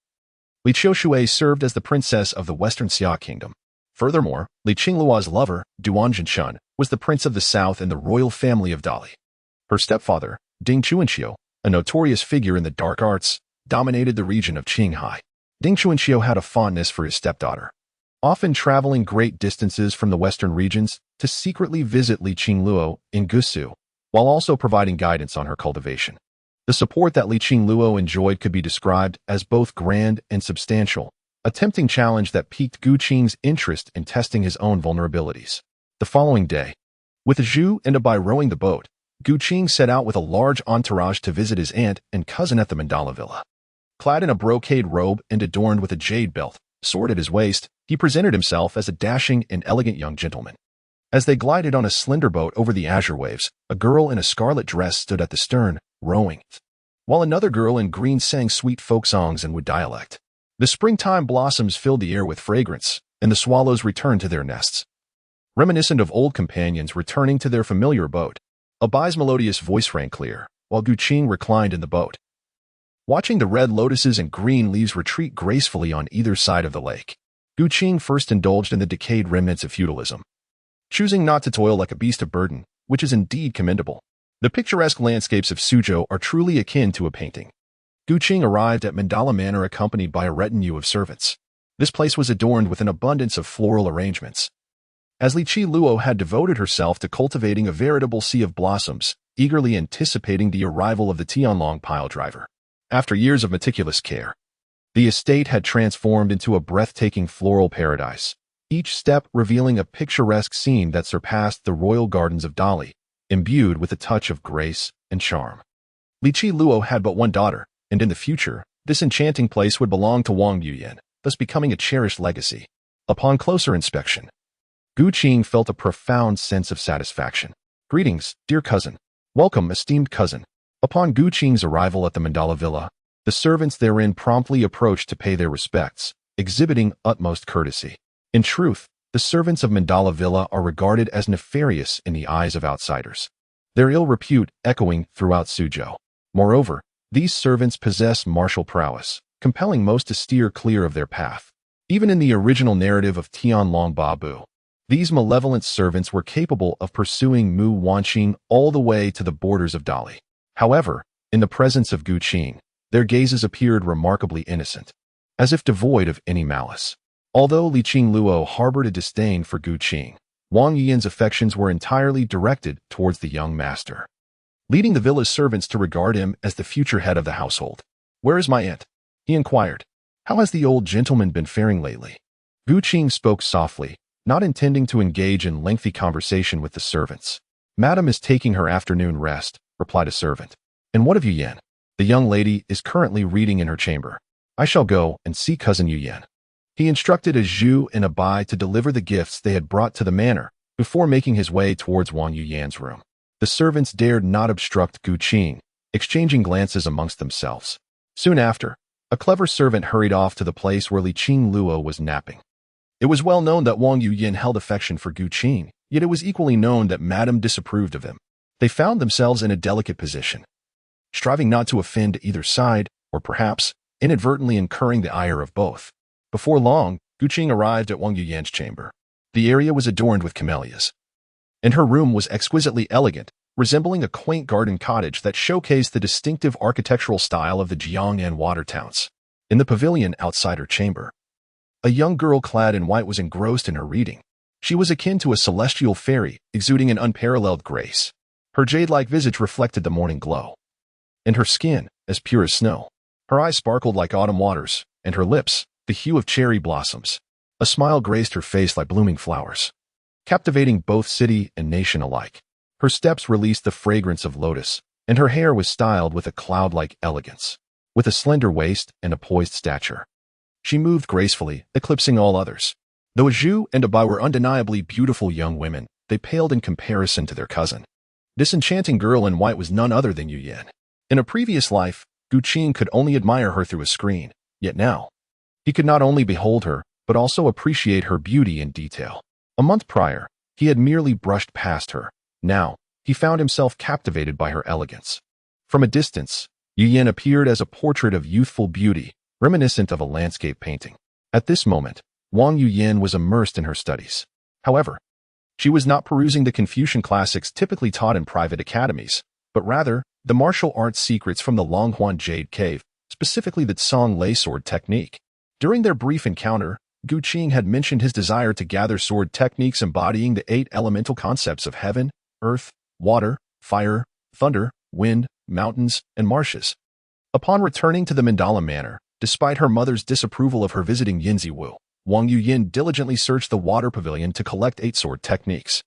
Li Qiushui served as the princess of the Western Xia Kingdom. Furthermore, Li Qingluo's lover, Duan Zhenshun, was the prince of the south in the royal family of Dali. Her stepfather, Ding Chuanqiu, a notorious figure in the dark arts, dominated the region of Qinghai. Ding Chuanqiu had a fondness for his stepdaughter, often traveling great distances from the western regions to secretly visit Li Qingluo in Gusu, while also providing guidance on her cultivation. The support that Li Qingluo enjoyed could be described as both grand and substantial, a tempting challenge that piqued Gu Qing's interest in testing his own vulnerabilities. The following day, with Zhu and by rowing the boat, Gu Qing set out with a large entourage to visit his aunt and cousin at the Mandala Villa. Clad in a brocade robe and adorned with a jade belt, sword at his waist, he presented himself as a dashing and elegant young gentleman. As they glided on a slender boat over the azure waves, a girl in a scarlet dress stood at the stern, rowing, while another girl in green sang sweet folk songs in Wood dialect. The springtime blossoms filled the air with fragrance, and the swallows returned to their nests. Reminiscent of old companions returning to their familiar boat, Abai's melodious voice rang clear, while Gu Qing reclined in the boat, watching the red lotuses and green leaves retreat gracefully on either side of the lake. Gu Qing first indulged in the decayed remnants of feudalism, choosing not to toil like a beast of burden, which is indeed commendable. The picturesque landscapes of Suzhou are truly akin to a painting. Gu Qing arrived at Mandala Manor accompanied by a retinue of servants. This place was adorned with an abundance of floral arrangements, as Li Qingluo had devoted herself to cultivating a veritable sea of blossoms, eagerly anticipating the arrival of the Tianlong pile driver. After years of meticulous care, the estate had transformed into a breathtaking floral paradise, each step revealing a picturesque scene that surpassed the royal gardens of Dali, imbued with a touch of grace and charm. Qi Luo had but one daughter, and in the future, this enchanting place would belong to Wang Yuyan, thus becoming a cherished legacy. Upon closer inspection, Gu Qing felt a profound sense of satisfaction. "Greetings, dear cousin. Welcome, esteemed cousin." Upon Gu Qing's arrival at the Mandala Villa, the servants therein promptly approached to pay their respects, exhibiting utmost courtesy. In truth, the servants of Mandala Villa are regarded as nefarious in the eyes of outsiders, their ill repute echoing throughout Suzhou. Moreover, these servants possess martial prowess, compelling most to steer clear of their path. Even in the original narrative of Tianlong Babu, these malevolent servants were capable of pursuing Mu Wanqing all the way to the borders of Dali. However, in the presence of Gu Qing, their gazes appeared remarkably innocent, as if devoid of any malice. Although Qi Luo harbored a disdain for Gu Qing, Wang Yuyan's affections were entirely directed towards the young master, leading the villa's servants to regard him as the future head of the household. "Where is my aunt?" he inquired. "How has the old gentleman been faring lately?" Gu Qing spoke softly, not intending to engage in lengthy conversation with the servants. "Madam is taking her afternoon rest," replied a servant. "And what of Yuyan?" "The young lady is currently reading in her chamber. I shall go and see cousin Yuyan." He instructed a Zhu and a Bai to deliver the gifts they had brought to the manor before making his way towards Wang Yuyan's room. The servants dared not obstruct Gu Qing, exchanging glances amongst themselves. Soon after, a clever servant hurried off to the place where Qi Luo was napping. It was well known that Wang Yuyan held affection for Gu Qing, yet it was equally known that Madame disapproved of him. They found themselves in a delicate position, striving not to offend either side, or perhaps inadvertently incurring the ire of both. Before long, Gu Qing arrived at Wang Yuyan's chamber. The area was adorned with camellias, and her room was exquisitely elegant, resembling a quaint garden cottage that showcased the distinctive architectural style of the Jiangnan water towns. In the pavilion outside her chamber, a young girl clad in white was engrossed in her reading. She was akin to a celestial fairy, exuding an unparalleled grace. Her jade-like visage reflected the morning glow, and her skin, as pure as snow. Her eyes sparkled like autumn waters, and her lips, the hue of cherry blossoms. A smile graced her face like blooming flowers, captivating both city and nation alike. Her steps released the fragrance of lotus, and her hair was styled with a cloud-like elegance. With a slender waist and a poised stature, she moved gracefully, eclipsing all others. Though a Zhu and a Bai were undeniably beautiful young women, they paled in comparison to their cousin. This enchanting girl in white was none other than Yuyan. In a previous life, Gu Qing could only admire her through a screen, yet now, he could not only behold her, but also appreciate her beauty in detail. A month prior, he had merely brushed past her. Now, he found himself captivated by her elegance. From a distance, Yuyan appeared as a portrait of youthful beauty, reminiscent of a landscape painting. At this moment, Wang Yuyan was immersed in her studies. However, she was not perusing the Confucian classics typically taught in private academies, but rather the martial arts secrets from the Longhuan Jade Cave, specifically the Tsong Sword Technique. During their brief encounter, Gu Qing had mentioned his desire to gather sword techniques embodying the 8 elemental concepts of heaven, earth, water, fire, thunder, wind, mountains, and marshes. Upon returning to the Mandala Manor, despite her mother's disapproval of her visiting Yinziwu, Wang Yuyan diligently searched the water pavilion to collect 8 sword techniques.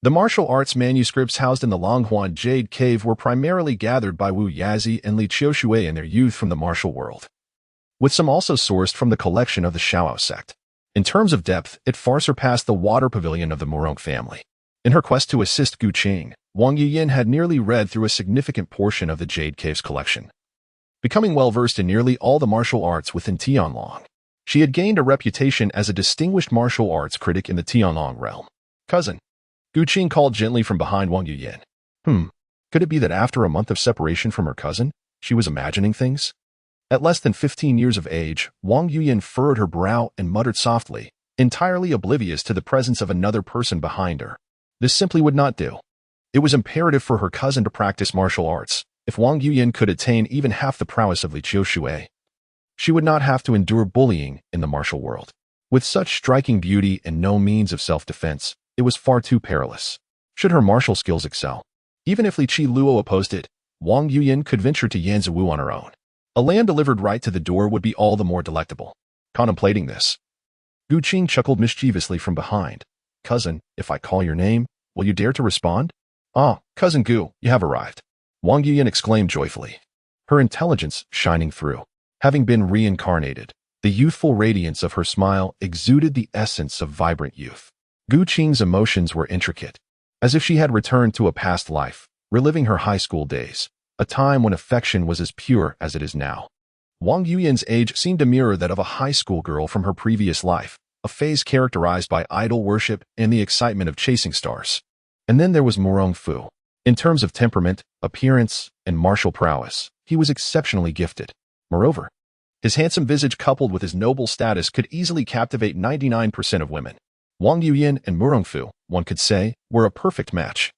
The martial arts manuscripts housed in the Longhuan Jade Cave were primarily gathered by Wu Yazi and Li Qiushui in their youth from the martial world, with some also sourced from the collection of the Shaoao sect. In terms of depth, it far surpassed the water pavilion of the Murong family. In her quest to assist Gu Qing, Wang Yuyan had nearly read through a significant portion of the Jade Cave's collection, becoming well-versed in nearly all the martial arts within Tianlong. She had gained a reputation as a distinguished martial arts critic in the Tianlong realm. "Cousin," Gu Qing called gently from behind Wang Yuyan. Could it be that after a month of separation from her cousin, she was imagining things? At less than 15 years of age, Wang Yuyan furrowed her brow and muttered softly, entirely oblivious to the presence of another person behind her. This simply would not do. It was imperative for her cousin to practice martial arts. If Wang Yuyan could attain even half the prowess of Li Qiushui, she would not have to endure bullying in the martial world. With such striking beauty and no means of self-defense, it was far too perilous. Should her martial skills excel, even if Qi Luo opposed it, Wang Yuyan could venture to Yanziwu on her own. A lamb delivered right to the door would be all the more delectable. Contemplating this, Gu Qing chuckled mischievously from behind. "Cousin, if I call your name, will you dare to respond?" "Ah, Cousin Gu, you have arrived. Wang Yuyan exclaimed joyfully, her intelligence shining through. Having been reincarnated, the youthful radiance of her smile exuded the essence of vibrant youth. Gu Qing's emotions were intricate, as if she had returned to a past life, reliving her high school days, a time when affection was as pure as it is now. Wang Yuyan's age seemed to mirror that of a high school girl from her previous life, a phase characterized by idol worship and the excitement of chasing stars. And then there was Murong Fu. In terms of temperament, appearance, and martial prowess, he was exceptionally gifted. Moreover, his handsome visage coupled with his noble status could easily captivate 99% of women. Wang Yuyan and Murong Fu, one could say, were a perfect match,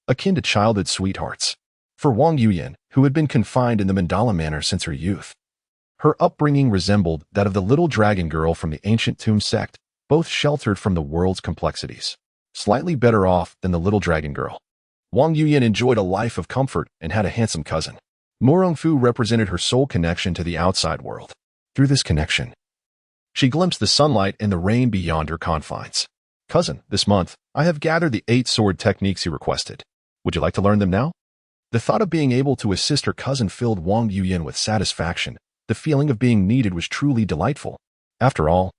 akin to childhood sweethearts. For Wang Yuyan, who had been confined in the mandala manor since her youth, her upbringing resembled that of the little dragon girl from the ancient tomb sect, both sheltered from the world's complexities. Slightly better off than the little dragon girl, Wang Yuyan enjoyed a life of comfort and had a handsome cousin. Murong Fu represented her sole connection to the outside world. Through this connection, she glimpsed the sunlight and the rain beyond her confines. Cousin, this month, I have gathered the 8 sword techniques you requested. Would you like to learn them now? The thought of being able to assist her cousin filled Wang Yuyan with satisfaction. The feeling of being needed was truly delightful. After all,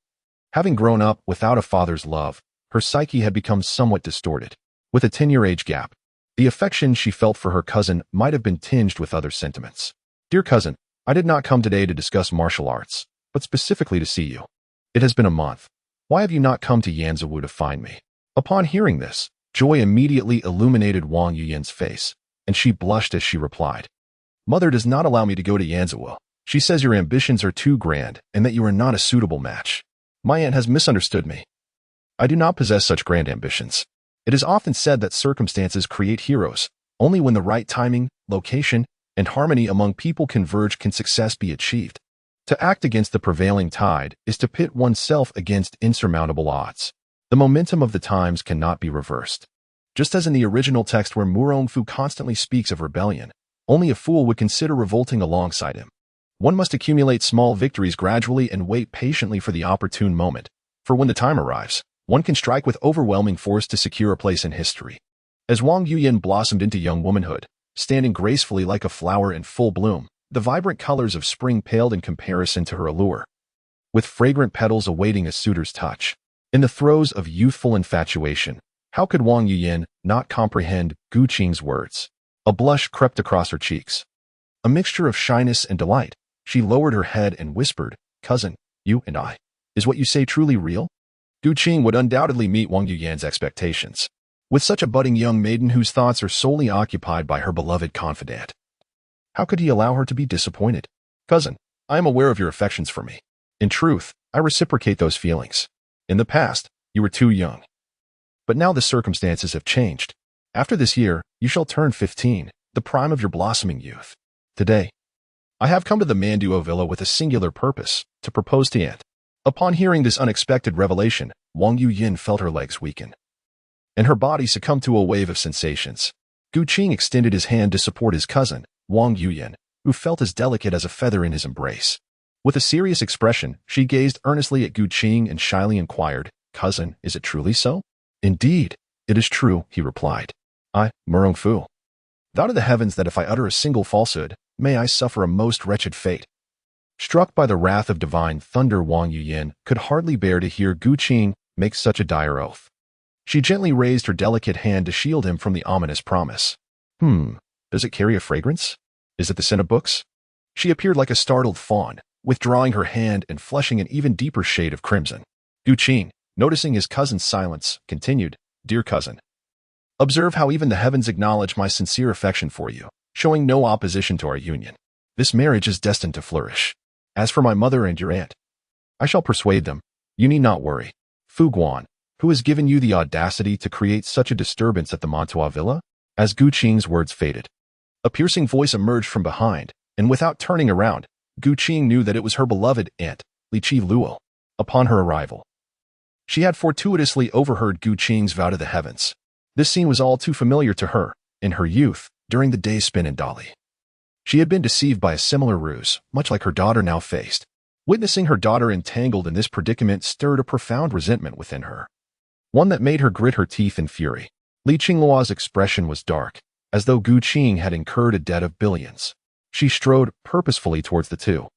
having grown up without a father's love, her psyche had become somewhat distorted. With a 10-year age gap, the affection she felt for her cousin might have been tinged with other sentiments. Dear cousin, I did not come today to discuss martial arts, but specifically to see you. It has been a month. Why have you not come to Yanzhou to find me? Upon hearing this, joy immediately illuminated Wang Yuyan's face, and she blushed as she replied, Mother does not allow me to go to Yanzhou. She says your ambitions are too grand and that you are not a suitable match. My aunt has misunderstood me. I do not possess such grand ambitions. It is often said that circumstances create heroes. Only when the right timing, location, and harmony among people converge can success be achieved. To act against the prevailing tide is to pit oneself against insurmountable odds. The momentum of the times cannot be reversed. Just as in the original text where Murong Fu constantly speaks of rebellion, only a fool would consider revolting alongside him. One must accumulate small victories gradually and wait patiently for the opportune moment, for when the time arrives, one can strike with overwhelming force to secure a place in history. As Wang Yuyan blossomed into young womanhood, standing gracefully like a flower in full bloom, the vibrant colors of spring paled in comparison to her allure, with fragrant petals awaiting a suitor's touch. In the throes of youthful infatuation, how could Wang Yuyan not comprehend Gu Qing's words? A blush crept across her cheeks. A mixture of shyness and delight, she lowered her head and whispered, Cousin, you and I, is what you say truly real? Gu Qing would undoubtedly meet Wang Yuyan's expectations. With such a budding young maiden whose thoughts are solely occupied by her beloved confidant, how could he allow her to be disappointed? Cousin, I am aware of your affections for me. In truth, I reciprocate those feelings. In the past, you were too young. But now the circumstances have changed. After this year, you shall turn 15, the prime of your blossoming youth. Today, I have come to the Manduo Villa with a singular purpose, to propose to Aunt. Upon hearing this unexpected revelation, Wang Yuyan felt her legs weaken, and her body succumb to a wave of sensations. Gu Qing extended his hand to support his cousin, Wang Yuyan, who felt as delicate as a feather in his embrace. With a serious expression, she gazed earnestly at Gu Qing and shyly inquired, Cousin, is it truly so? Indeed, it is true, he replied. I, Murong Fu, vow to the heavens that if I utter a single falsehood, may I suffer a most wretched fate. Struck by the wrath of divine thunder, Wang Yuyan could hardly bear to hear Gu Qing make such a dire oath. She gently raised her delicate hand to shield him from the ominous promise. Does it carry a fragrance? Is it the scent of books? She appeared like a startled fawn, withdrawing her hand and flushing an even deeper shade of crimson. Gu Qing, noticing his cousin's silence, continued, Dear cousin, observe how even the heavens acknowledge my sincere affection for you, showing no opposition to our union. This marriage is destined to flourish. As for my mother and your aunt, I shall persuade them. You need not worry. Fu Guan, who has given you the audacity to create such a disturbance at the Mantua Villa? As Gu Qing's words faded, a piercing voice emerged from behind, and without turning around, Gu Qing knew that it was her beloved aunt, Li Qi Luo. Upon her arrival, she had fortuitously overheard Gu Qing's vow to the heavens. This scene was all too familiar to her, in her youth, during the days spent in Dali. She had been deceived by a similar ruse, much like her daughter now faced. Witnessing her daughter entangled in this predicament stirred a profound resentment within her, one that made her grit her teeth in fury. Li Qingluo's expression was dark, as though Gu Qing had incurred a debt of billions. She strode purposefully towards the two,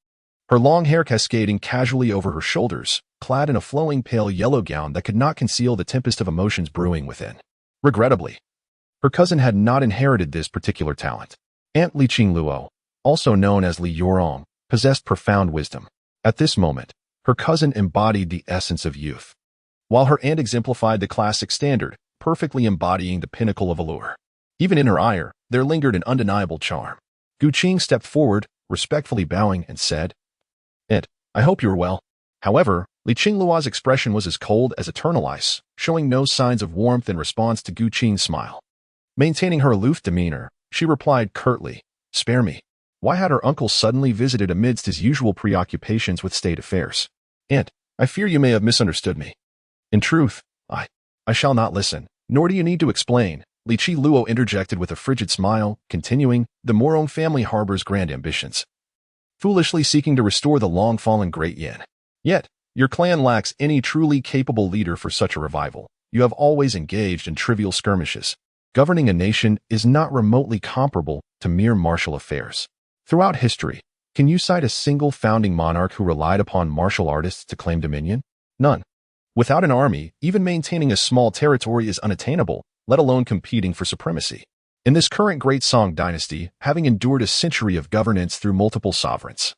her long hair cascading casually over her shoulders, clad in a flowing pale yellow gown that could not conceal the tempest of emotions brewing within. Regrettably, her cousin had not inherited this particular talent. Aunt Li Qingluo, also known as Li Yorong, possessed profound wisdom. At this moment, her cousin embodied the essence of youth, while her aunt exemplified the classic standard, perfectly embodying the pinnacle of allure. Even in her ire, there lingered an undeniable charm. Gu Qing stepped forward, respectfully bowing, and said, "Aunt, I hope you are well." However, Li Qingluo's expression was as cold as eternal ice, showing no signs of warmth in response to Gu Qing's smile. Maintaining her aloof demeanor, she replied curtly, "Spare me." Why had her uncle suddenly visited amidst his usual preoccupations with state affairs? "Aunt, I fear you may have misunderstood me. In truth, I shall not listen, nor do you need to explain," Li Qingluo interjected with a frigid smile, continuing, "The Morong family harbors grand ambitions, foolishly seeking to restore the long-fallen Great Yin. Yet, your clan lacks any truly capable leader for such a revival. You have always engaged in trivial skirmishes. Governing a nation is not remotely comparable to mere martial affairs. Throughout history, can you cite a single founding monarch who relied upon martial artists to claim dominion? None. Without an army, even maintaining a small territory is unattainable, let alone competing for supremacy. In this current Great Song dynasty, having endured a century of governance through multiple sovereigns,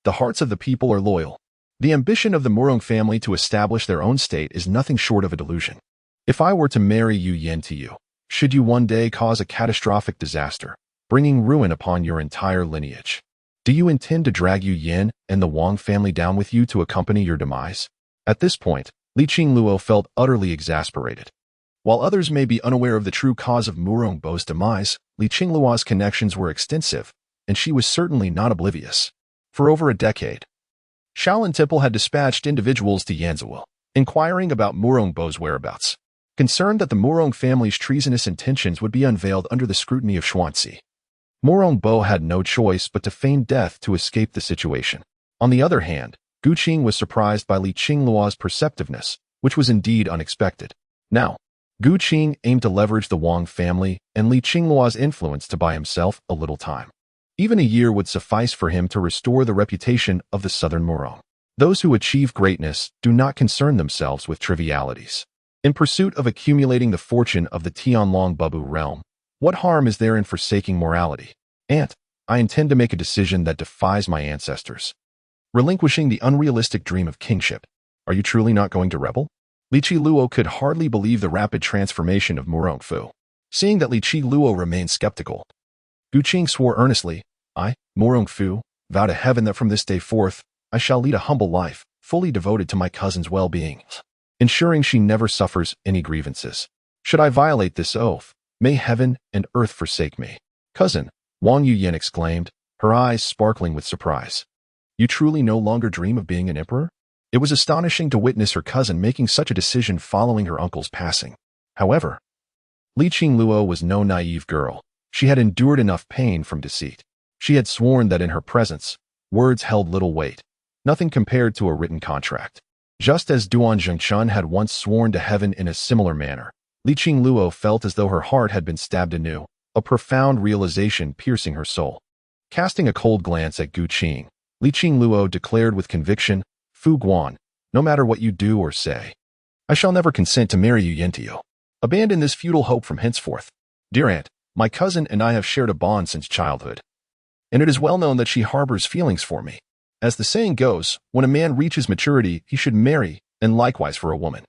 the hearts of the people are loyal. The ambition of the Morong family to establish their own state is nothing short of a delusion. If I were to marry Yu Yin to you, should you one day cause a catastrophic disaster, bringing ruin upon your entire lineage, do you intend to drag Yu Yin and the Wang family down with you to accompany your demise?" At this point, Li Qingluo felt utterly exasperated. While others may be unaware of the true cause of Murong Bo's demise, Li Qingluo's connections were extensive, and she was certainly not oblivious. For over a decade, Shaolin Temple had dispatched individuals to Yanzhou, inquiring about Murong Bo's whereabouts, concerned that the Murong family's treasonous intentions would be unveiled under the scrutiny of Xuanzi. Murong Bo had no choice but to feign death to escape the situation. On the other hand, Gu Qing was surprised by Li Qingluo's perceptiveness, which was indeed unexpected. Now, Gu Qing aimed to leverage the Wang family and Li Qingluo's influence to buy himself a little time. Even a year would suffice for him to restore the reputation of the Southern Murong. Those who achieve greatness do not concern themselves with trivialities. In pursuit of accumulating the fortune of the Tianlong Babu realm, what harm is there in forsaking morality? Aunt, I intend to make a decision that defies my ancestors, relinquishing the unrealistic dream of kingship. Are you truly not going to rebel? Li Qingluo could hardly believe the rapid transformation of Murong Fu. Seeing that Li Qingluo remained skeptical, Gu Qing swore earnestly, "I, Murong Fu, vow to heaven that from this day forth, I shall lead a humble life, fully devoted to my cousin's well-being, ensuring she never suffers any grievances. Should I violate this oath, may heaven and earth forsake me." "Cousin," Wang Yuyan exclaimed, her eyes sparkling with surprise. "You truly no longer dream of being an emperor?" It was astonishing to witness her cousin making such a decision following her uncle's passing. However, Li Qingluo was no naive girl. She had endured enough pain from deceit. She had sworn that in her presence, words held little weight, nothing compared to a written contract. Just as Duan Zhengchun had once sworn to heaven in a similar manner, Li Qingluo felt as though her heart had been stabbed anew, a profound realization piercing her soul. Casting a cold glance at Gu Qing, Li Qingluo declared with conviction, "Fu Guan, no matter what you do or say, I shall never consent to marry Yu Yin to you. Abandon this futile hope from henceforth. Dear aunt, my cousin and I have shared a bond since childhood, and it is well known that she harbors feelings for me. As the saying goes, when a man reaches maturity, he should marry, and likewise for a woman.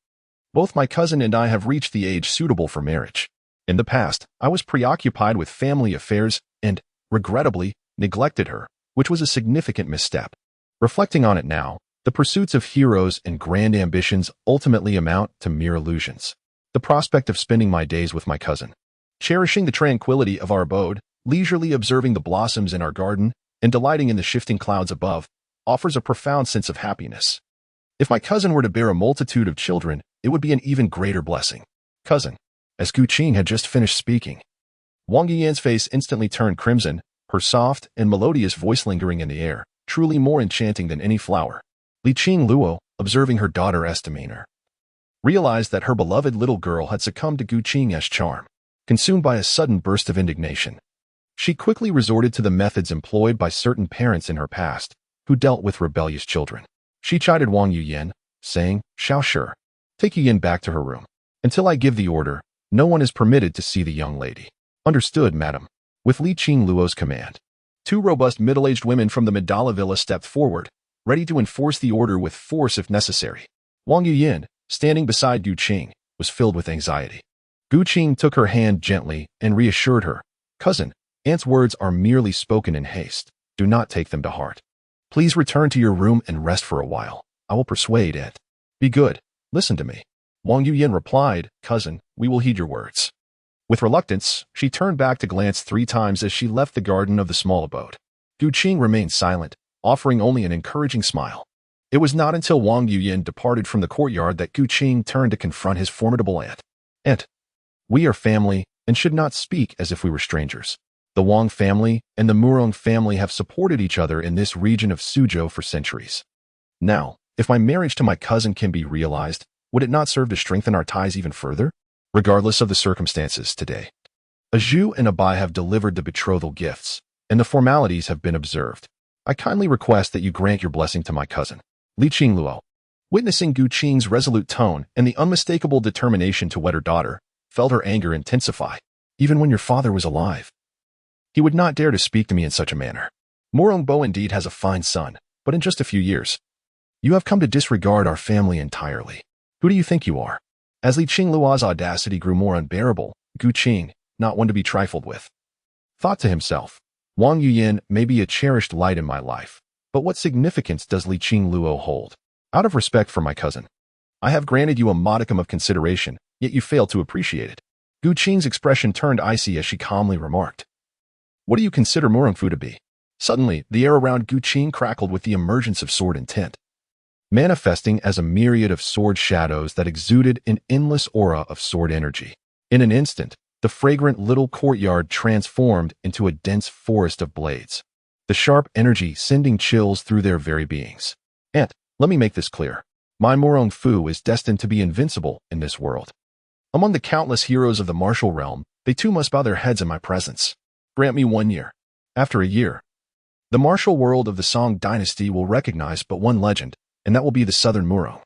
Both my cousin and I have reached the age suitable for marriage. In the past, I was preoccupied with family affairs and, regrettably, neglected her, which was a significant misstep. Reflecting on it now, the pursuits of heroes and grand ambitions ultimately amount to mere illusions. The prospect of spending my days with my cousin, cherishing the tranquility of our abode, leisurely observing the blossoms in our garden, and delighting in the shifting clouds above, offers a profound sense of happiness. If my cousin were to bear a multitude of children, it would be an even greater blessing. Cousin." As Gu Qing had just finished speaking, Wang Yiyan's face instantly turned crimson, her soft and melodious voice lingering in the air, truly more enchanting than any flower. Li Qingluo, observing her daughter's demeanor, realized that her beloved little girl had succumbed to Gu Qing's charm. consumed by a sudden burst of indignation. She quickly resorted to the methods employed by certain parents in her past, who dealt with rebellious children. She chided Wang Yuyan, saying, "Shao Shi, take Yuyan back to her room. Until I give the order, no one is permitted to see the young lady." "Understood, madam." With Li Qingluo's command, two robust middle-aged women from the Mandala Villa stepped forward, ready to enforce the order with force if necessary. Wang Yuyan, standing beside Gu Qing, was filled with anxiety. Gu Qing took her hand gently and reassured her, "Cousin, Aunt's words are merely spoken in haste. Do not take them to heart. Please return to your room and rest for a while. I will persuade Aunt. Be good. Listen to me." Wang Yuyan replied, "Cousin, we will heed your words." With reluctance, she turned back to glance 3 times as she left the garden of the small abode. Gu Qing remained silent, offering only an encouraging smile. It was not until Wang Yuyan departed from the courtyard that Gu Qing turned to confront his formidable aunt. "Aunt, we are family and should not speak as if we were strangers. The Wang family and the Murong family have supported each other in this region of Suzhou for centuries. Now, if my marriage to my cousin can be realized, would it not serve to strengthen our ties even further? Regardless of the circumstances today, a Zhu and a Bai have delivered the betrothal gifts, and the formalities have been observed. I kindly request that you grant your blessing to my cousin, Li Qingluo." Witnessing Gu Qing's resolute tone and the unmistakable determination to wed her daughter, felt her anger intensify. "Even when your father was alive, he would not dare to speak to me in such a manner. Murong Bo indeed has a fine son, but in just a few years, you have come to disregard our family entirely. Who do you think you are?" As Li Qingluo's audacity grew more unbearable, Gu Qing, not one to be trifled with, thought to himself, "Wang Yuyan may be a cherished light in my life, but what significance does Li Qingluo hold? Out of respect for my cousin, I have granted you a modicum of consideration, yet you fail to appreciate it." Gu Qing's expression turned icy as she calmly remarked, "What do you consider Murong Fu to be?" Suddenly, the air around Gu Qing crackled with the emergence of sword intent, manifesting as a myriad of sword shadows that exuded an endless aura of sword energy. In an instant, the fragrant little courtyard transformed into a dense forest of blades, the sharp energy sending chills through their very beings. "Aunt, let me make this clear. My Murong Fu is destined to be invincible in this world. Among the countless heroes of the martial realm, they too must bow their heads in my presence. Grant me 1 year. After a year, the martial world of the Song dynasty will recognize but one legend, and that will be the Southern Murong."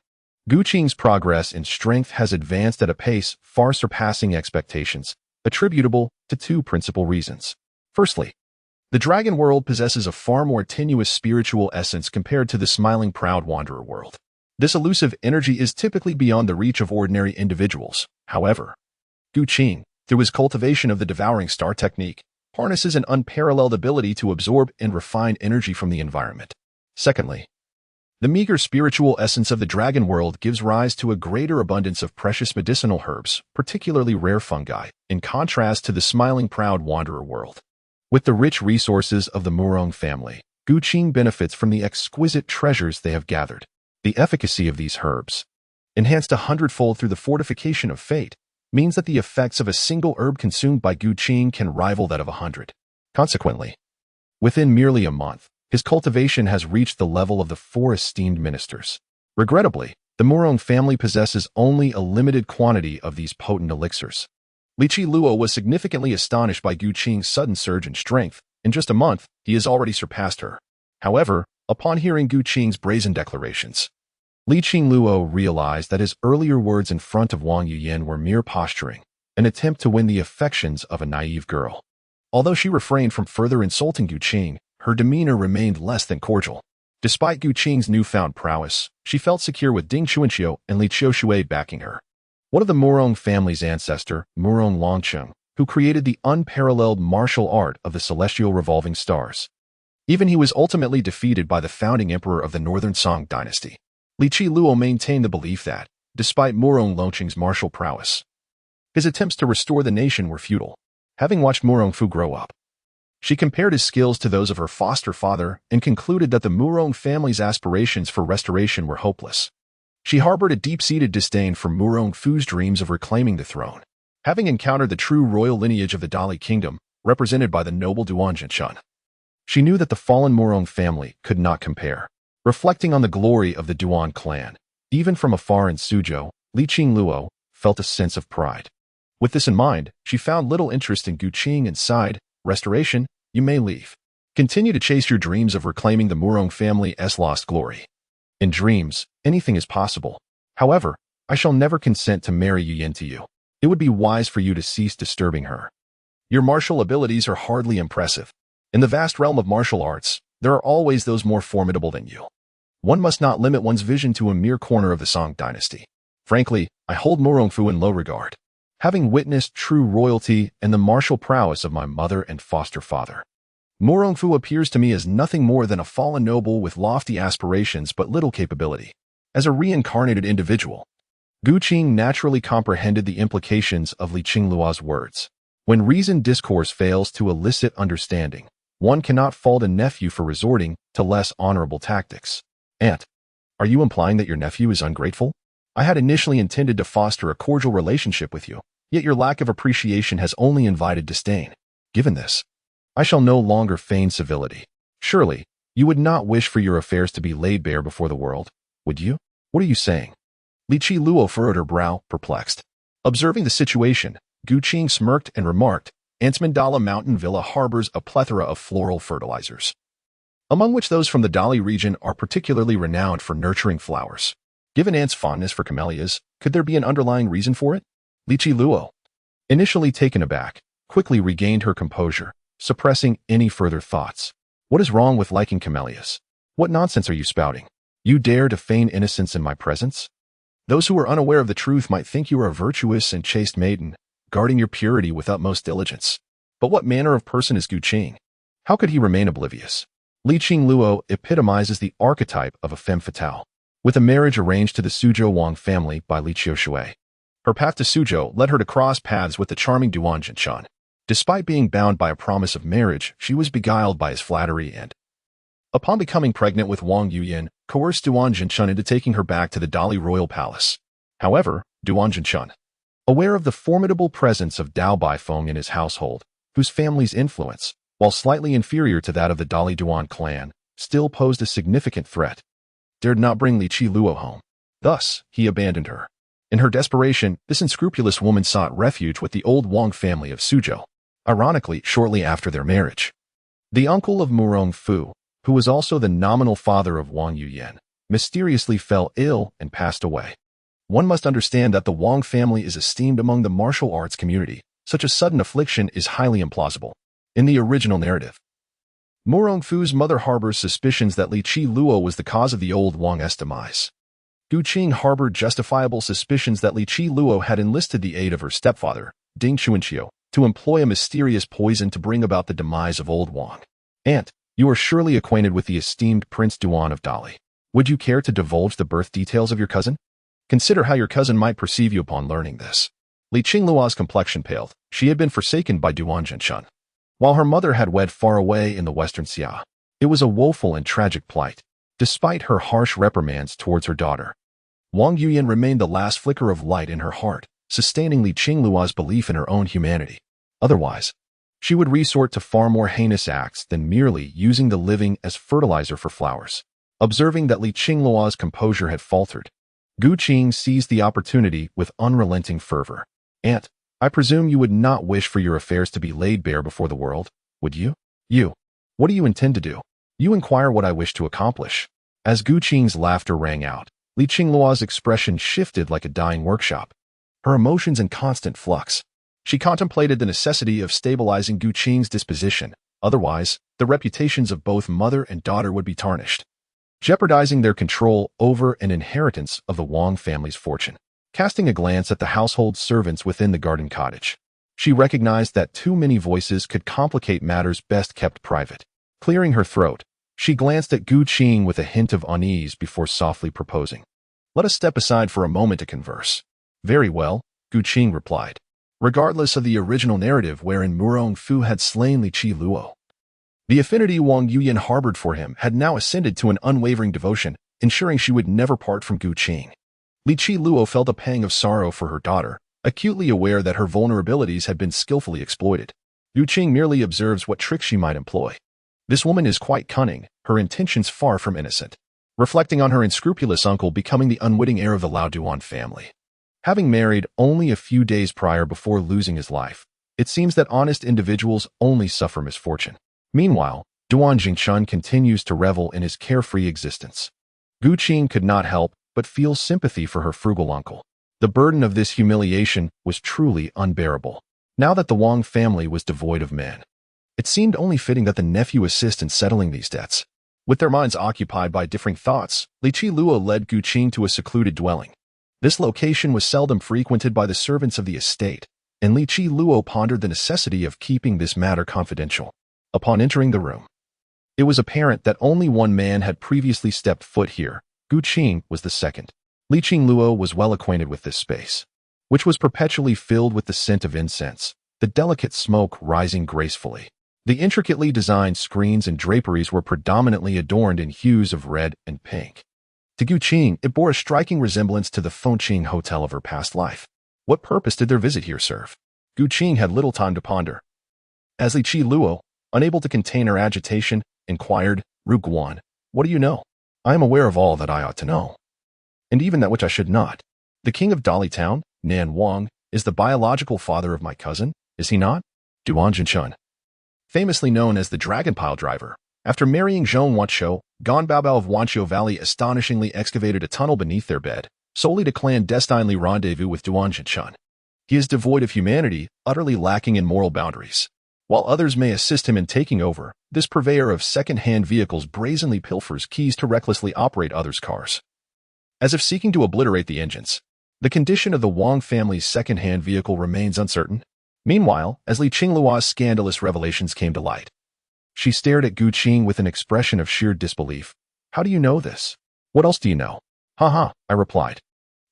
Gu Qing's progress in strength has advanced at a pace far surpassing expectations, attributable to 2 principal reasons. Firstly, the dragon world possesses a far more tenuous spiritual essence compared to the smiling proud wanderer world. This elusive energy is typically beyond the reach of ordinary individuals. However, Gu Qing, through his cultivation of the devouring star technique, harnesses an unparalleled ability to absorb and refine energy from the environment. Secondly, the meager spiritual essence of the dragon world gives rise to a greater abundance of precious medicinal herbs, particularly rare fungi, in contrast to the smiling proud wanderer world. With the rich resources of the Murong family, Gu Qing benefits from the exquisite treasures they have gathered. The efficacy of these herbs, enhanced 100-fold through the fortification of fate, means that the effects of a single herb consumed by Gu Qing can rival that of 100. Consequently, within merely a month, his cultivation has reached the level of the 4 esteemed ministers. Regrettably, the Murong family possesses only a limited quantity of these potent elixirs. Li Qingluo was significantly astonished by Gu Qing's sudden surge in strength. In just a month, he has already surpassed her. However, upon hearing Gu Qing's brazen declarations, Li Qingluo realized that his earlier words in front of Wang Yuyan were mere posturing, an attempt to win the affections of a naive girl. Although she refrained from further insulting Gu Qing, her demeanor remained less than cordial. Despite Gu Qing's newfound prowess, she felt secure with Ding Chuanqiu and Li Qiushui backing her. One of the Murong family's ancestor, Murong Longcheng, who created the unparalleled martial art of the celestial revolving stars. Even he was ultimately defeated by the founding emperor of the Northern Song dynasty. Li Qingluo maintained the belief that, despite Murong Longcheng's martial prowess, his attempts to restore the nation were futile. Having watched Murong Fu grow up, she compared his skills to those of her foster father and concluded that the Murong family's aspirations for restoration were hopeless. She harbored a deep-seated disdain for Murong Fu's dreams of reclaiming the throne. Having encountered the true royal lineage of the Dali kingdom, represented by the noble Duan Zhenshun, she knew that the fallen Murong family could not compare. Reflecting on the glory of the Duan clan, even from afar in Suzhou, Li Qingluo felt a sense of pride. With this in mind, she found little interest in Gu Qing and sighed, "Restoration, you may leave. Continue to chase your dreams of reclaiming the Murong family's lost glory. In dreams, anything is possible. However, I shall never consent to marry Yu Yin to you. It would be wise for you to cease disturbing her. Your martial abilities are hardly impressive. In the vast realm of martial arts, there are always those more formidable than you. One must not limit one's vision to a mere corner of the Song dynasty. Frankly, I hold Murongfu in low regard, having witnessed true royalty and the martial prowess of my mother and foster father. Murongfu appears to me as nothing more than a fallen noble with lofty aspirations but little capability. As a reincarnated individual, Gu Qing naturally comprehended the implications of Li Qingluo's words. When reasoned discourse fails to elicit understanding, one cannot fault a nephew for resorting to less honorable tactics. Aunt, are you implying that your nephew is ungrateful? I had initially intended to foster a cordial relationship with you, yet your lack of appreciation has only invited disdain. Given this, I shall no longer feign civility. Surely, you would not wish for your affairs to be laid bare before the world, would you? What are you saying? Li Qingluo furrowed her brow, perplexed. Observing the situation, Gu Qing smirked and remarked, Ansmandala Mountain Villa harbors a plethora of floral fertilizers, among which those from the Dali region are particularly renowned for nurturing flowers. Given Ant's fondness for camellias, could there be an underlying reason for it? Li Qingluo, initially taken aback, quickly regained her composure, suppressing any further thoughts. What is wrong with liking camellias? What nonsense are you spouting? You dare to feign innocence in my presence? Those who are unaware of the truth might think you are a virtuous and chaste maiden, guarding your purity with utmost diligence. But what manner of person is Gu Qing? How could he remain oblivious? Li Qingluo epitomizes the archetype of a femme fatale, with a marriage arranged to the Suzhou Wang family by Li Qiushui. Her path to Suzhou led her to cross paths with the charming Duan Jinshan. Despite being bound by a promise of marriage, she was beguiled by his flattery and, upon becoming pregnant with Wang Yuyin, coerced Duan Jinshan into taking her back to the Dali royal palace. However, Duan Jinshan, aware of the formidable presence of Dao Baifeng in his household, whose family's influence, while slightly inferior to that of the Dali Duan clan, still posed a significant threat, dared not bring Li Qingluo home. Thus, he abandoned her. In her desperation, this unscrupulous woman sought refuge with the old Wang family of Suzhou, ironically shortly after their marriage. The uncle of Murongfu, who was also the nominal father of Wang Yuyan, mysteriously fell ill and passed away. One must understand that the Wang family is esteemed among the martial arts community. Such a sudden affliction is highly implausible. In the original narrative, Murongfu's mother harbors suspicions that Li Qingluo was the cause of the old Wang's demise. Gu Qing harbored justifiable suspicions that Li Qingluo had enlisted the aid of her stepfather, Ding Chuanqiu, to employ a mysterious poison to bring about the demise of old Wang. Aunt, you are surely acquainted with the esteemed Prince Duan of Dali. Would you care to divulge the birth details of your cousin? Consider how your cousin might perceive you upon learning this. Li Qingluo's complexion paled. She had been forsaken by Duan Jinshan, while her mother had wed far away in the western Xia. It was a woeful and tragic plight. Despite her harsh reprimands towards her daughter, Wang Yuyan remained the last flicker of light in her heart, sustaining Li Qingluo's belief in her own humanity. Otherwise, she would resort to far more heinous acts than merely using the living as fertilizer for flowers. Observing that Li Qingluo's composure had faltered, Gu Qing seized the opportunity with unrelenting fervor. Aunt, I presume you would not wish for your affairs to be laid bare before the world, would you? You. What do you intend to do? You inquire what I wish to accomplish. As Gu Qing's laughter rang out, Li Qingluo's expression shifted like a dying workshop, her emotions in constant flux. She contemplated the necessity of stabilizing Gu Qing's disposition, otherwise, the reputations of both mother and daughter would be tarnished, jeopardizing their control over an inheritance of the Wang family's fortune. Casting a glance at the household servants within the garden cottage, she recognized that too many voices could complicate matters best kept private. Clearing her throat, she glanced at Gu Qing with a hint of unease before softly proposing, "Let us step aside for a moment to converse." "Very well," Gu Qing replied. Regardless of the original narrative wherein Murongfu had slain Li Qingluo, the affinity Wang Yuyan harbored for him had now ascended to an unwavering devotion, ensuring she would never part from Gu Qing. Li Qingluo felt a pang of sorrow for her daughter, acutely aware that her vulnerabilities had been skillfully exploited. Gu Qing merely observes what tricks she might employ. This woman is quite cunning, her intentions far from innocent. Reflecting on her unscrupulous uncle becoming the unwitting heir of the Lao Duan family, Having married only a few days prior before losing his life, it seems that honest individuals only suffer misfortune. Meanwhile, Duan Jingchun continues to revel in his carefree existence. Gu Qing could not help but feel sympathy for her frugal uncle. The burden of this humiliation was truly unbearable. Now that the Wang family was devoid of men, it seemed only fitting that the nephew assist in settling these debts. With their minds occupied by differing thoughts, Li Qi Luo led Gu Qing to a secluded dwelling. This location was seldom frequented by the servants of the estate, and Li Qi Luo pondered the necessity of keeping this matter confidential. Upon entering the room, it was apparent that only one man had previously stepped foot here. Gu Qing was the second. Li Qi Luo was well acquainted with this space, which was perpetually filled with the scent of incense, the delicate smoke rising gracefully. The intricately designed screens and draperies were predominantly adorned in hues of red and pink. To Gu Qing, it bore a striking resemblance to the Fengqing Hotel of her past life. What purpose did their visit here serve? Gu Qing had little time to ponder. As Li Qi Luo, unable to contain her agitation, inquired, "Ru Guan, what do you know?" "I am aware of all that I ought to know, and even that which I should not. The king of Dali Town, Nan Wang, is the biological father of my cousin, is he not? Duan Jingchun, famously known as the Dragon Pile Driver. After marrying Zhong Wanqiu, Gan Baobao of Wanqiu Valley astonishingly excavated a tunnel beneath their bed, solely to clandestinely rendezvous with Duan Jingchun. He is devoid of humanity, utterly lacking in moral boundaries. While others may assist him in taking over, this purveyor of second-hand vehicles brazenly pilfers keys to recklessly operate others' cars, as if seeking to obliterate the engines. The condition of the Wang family's second-hand vehicle remains uncertain. Meanwhile, as Li Qingluo's scandalous revelations came to light, she stared at Gu Qing with an expression of sheer disbelief. "How do you know this? What else do you know?" "Ha, I replied.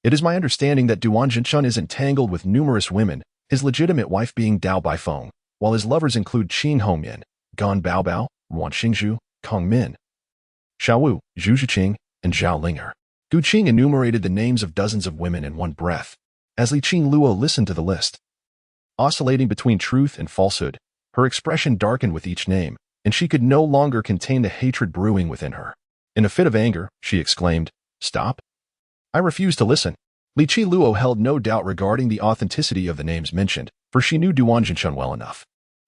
"It is my understanding that Duan Jingchun is entangled with numerous women, his legitimate wife being Dao Baifeng, while his lovers include Qing Hongyan, Gan Baobao, Ruan Xingzhu, Kong Min, Xiao Wu, Zhu Zhiqing, and Zhao Linger." Gu Qing enumerated the names of dozens of women in one breath. As Li Qing Luo listened to the list, oscillating between truth and falsehood, her expression darkened with each name, and she could no longer contain the hatred brewing within her. In a fit of anger, she exclaimed, "Stop! I refuse to listen." Li Qi Luo held no doubt regarding the authenticity of the names mentioned, for she knew Duan Jingchun well enough.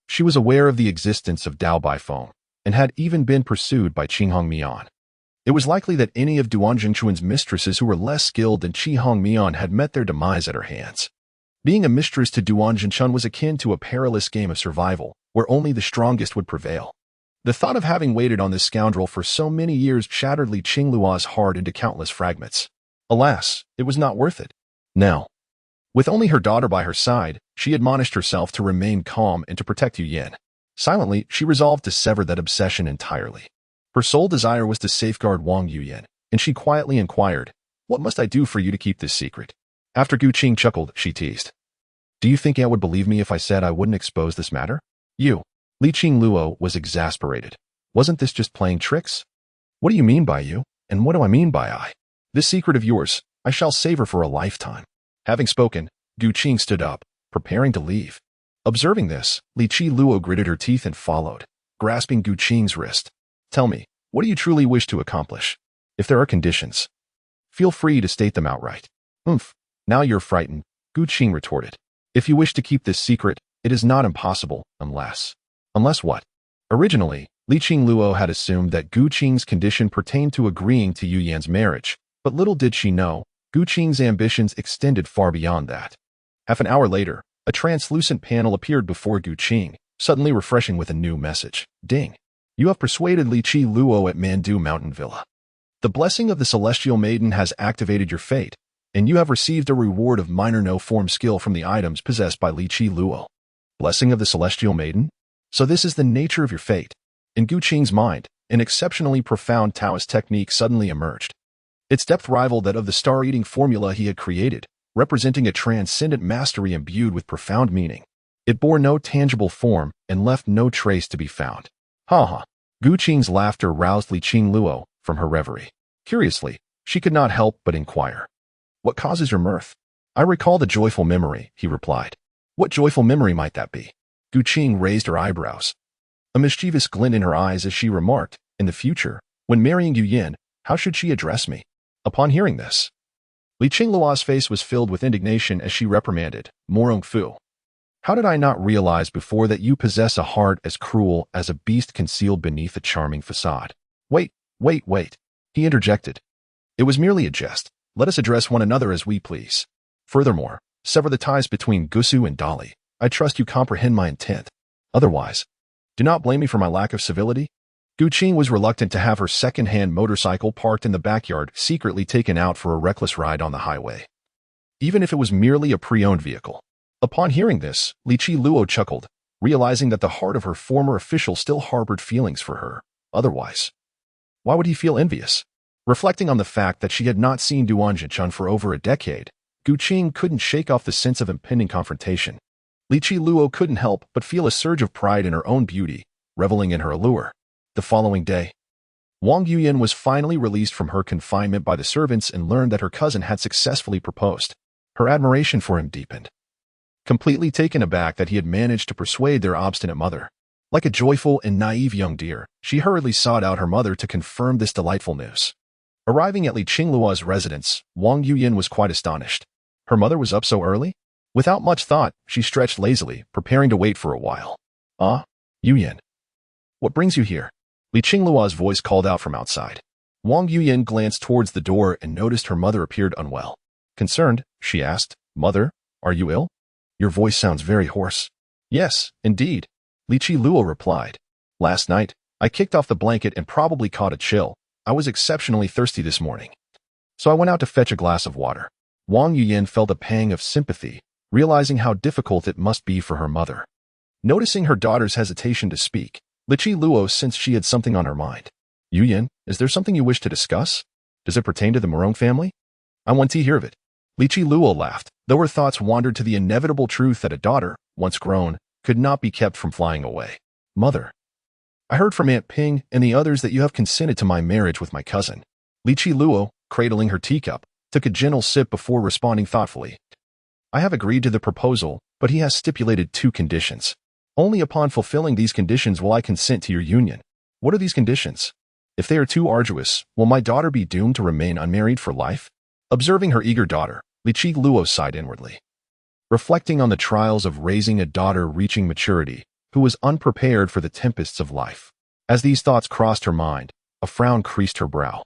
She was aware of the existence of Dao Baifeng, and had even been pursued by Qing Hongmian. It was likely that any of Duan Jingchun's mistresses who were less skilled than Qi Hongmian had met their demise at her hands. Being a mistress to Duan Jingchun was akin to a perilous game of survival, where only the strongest would prevail. The thought of having waited on this scoundrel for so many years shattered Li Qingluo's heart into countless fragments. Alas, it was not worth it. Now, with only her daughter by her side, she admonished herself to remain calm and to protect Yu Yan. Silently, she resolved to sever that obsession entirely. Her sole desire was to safeguard Wang Yuyan, and she quietly inquired, "What must I do for you to keep this secret?" After Gu Qing chuckled, she teased, "Do you think Aunt would believe me if I said I wouldn't expose this matter?" "You." Li Qing Luo was exasperated. "Wasn't this just playing tricks? What do you mean by you, and what do I mean by I? This secret of yours, I shall savor for a lifetime." Having spoken, Gu Qing stood up, preparing to leave. Observing this, Li Qi Luo gritted her teeth and followed, grasping Gu Qing's wrist. "Tell me, what do you truly wish to accomplish? If there are conditions, feel free to state them outright." "Oomph, now you're frightened," Gu Qing retorted. "If you wish to keep this secret, it is not impossible, unless..." "Unless what?" Originally, Li Qing Luo had assumed that Gu Qing's condition pertained to agreeing to Yu Yan's marriage, but little did she know, Gu Qing's ambitions extended far beyond that. Half an hour later, a translucent panel appeared before Gu Qing, suddenly refreshing with a new message. "Ding. You have persuaded Li Qi Luo at Mandu Mountain Villa. The blessing of the Celestial Maiden has activated your fate, and you have received a reward of minor no-form skill from the items possessed by Li Qi Luo." Blessing of the Celestial Maiden? So this is the nature of your fate. In Gu Qing's mind, an exceptionally profound Taoist technique suddenly emerged. Its depth rivaled that of the star-eating formula he had created, representing a transcendent mastery imbued with profound meaning. It bore no tangible form and left no trace to be found. "Ha ha." Gu Qing's laughter roused Li Qing Luo from her reverie. Curiously, she could not help but inquire, "What causes your mirth?" "I recall the joyful memory," he replied. "What joyful memory might that be?" Gu Qing raised her eyebrows. A mischievous glint in her eyes as she remarked, "In the future, when marrying Yu Yan, how should she address me?" Upon hearing this, Li Qingluo's face was filled with indignation as she reprimanded, Morong Fu. How did I not realize before that you possess a heart as cruel as a beast concealed beneath a charming facade? Wait, he interjected. It was merely a jest. Let us address one another as we please. Furthermore, sever the ties between Gusu and Dali. I trust you comprehend my intent. Otherwise, do not blame me for my lack of civility. Gu Qing was reluctant to have her second-hand motorcycle parked in the backyard secretly taken out for a reckless ride on the highway, even if it was merely a pre-owned vehicle. Upon hearing this, Li Qiluo chuckled, realizing that the heart of her former official still harbored feelings for her. Otherwise, why would he feel envious? Reflecting on the fact that she had not seen Duan Zhichun for over a decade, Gu Qing couldn't shake off the sense of impending confrontation. Li Qiluo couldn't help but feel a surge of pride in her own beauty, reveling in her allure. The following day, Wang Yuyan was finally released from her confinement by the servants and learned that her cousin had successfully proposed. Her admiration for him deepened. Completely taken aback that he had managed to persuade their obstinate mother. Like a joyful and naive young deer, she hurriedly sought out her mother to confirm this delightful news. Arriving at Li Qingluo's residence, Wang Yuyan was quite astonished. Her mother was up so early? Without much thought, she stretched lazily, preparing to wait for a while. Yuyan. What brings you here? Li Qingluo's voice called out from outside. Wang Yuyan glanced towards the door and noticed her mother appeared unwell. Concerned, she asked, Mother, are you ill? Your voice sounds very hoarse. Yes, indeed, Li Qiluo replied. Last night, I kicked off the blanket and probably caught a chill. I was exceptionally thirsty this morning, so I went out to fetch a glass of water. Wang Yuyan felt a pang of sympathy, realizing how difficult it must be for her mother. Noticing her daughter's hesitation to speak, Li Qiluo sensed she had something on her mind. Yuyan, is there something you wish to discuss? Does it pertain to the Morong family? I want to hear of it. Li Qiluo laughed, though her thoughts wandered to the inevitable truth that a daughter, once grown, could not be kept from flying away. Mother, I heard from Aunt Ping and the others that you have consented to my marriage with my cousin. Li Qiluo, cradling her teacup, took a gentle sip before responding thoughtfully. I have agreed to the proposal, but he has stipulated 2 conditions. Only upon fulfilling these conditions will I consent to your union. What are these conditions? If they are too arduous, will my daughter be doomed to remain unmarried for life? Observing her eager daughter, Li Qiluo sighed inwardly. Reflecting on the trials of raising a daughter reaching maturity, who was unprepared for the tempests of life. As these thoughts crossed her mind, a frown creased her brow.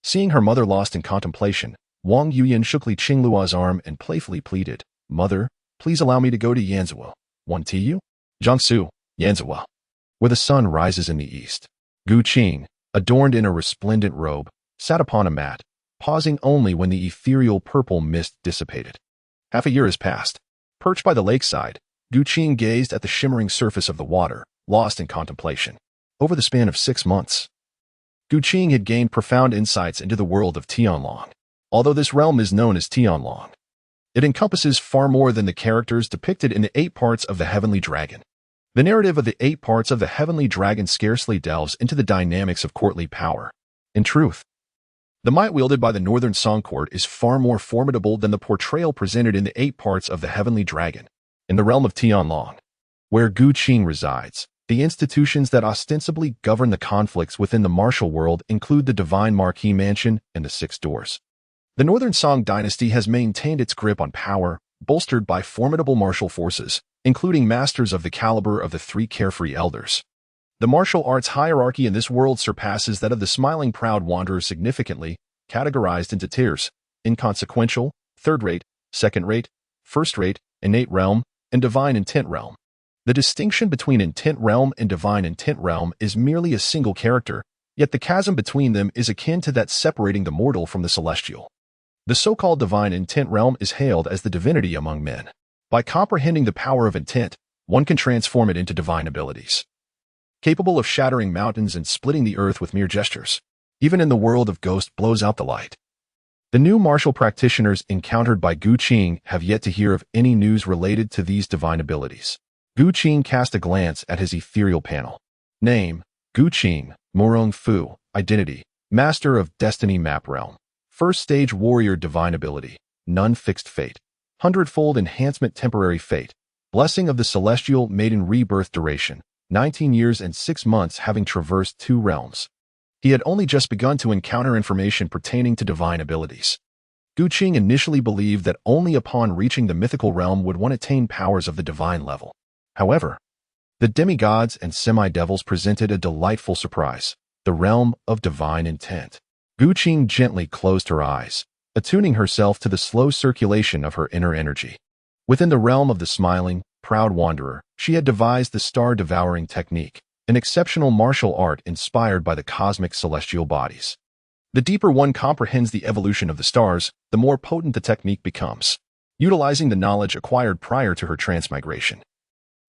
Seeing her mother lost in contemplation, Wang Yuyan shook Li Qingluo's arm and playfully pleaded, Mother, please allow me to go to Yanzhou. Want to you? Jiangsu, Yanzhou, where the sun rises in the east. Gu Qing, adorned in a resplendent robe, sat upon a mat, pausing only when the ethereal purple mist dissipated. Half a year has passed. Perched by the lakeside, Gu Qing gazed at the shimmering surface of the water, lost in contemplation. Over the span of 6 months, Gu Qing had gained profound insights into the world of Tianlong. Although this realm is known as Tianlong, it encompasses far more than the characters depicted in the 8 parts of the Heavenly Dragon. The narrative of the 8 parts of the Heavenly Dragon scarcely delves into the dynamics of courtly power. In truth, the might wielded by the Northern Song Court is far more formidable than the portrayal presented in the 8 parts of the Heavenly Dragon. In the realm of Tianlong, where Gu Qing resides, the institutions that ostensibly govern the conflicts within the martial world include the Divine Marquis Mansion and the 6 Doors. The Northern Song dynasty has maintained its grip on power, bolstered by formidable martial forces, including masters of the caliber of the 3 Carefree Elders. The martial arts hierarchy in this world surpasses that of the Smiling Proud Wanderer significantly, categorized into tiers: inconsequential, third-rate, second-rate, first-rate, innate realm, and divine intent realm. The distinction between intent realm and divine intent realm is merely a single character, yet the chasm between them is akin to that separating the mortal from the celestial. The so-called divine intent realm is hailed as the divinity among men. By comprehending the power of intent, one can transform it into divine abilities, capable of shattering mountains and splitting the earth with mere gestures. Even in the world of ghost blows out the light. The new martial practitioners encountered by Gu Qing have yet to hear of any news related to these divine abilities. Gu Qing cast a glance at his ethereal panel. Name: Gu Qing, Morong Fu. Identity: Master of Destiny Map Realm. First Stage Warrior. Divine Ability: None Fixed Fate. 100-fold Enhancement. Temporary Fate. Blessing of the Celestial Maiden. Rebirth duration: 19 years and 6 months, having traversed 2 realms. He had only just begun to encounter information pertaining to divine abilities. Gu Qing initially believed that only upon reaching the mythical realm would one attain powers of the divine level. However, the demigods and semi-devils presented a delightful surprise, the realm of divine intent. Gu Qing gently closed her eyes, attuning herself to the slow circulation of her inner energy. Within the realm of the smiling, proud wanderer, she had devised the star-devouring technique, an exceptional martial art inspired by the cosmic celestial bodies. The deeper one comprehends the evolution of the stars, the more potent the technique becomes, utilizing the knowledge acquired prior to her transmigration.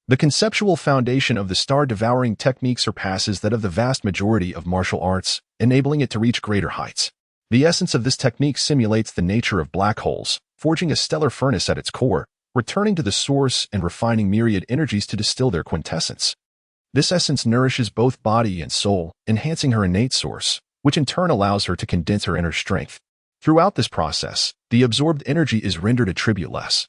The conceptual foundation of the star-devouring technique surpasses that of the vast majority of martial arts, enabling it to reach greater heights. The essence of this technique simulates the nature of black holes, forging a stellar furnace at its core, returning to the source and refining myriad energies to distill their quintessence. This essence nourishes both body and soul, enhancing her innate source, which in turn allows her to condense her inner strength. Throughout this process, the absorbed energy is rendered attributeless,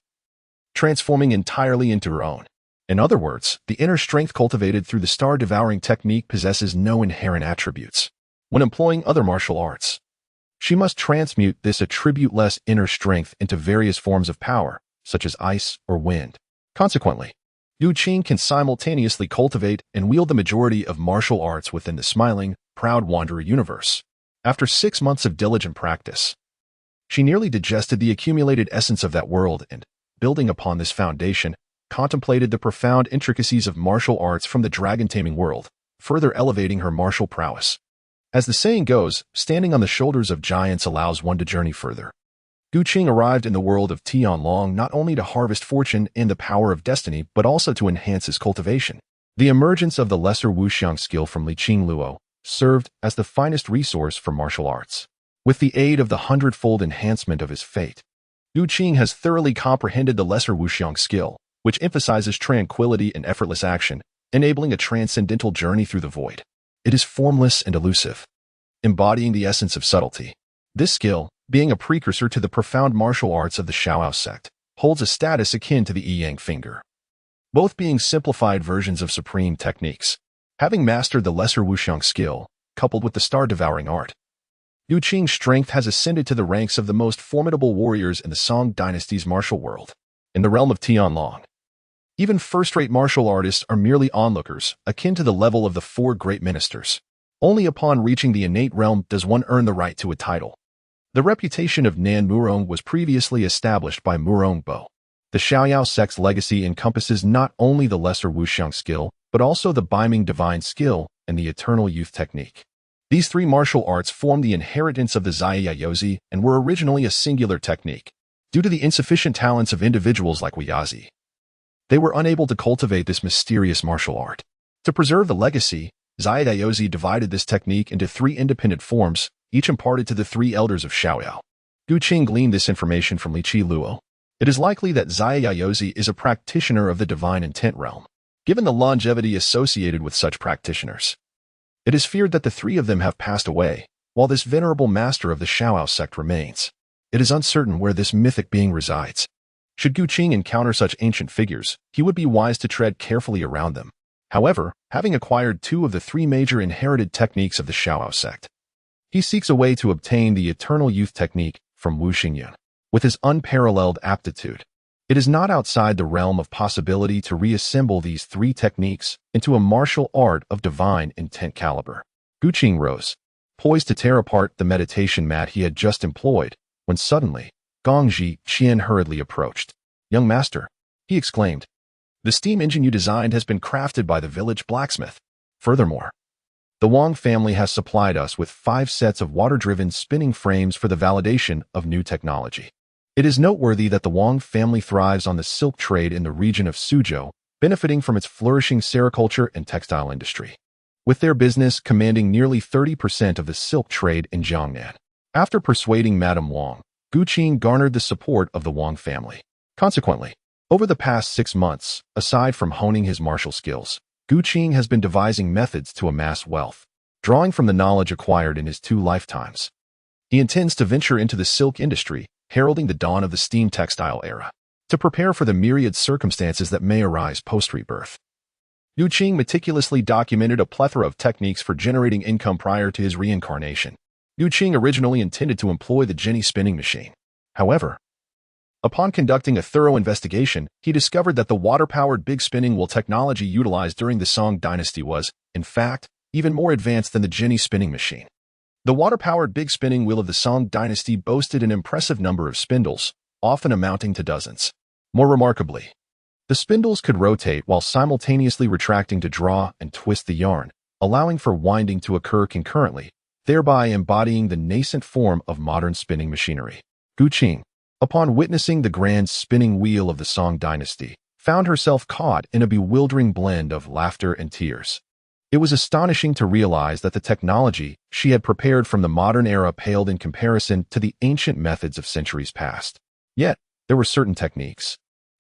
transforming entirely into her own. In other words, the inner strength cultivated through the star-devouring technique possesses no inherent attributes. When employing other martial arts, she must transmute this attribute-less inner strength into various forms of power, such as ice or wind. Consequently, Gu Qing can simultaneously cultivate and wield the majority of martial arts within the smiling, proud wanderer universe. After 6 months of diligent practice, she nearly digested the accumulated essence of that world and, building upon this foundation, contemplated the profound intricacies of martial arts from the dragon-taming world, further elevating her martial prowess. As the saying goes, standing on the shoulders of giants allows one to journey further. Gu Qing arrived in the world of Tianlong not only to harvest fortune and the power of destiny, but also to enhance his cultivation. The emergence of the lesser wuxiang skill from Li Qing Luo served as the finest resource for martial arts. With the aid of the hundredfold enhancement of his fate, Gu Qing has thoroughly comprehended the lesser wuxiang skill, which emphasizes tranquility and effortless action, enabling a transcendental journey through the void. It is formless and elusive, embodying the essence of subtlety. This skill, being a precursor to the profound martial arts of the Shaoao sect, holds a status akin to the Yi-Yang finger, both being simplified versions of supreme techniques. Having mastered the lesser wuxiang skill, coupled with the star-devouring art, Gu Qing's strength has ascended to the ranks of the most formidable warriors in the Song dynasty's martial world. In the realm of Tianlong, even first-rate martial artists are merely onlookers, akin to the level of the 4 great ministers. Only upon reaching the innate realm does one earn the right to a title. The reputation of Nan Murong was previously established by Murong Bo. The Shaoyao sect's legacy encompasses not only the lesser wuxiang skill, but also the Baiming divine skill and the eternal youth technique. These 3 martial arts form the inheritance of the Zaiyaozi and were originally a singular technique. Due to the insufficient talents of individuals like Weiyazi, they were unable to cultivate this mysterious martial art. To preserve the legacy, Zaiyaozi divided this technique into 3 independent forms, each imparted to the 3 elders of Shaoyao. Gu Qing gleaned this information from Li Qi Luo. It is likely that Zaiyaozi is a practitioner of the divine intent realm. Given the longevity associated with such practitioners, it is feared that the 3 of them have passed away, while this venerable master of the Shaoyao sect remains. It is uncertain where this mythic being resides. Should Gu Qing encounter such ancient figures, he would be wise to tread carefully around them. However, having acquired 2 of the 3 major inherited techniques of the Shaoyao sect, he seeks a way to obtain the eternal youth technique from Wu Xingyun. With his unparalleled aptitude, it is not outside the realm of possibility to reassemble these 3 techniques into a martial art of divine intent caliber. Gu Qing rose, poised to tear apart the meditation mat he had just employed, when suddenly, Gongji Qian hurriedly approached. "Young master," he exclaimed, "the steam engine you designed has been crafted by the village blacksmith. Furthermore, the Wang family has supplied us with 5 sets of water-driven spinning frames for the validation of new technology." It is noteworthy that the Wang family thrives on the silk trade in the region of Suzhou, benefiting from its flourishing sericulture and textile industry, with their business commanding nearly 30% of the silk trade in Jiangnan. After persuading Madame Wang, Gu Qing garnered the support of the Wang family. Consequently, over the past 6 months, aside from honing his martial skills, Gu Qing has been devising methods to amass wealth, drawing from the knowledge acquired in his 2 lifetimes. He intends to venture into the silk industry, heralding the dawn of the steam textile era, to prepare for the myriad circumstances that may arise post-rebirth. Gu Qing meticulously documented a plethora of techniques for generating income prior to his reincarnation. Gu Qing originally intended to employ the Jenny spinning machine. However, upon conducting a thorough investigation, he discovered that the water-powered big spinning wheel technology utilized during the Song dynasty was, in fact, even more advanced than the Jinni spinning machine. The water-powered big spinning wheel of the Song dynasty boasted an impressive number of spindles, often amounting to dozens. More remarkably, the spindles could rotate while simultaneously retracting to draw and twist the yarn, allowing for winding to occur concurrently, thereby embodying the nascent form of modern spinning machinery. Gu Qing, upon witnessing the grand spinning wheel of the Song dynasty, found herself caught in a bewildering blend of laughter and tears. It was astonishing to realize that the technology she had prepared from the modern era paled in comparison to the ancient methods of centuries past. Yet, there were certain techniques,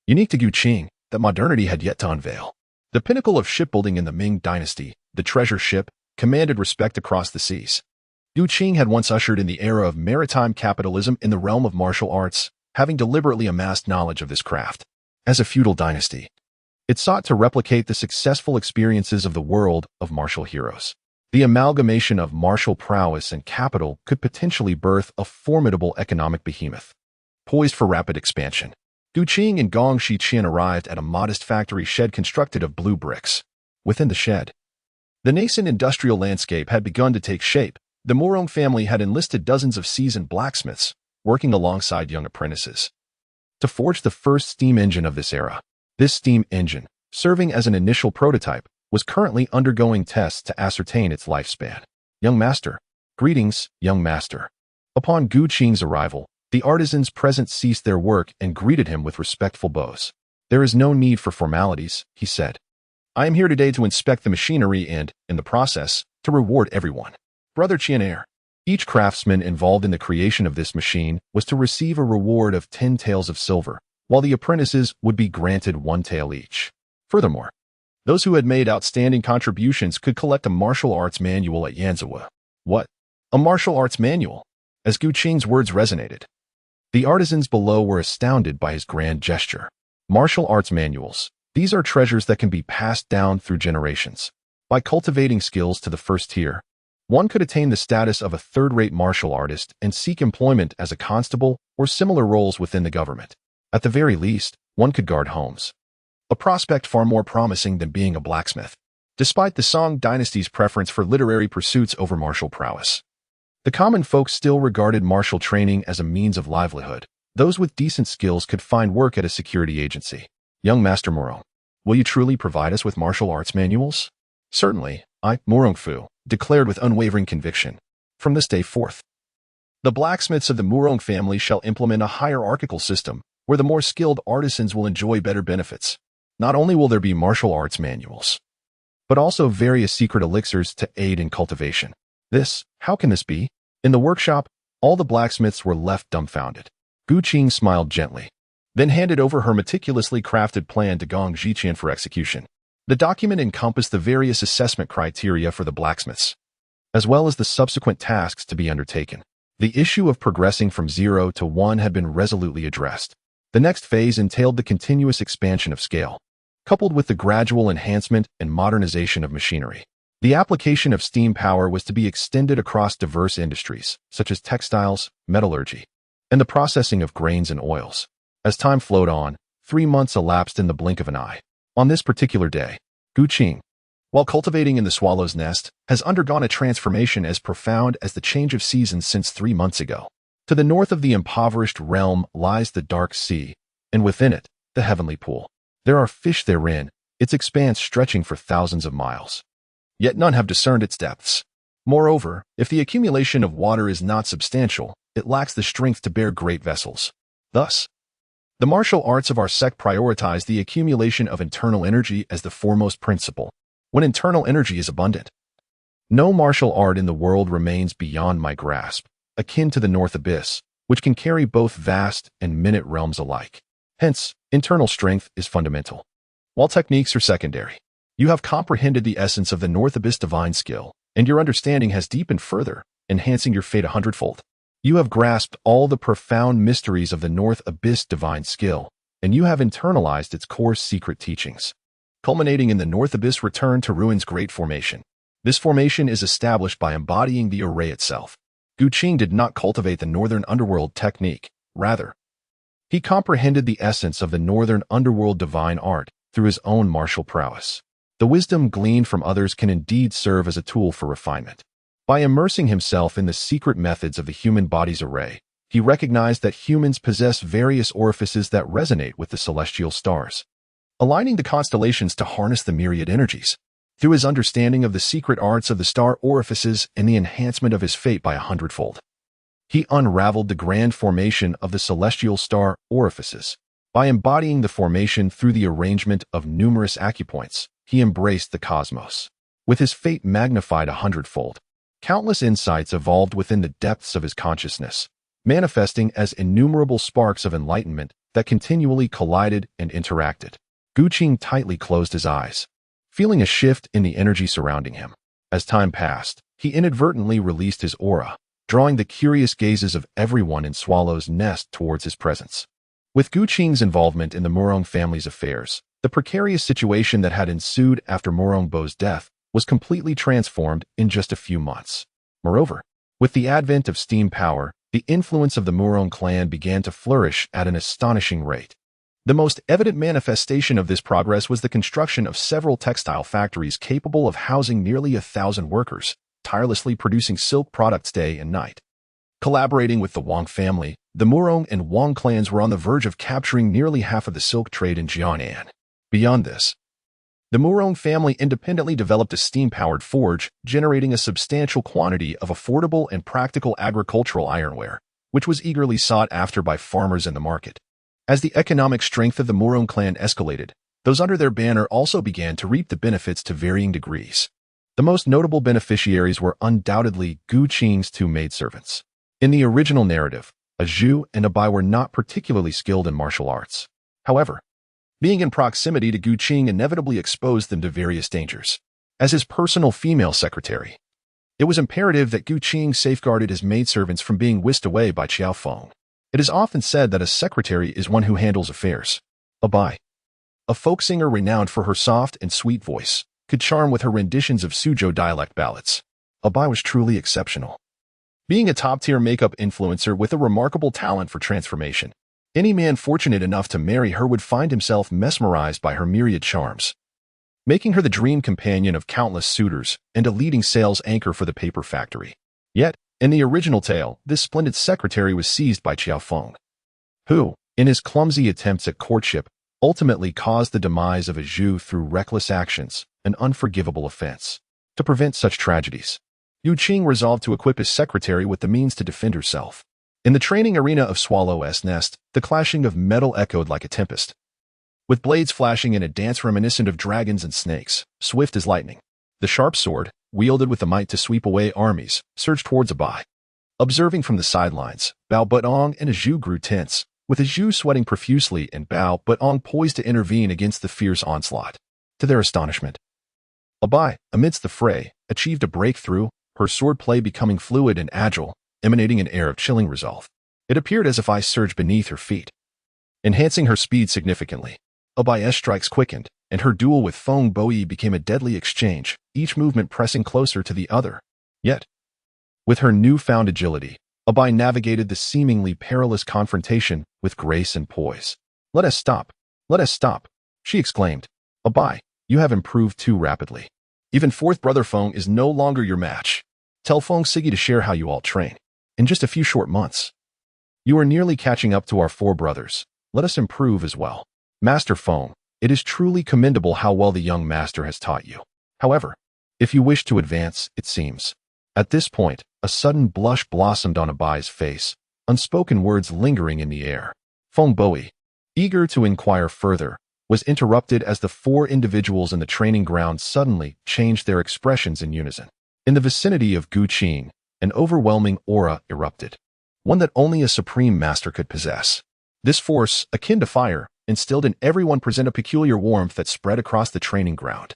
unique to Gu Qing, that modernity had yet to unveil. The pinnacle of shipbuilding in the Ming dynasty, the treasure ship, commanded respect across the seas. Gu Qing had once ushered in the era of maritime capitalism in the realm of martial arts, having deliberately amassed knowledge of this craft. As a feudal dynasty, it sought to replicate the successful experiences of the world of martial heroes. The amalgamation of martial prowess and capital could potentially birth a formidable economic behemoth, poised for rapid expansion. Gu Qing and Gong Shiqian arrived at a modest factory shed constructed of blue bricks. Within the shed, the nascent industrial landscape had begun to take shape. The Murong family had enlisted dozens of seasoned blacksmiths, working alongside young apprentices, to forge the first steam engine of this era. This steam engine, serving as an initial prototype, was currently undergoing tests to ascertain its lifespan. Young master. Greetings, young master. Upon Gu Qing's arrival, the artisans present ceased their work and greeted him with respectful bows. There is no need for formalities, he said. I am here today to inspect the machinery and, in the process, to reward everyone. Brother Qian. Each craftsman involved in the creation of this machine was to receive a reward of 10 taels of silver, while the apprentices would be granted 1 tael each. Furthermore, those who had made outstanding contributions could collect a martial arts manual at Yanzhou. What? A martial arts manual? As Gu Qing's words resonated, the artisans below were astounded by his grand gesture. Martial arts manuals. These are treasures that can be passed down through generations. By cultivating skills to the first tier, one could attain the status of a third-rate martial artist and seek employment as a constable or similar roles within the government. At the very least, one could guard homes, a prospect far more promising than being a blacksmith. Despite the Song dynasty's preference for literary pursuits over martial prowess, the common folk still regarded martial training as a means of livelihood. Those with decent skills could find work at a security agency. Young Master Murong, will you truly provide us with martial arts manuals? Certainly, I, Murong Fu, declared with unwavering conviction. From this day forth, the blacksmiths of the Murong family shall implement a hierarchical system where the more skilled artisans will enjoy better benefits. Not only will there be martial arts manuals, but also various secret elixirs to aid in cultivation. How can this be? In the workshop, all the blacksmiths were left dumbfounded. Gu Qing smiled gently, then handed over her meticulously crafted plan to Gong Shiqian for execution. The document encompassed the various assessment criteria for the blacksmiths, as well as the subsequent tasks to be undertaken. The issue of progressing from 0 to 1 had been resolutely addressed. The next phase entailed the continuous expansion of scale, coupled with the gradual enhancement and modernization of machinery. The application of steam power was to be extended across diverse industries, such as textiles, metallurgy, and the processing of grains and oils. As time flowed on, 3 months elapsed in the blink of an eye. On this particular day, Gu Qing, while cultivating in the swallow's nest, has undergone a transformation as profound as the change of seasons since 3 months ago. To the north of the impoverished realm lies the dark sea, and within it, the heavenly pool. There are fish therein, its expanse stretching for thousands of miles. Yet none have discerned its depths. Moreover, if the accumulation of water is not substantial, it lacks the strength to bear great vessels. Thus, the martial arts of our sect prioritize the accumulation of internal energy as the foremost principle. When internal energy is abundant, no martial art in the world remains beyond my grasp, akin to the North Abyss, which can carry both vast and minute realms alike. Hence, internal strength is fundamental, while techniques are secondary. You have comprehended the essence of the North Abyss divine skill, and your understanding has deepened further, enhancing your fate 100-fold. You have grasped all the profound mysteries of the North Abyss divine skill, and you have internalized its core secret teachings, culminating in the North Abyss return to Ruin's great formation. This formation is established by embodying the array itself. Gu Qing did not cultivate the Northern Underworld technique, Rather, he comprehended the essence of the northern underworld divine art through his own martial prowess. The wisdom gleaned from others can indeed serve as a tool for refinement. By immersing himself in the secret methods of the human body's array, he recognized that humans possess various orifices that resonate with the celestial stars, aligning the constellations to harness the myriad energies. Through his understanding of the secret arts of the star orifices and the enhancement of his fate by 100-fold, he unraveled the grand formation of the celestial star orifices. By embodying the formation through the arrangement of numerous acupoints, he embraced the cosmos. With his fate magnified 100-fold, countless insights evolved within the depths of his consciousness, manifesting as innumerable sparks of enlightenment that continually collided and interacted. Guqing tightly closed his eyes, feeling a shift in the energy surrounding him. As time passed, he inadvertently released his aura, drawing the curious gazes of everyone in Swallow's Nest towards his presence. With Guqing's involvement in the Murong family's affairs, the precarious situation that had ensued after Murong Bo's death was completely transformed in just a few months. Moreover, with the advent of steam power, the influence of the Murong clan began to flourish at an astonishing rate. The most evident manifestation of this progress was the construction of several textile factories capable of housing nearly 1,000 workers, tirelessly producing silk products day and night. Collaborating with the Wang family, the Murong and Wang clans were on the verge of capturing nearly half of the silk trade in Jiangnan. Beyond this, the Murong family independently developed a steam-powered forge, generating a substantial quantity of affordable and practical agricultural ironware, which was eagerly sought after by farmers in the market. As the economic strength of the Murong clan escalated, those under their banner also began to reap the benefits to varying degrees. The most notable beneficiaries were undoubtedly Guqing's two maidservants. In the original narrative, a Zhu and a Bai were not particularly skilled in martial arts. However, being in proximity to Guqing inevitably exposed them to various dangers. As his personal female secretary, it was imperative that Guqing safeguarded his maidservants from being whisked away by Qiao Feng. It is often said that a secretary is one who handles affairs. A Bai, a folk singer renowned for her soft and sweet voice, could charm with her renditions of Suzhou dialect ballads. A Bai was truly exceptional. Being a top-tier makeup influencer with a remarkable talent for transformation, any man fortunate enough to marry her would find himself mesmerized by her myriad charms, making her the dream companion of countless suitors and a leading sales anchor for the paper factory. Yet, in the original tale, this splendid secretary was seized by Qiao Feng, who, in his clumsy attempts at courtship, ultimately caused the demise of a Zhu through reckless actions, an unforgivable offense. To prevent such tragedies, Guqing resolved to equip his secretary with the means to defend herself. In the training arena of Swallow's Nest, the clashing of metal echoed like a tempest, with blades flashing in a dance reminiscent of dragons and snakes, swift as lightning. The sharp sword, wielded with the might to sweep away armies, surged towards a Bai. Observing from the sidelines, Bao Butong and a Zhu grew tense, with a Zhu sweating profusely and Bao Butong poised to intervene against the fierce onslaught. To their astonishment, a Bai, amidst the fray, achieved a breakthrough, her swordplay becoming fluid and agile, emanating an air of chilling resolve. It appeared as if ice surged beneath her feet, enhancing her speed significantly. A Bai's strikes quickened, and her duel with Feng Boi became a deadly exchange, each movement pressing closer to the other. Yet, with her newfound agility, a Bai navigated the seemingly perilous confrontation with grace and poise. "Let us stop. Let us stop," she exclaimed. "A Bai, you have improved too rapidly. Even fourth brother Feng is no longer your match. Tell Feng Sigi to share how you all train. In just a few short months, you are nearly catching up to our four brothers. Let us improve as well. Master Feng, it is truly commendable how well the young master has taught you. However, if you wish to advance, it seems." At this point, a sudden blush blossomed on a Bai's face, unspoken words lingering in the air. Feng Boi, eager to inquire further, was interrupted as the four individuals in the training ground suddenly changed their expressions in unison. In the vicinity of Guqing, an overwhelming aura erupted, one that only a supreme master could possess. This force, akin to fire, instilled in everyone present a peculiar warmth that spread across the training ground.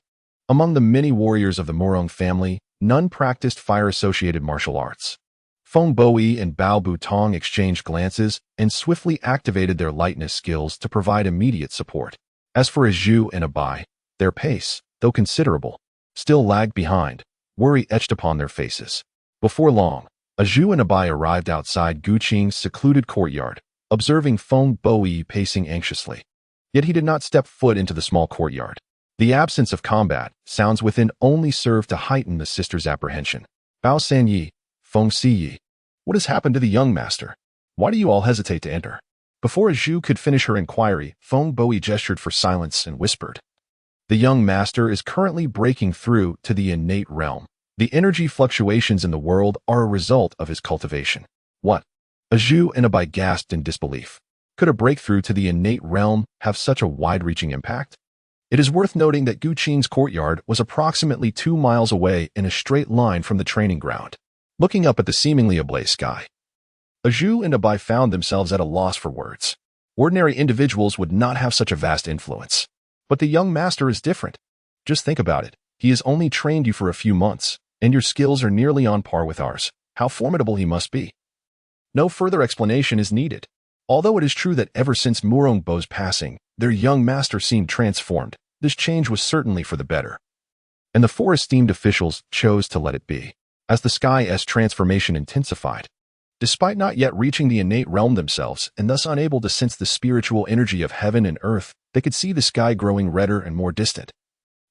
Among the many warriors of the Murong family, none practiced fire-associated martial arts. Feng Boi and Bao Butong exchanged glances and swiftly activated their lightness skills to provide immediate support. As for a Zhu and a Bai, their pace, though considerable, still lagged behind, worry etched upon their faces. Before long, a Zhu and a Bai arrived outside Guqing's secluded courtyard, observing Feng Boyi pacing anxiously. Yet he did not step foot into the small courtyard. The absence of combat, sounds within only served to heighten the sister's apprehension. Bao Sanyi, Feng Siyi. What has happened to the young master? Why do you all hesitate to enter? Before Zhu could finish her inquiry, Feng Boyi gestured for silence and whispered. The young master is currently breaking through to the innate realm. The energy fluctuations in the world are a result of his cultivation. What? Zhu and Abai gasped in disbelief. Could a breakthrough to the innate realm have such a wide-reaching impact? It is worth noting that Gu Qing's courtyard was approximately 2 miles away in a straight line from the training ground. Looking up at the seemingly ablaze sky, Zhu and Abai found themselves at a loss for words. Ordinary individuals would not have such a vast influence. But the young master is different. Just think about it. He has only trained you for a few months, and your skills are nearly on par with ours. How formidable he must be. No further explanation is needed. Although it is true that ever since Murongbo's passing, their young master seemed transformed, this change was certainly for the better. And the four esteemed officials chose to let it be. As the sky's transformation intensified, despite not yet reaching the innate realm themselves and thus unable to sense the spiritual energy of heaven and earth, they could see the sky growing redder and more distant,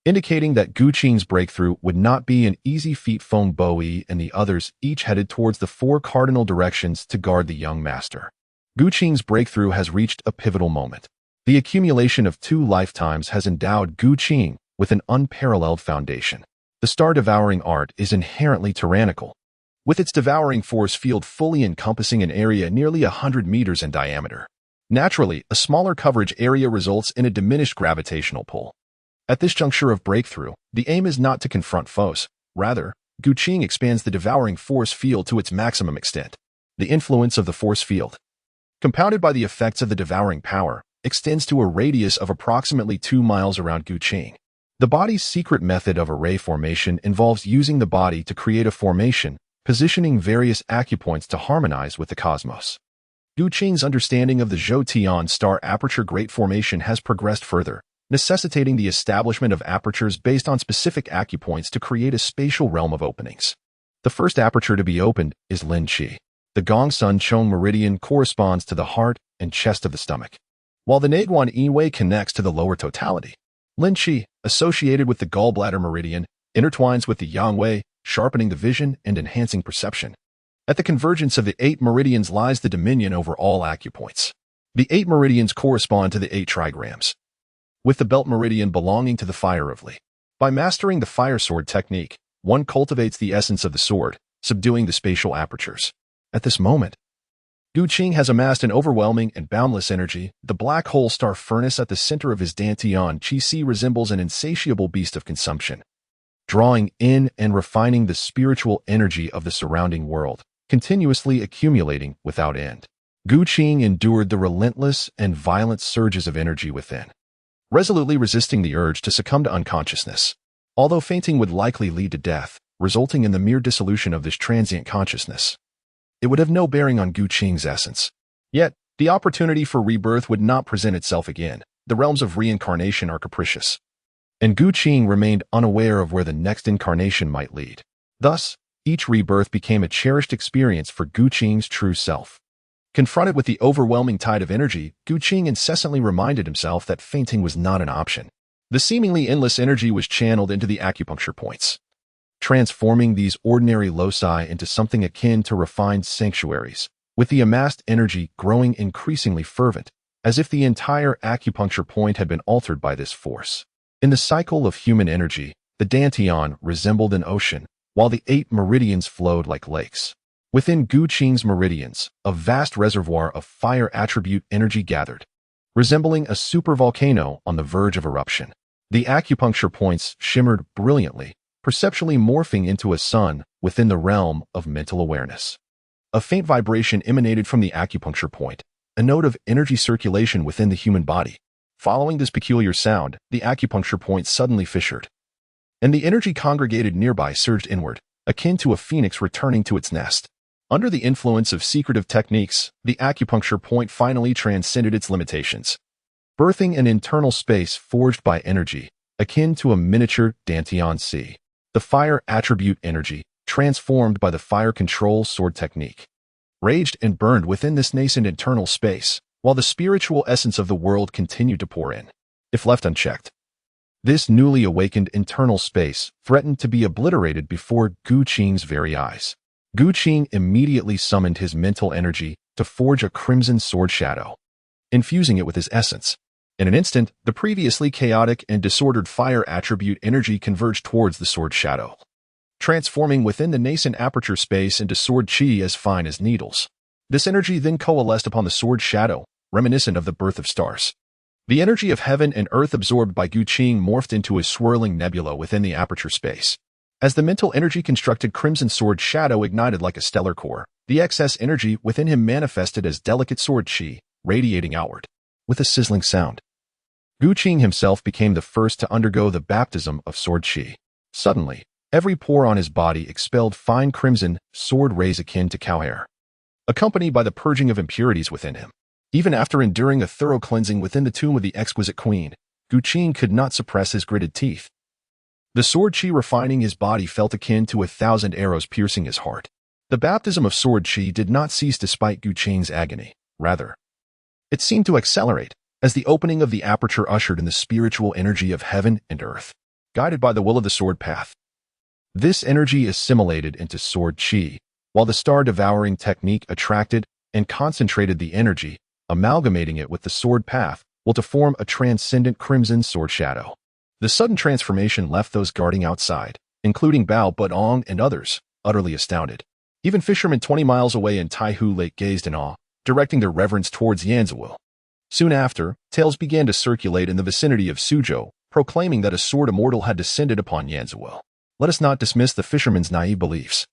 indicating that Gu Qing's breakthrough would not be an easy feat. Feng Boyi and the others each headed towards the 4 cardinal directions to guard the young master. Gu Qing's breakthrough has reached a pivotal moment. The accumulation of 2 lifetimes has endowed Gu Qing with an unparalleled foundation. The star-devouring art is inherently tyrannical, with its devouring force field fully encompassing an area nearly 100 meters in diameter. Naturally, a smaller coverage area results in a diminished gravitational pull. At this juncture of breakthrough, the aim is not to confront foes. Rather, Gu Qing expands the devouring force field to its maximum extent. The influence of the force field, compounded by the effects of the devouring power, extends to a radius of approximately 2 miles around Gu Qing. The body's secret method of array formation involves using the body to create a formation, positioning various acupoints to harmonize with the cosmos. Gu Qing's understanding of the Zhou-Tian star aperture great formation has progressed further, necessitating the establishment of apertures based on specific acupoints to create a spatial realm of openings. The first aperture to be opened is Lin Qi. The Gongsun Chong meridian corresponds to the heart and chest of the stomach, while the Naguan Yi connects to the lower totality. Lin Qi, associated with the gallbladder meridian, intertwines with the Yang Wei, sharpening the vision and enhancing perception. At the convergence of the 8 meridians lies the dominion over all acupoints. The 8 meridians correspond to the 8 trigrams, with the belt meridian belonging to the fire of Li. By mastering the fire sword technique, one cultivates the essence of the sword, subduing the spatial apertures. At this moment, Gu Qing has amassed an overwhelming and boundless energy. The black hole star furnace at the center of his Dantian Qi resembles an insatiable beast of consumption, drawing in and refining the spiritual energy of the surrounding world, continuously accumulating without end. Gu Qing endured the relentless and violent surges of energy within, resolutely resisting the urge to succumb to unconsciousness. Although fainting would likely lead to death, resulting in the mere dissolution of this transient consciousness, it would have no bearing on Gu Qing's essence. Yet, the opportunity for rebirth would not present itself again. The realms of reincarnation are capricious, and Gu Qing remained unaware of where the next incarnation might lead. Thus, each rebirth became a cherished experience for Gu Qing's true self. Confronted with the overwhelming tide of energy, Gu Qing incessantly reminded himself that fainting was not an option. The seemingly endless energy was channeled into the acupuncture points, transforming these ordinary loci into something akin to refined sanctuaries, with the amassed energy growing increasingly fervent, as if the entire acupuncture point had been altered by this force. In the cycle of human energy, the Dantian resembled an ocean, while the 8 meridians flowed like lakes. Within Gu Qing's meridians, a vast reservoir of fire attribute energy gathered, resembling a supervolcano on the verge of eruption. The acupuncture points shimmered brilliantly, perceptually morphing into a sun within the realm of mental awareness. A faint vibration emanated from the acupuncture point, a note of energy circulation within the human body. Following this peculiar sound, the acupuncture point suddenly fissured, and the energy congregated nearby surged inward, akin to a phoenix returning to its nest. Under the influence of secretive techniques, the acupuncture point finally transcended its limitations, birthing an internal space forged by energy, akin to a miniature Dantian sea. The fire attribute energy, transformed by the fire control sword technique, raged and burned within this nascent internal space, while the spiritual essence of the world continued to pour in. If left unchecked, this newly awakened internal space threatened to be obliterated before Gu Qing's very eyes. Gu Qing immediately summoned his mental energy to forge a crimson sword shadow, infusing it with his essence. In an instant, the previously chaotic and disordered fire attribute energy converged towards the sword shadow, transforming within the nascent aperture space into sword qi as fine as needles. This energy then coalesced upon the sword shadow, reminiscent of the birth of stars. The energy of heaven and earth absorbed by Gu Qing morphed into a swirling nebula within the aperture space. As the mental energy constructed crimson sword shadow ignited like a stellar core, the excess energy within him manifested as delicate sword qi, radiating outward. With a sizzling sound, Gu Qing himself became the first to undergo the baptism of sword qi. Suddenly, every pore on his body expelled fine crimson sword rays akin to cow hair, accompanied by the purging of impurities within him. Even after enduring a thorough cleansing within the tomb of the exquisite queen, Gu Qing could not suppress his gritted teeth. The sword qi refining his body felt akin to 1,000 arrows piercing his heart. The baptism of sword qi did not cease despite Gu Qing's agony. Rather, it seemed to accelerate as the opening of the aperture ushered in the spiritual energy of heaven and earth, guided by the will of the sword path. This energy assimilated into sword qi, while the star-devouring technique attracted and concentrated the energy, amalgamating it with the sword path, will to form a transcendent crimson sword shadow. The sudden transformation left those guarding outside, including Bao Budong and others, utterly astounded. Even fishermen 20 miles away in Taihu Lake gazed in awe, directing their reverence towards Yanzhuo. Soon after, tales began to circulate in the vicinity of Suzhou, proclaiming that a sword immortal had descended upon Yanzhuo. Let us not dismiss the fisherman's naive beliefs.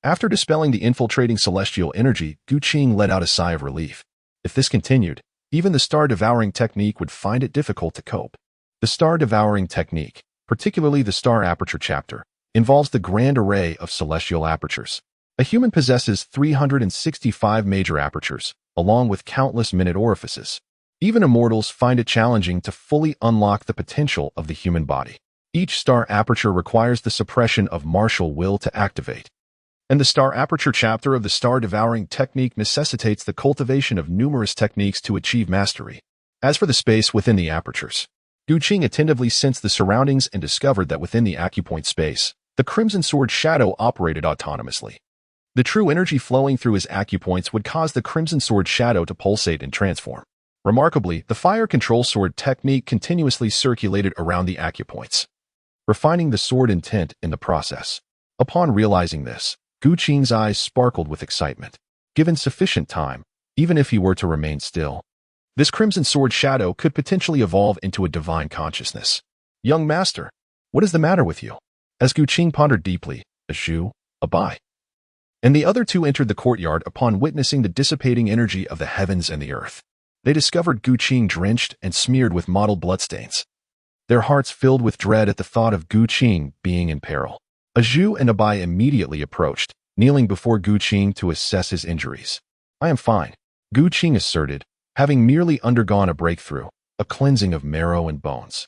After dispelling the infiltrating celestial energy, Gu Qing let out a sigh of relief. If this continued, even the star-devouring technique would find it difficult to cope. The star-devouring technique, particularly the star aperture chapter, involves the grand array of celestial apertures. A human possesses 365 major apertures, along with countless minute orifices. Even immortals find it challenging to fully unlock the potential of the human body. Each star aperture requires the suppression of martial will to activate. And the star aperture chapter of the star-devouring technique necessitates the cultivation of numerous techniques to achieve mastery. As for the space within the apertures, Gu Qing attentively sensed the surroundings and discovered that within the acupoint space, the crimson sword shadow operated autonomously. The true energy flowing through his acupoints would cause the crimson sword shadow to pulsate and transform. Remarkably, the fire control sword technique continuously circulated around the acupoints, refining the sword intent in the process. Upon realizing this, Gu Qing's eyes sparkled with excitement. Given sufficient time, even if he were to remain still, this crimson sword shadow could potentially evolve into a divine consciousness. Young master, what is the matter with you? As Gu Qing pondered deeply, a Zhu, a Bai, and the other two entered the courtyard upon witnessing the dissipating energy of the heavens and the earth. They discovered Gu Qing drenched and smeared with mottled bloodstains. Their hearts filled with dread at the thought of Gu Qing being in peril. A Zhu and a Bai immediately approached, kneeling before Gu Qing to assess his injuries. I am fine, Gu Qing asserted, having merely undergone a breakthrough, a cleansing of marrow and bones.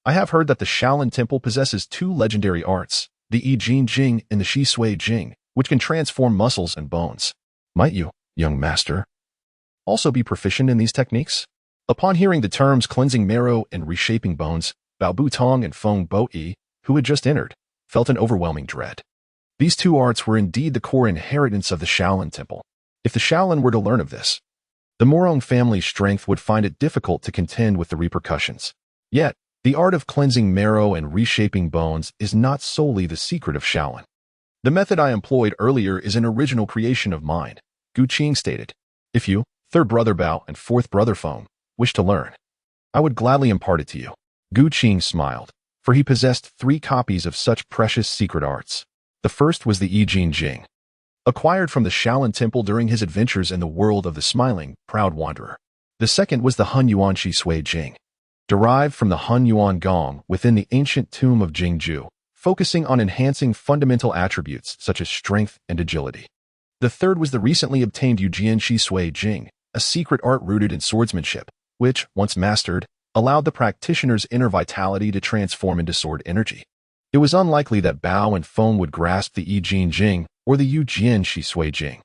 I have heard that the Shaolin Temple possesses two legendary arts, the Yi Jing Jing and the Shi Sui Jing, which can transform muscles and bones. Might you, young master, also be proficient in these techniques? Upon hearing the terms cleansing marrow and reshaping bones, Bao Butong and Feng Bo-yi, who had just entered, felt an overwhelming dread. These two arts were indeed the core inheritance of the Shaolin Temple. If the Shaolin were to learn of this, the Morong family's strength would find it difficult to contend with the repercussions. Yet, the art of cleansing marrow and reshaping bones is not solely the secret of Shaolin. The method I employed earlier is an original creation of mine, Gu Qing stated. If you, third brother Bao and fourth brother Feng, wish to learn, I would gladly impart it to you. Gu Qing smiled, for he possessed 3 copies of such precious secret arts. The first was the Yi Jing Jing, acquired from the Shaolin Temple during his adventures in the world of the smiling, proud wanderer. The second was the Hun Yuan Shi Sui Jing, derived from the Hun Yuan Gong within the ancient tomb of Jingju, focusing on enhancing fundamental attributes such as strength and agility. The third was the recently obtained Yujian Shi Sui Jing, a secret art rooted in swordsmanship, which, once mastered, allowed the practitioner's inner vitality to transform into sword energy. It was unlikely that Bao and Feng would grasp the Yi Jing Jing or the Yujian Shi Sui Jing.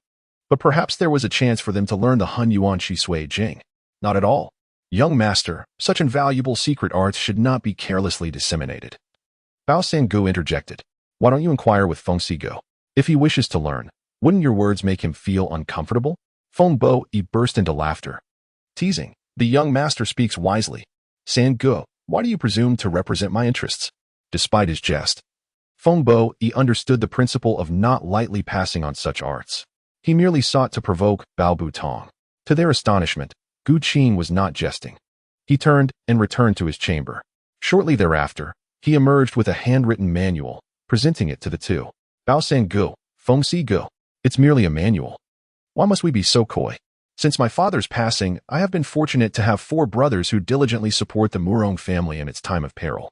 But perhaps there was a chance for them to learn the Hun Yuan Shi Sui Jing. Not at all. Young master, such invaluable secret arts should not be carelessly disseminated. Bao Sangu interjected. Why don't you inquire with Feng Sigo? If he wishes to learn, wouldn't your words make him feel uncomfortable? Feng Bo Yi burst into laughter. Teasing. The young master speaks wisely. Sangu, why do you presume to represent my interests? Despite his jest, Feng Bo Yi understood the principle of not lightly passing on such arts. He merely sought to provoke Bao Butong. To their astonishment, Gu Qing was not jesting. He turned and returned to his chamber. Shortly thereafter, he emerged with a handwritten manual, presenting it to the two. Bao Sangu, Feng Sigu, it's merely a manual. Why must we be so coy? Since my father's passing, I have been fortunate to have 4 brothers who diligently support the Murong family in its time of peril.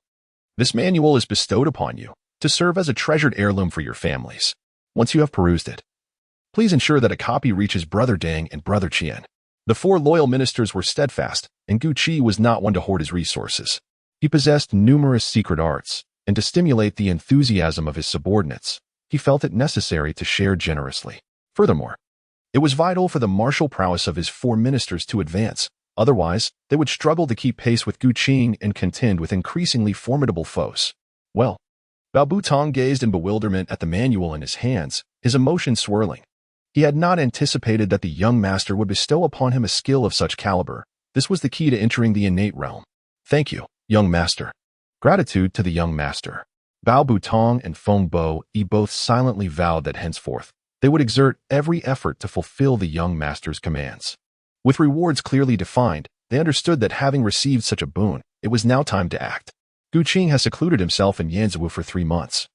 This manual is bestowed upon you to serve as a treasured heirloom for your families. Once you have perused it, please ensure that a copy reaches Brother Dang and Brother Qian. The 4 loyal ministers were steadfast, and Gu Qi was not one to hoard his resources. He possessed numerous secret arts, and to stimulate the enthusiasm of his subordinates, he felt it necessary to share generously. Furthermore, it was vital for the martial prowess of his 4 ministers to advance. Otherwise, they would struggle to keep pace with Gu Qing and contend with increasingly formidable foes. Well, Bao Butong gazed in bewilderment at the manual in his hands, his emotions swirling. He had not anticipated that the young master would bestow upon him a skill of such caliber. This was the key to entering the innate realm. Thank you, young master. Gratitude to the young master. Bao Butong and Feng Bo Yi both silently vowed that henceforth, they would exert every effort to fulfill the young master's commands. With rewards clearly defined, they understood that having received such a boon, it was now time to act. Gu Qing has secluded himself in Yanzhou for 3 months,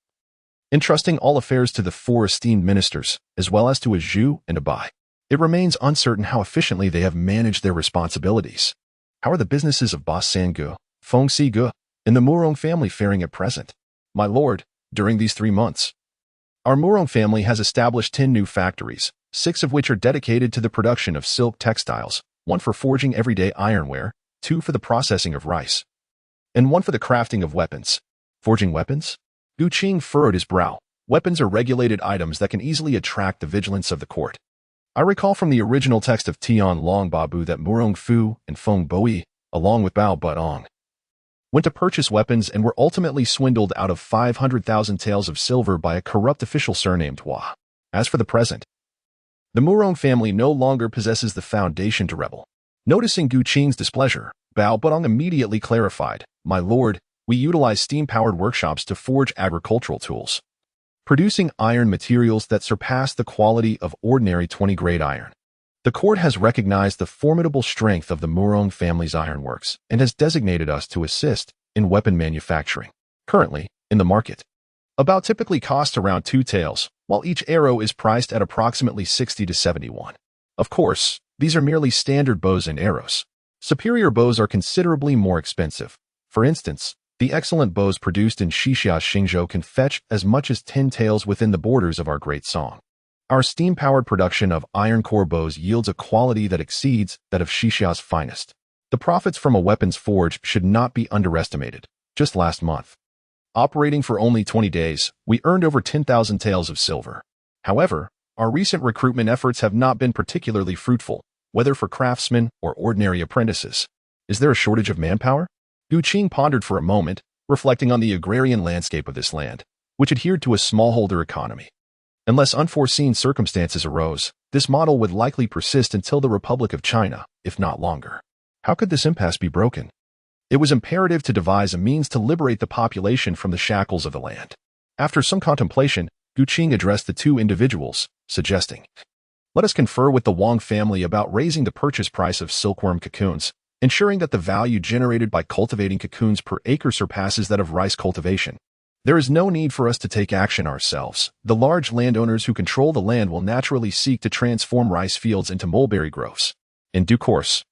entrusting all affairs to the 4 esteemed ministers, as well as to a Zhu and a Bai. It remains uncertain how efficiently they have managed their responsibilities. How are the businesses of Boss Sangu, Feng Sigu, and the Murong family faring at present? My lord, during these 3 months, our Murong family has established 10 new factories, 6 of which are dedicated to the production of silk textiles, 1 for forging everyday ironware, 2 for the processing of rice, and 1 for the crafting of weapons. Forging weapons? Gu Qing furrowed his brow. Weapons are regulated items that can easily attract the vigilance of the court. I recall from the original text of Tian Long Babu that Murong Fu and Feng Boyi, along with Bao Butong, went to purchase weapons and were ultimately swindled out of 500,000 taels of silver by a corrupt official surnamed Hua. As for the present, the Murong family no longer possesses the foundation to rebel. Noticing Gu Qing's displeasure, Bao Butong immediately clarified, My lord, we utilize steam-powered workshops to forge agricultural tools, producing iron materials that surpass the quality of ordinary 20-grade iron. The court has recognized the formidable strength of the Murong family's ironworks and has designated us to assist in weapon manufacturing. Currently, in the market, about typically costs around 2 taels, while each arrow is priced at approximately 60 to 71. Of course, these are merely standard bows and arrows. Superior bows are considerably more expensive. For instance, the excellent bows produced in Xixia Xingzhou can fetch as much as 10 taels within the borders of our great song. Our steam-powered production of iron core bows yields a quality that exceeds that of Xixia's finest. The profits from a weapons forge should not be underestimated. Just last month, operating for only 20 days, we earned over 10,000 taels of silver. However, our recent recruitment efforts have not been particularly fruitful, whether for craftsmen or ordinary apprentices. Is there a shortage of manpower? Gu Qing pondered for a moment, reflecting on the agrarian landscape of this land, which adhered to a smallholder economy. Unless unforeseen circumstances arose, this model would likely persist until the Republic of China, if not longer. How could this impasse be broken? It was imperative to devise a means to liberate the population from the shackles of the land. After some contemplation, Gu Qing addressed the 2 individuals, suggesting, Let us confer with the Wang family about raising the purchase price of silkworm cocoons, ensuring that the value generated by cultivating cocoons per acre surpasses that of rice cultivation. There is no need for us to take action ourselves. The large landowners who control the land will naturally seek to transform rice fields into mulberry groves. In due course,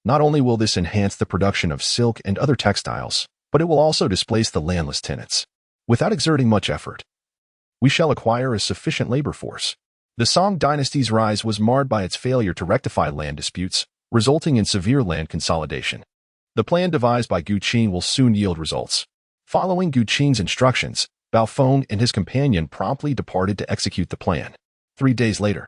not only will this enhance the production of silk and other textiles, but it will also displace the landless tenants. Without exerting much effort, we shall acquire a sufficient labor force. The Song dynasty's rise was marred by its failure to rectify land disputes, resulting in severe land consolidation. The plan devised by Gu Qing will soon yield results. Following Gu Qing's instructions, Bao Feng and his companion promptly departed to execute the plan. 3 days later,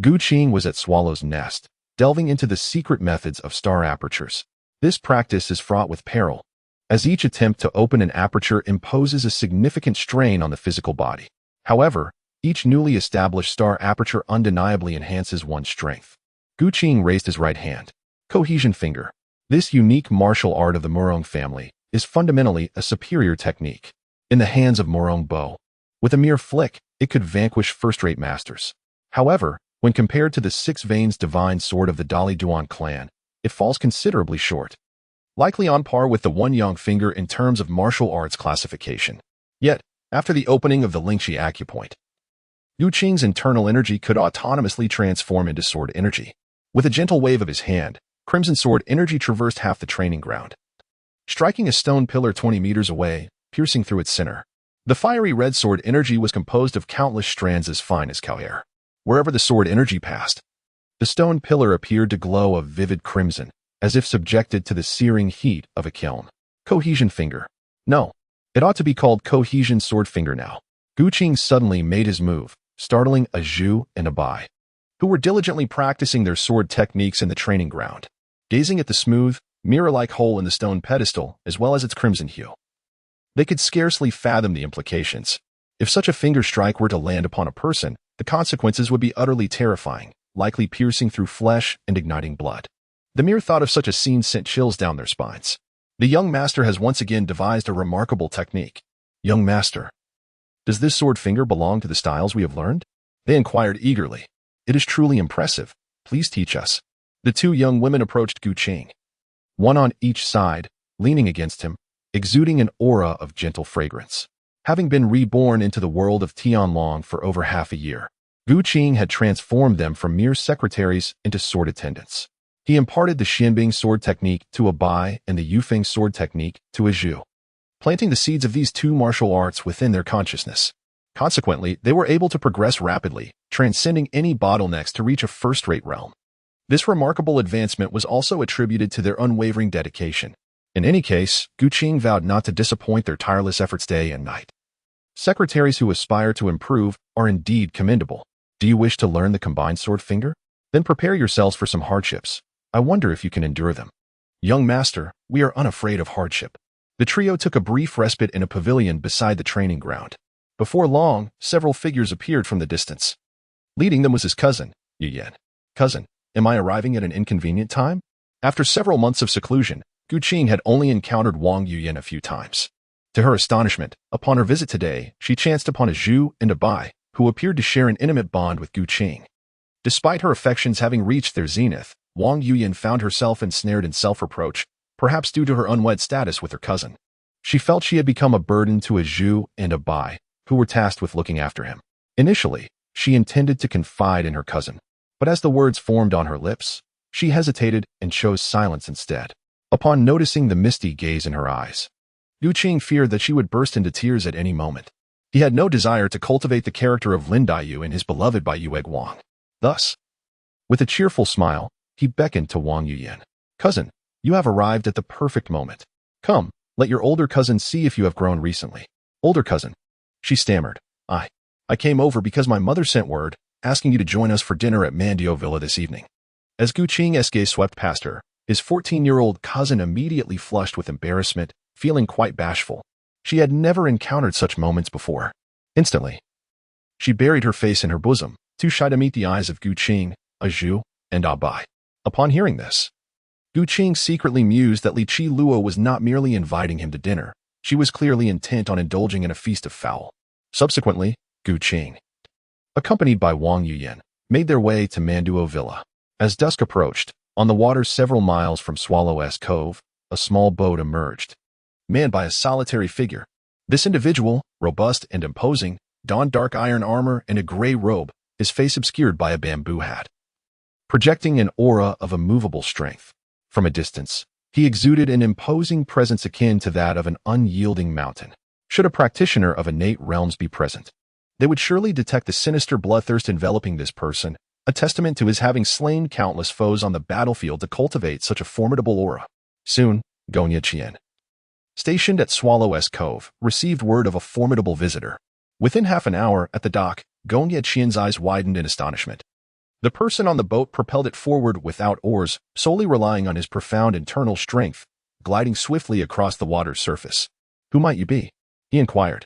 Gu Qing was at Swallow's Nest, delving into the secret methods of star apertures. This practice is fraught with peril, as each attempt to open an aperture imposes a significant strain on the physical body. However, each newly established star aperture undeniably enhances one's strength. Gu Qing raised his right hand. Cohesion finger. This unique martial art of the Murong family is fundamentally a superior technique. In the hands of Murong Bo, with a mere flick, it could vanquish first-rate masters. However, when compared to the Six Veins divine sword of the Dali Duan clan, it falls considerably short, likely on par with the One Yang finger in terms of martial arts classification. Yet, after the opening of the Lingxi acupoint, Gu Qing's internal energy could autonomously transform into sword energy. With a gentle wave of his hand, Crimson Sword energy traversed half the training ground, striking a stone pillar 20 meters away, piercing through its center. The fiery red sword energy was composed of countless strands as fine as cow hair. Wherever the sword energy passed, the stone pillar appeared to glow a vivid crimson, as if subjected to the searing heat of a kiln. Cohesion finger. No, it ought to be called Cohesion Sword Finger now. Gu Qing suddenly made his move, startling a Zhu and a Bai, who were diligently practicing their sword techniques in the training ground, gazing at the smooth, mirror-like hole in the stone pedestal as well as its crimson hue. They could scarcely fathom the implications. If such a finger strike were to land upon a person, the consequences would be utterly terrifying, likely piercing through flesh and igniting blood. The mere thought of such a scene sent chills down their spines. The young master has once again devised a remarkable technique. Young master, does this sword finger belong to the styles we have learned? They inquired eagerly. It is truly impressive. Please teach us. The two young women approached Gu Qing, one on each side, leaning against him, exuding an aura of gentle fragrance. Having been reborn into the world of Tianlong for over half a year, Gu Qing had transformed them from mere secretaries into sword attendants. He imparted the Xianbing sword technique to a Bai and the Yufeng sword technique to a Zhu, planting the seeds of these two martial arts within their consciousness. Consequently, they were able to progress rapidly, transcending any bottlenecks to reach a first-rate realm. This remarkable advancement was also attributed to their unwavering dedication. In any case, Gu Qing vowed not to disappoint their tireless efforts day and night. Secretaries who aspire to improve are indeed commendable. Do you wish to learn the combined sword finger? Then prepare yourselves for some hardships. I wonder if you can endure them. Young master, we are unafraid of hardship. The trio took a brief respite in a pavilion beside the training ground. Before long, several figures appeared from the distance. Leading them was his cousin, Yu Yan. Cousin, am I arriving at an inconvenient time? After several months of seclusion, Gu Qing had only encountered Wang Yuyan a few times. To her astonishment, upon her visit today, she chanced upon a Zhu and a Bai, who appeared to share an intimate bond with Gu Qing. Despite her affections having reached their zenith, Wang Yuyan found herself ensnared in self-reproach, perhaps due to her unwed status with her cousin. She felt she had become a burden to a Zhu and a Bai, who were tasked with looking after him. Initially, she intended to confide in her cousin, but as the words formed on her lips, she hesitated and chose silence instead. Upon noticing the misty gaze in her eyes, Gu Qing feared that she would burst into tears at any moment. He had no desire to cultivate the character of Lin Daiyu and his beloved by Yueg Wang. Thus, with a cheerful smile, he beckoned to Wang Yuyan. Cousin, you have arrived at the perfect moment. Come, let your older cousin see if you have grown recently. Older cousin, she stammered. I came over because my mother sent word, asking you to join us for dinner at Mandio Villa this evening. As Gu Qing's gaze swept past her, his 14-year-old cousin immediately flushed with embarrassment, feeling quite bashful. She had never encountered such moments before. Instantly, she buried her face in her bosom, too shy to meet the eyes of Gu Qing, a Zhu, and a Bai. Upon hearing this, Gu Qing secretly mused that Li Qi Luo was not merely inviting him to dinner, she was clearly intent on indulging in a feast of fowl. Subsequently, Gu Qing, accompanied by Wang Yuyan, made their way to Manduo Villa. As dusk approached, on the water several miles from Swallow's Cove, a small boat emerged, manned by a solitary figure. This individual, robust and imposing, donned dark iron armor and a gray robe, his face obscured by a bamboo hat, projecting an aura of immovable strength. From a distance, he exuded an imposing presence akin to that of an unyielding mountain. Should a practitioner of innate realms be present, they would surely detect the sinister bloodthirst enveloping this person, a testament to his having slain countless foes on the battlefield to cultivate such a formidable aura. Soon, Gongye Qian, stationed at Swallow's Cove, received word of a formidable visitor. Within half an hour, at the dock, Gongye Qian's eyes widened in astonishment. The person on the boat propelled it forward without oars, solely relying on his profound internal strength, gliding swiftly across the water's surface. "Who might you be?" he inquired,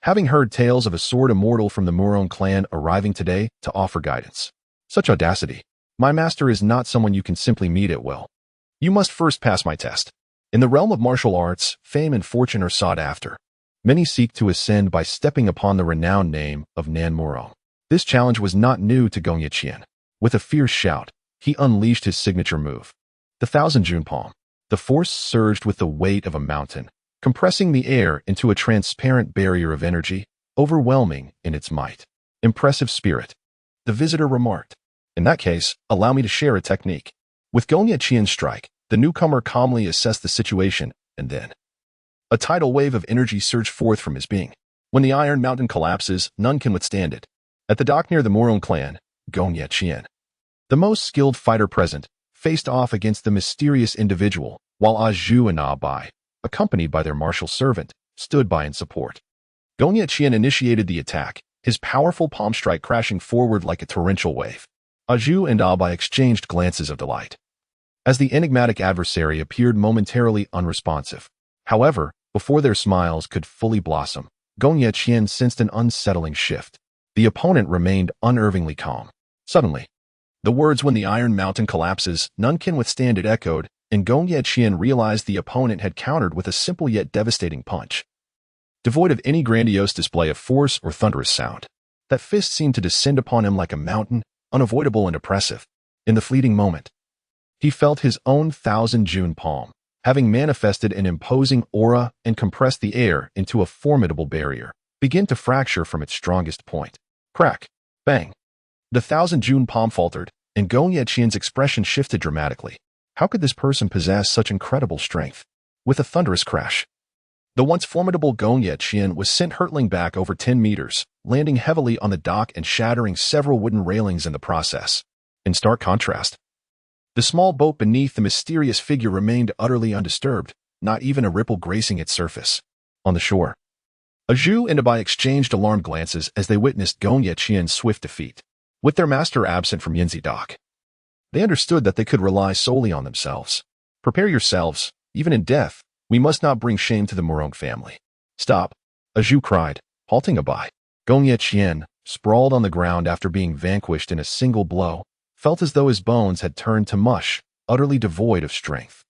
having heard tales of a sword immortal from the Murong clan arriving today to offer guidance. "Such audacity. My master is not someone you can simply meet at will. You must first pass my test. In the realm of martial arts, fame and fortune are sought after. Many seek to ascend by stepping upon the renowned name of Nan Murong." This challenge was not new to Gong Yiqian. With a fierce shout, he unleashed his signature move, the Thousand June Palm. The force surged with the weight of a mountain, compressing the air into a transparent barrier of energy, overwhelming in its might. "Impressive spirit," the visitor remarked. "In that case, allow me to share a technique." With Gong Yiqian's strike, the newcomer calmly assessed the situation, and then a tidal wave of energy surged forth from his being. When the Iron Mountain collapses, none can withstand it. At the dock near the Murong clan, Gong Yiqian, the most skilled fighter present, faced off against the mysterious individual, while Zhu and Bai, accompanied by their martial servant, stood by in support. Gong Yiqian initiated the attack, his powerful palm strike crashing forward like a torrential wave. Zhu and Bai exchanged glances of delight as the enigmatic adversary appeared momentarily unresponsive. However, before their smiles could fully blossom, Gong Yiqian sensed an unsettling shift. The opponent remained unervingly calm. Suddenly, the words "when the Iron Mountain collapses, none can withstand it" echoed, and Gong Yiqian realized the opponent had countered with a simple yet devastating punch. Devoid of any grandiose display of force or thunderous sound, that fist seemed to descend upon him like a mountain, unavoidable and oppressive. In the fleeting moment, he felt his own Thousand June Palm, having manifested an imposing aura and compressed the air into a formidable barrier, begin to fracture from its strongest point. Crack! Bang! The Thousand June Palm faltered, and Gong Yiqian's expression shifted dramatically. How could this person possess such incredible strength? With a thunderous crash, the once formidable Gong Yiqian was sent hurtling back over 10 meters, landing heavily on the dock and shattering several wooden railings in the process. In stark contrast, the small boat beneath the mysterious figure remained utterly undisturbed, not even a ripple gracing its surface. On the shore, Zhu and Bai exchanged alarmed glances as they witnessed Gong Yiqian's swift defeat. With their master absent from Yinzi Dock, they understood that they could rely solely on themselves. "Prepare yourselves. Even in death, we must not bring shame to the Murong family." "Stop," Zhu cried, halting Bai. Gong Yiqian, sprawled on the ground after being vanquished in a single blow, felt as though his bones had turned to mush, utterly devoid of strength.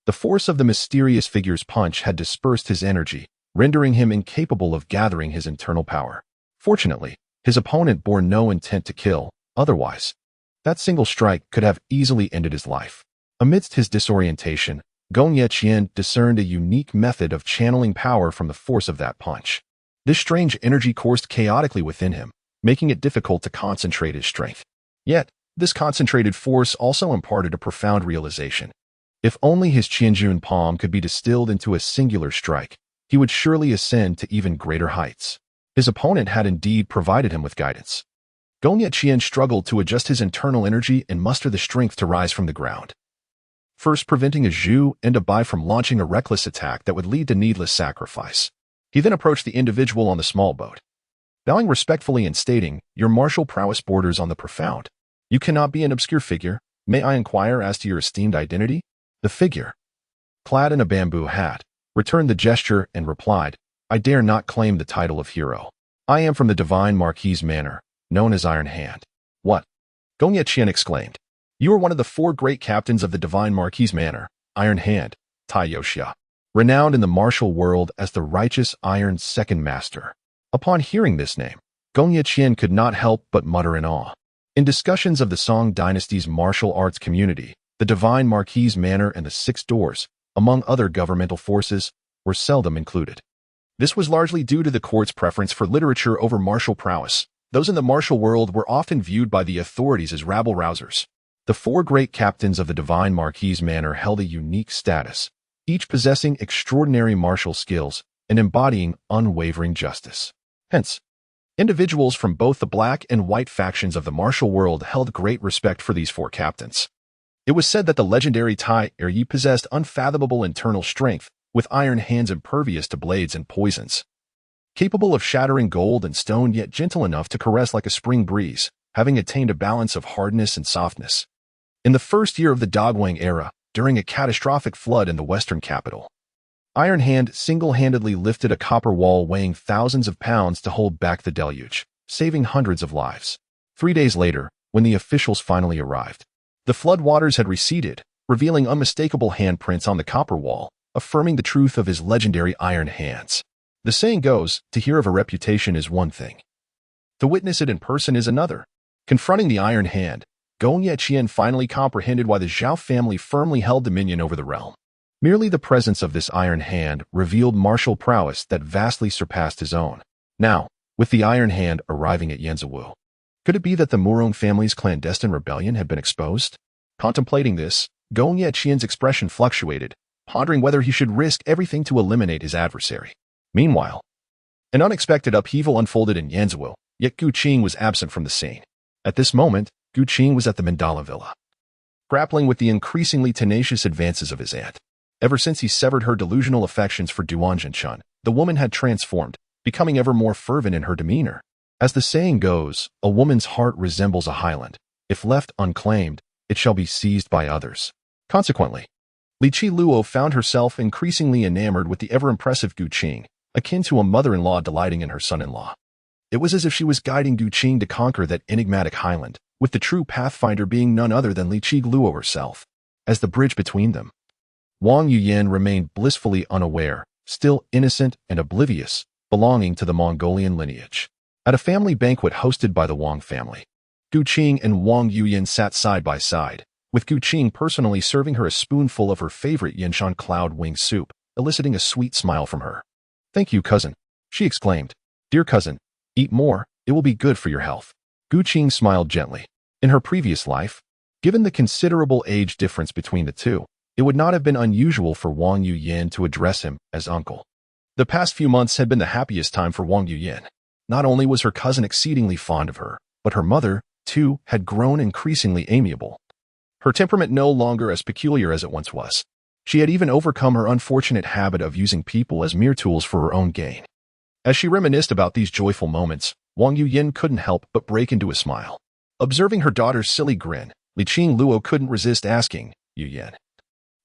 The force of the mysterious figure's punch had dispersed his energy, rendering him incapable of gathering his internal power. Fortunately, his opponent bore no intent to kill, otherwise, that single strike could have easily ended his life. Amidst his disorientation, Gong Yiqian discerned a unique method of channeling power from the force of that punch. This strange energy coursed chaotically within him, making it difficult to concentrate his strength. Yet, this concentrated force also imparted a profound realization. If only his Qianjun palm could be distilled into a singular strike, he would surely ascend to even greater heights. His opponent had indeed provided him with guidance. Gong Yiqian struggled to adjust his internal energy and muster the strength to rise from the ground, first preventing Zhu and Bai from launching a reckless attack that would lead to needless sacrifice. He then approached the individual on the small boat, bowing respectfully and stating, "Your martial prowess borders on the profound. You cannot be an obscure figure. May I inquire as to your esteemed identity?" The figure, clad in a bamboo hat, returned the gesture and replied, "I dare not claim the title of hero. I am from the Divine Marquis Manor, known as Iron Hand." "What?" Gong Yiqian exclaimed. "You are one of the 4 great captains of the Divine Marquis Manor, Iron Hand, Tai Yoxia, renowned in the martial world as the righteous Iron's second master." Upon hearing this name, Gong Yiqian could not help but mutter in awe. In discussions of the Song Dynasty's martial arts community, the Divine Marquis Manor and the Six Doors, among other governmental forces, were seldom included. This was largely due to the court's preference for literature over martial prowess. Those in the martial world were often viewed by the authorities as rabble-rousers. The 4 great captains of the Divine Marquis Manor held a unique status, each possessing extraordinary martial skills and embodying unwavering justice. Hence, individuals from both the black and white factions of the martial world held great respect for these 4 captains. It was said that the legendary Tai Yi possessed unfathomable internal strength, with iron hands impervious to blades and poisons. Capable of shattering gold and stone, yet gentle enough to caress like a spring breeze, having attained a balance of hardness and softness. In the first year of the Dogwang era, during a catastrophic flood in the western capital, Iron Hand single-handedly lifted a copper wall weighing thousands of pounds to hold back the deluge, saving hundreds of lives. 3 days later, when the officials finally arrived, the flood waters had receded, revealing unmistakable handprints on the copper wall, affirming the truth of his legendary iron hands. The saying goes, to hear of a reputation is one thing. To witness it in person is another. Confronting the Iron Hand, Gong Yeqian finally comprehended why the Zhao family firmly held dominion over the realm. Merely the presence of this Iron Hand revealed martial prowess that vastly surpassed his own. Now, with the Iron Hand arriving at Yanzhou, could it be that the Murong family's clandestine rebellion had been exposed? Contemplating this, Gong Yeqian's expression fluctuated, pondering whether he should risk everything to eliminate his adversary. Meanwhile, an unexpected upheaval unfolded in Yanzhou, yet Gu Qing was absent from the scene. At this moment, Gu Qing was at the Mandala Villa, grappling with the increasingly tenacious advances of his aunt. Ever since he severed her delusional affections for Duan Zhenchun, the woman had transformed, becoming ever more fervent in her demeanor. As the saying goes, a woman's heart resembles a highland. If left unclaimed, it shall be seized by others. Consequently, Li Qi Luo found herself increasingly enamored with the ever-impressive Gu Qing, akin to a mother-in-law delighting in her son-in-law. It was as if she was guiding Gu Qing to conquer that enigmatic highland, with the true pathfinder being none other than Li Qi Luo herself. As the bridge between them, Wang Yuyan remained blissfully unaware, still innocent and oblivious, belonging to the Mongolian lineage. At a family banquet hosted by the Wang family, Gu Qing and Wang Yuyan sat side by side, with Gu Qing personally serving her a spoonful of her favorite Yinshan cloud wing soup, eliciting a sweet smile from her. "Thank you, cousin," she exclaimed. "Dear cousin, eat more, it will be good for your health." Gu Qing smiled gently. In her previous life, given the considerable age difference between the two, it would not have been unusual for Wang Yuyan to address him as uncle. The past few months had been the happiest time for Wang Yuyan. Not only was her cousin exceedingly fond of her, but her mother, too, had grown increasingly amiable. Her temperament no longer as peculiar as it once was. She had even overcome her unfortunate habit of using people as mere tools for her own gain. As she reminisced about these joyful moments, Wang Yuyan couldn't help but break into a smile. Observing her daughter's silly grin, Li Qi Luo couldn't resist asking, "Yuyan,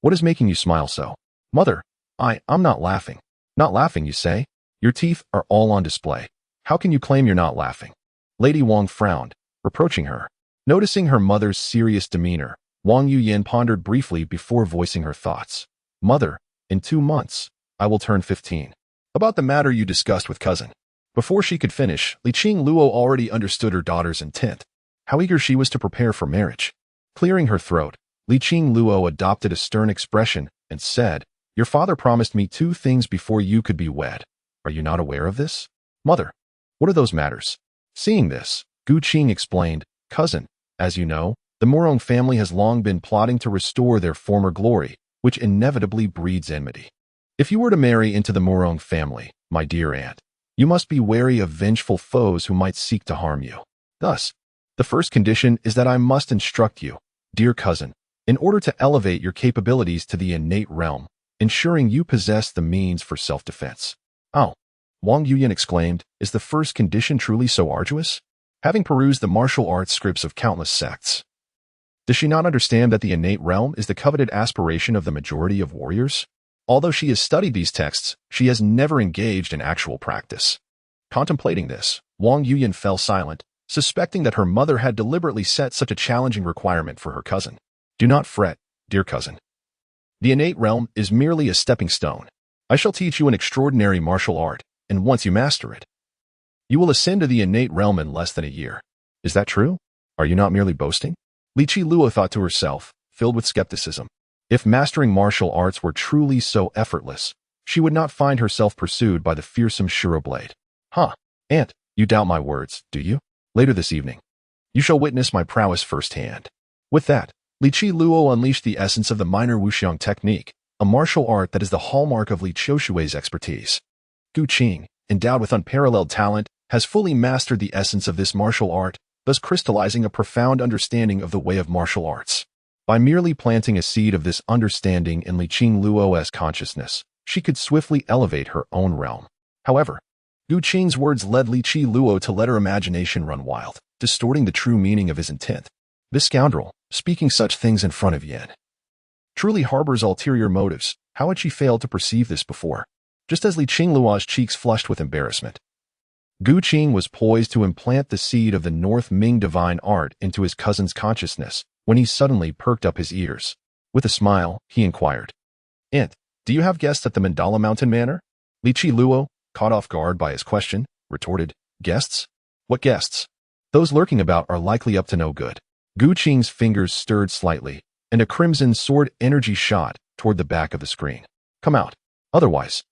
what is making you smile so?" "Mother, I'm not laughing." "Not laughing, you say? Your teeth are all on display. How can you claim you're not laughing?" Lady Wang frowned, reproaching her. Noticing her mother's serious demeanor, Wang Yuyan pondered briefly before voicing her thoughts. "Mother, in 2 months, I will turn 15. About the matter you discussed with cousin." Before she could finish, Li Qi Luo already understood her daughter's intent. How eager she was to prepare for marriage. Clearing her throat, Li Qi Luo adopted a stern expression and said, "Your father promised me 2 things before you could be wed. Are you not aware of this?" "Mother, what are those matters?" Seeing this, Gu Qing explained, "Cousin, as you know, the Murong family has long been plotting to restore their former glory, which inevitably breeds enmity. If you were to marry into the Murong family, my dear aunt, you must be wary of vengeful foes who might seek to harm you. Thus, the first condition is that I must instruct you, dear cousin, in order to elevate your capabilities to the innate realm, ensuring you possess the means for self-defense." "Oh," Wang Yuyan exclaimed, "is the first condition truly so arduous?" Having perused the martial arts scripts of countless sects, does she not understand that the innate realm is the coveted aspiration of the majority of warriors? Although she has studied these texts, she has never engaged in actual practice. Contemplating this, Wang Yuyan fell silent, suspecting that her mother had deliberately set such a challenging requirement for her cousin. "Do not fret, dear cousin. The innate realm is merely a stepping stone. I shall teach you an extraordinary martial art, and once you master it, you will ascend to the innate realm in less than a year." "Is that true? Are you not merely boasting?" Li Qi Luo thought to herself, filled with skepticism. If mastering martial arts were truly so effortless, she would not find herself pursued by the fearsome Shuroblade. "Huh, aunt, you doubt my words, do you? Later this evening, you shall witness my prowess firsthand." With that, Li Qi Luo unleashed the essence of the minor wuxiang technique, a martial art that is the hallmark of Li Qiushui's expertise. Gu Qing, endowed with unparalleled talent, has fully mastered the essence of this martial art, thus crystallizing a profound understanding of the way of martial arts. By merely planting a seed of this understanding in Li Qi Luo's consciousness, she could swiftly elevate her own realm. However, Gu Qing's words led Li Qi Luo to let her imagination run wild, distorting the true meaning of his intent. This scoundrel, speaking such things in front of Yan, truly harbors ulterior motives. How had she failed to perceive this before? Just as Li Qingluo's cheeks flushed with embarrassment, Gu Qing was poised to implant the seed of the North Ming divine art into his cousin's consciousness when he suddenly perked up his ears. With a smile, he inquired, "Aunt, do you have guests at the Mandala Mountain Manor?" Li Qi Luo, caught off guard by his question, retorted, "Guests? What guests? Those lurking about are likely up to no good." Gu Qing's fingers stirred slightly, and a crimson sword energy shot toward the back of the screen. "Come out. Otherwise,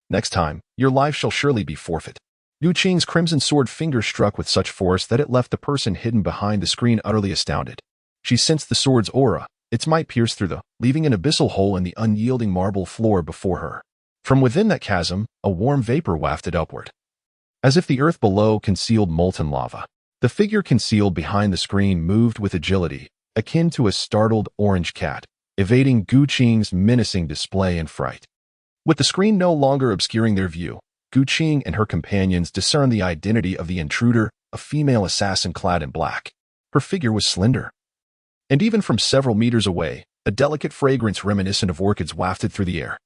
next time, your life shall surely be forfeit." Gu Qing's crimson sword finger struck with such force that it left the person hidden behind the screen utterly astounded. She sensed the sword's aura, its might pierce through leaving an abyssal hole in the unyielding marble floor before her. From within that chasm, a warm vapor wafted upward, as if the earth below concealed molten lava. The figure concealed behind the screen moved with agility, akin to a startled orange cat, evading Gu Qing's menacing display in fright. With the screen no longer obscuring their view, Gu Qing and her companions discerned the identity of the intruder, a female assassin clad in black. Her figure was slender, and even from several meters away, a delicate fragrance reminiscent of orchids wafted through the air.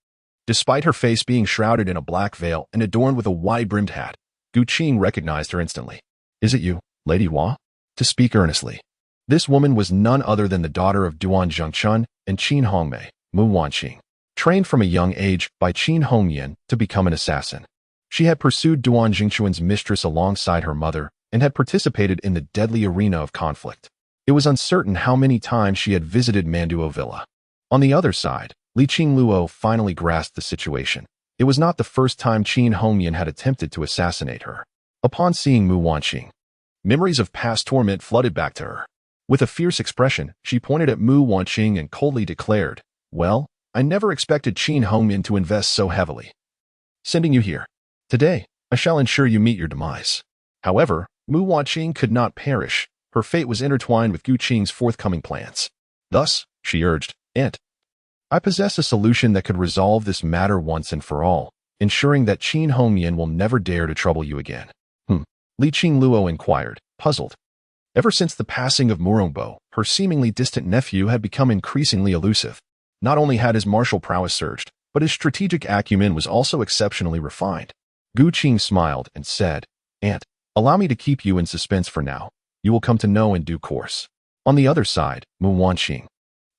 Despite her face being shrouded in a black veil and adorned with a wide-brimmed hat, Gu Qing recognized her instantly. "Is it you, Lady Hua?" To speak earnestly. This woman was none other than the daughter of Duan Zhengchun and Qin Hongmei, Mu Wanqing, trained from a young age by Qin Hongyan to become an assassin. She had pursued Duan Zhengchun's mistress alongside her mother and had participated in the deadly arena of conflict. It was uncertain how many times she had visited Manduo Villa. On the other side, Li Qingluo finally grasped the situation. It was not the first time Qin Hongyan had attempted to assassinate her. Upon seeing Mu Wanqing, memories of past torment flooded back to her. With a fierce expression, she pointed at Mu Wanqing and coldly declared, "Well, I never expected Qin Hongyan to invest so heavily. Sending you here. Today, I shall ensure you meet your demise." However, Mu Wanqing could not perish. Her fate was intertwined with Gu Qing's forthcoming plans. Thus, she urged, "Aunt, I possess a solution that could resolve this matter once and for all, ensuring that Qin Hongyan will never dare to trouble you again." Li Qingluo inquired, puzzled. Ever since the passing of Murongbo, her seemingly distant nephew had become increasingly elusive. Not only had his martial prowess surged, but his strategic acumen was also exceptionally refined. Gu Qing smiled and said, "Aunt, allow me to keep you in suspense for now. You will come to know in due course." On the other side, Mu Wanqing,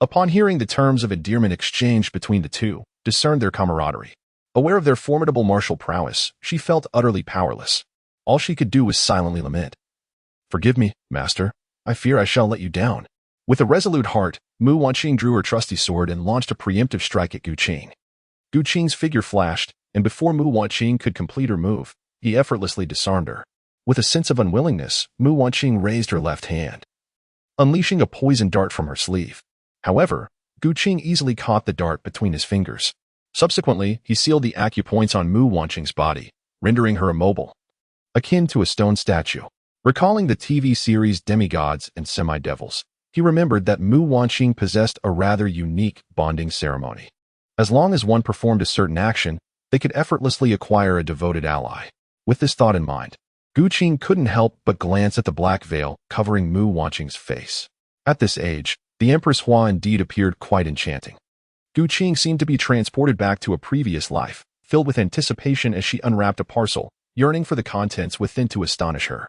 upon hearing the terms of endearment exchanged between the two, discerned their camaraderie. Aware of their formidable martial prowess, she felt utterly powerless. All she could do was silently lament. "Forgive me, master. I fear I shall let you down." With a resolute heart, Mu Wanqing drew her trusty sword and launched a preemptive strike at Gu Qing. Gu Qing's figure flashed, and before Mu Wanqing could complete her move, he effortlessly disarmed her. With a sense of unwillingness, Mu Wanqing raised her left hand, unleashing a poison dart from her sleeve. However, Gu Qing easily caught the dart between his fingers. Subsequently, he sealed the acupoints on Mu Wanqing's body, rendering her immobile, akin to a stone statue. Recalling the TV series Demigods and Semi-Devils, he remembered that Mu Wanqing possessed a rather unique bonding ceremony. As long as one performed a certain action, they could effortlessly acquire a devoted ally. With this thought in mind, Gu Qing couldn't help but glance at the black veil covering Mu Wanqing's face. At this age, the Empress Hua indeed appeared quite enchanting. Gu Qing seemed to be transported back to a previous life, filled with anticipation as she unwrapped a parcel, yearning for the contents within to astonish her.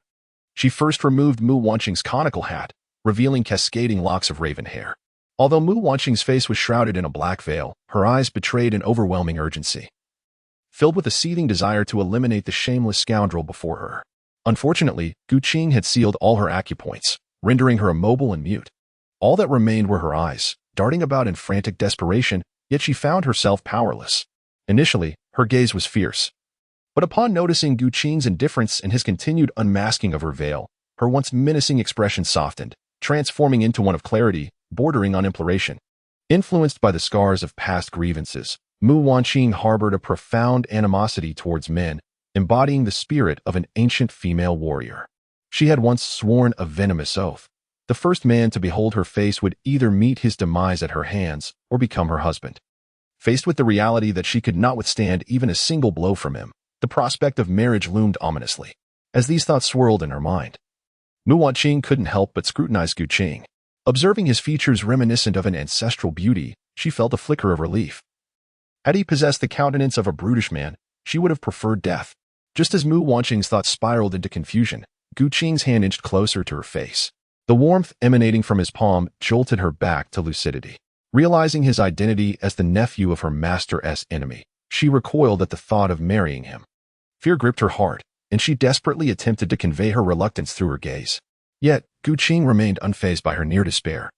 She first removed Mu Wanqing's conical hat, revealing cascading locks of raven hair. Although Mu Wanqing's face was shrouded in a black veil, her eyes betrayed an overwhelming urgency, filled with a seething desire to eliminate the shameless scoundrel before her. Unfortunately, Gu Qing had sealed all her acupoints, rendering her immobile and mute. All that remained were her eyes, darting about in frantic desperation, yet she found herself powerless. Initially, her gaze was fierce. But upon noticing Gu Qing's indifference and his continued unmasking of her veil, her once menacing expression softened, transforming into one of clarity, bordering on imploration. Influenced by the scars of past grievances, Mu Wanqing harbored a profound animosity towards men, embodying the spirit of an ancient female warrior. She had once sworn a venomous oath. The first man to behold her face would either meet his demise at her hands or become her husband. Faced with the reality that she could not withstand even a single blow from him, The prospect of marriage loomed ominously. As these thoughts swirled in her mind, Mu Wanqing couldn't help but scrutinize Gu Qing. Observing his features reminiscent of an ancestral beauty, she felt a flicker of relief. Had he possessed the countenance of a brutish man, she would have preferred death. Just as Mu Wanqing's thoughts spiraled into confusion, Gu Qing's hand inched closer to her face. The warmth emanating from his palm jolted her back to lucidity. Realizing his identity as the nephew of her master's enemy, she recoiled at the thought of marrying him. Fear gripped her heart, and she desperately attempted to convey her reluctance through her gaze. Yet, Gu Qing remained unfazed by her near despair,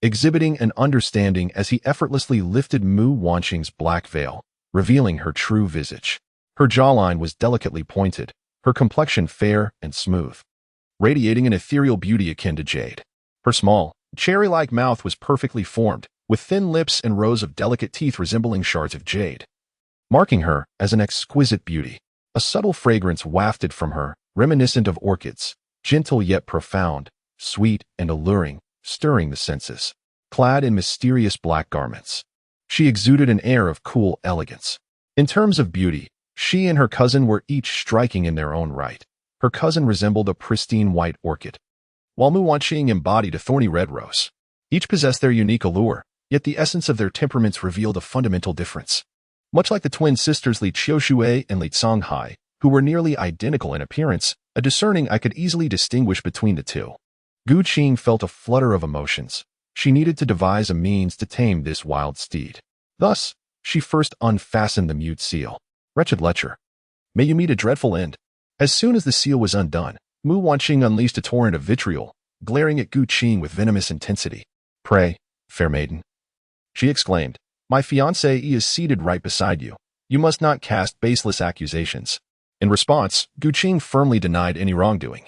exhibiting an understanding as he effortlessly lifted Mu Wanqing's black veil, revealing her true visage. Her jawline was delicately pointed, her complexion fair and smooth, radiating an ethereal beauty akin to jade. Her small, cherry-like mouth was perfectly formed, with thin lips and rows of delicate teeth resembling shards of jade, marking her as an exquisite beauty. A subtle fragrance wafted from her, reminiscent of orchids, gentle yet profound, sweet and alluring, stirring the senses. Clad in mysterious black garments, she exuded an air of cool elegance. In terms of beauty, she and her cousin were each striking in their own right. Her cousin resembled a pristine white orchid, while Mu Wanqing embodied a thorny red rose. Each possessed their unique allure, yet the essence of their temperaments revealed a fundamental difference. Much like the twin sisters Li Qiushui and Li Songhai, who were nearly identical in appearance, a discerning eye could easily distinguish between the two. Gu Qing felt a flutter of emotions. She needed to devise a means to tame this wild steed. Thus, she first unfastened the mute seal. Wretched lecher, may you meet a dreadful end. As soon as the seal was undone, Mu Wanqing unleashed a torrent of vitriol, glaring at Gu Qing with venomous intensity. Pray, fair maiden, she exclaimed, my fiancé is seated right beside you. You must not cast baseless accusations. In response, Gu Qing firmly denied any wrongdoing,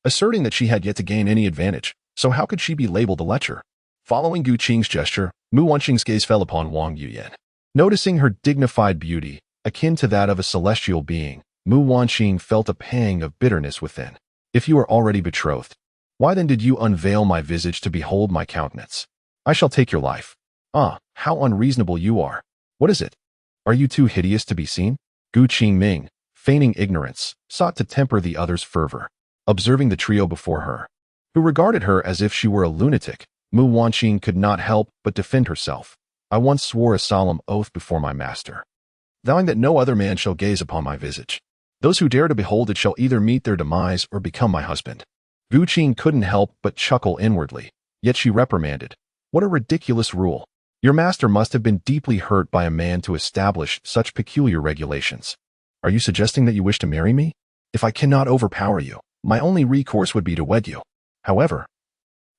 asserting that she had yet to gain any advantage, so how could she be labeled a lecher? Following Gu Qing's gesture, Mu Wanqing's gaze fell upon Wang Yuyan. Noticing her dignified beauty, akin to that of a celestial being, Mu Wanqing felt a pang of bitterness within. If you are already betrothed, why then did you unveil my visage to behold my countenance? I shall take your life. Ah, how unreasonable you are. What is it? Are you too hideous to be seen? Gu Qingming, feigning ignorance, sought to temper the other's fervor. Observing the trio before her, who regarded her as if she were a lunatic, Mu Wanqing could not help but defend herself. I once swore a solemn oath before my master, vowing that no other man shall gaze upon my visage. Those who dare to behold it shall either meet their demise or become my husband. Gu Qing couldn't help but chuckle inwardly, yet she reprimanded. What a ridiculous rule. Your master must have been deeply hurt by a man to establish such peculiar regulations. Are you suggesting that you wish to marry me? If I cannot overpower you, my only recourse would be to wed you. However,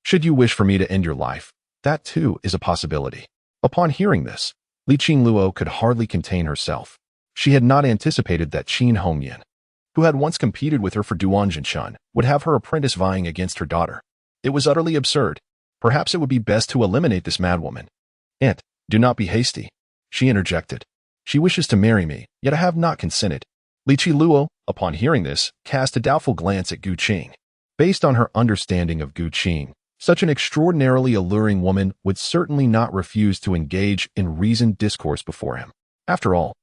should you wish for me to end your life, that too is a possibility. Upon hearing this, Li Qingluo could hardly contain herself. She had not anticipated that Qin Hongyan, who had once competed with her for Duanjinshan, would have her apprentice vying against her daughter. It was utterly absurd. Perhaps it would be best to eliminate this madwoman. Aunt, do not be hasty, she interjected. She wishes to marry me, yet I have not consented. Li Qingluo, upon hearing this, cast a doubtful glance at Gu Qing. Based on her understanding of Gu Qing, such an extraordinarily alluring woman would certainly not refuse to engage in reasoned discourse before him. After all,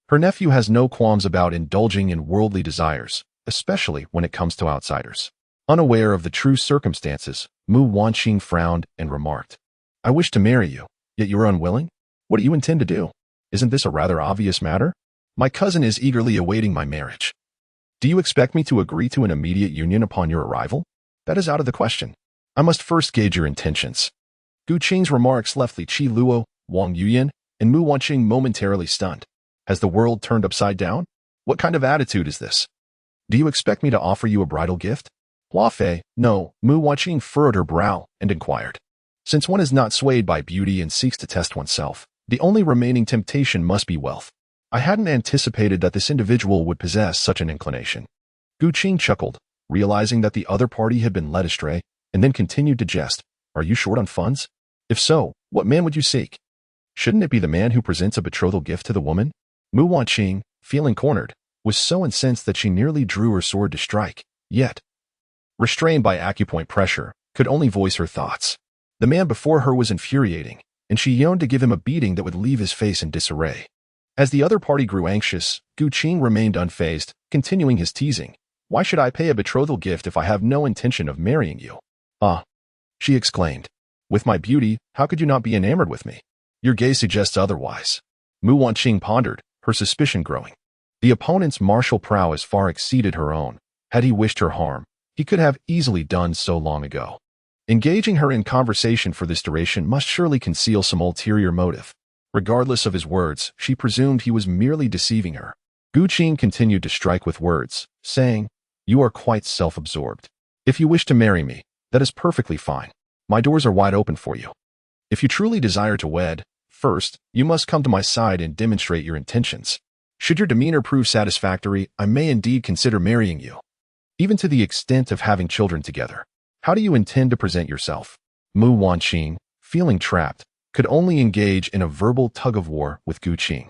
her nephew has no qualms about indulging in worldly desires, especially when it comes to outsiders. Unaware of the true circumstances, Mu Wanqing frowned and remarked, I wish to marry you, yet you are unwilling? What do you intend to do? Isn't this a rather obvious matter? My cousin is eagerly awaiting my marriage. Do you expect me to agree to an immediate union upon your arrival? That is out of the question. I must first gauge your intentions. Gu Qing's remarks left Li Qingluo, Wang Yuyan, and Mu Wanqing momentarily stunned. Has the world turned upside down? What kind of attitude is this? Do you expect me to offer you a bridal gift? Hua Fei, no. Mu Wanqing furrowed her brow and inquired. Since one is not swayed by beauty and seeks to test oneself, the only remaining temptation must be wealth. I hadn't anticipated that this individual would possess such an inclination. Gu Qing chuckled, realizing that the other party had been led astray, and then continued to jest. Are you short on funds? If so, what man would you seek? Shouldn't it be the man who presents a betrothal gift to the woman? Mu Wanqing, feeling cornered, was so incensed that she nearly drew her sword to strike, yet, restrained by acupoint pressure, could only voice her thoughts. The man before her was infuriating, and she yearned to give him a beating that would leave his face in disarray. As the other party grew anxious, Gu Qing remained unfazed, continuing his teasing. "Why should I pay a betrothal gift if I have no intention of marrying you?" "Ah," she exclaimed. "With my beauty, how could you not be enamored with me? Your gaze suggests otherwise." Mu Wanqing pondered, her suspicion growing. The opponent's martial prowess far exceeded her own. Had he wished her harm, he could have easily done so long ago. Engaging her in conversation for this duration must surely conceal some ulterior motive. Regardless of his words, she presumed he was merely deceiving her. Gu Qing continued to strike with words, saying, "You are quite self-absorbed. If you wish to marry me, that is perfectly fine. My doors are wide open for you. If you truly desire to wed, first, you must come to my side and demonstrate your intentions. Should your demeanor prove satisfactory, I may indeed consider marrying you, even to the extent of having children together. How do you intend to present yourself?" Mu Wanqing, feeling trapped, could only engage in a verbal tug-of-war with Gu Qing.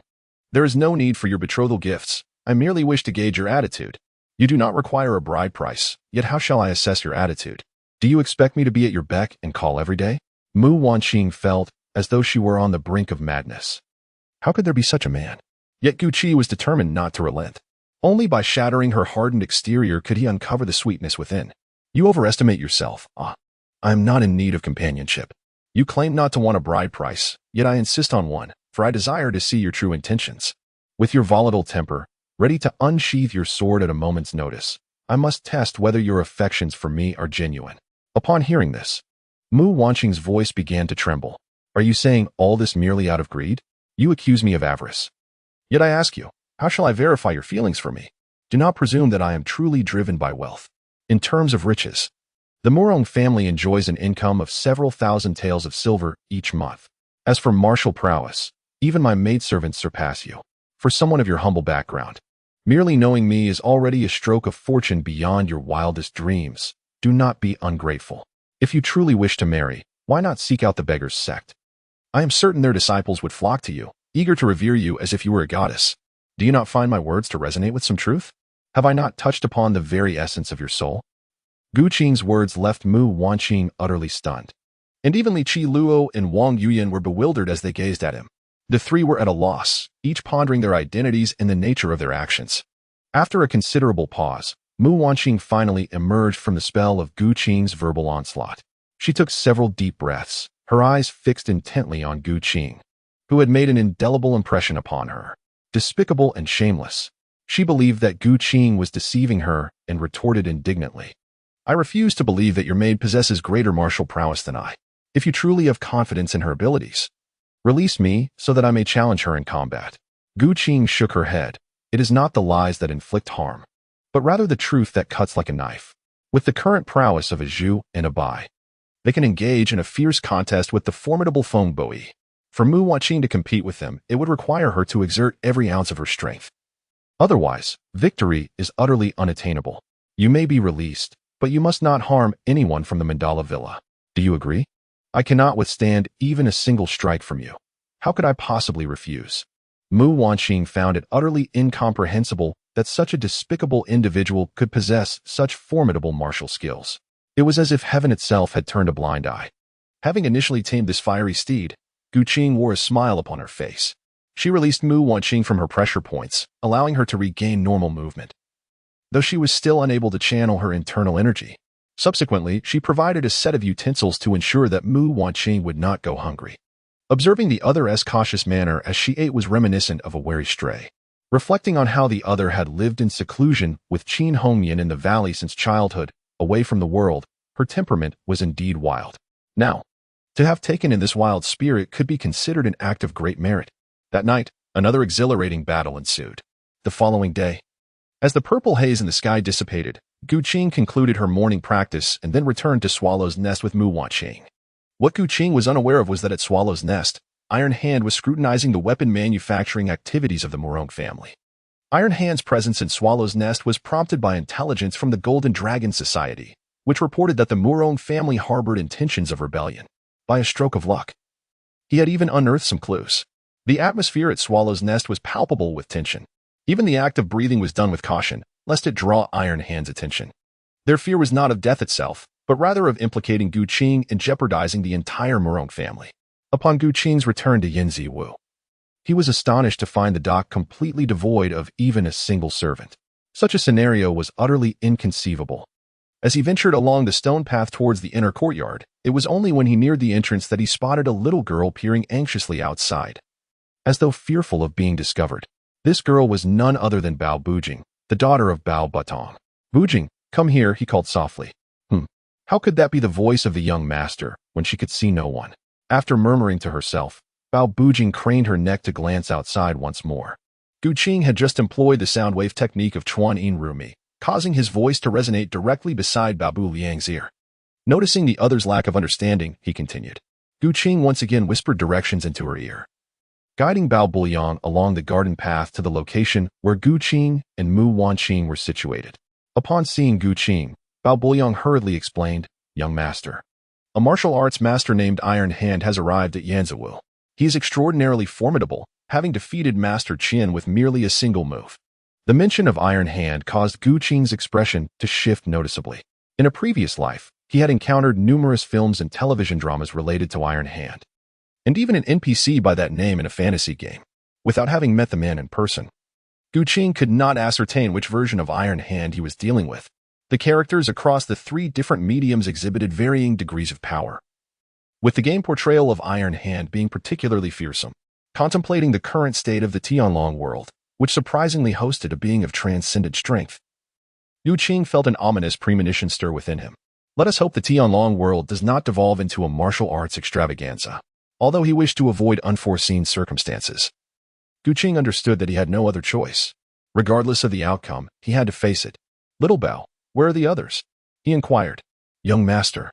"There is no need for your betrothal gifts. I merely wish to gauge your attitude. You do not require a bride price, yet how shall I assess your attitude? Do you expect me to be at your beck and call every day?" Mu Wanqing felt as though she were on the brink of madness. How could there be such a man? Yet Gu Qi was determined not to relent. Only by shattering her hardened exterior could he uncover the sweetness within. "You overestimate yourself. I am not in need of companionship. You claim not to want a bride price, yet I insist on one, for I desire to see your true intentions. With your volatile temper, ready to unsheath your sword at a moment's notice, I must test whether your affections for me are genuine." Upon hearing this, Mu Wanqing's voice began to tremble. "Are you saying all this merely out of greed? You accuse me of avarice. Yet I ask you, how shall I verify your feelings for me? Do not presume that I am truly driven by wealth. In terms of riches, the Murong family enjoys an income of several thousand taels of silver each month. As for martial prowess, even my maidservants surpass you. For someone of your humble background, merely knowing me is already a stroke of fortune beyond your wildest dreams. Do not be ungrateful. If you truly wish to marry, why not seek out the beggar's sect? I am certain their disciples would flock to you, eager to revere you as if you were a goddess. Do you not find my words to resonate with some truth? Have I not touched upon the very essence of your soul?" Gu Qing's words left Mu Wanqing utterly stunned. And even Li Qi Luo and Wang Yuyan were bewildered as they gazed at him. The three were at a loss, each pondering their identities and the nature of their actions. After a considerable pause, Mu Wanqing finally emerged from the spell of Gu Qing's verbal onslaught. She took several deep breaths, her eyes fixed intently on Gu Qing, who had made an indelible impression upon her. Despicable and shameless, she believed that Gu Qing was deceiving her and retorted indignantly, "I refuse to believe that your maid possesses greater martial prowess than I. If you truly have confidence in her abilities, release me so that I may challenge her in combat." Gu Qing shook her head. "It is not the lies that inflict harm, but rather the truth that cuts like a knife. With the current prowess of a Zhu and a Bai, they can engage in a fierce contest with the formidable Feng Boi. For Mu Wanqing to compete with them, it would require her to exert every ounce of her strength. Otherwise, victory is utterly unattainable. You may be released, but you must not harm anyone from the Mandala Villa. Do you agree? I cannot withstand even a single strike from you. How could I possibly refuse?" Mu Wanqing found it utterly incomprehensible that such a despicable individual could possess such formidable martial skills. It was as if heaven itself had turned a blind eye. Having initially tamed this fiery steed, Gu Qing wore a smile upon her face. She released Mu Wanqing from her pressure points, allowing her to regain normal movement, though she was still unable to channel her internal energy. Subsequently, she provided a set of utensils to ensure that Mu Wanqing would not go hungry. Observing the other's cautious manner as she ate was reminiscent of a wary stray. Reflecting on how the other had lived in seclusion with Qin Hongyan in the valley since childhood, away from the world, her temperament was indeed wild. Now, to have taken in this wild spirit could be considered an act of great merit. That night, another exhilarating battle ensued. The following day, as the purple haze in the sky dissipated, Gu Qing concluded her morning practice and then returned to Swallow's Nest with Mu Wanqing. What Gu Qing was unaware of was that at Swallow's Nest, Iron Hand was scrutinizing the weapon manufacturing activities of the Murong family. Iron Hand's presence in Swallow's Nest was prompted by intelligence from the Golden Dragon Society, which reported that the Murong family harbored intentions of rebellion. By a stroke of luck, he had even unearthed some clues. The atmosphere at Swallow's Nest was palpable with tension. Even the act of breathing was done with caution, lest it draw Iron Hand's attention. Their fear was not of death itself, but rather of implicating Gu Qing and jeopardizing the entire Murong family. Upon Gu Qing's return to Yinzi Wu, He was astonished to find the dock completely devoid of even a single servant. Such a scenario was utterly inconceivable. As he ventured along the stone path towards the inner courtyard, it was only when he neared the entrance that he spotted a little girl peering anxiously outside, as though fearful of being discovered. This girl was none other than Bao Bujing, the daughter of Bao Butong. "Bujing, come here," he called softly. How could that be the voice of the young master when she could see no one? After murmuring to herself, Bao Bujing craned her neck to glance outside once more. Gu Qing had just employed the sound wave technique of Chuan Yin Rumi, causing his voice to resonate directly beside Babu Liang's ear. Noticing the other's lack of understanding, he continued. Gu Qing once again whispered directions into her ear, guiding Bao Buliang along the garden path to the location where Gu Qing and Mu Wanqing were situated. Upon seeing Gu Qing, Bao Buliang hurriedly explained, "Young master, a martial arts master named Iron Hand has arrived at Yanzhou. He is extraordinarily formidable, having defeated Master Qian with merely a single move." The mention of Iron Hand caused Gu Qing's expression to shift noticeably. In a previous life, he had encountered numerous films and television dramas related to Iron Hand, and even an NPC by that name in a fantasy game. Without having met the man in person, Gu Qing could not ascertain which version of Iron Hand he was dealing with. The characters across the three different mediums exhibited varying degrees of power, with the game portrayal of Iron Hand being particularly fearsome. Contemplating the current state of the Tianlong world, which surprisingly hosted a being of transcendent strength, Gu Qing felt an ominous premonition stir within him. Let us hope the Tianlong world does not devolve into a martial arts extravaganza. Although he wished to avoid unforeseen circumstances, Gu Qing understood that he had no other choice. Regardless of the outcome, he had to face it. "Little Bao, where are the others?" he inquired. "Young master,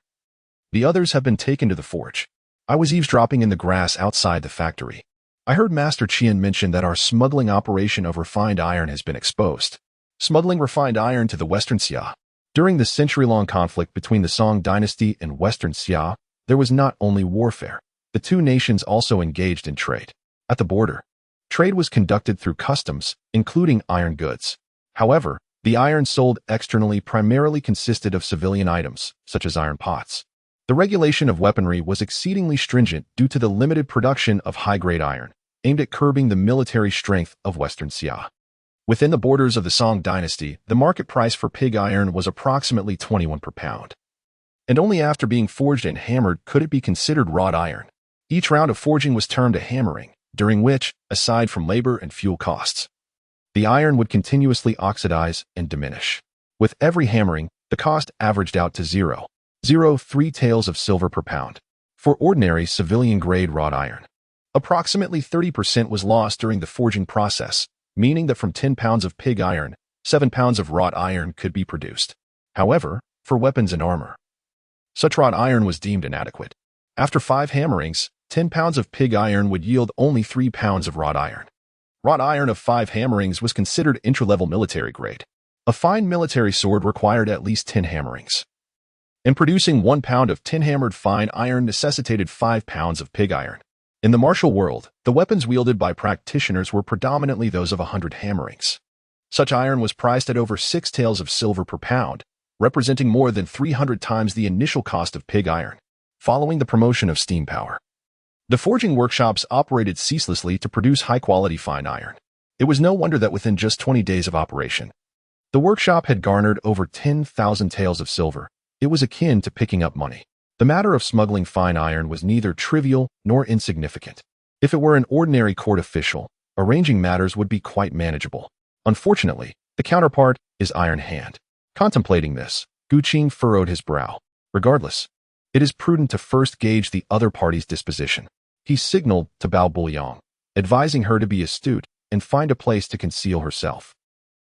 the others have been taken to the forge. I was eavesdropping in the grass outside the factory. I heard Master Qian mention that our smuggling operation of refined iron has been exposed. Smuggling refined iron to the Western Xia. During the century-long conflict between the Song dynasty and Western Xia, there was not only warfare. The two nations also engaged in trade. At the border, trade was conducted through customs, including iron goods. However, the iron sold externally primarily consisted of civilian items, such as iron pots. The regulation of weaponry was exceedingly stringent due to the limited production of high-grade iron, aimed at curbing the military strength of Western Xia. Within the borders of the Song dynasty, the market price for pig iron was approximately 21 per pound. And only after being forged and hammered could it be considered wrought iron. Each round of forging was termed a hammering, during which, aside from labor and fuel costs, the iron would continuously oxidize and diminish. With every hammering, the cost averaged out to 0.03 taels of silver per pound. For ordinary civilian-grade wrought iron, approximately 30% was lost during the forging process, meaning that from 10 pounds of pig iron, 7 pounds of wrought iron could be produced. However, for weapons and armor, such wrought iron was deemed inadequate. After 5 hammerings, 10 pounds of pig iron would yield only 3 pounds of wrought iron. Wrought iron of 5 hammerings was considered intra-level military grade. A fine military sword required at least 10 hammerings. And producing 1 pound of 10-hammered fine iron necessitated 5 pounds of pig iron. In the martial world, the weapons wielded by practitioners were predominantly those of 100 hammerings. Such iron was priced at over 6 taels of silver per pound, representing more than 300 times the initial cost of pig iron. Following the promotion of steam power, the forging workshops operated ceaselessly to produce high-quality fine iron. It was no wonder that within just 20 days of operation, the workshop had garnered over 10,000 taels of silver. It was akin to picking up money. The matter of smuggling fine iron was neither trivial nor insignificant. If it were an ordinary court official, arranging matters would be quite manageable. Unfortunately, the counterpart is Iron Hand. Contemplating this, Gu Qing furrowed his brow. Regardless, it is prudent to first gauge the other party's disposition. He signaled to Bao Buliang, advising her to be astute and find a place to conceal herself.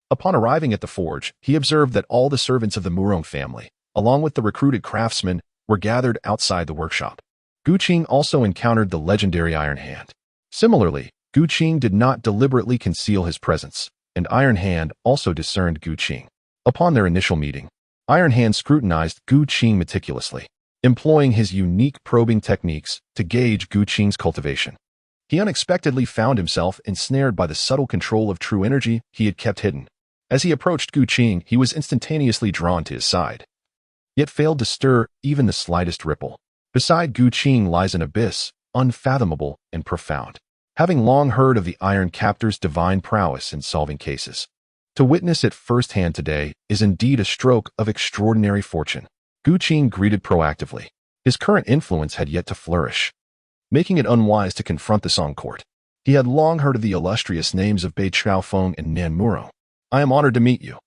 Upon arriving at the forge, he observed that all the servants of the Murong family, along with the recruited craftsmen, were gathered outside the workshop. Gu Qing also encountered the legendary Iron Hand. Similarly, Gu Qing did not deliberately conceal his presence, and Iron Hand also discerned Gu Qing. Upon their initial meeting, Iron Hand scrutinized Gu Qing meticulously, employing his unique probing techniques to gauge Gu Qing's cultivation. He unexpectedly found himself ensnared by the subtle control of true energy he had kept hidden. As he approached Gu Qing, he was instantaneously drawn to his side, yet failed to stir even the slightest ripple. Beside Gu Qing lies an abyss, unfathomable and profound. having long heard of the Iron Captor's divine prowess in solving cases. To witness it firsthand today is indeed a stroke of extraordinary fortune. Gu Qing greeted proactively. His current influence had yet to flourish, making it unwise to confront the Song court. He had long heard of the illustrious names of Bei Chaofeng and Nan Murong. "I am honored to meet you,"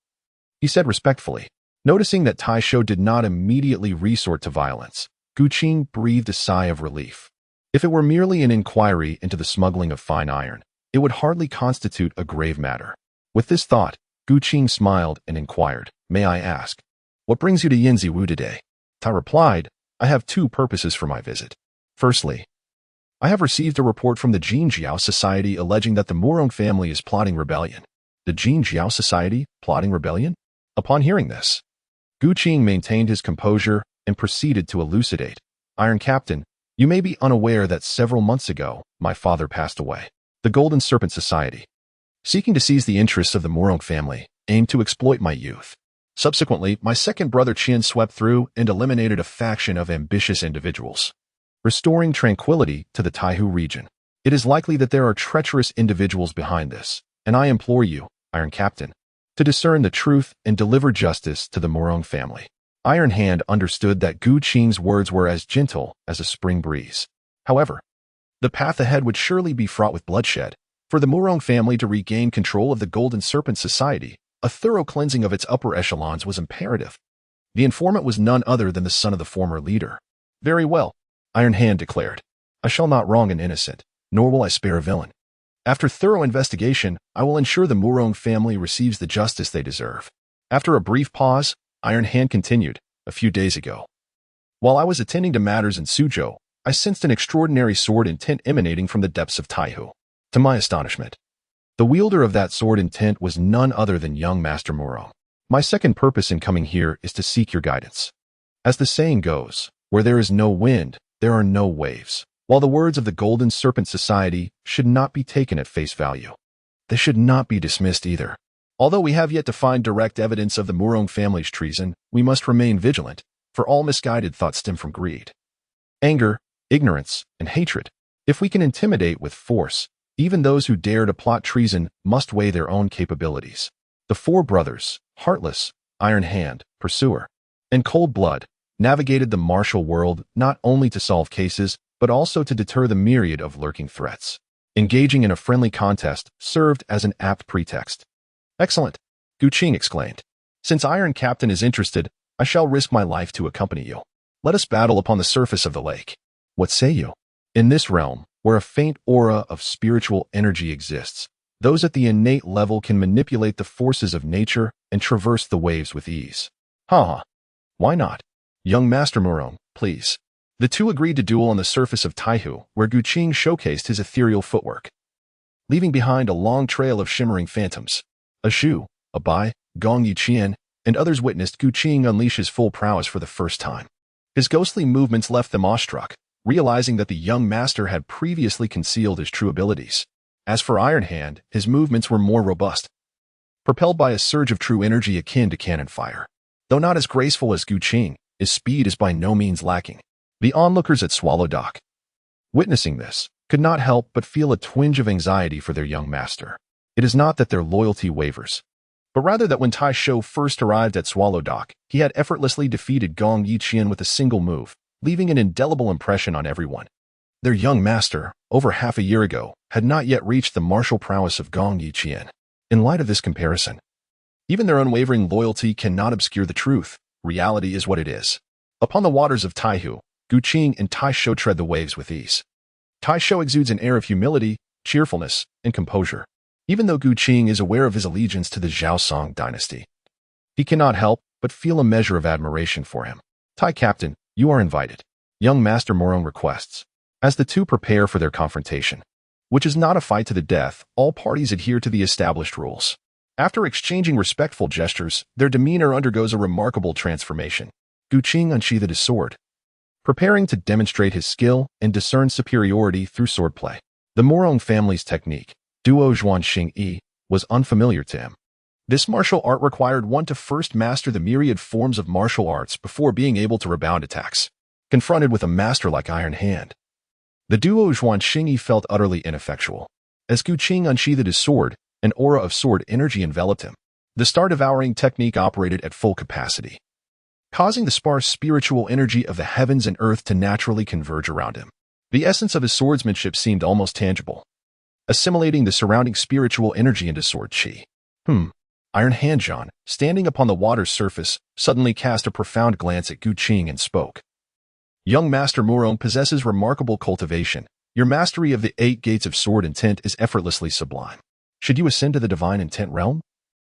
he said respectfully. Noticing that Tai Shou did not immediately resort to violence, Gu Qing breathed a sigh of relief. If it were merely an inquiry into the smuggling of fine iron, it would hardly constitute a grave matter. With this thought, Gu Qing smiled and inquired, "May I ask, what brings you to Yinziwu today?" Tai replied, "I have two purposes for my visit. Firstly, I have received a report from the Jinjiao Society alleging that the Murong family is plotting rebellion." The Jinjiao Society plotting rebellion? Upon hearing this, Gu Qing maintained his composure and proceeded to elucidate. "Iron Captain, you may be unaware that several months ago, my father passed away. The Golden Serpent Society, seeking to seize the interests of the Murong family, aimed to exploit my youth. Subsequently, my second brother Qian swept through and eliminated a faction of ambitious individuals, restoring tranquility to the Taihu region. It is likely that there are treacherous individuals behind this, and I implore you, Iron Captain, to discern the truth and deliver justice to the Murong family." Iron Hand understood that Gu Qing's words were as gentle as a spring breeze. However, the path ahead would surely be fraught with bloodshed. For the Murong family to regain control of the Golden Serpent Society, a thorough cleansing of its upper echelons was imperative. The informant was none other than the son of the former leader. "Very well," Iron Hand declared. "I shall not wrong an innocent, nor will I spare a villain. After thorough investigation, I will ensure the Murong family receives the justice they deserve." After a brief pause, Iron Hand continued, "A few days ago, while I was attending to matters in Suzhou, I sensed an extraordinary sword intent emanating from the depths of Taihu. To my astonishment, the wielder of that sword intent was none other than young Master Murong. My second purpose in coming here is to seek your guidance. As the saying goes, where there is no wind, there are no waves. While the words of the Golden Serpent Society should not be taken at face value, they should not be dismissed either. Although we have yet to find direct evidence of the Murong family's treason, we must remain vigilant, for all misguided thoughts stem from greed, anger, ignorance, and hatred. If we can intimidate with force, even those who dare to plot treason must weigh their own capabilities." The four brothers, Heartless, Iron Hand, Pursuer, and Cold Blood, navigated the martial world not only to solve cases, but also to deter the myriad of lurking threats. Engaging in a friendly contest served as an apt pretext. "Excellent," Gu Qing exclaimed. "Since Iron Captain is interested, I shall risk my life to accompany you. Let us battle upon the surface of the lake. What say you?" In this realm, where a faint aura of spiritual energy exists, those at the innate level can manipulate the forces of nature and traverse the waves with ease. "Ha! Why not? Young Master Murong, please." The two agreed to duel on the surface of Taihu, where Gu Qing showcased his ethereal footwork, leaving behind a long trail of shimmering phantoms. A Zhu, a Bai, Gong Yiqian, and others witnessed Gu Qing unleash his full prowess for the first time. His ghostly movements left them awestruck, realizing that the young master had previously concealed his true abilities. As for Iron Hand, his movements were more robust, propelled by a surge of true energy akin to cannon fire. Though not as graceful as Gu Qing, his speed is by no means lacking. The onlookers at Swallow Dock, witnessing this, could not help but feel a twinge of anxiety for their young master. It is not that their loyalty wavers, but rather that when Tai Shou first arrived at Swallow Dock, he had effortlessly defeated Gong Yiqian with a single move, leaving an indelible impression on everyone. Their young master, over half a year ago, had not yet reached the martial prowess of Gong Yiqian. In light of this comparison, even their unwavering loyalty cannot obscure the truth. Reality is what it is. Upon the waters of Taihu, Gu Qing and Tai Shou tread the waves with ease. Tai Shou exudes an air of humility, cheerfulness, and composure. Even though Gu Qing is aware of his allegiance to the Zhaosong dynasty, he cannot help but feel a measure of admiration for him. "Tai Captain, you are invited," young Master Murong requests. As the two prepare for their confrontation, which is not a fight to the death, all parties adhere to the established rules. After exchanging respectful gestures, their demeanor undergoes a remarkable transformation. Gu Qing unsheathed his sword, preparing to demonstrate his skill and discern superiority through swordplay. The Murong family's technique, Duo Zhuan Xing Yi, was unfamiliar to him. This martial art required one to first master the myriad forms of martial arts before being able to rebound attacks. Confronted with a master like Iron Hand, The duo Zhuan Xingyi felt utterly ineffectual. As Gu Qing unsheathed his sword, an aura of sword energy enveloped him. The star-devouring technique operated at full capacity, causing the sparse spiritual energy of the heavens and earth to naturally converge around him. The essence of his swordsmanship seemed almost tangible, assimilating the surrounding spiritual energy into Sword Qi. Iron Hand Zhan, standing upon the water's surface, suddenly cast a profound glance at Gu Qing and spoke. Young Master Murong possesses remarkable cultivation. Your mastery of the 8 gates of sword intent is effortlessly sublime. Should you ascend to the divine intent realm,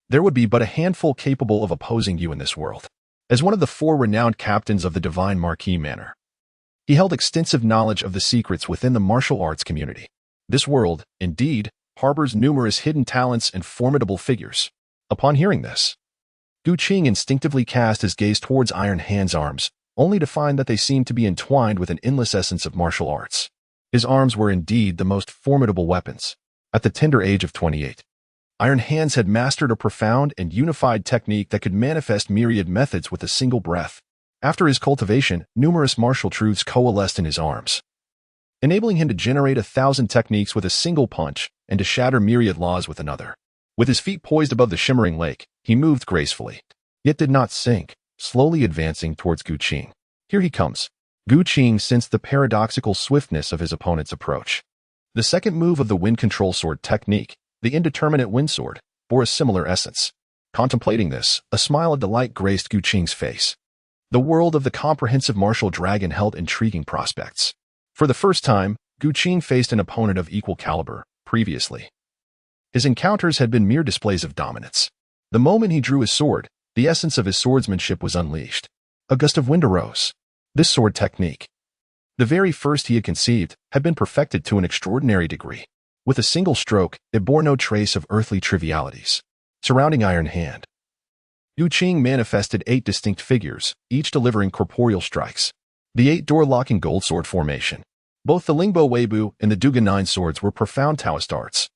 there would be but a handful capable of opposing you in this world. As one of the 4 renowned captains of the Divine Marquis Manor, he held extensive knowledge of the secrets within the martial arts community. This world, indeed, harbors numerous hidden talents and formidable figures. Upon hearing this, Gu Qing instinctively cast his gaze towards Iron Hand's arms, only to find that they seemed to be entwined with an endless essence of martial arts. His arms were indeed the most formidable weapons. At the tender age of 28, Iron Hands had mastered a profound and unified technique that could manifest myriad methods with a single breath. After his cultivation, numerous martial truths coalesced in his arms, enabling him to generate 1,000 techniques with a single punch and to shatter myriad laws with another. With his feet poised above the shimmering lake, he moved gracefully, yet did not sink, slowly advancing towards Gu Qing. Here he comes. Gu Qing sensed the paradoxical swiftness of his opponent's approach. The second move of the wind control sword technique, the indeterminate wind sword, bore a similar essence. Contemplating this, a smile of delight graced Gu Qing's face. The world of the comprehensive martial dragon held intriguing prospects. For the first time, Gu Qing faced an opponent of equal caliber. Previously, his encounters had been mere displays of dominance. The moment he drew his sword, the essence of his swordsmanship was unleashed. A gust of wind arose. This sword technique, the very first he had conceived, had been perfected to an extraordinary degree. With a single stroke, it bore no trace of earthly trivialities. Surrounding Iron Hand, Gu Qing manifested 8 distinct figures, each delivering corporeal strikes. The 8 door-locking gold sword formation. Both the Lingbo Weibu and the Dugan 9 swords were profound Taoist arts,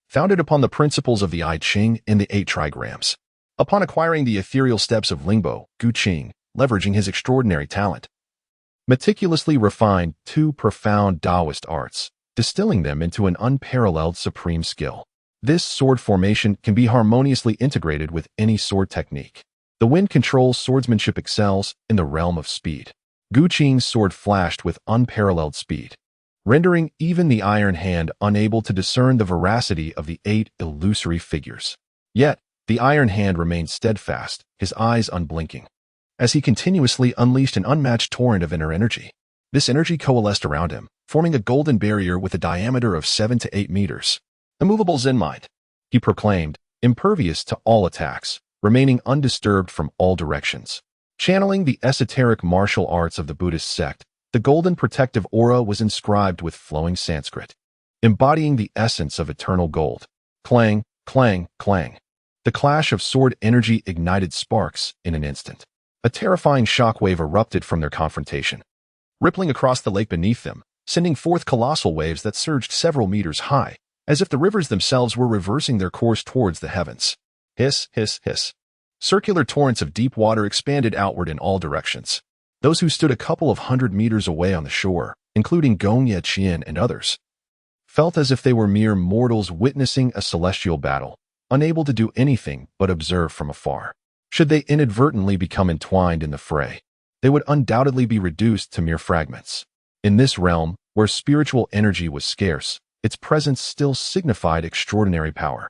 founded upon the principles of the I Ching and the 8 trigrams. Upon acquiring the ethereal steps of Lingbo, Gu Qing, leveraging his extraordinary talent, meticulously refined 2 profound Taoist arts, distilling them into an unparalleled supreme skill. This sword formation can be harmoniously integrated with any sword technique. The wind control swordsmanship excels in the realm of speed. Gu Qing's sword flashed with unparalleled speed, rendering even the Iron Hand unable to discern the veracity of the 8 illusory figures. Yet, the Iron Hand remained steadfast, his eyes unblinking, as he continuously unleashed an unmatched torrent of inner energy. This energy coalesced around him, forming a golden barrier with a diameter of 7 to 8 meters. Immovable Zen mind, he proclaimed, impervious to all attacks, remaining undisturbed from all directions. Channeling the esoteric martial arts of the Buddhist sect, the golden protective aura was inscribed with flowing Sanskrit, embodying the essence of eternal gold. Clang, clang, clang. The clash of sword energy ignited sparks in an instant. A terrifying shockwave erupted from their confrontation, rippling across the lake beneath them, sending forth colossal waves that surged several meters high, as if the rivers themselves were reversing their course towards the heavens. Hiss, hiss, hiss. Circular torrents of deep water expanded outward in all directions. Those who stood a couple of 100 meters away on the shore, including Gong Yeqian and others, felt as if they were mere mortals witnessing a celestial battle, unable to do anything but observe from afar. Should they inadvertently become entwined in the fray, they would undoubtedly be reduced to mere fragments. In this realm, where spiritual energy was scarce, its presence still signified extraordinary power.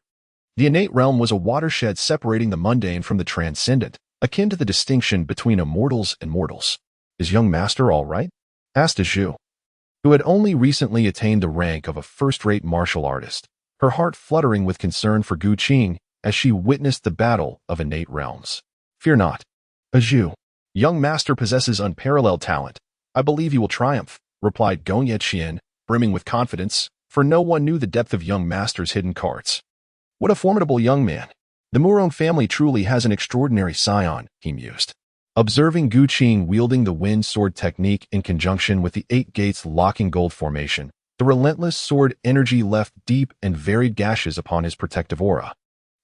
The innate realm was a watershed separating the mundane from the transcendent, akin to the distinction between immortals and mortals. Is young master all right? Asked Zhu, who had only recently attained the rank of a first-rate martial artist, her heart fluttering with concern for Gu Qing as she witnessed the battle of innate realms. Fear not, Zhu. Young master possesses unparalleled talent. I believe he will triumph, replied Gong Yeqian, brimming with confidence, for no one knew the depth of young master's hidden cards. What a formidable young man. The Murong family truly has an extraordinary scion, he mused. Observing Gu Qing wielding the wind sword technique in conjunction with the 8 gates locking gold formation, the relentless sword energy left deep and varied gashes upon his protective aura.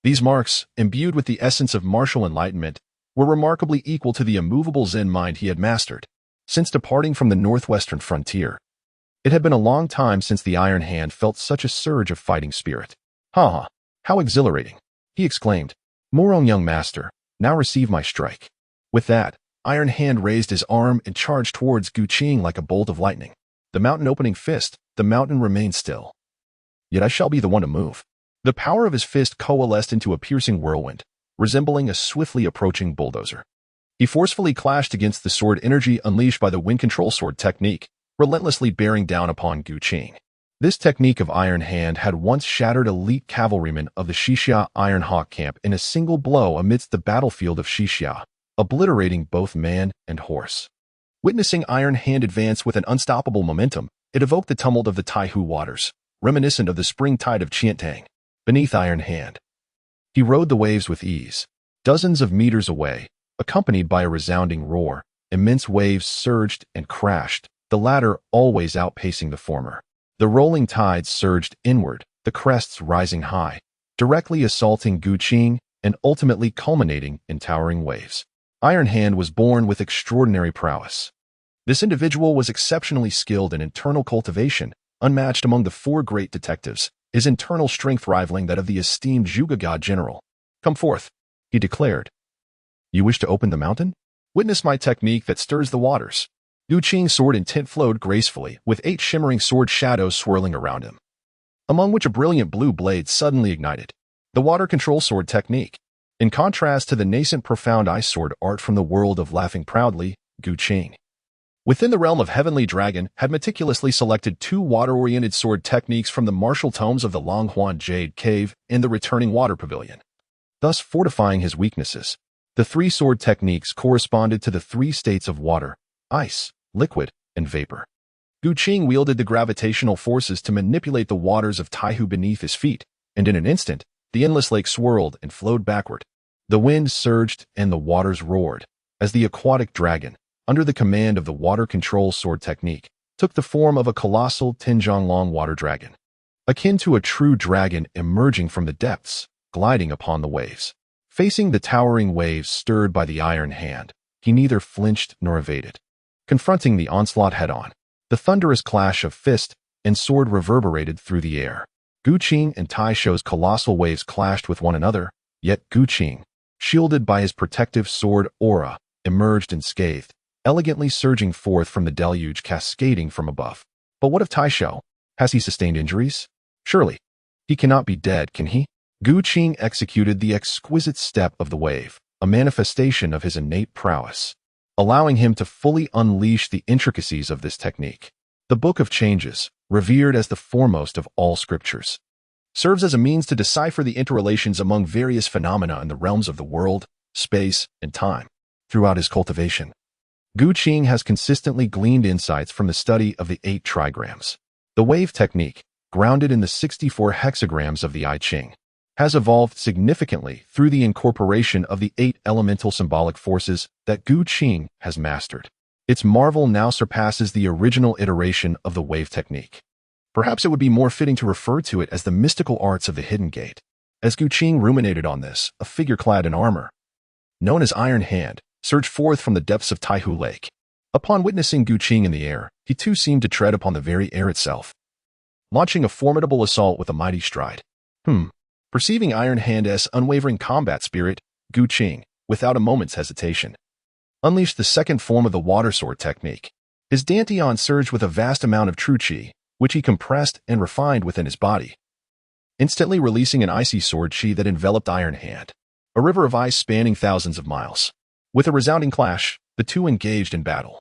These marks, imbued with the essence of martial enlightenment, were remarkably equal to the immovable Zen mind he had mastered since departing from the northwestern frontier. It had been a long time since the Iron Hand felt such a surge of fighting spirit. "Ha ha, how exhilarating," he exclaimed. "Morong, young master, now receive my strike." With that, Iron Hand raised his arm and charged towards Gu Qing like a bolt of lightning. The mountain opening fist, the mountain remained still. "Yet I shall be the one to move." The power of his fist coalesced into a piercing whirlwind, resembling a swiftly approaching bulldozer. He forcefully clashed against the sword energy unleashed by the wind control sword technique, relentlessly bearing down upon Gu Qing. This technique of Iron Hand had once shattered elite cavalrymen of the Xixia Iron Hawk camp in a single blow amidst the battlefield of Xixia, obliterating both man and horse. Witnessing Iron Hand advance with an unstoppable momentum, it evoked the tumult of the Taihu waters, reminiscent of the spring tide of Qiantang. Beneath Iron Hand, he rode the waves with ease. Dozens of meters away, accompanied by a resounding roar, immense waves surged and crashed, the latter always outpacing the former. The rolling tides surged inward, the crests rising high, directly assaulting Gu Qing and ultimately culminating in towering waves. Iron Hand was born with extraordinary prowess. This individual was exceptionally skilled in internal cultivation, unmatched among the four great detectives, his internal strength rivaling that of the esteemed Zhuge God general. "Come forth," he declared. "You wish to open the mountain? Witness my technique that stirs the waters." Gu Qing's sword intent flowed gracefully, with 8 shimmering sword shadows swirling around him, among which a brilliant blue blade suddenly ignited. The water control sword technique. In contrast to the nascent profound ice sword art from the world of Laughing Proudly, Gu Qing, within the realm of Heavenly Dragon, had meticulously selected 2 water-oriented sword techniques from the martial tomes of the Longhuan Jade Cave and the Returning Water Pavilion, thus fortifying his weaknesses. The 3 sword techniques corresponded to the 3 states of water, ice, liquid, and vapor. Gu Qing wielded the gravitational forces to manipulate the waters of Taihu beneath his feet, and in an instant, the endless lake swirled and flowed backward. The wind surged and the waters roared, as the aquatic dragon, under the command of the water control sword technique, took the form of a colossal Tinzhonglong water dragon, akin to a true dragon emerging from the depths, gliding upon the waves. Facing the towering waves stirred by the Iron Hand, he neither flinched nor evaded. Confronting the onslaught head-on, the thunderous clash of fist and sword reverberated through the air. Gu Qing and Tai Shou's colossal waves clashed with one another, yet Gu Qing, shielded by his protective sword aura, emerged unscathed, elegantly surging forth from the deluge cascading from above. But what of Tai Shou? Has he sustained injuries? Surely, he cannot be dead, can he? Gu Qing executed the exquisite step of the wave, a manifestation of his innate prowess, allowing him to fully unleash the intricacies of this technique. The Book of Changes, revered as the foremost of all scriptures, serves as a means to decipher the interrelations among various phenomena in the realms of the world, space, and time. Throughout his cultivation, Gu Qing has consistently gleaned insights from the study of the 8 trigrams. The wave technique, grounded in the 64 hexagrams of the I Ching, has evolved significantly through the incorporation of the 8 elemental symbolic forces that Gu Qing has mastered. Its marvel now surpasses the original iteration of the wave technique. Perhaps it would be more fitting to refer to it as the mystical arts of the Hidden Gate. As Gu Qing ruminated on this, a figure clad in armor, known as Iron Hand, surged forth from the depths of Taihu Lake. Upon witnessing Gu Qing in the air, he too seemed to tread upon the very air itself, launching a formidable assault with a mighty stride. Perceiving Iron Hand's unwavering combat spirit, Gu Qing, without a moment's hesitation, unleashed the second form of the water sword technique. His dantian surged with a vast amount of true Qi, which he compressed and refined within his body, instantly releasing an icy sword Qi that enveloped Iron Hand, a river of ice spanning thousands of miles. With a resounding clash, the two engaged in battle,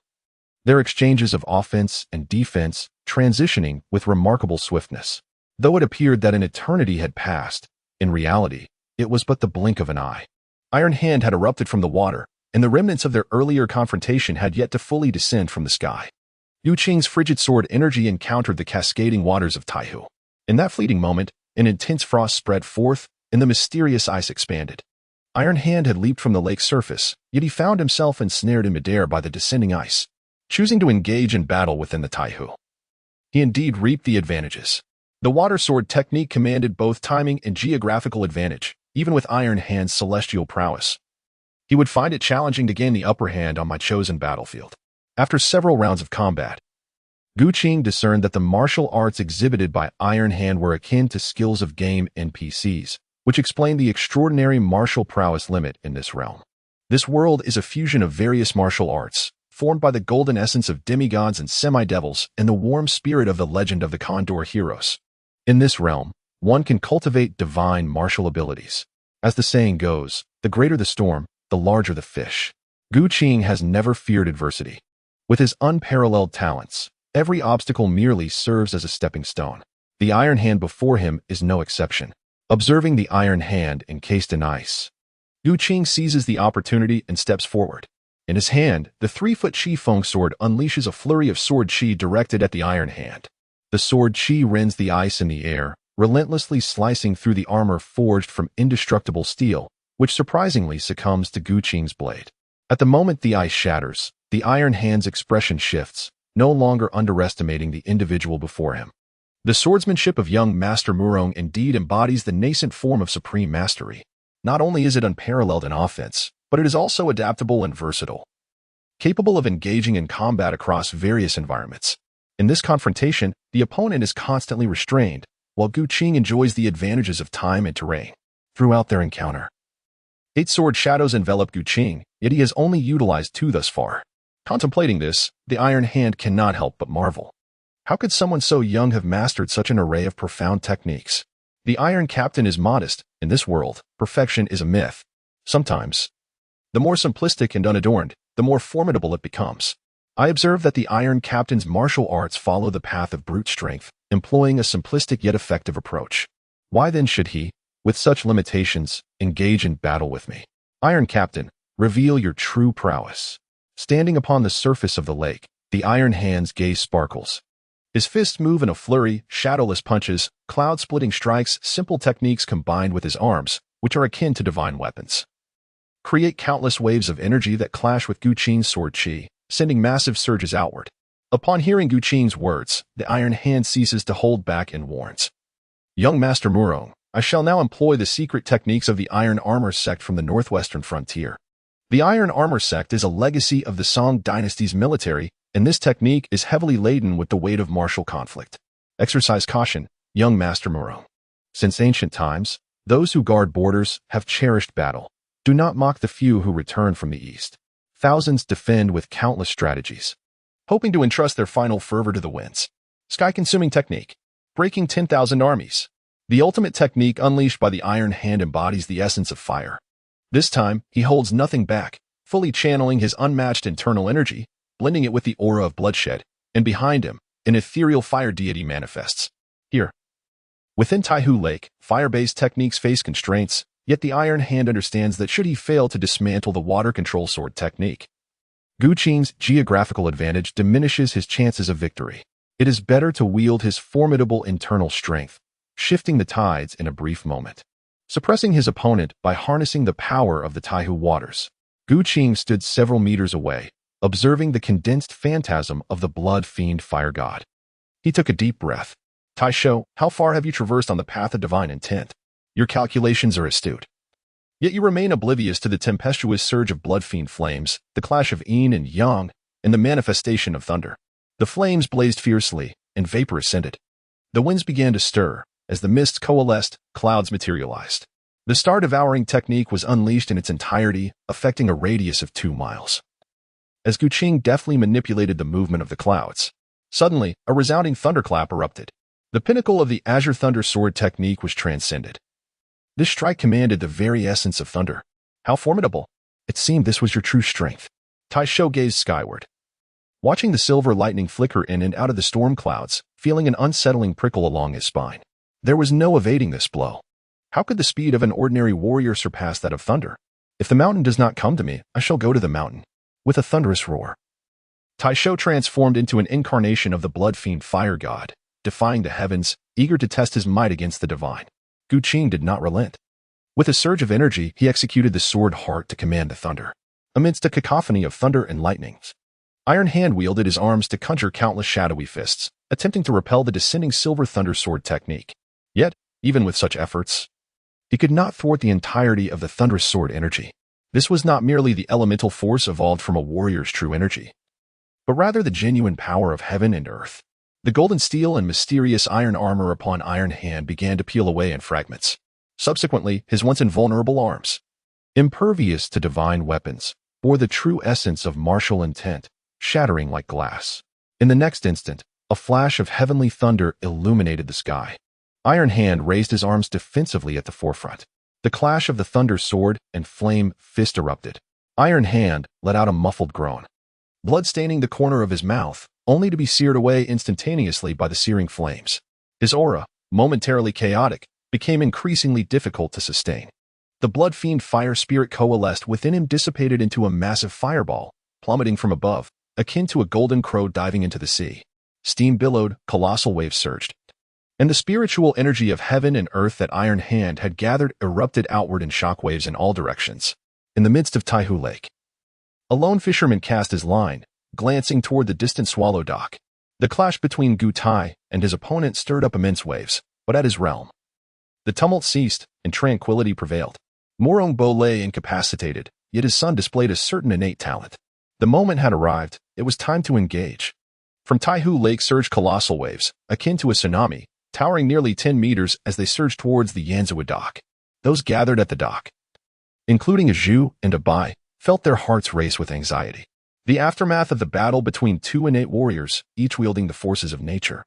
their exchanges of offense and defense transitioning with remarkable swiftness. Though it appeared that an eternity had passed, in reality, it was but the blink of an eye. Iron Hand had erupted from the water, and the remnants of their earlier confrontation had yet to fully descend from the sky. Gu Qing's frigid sword energy encountered the cascading waters of Taihu. In that fleeting moment, an intense frost spread forth, and the mysterious ice expanded. Iron Hand had leaped from the lake's surface, yet he found himself ensnared in midair by the descending ice. Choosing to engage in battle within the Taihu, he indeed reaped the advantages. The water sword technique commanded both timing and geographical advantage, even with Iron Hand's celestial prowess. He would find it challenging to gain the upper hand on my chosen battlefield. After several rounds of combat, Gu Qing discerned that the martial arts exhibited by Iron Hand were akin to skills of game NPCs, which explained the extraordinary martial prowess limit in this realm. This world is a fusion of various martial arts, formed by the golden essence of demigods and semi-devils and the warm spirit of the legend of the Condor heroes. In this realm, one can cultivate divine martial abilities. As the saying goes, the greater the storm, the larger the fish. Gu Qing has never feared adversity. With his unparalleled talents, every obstacle merely serves as a stepping stone. The Iron Hand before him is no exception. Observing the Iron Hand encased in ice, Gu Qing seizes the opportunity and steps forward. In his hand, the 3-foot Qi Feng sword unleashes a flurry of sword Qi directed at the Iron Hand. The sword Qi rends the ice in the air, relentlessly slicing through the armor forged from indestructible steel, which surprisingly succumbs to Gu Qing's blade. At the moment the ice shatters, the Iron Hand's expression shifts, no longer underestimating the individual before him. The swordsmanship of young Master Murong indeed embodies the nascent form of supreme mastery. Not only is it unparalleled in offense, but it is also adaptable and versatile, capable of engaging in combat across various environments. In this confrontation, the opponent is constantly restrained, while Gu Qing enjoys the advantages of time and terrain. Throughout their encounter, 8 sword shadows envelop Gu Qing, yet he has only utilized 2 thus far. Contemplating this, the Iron Hand cannot help but marvel. How could someone so young have mastered such an array of profound techniques? The Iron Captain is modest. In this world, perfection is a myth. Sometimes, the more simplistic and unadorned, the more formidable it becomes. I observe that the Iron Captain's martial arts follow the path of brute strength, employing a simplistic yet effective approach. Why then should he, with such limitations, engage in battle with me? Iron Captain, reveal your true prowess. Standing upon the surface of the lake, the Iron Hand's gaze sparkles. His fists move in a flurry, shadowless punches, cloud-splitting strikes, simple techniques combined with his arms, which are akin to divine weapons, create countless waves of energy that clash with Gu Qing's sword Qi, sending massive surges outward. Upon hearing Gu Qing's words, the Iron Hand ceases to hold back and warns. Young Master Murong, I shall now employ the secret techniques of the Iron Armor sect from the northwestern frontier. The Iron Armor sect is a legacy of the Song dynasty's military, and this technique is heavily laden with the weight of martial conflict. Exercise caution, young Master Murong. Since ancient times, those who guard borders have cherished battle. Do not mock the few who return from the east. Thousands defend with countless strategies, hoping to entrust their final fervor to the winds. Sky-consuming technique, breaking 10,000 armies. The ultimate technique unleashed by the Iron Hand embodies the essence of fire. This time, he holds nothing back, fully channeling his unmatched internal energy, blending it with the aura of bloodshed, and behind him, an ethereal fire deity manifests. Here, within Taihu Lake, fire-based techniques face constraints, yet the Iron Hand understands that should he fail to dismantle the water control sword technique, Gu Qing's geographical advantage diminishes his chances of victory. It is better to wield his formidable internal strength, shifting the tides in a brief moment. Suppressing his opponent by harnessing the power of the Taihu waters, Gu Qing stood several meters away, observing the condensed phantasm of the blood fiend fire god. He took a deep breath. Taisho, how far have you traversed on the path of divine intent? Your calculations are astute. Yet you remain oblivious to the tempestuous surge of blood fiend flames, the clash of yin and yang, and the manifestation of thunder. The flames blazed fiercely, and vapor ascended. The winds began to stir. As the mists coalesced, clouds materialized. The star-devouring technique was unleashed in its entirety, affecting a radius of 2 miles. As Gu Qing deftly manipulated the movement of the clouds, suddenly, a resounding thunderclap erupted. The pinnacle of the Azure Thunder Sword Technique was transcended. This strike commanded the very essence of thunder. How formidable! It seemed this was your true strength. Taisho gazed skyward, watching the silver lightning flicker in and out of the storm clouds, feeling an unsettling prickle along his spine. There was no evading this blow. How could the speed of an ordinary warrior surpass that of thunder? If the mountain does not come to me, I shall go to the mountain. With a thunderous roar, Taisho transformed into an incarnation of the blood fiend fire god, defying the heavens, eager to test his might against the divine. Gu Qing did not relent. With a surge of energy, he executed the sword heart to command the thunder. Amidst a cacophony of thunder and lightnings, Iron Hand wielded his arms to conjure countless shadowy fists, attempting to repel the descending silver thunder sword technique. Yet, even with such efforts, he could not thwart the entirety of the thunderous sword energy. This was not merely the elemental force evolved from a warrior's true energy, but rather the genuine power of heaven and earth. The golden steel and mysterious iron armor upon Iron Hand began to peel away in fragments. Subsequently, his once invulnerable arms, impervious to divine weapons, bore the true essence of martial intent, shattering like glass. In the next instant, a flash of heavenly thunder illuminated the sky. Iron Hand raised his arms defensively at the forefront. The clash of the thunder sword and flame fist erupted. Iron Hand let out a muffled groan, blood staining the corner of his mouth, only to be seared away instantaneously by the searing flames. His aura, momentarily chaotic, became increasingly difficult to sustain. The blood fiend fire spirit coalesced within him, dissipated into a massive fireball, plummeting from above, akin to a golden crow diving into the sea. Steam billowed, colossal waves surged, and the spiritual energy of heaven and earth that Iron Hand had gathered erupted outward in shockwaves in all directions. In the midst of Taihu Lake, a lone fisherman cast his line, glancing toward the distant Swallow Dock. The clash between Gu Tai and his opponent stirred up immense waves, but at his realm, the tumult ceased and tranquility prevailed. Morong Bo lay incapacitated, yet his son displayed a certain innate talent. The moment had arrived, it was time to engage. From Taihu Lake surged colossal waves, akin to a tsunami, towering nearly 10 meters as they surged towards the Yanzhou dock. Those gathered at the dock, including a Zhu and a Bai, felt their hearts race with anxiety. The aftermath of the battle between two innate warriors, each wielding the forces of nature,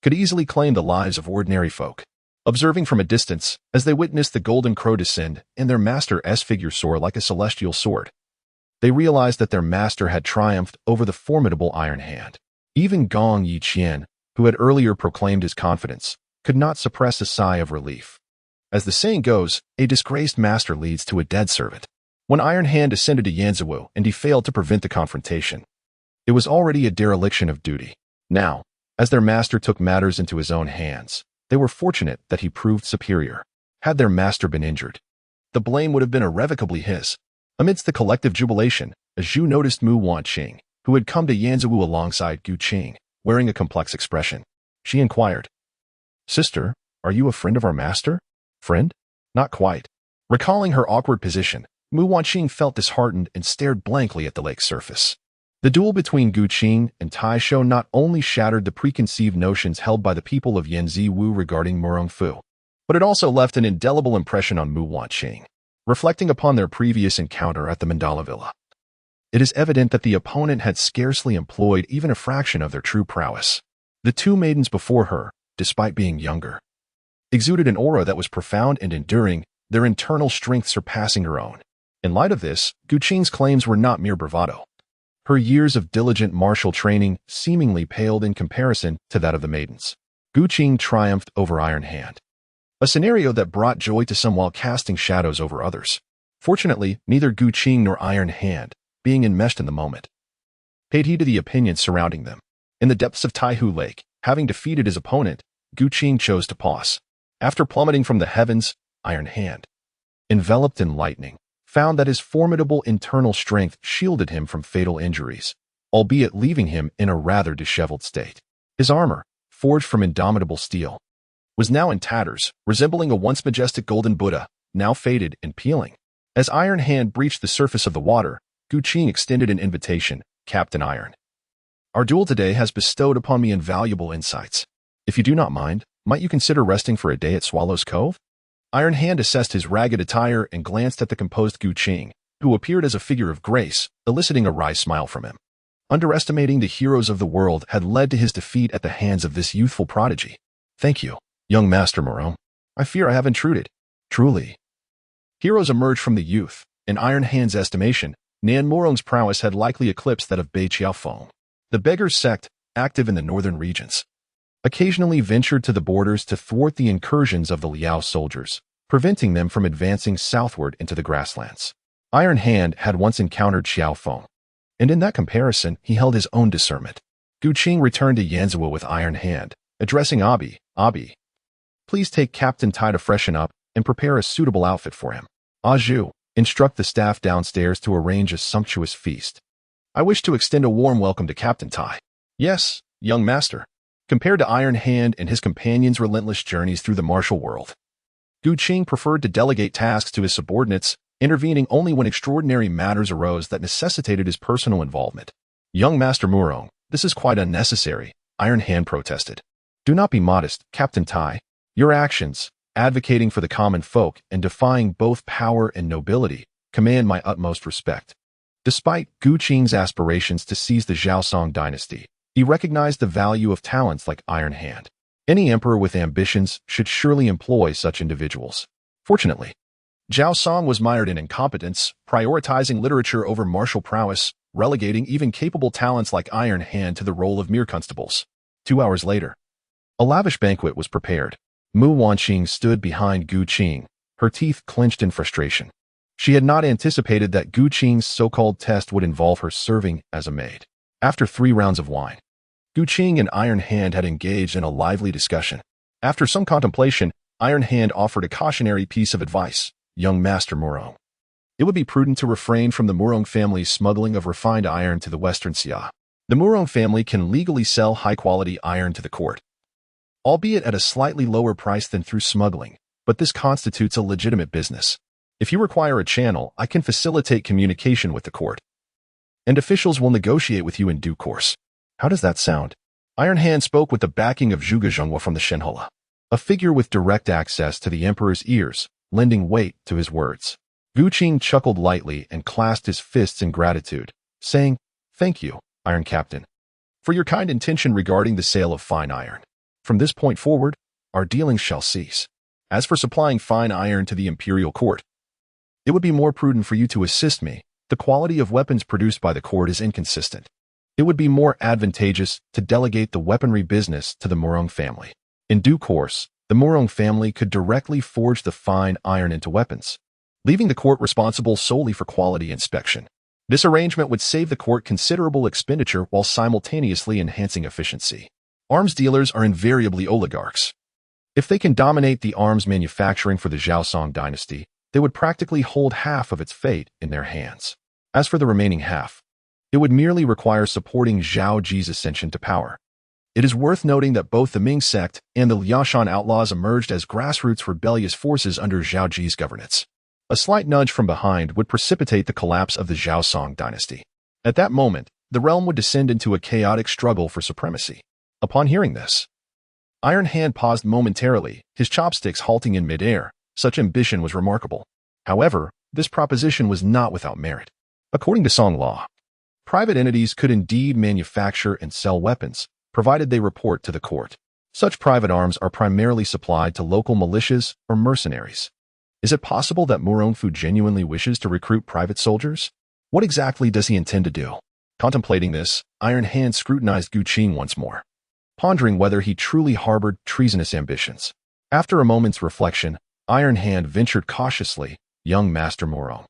could easily claim the lives of ordinary folk. Observing from a distance, as they witnessed the golden crow descend and their master's figure soar like a celestial sword, they realized that their master had triumphed over the formidable Iron Hand. Even Gong Yiqian, who had earlier proclaimed his confidence, could not suppress a sigh of relief. As the saying goes, a disgraced master leads to a dead servant. When Iron Hand ascended to Yanzhou and he failed to prevent the confrontation, it was already a dereliction of duty. Now, as their master took matters into his own hands, they were fortunate that he proved superior. Had their master been injured, the blame would have been irrevocably his. Amidst the collective jubilation, Zhu noticed Mu Wanqing, who had come to Yanzhou alongside Gu Qing, wearing a complex expression. She inquired, "Sister, are you a friend of our master?" "Friend? Not quite." Recalling her awkward position, Mu Wanqing felt disheartened and stared blankly at the lake's surface. The duel between Gu Qing and Tai Shou not only shattered the preconceived notions held by the people of Yanzhou regarding Murong Fu, but it also left an indelible impression on Mu Wanqing. Reflecting upon their previous encounter at the Mandala Villa, it is evident that the opponent had scarcely employed even a fraction of their true prowess. The two maidens before her, despite being younger, exuded an aura that was profound and enduring, their internal strength surpassing her own. In light of this, Gu Qing's claims were not mere bravado. Her years of diligent martial training seemingly paled in comparison to that of the maidens. Gu Qing triumphed over Iron Hand, a scenario that brought joy to some while casting shadows over others. Fortunately, neither Gu Qing nor Iron Hand, being enmeshed in the moment, paid heed to the opinions surrounding them. In the depths of Taihu Lake, having defeated his opponent, Gu Qing chose to pause. After plummeting from the heavens, Iron Hand, enveloped in lightning, found that his formidable internal strength shielded him from fatal injuries, albeit leaving him in a rather disheveled state. His armor, forged from indomitable steel, was now in tatters, resembling a once majestic golden Buddha, now faded and peeling. As Iron Hand breached the surface of the water, Gu Qing extended an invitation, "Captain Iron, our duel today has bestowed upon me invaluable insights. If you do not mind, might you consider resting for a day at Swallow's Cove?" Iron Hand assessed his ragged attire and glanced at the composed Gu Qing, who appeared as a figure of grace, eliciting a wry smile from him. Underestimating the heroes of the world had led to his defeat at the hands of this youthful prodigy. "Thank you, young Master Morong. I fear I have intruded." Truly, heroes emerged from the youth. In Iron Hand's estimation, Nan Morong's prowess had likely eclipsed that of Bei Qiaofeng. The Beggars sect, active in the northern regions, occasionally ventured to the borders to thwart the incursions of the Liao soldiers, preventing them from advancing southward into the grasslands. Iron Hand had once encountered Qiaofeng, and in that comparison he held his own discernment. Gu Qing returned to Yanzhou with Iron Hand, addressing Abi, "Please take Captain Tai to freshen up and prepare a suitable outfit for him. Zhu, instruct the staff downstairs to arrange a sumptuous feast. I wish to extend a warm welcome to Captain Tai." "Yes, young master." Compared to Iron Hand and his companions' relentless journeys through the martial world, Gu Qing preferred to delegate tasks to his subordinates, intervening only when extraordinary matters arose that necessitated his personal involvement. "Young Master Murong, this is quite unnecessary," Iron Hand protested. Do not be modest, Captain Tai. Your actions, advocating for the common folk and defying both power and nobility, command my utmost respect. Despite Gu Qing's aspirations to seize the Zhaosong dynasty, he recognized the value of talents like Iron Hand. Any emperor with ambitions should surely employ such individuals. Fortunately, Zhaosong was mired in incompetence, prioritizing literature over martial prowess, relegating even capable talents like Iron Hand to the role of mere constables. 2 hours later, a lavish banquet was prepared. Mu Wanqing stood behind Gu Qing, her teeth clenched in frustration. She had not anticipated that Gu Qing's so-called test would involve her serving as a maid. After 3 rounds of wine, Gu Qing and Iron Hand had engaged in a lively discussion. After some contemplation, Iron Hand offered a cautionary piece of advice. Young Master Murong, it would be prudent to refrain from the Murong family's smuggling of refined iron to the Western Xia. The Murong family can legally sell high-quality iron to the court, albeit at a slightly lower price than through smuggling, but this constitutes a legitimate business. If you require a channel, I can facilitate communication with the court, and officials will negotiate with you in due course. How does that sound? Iron Hand spoke with the backing of Zhuge Zhenghua from the Shenhula, a figure with direct access to the emperor's ears, lending weight to his words. Gu Qing chuckled lightly and clasped his fists in gratitude, saying, Thank you, Iron Captain, for your kind intention regarding the sale of fine iron. From this point forward, our dealings shall cease. As for supplying fine iron to the imperial court, it would be more prudent for you to assist me. The quality of weapons produced by the court is inconsistent. It would be more advantageous to delegate the weaponry business to the Murong family. In due course, the Murong family could directly forge the fine iron into weapons, leaving the court responsible solely for quality inspection. This arrangement would save the court considerable expenditure while simultaneously enhancing efficiency. Arms dealers are invariably oligarchs. If they can dominate the arms manufacturing for the Zhaosong dynasty, they would practically hold half of its fate in their hands. As for the remaining half, it would merely require supporting Zhao Ji's ascension to power. It is worth noting that both the Ming sect and the Liaoshan outlaws emerged as grassroots rebellious forces under Zhao Ji's governance. A slight nudge from behind would precipitate the collapse of the Zhaosong dynasty. At that moment, the realm would descend into a chaotic struggle for supremacy. Upon hearing this, Iron Hand paused momentarily, his chopsticks halting in midair. Such ambition was remarkable. However, this proposition was not without merit. According to Song law, private entities could indeed manufacture and sell weapons, provided they report to the court. Such private arms are primarily supplied to local militias or mercenaries. Is it possible that Murongfu genuinely wishes to recruit private soldiers? What exactly does he intend to do? Contemplating this, Iron Hand scrutinized Gu Qing once more, pondering whether he truly harbored treasonous ambitions. After a moment's reflection, Iron Hand ventured cautiously, Young Master Murong,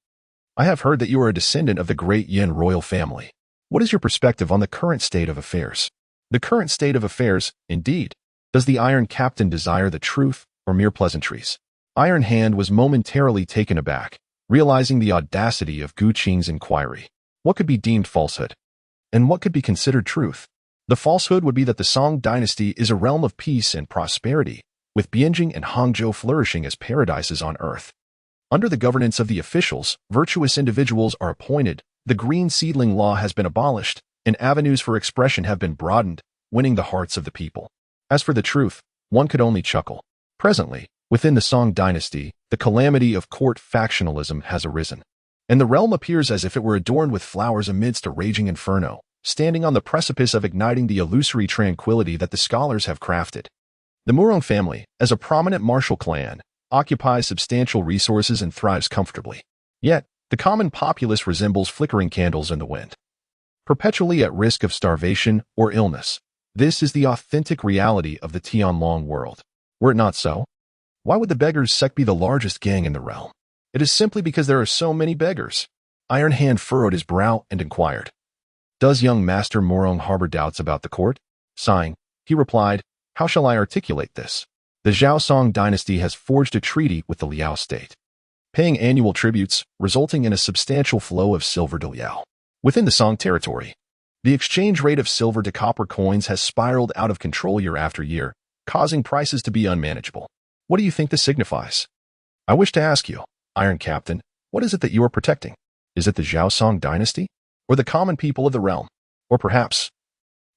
I have heard that you are a descendant of the great Yin royal family. What is your perspective on the current state of affairs? The current state of affairs, indeed. Does the Iron Captain desire the truth or mere pleasantries? Iron Hand was momentarily taken aback, realizing the audacity of Gu Qing's inquiry. What could be deemed falsehood? And what could be considered truth? The falsehood would be that the Song dynasty is a realm of peace and prosperity, with Bianjing and Hangzhou flourishing as paradises on earth. Under the governance of the officials, virtuous individuals are appointed, the green seedling law has been abolished, and avenues for expression have been broadened, winning the hearts of the people. As for the truth, one could only chuckle. Presently, within the Song dynasty, the calamity of court factionalism has arisen, and the realm appears as if it were adorned with flowers amidst a raging inferno, standing on the precipice of igniting the illusory tranquility that the scholars have crafted. The Murong family, as a prominent martial clan, occupies substantial resources and thrives comfortably. Yet, the common populace resembles flickering candles in the wind, perpetually at risk of starvation or illness. This is the authentic reality of the Tianlong world. Were it not so, why would the beggars sect be the largest gang in the realm? It is simply because there are so many beggars. Iron Hand furrowed his brow and inquired, Does young Master Murong harbor doubts about the court? Sighing, he replied, How shall I articulate this? The Zhaosong dynasty has forged a treaty with the Liao state, paying annual tributes, resulting in a substantial flow of silver to Liao. Within the Song territory, the exchange rate of silver to copper coins has spiraled out of control year after year, causing prices to be unmanageable. What do you think this signifies? I wish to ask you, Iron Captain, what is it that you are protecting? Is it the Zhaosong dynasty? Or the common people of the realm? Or perhaps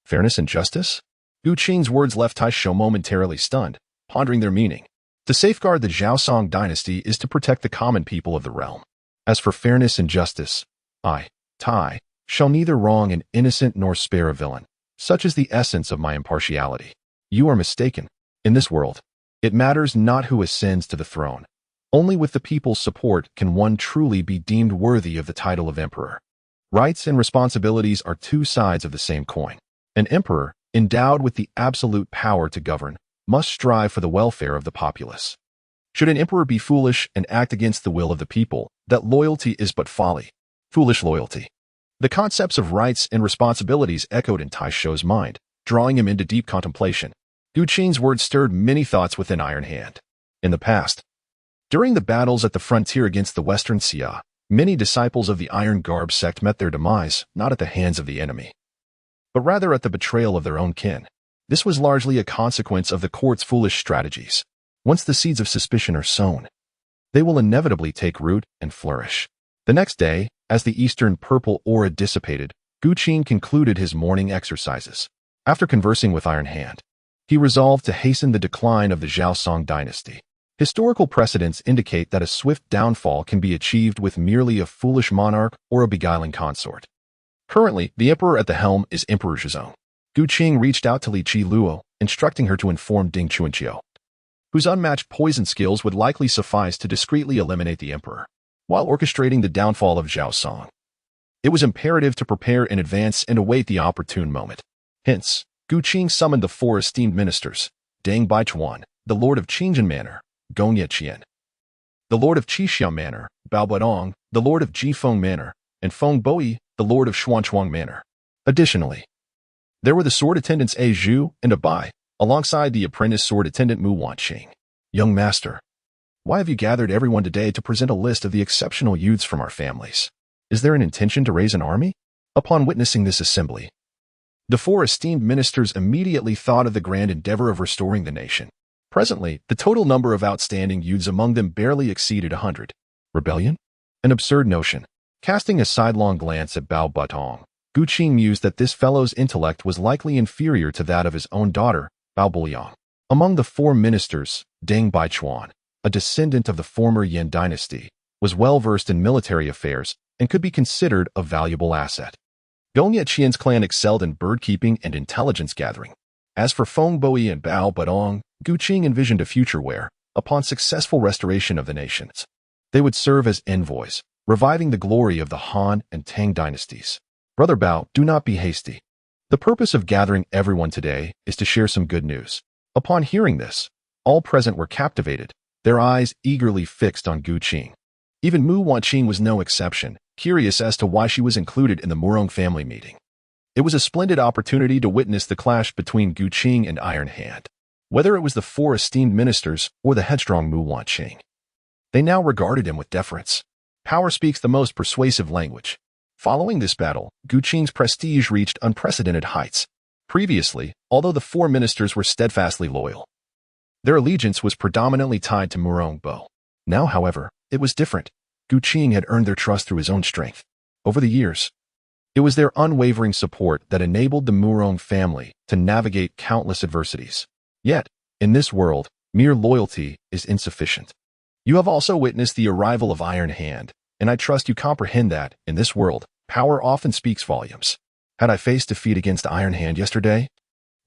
fairness and justice? Gu Qing's words left Tai Shou momentarily stunned, pondering their meaning. To safeguard the Zhaosong dynasty is to protect the common people of the realm. As for fairness and justice, I, Tai, shall neither wrong an innocent nor spare a villain. Such is the essence of my impartiality. You are mistaken. In this world, it matters not who ascends to the throne. Only with the people's support can one truly be deemed worthy of the title of emperor. Rights and responsibilities are two sides of the same coin. An emperor, endowed with the absolute power to govern, must strive for the welfare of the populace. Should an emperor be foolish and act against the will of the people, that loyalty is but folly. Foolish loyalty. The concepts of rights and responsibilities echoed in Tai Shou's mind, drawing him into deep contemplation. Gu Qing's words stirred many thoughts within Iron Hand. In the past, during the battles at the frontier against the Western Xia, many disciples of the Iron Garb sect met their demise not at the hands of the enemy, but rather at the betrayal of their own kin. This was largely a consequence of the court's foolish strategies. Once the seeds of suspicion are sown, they will inevitably take root and flourish. The next day, as the eastern purple aura dissipated, Gu Qing concluded his morning exercises. After conversing with Iron Hand, he resolved to hasten the decline of the Zhaosong dynasty. Historical precedents indicate that a swift downfall can be achieved with merely a foolish monarch or a beguiling consort. Currently, the emperor at the helm is Emperor Zhizong. Gu Qing reached out to Li Qi Luo, instructing her to inform Ding Chuanqiu, whose unmatched poison skills would likely suffice to discreetly eliminate the emperor, while orchestrating the downfall of Zhaosong. It was imperative to prepare in advance and await the opportune moment. Hence, Gu Qing summoned the four esteemed ministers: Deng Baichuan, the lord of Qingjin Manor; Gong Yeqian, the lord of Qixia Manor; Bao Badong, the lord of Jifeng Manor; and Feng Boyi, the lord of Xuanchuang Manor. Additionally, there were the sword attendants A Zhu and A Bai, alongside the apprentice sword attendant Mu Wanqing. Young master, why have you gathered everyone today to present a list of the exceptional youths from our families? Is there an intention to raise an army? Upon witnessing this assembly, the four esteemed ministers immediately thought of the grand endeavor of restoring the nation. Presently, the total number of outstanding youths among them barely exceeded 100. Rebellion? An absurd notion. Casting a sidelong glance at Bao Batong, Gu Qing mused that this fellow's intellect was likely inferior to that of his own daughter, Bao Buliang. Among the four ministers, Deng Baichuan, a descendant of the former Yan dynasty, was well versed in military affairs and could be considered a valuable asset. Gong Yeqian's clan excelled in bird-keeping and intelligence gathering. As for Feng Boyi and Bao Badong, Gu Qing envisioned a future where, upon successful restoration of the nations, they would serve as envoys, reviving the glory of the Han and Tang dynasties. Brother Bao, do not be hasty. The purpose of gathering everyone today is to share some good news. Upon hearing this, all present were captivated, their eyes eagerly fixed on Gu Qing. Even Mu Wanqing was no exception, curious as to why she was included in the Murong family meeting. It was a splendid opportunity to witness the clash between Gu Qing and Iron Hand. Whether it was the four esteemed ministers or the headstrong Mu Wanqing, they now regarded him with deference. Power speaks the most persuasive language. Following this battle, Gu Qing's prestige reached unprecedented heights. Previously, although the four ministers were steadfastly loyal, their allegiance was predominantly tied to Murong Bo. Now, however, it was different. Gu Qing had earned their trust through his own strength. Over the years, it was their unwavering support that enabled the Murong family to navigate countless adversities. Yet, in this world, mere loyalty is insufficient. You have also witnessed the arrival of Iron Hand, and I trust you comprehend that, in this world, power often speaks volumes. Had I faced defeat against Iron Hand yesterday?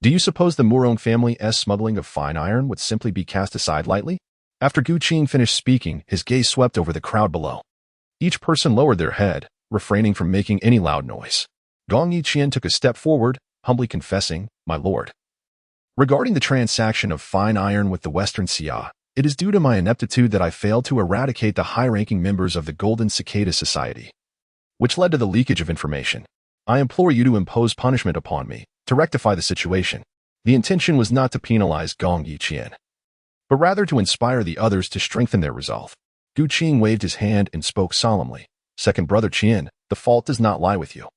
Do you suppose the Murong family's smuggling of fine iron would simply be cast aside lightly? After Gu Qing finished speaking, his gaze swept over the crowd below. Each person lowered their head, refraining from making any loud noise. Gong Yiqian took a step forward, humbly confessing, "My lord, regarding the transaction of fine iron with the Western Xia, it is due to my ineptitude that I failed to eradicate the high-ranking members of the Golden Cicada Society, which led to the leakage of information. I implore you to impose punishment upon me, to rectify the situation." The intention was not to penalize Gong Yiqian, but rather to inspire the others to strengthen their resolve. Gu Qing waved his hand and spoke solemnly. "Second brother Qian, the fault does not lie with you.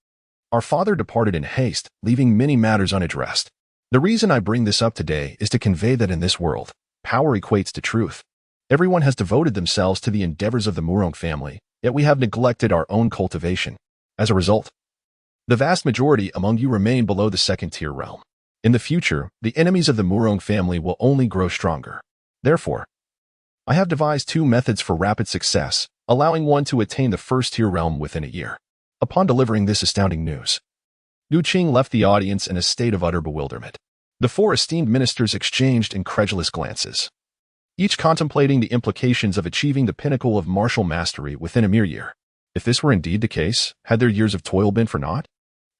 Our father departed in haste, leaving many matters unaddressed. The reason I bring this up today is to convey that in this world, power equates to truth. Everyone has devoted themselves to the endeavors of the Murong family, yet we have neglected our own cultivation. As a result, the vast majority among you remain below the second-tier realm. In the future, the enemies of the Murong family will only grow stronger. Therefore, I have devised 2 methods for rapid success, allowing one to attain the first-tier realm within a year. Upon delivering this astounding news, Gu Qing left the audience in a state of utter bewilderment. The 4 esteemed ministers exchanged incredulous glances, each contemplating the implications of achieving the pinnacle of martial mastery within a mere year. If this were indeed the case, had their years of toil been for naught?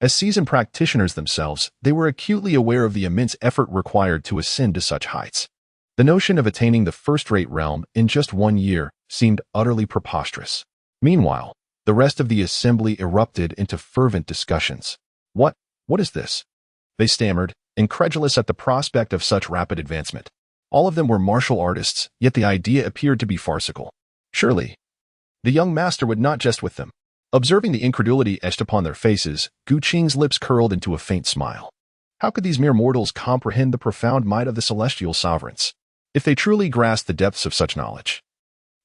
As seasoned practitioners themselves, they were acutely aware of the immense effort required to ascend to such heights. The notion of attaining the first-rate realm in just 1 year seemed utterly preposterous. Meanwhile, the rest of the assembly erupted into fervent discussions. What is this? They stammered, incredulous at the prospect of such rapid advancement. All of them were martial artists, yet the idea appeared to be farcical. Surely, the young master would not jest with them. Observing the incredulity etched upon their faces, Gu Qing's lips curled into a faint smile. How could these mere mortals comprehend the profound might of the celestial sovereigns? If they truly grasped the depths of such knowledge,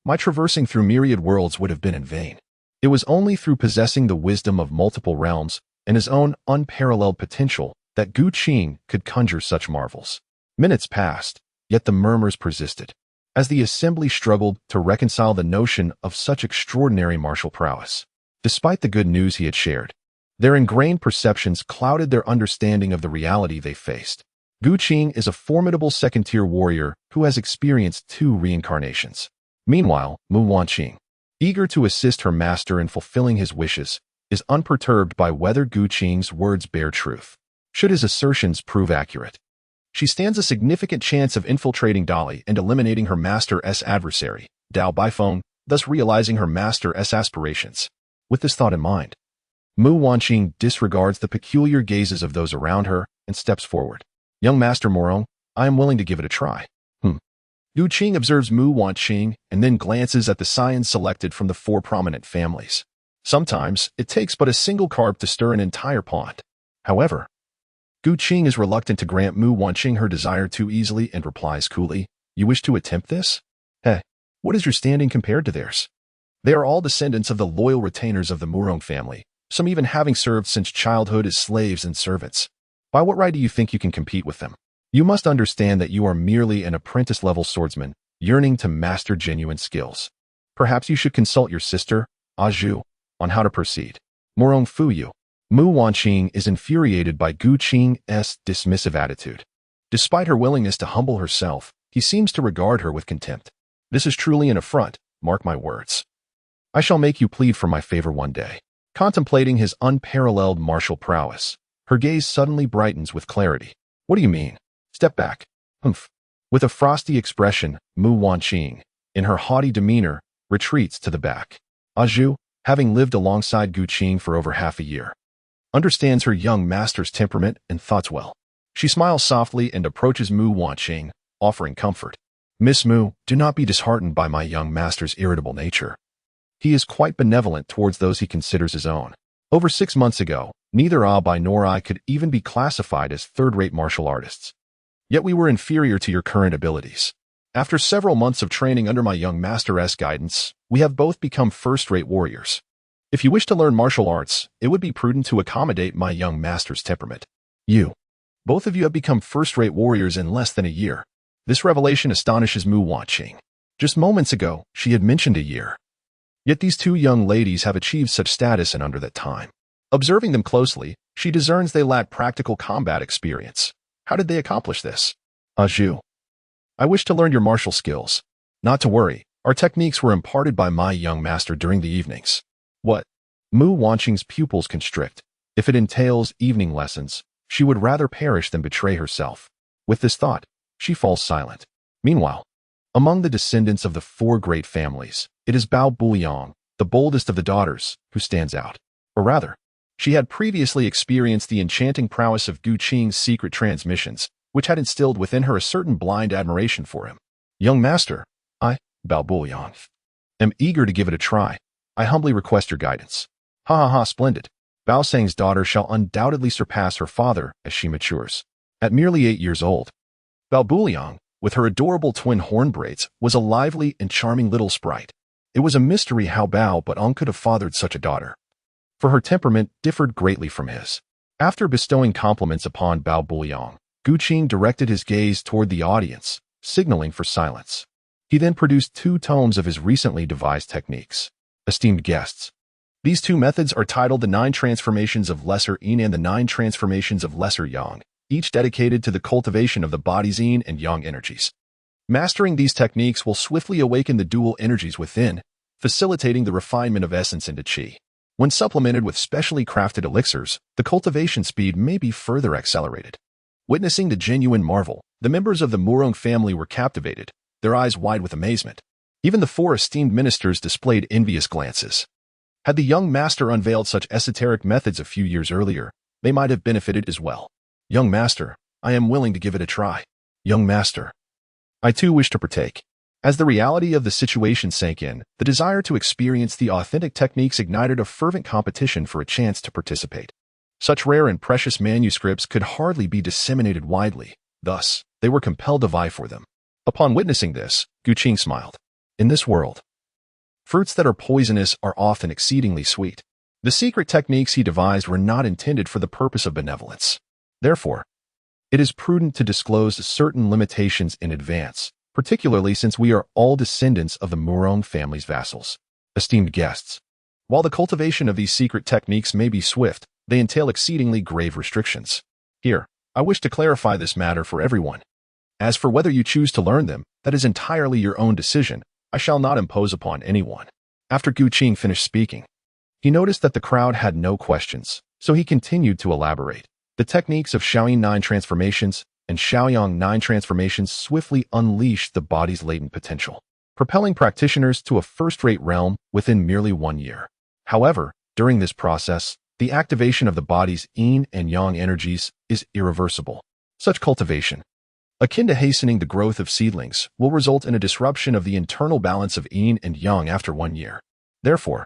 my traversing through myriad worlds would have been in vain. It was only through possessing the wisdom of multiple realms and his own unparalleled potential that Gu Qing could conjure such marvels. Minutes passed, yet the murmurs persisted, as the assembly struggled to reconcile the notion of such extraordinary martial prowess. Despite the good news he had shared, their ingrained perceptions clouded their understanding of the reality they faced. Gu Qing is a formidable second-tier warrior who has experienced 2 reincarnations. Meanwhile, Mu Wanqing, eager to assist her master in fulfilling his wishes, is unperturbed by whether Gu Qing's words bear truth. Should his assertions prove accurate, she stands a significant chance of infiltrating Dali and eliminating her master's adversary, Dao Baifeng, thus realizing her master's aspirations. With this thought in mind, Mu Wanqing disregards the peculiar gazes of those around her and steps forward. Young Master Murong, I am willing to give it a try. Gu Qing observes Mu Wanqing and then glances at the scions selected from the 4 prominent families. Sometimes, it takes but a single carp to stir an entire pond. However, Gu Qing is reluctant to grant Mu Wanqing her desire too easily and replies coolly, You wish to attempt this? What is your standing compared to theirs? They are all descendants of the loyal retainers of the Murong family, some even having served since childhood as slaves and servants. By what right do you think you can compete with them? You must understand that you are merely an apprentice-level swordsman, yearning to master genuine skills. Perhaps you should consult your sister, Zhu, on how to proceed. Murong Fuyu. Mu Wanqing is infuriated by Gu Qing's dismissive attitude. Despite her willingness to humble herself, he seems to regard her with contempt. This is truly an affront, mark my words. I shall make you plead for my favor one day. Contemplating his unparalleled martial prowess, her gaze suddenly brightens with clarity. What do you mean? Step back. Humph. With a frosty expression, Mu Wanqing, in her haughty demeanor, retreats to the back. Zhu, having lived alongside Gu Qing for over half a year, understands her young master's temperament and thoughts well. She smiles softly and approaches Mu Wanqing, offering comfort. Miss Mu, do not be disheartened by my young master's irritable nature. He is quite benevolent towards those he considers his own. Over 6 months ago, neither Bai nor I could even be classified as third-rate martial artists. Yet we were inferior to your current abilities. After several months of training under my young master's guidance, we have both become first-rate warriors. If you wish to learn martial arts, it would be prudent to accommodate my young master's temperament. Both of you have become first-rate warriors in less than a year. This revelation astonishes Mu Wanqing. Just moments ago, she had mentioned a year. Yet these 2 young ladies have achieved such status in under that time. Observing them closely, she discerns they lack practical combat experience. How did they accomplish this? Zhu, I wish to learn your martial skills. Not to worry, our techniques were imparted by my young master during the evenings. What? Mu Wanqing's pupils constrict. If it entails evening lessons, she would rather perish than betray herself. With this thought, she falls silent. Meanwhile, among the descendants of the 4 great families, it is Bao Buliang, the boldest of the daughters, who stands out. Or rather, she had previously experienced the enchanting prowess of Gu Qing's secret transmissions, which had instilled within her a certain blind admiration for him. Young master, I, Bao Buliang, am eager to give it a try. I humbly request your guidance. Splendid. Bao Sang's daughter shall undoubtedly surpass her father as she matures. At merely 8 years old, Bao Buliang, with her adorable twin horn braids, was a lively and charming little sprite. It was a mystery how Bao Baong could have fathered such a daughter, for her temperament differed greatly from his. After bestowing compliments upon Bao Buliang, Gu Qing directed his gaze toward the audience, signaling for silence. He then produced 2 tomes of his recently devised techniques. Esteemed guests, these 2 methods are titled the 9 Transformations of Lesser Yin and the 9 Transformations of Lesser Yang, each dedicated to the cultivation of the body's yin and yang energies. Mastering these techniques will swiftly awaken the dual energies within, facilitating the refinement of essence into qi. When supplemented with specially crafted elixirs, the cultivation speed may be further accelerated. Witnessing the genuine marvel, the members of the Murong family were captivated, their eyes wide with amazement. Even the 4 esteemed ministers displayed envious glances. Had the young master unveiled such esoteric methods a few years earlier, they might have benefited as well. Young master, I am willing to give it a try. Young master, I too wish to partake. As the reality of the situation sank in, the desire to experience the authentic techniques ignited a fervent competition for a chance to participate. Such rare and precious manuscripts could hardly be disseminated widely, thus, they were compelled to vie for them. Upon witnessing this, Gu Qing smiled. In this world, fruits that are poisonous are often exceedingly sweet. The secret techniques he devised were not intended for the purpose of benevolence. Therefore, it is prudent to disclose certain limitations in advance, particularly since we are all descendants of the Murong family's vassals. Esteemed guests, while the cultivation of these secret techniques may be swift, they entail exceedingly grave restrictions. Here, I wish to clarify this matter for everyone. As for whether you choose to learn them, that is entirely your own decision. I shall not impose upon anyone. After Gu Qing finished speaking, he noticed that the crowd had no questions, so he continued to elaborate. The techniques of Shaoyin 9 transformations and Shaoyang 9 transformations swiftly unleashed the body's latent potential, propelling practitioners to a first-rate realm within merely 1 year. However, during this process, the activation of the body's yin and yang energies is irreversible. Such cultivation, akin to hastening the growth of seedlings, will result in a disruption of the internal balance of yin and yang after 1 year. Therefore,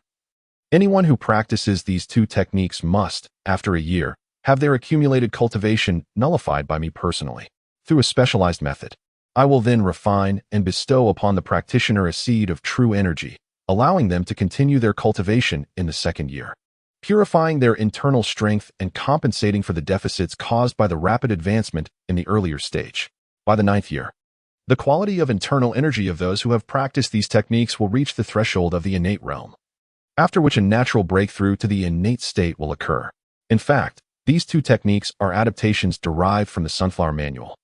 anyone who practices these 2 techniques must, after a year, have their accumulated cultivation nullified by me personally, through a specialized method. I will then refine and bestow upon the practitioner a seed of true energy, allowing them to continue their cultivation in the 2nd year, purifying their internal strength and compensating for the deficits caused by the rapid advancement in the earlier stage. By the 9th year, the quality of internal energy of those who have practiced these techniques will reach the threshold of the innate realm, after which a natural breakthrough to the innate state will occur. In fact, these 2 techniques are adaptations derived from the Sunflower Manual,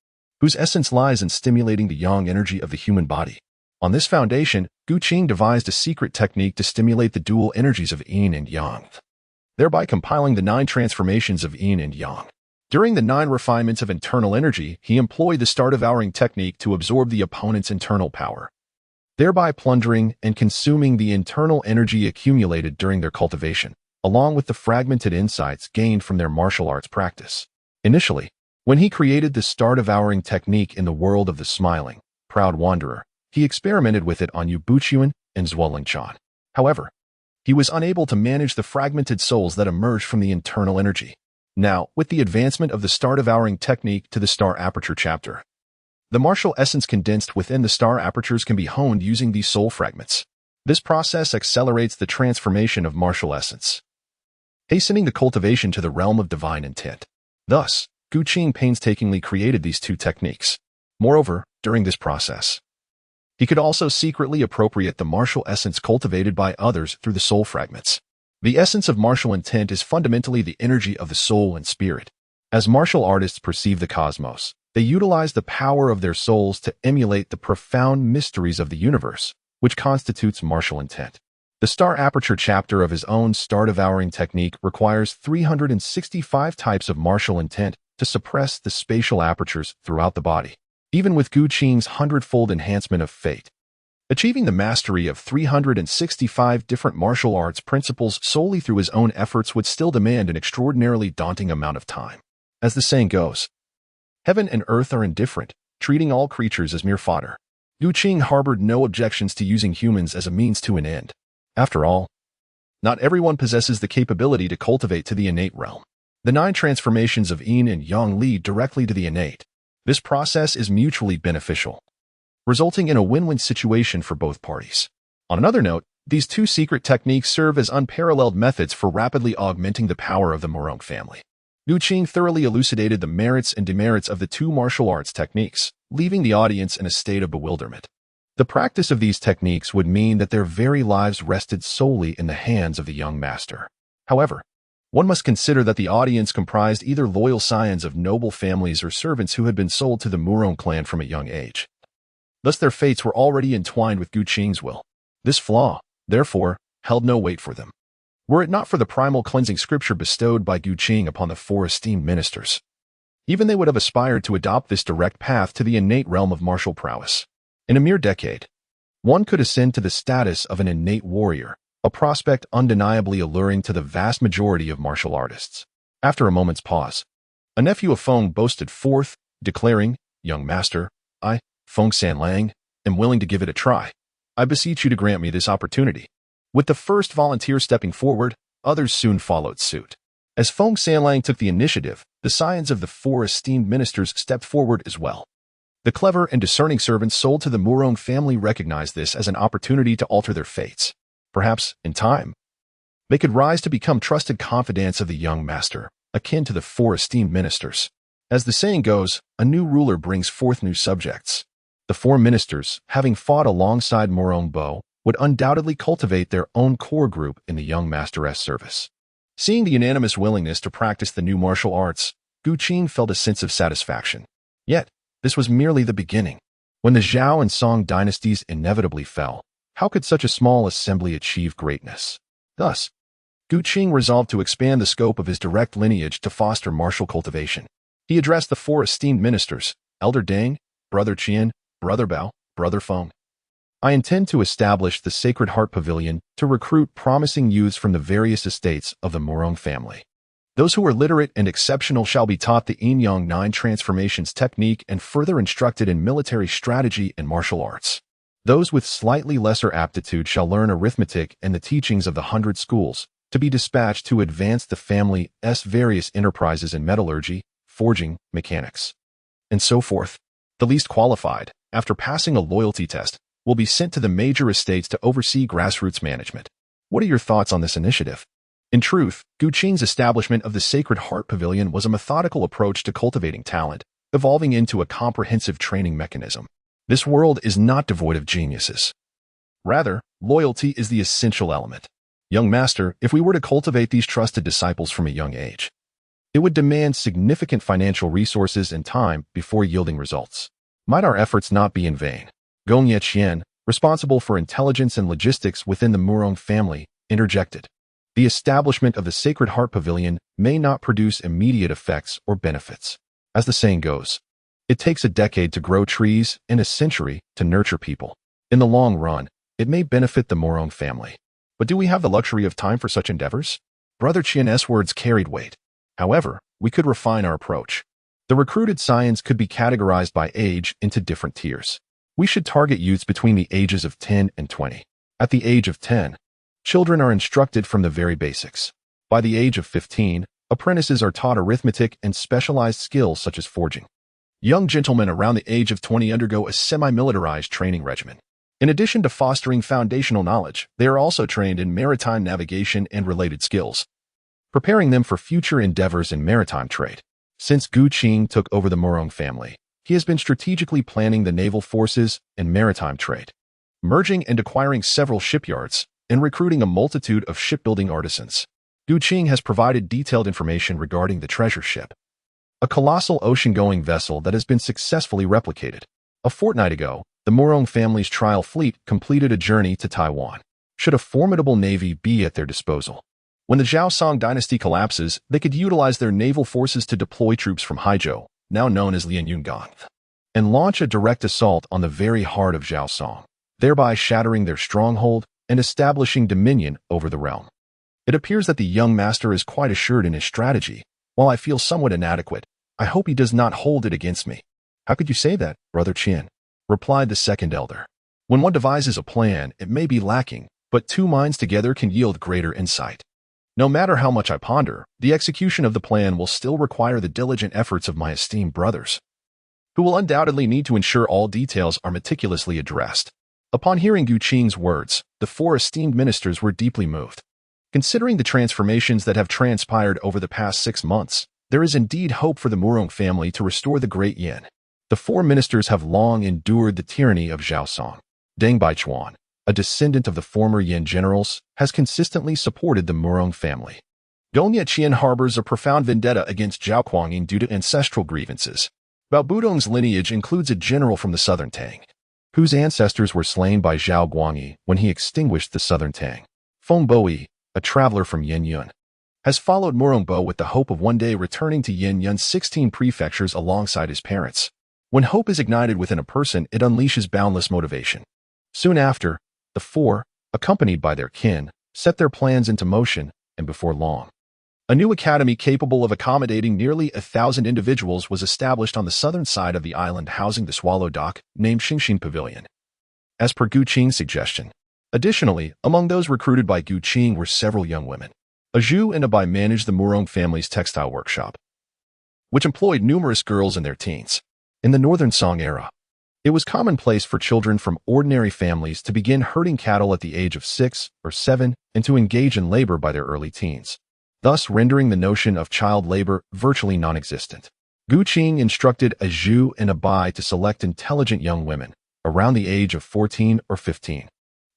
whose essence lies in stimulating the yang energy of the human body. On this foundation, Gu Qing devised a secret technique to stimulate the dual energies of yin and yang, thereby compiling the 9 transformations of yin and yang. During the 9 refinements of internal energy, he employed the star-devouring technique to absorb the opponent's internal power, thereby plundering and consuming the internal energy accumulated during their cultivation, along with the fragmented insights gained from their martial arts practice. Initially, when he created the star-devouring technique in the world of the smiling, proud wanderer, he experimented with it on Yu Buchuan and Zhuolingjun. However, he was unable to manage the fragmented souls that emerged from the internal energy. Now, with the advancement of the star-devouring technique to the star aperture chapter, the martial essence condensed within the star apertures can be honed using these soul fragments. This process accelerates the transformation of martial essence, hastening the cultivation to the realm of divine intent. Thus, Gu Qing painstakingly created these 2 techniques. Moreover, during this process, he could also secretly appropriate the martial essence cultivated by others through the soul fragments. The essence of martial intent is fundamentally the energy of the soul and spirit. As martial artists perceive the cosmos, they utilize the power of their souls to emulate the profound mysteries of the universe, which constitutes martial intent. The star aperture chapter of his own star-devouring technique requires 365 types of martial intent to suppress the spatial apertures throughout the body. Even with Gu Qing's 100-fold enhancement of fate, achieving the mastery of 365 different martial arts principles solely through his own efforts would still demand an extraordinarily daunting amount of time. As the saying goes, heaven and earth are indifferent, treating all creatures as mere fodder. Gu Qing harbored no objections to using humans as a means to an end. After all, not everyone possesses the capability to cultivate to the innate realm. The 9 transformations of yin and yang lead directly to the innate. This process is mutually beneficial, resulting in a win-win situation for both parties. On another note, these 2 secret techniques serve as unparalleled methods for rapidly augmenting the power of the Murong family. Gu Qing thoroughly elucidated the merits and demerits of the two martial arts techniques, leaving the audience in a state of bewilderment. The practice of these techniques would mean that their very lives rested solely in the hands of the young master. However, one must consider that the audience comprised either loyal scions of noble families or servants who had been sold to the Murong clan from a young age. Thus their fates were already entwined with Gu Qing's will. This flaw, therefore, held no weight for them. Were it not for the primal cleansing scripture bestowed by Gu Qing upon the four esteemed ministers, even they would have aspired to adopt this direct path to the innate realm of martial prowess. In a mere decade, one could ascend to the status of an innate warrior, a prospect undeniably alluring to the vast majority of martial artists. After a moment's pause, a nephew of Feng boasted forth, declaring, "Young master, I, Feng Sanlang, am willing to give it a try. I beseech you to grant me this opportunity." With the first volunteer stepping forward, others soon followed suit. As Feng Sanlang took the initiative, the scions of the four esteemed ministers stepped forward as well. The clever and discerning servants sold to the Murong family recognized this as an opportunity to alter their fates. Perhaps, in time, they could rise to become trusted confidants of the young master, akin to the four esteemed ministers. As the saying goes, a new ruler brings forth new subjects. The four ministers, having fought alongside Murong Bo, would undoubtedly cultivate their own core group in the young master's service. Seeing the unanimous willingness to practice the new martial arts, Gu Qing felt a sense of satisfaction. Yet, this was merely the beginning. When the Zhao and Song dynasties inevitably fell, how could such a small assembly achieve greatness? Thus, Gu Qing resolved to expand the scope of his direct lineage to foster martial cultivation. He addressed the four esteemed ministers, Elder Deng, Brother Qian, Brother Bao, Brother Feng. I intend to establish the Sacred Heart Pavilion to recruit promising youths from the various estates of the Murong family. Those who are literate and exceptional shall be taught the Yin-Yang 9 transformations technique and further instructed in military strategy and martial arts. Those with slightly lesser aptitude shall learn arithmetic and the teachings of the 100 schools, to be dispatched to advance the family's various enterprises in metallurgy, forging, mechanics, and so forth. The least qualified, after passing a loyalty test, will be sent to the major estates to oversee grassroots management. What are your thoughts on this initiative? In truth, Gu Qing's establishment of the Sacred Heart Pavilion was a methodical approach to cultivating talent, evolving into a comprehensive training mechanism. This world is not devoid of geniuses. Rather, loyalty is the essential element. Young master, if we were to cultivate these trusted disciples from a young age, it would demand significant financial resources and time before yielding results. Might our efforts not be in vain? Gong Yeqian, responsible for intelligence and logistics within the Murong family, interjected. The establishment of the Sacred Heart Pavilion may not produce immediate effects or benefits. As the saying goes, it takes a decade to grow trees and a century to nurture people. In the long run, it may benefit the Murong family. But do we have the luxury of time for such endeavors? Brother Qian's words carried weight. However, we could refine our approach. The recruited scions could be categorized by age into different tiers. We should target youths between the ages of 10 and 20. At the age of 10, children are instructed from the very basics. By the age of 15, apprentices are taught arithmetic and specialized skills such as forging. Young gentlemen around the age of 20 undergo a semi-militarized training regimen. In addition to fostering foundational knowledge, they are also trained in maritime navigation and related skills, preparing them for future endeavors in maritime trade. Since Gu Qing took over the Murong family, he has been strategically planning the naval forces and maritime trade, merging and acquiring several shipyards, and recruiting a multitude of shipbuilding artisans. Gu Qing has provided detailed information regarding the treasure ship, a colossal ocean-going vessel that has been successfully replicated. A fortnight ago, the Murong family's trial fleet completed a journey to Taiwan. Should a formidable navy be at their disposal? When the Zhao Song dynasty collapses, they could utilize their naval forces to deploy troops from Haizhou, now known as Lianyungang, and launch a direct assault on the very heart of Zhao Song, thereby shattering their stronghold and establishing dominion over the realm. It appears that the young master is quite assured in his strategy. While I feel somewhat inadequate, I hope he does not hold it against me. How could you say that, Brother Qian? Replied the second elder. When one devises a plan, it may be lacking, but two minds together can yield greater insight. No matter how much I ponder, the execution of the plan will still require the diligent efforts of my esteemed brothers, who will undoubtedly need to ensure all details are meticulously addressed. Upon hearing Gu Qing's words, the four esteemed ministers were deeply moved. Considering the transformations that have transpired over the past 6 months, There is indeed hope for the Murong family to restore the great yin. The four ministers have long endured the tyranny of Zhao Song. Deng Baichuan, a descendant of the former Yin generals, has consistently supported the Murong family. Gong Yeqian harbors a profound vendetta against Zhao Guangyin due to ancestral grievances. Bao Budong's lineage includes a general from the southern Tang, whose ancestors were slain by Zhao Guangyi when he extinguished the southern Tang. Feng Boyi, a traveler from Yin Yun, has followed Murong Bo with the hope of one day returning to Yin Yun's 16 prefectures alongside his parents. When hope is ignited within a person, it unleashes boundless motivation. Soon after, the four, accompanied by their kin, set their plans into motion, and before long, a new academy capable of accommodating nearly 1,000 individuals was established on the southern side of the island, housing the Swallow Dock, named Xingxin Pavilion, as per Gu Qing's suggestion. Additionally, among those recruited by Gu Qing were several young women. A Zhu and a Bai managed the Murong family's textile workshop, which employed numerous girls in their teens. In the Northern Song era, it was commonplace for children from ordinary families to begin herding cattle at the age of 6 or 7 and to engage in labor by their early teens, thus rendering the notion of child labor virtually non-existent. Gu Qing instructed a Zhu and a Bai to select intelligent young women, around the age of 14 or 15,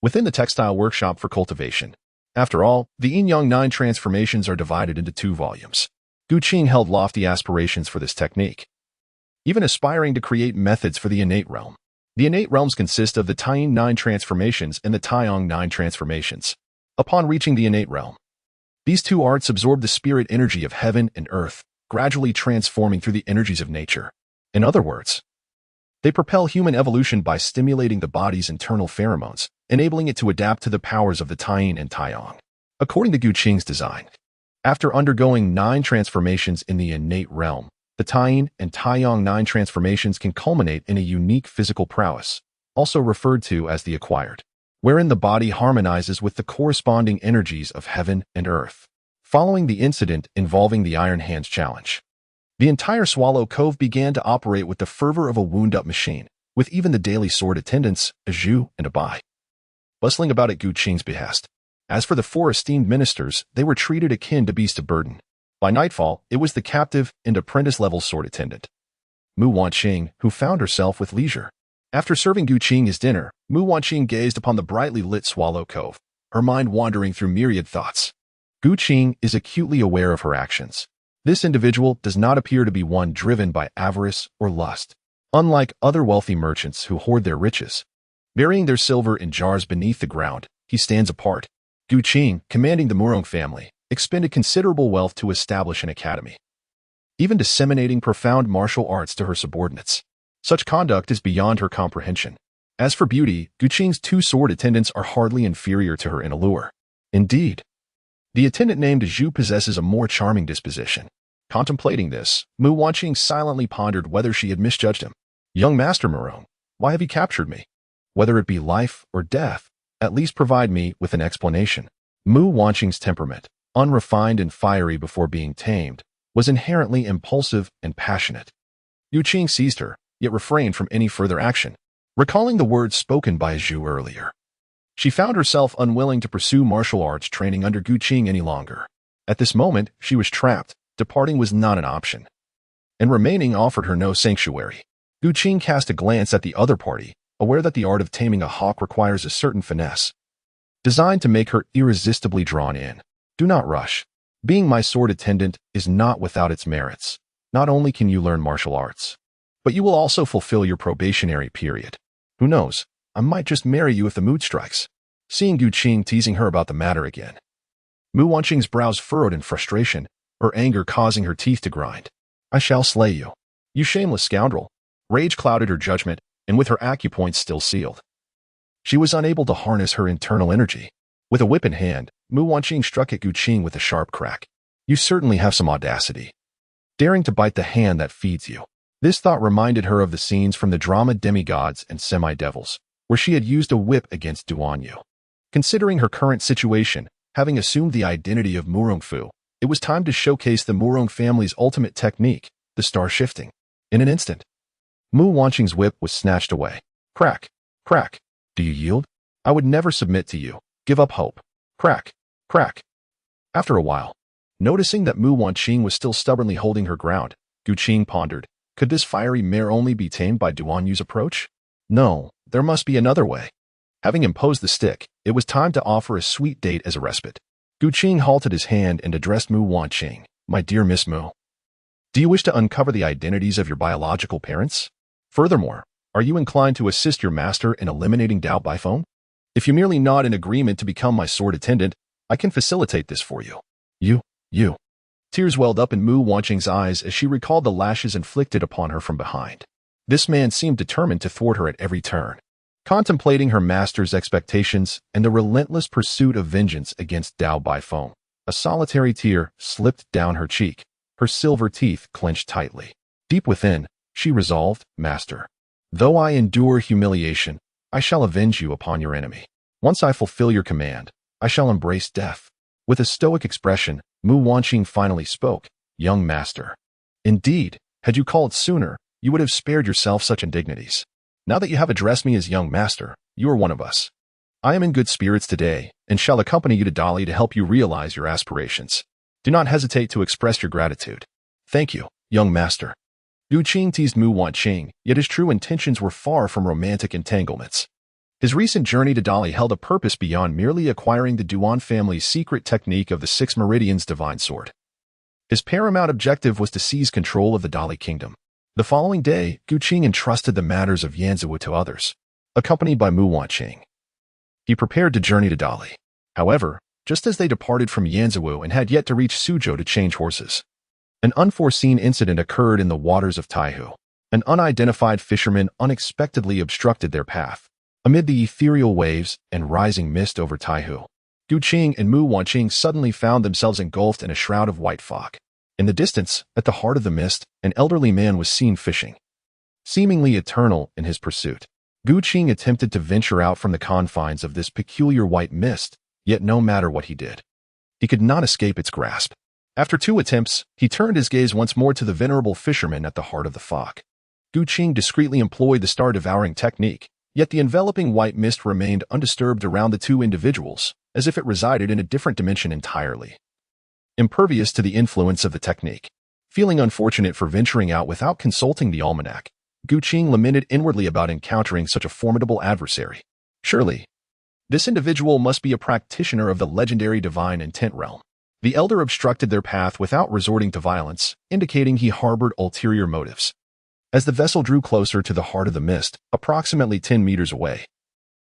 within the textile workshop for cultivation. After all, the Yin-Yang 9 transformations are divided into 2 volumes. Gu Qing held lofty aspirations for this technique, even aspiring to create methods for the innate realm. The innate realms consist of the Taiyin 9 transformations and the Taiyang 9 transformations. Upon reaching the innate realm, these 2 arts absorb the spirit energy of heaven and earth, gradually transforming through the energies of nature. In other words, they propel human evolution by stimulating the body's internal pheromones, enabling it to adapt to the powers of the Taiyin and Taiyang. According to Gu Qing's design, after undergoing 9 transformations in the innate realm, the Taiyin and Taiyang 9 transformations can culminate in a unique physical prowess, also referred to as the acquired, wherein the body harmonizes with the corresponding energies of heaven and earth. Following the incident involving the Iron Hands Challenge, the entire Swallow Cove began to operate with the fervor of a wound-up machine, with even the daily sword attendants, a Zhu and a Bai, bustling about at Gu Qing's behest. As for the 4 esteemed ministers, they were treated akin to beasts of burden. By nightfall, it was the captive and apprentice-level sword attendant, Mu Wanqing, who found herself with leisure. After serving Gu Qing his dinner, Mu Wanqing gazed upon the brightly lit Swallow Cove, her mind wandering through myriad thoughts. Gu Qing is acutely aware of her actions. This individual does not appear to be one driven by avarice or lust. Unlike other wealthy merchants who hoard their riches, burying their silver in jars beneath the ground, he stands apart. Gu Qing, commanding the Murong family, expended considerable wealth to establish an academy, even disseminating profound martial arts to her subordinates. Such conduct is beyond her comprehension. As for beauty, Gu Qing's 2 sword attendants are hardly inferior to her in allure. Indeed, the attendant named Zhu possesses a more charming disposition. Contemplating this, Mu Wanqing silently pondered whether she had misjudged him. Young Master Murong, why have you captured me? Whether it be life or death, at least provide me with an explanation. Mu Wanqing's temperament, unrefined and fiery before being tamed, was inherently impulsive and passionate. Gu Qing seized her, yet refrained from any further action. Recalling the words spoken by Zhu earlier, she found herself unwilling to pursue martial arts training under Gu Qing any longer. At this moment, she was trapped. Departing was not an option, and remaining offered her no sanctuary. Gu Qing cast a glance at the other party, aware that the art of taming a hawk requires a certain finesse, designed to make her irresistibly drawn in. Do not rush. Being my sword attendant is not without its merits. Not only can you learn martial arts, but you will also fulfill your probationary period. Who knows, I might just marry you if the mood strikes. Seeing Gu Qing teasing her about the matter again, Mu Wanqing's brows furrowed in frustration, her anger causing her teeth to grind. I shall slay you, you shameless scoundrel. Rage clouded her judgment, and with her acupoints still sealed, she was unable to harness her internal energy. With a whip in hand, Mu Wanqing struck at Gu Qing with a sharp crack. You certainly have some audacity, daring to bite the hand that feeds you. This thought reminded her of the scenes from the drama Demigods and Semi-Devils, where she had used a whip against Duan Yu. Considering her current situation, having assumed the identity of Murong Fu, it was time to showcase the Murong family's ultimate technique, the star shifting. In an instant, Mu Wanqing's whip was snatched away. Crack, crack. Do you yield? I would never submit to you. Give up hope. Crack, crack. After a while, Noticing that Mu Wanqing was still stubbornly holding her ground, Gu Qing pondered, could this fiery mare only be tamed by Duan Yu's approach? No, there must be another way. Having imposed the stick, it was time to offer a sweet date as a respite. Gu Qing halted his hand and addressed Mu Wanqing. My dear Miss Mu, do you wish to uncover the identities of your biological parents? Furthermore, are you inclined to assist your master in eliminating doubt by phone? If you merely nod in agreement to become my sword attendant, I can facilitate this for you. You. Tears welled up in Mu Wanqing's eyes as she recalled the lashes inflicted upon her from behind. This man seemed determined to thwart her at every turn. Contemplating her master's expectations and the relentless pursuit of vengeance against Dao Baifeng, a solitary tear slipped down her cheek, her silver teeth clenched tightly. Deep within, she resolved, Master, though I endure humiliation, I shall avenge you upon your enemy. Once I fulfill your command, I shall embrace death. With a stoic expression, Mu Wanqing finally spoke, Young master. Indeed, had you called sooner, you would have spared yourself such indignities. Now that you have addressed me as young master, you are one of us. I am in good spirits today, and shall accompany you to Dali to help you realize your aspirations. Do not hesitate to express your gratitude. Thank you, young master. Gu Qing teased Mu Wanqing, yet his true intentions were far from romantic entanglements. His recent journey to Dali held a purpose beyond merely acquiring the Duan family's secret technique of the Six Meridians divine sword. His paramount objective was to seize control of the Dali kingdom. The following day, Gu Qing entrusted the matters of Yanziwu to others, accompanied by Mu Wanqing. He prepared to journey to Dali. However, just as they departed from Yanziwu and had yet to reach Suzhou to change horses, an unforeseen incident occurred in the waters of Taihu. An unidentified fisherman unexpectedly obstructed their path. Amid the ethereal waves and rising mist over Taihu, Gu Qing and Mu Wanqing suddenly found themselves engulfed in a shroud of white fog. In the distance, at the heart of the mist, an elderly man was seen fishing. Seemingly eternal in his pursuit, Gu Qing attempted to venture out from the confines of this peculiar white mist, yet no matter what he did, he could not escape its grasp. After 2 attempts, he turned his gaze once more to the venerable fisherman at the heart of the fog. Gu Qing discreetly employed the star-devouring technique, yet the enveloping white mist remained undisturbed around the 2 individuals, as if it resided in a different dimension entirely. Impervious to the influence of the technique, feeling unfortunate for venturing out without consulting the almanac, Gu Qing lamented inwardly about encountering such a formidable adversary. Surely, this individual must be a practitioner of the legendary divine intent realm. The elder obstructed their path without resorting to violence, indicating he harbored ulterior motives. As the vessel drew closer to the heart of the mist, approximately 10 meters away,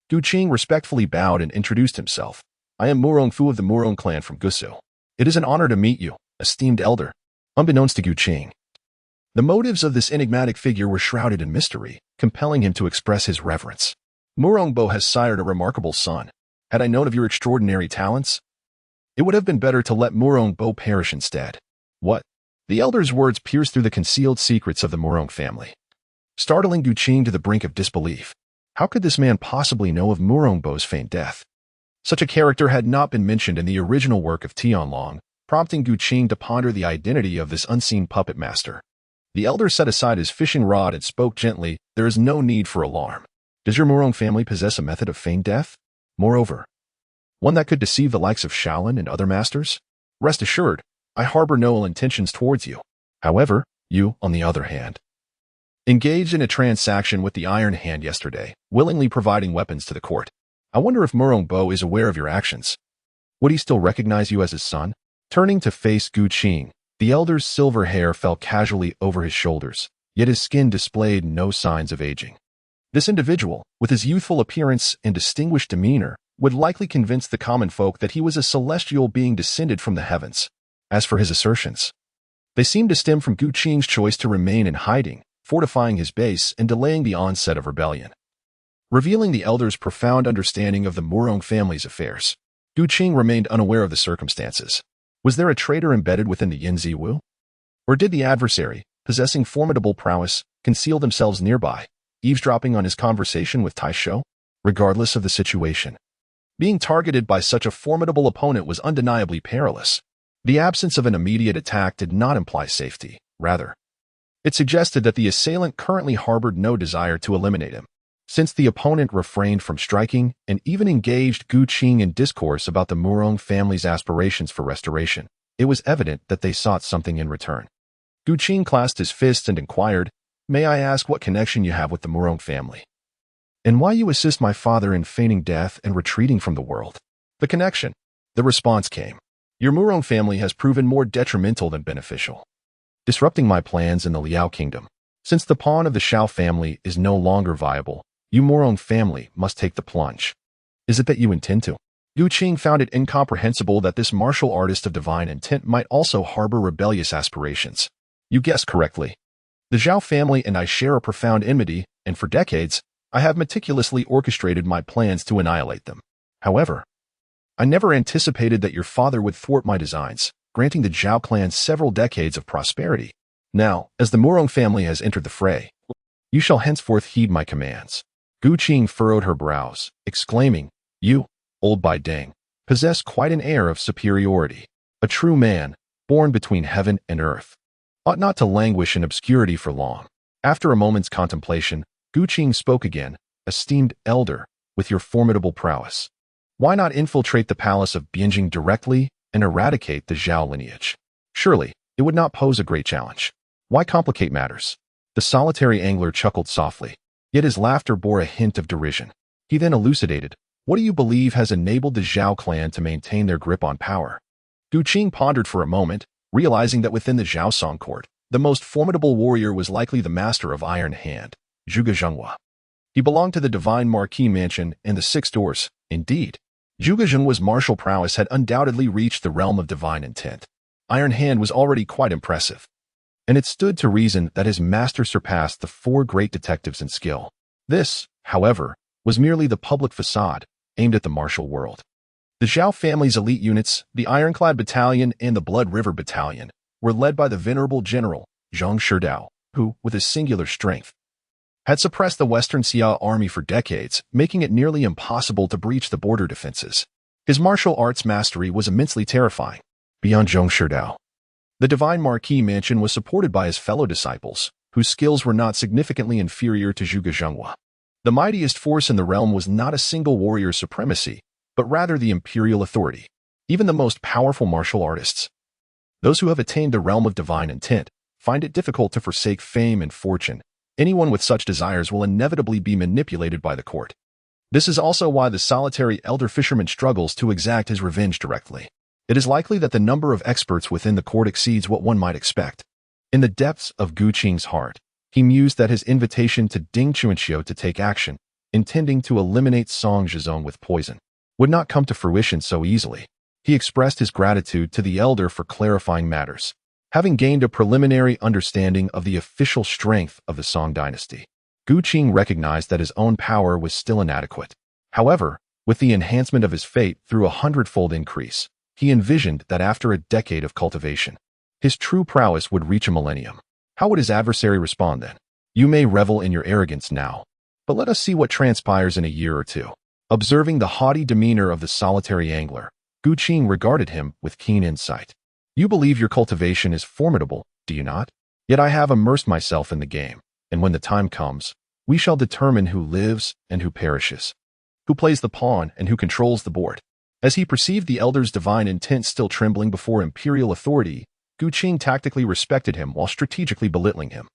Gu Qing respectfully bowed and introduced himself. I am Murong Fu of the Murong clan from Gusu. It is an honor to meet you, esteemed elder. Unbeknownst to Gu Qing, the motives of this enigmatic figure were shrouded in mystery, compelling him to express his reverence. Murong Bo has sired a remarkable son. Had I known of your extraordinary talents, it would have been better to let Murong Bo perish instead. What? The elder's words pierced through the concealed secrets of the Murong family, startling Gu Qing to the brink of disbelief. How could this man possibly know of Murong Bo's feigned death? Such a character had not been mentioned in the original work of Tianlong, prompting Gu Qing to ponder the identity of this unseen puppet master. The elder set aside his fishing rod and spoke gently, there is no need for alarm. Does your Murong family possess a method of feigned death? Moreover, one that could deceive the likes of Shaolin and other masters? Rest assured, I harbor no ill intentions towards you. However, you, on the other hand, engaged in a transaction with the Iron Hand yesterday, willingly providing weapons to the court. I wonder if Murong Bo is aware of your actions. Would he still recognize you as his son? Turning to face Gu Qing, the elder's silver hair fell casually over his shoulders, yet his skin displayed no signs of aging. This individual, with his youthful appearance and distinguished demeanor, would likely convince the common folk that he was a celestial being descended from the heavens. As for his assertions, they seemed to stem from Gu Qing's choice to remain in hiding, fortifying his base and delaying the onset of rebellion. Revealing the elder's profound understanding of the Murong family's affairs, Gu Qing remained unaware of the circumstances. Was there a traitor embedded within the Yanziwu? Or did the adversary, possessing formidable prowess, conceal themselves nearby, eavesdropping on his conversation with Taisho? Regardless of the situation, being targeted by such a formidable opponent was undeniably perilous. The absence of an immediate attack did not imply safety. Rather, it suggested that the assailant currently harbored no desire to eliminate him. Since the opponent refrained from striking and even engaged Gu Qing in discourse about the Murong family's aspirations for restoration, it was evident that they sought something in return. Gu Qing clasped his fists and inquired, "May I ask what connection you have with the Murong family? And why you assist my father in feigning death and retreating from the world?" "The connection." The response came. "Your Murong family has proven more detrimental than beneficial, disrupting my plans in the Liao kingdom. Since the pawn of the Shao family is no longer viable, you Murong family must take the plunge. Is it that you intend to?" Gu Qing found it incomprehensible that this martial artist of divine intent might also harbor rebellious aspirations. "You guessed correctly. The Zhao family and I share a profound enmity, and for decades, I have meticulously orchestrated my plans to annihilate them. However, I never anticipated that your father would thwart my designs, granting the Zhao clan several decades of prosperity. Now, as the Murong family has entered the fray, you shall henceforth heed my commands." Gu Qing furrowed her brows, exclaiming, "You, old Bai Deng, possess quite an air of superiority. A true man, born between heaven and earth, ought not to languish in obscurity for long." After a moment's contemplation, Gu Qing spoke again, "Esteemed elder, with your formidable prowess, why not infiltrate the palace of Bianjing directly and eradicate the Zhao lineage? Surely, it would not pose a great challenge. Why complicate matters?" The solitary angler chuckled softly, yet his laughter bore a hint of derision. He then elucidated, "What do you believe has enabled the Zhao clan to maintain their grip on power?" Gu Qing pondered for a moment, realizing that within the Zhao Song court, the most formidable warrior was likely the master of Iron Hand, Zhuge Zhenghua. He belonged to the Divine Marquis Mansion and the Six Doors. Indeed, Zhuge Zhenghua's martial prowess had undoubtedly reached the realm of divine intent. Iron Hand was already quite impressive, and it stood to reason that his master surpassed the four great detectives in skill. This, however, was merely the public facade aimed at the martial world. The Zhao family's elite units, the Ironclad Battalion and the Blood River Battalion, were led by the venerable general, Zhang Shidao, who, with his singular strength, had suppressed the Western Xia army for decades, making it nearly impossible to breach the border defenses. His martial arts mastery was immensely terrifying. Beyond Zhang Shidao, the Divine Marquis Mansion was supported by his fellow disciples, whose skills were not significantly inferior to Zhuge Zhenghua. The mightiest force in the realm was not a single warrior's supremacy, but rather the imperial authority. Even the most powerful martial artists, those who have attained the realm of divine intent, find it difficult to forsake fame and fortune. Anyone with such desires will inevitably be manipulated by the court. This is also why the solitary elder fisherman struggles to exact his revenge directly. It is likely that the number of experts within the court exceeds what one might expect. In the depths of Gu Qing's heart, he mused that his invitation to Ding Chuanxiu to take action, intending to eliminate Song Zhizong with poison, would not come to fruition so easily. He expressed his gratitude to the elder for clarifying matters. Having gained a preliminary understanding of the official strength of the Song dynasty, Gu Qing recognized that his own power was still inadequate. However, with the enhancement of his fate through a 100-fold increase, he envisioned that after a decade of cultivation, his true prowess would reach a millennium. How would his adversary respond then? You may revel in your arrogance now, but let us see what transpires in a year or two. Observing the haughty demeanor of the solitary angler, Gu Qing regarded him with keen insight. You believe your cultivation is formidable, do you not? Yet I have immersed myself in the game, and when the time comes, we shall determine who lives and who perishes, who plays the pawn and who controls the board. As he perceived the elder's divine intent still trembling before imperial authority, Gu Qing tactically respected him while strategically belittling him,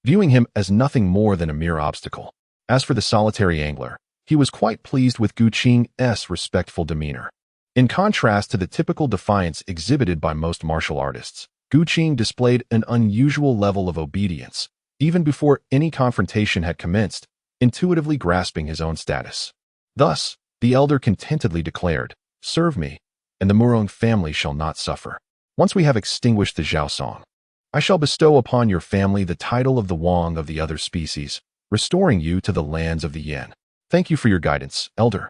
viewing him as nothing more than a mere obstacle. As for the solitary angler, he was quite pleased with Gu Qing's respectful demeanor. In contrast to the typical defiance exhibited by most martial artists, Gu Qing displayed an unusual level of obedience, even before any confrontation had commenced, intuitively grasping his own status. Thus, the elder contentedly declared, "Serve me, and the Murong family shall not suffer. Once we have extinguished the Zhao Song, I shall bestow upon your family the title of the Wang of the other species, restoring you to the lands of the Yan. Thank you for your guidance, elder."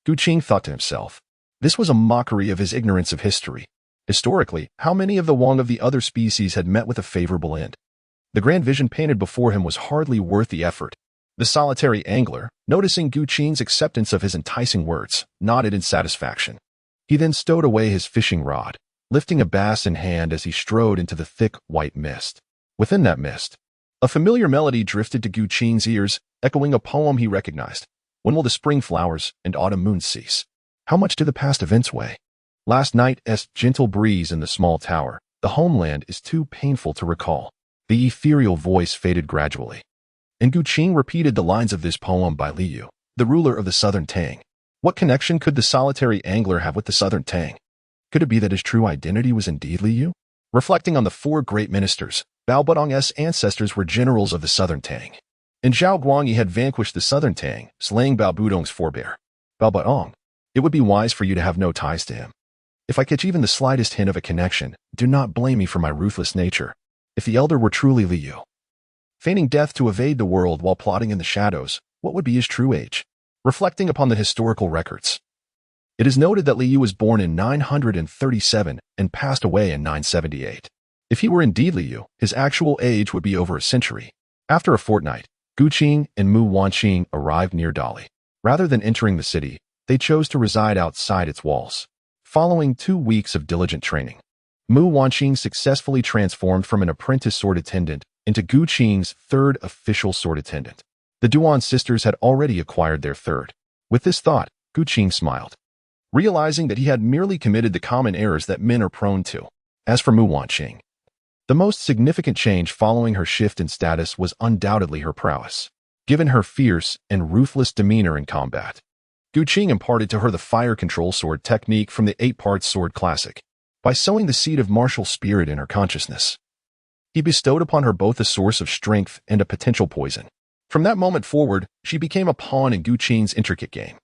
Gu Qing thought to himself. This was a mockery of his ignorance of history. Historically, how many of the Wang of the other species had met with a favorable end? The grand vision painted before him was hardly worth the effort. The solitary angler, noticing Gu Qing's acceptance of his enticing words, nodded in satisfaction. He then stowed away his fishing rod, lifting a bass in hand as he strode into the thick, white mist. Within that mist, a familiar melody drifted to Gu Qing's ears, echoing a poem he recognized. When will the spring flowers and autumn moons cease? How much do the past events weigh? Last night's gentle breeze in the small tower, the homeland is too painful to recall. The ethereal voice faded gradually. And Gu Qing repeated the lines of this poem by Liu, the ruler of the southern Tang. What connection could the solitary angler have with the southern Tang? Could it be that his true identity was indeed Liu? Reflecting on the four great ministers, Bao Budong's ancestors were generals of the southern Tang. And Zhao Guangyi had vanquished the southern Tang, slaying Bao Budong's forebear. Bao Budong, it would be wise for you to have no ties to him. If I catch even the slightest hint of a connection, do not blame me for my ruthless nature. If the elder were truly Liu, feigning death to evade the world while plotting in the shadows, what would be his true age? Reflecting upon the historical records, it is noted that Liu was born in 937 and passed away in 978. If he were indeed Liu, his actual age would be over a century. After a fortnight, Gu Qing and Mu Wanqing arrived near Dali. Rather than entering the city, they chose to reside outside its walls. Following 2 weeks of diligent training, Mu Wanqing successfully transformed from an apprentice sword attendant into Gu Qing's third official sword attendant. The Duan sisters had already acquired their third. With this thought, Gu Qing smiled, realizing that he had merely committed the common errors that men are prone to. As for Mu Wanqing, the most significant change following her shift in status was undoubtedly her prowess. Given her fierce and ruthless demeanor in combat, Gu Qing imparted to her the fire control sword technique from the 8-part sword classic. By sowing the seed of martial spirit in her consciousness, he bestowed upon her both a source of strength and a potential poison. From that moment forward, she became a pawn in Gu Qing's intricate game.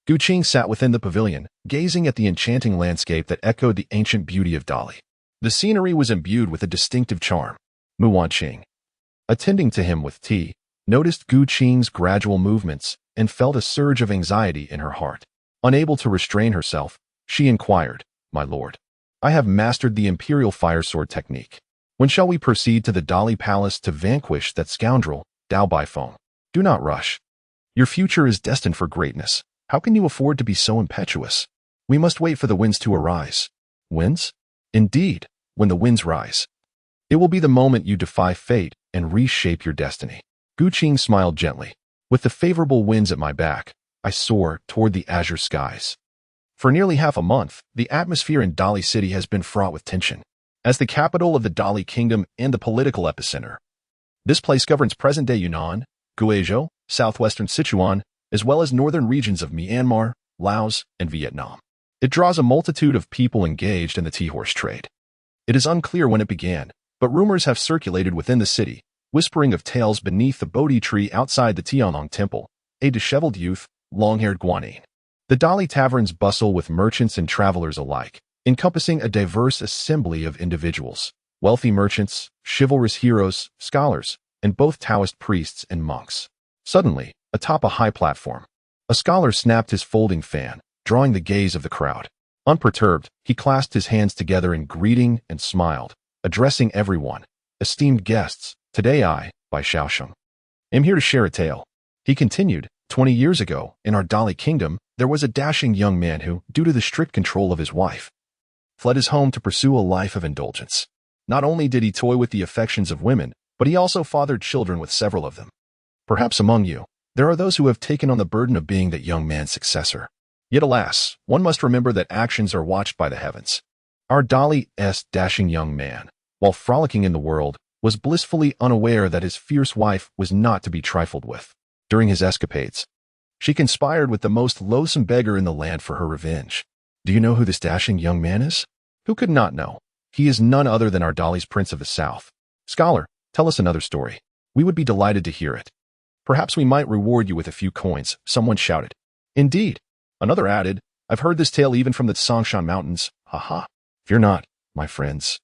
Gu Qing sat within the pavilion, gazing at the enchanting landscape that echoed the ancient beauty of Dali. The scenery was imbued with a distinctive charm. Mu Wanqing, attending to him with tea, noticed Gu Qing's gradual movements and felt a surge of anxiety in her heart. Unable to restrain herself, she inquired, "My lord, I have mastered the imperial fire sword technique. When shall we proceed to the Dali Palace to vanquish that scoundrel, Dao Baifeng? Do not rush. Your future is destined for greatness. How can you afford to be so impetuous? We must wait for the winds to arise." Winds? Indeed, when the winds rise, it will be the moment you defy fate and reshape your destiny. Gu Qing smiled gently. With the favorable winds at my back, I soar toward the azure skies. For nearly half a month, the atmosphere in Dali City has been fraught with tension. As the capital of the Dali Kingdom and the political epicenter, this place governs present-day Yunnan, Guizhou, southwestern Sichuan, as well as northern regions of Myanmar, Laos, and Vietnam. It draws a multitude of people engaged in the tea-horse trade. It is unclear when it began, but rumors have circulated within the city, whispering of tales beneath the Bodhi tree outside the Tianlong Temple, a disheveled youth, long-haired Guanyin. The Dali taverns bustle with merchants and travelers alike, encompassing a diverse assembly of individuals, wealthy merchants, chivalrous heroes, scholars, and both Taoist priests and monks. Suddenly, atop a high platform, a scholar snapped his folding fan, drawing the gaze of the crowd. Unperturbed, he clasped his hands together in greeting and smiled, addressing everyone. "Esteemed guests, today I, by Shaosheng, am here to share a tale." He continued, 20 years ago, in our Dali Kingdom, there was a dashing young man who, due to the strict control of his wife, fled his home to pursue a life of indulgence. Not only did he toy with the affections of women, but he also fathered children with several of them. Perhaps among you, there are those who have taken on the burden of being that young man's successor. Yet alas, one must remember that actions are watched by the heavens. Our Dali's dashing young man, while frolicking in the world, was blissfully unaware that his fierce wife was not to be trifled with. During his escapades, she conspired with the most loathsome beggar in the land for her revenge. Do you know who this dashing young man is? Who could not know? He is none other than our Dali's Prince of the South. Scholar, tell us another story. We would be delighted to hear it. Perhaps we might reward you with a few coins, someone shouted. Indeed. Another added, I've heard this tale even from the Songshan Mountains. Ha. Fear not, my friends.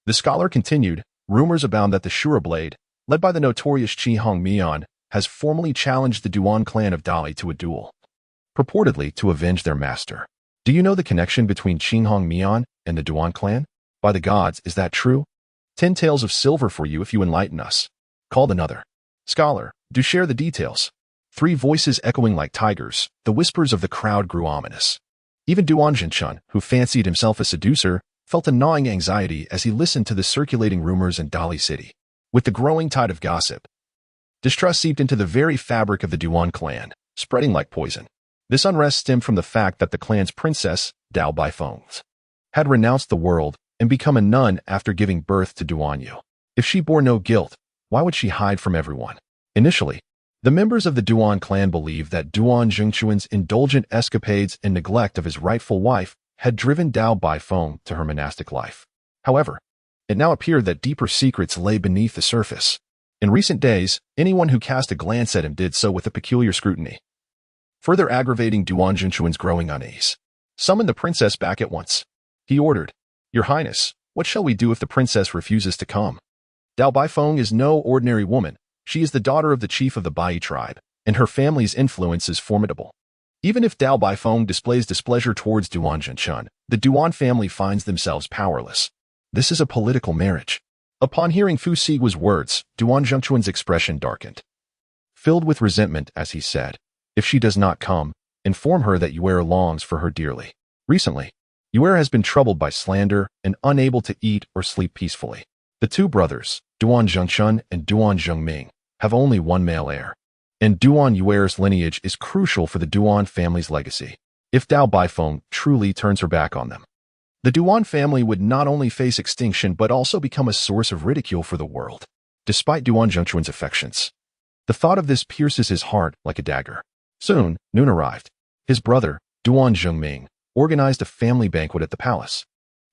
The scholar continued, rumors abound that the Shura Blade, led by the notorious Qi Hong Mian, has formally challenged the Duan clan of Dali to a duel, purportedly to avenge their master. Do you know the connection between Qi Hong Mian and the Duan clan? By the gods, is that true? 10 taels of silver for you if you enlighten us. Called another. Scholar, do share the details. 3 voices echoing like tigers, the whispers of the crowd grew ominous. Even Duan Zhenchun, who fancied himself a seducer, felt a gnawing anxiety as he listened to the circulating rumors in Dali City. With the growing tide of gossip, distrust seeped into the very fabric of the Duan clan, spreading like poison. This unrest stemmed from the fact that the clan's princess, Dao Baifeng, had renounced the world and become a nun after giving birth to Duan Yu. If she bore no guilt, why would she hide from everyone? Initially, the members of the Duan clan believed that Duan Zhengquan's indulgent escapades and neglect of his rightful wife had driven Dao Baifeng to her monastic life. However, it now appeared that deeper secrets lay beneath the surface. In recent days, anyone who cast a glance at him did so with a peculiar scrutiny, further aggravating Duan Zhengquan's growing unease. Summon the princess back at once, he ordered. Your Highness, what shall we do if the princess refuses to come? Dao Baifeng is no ordinary woman. She is the daughter of the chief of the Bai tribe, and her family's influence is formidable. Even if Dao Baifeng displays displeasure towards Duan Zhengquan, the Duan family finds themselves powerless. This is a political marriage. Upon hearing Fu Sigua's words, Duan Zhengquan's expression darkened, filled with resentment as he said, if she does not come, inform her that Yuer longs for her dearly. Recently, Yuer has been troubled by slander and unable to eat or sleep peacefully. The two brothers, Duan Zhengquan and Duan Zhengming, have only one male heir, and Duan Yuer's lineage is crucial for the Duan family's legacy. If Dao Baifeng truly turns her back on them, the Duan family would not only face extinction but also become a source of ridicule for the world. Despite Duan Zhengquan's affections, the thought of this pierces his heart like a dagger. Soon, noon arrived. His brother, Duan Zhengming, organized a family banquet at the palace,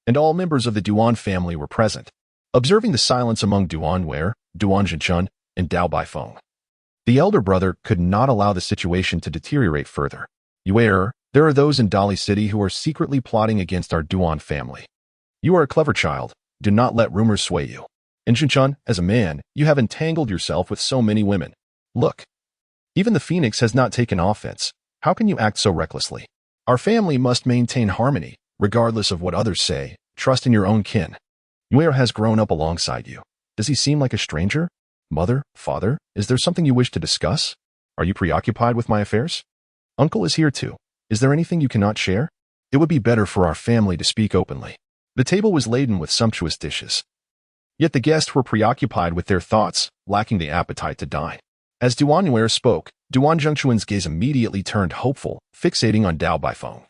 and all members of the Duan family were present. Observing the silence among Duan Yuer, Duan Zhengquan, and Dao Baifeng, the elder brother could not allow the situation to deteriorate further. Yuer, there are those in Dali City who are secretly plotting against our Duan family. You are a clever child. Do not let rumors sway you. And Zhengquan, as a man, you have entangled yourself with so many women. Look, even the phoenix has not taken offense. How can you act so recklessly? Our family must maintain harmony, regardless of what others say. Trust in your own kin. Yuer has grown up alongside you. Does he seem like a stranger? Mother, father, is there something you wish to discuss? Are you preoccupied with my affairs? Uncle is here too. Is there anything you cannot share? It would be better for our family to speak openly. The table was laden with sumptuous dishes. Yet the guests were preoccupied with their thoughts, lacking the appetite to dine. As Duan Yuer spoke, Duan Zhengquan's gaze immediately turned hopeful, fixating on Dao Baifeng,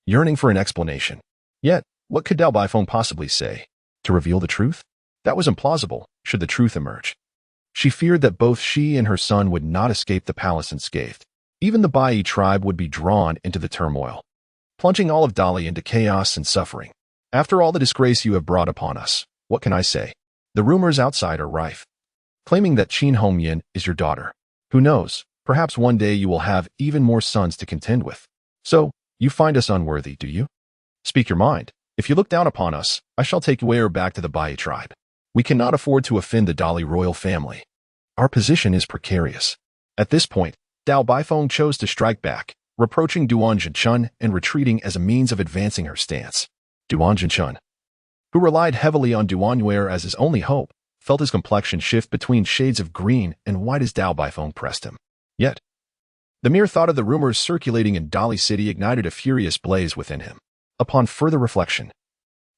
yearning for an explanation. Yet, what could Dao Baifeng possibly say? To reveal the truth? That was implausible, should the truth emerge. She feared that both she and her son would not escape the palace unscathed. Even the Bai tribe would be drawn into the turmoil, plunging all of Dali into chaos and suffering. After all the disgrace you have brought upon us, what can I say? The rumors outside are rife, claiming that Qin Hongyan is your daughter. Who knows, perhaps one day you will have even more sons to contend with. So, you find us unworthy, do you? Speak your mind. If you look down upon us, I shall take Yuer back to the Bai tribe. We cannot afford to offend the Dali royal family. Our position is precarious. At this point, Dao Baifeng chose to strike back, reproaching Duan Zhengquan and retreating as a means of advancing her stance. Duan Zhengquan, who relied heavily on Duan Yuer as his only hope, felt his complexion shift between shades of green and white as Dao Baifeng pressed him. Yet, the mere thought of the rumors circulating in Dali City ignited a furious blaze within him. Upon further reflection,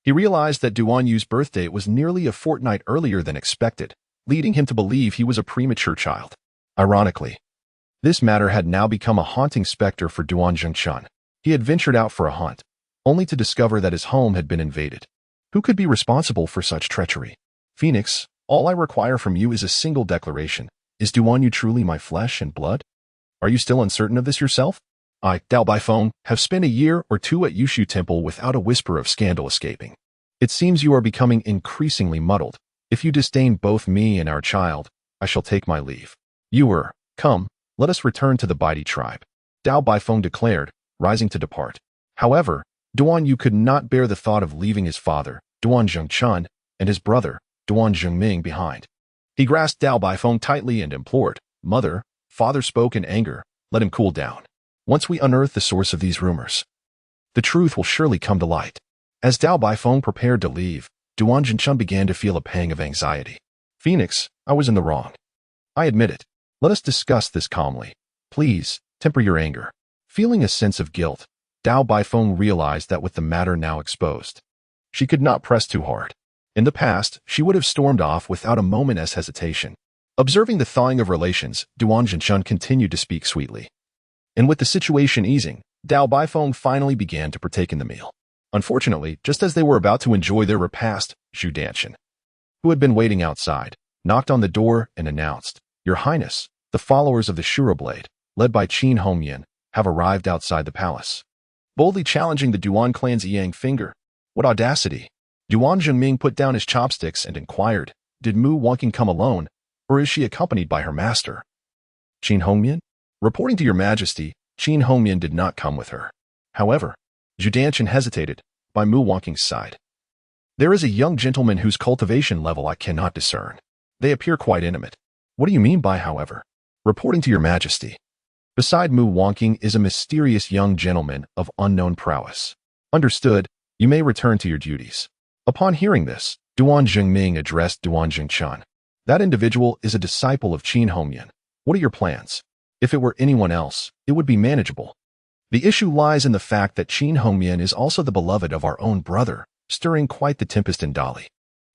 he realized that Duan Yu's birth date was nearly a fortnight earlier than expected, leading him to believe he was a premature child. Ironically, this matter had now become a haunting specter for Duan Zhengquan. He had ventured out for a hunt, only to discover that his home had been invaded. Who could be responsible for such treachery? Phoenix, all I require from you is a single declaration. Is Duan Yu truly my flesh and blood? Are you still uncertain of this yourself? I, Dao Baifeng, have spent a year or two at Yushu Temple without a whisper of scandal escaping. It seems you are becoming increasingly muddled. If you disdain both me and our child, I shall take my leave. Yuer, come, let us return to the Bai tribe. Dao Baifeng declared, rising to depart. However, Duan Yu could not bear the thought of leaving his father, Duan Zhengquan, and his brother, Duan Zhengming, behind. He grasped Dao Baifeng tightly and implored, Mother, father spoke in anger, let him cool down. Once we unearth the source of these rumors, the truth will surely come to light. As Dao Baifeng prepared to leave, Duan Zhengquan began to feel a pang of anxiety. Phoenix, I was in the wrong. I admit it. Let us discuss this calmly. Please, temper your anger. Feeling a sense of guilt, Dao Baifeng realized that with the matter now exposed, she could not press too hard. In the past, she would have stormed off without a moment's hesitation. Observing the thawing of relations, Duan Zhengquan continued to speak sweetly. And with the situation easing, Dao Baifeng finally began to partake in the meal. Unfortunately, just as they were about to enjoy their repast, Zhu Danchen, who had been waiting outside, knocked on the door and announced, "Your Highness, the followers of the Shura Blade, led by Qin Hongyan, have arrived outside the palace." Boldly challenging the Duan clan's Yang finger. What audacity! Duan Zhengming put down his chopsticks and inquired, "Did Mu Wanqing come alone, or is she accompanied by her master?" "Qin Hongyan? Reporting to your majesty, Qin Hongyan did not come with her." However, Zhu Danchen hesitated, by Mu Wanqing's side. "There is a young gentleman whose cultivation level I cannot discern. They appear quite intimate." "What do you mean by however?" "Reporting to your majesty. Beside Mu Wanqing is a mysterious young gentleman of unknown prowess." "Understood. You may return to your duties." Upon hearing this, Duan Zhengming addressed Duan Zhengchun. "That individual is a disciple of Qin Hongyan. What are your plans? If it were anyone else, it would be manageable. The issue lies in the fact that Qin Hongyan is also the beloved of our own brother, stirring quite the tempest in Dali."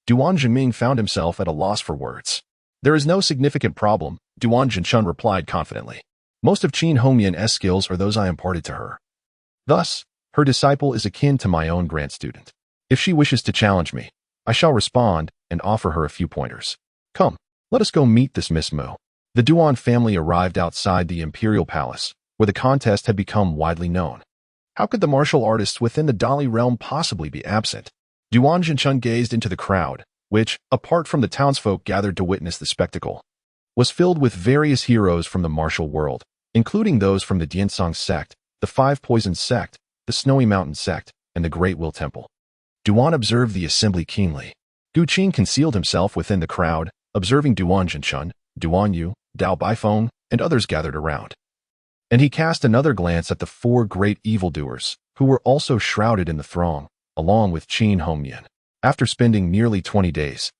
Duan Zhengming found himself at a loss for words. "There is no significant problem," Duan Zhengchun replied confidently. "Most of Qin Hongyan's skills are those I imparted to her. Thus, her disciple is akin to my own grant student. If she wishes to challenge me, I shall respond and offer her a few pointers. Come, let us go meet this Miss Mu." The Duan family arrived outside the imperial palace, where the contest had become widely known. How could the martial artists within the Dali realm possibly be absent? Duan Zhengchun gazed into the crowd, which, apart from the townsfolk gathered to witness the spectacle, was filled with various heroes from the martial world, including those from the Diansong sect, the Five Poisons sect, the Snowy Mountain sect, and the Great Will Temple. Duan observed the assembly keenly. Gu Qing concealed himself within the crowd, observing Duan Zhengchun, Duan Yu, Dao Baifeng, and others gathered around. And he cast another glance at the four great evildoers, who were also shrouded in the throng, along with Qin Hongyan. After spending nearly 20 days,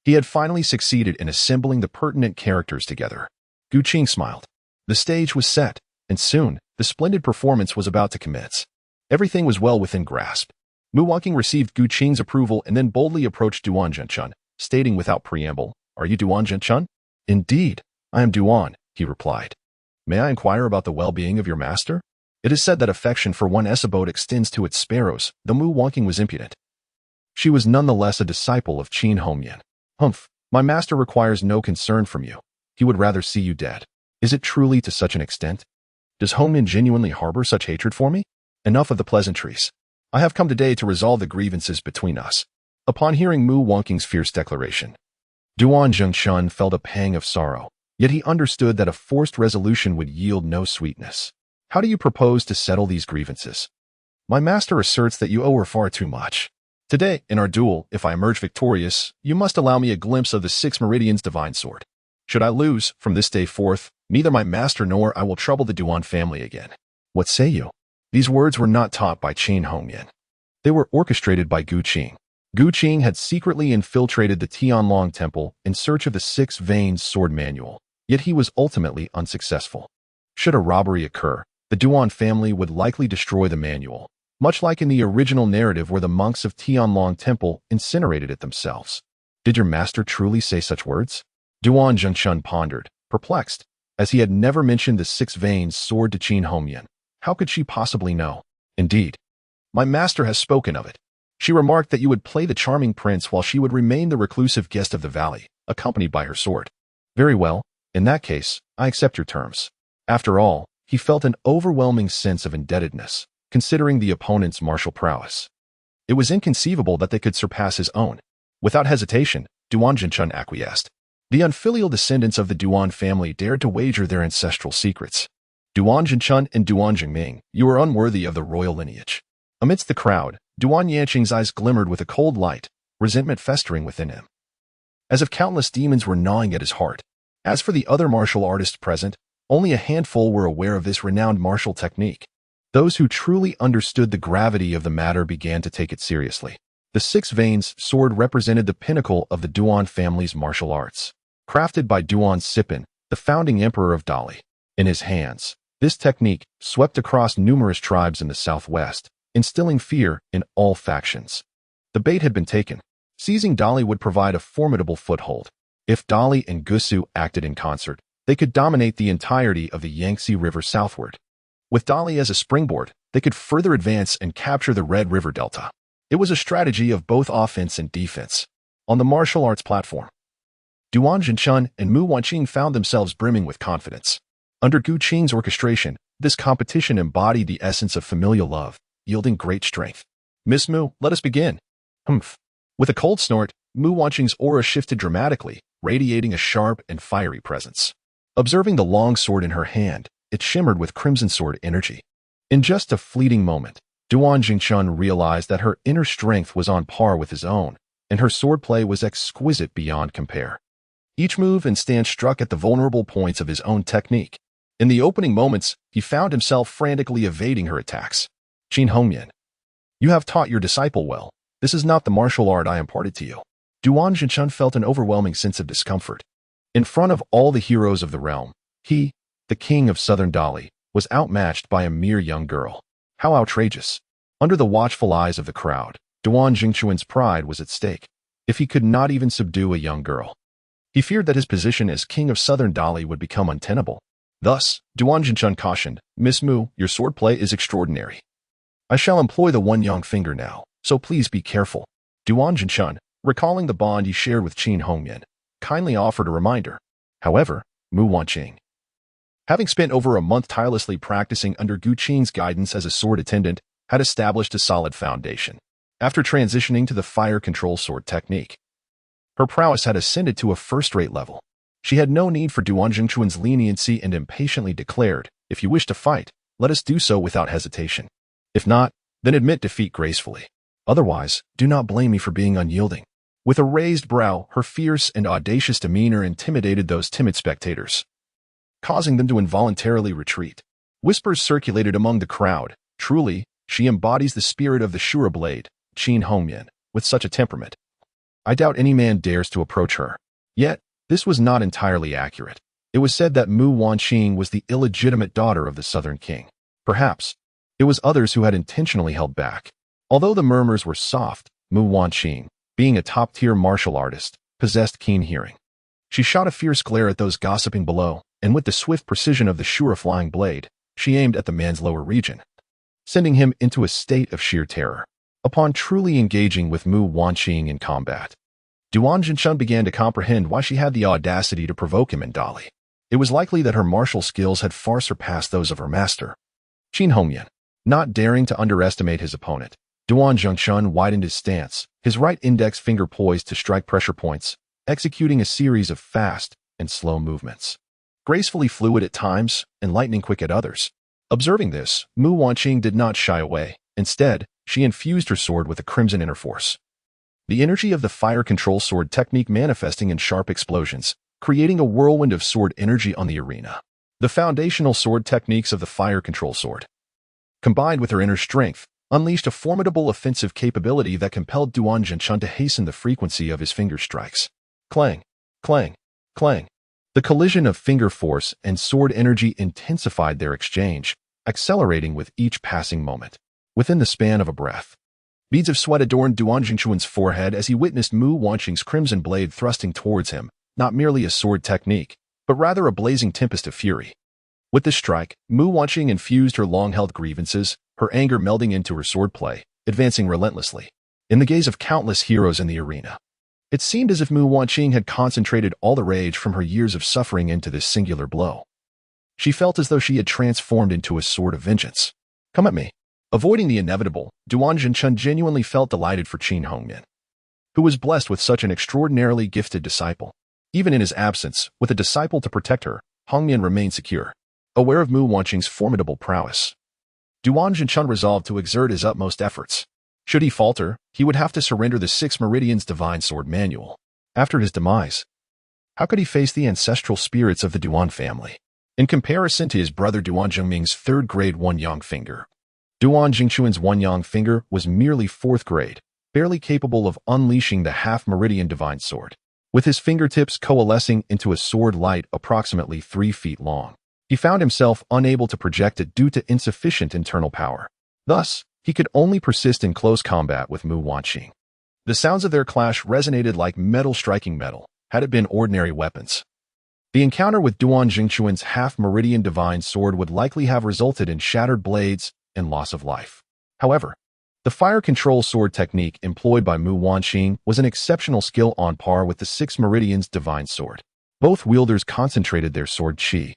he had finally succeeded in assembling the pertinent characters together. Gu Qing smiled. The stage was set, and soon, the splendid performance was about to commence. Everything was well within grasp. Mu Wanqing received Gu Qing's approval and then boldly approached Duan Zhengchun, stating without preamble, "Are you Duan Zhengchun?" "Indeed, I am Duan," he replied. "May I inquire about the well-being of your master?" It is said that affection for one Esabode extends to its sparrows, though Mu Wanqing was impudent. She was nonetheless a disciple of Qin Hongyan. "Humph, my master requires no concern from you. He would rather see you dead." "Is it truly to such an extent? Does Hongyan genuinely harbor such hatred for me?" "Enough of the pleasantries. I have come today to resolve the grievances between us." Upon hearing Mu Wanqing's fierce declaration, Duan Zhengchun felt a pang of sorrow, yet he understood that a forced resolution would yield no sweetness. "How do you propose to settle these grievances?" "My master asserts that you owe her far too much. Today, in our duel, if I emerge victorious, you must allow me a glimpse of the Six Meridians Divine Sword. Should I lose, from this day forth, neither my master nor I will trouble the Duan family again." "What say you?" These words were not taught by Qin Hongyan. They were orchestrated by Gu Qing. Gu Qing had secretly infiltrated the Tianlong Temple in search of the Six Veins Sword Manual, yet he was ultimately unsuccessful. Should a robbery occur, the Duan family would likely destroy the manual, much like in the original narrative where the monks of Tianlong Temple incinerated it themselves. Did your master truly say such words? Duan Zhengchun pondered, perplexed, as he had never mentioned the Six Veins Sword to Qin Hongyan. How could she possibly know? "Indeed, my master has spoken of it. She remarked that you would play the charming prince while she would remain the reclusive guest of the valley, accompanied by her sword." "Very well. In that case, I accept your terms." After all, he felt an overwhelming sense of indebtedness, considering the opponent's martial prowess. It was inconceivable that they could surpass his own. Without hesitation, Duan Zhengchun acquiesced. The unfilial descendants of the Duan family dared to wager their ancestral secrets. "Duan Zhengchun and Duan Zhengming, you are unworthy of the royal lineage." Amidst the crowd, Duan Yanqing's eyes glimmered with a cold light, resentment festering within him, as if countless demons were gnawing at his heart. As for the other martial artists present, only a handful were aware of this renowned martial technique. Those who truly understood the gravity of the matter began to take it seriously. The Six Veins sword represented the pinnacle of the Duan family's martial arts. Crafted by Duan Sipin, the founding emperor of Dali. In his hands, this technique swept across numerous tribes in the southwest, instilling fear in all factions. The bait had been taken. Seizing Dali would provide a formidable foothold. If Dali and Gusu acted in concert, they could dominate the entirety of the Yangtze River southward. With Dali as a springboard, they could further advance and capture the Red River Delta. It was a strategy of both offense and defense. On the martial arts platform, Duan Jinchun and Mu Wanqing found themselves brimming with confidence. Under Gu Qing's orchestration, this competition embodied the essence of familial love, yielding great strength. "Miss Mu, let us begin." Humph. With a cold snort, Mu Wanqing's aura shifted dramatically, radiating a sharp and fiery presence. Observing the long sword in her hand, it shimmered with crimson sword energy. In just a fleeting moment, Duan Jingchun realized that her inner strength was on par with his own, and her swordplay was exquisite beyond compare. Each move and stance struck at the vulnerable points of his own technique. In the opening moments, he found himself frantically evading her attacks. "Qin Hongmian, you have taught your disciple well. This is not the martial art I imparted to you." Duan Jingchun felt an overwhelming sense of discomfort. In front of all the heroes of the realm, he, the king of southern Dali, was outmatched by a mere young girl. How outrageous! Under the watchful eyes of the crowd, Duan Jingchun's pride was at stake. If he could not even subdue a young girl, he feared that his position as king of southern Dali would become untenable. Thus, Duan Jinchun cautioned, "Miss Mu, your swordplay is extraordinary. I shall employ the one young finger now, so please be careful." Duan Jinchun, recalling the bond he shared with Qin Hongmian, kindly offered a reminder. However, Mu Wanqing, having spent over a month tirelessly practicing under Gu Qing's guidance as a sword attendant, had established a solid foundation. After transitioning to the fire control sword technique, her prowess had ascended to a first-rate level. She had no need for Duan Jingchun's leniency and impatiently declared, "If you wish to fight, let us do so without hesitation. If not, then admit defeat gracefully. Otherwise, do not blame me for being unyielding." With a raised brow, her fierce and audacious demeanor intimidated those timid spectators, causing them to involuntarily retreat. Whispers circulated among the crowd. "Truly, she embodies the spirit of the Shura blade, Qin Hongmian, with such a temperament. I doubt any man dares to approach her." Yet, this was not entirely accurate. It was said that Mu Wanqing was the illegitimate daughter of the southern king. Perhaps, it was others who had intentionally held back. Although the murmurs were soft, Mu Wanqing, being a top-tier martial artist, possessed keen hearing. She shot a fierce glare at those gossiping below, and with the swift precision of the Shura flying blade, she aimed at the man's lower region, sending him into a state of sheer terror. Upon truly engaging with Mu Wanqing in combat, Duan Jinchun began to comprehend why she had the audacity to provoke him in Dali. It was likely that her martial skills had far surpassed those of her master, Qin Hongmian. Not daring to underestimate his opponent, Duan Jinchun widened his stance, his right index finger poised to strike pressure points, executing a series of fast and slow movements, gracefully fluid at times and lightning quick at others. Observing this, Mu Wanqing did not shy away. Instead, she infused her sword with a crimson inner force, the energy of the fire control sword technique manifesting in sharp explosions, creating a whirlwind of sword energy on the arena. The foundational sword techniques of the fire control sword, combined with her inner strength, unleashed a formidable offensive capability that compelled Duan Jinchun to hasten the frequency of his finger strikes. Clang, clang, clang. The collision of finger force and sword energy intensified their exchange, accelerating with each passing moment. Within the span of a breath, beads of sweat adorned Duan Jingchun's forehead as he witnessed Mu Wanqing's crimson blade thrusting towards him, not merely a sword technique, but rather a blazing tempest of fury. With this strike, Mu Wanqing infused her long-held grievances, her anger melding into her swordplay, advancing relentlessly. In the gaze of countless heroes in the arena, it seemed as if Mu Wanqing had concentrated all the rage from her years of suffering into this singular blow. She felt as though she had transformed into a sword of vengeance. "Come at me." Avoiding the inevitable, Duan Jinchun genuinely felt delighted for Qin Hongmian, who was blessed with such an extraordinarily gifted disciple. Even in his absence, with a disciple to protect her, Hongmian remained secure. Aware of Mu Wanqing's formidable prowess, Duan Jinchun resolved to exert his utmost efforts. Should he falter, he would have to surrender the 6 Meridians Divine Sword Manual. After his demise, how could he face the ancestral spirits of the Duan family? In comparison to his brother Duan Zhengming's 3rd grade one yang finger, Duan Jingchun's one yang finger was merely 4th grade, barely capable of unleashing the half-meridian divine sword. With his fingertips coalescing into a sword light approximately 3 feet long, he found himself unable to project it due to insufficient internal power. Thus, he could only persist in close combat with Mu Wanqing. The sounds of their clash resonated like metal striking metal, had it been ordinary weapons. The encounter with Duan Jingquan's half-meridian divine sword would likely have resulted in shattered blades and loss of life. However, the fire control sword technique employed by Mu Wanqing was an exceptional skill on par with the Six Meridians divine sword. Both wielders concentrated their sword Qi,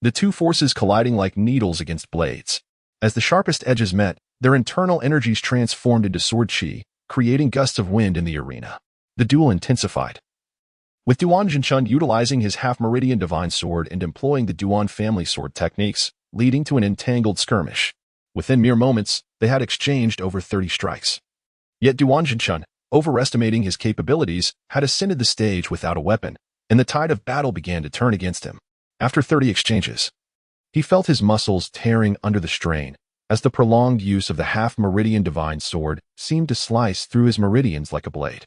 the two forces colliding like needles against blades. As the sharpest edges met, their internal energies transformed into sword Qi, creating gusts of wind in the arena. The duel intensified, with Duan Jingquan utilizing his half-meridian divine sword and employing the Duan family sword techniques, leading to an entangled skirmish. Within mere moments, they had exchanged over 30 strikes. Yet Duan Jingquan, overestimating his capabilities, had ascended the stage without a weapon, and the tide of battle began to turn against him. After 30 exchanges, he felt his muscles tearing under the strain, as the prolonged use of the half-meridian divine sword seemed to slice through his meridians like a blade.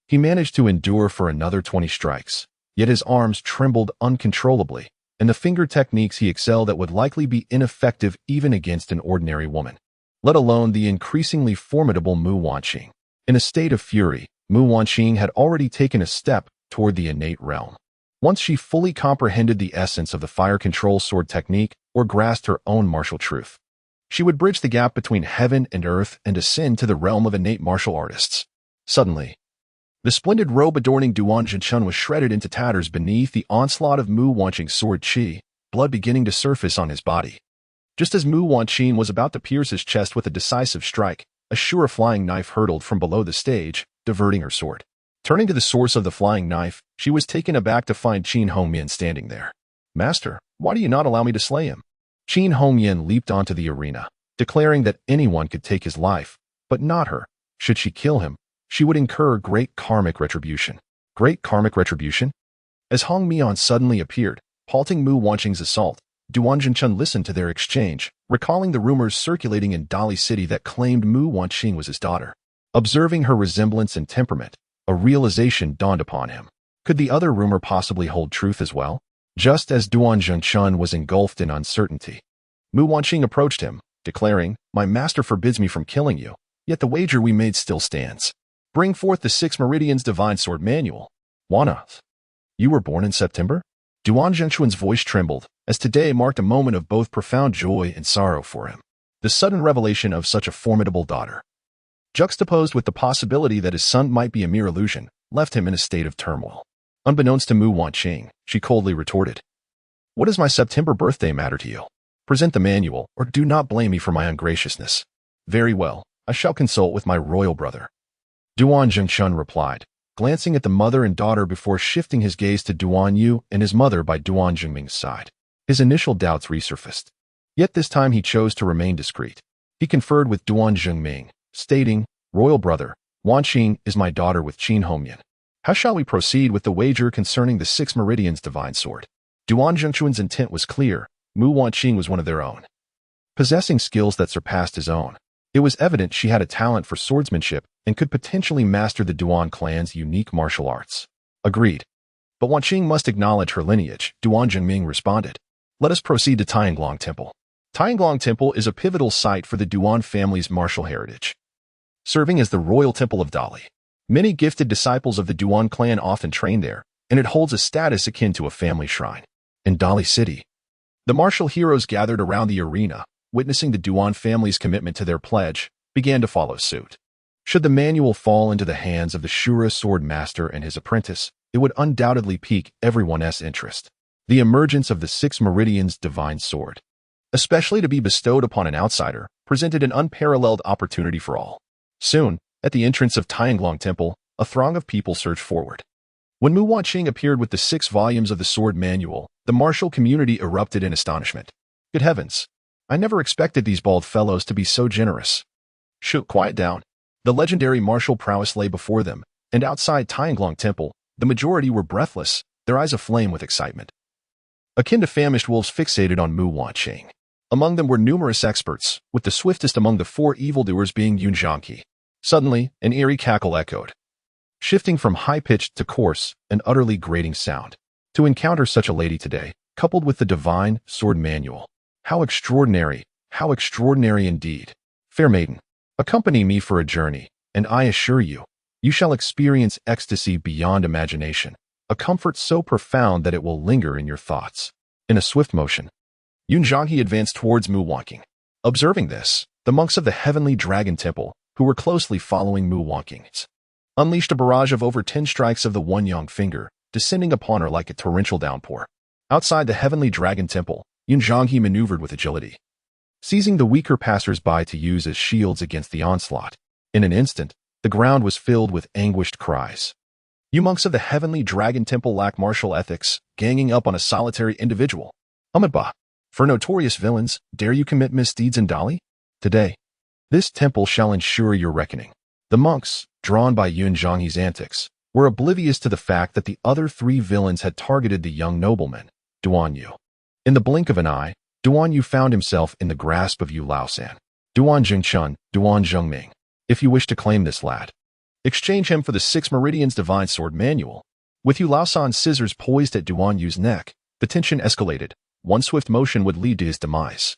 He managed to endure for another 20 strikes, yet his arms trembled uncontrollably, and the finger techniques he excelled at would likely be ineffective even against an ordinary woman, let alone the increasingly formidable Mu Wanqing. In a state of fury, Mu Wanqing had already taken a step toward the innate realm. Once she fully comprehended the essence of the fire control sword technique or grasped her own martial truth, she would bridge the gap between heaven and earth and ascend to the realm of innate martial artists. Suddenly, the splendid robe adorning Duan Jingquan was shredded into tatters beneath the onslaught of Mu Wanqing's sword Qi, blood beginning to surface on his body. Just as Mu Wanqing was about to pierce his chest with a decisive strike, a sure flying knife hurtled from below the stage, diverting her sword. Turning to the source of the flying knife, she was taken aback to find Qin Hongyan standing there. "Master, why do you not allow me to slay him?" Qin Hongyan leaped onto the arena, declaring that anyone could take his life, but not her. Should she kill him, she would incur great karmic retribution. Great karmic retribution? As Hong Mian suddenly appeared, halting Mu Wanqing's assault, Duan Jingquan listened to their exchange, recalling the rumors circulating in Dali City that claimed Mu Wanqing was his daughter. Observing her resemblance and temperament, a realization dawned upon him. Could the other rumor possibly hold truth as well? Just as Duan Jingquan was engulfed in uncertainty, Mu Wanqing approached him, declaring, "My master forbids me from killing you, yet the wager we made still stands. Bring forth the Six Meridians Divine Sword Manual." "Wana, you were born in September?" Duan Jingquan's voice trembled, as today marked a moment of both profound joy and sorrow for him. The sudden revelation of such a formidable daughter, juxtaposed with the possibility that his son might be a mere illusion, left him in a state of turmoil. Unbeknownst to Mu Wanqing, she coldly retorted, "What does my September birthday matter to you? Present the manual, or do not blame me for my ungraciousness." "Very well, I shall consult with my royal brother," Duan Jingquan replied, glancing at the mother and daughter before shifting his gaze to Duan Yu and his mother by Duan Jingming's side. His initial doubts resurfaced, yet this time he chose to remain discreet. He conferred with Duan Jingming, stating, "Royal brother, Wanqing is my daughter with Qin Hongyan. How shall we proceed with the wager concerning the Six Meridians Divine Sword?" Duan Jingquan's intent was clear. Mu Wanqing was one of their own, possessing skills that surpassed his own. It was evident she had a talent for swordsmanship and could potentially master the Duan clan's unique martial arts. Agreed. But Wanqing must acknowledge her lineage, Duan Jingming responded. "Let us proceed to Tianglong Temple." Tianglong Temple is a pivotal site for the Duan family's martial heritage, serving as the royal temple of Dali. Many gifted disciples of the Duan clan often train there, and it holds a status akin to a family shrine. In Dali City, the martial heroes gathered around the arena, witnessing the Duan family's commitment to their pledge, began to follow suit. Should the manual fall into the hands of the Shura sword master and his apprentice, it would undoubtedly pique everyone's interest. The emergence of the Six Meridians Divine Sword, especially to be bestowed upon an outsider, presented an unparalleled opportunity for all. Soon, at the entrance of Tianglong Temple, a throng of people surged forward. When Mu Wanqing appeared with the 6 volumes of the sword manual, the martial community erupted in astonishment. Good heavens! I never expected these bald fellows to be so generous. Quiet down. The legendary martial prowess lay before them, and outside Tianglong Temple, the majority were breathless, their eyes aflame with excitement, akin to famished wolves fixated on Mu Wanqing. Among them were numerous experts, with the swiftest among the 4 evildoers being Yun Zhangqi. Suddenly, an eerie cackle echoed, shifting from high-pitched to coarse, an utterly grating sound. To encounter such a lady today, coupled with the divine sword manual. How extraordinary indeed. Fair maiden, accompany me for a journey, and I assure you, you shall experience ecstasy beyond imagination. a comfort so profound that it will linger in your thoughts. In a swift motion, Yun Zhanghe advanced towards Mu Wangqing. Observing this, the monks of the Heavenly Dragon Temple, who were closely following Mu Wangqing, unleashed a barrage of over 10 strikes of the One Yang finger, descending upon her like a torrential downpour. Outside the Heavenly Dragon Temple, Yun Zhanghe maneuvered with agility, seizing the weaker passers-by to use as shields against the onslaught. In an instant, the ground was filled with anguished cries. You monks of the Heavenly Dragon Temple lack martial ethics, ganging up on a solitary individual. Ahmedba, for notorious villains, dare you commit misdeeds in Dali? Today, this temple shall ensure your reckoning. The monks, drawn by Yun Zhanghe's antics, were oblivious to the fact that the other 3 villains had targeted the young nobleman, Duan Yu. In the blink of an eye, Duan Yu found himself in the grasp of Yu Laosan. Duan Jingchun, Duan Zhengming. If you wish to claim this lad, exchange him for the 6 Meridians Divine Sword Manual. With Yu Laosan's scissors poised at Duan Yu's neck, the tension escalated. One swift motion would lead to his demise.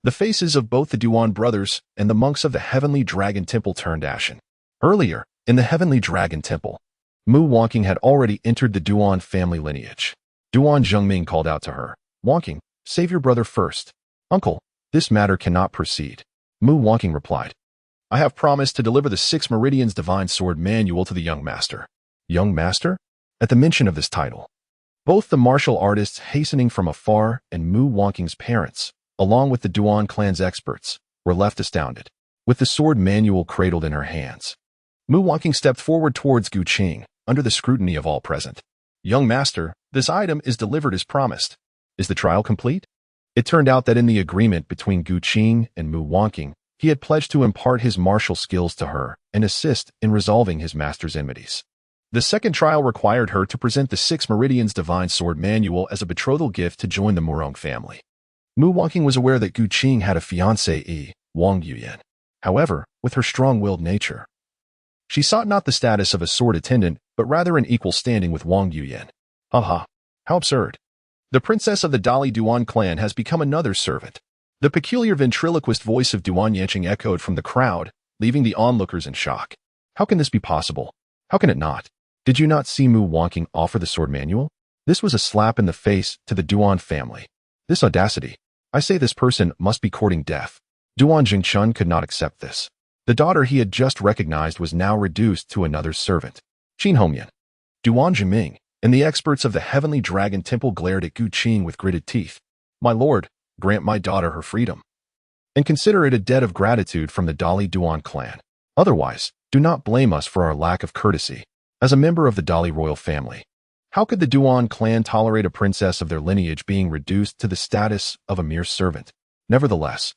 The faces of both the Duan brothers and the monks of the Heavenly Dragon Temple turned ashen. Earlier, in the Heavenly Dragon Temple, Mu Wangqing had already entered the Duan family lineage. Duan Zhengming called out to her, "Wangqing, save your brother first." "Uncle, this matter cannot proceed." Mu Wangqing replied, "I have promised to deliver the 6 Meridians Divine Sword Manual to the young master." Young master? At the mention of this title, both the martial artists hastening from afar and Mu Wangqing's parents, along with the Duan clan's experts, were left astounded. With the sword manual cradled in her hands, Mu Wangqing stepped forward towards Gu Qing, under the scrutiny of all present. "Young master, this item is delivered as promised. Is the trial complete?" It turned out that in the agreement between Gu Qing and Mu Wangqing, he had pledged to impart his martial skills to her and assist in resolving his master's enmities. The second trial required her to present the 6 Meridians Divine Sword Manual as a betrothal gift to join the Murong family. Mu Wangqing was aware that Gu Qing had a fiancée, Wang Yuyan. However, with her strong-willed nature, she sought not the status of a sword attendant, but rather an equal standing with Wang Yuyan. Haha, how absurd. The princess of the Dali Duan clan has become another servant. The peculiar ventriloquist voice of Duan Yanqing echoed from the crowd, leaving the onlookers in shock. How can this be possible? How can it not? Did you not see Mu Wangqing offer the sword manual? This was a slap in the face to the Duan family. This audacity. I say this person must be courting death. Duan Jingchun could not accept this. The daughter he had just recognized was now reduced to another servant. Qin Hongyan, Duan Jiming, and the experts of the Heavenly Dragon Temple glared at Gu Qing with gritted teeth. "My lord, grant my daughter her freedom, and consider it a debt of gratitude from the Dali Duan clan. Otherwise, do not blame us for our lack of courtesy. As a member of the Dali royal family, how could the Duan clan tolerate a princess of their lineage being reduced to the status of a mere servant? Nevertheless,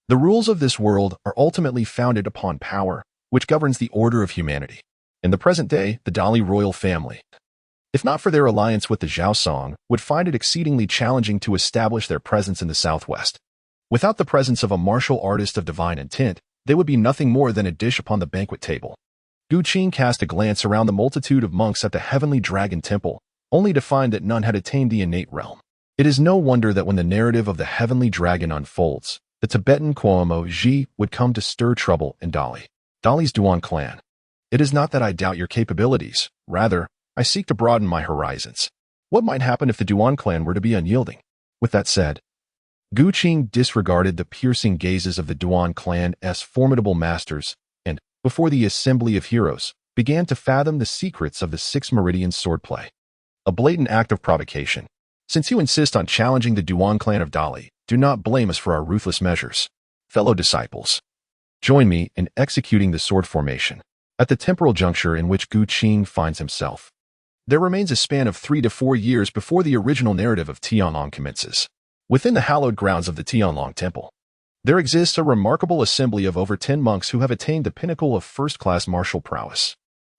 the rules of this world are ultimately founded upon power, which governs the order of humanity. In the present day, the Dali royal family, if not for their alliance with the Zhaosong, would find it exceedingly challenging to establish their presence in the southwest. Without the presence of a martial artist of divine intent, they would be nothing more than a dish upon the banquet table." Gu Qing cast a glance around the multitude of monks at the Heavenly Dragon Temple, only to find that none had attained the innate realm. It is no wonder that when the narrative of the Heavenly Dragon unfolds, the Tibetan Kuomo Ji would come to stir trouble in Dali. Dali's Duan clan. It is not that I doubt your capabilities. Rather, I seek to broaden my horizons. What might happen if the Duan clan were to be unyielding? With that said, Gu Qing disregarded the piercing gazes of the Duan clan's formidable masters and, before the assembly of heroes, began to fathom the secrets of the 6 Meridian swordplay. A blatant act of provocation. Since you insist on challenging the Duan clan of Dali, do not blame us for our ruthless measures. Fellow disciples, join me in executing the sword formation. At the temporal juncture in which Gu Qing finds himself, there remains a span of 3 to 4 years before the original narrative of Tianlong commences. Within the hallowed grounds of the Tianlong Temple, there exists a remarkable assembly of over 10 monks who have attained the pinnacle of first-class martial prowess.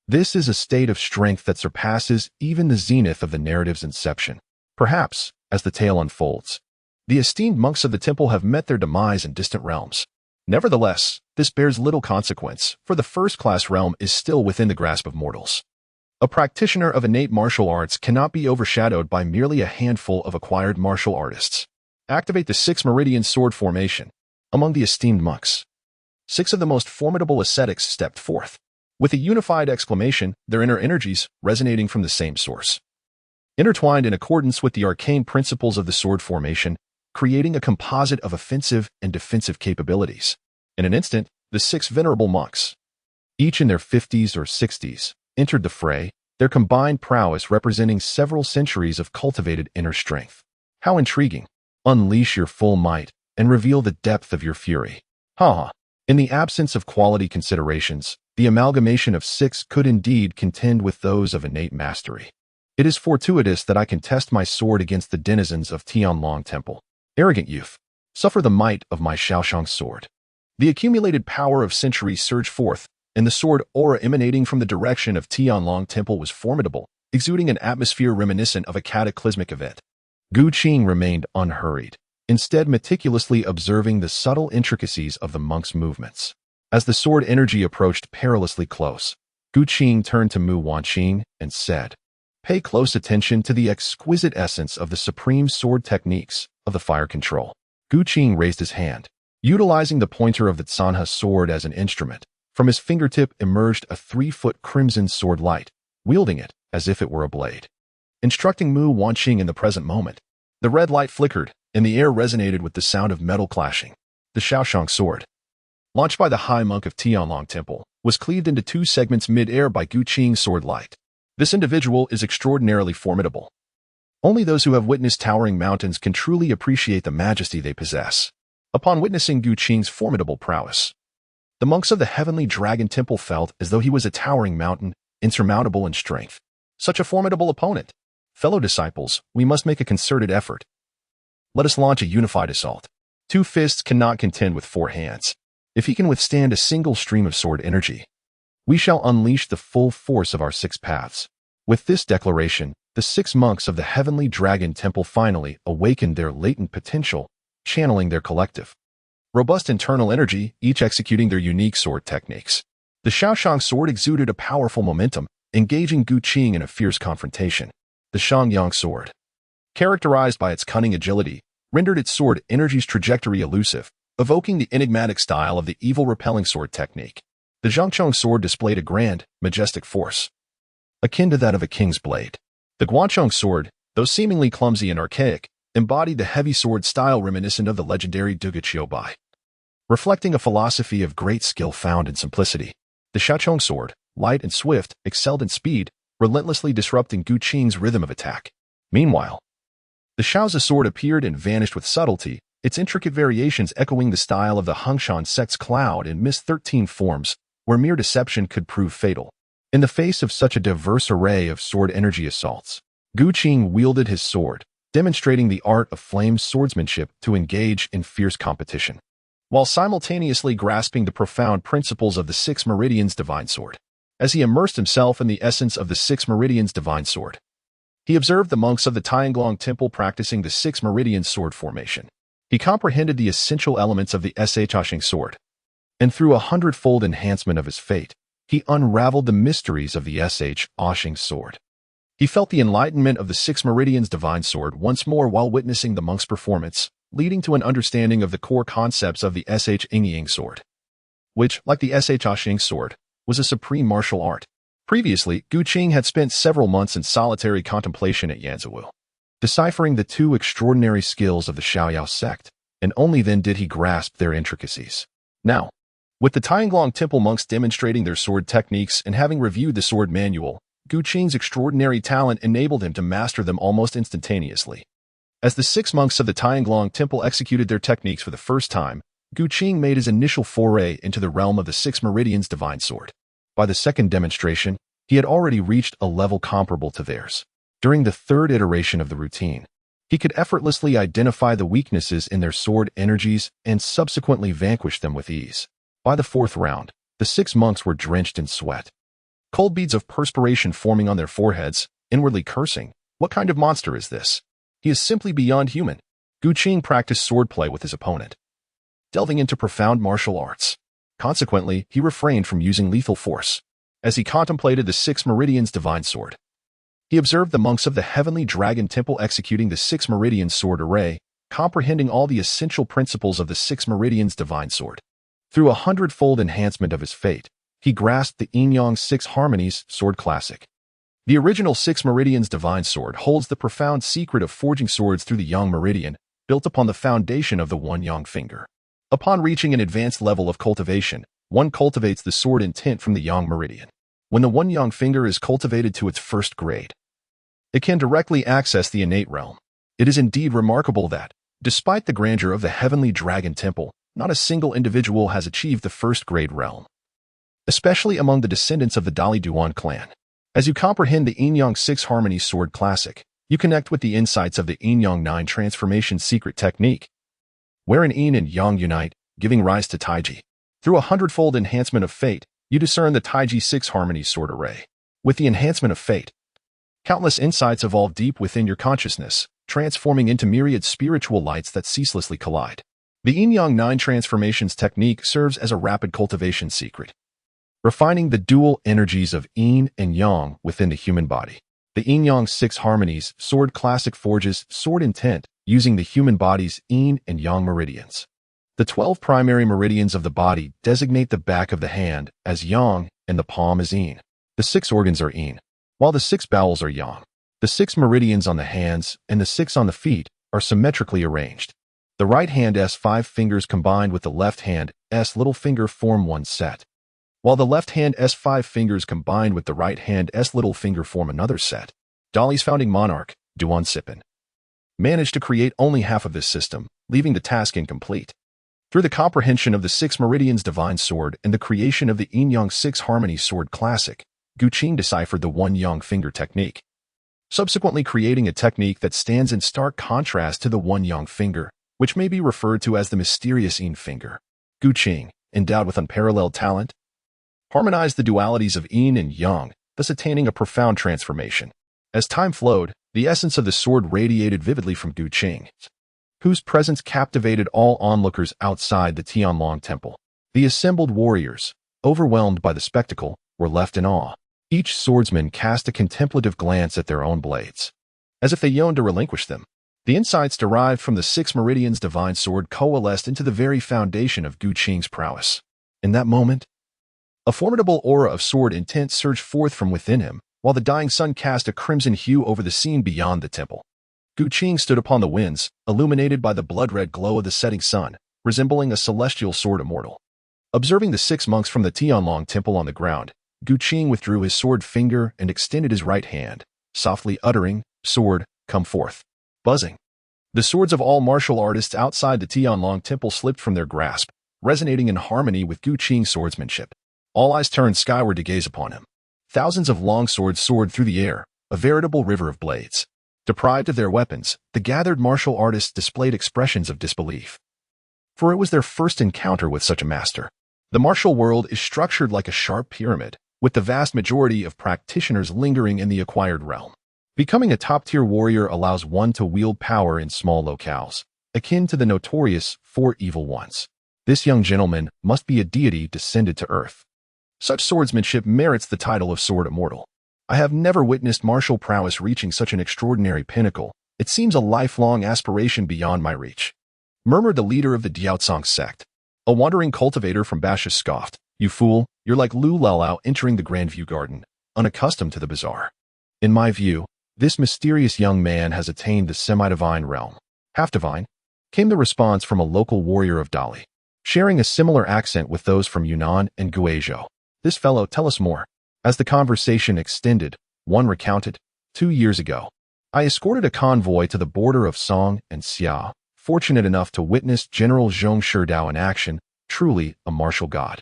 This is a state of strength that surpasses even the zenith of the narrative's inception. Perhaps, as the tale unfolds, the esteemed monks of the temple have met their demise in distant realms. Nevertheless, this bears little consequence, for the first-class realm is still within the grasp of mortals. A practitioner of innate martial arts cannot be overshadowed by merely a handful of acquired martial artists. Activate the 6 Meridian sword formation. Among the esteemed monks, 6 of the most formidable ascetics stepped forth, with a unified exclamation, their inner energies resonating from the same source. intertwined in accordance with the arcane principles of the sword formation, creating a composite of offensive and defensive capabilities. In an instant, the 6 venerable monks, each in their 50s or 60s, entered the fray, their combined prowess representing several centuries of cultivated inner strength. How intriguing! Unleash your full might and reveal the depth of your fury. In the absence of quality considerations, the amalgamation of 6 could indeed contend with those of innate mastery. It is fortuitous that I can test my sword against the denizens of Tianlong Temple. Arrogant youth, suffer the might of my Xiaoshang sword. The accumulated power of centuries surged forth, and the sword aura emanating from the direction of Tianlong Temple was formidable, exuding an atmosphere reminiscent of a cataclysmic event. Gu Qing remained unhurried, instead meticulously observing the subtle intricacies of the monk's movements. As the sword energy approached perilously close, Gu Qing turned to Mu Wanqing and said, "Pay close attention to the exquisite essence of the supreme sword techniques of the fire control." Gu Qing raised his hand. Utilizing the pointer of the Tsanhe sword as an instrument, from his fingertip emerged a 3-foot crimson sword light, wielding it as if it were a blade. Instructing Mu Wanqing in the present moment, the red light flickered, and the air resonated with the sound of metal clashing. The Xiaoshang sword, launched by the High Monk of Tianlong Temple, was cleaved into 2 segments mid-air by Gu Qing's sword light. This individual is extraordinarily formidable. Only those who have witnessed towering mountains can truly appreciate the majesty they possess. Upon witnessing Gu Qing's formidable prowess, the monks of the Heavenly Dragon Temple felt as though he was a towering mountain, insurmountable in strength. Such a formidable opponent. Fellow disciples, we must make a concerted effort. Let us launch a unified assault. 2 fists cannot contend with 4 hands. If he can withstand a single stream of sword energy, we shall unleash the full force of our 6 paths. With this declaration, the 6 monks of the Heavenly Dragon Temple finally awakened their latent potential, channeling their collective, robust internal energy, each executing their unique sword techniques. The Xiaoshang sword exuded a powerful momentum, engaging Gu Qing in a fierce confrontation. The Shangyang sword, characterized by its cunning agility, rendered its sword energy's trajectory elusive, evoking the enigmatic style of the evil repelling sword technique. The Zhangchong sword displayed a grand, majestic force, akin to that of a king's blade. The Guanchong sword, though seemingly clumsy and archaic, embodied the heavy sword style reminiscent of the legendary Duge Qiubai, reflecting a philosophy of great skill found in simplicity. The Xiaochong sword, light and swift, excelled in speed, relentlessly disrupting Gu Qing's rhythm of attack. Meanwhile, the Shaozi sword appeared and vanished with subtlety, its intricate variations echoing the style of the Hengshan sect's cloud and mist 13 forms, where mere deception could prove fatal. In the face of such a diverse array of sword energy assaults, Gu Qing wielded his sword, demonstrating the art of flame swordsmanship to engage in fierce competition, while simultaneously grasping the profound principles of the 6 Meridians Divine Sword. As he immersed himself in the essence of the 6 Meridians Divine Sword, he observed the monks of the Tianglong Temple practicing the 6 Meridian sword formation. He comprehended the essential elements of the Sh sword, and through a 100-fold enhancement of his fate, he unraveled the mysteries of the Sh sword. He felt the enlightenment of the 6 Meridians Divine Sword once more while witnessing the monk's performance, leading to an understanding of the core concepts of the Sh sword, which, like the Sh sword, was a supreme martial art. Previously, Gu Qing had spent several months in solitary contemplation at Yanzhou, deciphering the 2 extraordinary skills of the Xiaoyao sect, and only then did he grasp their intricacies. Now, with the Tianglong Temple monks demonstrating their sword techniques and having reviewed the sword manual, Gu Qing's extraordinary talent enabled him to master them almost instantaneously. As the 6 monks of the Tianglong Temple executed their techniques for the first time, Gu Qing made his initial foray into the realm of the 6 Meridians Divine Sword. By the second demonstration, he had already reached a level comparable to theirs. During the 3rd iteration of the routine, he could effortlessly identify the weaknesses in their sword energies and subsequently vanquish them with ease. By the 4th round, the 6 monks were drenched in sweat, cold beads of perspiration forming on their foreheads, inwardly cursing, "What kind of monster is this? He is simply beyond human." Gu Qing practiced swordplay with his opponent, delving into profound martial arts. Consequently, he refrained from using lethal force. As he contemplated the 6 Meridians Divine Sword, he observed the monks of the Heavenly Dragon Temple executing the 6 Meridian Sword array, comprehending all the essential principles of the 6 Meridians Divine Sword. Through a 100-fold enhancement of his fate, he grasped the Yin Yang 6 Harmonies Sword Classic. The original 6 Meridians Divine Sword holds the profound secret of forging swords through the Yang Meridian, built upon the foundation of the one Yang finger. Upon reaching an advanced level of cultivation, one cultivates the sword intent from the Yang Meridian. When the one Yang finger is cultivated to its first grade, it can directly access the innate realm. It is indeed remarkable that, despite the grandeur of the Heavenly Dragon Temple, not a single individual has achieved the first grade realm, especially among the descendants of the Dali Duan clan. As you comprehend the Yin Yang 6 Harmony Sword Classic, you connect with the insights of the Yin Yang 9 Transformation Secret Technique, wherein Yin and Yang unite, giving rise to Taiji. Through a hundredfold enhancement of fate, you discern the Taiji 6 Harmony Sword Array. With the enhancement of fate, countless insights evolve deep within your consciousness, transforming into myriad spiritual lights that ceaselessly collide. The Yin Yang 9 Transformations Technique serves as a rapid cultivation secret, refining the dual energies of Yin and Yang within the human body. The Yin Yang 6 Harmonies Sword Classic forges sword intent using the human body's Yin and Yang meridians. The 12 primary meridians of the body designate the back of the hand as Yang and the palm as Yin. The 6 organs are Yin, while the 6 bowels are Yang. The 6 meridians on the hands and the 6 on the feet are symmetrically arranged. The right hand's 5 fingers combined with the left hand's little finger form one set, while the left hand's 5 fingers combined with the right hand's little finger form another set. Dali's founding monarch, Duan Sipin, managed to create only half of this system, leaving the task incomplete. Through the comprehension of the 6 Meridians Divine Sword and the creation of the Yin Yang 6 Harmony Sword Classic, Gu Qing deciphered the one Yang finger technique, subsequently creating a technique that stands in stark contrast to the one Yang finger, which may be referred to as the mysterious Yin finger. Gu Qing, endowed with unparalleled talent, harmonized the dualities of Yin and Yang, thus attaining a profound transformation. As time flowed, the essence of the sword radiated vividly from Gu Qing, whose presence captivated all onlookers outside the Tianlong Temple. The assembled warriors, overwhelmed by the spectacle, were left in awe. Each swordsman cast a contemplative glance at their own blades, as if they yearned to relinquish them. The insights derived from the 6 Meridians Divine Sword coalesced into the very foundation of Gu Qing's prowess. In that moment, a formidable aura of sword intent surged forth from within him, while the dying sun cast a crimson hue over the scene beyond the temple. Gu Qing stood upon the winds, illuminated by the blood-red glow of the setting sun, resembling a celestial sword immortal. Observing the 6 monks from the Tianlong Temple on the ground, Gu Qing withdrew his sword finger and extended his right hand, softly uttering, "Sword, come forth." Buzzing. The swords of all martial artists outside the Tianlong Temple slipped from their grasp, resonating in harmony with Gu Qing's swordsmanship. All eyes turned skyward to gaze upon him. Thousands of long swords soared through the air, a veritable river of blades. Deprived of their weapons, the gathered martial artists displayed expressions of disbelief, for it was their first encounter with such a master. The martial world is structured like a sharp pyramid, with the vast majority of practitioners lingering in the acquired realm. Becoming a top-tier warrior allows one to wield power in small locales, akin to the notorious 4 Evil Ones. This young gentleman must be a deity descended to earth. Such swordsmanship merits the title of Sword Immortal. I have never witnessed martial prowess reaching such an extraordinary pinnacle. It seems a lifelong aspiration beyond my reach, murmured the leader of the Diaocang sect. A wandering cultivator from Basha scoffed, "You fool, you're like Lu Laolao entering the Grandview Garden, unaccustomed to the bazaar." In my view, this mysterious young man has attained the semi-divine realm. Half-divine, came the response from a local warrior of Dali, sharing a similar accent with those from Yunnan and Guizhou. "This fellow, tell us more." As the conversation extended, one recounted, 2 years ago, I escorted a convoy to the border of Song and Xia, fortunate enough to witness General Zhong Shidao in action, truly a martial god.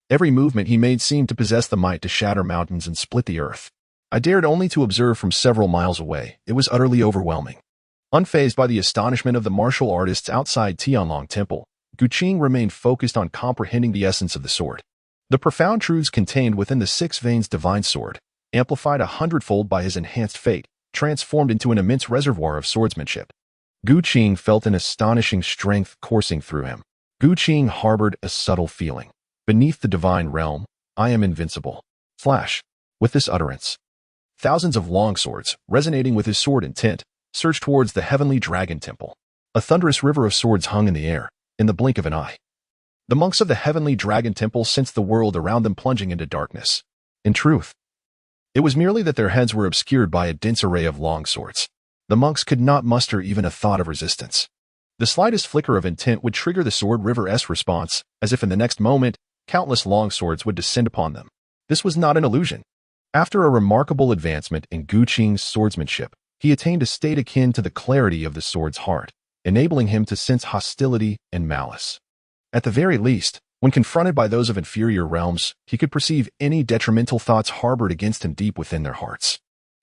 Every movement he made seemed to possess the might to shatter mountains and split the earth. I dared only to observe from several miles away. It was utterly overwhelming. Unfazed by the astonishment of the martial artists outside Tianlong Temple, Gu Qing remained focused on comprehending the essence of the sword. The profound truths contained within the 6 veins divine sword, amplified 100-fold by his enhanced fate, transformed into an immense reservoir of swordsmanship. Gu Qing felt an astonishing strength coursing through him. Gu Qing harbored a subtle feeling. Beneath the divine realm, I am invincible. Flash. With this utterance, thousands of long swords, resonating with his sword intent, surged towards the heavenly dragon temple. A thunderous river of swords hung in the air, in the blink of an eye. The monks of the heavenly dragon temple sensed the world around them plunging into darkness. In truth, It was merely that their heads were obscured by a dense array of long swords. The monks could not muster even a thought of resistance. The slightest flicker of intent would trigger the Sword River's response, as if in the next moment, countless long swords would descend upon them. This was not an illusion. After a remarkable advancement in Gu Qing's swordsmanship, he attained a state akin to the clarity of the sword's heart, enabling him to sense hostility and malice. At the very least, when confronted by those of inferior realms, he could perceive any detrimental thoughts harbored against him deep within their hearts.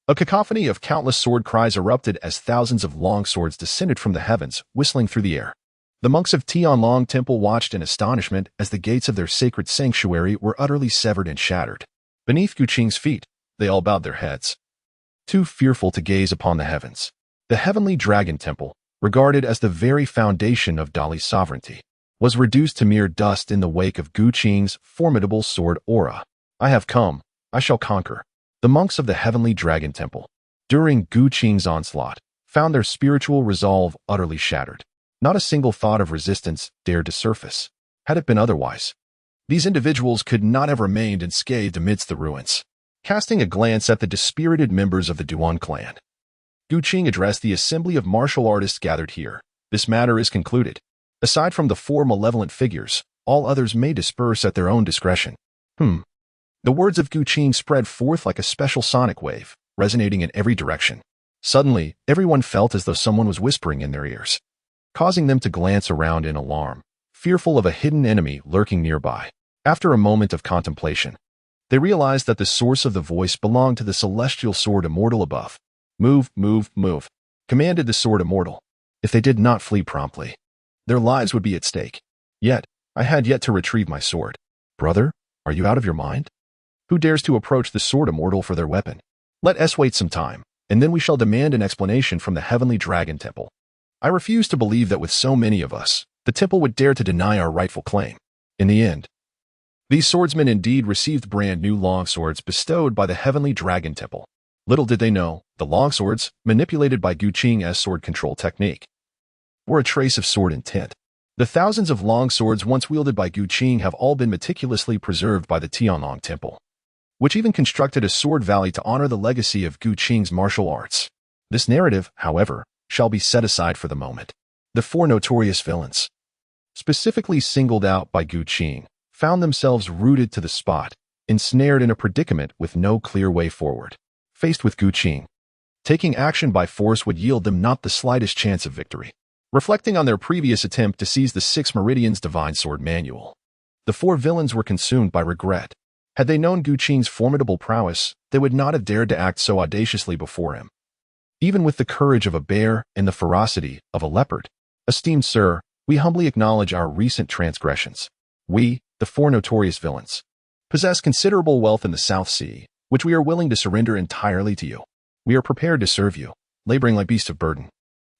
A cacophony of countless sword cries erupted as thousands of long swords descended from the heavens, whistling through the air. The monks of Tianlong Temple watched in astonishment as the gates of their sacred sanctuary were utterly severed and shattered. Beneath Gu Qing's feet, they all bowed their heads, too fearful to gaze upon the heavens. The heavenly dragon temple, regarded as the very foundation of Dali's sovereignty, was reduced to mere dust in the wake of Gu Qing's formidable sword aura. I have come, I shall conquer. The monks of the heavenly dragon temple, during Gu Qing's onslaught, found their spiritual resolve utterly shattered. Not a single thought of resistance dared to surface. Had it been otherwise, these individuals could not have remained unscathed amidst the ruins. Casting a glance at the dispirited members of the Duan clan, Gu Qing addressed the assembly of martial artists gathered here. This matter is concluded. Aside from the four malevolent figures, all others may disperse at their own discretion. The words of Gu Qing spread forth like a special sonic wave, resonating in every direction. Suddenly, everyone felt as though someone was whispering in their ears, causing them to glance around in alarm, fearful of a hidden enemy lurking nearby. After a moment of contemplation, they realized that the source of the voice belonged to the celestial sword immortal above. Move, move, move, commanded the sword immortal. If they did not flee promptly, their lives would be at stake. Yet, I had yet to retrieve my sword. Brother, are you out of your mind? Who dares to approach the sword immortal for their weapon? Let us wait some time, and then we shall demand an explanation from the heavenly dragon temple. I refuse to believe that with so many of us, the temple would dare to deny our rightful claim. In the end, these swordsmen indeed received brand new longswords bestowed by the heavenly dragon temple. Little did they know, the longswords, manipulated by Gu Qing's sword control technique, were a trace of sword intent. The thousands of longswords once wielded by Gu Qing have all been meticulously preserved by the Tianlong Temple, which even constructed a sword valley to honor the legacy of Gu Qing's martial arts. This narrative, however, shall be set aside for the moment. The four notorious villains, specifically singled out by Gu Qing, found themselves rooted to the spot, ensnared in a predicament with no clear way forward. Faced with Gu Qing, taking action by force would yield them not the slightest chance of victory. Reflecting on their previous attempt to seize the Six Meridians Divine Sword Manual, the four villains were consumed by regret. Had they known Gu Qing's formidable prowess, they would not have dared to act so audaciously before him. Even with the courage of a bear and the ferocity of a leopard, esteemed sir, we humbly acknowledge our recent transgressions. We, the four notorious villains, possess considerable wealth in the South Sea, which we are willing to surrender entirely to you. We are prepared to serve you, laboring like beasts of burden.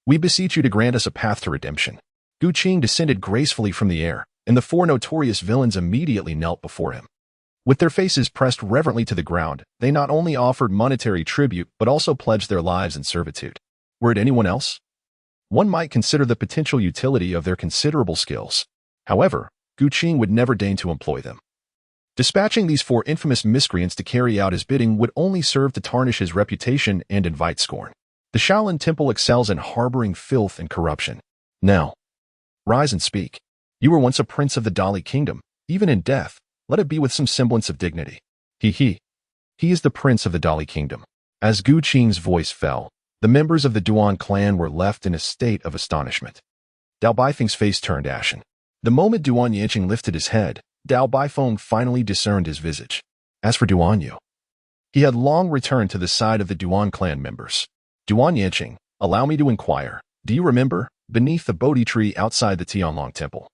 We beseech you to grant us a path to redemption. Gu Qing descended gracefully from the air, and the four notorious villains immediately knelt before him. With their faces pressed reverently to the ground, they not only offered monetary tribute but also pledged their lives in servitude. Were it anyone else, one might consider the potential utility of their considerable skills. However, Gu Qing would never deign to employ them. Dispatching these four infamous miscreants to carry out his bidding would only serve to tarnish his reputation and invite scorn. The Shaolin Temple excels in harboring filth and corruption. Now, rise and speak. You were once a prince of the Dali kingdom. Even in death, let it be with some semblance of dignity. He is the prince of the Dali kingdom. As Gu Qing's voice fell, the members of the Duan clan were left in a state of astonishment. Dao Baifeng's face turned ashen. The moment Duan Yanqing lifted his head, Dao Baifeng finally discerned his visage. As for Duan Yu, he had long returned to the side of the Duan clan members. Duan Yanqing, allow me to inquire, do you remember, beneath the Bodhi tree outside the Tianlong Temple,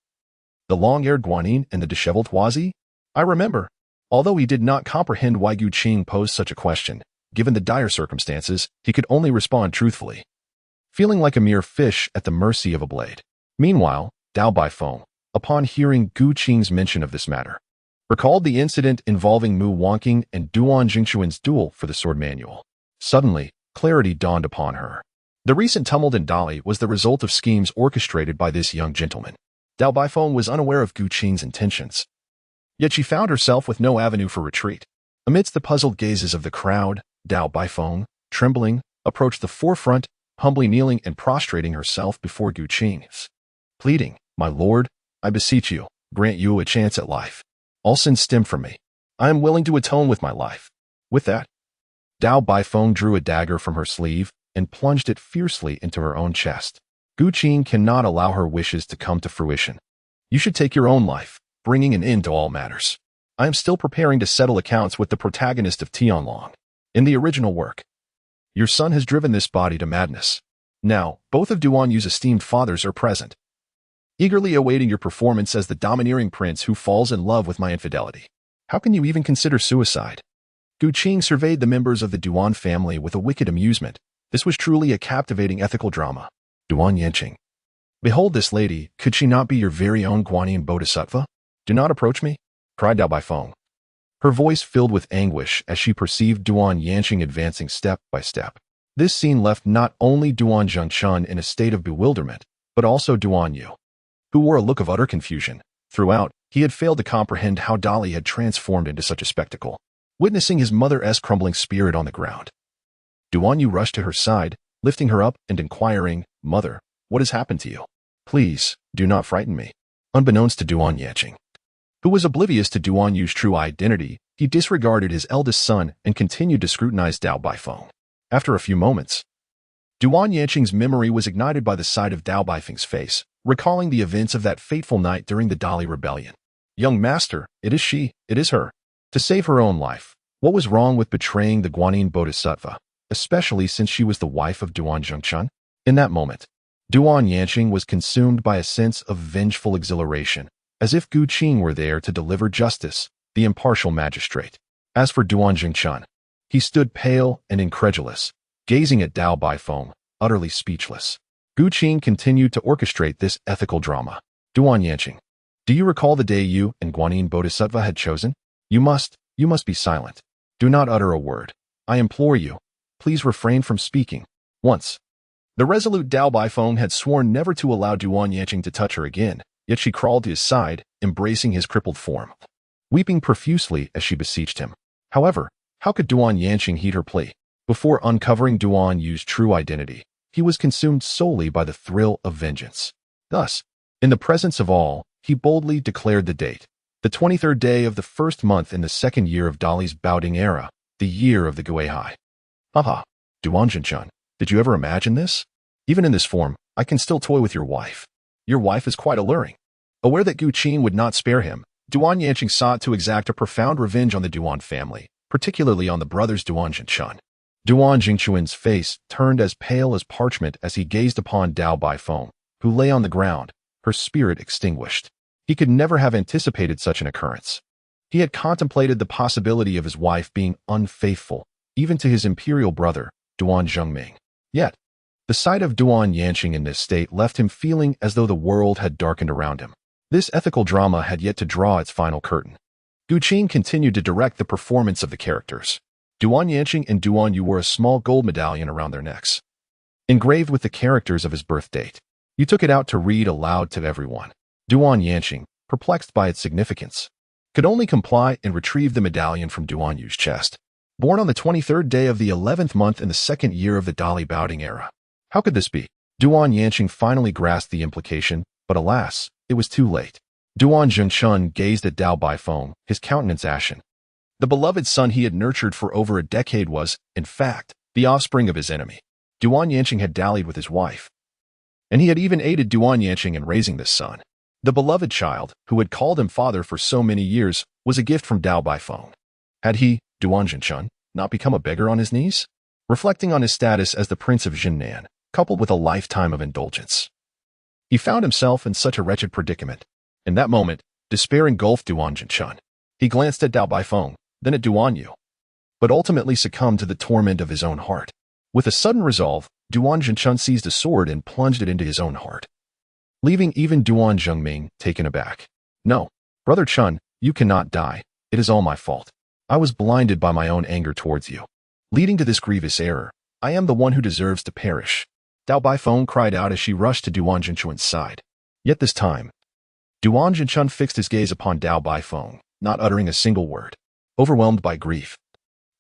the long-haired Guanyin and the disheveled Huazi? I remember. Although he did not comprehend why Gu Qing posed such a question, given the dire circumstances, he could only respond truthfully, feeling like a mere fish at the mercy of a blade. Meanwhile, Dao Baifeng, upon hearing Gu Qing's mention of this matter, recalled the incident involving Mu Wangqing and Duan Jingxuan's duel for the sword manual. Suddenly, clarity dawned upon her. The recent tumult in Dali was the result of schemes orchestrated by this young gentleman. Dao Baifeng was unaware of Gu Qing's intentions, yet she found herself with no avenue for retreat. Amidst the puzzled gazes of the crowd, Dao Baifeng, trembling, approached the forefront, humbly kneeling and prostrating herself before Gu Qing, pleading, "My lord, I beseech you, grant you a chance at life. All sins stem from me. I am willing to atone with my life." With that, Dao Baifeng drew a dagger from her sleeve and plunged it fiercely into her own chest. Gu Qing cannot allow her wishes to come to fruition. "You should take your own life, bringing an end to all matters. I am still preparing to settle accounts with the protagonist of Tianlong. In the original work, your son has driven this body to madness. Now, both of Duan Yu's esteemed fathers are present, eagerly awaiting your performance as the domineering prince who falls in love with my infidelity. How can you even consider suicide?" Gu Qing surveyed the members of the Duan family with a wicked amusement. This was truly a captivating ethical drama. Duan Yanqing. "Behold this lady, could she not be your very own Guanyin Bodhisattva? Do not approach me," cried Dao Baifeng. Her voice filled with anguish as she perceived Duan Yanqing advancing step by step. This scene left not only Duan Zhengchun in a state of bewilderment, but also Duan Yu, who wore a look of utter confusion. Throughout, he had failed to comprehend how Dali had transformed into such a spectacle. Witnessing his mother's crumbling spirit on the ground, Duan Yu rushed to her side, lifting her up and inquiring, "Mother, what has happened to you? Please, do not frighten me." Unbeknownst to Duan Yanqing, who was oblivious to Duan Yu's true identity, he disregarded his eldest son and continued to scrutinize Dao Baifeng. After a few moments, Duan Yanqing's memory was ignited by the sight of Dao Baifeng's face, recalling the events of that fateful night during the Dali rebellion. "Young master, it is she, it is her. To save her own life, what was wrong with betraying the Guanyin Bodhisattva, especially since she was the wife of Duan Zhengchun?" In that moment, Duan Yanqing was consumed by a sense of vengeful exhilaration, as if Gu Qing were there to deliver justice, the impartial magistrate. As for Duan Zhengchun, he stood pale and incredulous, gazing at Dao Baifeng, utterly speechless. Gu Qing continued to orchestrate this ethical drama. "Duan Yanqing, do you recall the day you and Guanyin Bodhisattva had chosen? You must be silent. Do not utter a word. I implore you. Please refrain from speaking. Once." The resolute Dao Baifeng had sworn never to allow Duan Yanqing to touch her again, yet she crawled to his side, embracing his crippled form, weeping profusely as she beseeched him. However, how could Duan Yanqing heed her plea? Before uncovering Duan Yu's true identity, he was consumed solely by the thrill of vengeance. Thus, in the presence of all, he boldly declared the date, the 23rd day of the first month in the second year of Dali's Baoding era, the year of the Guihai. "Haha, Duan Zhengchun, did you ever imagine this? Even in this form, I can still toy with your wife. Your wife is quite alluring." Aware that Gu Qing would not spare him, Duan Yanqing sought to exact a profound revenge on the Duan family, particularly on the brothers Duan Zhengchun. Duan Jingchuan's face turned as pale as parchment as he gazed upon Dao Baifeng, who lay on the ground, her spirit extinguished. He could never have anticipated such an occurrence. He had contemplated the possibility of his wife being unfaithful, even to his imperial brother, Duan Zhengming. Yet, the sight of Duan Yanqing in this state left him feeling as though the world had darkened around him. This ethical drama had yet to draw its final curtain. Gu Qing continued to direct the performance of the characters. Duan Yanqing and Duan Yu wore a small gold medallion around their necks, engraved with the characters of his birth date. You took it out to read aloud to everyone. Duan Yanqing, perplexed by its significance, could only comply and retrieve the medallion from Duan Yu's chest. "Born on the 23rd day of the 11th month in the second year of the Dali Baoding era. How could this be?" Duan Yanqing finally grasped the implication, but alas, it was too late. Duan Zhengchun gazed at Dao Baifeng, his countenance ashen. The beloved son he had nurtured for over a decade was, in fact, the offspring of his enemy. Duan Yanqing had dallied with his wife, and he had even aided Duan Yanqing in raising this son. The beloved child, who had called him father for so many years, was a gift from Dao Baifeng. Had he, Duan Zhengchun, not become a beggar on his knees? Reflecting on his status as the prince of Jinnan, coupled with a lifetime of indulgence, he found himself in such a wretched predicament. In that moment, despair engulfed Duan Zhengchun. He glanced at Dao Baifeng, then at Duan Yu, but ultimately succumbed to the torment of his own heart. With a sudden resolve, Duan Zhengchun seized a sword and plunged it into his own heart, leaving even Duan Zhengming taken aback. "No, Brother Chun, you cannot die. It is all my fault. I was blinded by my own anger towards you, leading to this grievous error. I am the one who deserves to perish." Dao Baifeng cried out as she rushed to Duan Zhengchun's side. Yet this time, Duan Zhengchun fixed his gaze upon Dao Baifeng, not uttering a single word. Overwhelmed by grief,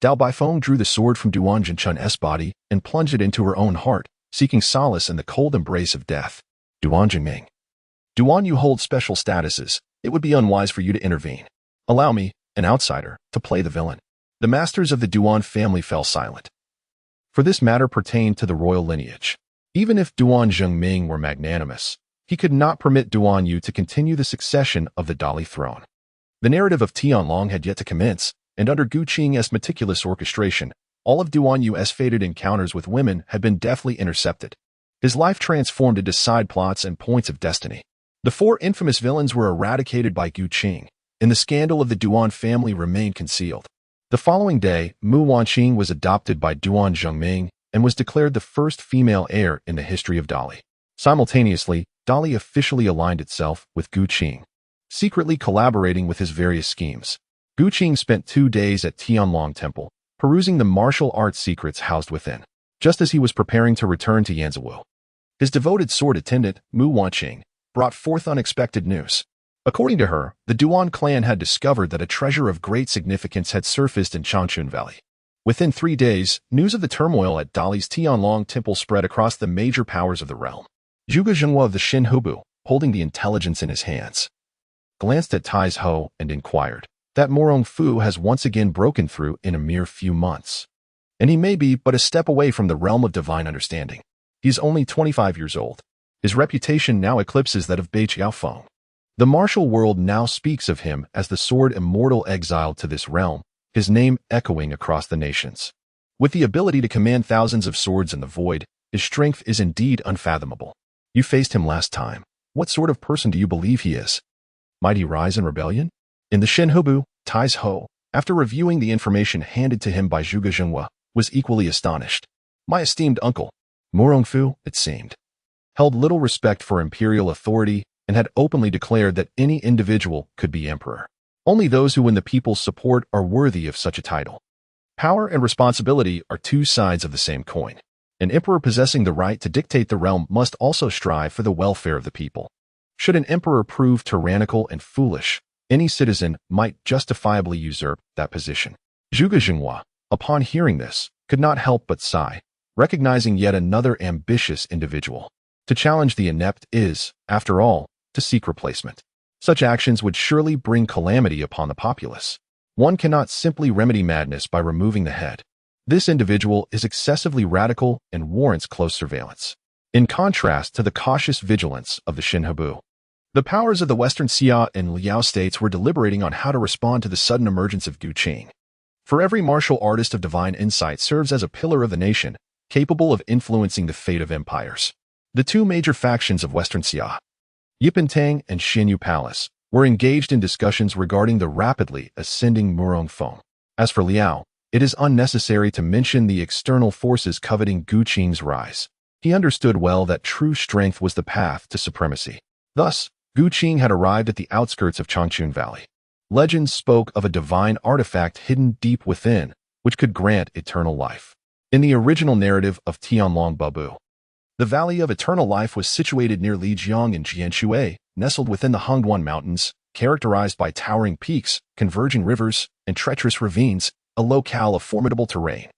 Dao Baifeng drew the sword from Duan Jinchun's body and plunged it into her own heart, seeking solace in the cold embrace of death. Duan Jingming. Duan, you hold special statuses. It would be unwise for you to intervene. Allow me, an outsider, to play the villain. The masters of the Duan family fell silent. For this matter pertained to the royal lineage. Even if Duan Jingming were magnanimous, he could not permit Duan Yu to continue the succession of the Dali throne. The narrative of Tianlong had yet to commence, and under Gu Qing's meticulous orchestration, all of Duan Yu's fated encounters with women had been deftly intercepted. His life transformed into side plots and points of destiny. The 4 infamous villains were eradicated by Gu Qing, and the scandal of the Duan family remained concealed. The following day, Mu Wanqing was adopted by Duan Jingming and was declared the first female heir in the history of Dali. Simultaneously, Dali officially aligned itself with Gu Qing, secretly collaborating with his various schemes. Gu Qing spent 2 days at Tianlong Temple, perusing the martial arts secrets housed within, just as he was preparing to return to Yanzhou. His devoted sword attendant, Mu Wanqing, brought forth unexpected news. According to her, the Duan clan had discovered that a treasure of great significance had surfaced in Changchun Valley. Within 3 days, news of the turmoil at Dali's Tianlong Temple spread across the major powers of the realm. Zhuge Zhenghua of the Shin Hubu, holding the intelligence in his hands, glanced at Tai's Ho and inquired, "That Morong Fu has once again broken through in a mere few months, and he may be but a step away from the realm of divine understanding. He is only 25 years old. His reputation now eclipses that of Bei Qiaofeng. The martial world now speaks of him as the sword immortal exiled to this realm, his name echoing across the nations. With the ability to command thousands of swords in the void, his strength is indeed unfathomable. You faced him last time. What sort of person do you believe he is? Might he rise in rebellion?" In the Shinhubu, Tai's Ho, after reviewing the information handed to him by Zhuge Zhenghua, was equally astonished. My esteemed uncle, Morong Fu, it seemed, held little respect for imperial authority and had openly declared that any individual could be emperor. Only those who win the people's support are worthy of such a title. Power and responsibility are 2 sides of the same coin. An emperor possessing the right to dictate the realm must also strive for the welfare of the people. Should an emperor prove tyrannical and foolish, any citizen might justifiably usurp that position. Zhuge Zhenghua, upon hearing this, could not help but sigh, recognizing yet another ambitious individual. To challenge the inept is, after all, to seek replacement. Such actions would surely bring calamity upon the populace. One cannot simply remedy madness by removing the head. This individual is excessively radical and warrants close surveillance. In contrast to the cautious vigilance of the Shinhubu, the powers of the Western Xia and Liao states were deliberating on how to respond to the sudden emergence of Gu Qing. For every martial artist of divine insight serves as a pillar of the nation, capable of influencing the fate of empires. The 2 major factions of Western Xia, Yipentang and Xinyu Palace, were engaged in discussions regarding the rapidly ascending Murong Feng. As for Liao, it is unnecessary to mention the external forces coveting Gu Qing's rise. He understood well that true strength was the path to supremacy. Thus, Gu Qing had arrived at the outskirts of Changchun Valley. Legends spoke of a divine artifact hidden deep within, which could grant eternal life. In the original narrative of Tianlong Babu, the Valley of Eternal Life was situated near Lijiang in Jianshui, nestled within the Hongduan Mountains, characterized by towering peaks, converging rivers, and treacherous ravines, a locale of formidable terrain.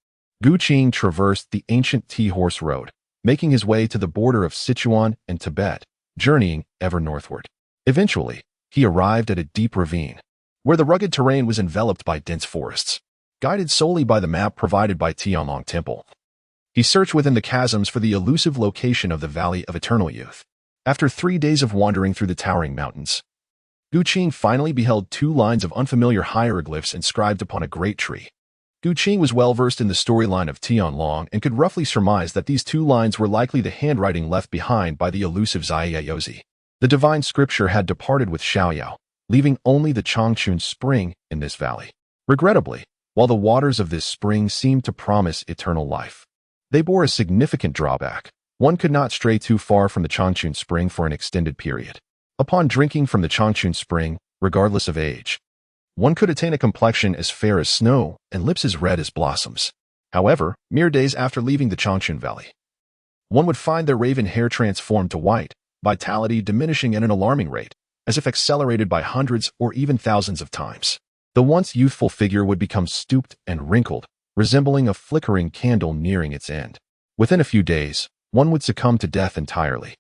Gu Qing traversed the ancient T-Horse Road, making his way to the border of Sichuan and Tibet, journeying ever northward. Eventually, he arrived at a deep ravine, where the rugged terrain was enveloped by dense forests. Guided solely by the map provided by Tianlong Temple, he searched within the chasms for the elusive location of the Valley of Eternal Youth. After 3 days of wandering through the towering mountains, Gu Qing finally beheld 2 lines of unfamiliar hieroglyphs inscribed upon a great tree. Gu Qing was well versed in the storyline of Tianlong and could roughly surmise that these 2 lines were likely the handwriting left behind by the elusive Zaiyaozi. The divine scripture had departed with Xiaoyao, leaving only the Changchun spring in this valley. Regrettably, while the waters of this spring seemed to promise eternal life, they bore a significant drawback. One could not stray too far from the Changchun spring for an extended period. Upon drinking from the Changchun spring, regardless of age, one could attain a complexion as fair as snow and lips as red as blossoms. However, mere days after leaving the Changchun Valley, one would find their raven hair transformed to white, vitality diminishing at an alarming rate, as if accelerated by hundreds or even thousands of times. The once youthful figure would become stooped and wrinkled, resembling a flickering candle nearing its end. Within a few days, one would succumb to death entirely.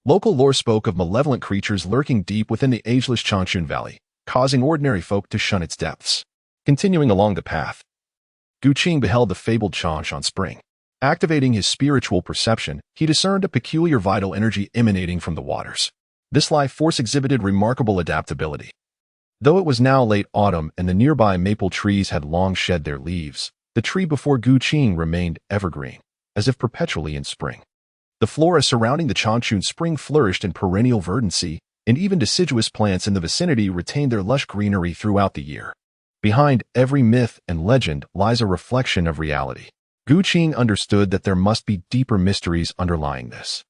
Local lore spoke of malevolent creatures lurking deep within the ageless Changchun Valley, causing ordinary folk to shun its depths. Continuing along the path, Gu Qing beheld the fabled Changchun spring. Activating his spiritual perception, he discerned a peculiar vital energy emanating from the waters. This life force exhibited remarkable adaptability. Though it was now late autumn and the nearby maple trees had long shed their leaves, the tree before Gu Qing remained evergreen, as if perpetually in spring. The flora surrounding the Changchun spring flourished in perennial verdancy, and even deciduous plants in the vicinity retained their lush greenery throughout the year. Behind every myth and legend lies a reflection of reality. Gu Qing understood that there must be deeper mysteries underlying this.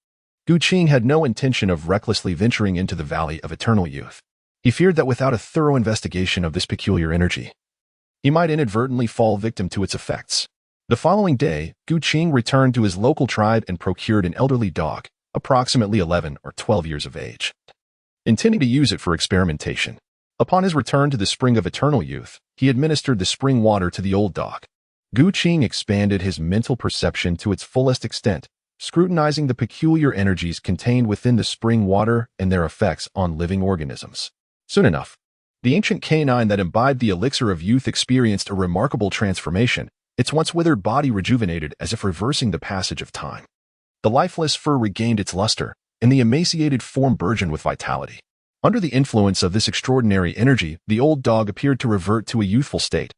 Gu Qing had no intention of recklessly venturing into the Valley of Eternal Youth. He feared that without a thorough investigation of this peculiar energy, he might inadvertently fall victim to its effects. The following day, Gu Qing returned to his local tribe and procured an elderly dog, approximately 11 or 12 years of age, intending to use it for experimentation. Upon his return to the Spring of Eternal Youth, he administered the spring water to the old dog. Gu Qing expanded his mental perception to its fullest extent, scrutinizing the peculiar energies contained within the spring water and their effects on living organisms. Soon enough, the ancient canine that imbibed the elixir of youth experienced a remarkable transformation, its once withered body rejuvenated as if reversing the passage of time. The lifeless fur regained its luster, and the emaciated form burgeoned with vitality. Under the influence of this extraordinary energy, the old dog appeared to revert to a youthful state,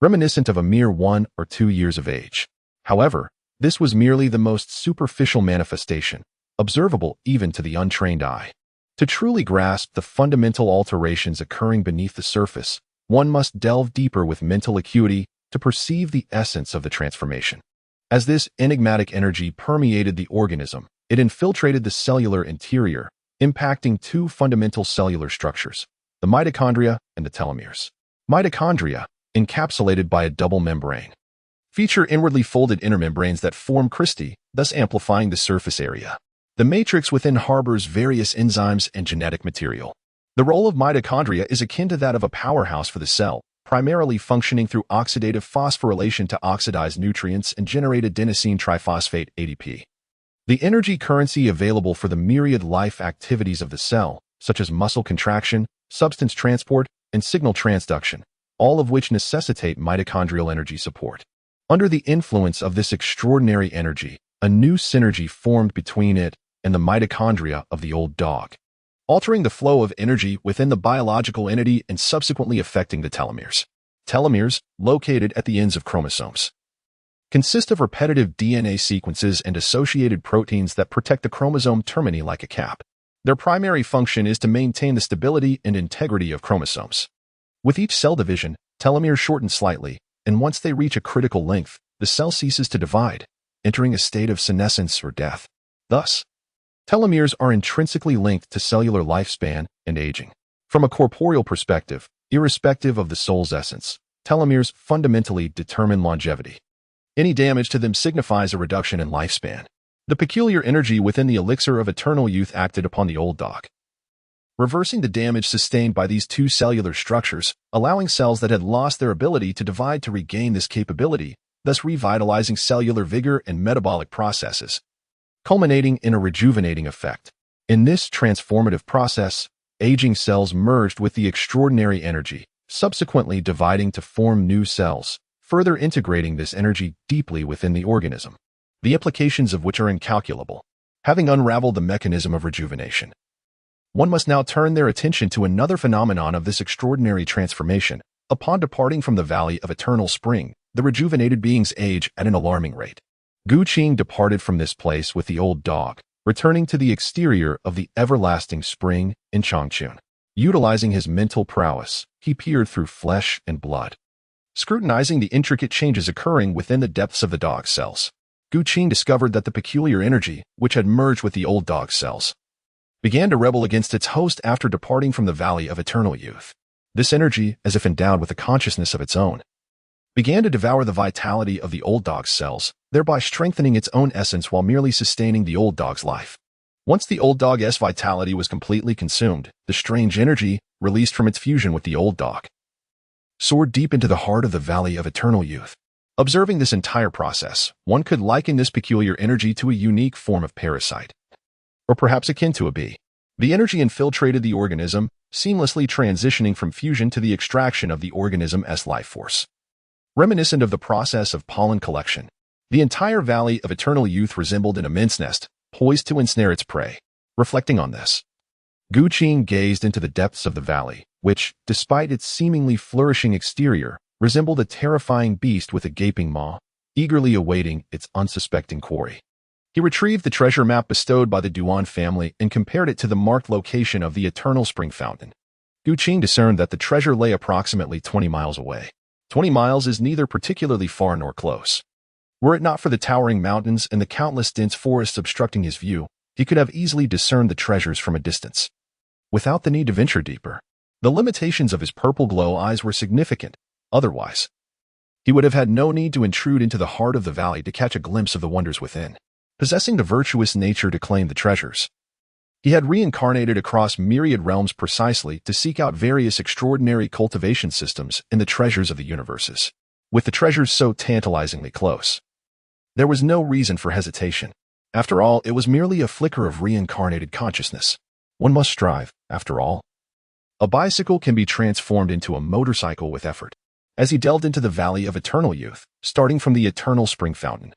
reminiscent of a mere 1 or 2 years of age. However, this was merely the most superficial manifestation, observable even to the untrained eye. To truly grasp the fundamental alterations occurring beneath the surface, one must delve deeper with mental acuity to perceive the essence of the transformation. As this enigmatic energy permeated the organism, it infiltrated the cellular interior, impacting 2 fundamental cellular structures, the mitochondria and the telomeres. Mitochondria, encapsulated by a double membrane, feature inwardly folded inner membranes that form cristae, thus amplifying the surface area. The matrix within harbors various enzymes and genetic material. The role of mitochondria is akin to that of a powerhouse for the cell, primarily functioning through oxidative phosphorylation to oxidize nutrients and generate adenosine triphosphate ADP. The energy currency available for the myriad life activities of the cell, such as muscle contraction, substance transport, and signal transduction, all of which necessitate mitochondrial energy support. Under the influence of this extraordinary energy, a new synergy formed between it and the mitochondria of the old dog, altering the flow of energy within the biological entity and subsequently affecting the telomeres. Telomeres, located at the ends of chromosomes, consist of repetitive DNA sequences and associated proteins that protect the chromosome termini like a cap. Their primary function is to maintain the stability and integrity of chromosomes. With each cell division, telomeres shorten slightly, and once they reach a critical length, the cell ceases to divide, entering a state of senescence or death. Thus, telomeres are intrinsically linked to cellular lifespan and aging. From a corporeal perspective, irrespective of the soul's essence, telomeres fundamentally determine longevity. Any damage to them signifies a reduction in lifespan. The peculiar energy within the elixir of eternal youth acted upon the old dog, reversing the damage sustained by these 2 cellular structures, allowing cells that had lost their ability to divide to regain this capability, thus revitalizing cellular vigor and metabolic processes, culminating in a rejuvenating effect. In this transformative process, aging cells merged with the extraordinary energy, subsequently dividing to form new cells, further integrating this energy deeply within the organism, the implications of which are incalculable. Having unraveled the mechanism of rejuvenation, one must now turn their attention to another phenomenon of this extraordinary transformation. Upon departing from the Valley of Eternal Spring, the rejuvenated beings age at an alarming rate. Gu Qing departed from this place with the old dog, returning to the exterior of the everlasting spring in Changchun. Utilizing his mental prowess, he peered through flesh and blood, scrutinizing the intricate changes occurring within the depths of the dog's cells. Gu Qing discovered that the peculiar energy, which had merged with the old dog's cells, began to rebel against its host after departing from the Valley of Eternal Youth. This energy, as if endowed with a consciousness of its own, began to devour the vitality of the old dog's cells, thereby strengthening its own essence while merely sustaining the old dog's life. Once the old dog's vitality was completely consumed, the strange energy, released from its fusion with the old dog, soared deep into the heart of the Valley of Eternal Youth. Observing this entire process, one could liken this peculiar energy to a unique form of parasite, or perhaps akin to a bee. The energy infiltrated the organism, seamlessly transitioning from fusion to the extraction of the organism's life force. Reminiscent of the process of pollen collection, the entire Valley of Eternal Youth resembled an immense nest, poised to ensnare its prey. Reflecting on this, Gu Qing gazed into the depths of the valley, which, despite its seemingly flourishing exterior, resembled a terrifying beast with a gaping maw, eagerly awaiting its unsuspecting quarry. He retrieved the treasure map bestowed by the Duan family and compared it to the marked location of the Eternal Spring Fountain. Gu Qing discerned that the treasure lay approximately 20 miles away. 20 miles is neither particularly far nor close. Were it not for the towering mountains and the countless dense forests obstructing his view, he could have easily discerned the treasures from a distance, without the need to venture deeper. The limitations of his purple glow eyes were significant. Otherwise, he would have had no need to intrude into the heart of the valley to catch a glimpse of the wonders within. Possessing the virtuous nature to claim the treasures, he had reincarnated across myriad realms precisely to seek out various extraordinary cultivation systems in the treasures of the universes. With the treasures so tantalizingly close, there was no reason for hesitation. After all, it was merely a flicker of reincarnated consciousness. One must strive, after all. A bicycle can be transformed into a motorcycle with effort. As he delved into the Valley of Eternal Youth, starting from the Eternal Spring Fountain,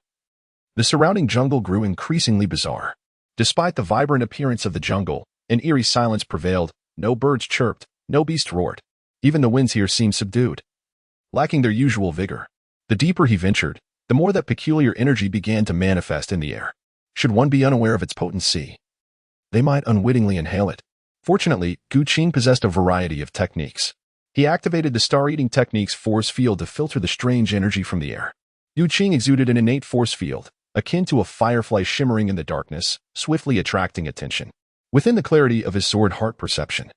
the surrounding jungle grew increasingly bizarre. Despite the vibrant appearance of the jungle, an eerie silence prevailed. No birds chirped, no beast roared. Even the winds here seemed subdued, lacking their usual vigor. The deeper he ventured, the more that peculiar energy began to manifest in the air. Should one be unaware of its potency, they might unwittingly inhale it. Fortunately, Gu Qing possessed a variety of techniques. He activated the star-eating technique's force field to filter the strange energy from the air. Gu Qing exuded an innate force field, akin to a firefly shimmering in the darkness, swiftly attracting attention. Within the clarity of his sword heart perception,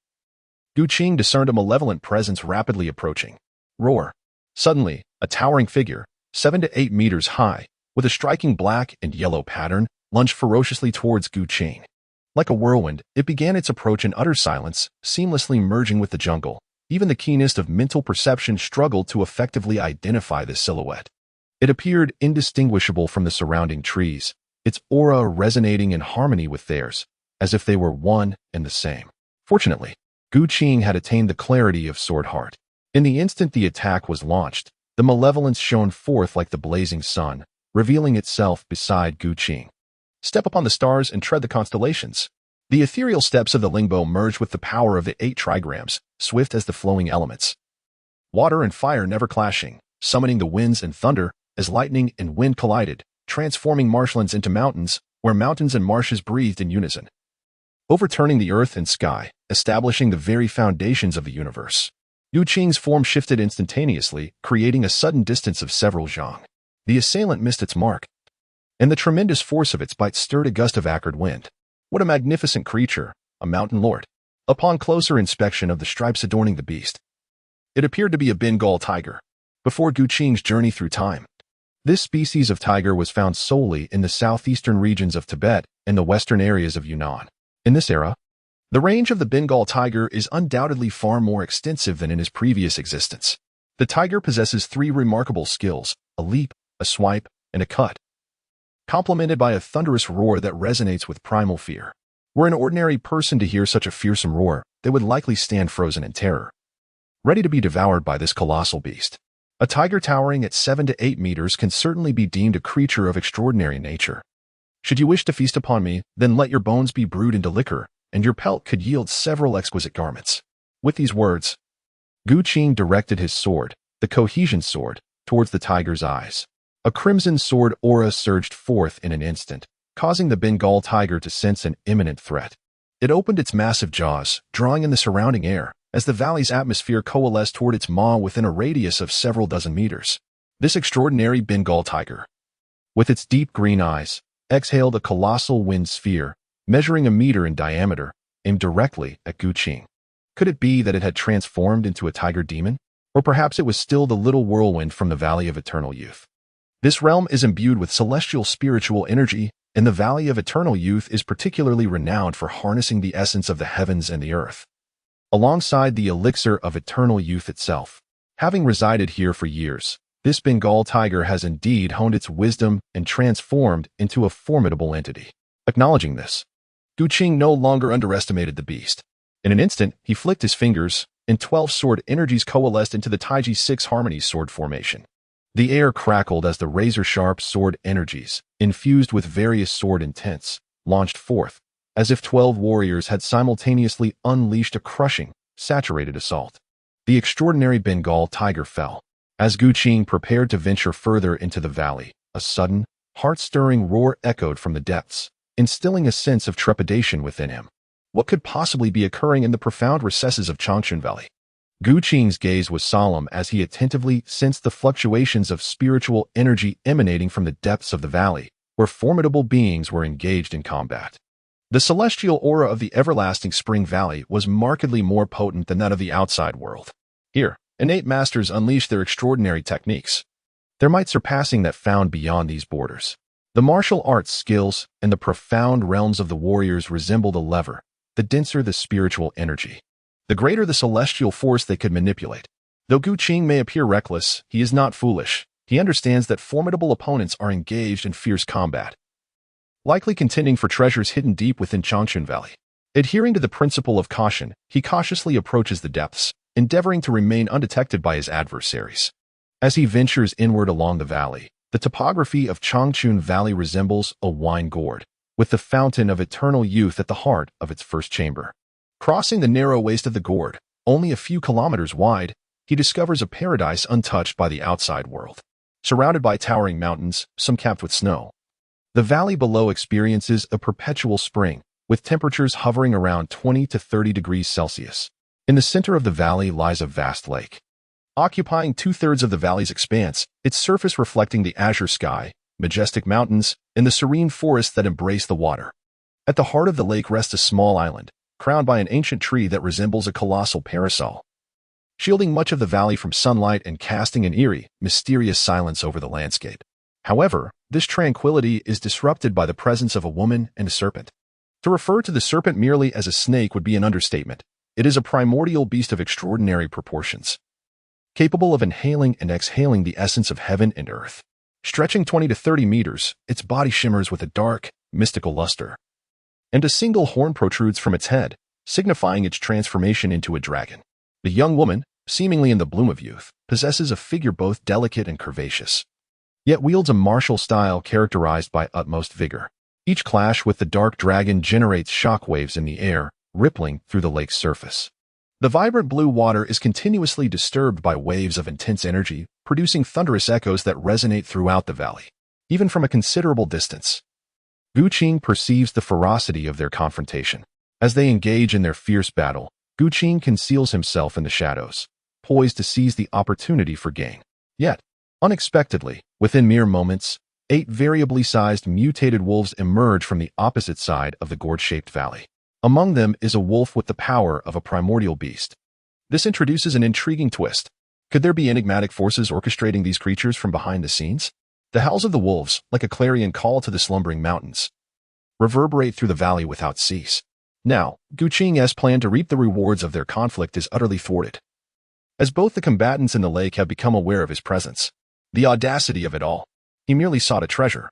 Gu Qing discerned a malevolent presence rapidly approaching. Roar! Suddenly, a towering figure, 7 to 8 meters high, with a striking black and yellow pattern, lunged ferociously towards Gu Qing. Like a whirlwind, it began its approach in utter silence, seamlessly merging with the jungle. Even the keenest of mental perception struggled to effectively identify this silhouette. It appeared indistinguishable from the surrounding trees, its aura resonating in harmony with theirs, as if they were one and the same. Fortunately, Gu Qing had attained the clarity of sword heart. In the instant the attack was launched, the malevolence shone forth like the blazing sun, revealing itself beside Gu Qing. Step upon the stars and tread the constellations. The ethereal steps of the Lingbo merged with the power of the 8 trigrams, swift as the flowing elements. Water and fire never clashing, summoning the winds and thunder, as lightning and wind collided, transforming marshlands into mountains, where mountains and marshes breathed in unison. Overturning the earth and sky, establishing the very foundations of the universe. Gu Qing's form shifted instantaneously, creating a sudden distance of several zhang. The assailant missed its mark, and the tremendous force of its bite stirred a gust of acrid wind. What a magnificent creature, a mountain lord. Upon closer inspection of the stripes adorning the beast, it appeared to be a Bengal tiger. Before Gu Qing's journey through time, this species of tiger was found solely in the southeastern regions of Tibet and the western areas of Yunnan. In this era, the range of the Bengal tiger is undoubtedly far more extensive than in his previous existence. The tiger possesses 3 remarkable skills: a leap, a swipe, and a cut, complemented by a thunderous roar that resonates with primal fear. Were an ordinary person to hear such a fearsome roar, they would likely stand frozen in terror, ready to be devoured by this colossal beast. A tiger towering at 7 to 8 meters can certainly be deemed a creature of extraordinary nature. Should you wish to feast upon me, then let your bones be brewed into liquor, and your pelt could yield several exquisite garments. With these words, Gu Qing directed his sword, the cohesion sword, towards the tiger's eyes. A crimson sword aura surged forth in an instant, causing the Bengal tiger to sense an imminent threat. It opened its massive jaws, drawing in the surrounding air, as the valley's atmosphere coalesced toward its maw within a radius of several dozen meters. This extraordinary Bengal tiger, with its deep green eyes, exhaled a colossal wind sphere, measuring 1 meter in diameter, aimed directly at Gu Qing. Could it be that it had transformed into a tiger demon? Or perhaps it was still the little whirlwind from the Valley of Eternal Youth. This realm is imbued with celestial spiritual energy, and the Valley of Eternal Youth is particularly renowned for harnessing the essence of the heavens and the earth, alongside the elixir of eternal youth itself. Having resided here for years, this Bengal tiger has indeed honed its wisdom and transformed into a formidable entity. Acknowledging this, Gu Qing no longer underestimated the beast. In an instant, he flicked his fingers, and 12 sword energies coalesced into the Taiji 6 Harmony sword formation. The air crackled as the razor-sharp sword energies, infused with various sword intents, launched forth, as if 12 warriors had simultaneously unleashed a crushing, saturated assault. The extraordinary Bengal tiger fell. As Gu Qing prepared to venture further into the valley, a sudden, heart-stirring roar echoed from the depths, instilling a sense of trepidation within him. What could possibly be occurring in the profound recesses of Changchun Valley? Gu Qing's gaze was solemn as he attentively sensed the fluctuations of spiritual energy emanating from the depths of the valley, where formidable beings were engaged in combat. The celestial aura of the everlasting Spring Valley was markedly more potent than that of the outside world. Here, innate masters unleashed their extraordinary techniques, their might surpassing that found beyond these borders. The martial arts skills and the profound realms of the warriors resembled a lever. The denser the spiritual energy, the greater the celestial force they could manipulate. Though Gu Qing may appear reckless, he is not foolish. He understands that formidable opponents are engaged in fierce combat, likely contending for treasures hidden deep within Changchun Valley. Adhering to the principle of caution, he cautiously approaches the depths, endeavoring to remain undetected by his adversaries. As he ventures inward along the valley, the topography of Changchun Valley resembles a wine gourd, with the fountain of eternal youth at the heart of its first chamber. Crossing the narrow waist of the gourd, only a few kilometers wide, he discovers a paradise untouched by the outside world. Surrounded by towering mountains, some capped with snow, the valley below experiences a perpetual spring, with temperatures hovering around 20 to 30 degrees Celsius. In the center of the valley lies a vast lake, occupying 2/3 of the valley's expanse, its surface reflecting the azure sky, majestic mountains, and the serene forests that embrace the water. At the heart of the lake rests a small island, crowned by an ancient tree that resembles a colossal parasol, shielding much of the valley from sunlight and casting an eerie, mysterious silence over the landscape. However, this tranquility is disrupted by the presence of a woman and a serpent. To refer to the serpent merely as a snake would be an understatement. It is a primordial beast of extraordinary proportions, capable of inhaling and exhaling the essence of heaven and earth. Stretching 20 to 30 meters, its body shimmers with a dark, mystical luster, and a single horn protrudes from its head, signifying its transformation into a dragon. The young woman, seemingly in the bloom of youth, possesses a figure both delicate and curvaceous, yet wields a martial style characterized by utmost vigor. Each clash with the dark dragon generates shock waves in the air, rippling through the lake's surface. The vibrant blue water is continuously disturbed by waves of intense energy, producing thunderous echoes that resonate throughout the valley, even from a considerable distance. Gu Qing perceives the ferocity of their confrontation. As they engage in their fierce battle, Gu Qing conceals himself in the shadows, poised to seize the opportunity for gain. Yet, unexpectedly, within mere moments, 8 variably sized mutated wolves emerge from the opposite side of the gourd-shaped valley. Among them is a wolf with the power of a primordial beast. This introduces an intriguing twist. Could there be enigmatic forces orchestrating these creatures from behind the scenes? The howls of the wolves, like a clarion call to the slumbering mountains, reverberate through the valley without cease. Now, Gu Qing's plan to reap the rewards of their conflict is utterly thwarted, as both the combatants in the lake have become aware of his presence. The audacity of it all. He merely sought a treasure.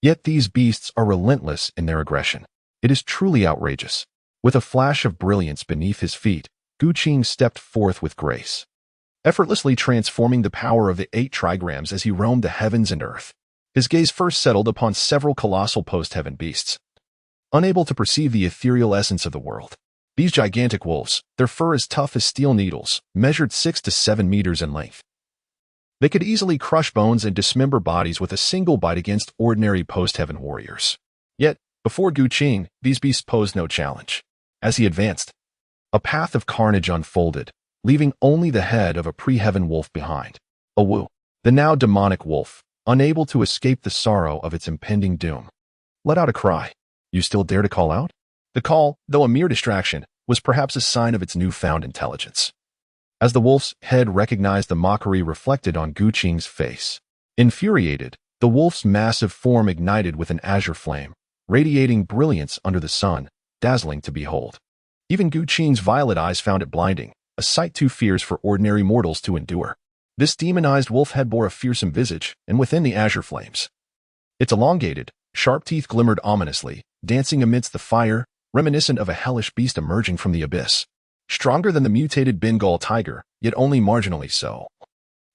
Yet these beasts are relentless in their aggression. It is truly outrageous. With a flash of brilliance beneath his feet, Gu Qing stepped forth with grace, effortlessly transforming the power of the 8 trigrams as he roamed the heavens and earth. His gaze first settled upon several colossal post-heaven beasts, unable to perceive the ethereal essence of the world. These gigantic wolves, their fur as tough as steel needles, measured 6 to 7 meters in length. They could easily crush bones and dismember bodies with a single bite against ordinary post-heaven warriors. Yet, before Gu Qing, these beasts posed no challenge. As he advanced, a path of carnage unfolded, leaving only the head of a pre-heaven wolf behind. A Wu, the now demonic wolf, unable to escape the sorrow of its impending doom, let out a cry. You still dare to call out? The call, though a mere distraction, was perhaps a sign of its newfound intelligence. As the wolf's head recognized the mockery reflected on Gu Qing's face, infuriated, the wolf's massive form ignited with an azure flame, radiating brilliance under the sun, dazzling to behold. Even Gu Qing's violet eyes found it blinding. a sight too fierce for ordinary mortals to endure. This demonized wolf head bore a fearsome visage, and within the azure flames, its elongated, sharp teeth glimmered ominously, dancing amidst the fire, reminiscent of a hellish beast emerging from the abyss. Stronger than the mutated Bengal tiger, yet only marginally so.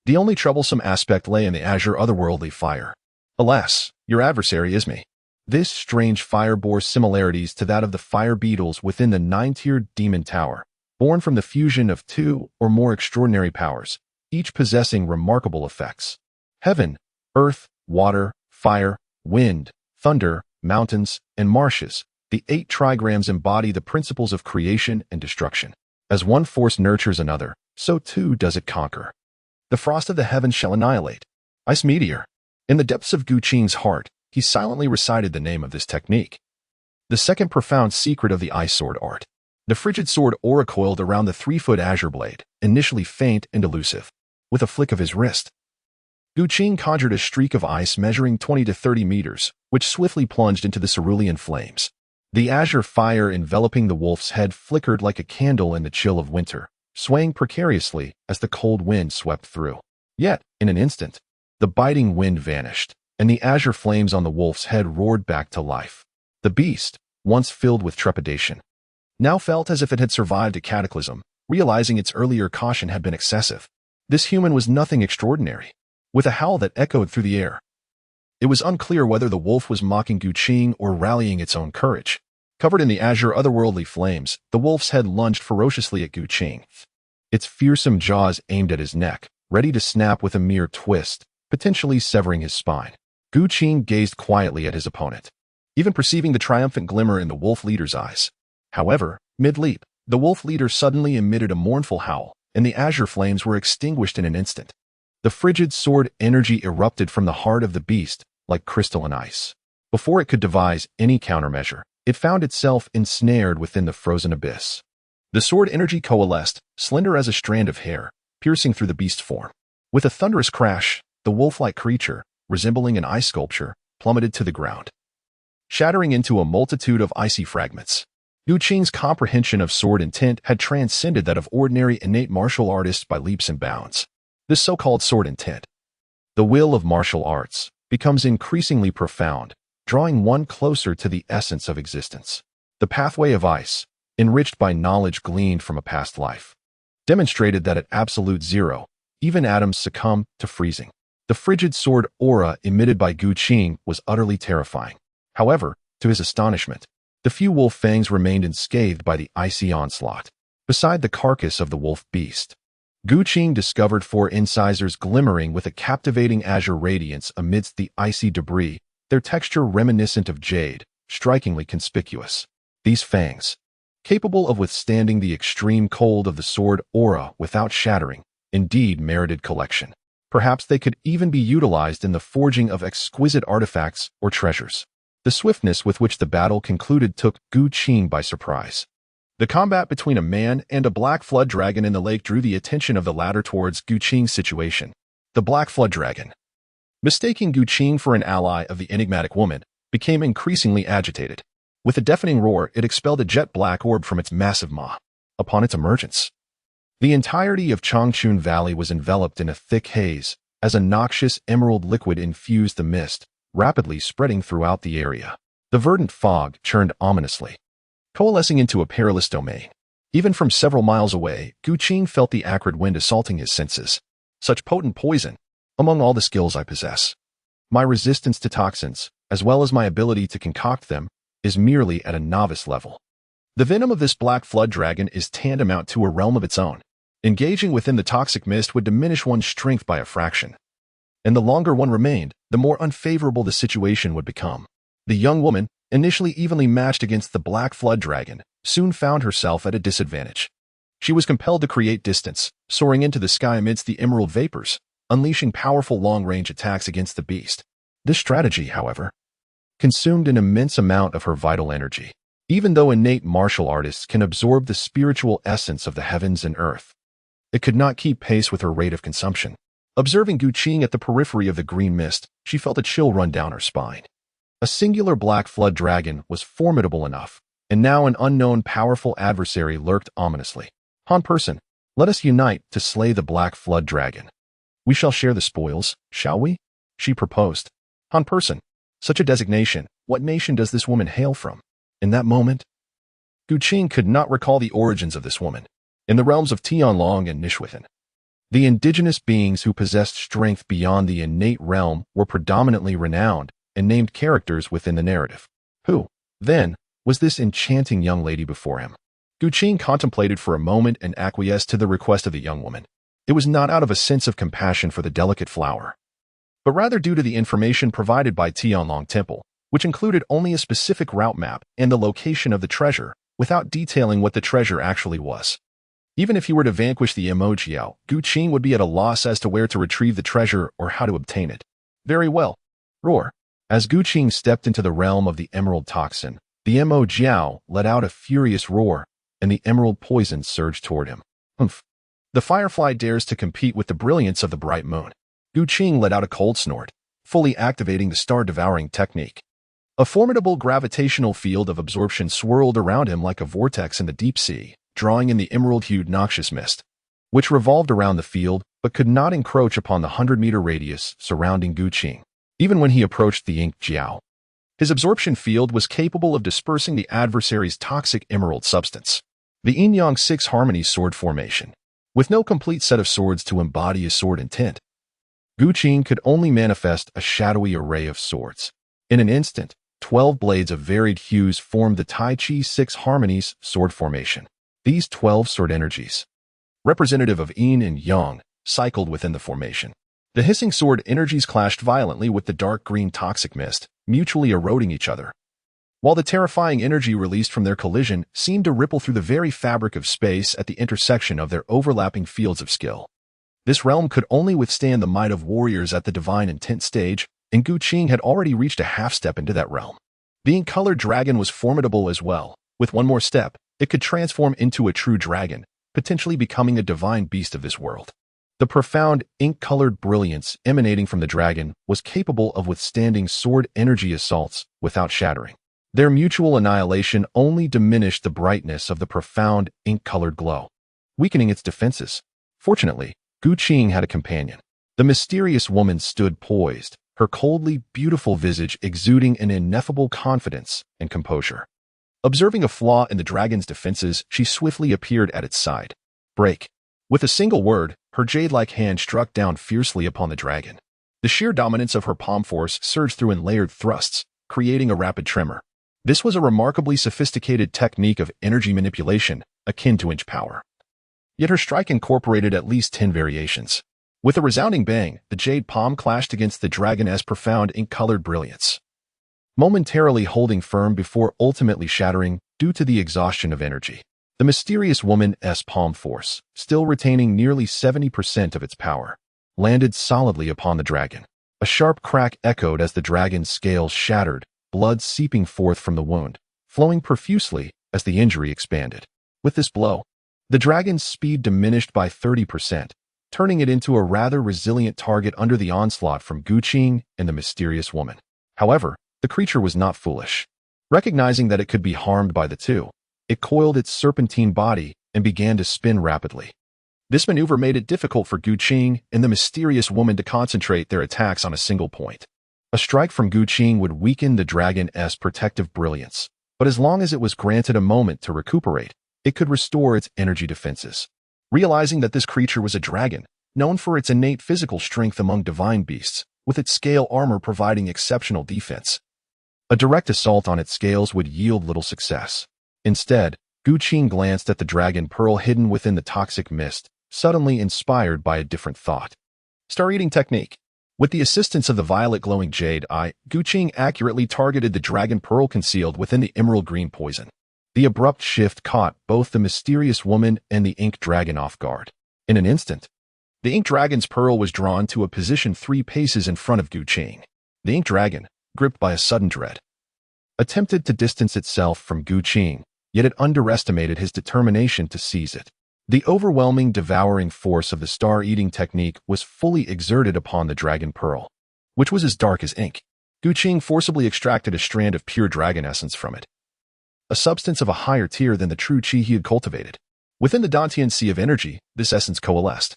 The only troublesome aspect lay in the azure otherworldly fire. Alas, your adversary is me. This strange fire bore similarities to that of the fire beetles within the 9-tiered demon tower, born from the fusion of 2 or more extraordinary powers, each possessing remarkable effects. Heaven, earth, water, fire, wind, thunder, mountains, and marshes, the 8 trigrams embody the principles of creation and destruction. As one force nurtures another, so too does it conquer. The frost of the heavens shall annihilate. Ice meteor. In the depths of Gu Qing's heart, he silently recited the name of this technique. The second profound secret of the ice sword art. The frigid sword aura coiled around the 3-foot azure blade, initially faint and elusive. With a flick of his wrist, Gu Qing conjured a streak of ice measuring 20 to 30 meters, which swiftly plunged into the cerulean flames. The azure fire enveloping the wolf's head flickered like a candle in the chill of winter, swaying precariously as the cold wind swept through. Yet, in an instant, the biting wind vanished, and the azure flames on the wolf's head roared back to life. The beast, once filled with trepidation, now felt as if it had survived a cataclysm, realizing its earlier caution had been excessive. This human was nothing extraordinary. With a howl that echoed through the air, it was unclear whether the wolf was mocking Gu Qing or rallying its own courage. Covered in the azure otherworldly flames, the wolf's head lunged ferociously at Gu Qing. Its fearsome jaws aimed at his neck, ready to snap with a mere twist, potentially severing his spine. Gu Qing gazed quietly at his opponent, even perceiving the triumphant glimmer in the wolf leader's eyes. However, mid-leap, the wolf leader suddenly emitted a mournful howl, and the azure flames were extinguished in an instant. The frigid sword energy erupted from the heart of the beast, like crystalline ice. Before it could devise any countermeasure, it found itself ensnared within the frozen abyss. The sword energy coalesced, slender as a strand of hair, piercing through the beast's form. With a thunderous crash, the wolf-like creature, resembling an ice sculpture, plummeted to the ground, shattering into a multitude of icy fragments. Gu Qing's comprehension of sword intent had transcended that of ordinary innate martial artists by leaps and bounds. This so-called sword intent, the will of martial arts, becomes increasingly profound, drawing one closer to the essence of existence. The pathway of ice, enriched by knowledge gleaned from a past life, demonstrated that at absolute zero, even atoms succumb to freezing. The frigid sword aura emitted by Gu Qing was utterly terrifying. However, to his astonishment, the few wolf fangs remained unscathed by the icy onslaught. Beside the carcass of the wolf beast, Gu Qing discovered 4 incisors glimmering with a captivating azure radiance amidst the icy debris, their texture reminiscent of jade, strikingly conspicuous. These fangs, capable of withstanding the extreme cold of the sword aura without shattering, indeed merited collection. Perhaps they could even be utilized in the forging of exquisite artifacts or treasures. The swiftness with which the battle concluded took Gu Qing by surprise. The combat between a man and a black flood dragon in the lake drew the attention of the latter towards Gu Qing's situation. The black flood dragon, mistaking Gu Qing for an ally of the enigmatic woman, became increasingly agitated. With a deafening roar, it expelled a jet-black orb from its massive maw. Upon its emergence, the entirety of Changchun Valley was enveloped in a thick haze, as a noxious emerald liquid infused the mist, rapidly spreading throughout the area. The verdant fog churned ominously, coalescing into a perilous domain. Even from several miles away, Gu Qing felt the acrid wind assaulting his senses. Such potent poison, among all the skills I possess. My resistance to toxins, as well as my ability to concoct them, is merely at a novice level. The venom of this black flood dragon is tantamount to a realm of its own. Engaging within the toxic mist would diminish one's strength by a fraction. And the longer one remained, the more unfavorable the situation would become. The young woman, initially evenly matched against the black flood dragon, soon found herself at a disadvantage. She was compelled to create distance, soaring into the sky amidst the emerald vapors, unleashing powerful long-range attacks against the beast. This strategy, however, consumed an immense amount of her vital energy. Even though innate martial artists can absorb the spiritual essence of the heavens and earth, it could not keep pace with her rate of consumption. Observing Gu Qing at the periphery of the green mist, she felt a chill run down her spine. A singular black flood dragon was formidable enough, and now an unknown powerful adversary lurked ominously. Han person, Let us unite to slay the Black Flood Dragon. We shall share the spoils, shall we? She proposed. Han person. Such a designation. What nation does this woman hail from? In that moment, Gu Qing could not recall the origins of this woman. In the realms of Tianlong and Nishwithan, the indigenous beings who possessed strength beyond the innate realm were predominantly renowned and named characters within the narrative. Who, then, was this enchanting young lady before him? Gu Qing contemplated for a moment and acquiesced to the request of the young woman. It was not out of a sense of compassion for the delicate flower, but rather due to the information provided by Tianlong Temple, which included only a specific route map and the location of the treasure, without detailing what the treasure actually was. Even if he were to vanquish the Emojiao, Gu Qing would be at a loss as to where to retrieve the treasure or how to obtain it. Very well. Roar. As Gu Qing stepped into the realm of the emerald toxin, the Emojiao let out a furious roar, and the emerald poison surged toward him. Humph. The firefly dares to compete with the brilliance of the bright moon. Gu Qing let out a cold snort, fully activating the star-devouring technique. A formidable gravitational field of absorption swirled around him like a vortex in the deep sea, drawing in the emerald-hued noxious mist, which revolved around the field but could not encroach upon the 100-meter radius surrounding Gu Qing, even when he approached the ink jiao. His absorption field was capable of dispersing the adversary's toxic emerald substance. The Yin-Yang 6 Harmony Sword Formation. With no complete set of swords to embody a sword intent, Gu Qing could only manifest a shadowy array of swords. In an instant, 12 blades of varied hues formed the Tai Chi 6 Harmonies Sword Formation. These 12 sword energies, representative of Yin and Yang, cycled within the formation. The hissing sword energies clashed violently with the dark green toxic mist, mutually eroding each other, while the terrifying energy released from their collision seemed to ripple through the very fabric of space at the intersection of their overlapping fields of skill. This realm could only withstand the might of warriors at the divine intent stage, and Gu Qing had already reached a half-step into that realm. The ink-colored dragon was formidable as well. With one more step, it could transform into a true dragon, potentially becoming a divine beast of this world. The profound, ink-colored brilliance emanating from the dragon was capable of withstanding sword energy assaults without shattering. Their mutual annihilation only diminished the brightness of the profound, ink-colored glow, weakening its defenses. Fortunately, Gu Qing had a companion. The mysterious woman stood poised, her coldly beautiful visage exuding an ineffable confidence and composure. Observing a flaw in the dragon's defenses, she swiftly appeared at its side. Break. With a single word, her jade-like hand struck down fiercely upon the dragon. The sheer dominance of her palm force surged through in layered thrusts, creating a rapid tremor. This was a remarkably sophisticated technique of energy manipulation, akin to inch power. Yet her strike incorporated at least 10 variations. With a resounding bang, the jade palm clashed against the dragon's profound ink-colored brilliance, momentarily holding firm before ultimately shattering due to the exhaustion of energy. The mysterious woman's palm force, still retaining nearly 70% of its power, landed solidly upon the dragon. A sharp crack echoed as the dragon's scales shattered, blood seeping forth from the wound, flowing profusely as the injury expanded. With this blow, the dragon's speed diminished by 30%, turning it into a rather resilient target under the onslaught from Gu Qing and the mysterious woman. However, the creature was not foolish. Recognizing that it could be harmed by the two, it coiled its serpentine body and began to spin rapidly. This maneuver made it difficult for Gu Qing and the mysterious woman to concentrate their attacks on a single point. A strike from Gu Qing would weaken the dragon's protective brilliance, but as long as it was granted a moment to recuperate, it could restore its energy defenses. Realizing that this creature was a dragon, known for its innate physical strength among divine beasts, with its scale armor providing exceptional defense, a direct assault on its scales would yield little success. Instead, Gu Qing glanced at the dragon pearl hidden within the toxic mist, suddenly inspired by a different thought. Star-eating technique. With the assistance of the violet glowing jade eye, Gu Qing accurately targeted the dragon pearl concealed within the emerald green poison. The abrupt shift caught both the mysterious woman and the ink dragon off guard. In an instant, the ink dragon's pearl was drawn to a position 3 paces in front of Gu Qing. The ink dragon, gripped by a sudden dread, attempted to distance itself from Gu Qing, yet it underestimated his determination to seize it. The overwhelming, devouring force of the star-eating technique was fully exerted upon the dragon pearl, which was as dark as ink. Gu Qing forcibly extracted a strand of pure dragon essence from it, a substance of a higher tier than the true Qi he had cultivated. Within the Dantian sea of energy, this essence coalesced,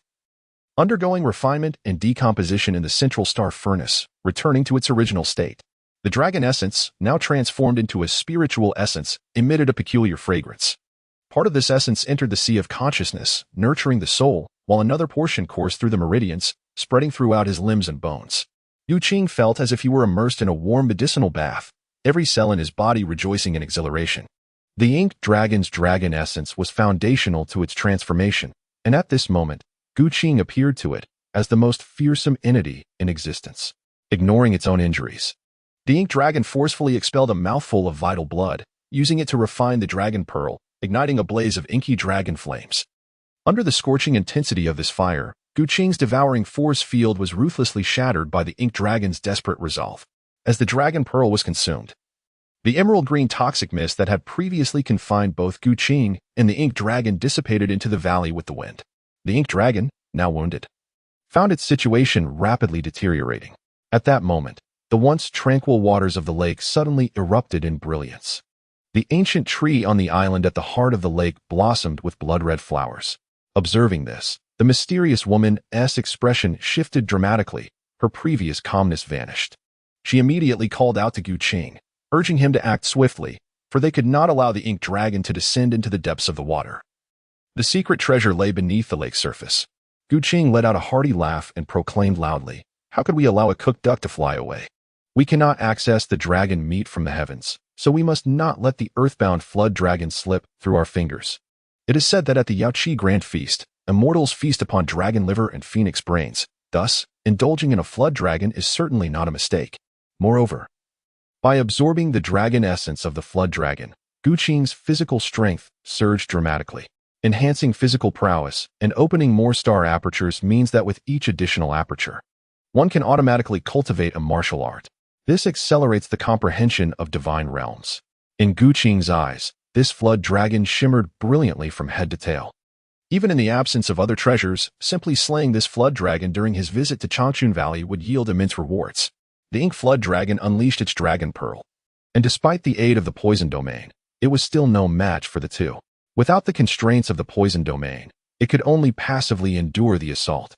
undergoing refinement and decomposition in the central star furnace, returning to its original state. The dragon essence, now transformed into a spiritual essence, emitted a peculiar fragrance. Part of this essence entered the sea of consciousness, nurturing the soul, while another portion coursed through the meridians, spreading throughout his limbs and bones. Yu Qing felt as if he were immersed in a warm medicinal bath, every cell in his body rejoicing in exhilaration. The inked dragon's dragon essence was foundational to its transformation, and at this moment, Yu Qing appeared to it as the most fearsome entity in existence. Ignoring its own injuries, the inked dragon forcefully expelled a mouthful of vital blood, using it to refine the dragon pearl, igniting a blaze of inky dragon flames. Under the scorching intensity of this fire, Yu Qing's devouring force field was ruthlessly shattered by the inked dragon's desperate resolve. As the dragon pearl was consumed, the emerald-green toxic mist that had previously confined both Yu Qing and the inked dragon dissipated into the valley with the wind. The inked dragon, now wounded, found its situation rapidly deteriorating. At that moment, the once tranquil waters of the lake suddenly erupted in brilliance. The ancient tree on the island at the heart of the lake blossomed with blood-red flowers. Observing this, the mysterious woman's expression shifted dramatically, her previous calmness vanished. She immediately called out to Yu Qing, urging him to act swiftly, for they could not allow the inked dragon to descend into the depths of the water. The secret treasure lay beneath the lake's surface. Yu Qing let out a hearty laugh and proclaimed loudly, "How could we allow a cooked duck to fly away? We cannot access the dragon meat from the heavens, so we must not let the earthbound flood dragon slip through our fingers." It is said that at the Yaoqi Grand Feast, immortals feast upon dragon liver and phoenix brains. Thus, indulging in a flood dragon is certainly not a mistake. Moreover, by absorbing the dragon essence of the flood dragon, Yu Qing's physical strength surged dramatically. Enhancing physical prowess and opening more star apertures means that with each additional aperture, one can automatically cultivate a martial art. This accelerates the comprehension of divine realms. In Yu Qing's eyes, this flood dragon shimmered brilliantly from head to tail. Even in the absence of other treasures, simply slaying this flood dragon during his visit to Changchun Valley would yield immense rewards. The ink flood dragon unleashed its dragon pearl, and despite the aid of the poison domain, it was still no match for the two. Without the constraints of the poison domain, it could only passively endure the assault.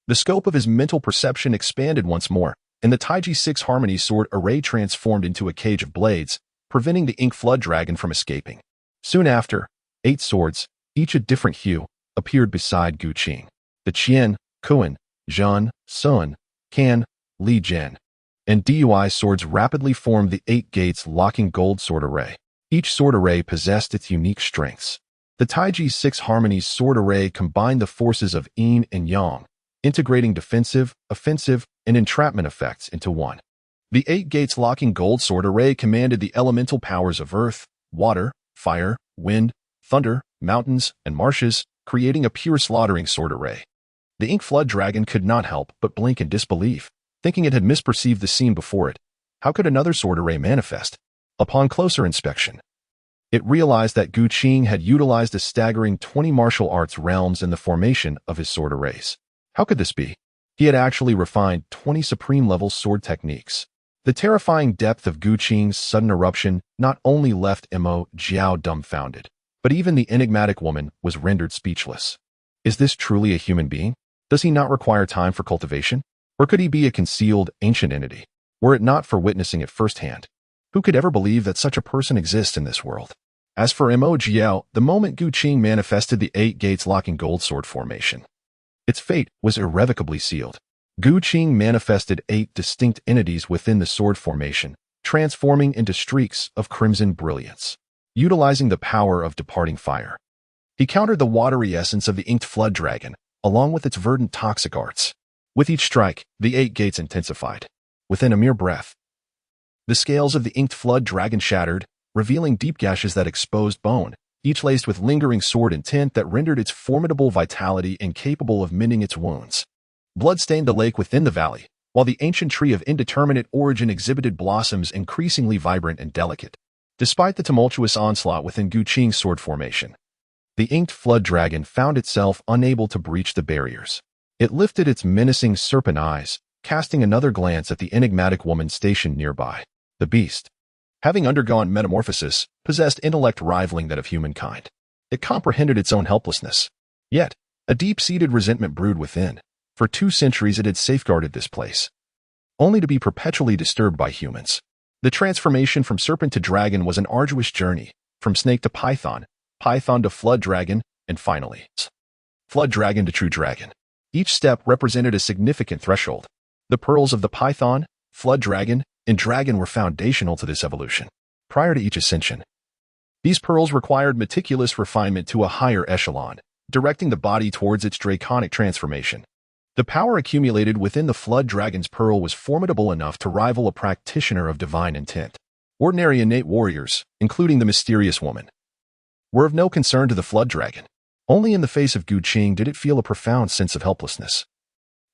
The scope of his mental perception expanded once more, and the Taiji 6 Harmony sword array transformed into a cage of blades, preventing the ink flood dragon from escaping. Soon after, 8 swords, each a different hue, appeared beside Yu Qing. The Qian, Kuan, Zhan, Sun, Kan, Li Jian, and Dui swords rapidly formed the 8 gates locking gold sword array. Each sword array possessed its unique strengths. The Taiji 6 Harmony's sword array combined the forces of yin and yang, integrating defensive, offensive, and entrapment effects into one. The 8 gates locking gold sword array commanded the elemental powers of earth, water, fire, wind, thunder, mountains, and marshes, creating a pure slaughtering sword array. The ink flood dragon could not help but blink in disbelief, thinking it had misperceived the scene before it. How could another sword array manifest? Upon closer inspection, it realized that Yu Qing had utilized a staggering 20 martial arts realms in the formation of his sword arrays. How could this be? He had actually refined 20 supreme-level sword techniques. The terrifying depth of Yu Qing's sudden eruption not only left Mo Jiao dumbfounded, but even the enigmatic woman was rendered speechless. Is this truly a human being? Does he not require time for cultivation? Or could he be a concealed, ancient entity, were it not for witnessing it firsthand? Who could ever believe that such a person exists in this world? As for Mo Jiao, the moment Yu Qing manifested the 8 gates locking gold sword formation, its fate was irrevocably sealed. Yu Qing manifested 8 distinct entities within the sword formation, transforming into streaks of crimson brilliance. Utilizing the power of departing fire, he countered the watery essence of the inked flood dragon, along with its verdant toxic arts. With each strike, the 8 gates intensified. Within a mere breath, the scales of the inked flood dragon shattered, revealing deep gashes that exposed bone, each laced with lingering sword intent that rendered its formidable vitality incapable of mending its wounds. Blood stained the lake within the valley, while the ancient tree of indeterminate origin exhibited blossoms increasingly vibrant and delicate. Despite the tumultuous onslaught within Yu Qing's sword formation, the inked flood dragon found itself unable to breach the barriers. It lifted its menacing serpent eyes, casting another glance at the enigmatic woman stationed nearby. The beast, having undergone metamorphosis, possessed intellect rivaling that of humankind. It comprehended its own helplessness. Yet, a deep-seated resentment brewed within. For 2 centuries it had safeguarded this place, only to be perpetually disturbed by humans. The transformation from serpent to dragon was an arduous journey, from snake to python, python to flood dragon, and finally, flood dragon to true dragon. Each step represented a significant threshold. The pearls of the python, flood dragon, and dragon were foundational to this evolution. Prior to each ascension, these pearls required meticulous refinement to a higher echelon, directing the body towards its draconic transformation. The power accumulated within the flood dragon's pearl was formidable enough to rival a practitioner of divine intent. Ordinary innate warriors, including the mysterious woman, were of no concern to the flood dragon. Only in the face of Gu Qing did it feel a profound sense of helplessness,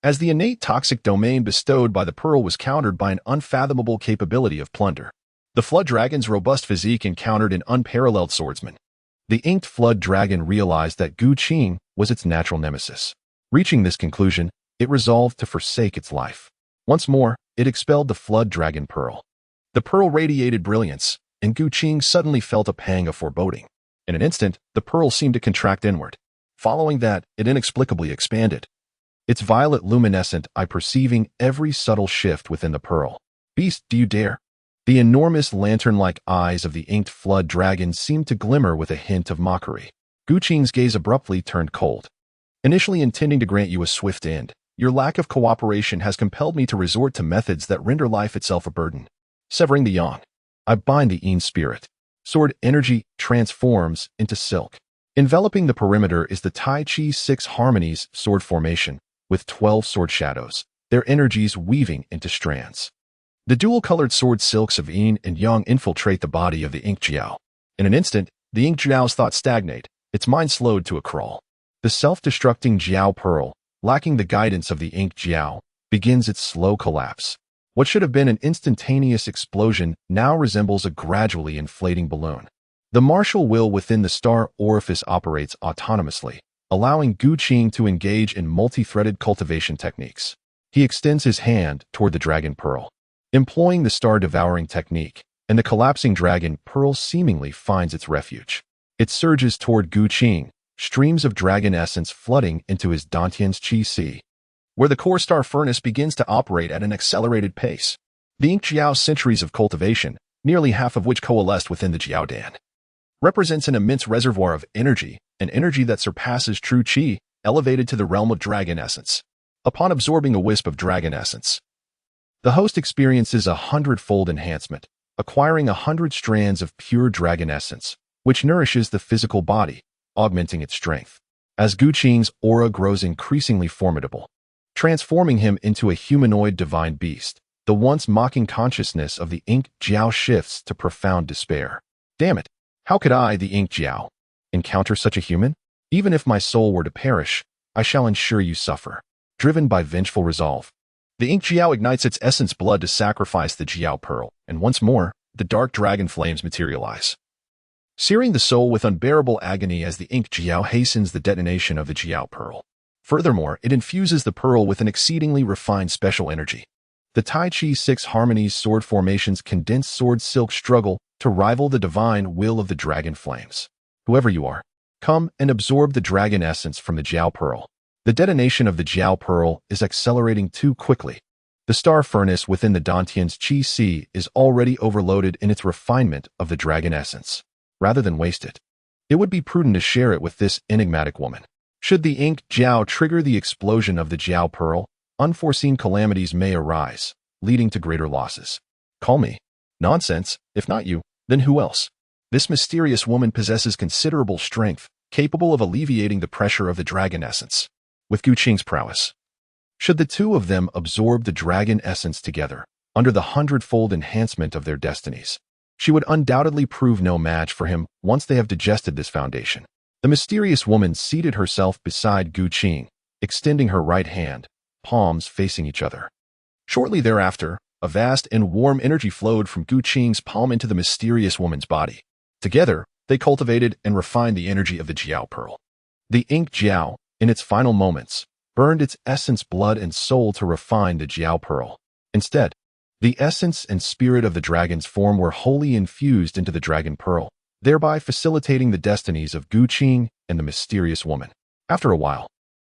as the innate toxic domain bestowed by the pearl was countered by an unfathomable capability of plunder. The flood dragon's robust physique encountered an unparalleled swordsman. The inked flood dragon realized that Gu Qing was its natural nemesis. Reaching this conclusion, it resolved to forsake its life. Once more, it expelled the flood dragon pearl. The pearl radiated brilliance, and Gu Qing suddenly felt a pang of foreboding. In an instant, the pearl seemed to contract inward. Following that, it inexplicably expanded, its violet luminescent eye perceiving every subtle shift within the pearl. "Beast, do you dare?" The enormous lantern-like eyes of the inked flood dragon seemed to glimmer with a hint of mockery. Gu Qing's gaze abruptly turned cold. "Initially intending to grant you a swift end, your lack of cooperation has compelled me to resort to methods that render life itself a burden. Severing the yang, I bind the Yin spirit. Sword energy transforms into silk. Enveloping the perimeter is the Tai Chi 6 harmonies sword formation, with 12 sword shadows, their energies weaving into strands. The dual-colored sword silks of Yin and Yang infiltrate the body of the Ink Jiao. In an instant, the Ink Jiao's thoughts stagnate, its mind slowed to a crawl. The self-destructing Jiao pearl, lacking the guidance of the Ink Jiao, begins its slow collapse. What should have been an instantaneous explosion now resembles a gradually inflating balloon. The martial will within the star orifice operates autonomously, allowing Gu Qing to engage in multi-threaded cultivation techniques. He extends his hand toward the dragon pearl, employing the star-devouring technique, and the collapsing dragon pearl seemingly finds its refuge. It surges toward Gu Qing, streams of dragon essence flooding into his Dantian's Qi Sea, where the core star furnace begins to operate at an accelerated pace. The Ink Jiao's centuries of cultivation, nearly half of which coalesced within the Jiaodan, represents an immense reservoir of energy, an energy that surpasses true Qi, elevated to the realm of dragon essence. Upon absorbing a wisp of dragon essence, the host experiences a 100-fold enhancement, acquiring 100 strands of pure dragon essence, which nourishes the physical body, augmenting its strength. As Gu Qing's aura grows increasingly formidable, transforming him into a humanoid divine beast, the once mocking consciousness of the Ink Jiao shifts to profound despair. Damn it! How could I, the Ink Jiao, encounter such a human? Even if my soul were to perish, I shall ensure you suffer. Driven by vengeful resolve, the Ink Jiao ignites its essence blood to sacrifice the Jiao pearl, and once more, the dark dragon flames materialize, searing the soul with unbearable agony as the Ink Jiao hastens the detonation of the Jiao pearl. Furthermore, it infuses the pearl with an exceedingly refined special energy. The Tai Chi 6 harmonies sword formation's condensed sword silk struggle to rival the divine will of the dragon flames. Whoever you are, come and absorb the dragon essence from the Jiao pearl. The detonation of the Jiao pearl is accelerating too quickly. The star furnace within the Dantian's Qi Sea is already overloaded in its refinement of the dragon essence. Rather than waste it, it would be prudent to share it with this enigmatic woman. Should the Ink Jiao trigger the explosion of the Jiao pearl, unforeseen calamities may arise, leading to greater losses. Call me nonsense. If not you, then who else? This mysterious woman possesses considerable strength, capable of alleviating the pressure of the dragon essence. With Gu Qing's prowess, should the two of them absorb the dragon essence together, under the 100-fold enhancement of their destinies, she would undoubtedly prove no match for him once they have digested this foundation. The mysterious woman seated herself beside Gu Qing, extending her right hand, palms facing each other. Shortly thereafter, a vast and warm energy flowed from Gu Qing's palm into the mysterious woman's body. Together, they cultivated and refined the energy of the Jiao pearl. The Ink Jiao, in its final moments, burned its essence, blood, and soul to refine the Jiao pearl. Instead, the essence and spirit of the dragon's form were wholly infused into the dragon pearl. thereby facilitating the destinies of Gu Qing and the mysterious woman. After a while,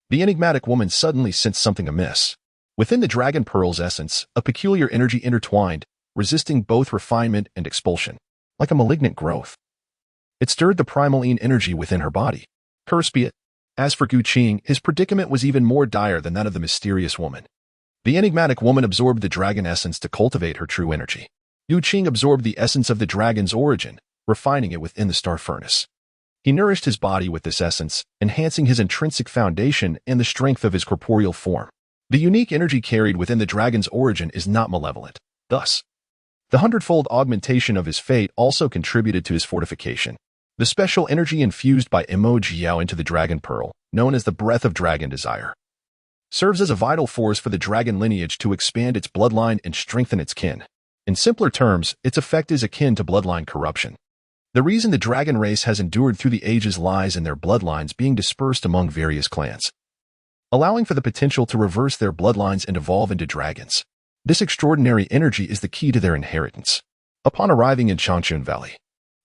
the enigmatic woman suddenly sensed something amiss. Within the dragon pearl's essence, a peculiar energy intertwined, resisting both refinement and expulsion, like a malignant growth. It stirred the primaline energy within her body. Cursed be it. As for Gu Qing, his predicament was even more dire than that of the mysterious woman. The enigmatic woman absorbed the dragon essence to cultivate her true energy. Gu Qing absorbed the essence of the dragon's origin, refining it within the star furnace. He nourished his body with this essence, enhancing his intrinsic foundation and the strength of his corporeal form. The unique energy carried within the dragon's origin is not malevolent. Thus, the hundredfold augmentation of his fate also contributed to his fortification. The special energy infused by Mo Jiao into the dragon pearl, known as the breath of dragon desire, serves as a vital force for the dragon lineage to expand its bloodline and strengthen its kin. In simpler terms, its effect is akin to bloodline corruption. The reason the dragon race has endured through the ages lies in their bloodlines being dispersed among various clans, allowing for the potential to reverse their bloodlines and evolve into dragons. This extraordinary energy is the key to their inheritance. Upon arriving in Changchun Valley,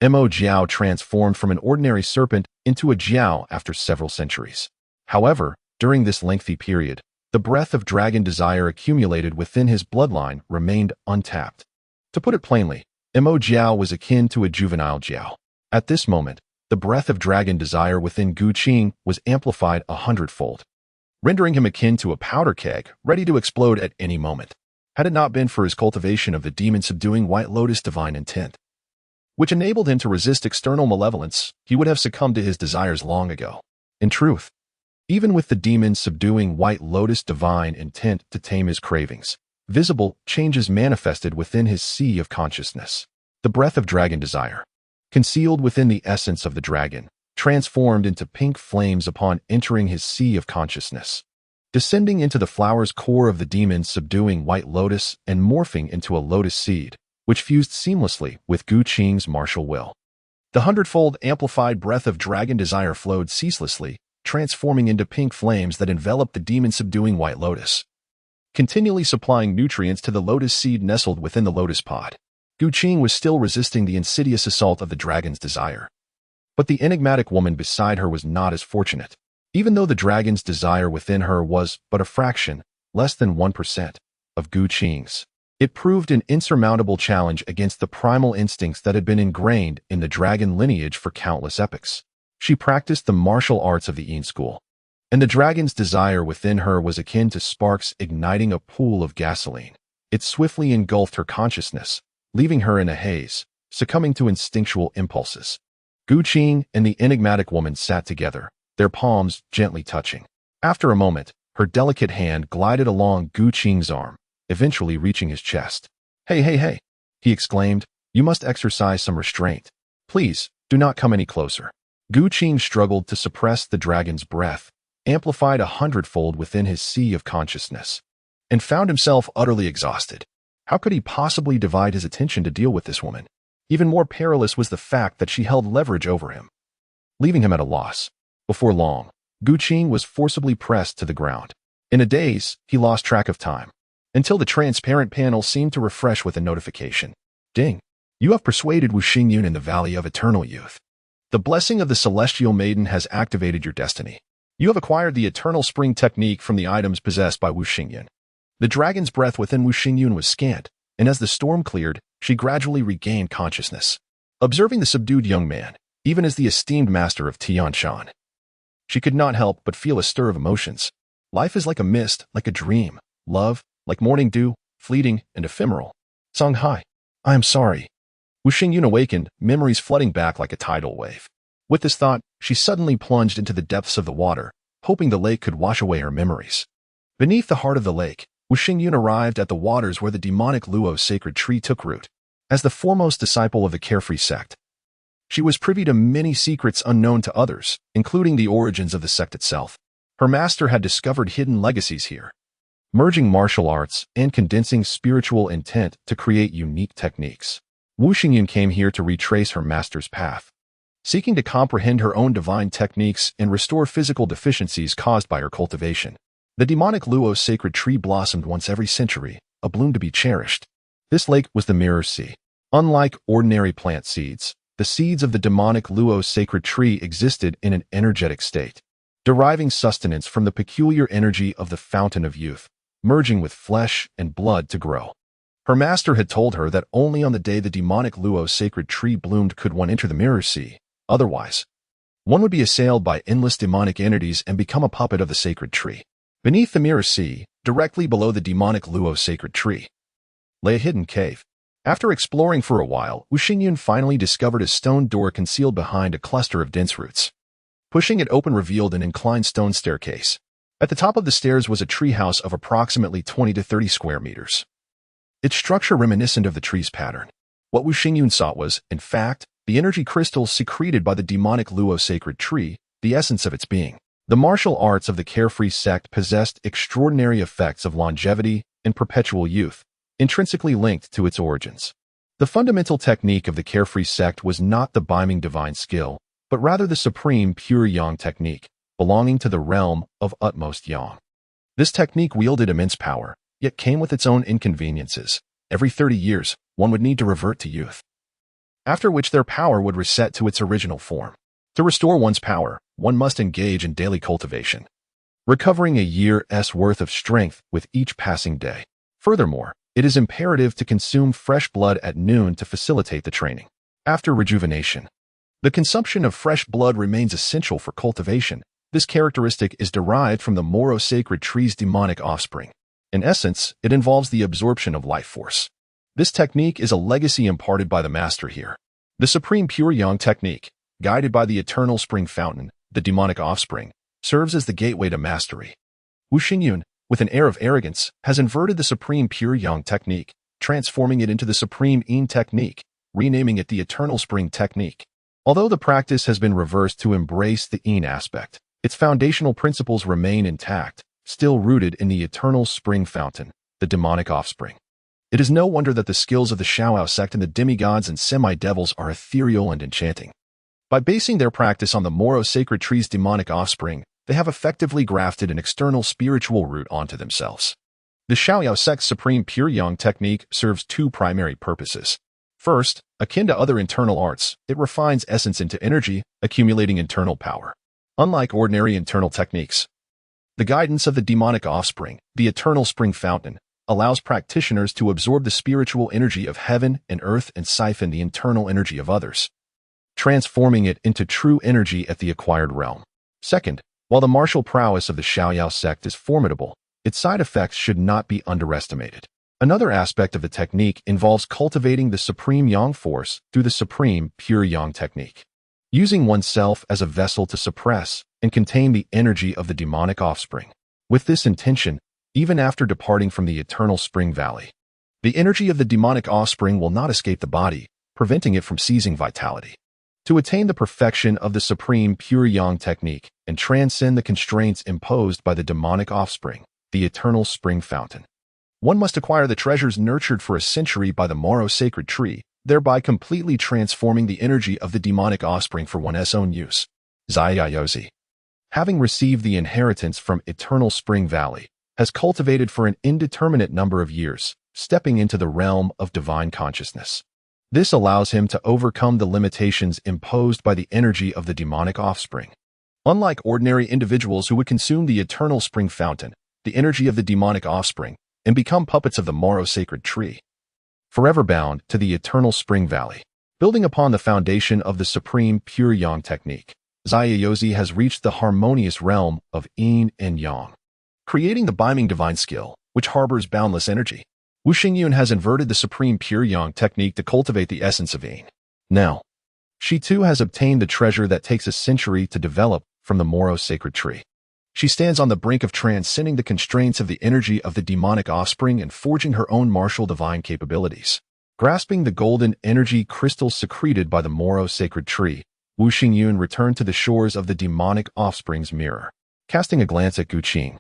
Mo Jiao transformed from an ordinary serpent into a Jiao after several centuries. However, during this lengthy period, the breath of dragon desire accumulated within his bloodline remained untapped. To put it plainly, Mo Jiao was akin to a juvenile Jiao. At this moment, the breath of dragon desire within Gu Qing was amplified 100-fold, rendering him akin to a powder keg ready to explode at any moment. Had it not been for his cultivation of the demon-subduing White Lotus divine intent, which enabled him to resist external malevolence, he would have succumbed to his desires long ago. In truth, even with the demon-subduing White Lotus divine intent to tame his cravings, visible changes manifested within his sea of consciousness. The breath of dragon desire, concealed within the essence of the dragon, transformed into pink flames upon entering his sea of consciousness, descending into the flower's core of the demon-subduing White Lotus and morphing into a lotus seed, which fused seamlessly with Gu Qing's martial will. The hundredfold amplified breath of dragon desire flowed ceaselessly, transforming into pink flames that enveloped the demon-subduing White Lotus, continually supplying nutrients to the lotus seed nestled within the lotus pod. Gu Qing was still resisting the insidious assault of the dragon's desire. But the enigmatic woman beside her was not as fortunate. Even though the dragon's desire within her was but a fraction, less than 1%, of Gu Qing's, it proved an insurmountable challenge against the primal instincts that had been ingrained in the dragon lineage for countless epochs. She practiced the martial arts of the Yin school, and the dragon's desire within her was akin to sparks igniting a pool of gasoline. It swiftly engulfed her consciousness, leaving her in a haze, succumbing to instinctual impulses. Gu Qing and the enigmatic woman sat together, their palms gently touching. After a moment, her delicate hand glided along Gu Qing's arm, eventually reaching his chest. Hey, he exclaimed, you must exercise some restraint. Please, do not come any closer. Gu Qing struggled to suppress the dragon's breath, amplified 100-fold within his sea of consciousness, and found himself utterly exhausted. How could he possibly divide his attention to deal with this woman? Even more perilous was the fact that she held leverage over him, leaving him at a loss. Before long, Gu Qing was forcibly pressed to the ground. In a daze, he lost track of time, until the transparent panel seemed to refresh with a notification. Ding! You have persuaded Wu Xingyun in the Valley of Eternal Youth. The blessing of the Celestial Maiden has activated your destiny. You have acquired the Eternal Spring technique from the items possessed by Wu Xingyun. The dragon's breath within Wu Xingyun was scant, and as the storm cleared, she gradually regained consciousness. Observing the subdued young man, even as the esteemed master of Tianshan, she could not help but feel a stir of emotions. Life is like a mist, like a dream. Love, like morning dew, fleeting and ephemeral. Songhai, I am sorry. Wu Xingyun awakened, memories flooding back like a tidal wave. With this thought, she suddenly plunged into the depths of the water, hoping the lake could wash away her memories. Beneath the heart of the lake, Wu Xingyun arrived at the waters where the demonic Luo sacred tree took root. As the foremost disciple of the Carefree sect, she was privy to many secrets unknown to others, including the origins of the sect itself. Her master had discovered hidden legacies here, merging martial arts and condensing spiritual intent to create unique techniques. Wu Xingyun came here to retrace her master's path, seeking to comprehend her own divine techniques and restore physical deficiencies caused by her cultivation. The demonic Luo sacred tree blossomed once every century, a bloom to be cherished. This lake was the Mirror Sea. Unlike ordinary plant seeds, the seeds of the demonic Luo sacred tree existed in an energetic state, deriving sustenance from the peculiar energy of the fountain of youth, merging with flesh and blood to grow. Her master had told her that only on the day the demonic Luo sacred tree bloomed could one enter the mirror sea. Otherwise, one would be assailed by endless demonic entities and become a puppet of the sacred tree. Beneath the mirror sea, directly below the demonic Luo sacred tree, lay a hidden cave. After exploring for a while, Wu Xingyun finally discovered a stone door concealed behind a cluster of dense roots. Pushing it open revealed an inclined stone staircase. At the top of the stairs was a treehouse of approximately 20 to 30 square meters. Its structure reminiscent of the tree's pattern. What Wu Xingyun saw was, in fact, the energy crystals secreted by the demonic Luo sacred tree, the essence of its being. The martial arts of the carefree sect possessed extraordinary effects of longevity and perpetual youth, intrinsically linked to its origins. The fundamental technique of the carefree sect was not the beiming divine skill, but rather the supreme pure yang technique, belonging to the realm of utmost yang. This technique wielded immense power, yet came with its own inconveniences. Every 30 years, one would need to revert to youth, after which their power would reset to its original form. To restore one's power, one must engage in daily cultivation, recovering a year's worth of strength with each passing day. Furthermore, it is imperative to consume fresh blood at noon to facilitate the training. After rejuvenation, the consumption of fresh blood remains essential for cultivation. This characteristic is derived from the Moro sacred tree's demonic offspring. In essence, it involves the absorption of life force. This technique is a legacy imparted by the master here. The supreme pure yang technique, guided by the eternal spring fountain, the demonic offspring, serves as the gateway to mastery. Wu Xingyun, with an air of arrogance, has inverted the supreme pure yang technique, transforming it into the supreme yin technique, renaming it the eternal spring technique. Although the practice has been reversed to embrace the yin aspect, its foundational principles remain intact, still rooted in the eternal spring fountain, the demonic offspring. It is no wonder that the skills of the Shaoao sect and the demigods and semi-devils are ethereal and enchanting. By basing their practice on the Moro sacred tree's demonic offspring, they have effectively grafted an external spiritual root onto themselves. The Shaoao sect's supreme pure yang technique serves two primary purposes. First, akin to other internal arts, it refines essence into energy, accumulating internal power. Unlike ordinary internal techniques, the guidance of the demonic offspring, the eternal spring fountain, allows practitioners to absorb the spiritual energy of heaven and earth and siphon the internal energy of others, transforming it into true energy at the acquired realm. Second, while the martial prowess of the Shaoao sect is formidable, its side effects should not be underestimated. Another aspect of the technique involves cultivating the supreme yang force through the supreme pure yang technique, using oneself as a vessel to suppress and contain the energy of the demonic offspring. With this intention, even after departing from the eternal spring valley, the energy of the demonic offspring will not escape the body, preventing it from seizing vitality. To attain the perfection of the supreme pure yang technique and transcend the constraints imposed by the demonic offspring, the eternal spring fountain, one must acquire the treasures nurtured for a century by the Moro sacred tree, thereby completely transforming the energy of the demonic offspring for one's own use. Zaiyaozi, having received the inheritance from Eternal Spring Valley, has cultivated for an indeterminate number of years, stepping into the realm of divine consciousness. This allows him to overcome the limitations imposed by the energy of the demonic offspring. Unlike ordinary individuals who would consume the Eternal Spring Fountain, the energy of the demonic offspring, and become puppets of the Moro sacred tree, forever bound to the Eternal Spring Valley. Building upon the foundation of the supreme pure yang technique, Zaiyaozi has reached the harmonious realm of yin and yang, creating the beiming divine skill, which harbors boundless energy. Wu Xingyun has inverted the supreme pure yang technique to cultivate the essence of yin. Now, she too has obtained the treasure that takes a century to develop from the Moro sacred tree. She stands on the brink of transcending the constraints of the energy of the demonic offspring and forging her own martial divine capabilities. Grasping the golden energy crystals secreted by the Moro sacred tree, Wu Xingyun returned to the shores of the demonic offspring's mirror. Casting a glance at Gu Qing,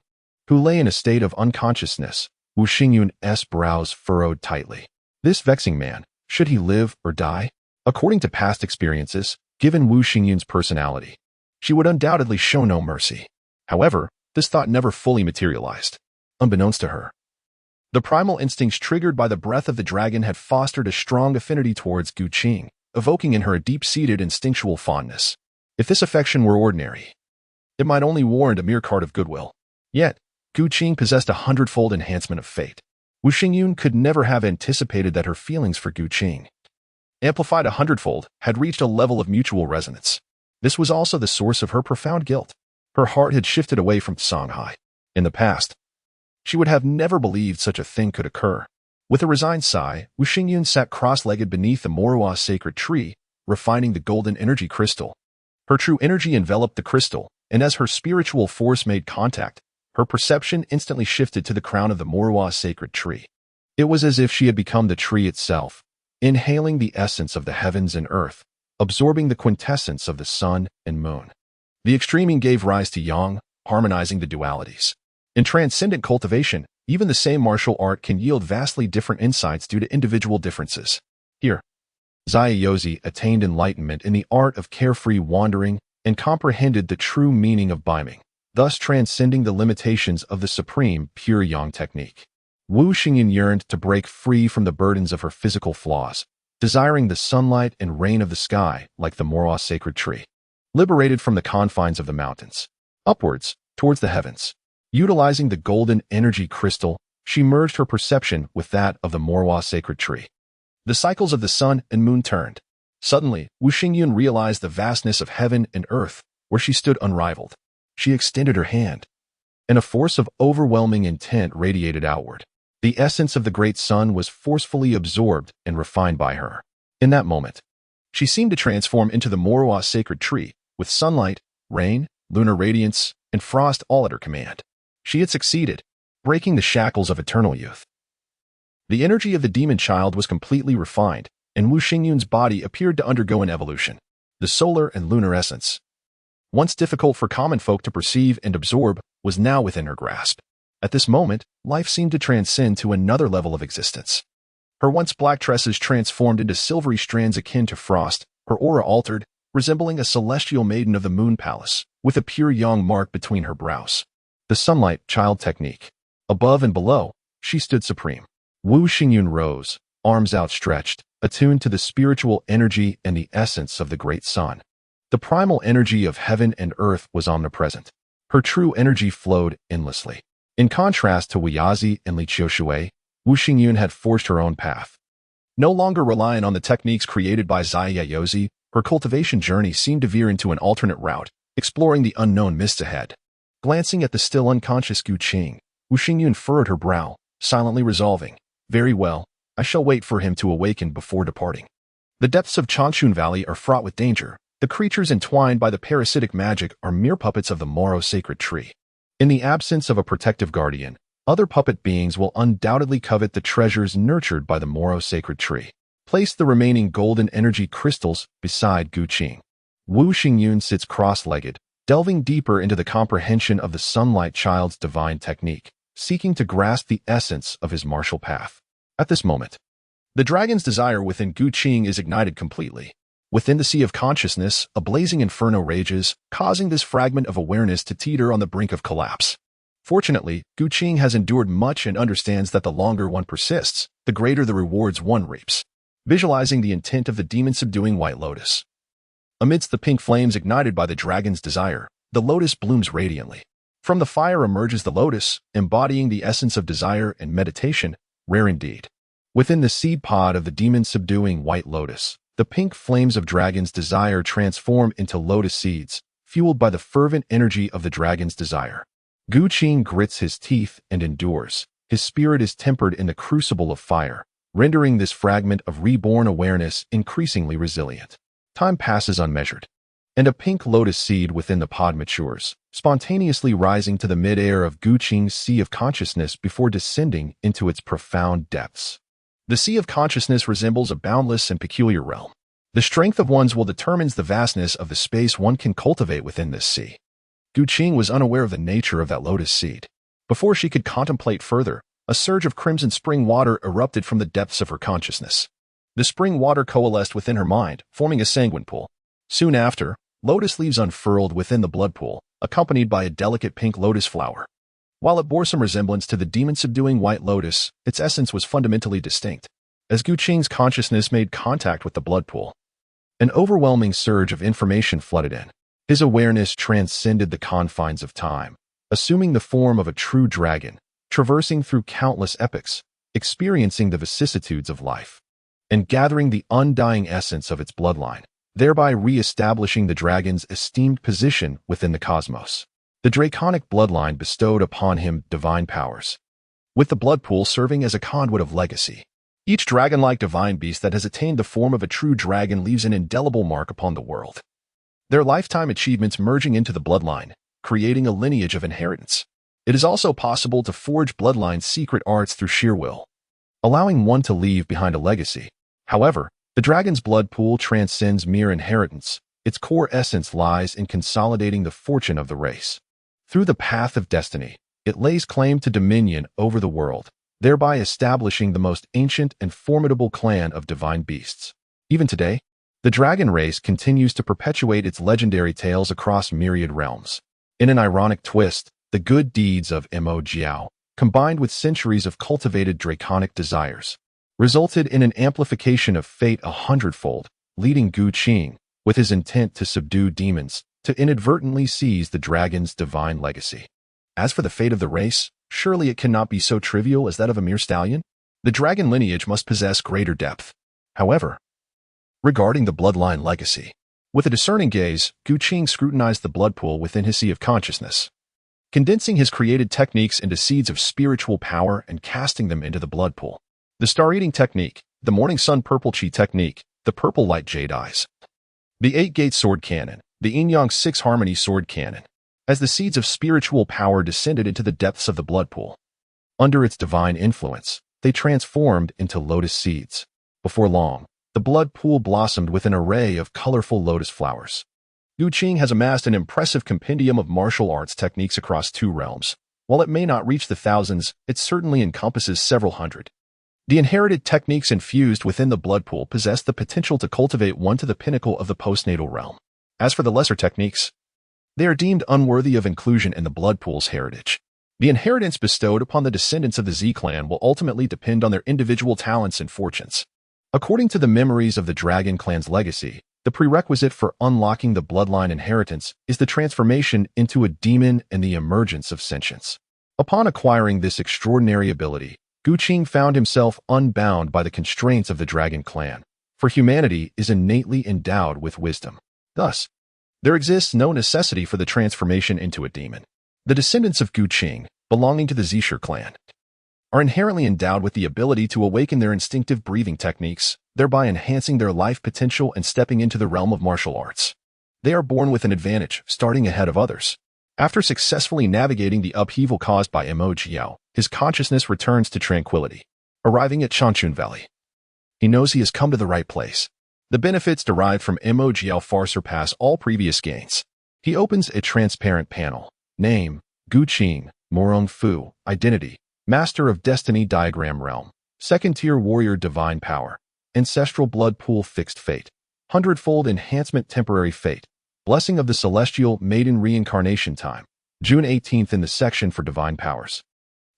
who lay in a state of unconsciousness, Wu Xingyun's brows furrowed tightly. This vexing man, should he live or die? According to past experiences, given Wu Xingyun's personality, she would undoubtedly show no mercy. However, this thought never fully materialized. Unbeknownst to her, the primal instincts triggered by the breath of the dragon had fostered a strong affinity towards Gu Qing, evoking in her a deep-seated instinctual fondness. If this affection were ordinary, it might only warrant a mere card of goodwill. Yet, Gu Qing possessed a hundredfold enhancement of fate. Wu Xingyun could never have anticipated that her feelings for Gu Qing, amplified a hundredfold, had reached a level of mutual resonance. This was also the source of her profound guilt. Her heart had shifted away from Songhai. In the past, she would have never believed such a thing could occur. With a resigned sigh, Wu Xingyun sat cross-legged beneath the Morua sacred tree, refining the golden energy crystal. Her true energy enveloped the crystal, and as her spiritual force made contact, her perception instantly shifted to the crown of the Morua sacred tree. It was as if she had become the tree itself, inhaling the essence of the heavens and earth, absorbing the quintessence of the sun and moon. The extreme yin gave rise to yang, harmonizing the dualities. In transcendent cultivation, even the same martial art can yield vastly different insights due to individual differences. Here, Xia Yozi attained enlightenment in the art of carefree wandering and comprehended the true meaning of biming, thus transcending the limitations of the supreme pure yang technique. Wu Xingyun yearned to break free from the burdens of her physical flaws, desiring the sunlight and rain of the sky like the Morua sacred tree. Liberated from the confines of the mountains, upwards, towards the heavens. Utilizing the golden energy crystal, she merged her perception with that of the Morua sacred tree. The cycles of the sun and moon turned. Suddenly, Wu Xingyun realized the vastness of heaven and earth, where she stood unrivaled. She extended her hand, and a force of overwhelming intent radiated outward. The essence of the great sun was forcefully absorbed and refined by her. In that moment, she seemed to transform into the Morua sacred tree, with sunlight, rain, lunar radiance, and frost all at her command. She had succeeded, breaking the shackles of eternal youth. The energy of the demon child was completely refined, and Wu Xingyun's body appeared to undergo an evolution. The solar and lunar essence, once difficult for common folk to perceive and absorb, was now within her grasp. At this moment, life seemed to transcend to another level of existence. Her once black tresses transformed into silvery strands akin to frost, her aura altered, resembling a celestial maiden of the moon palace, with a pure yang mark between her brows. The sunlight child technique. Above and below, she stood supreme. Wu Xingyun rose, arms outstretched, attuned to the spiritual energy and the essence of the great sun. The primal energy of heaven and earth was omnipresent. Her true energy flowed endlessly. In contrast to Wu Yazi and Li Qiushui, Wu Xingyun had forged her own path. No longer relying on the techniques created by Xia Yozi, her cultivation journey seemed to veer into an alternate route, exploring the unknown mists ahead. Glancing at the still unconscious Gu Qing, Wu Xingyun furrowed her brow, silently resolving, "Very well, I shall wait for him to awaken before departing." The depths of Changchun Valley are fraught with danger. The creatures entwined by the parasitic magic are mere puppets of the Moro sacred tree. In the absence of a protective guardian, other puppet beings will undoubtedly covet the treasures nurtured by the Moro sacred tree. Place the remaining golden energy crystals beside Gu Qing. Wu Xingyun sits cross-legged, delving deeper into the comprehension of the sunlight child's divine technique, seeking to grasp the essence of his martial path. At this moment, the dragon's desire within Gu Qing is ignited completely. Within the sea of consciousness, a blazing inferno rages, causing this fragment of awareness to teeter on the brink of collapse. Fortunately, Gu Qing has endured much and understands that the longer one persists, the greater the rewards one reaps. Visualizing the intent of the demon-subduing white lotus. Amidst the pink flames ignited by the dragon's desire, the lotus blooms radiantly. From the fire emerges the lotus, embodying the essence of desire and meditation, rare indeed. Within the seed pod of the demon-subduing white lotus, the pink flames of dragon's desire transform into lotus seeds, fueled by the fervent energy of the dragon's desire. Gu Qing grits his teeth and endures. His spirit is tempered in the crucible of fire, rendering this fragment of reborn awareness increasingly resilient. Time passes unmeasured, and a pink lotus seed within the pod matures, spontaneously rising to the mid-air of Gu Qing's sea of consciousness before descending into its profound depths. The sea of consciousness resembles a boundless and peculiar realm. The strength of one's will determines the vastness of the space one can cultivate within this sea. Gu Qing was unaware of the nature of that lotus seed. Before she could contemplate further, a surge of crimson spring water erupted from the depths of her consciousness. The spring water coalesced within her mind, forming a sanguine pool. Soon after, lotus leaves unfurled within the blood pool, accompanied by a delicate pink lotus flower. While it bore some resemblance to the demon-subduing white lotus, its essence was fundamentally distinct. As Gu Qing's consciousness made contact with the blood pool, An overwhelming surge of information flooded in. His awareness transcended the confines of time, assuming the form of a true dragon, traversing through countless epochs, experiencing the vicissitudes of life, and gathering the undying essence of its bloodline, thereby re-establishing the dragon's esteemed position within the cosmos. The draconic bloodline bestowed upon him divine powers, with the blood pool serving as a conduit of legacy. Each dragon-like divine beast that has attained the form of a true dragon leaves an indelible mark upon the world, their lifetime achievements merging into the bloodline, creating a lineage of inheritance. It is also possible to forge bloodline's secret arts through sheer will, allowing one to leave behind a legacy. However, the dragon's blood pool transcends mere inheritance. Its core essence lies in consolidating the fortune of the race. Through the path of destiny, it lays claim to dominion over the world, thereby establishing the most ancient and formidable clan of divine beasts. Even today, the dragon race continues to perpetuate its legendary tales across myriad realms. In an ironic twist, the good deeds of Mo Jiao, combined with centuries of cultivated draconic desires, resulted in an amplification of fate 100-fold, leading Gu Qing, with his intent to subdue demons, to inadvertently seize the dragon's divine legacy. As for the fate of the race, surely it cannot be so trivial as that of a mere stallion. The dragon lineage must possess greater depth. However, regarding the bloodline legacy, with a discerning gaze, Gu Qing scrutinized the blood pool within his sea of consciousness, condensing his created techniques into seeds of spiritual power and casting them into the blood pool. The star-eating technique, the morning sun purple Qi technique, the purple light jade eyes, the 8-gate sword cannon, the yin-yang 6-harmony sword cannon. As the seeds of spiritual power descended into the depths of the blood pool, under its divine influence, they transformed into lotus seeds. Before long, the blood pool blossomed with an array of colorful lotus flowers. Gu Qing has amassed an impressive compendium of martial arts techniques across 2 realms. While it may not reach the thousands, it certainly encompasses several hundred. The inherited techniques infused within the blood pool possess the potential to cultivate one to the pinnacle of the postnatal realm. As for the lesser techniques, they are deemed unworthy of inclusion in the blood pool's heritage. The inheritance bestowed upon the descendants of the Z clan will ultimately depend on their individual talents and fortunes. According to the memories of the Dragon clan's legacy, the prerequisite for unlocking the bloodline inheritance is the transformation into a demon and the emergence of sentience. Upon acquiring this extraordinary ability, Gu Qing found himself unbound by the constraints of the Dragon clan, for humanity is innately endowed with wisdom. Thus, there exists no necessity for the transformation into a demon. The descendants of Gu Qing, belonging to the Zisher clan, are inherently endowed with the ability to awaken their instinctive breathing techniques, thereby enhancing their life potential and stepping into the realm of martial arts. They are born with an advantage, starting ahead of others. After successfully navigating the upheaval caused by Mo Jiao, his consciousness returns to tranquility. Arriving at Changchun Valley, he knows he has come to the right place. The benefits derived from Mo Jiao far surpass all previous gains. He opens a transparent panel. Name, Gu Qing, Morong Fu, Identity, Master of Destiny Diagram Realm, Second-tier Warrior Divine Power, Ancestral Blood Pool Fixed Fate, 100-fold Enhancement Temporary Fate, Blessing of the Celestial Maiden Reincarnation Time, June 18th in the section for Divine Powers.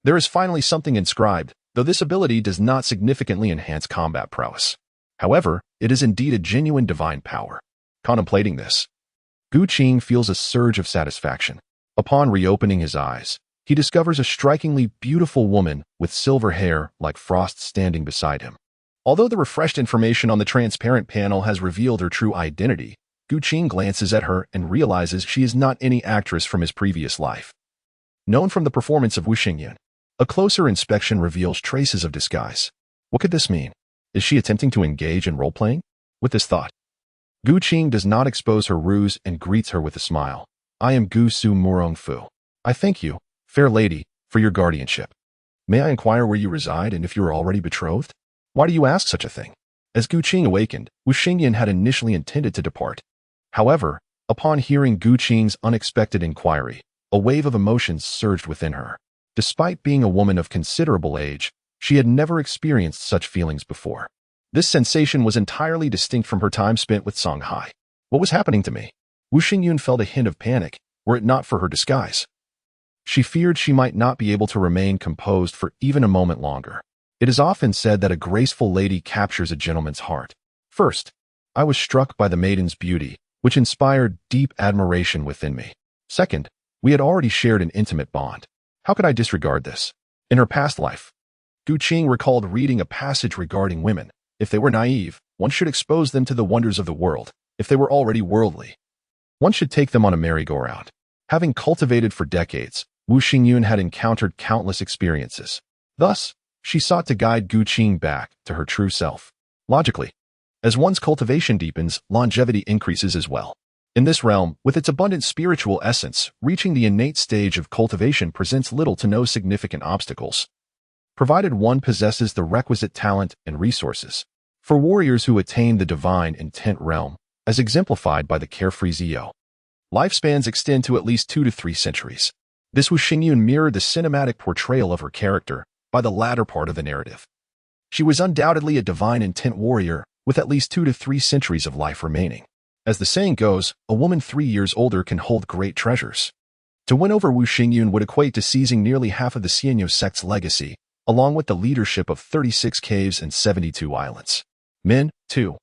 There is finally something inscribed, though this ability does not significantly enhance combat prowess. However, it is indeed a genuine divine power. Contemplating this, Gu Qing feels a surge of satisfaction. Upon reopening his eyes, he discovers a strikingly beautiful woman with silver hair like frost standing beside him. Although the refreshed information on the transparent panel has revealed her true identity, Gu Qing glances at her and realizes she is not any actress from his previous life. Known from the performance of Wu Xingyan, a closer inspection reveals traces of disguise. What could this mean? Is she attempting to engage in role-playing? With this thought, Gu Qing does not expose her ruse and greets her with a smile. I am Gu Su Murong Fu. I thank you, fair lady, for your guardianship. May I inquire where you reside and if you are already betrothed? Why do you ask such a thing? As Gu Qing awakened, Wu Xingyan had initially intended to depart. However, upon hearing Gu Qing's unexpected inquiry, a wave of emotions surged within her. Despite being a woman of considerable age, she had never experienced such feelings before. This sensation was entirely distinct from her time spent with Song Hai. What was happening to me? Wu Xingyun felt a hint of panic, were it not for her disguise. She feared she might not be able to remain composed for even a moment longer. It is often said that a graceful lady captures a gentleman's heart. First, I was struck by the maiden's beauty, which inspired deep admiration within me. Second, we had already shared an intimate bond. How could I disregard this? In her past life, Gu Qing recalled reading a passage regarding women. If they were naive, one should expose them to the wonders of the world. If they were already worldly, one should take them on a merry-go-round. Having cultivated for decades, Wu Xingyun had encountered countless experiences. Thus, she sought to guide Gu Qing back to her true self. Logically, as one's cultivation deepens, longevity increases as well. In this realm, with its abundant spiritual essence, reaching the innate stage of cultivation presents little to no significant obstacles, provided one possesses the requisite talent and resources. For warriors who attain the divine intent realm, as exemplified by the carefree Zio, lifespans extend to at least 2 to 3 centuries. This Wu Xingyun mirrored the cinematic portrayal of her character by the latter part of the narrative. She was undoubtedly a divine intent warrior with at least 2 to 3 centuries of life remaining. As the saying goes, a woman 3 years older can hold great treasures. To win over Wu Xingyun would equate to seizing nearly half of the Xianyu sect's legacy, along with the leadership of 36 caves and 72 islands. Men, too,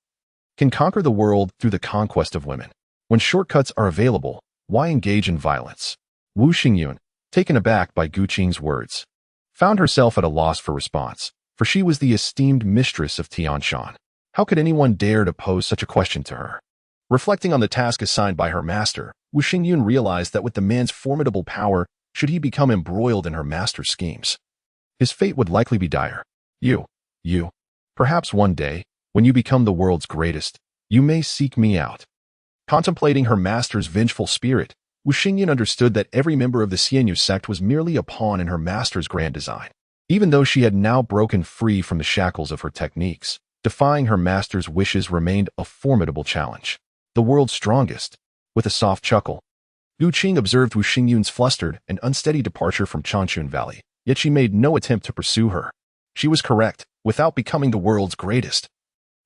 can conquer the world through the conquest of women. When shortcuts are available, why engage in violence? Wu Xingyun, taken aback by Gu Qing's words, found herself at a loss for response, for she was the esteemed mistress of Tianshan. How could anyone dare to pose such a question to her? Reflecting on the task assigned by her master, Wu Xingyun realized that with the man's formidable power, should he become embroiled in her master's schemes, his fate would likely be dire. You, perhaps one day, when you become the world's greatest, you may seek me out. Contemplating her master's vengeful spirit, Wu Xingyun understood that every member of the Xianyu sect was merely a pawn in her master's grand design. Even though she had now broken free from the shackles of her techniques, defying her master's wishes remained a formidable challenge. The world's strongest. With a soft chuckle, Gu Qing observed Wu Xingyun's flustered and unsteady departure from Changchun Valley, yet she made no attempt to pursue her. She was correct. Without becoming the world's greatest,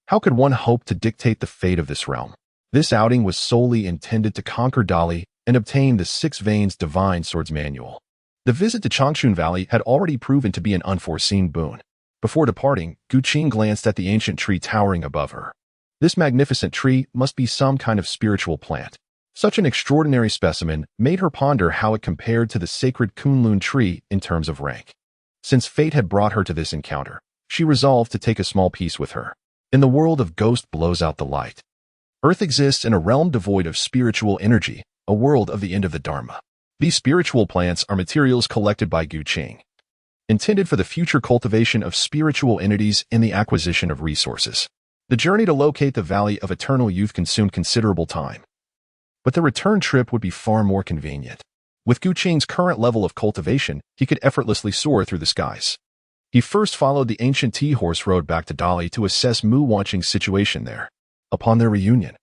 how could one hope to dictate the fate of this realm? This outing was solely intended to conquer Dali and obtain the 6 Veins Divine Swords Manual. The visit to Changchun Valley had already proven to be an unforeseen boon. Before departing, Gu Qing glanced at the ancient tree towering above her. This magnificent tree must be some kind of spiritual plant. Such an extraordinary specimen made her ponder how it compared to the sacred Kunlun tree in terms of rank. Since fate had brought her to this encounter, she resolved to take a small piece with her. In the world of ghost blows out the light. Earth exists in a realm devoid of spiritual energy, a world of the end of the Dharma. These spiritual plants are materials collected by Gu Qing, intended for the future cultivation of spiritual entities and the acquisition of resources. The journey to locate the Valley of Eternal Youth consumed considerable time, but the return trip would be far more convenient. With Gu Qing's current level of cultivation, he could effortlessly soar through the skies. He first followed the ancient tea horse road back to Dali to assess Mu Wanqing's situation there. Upon their reunion,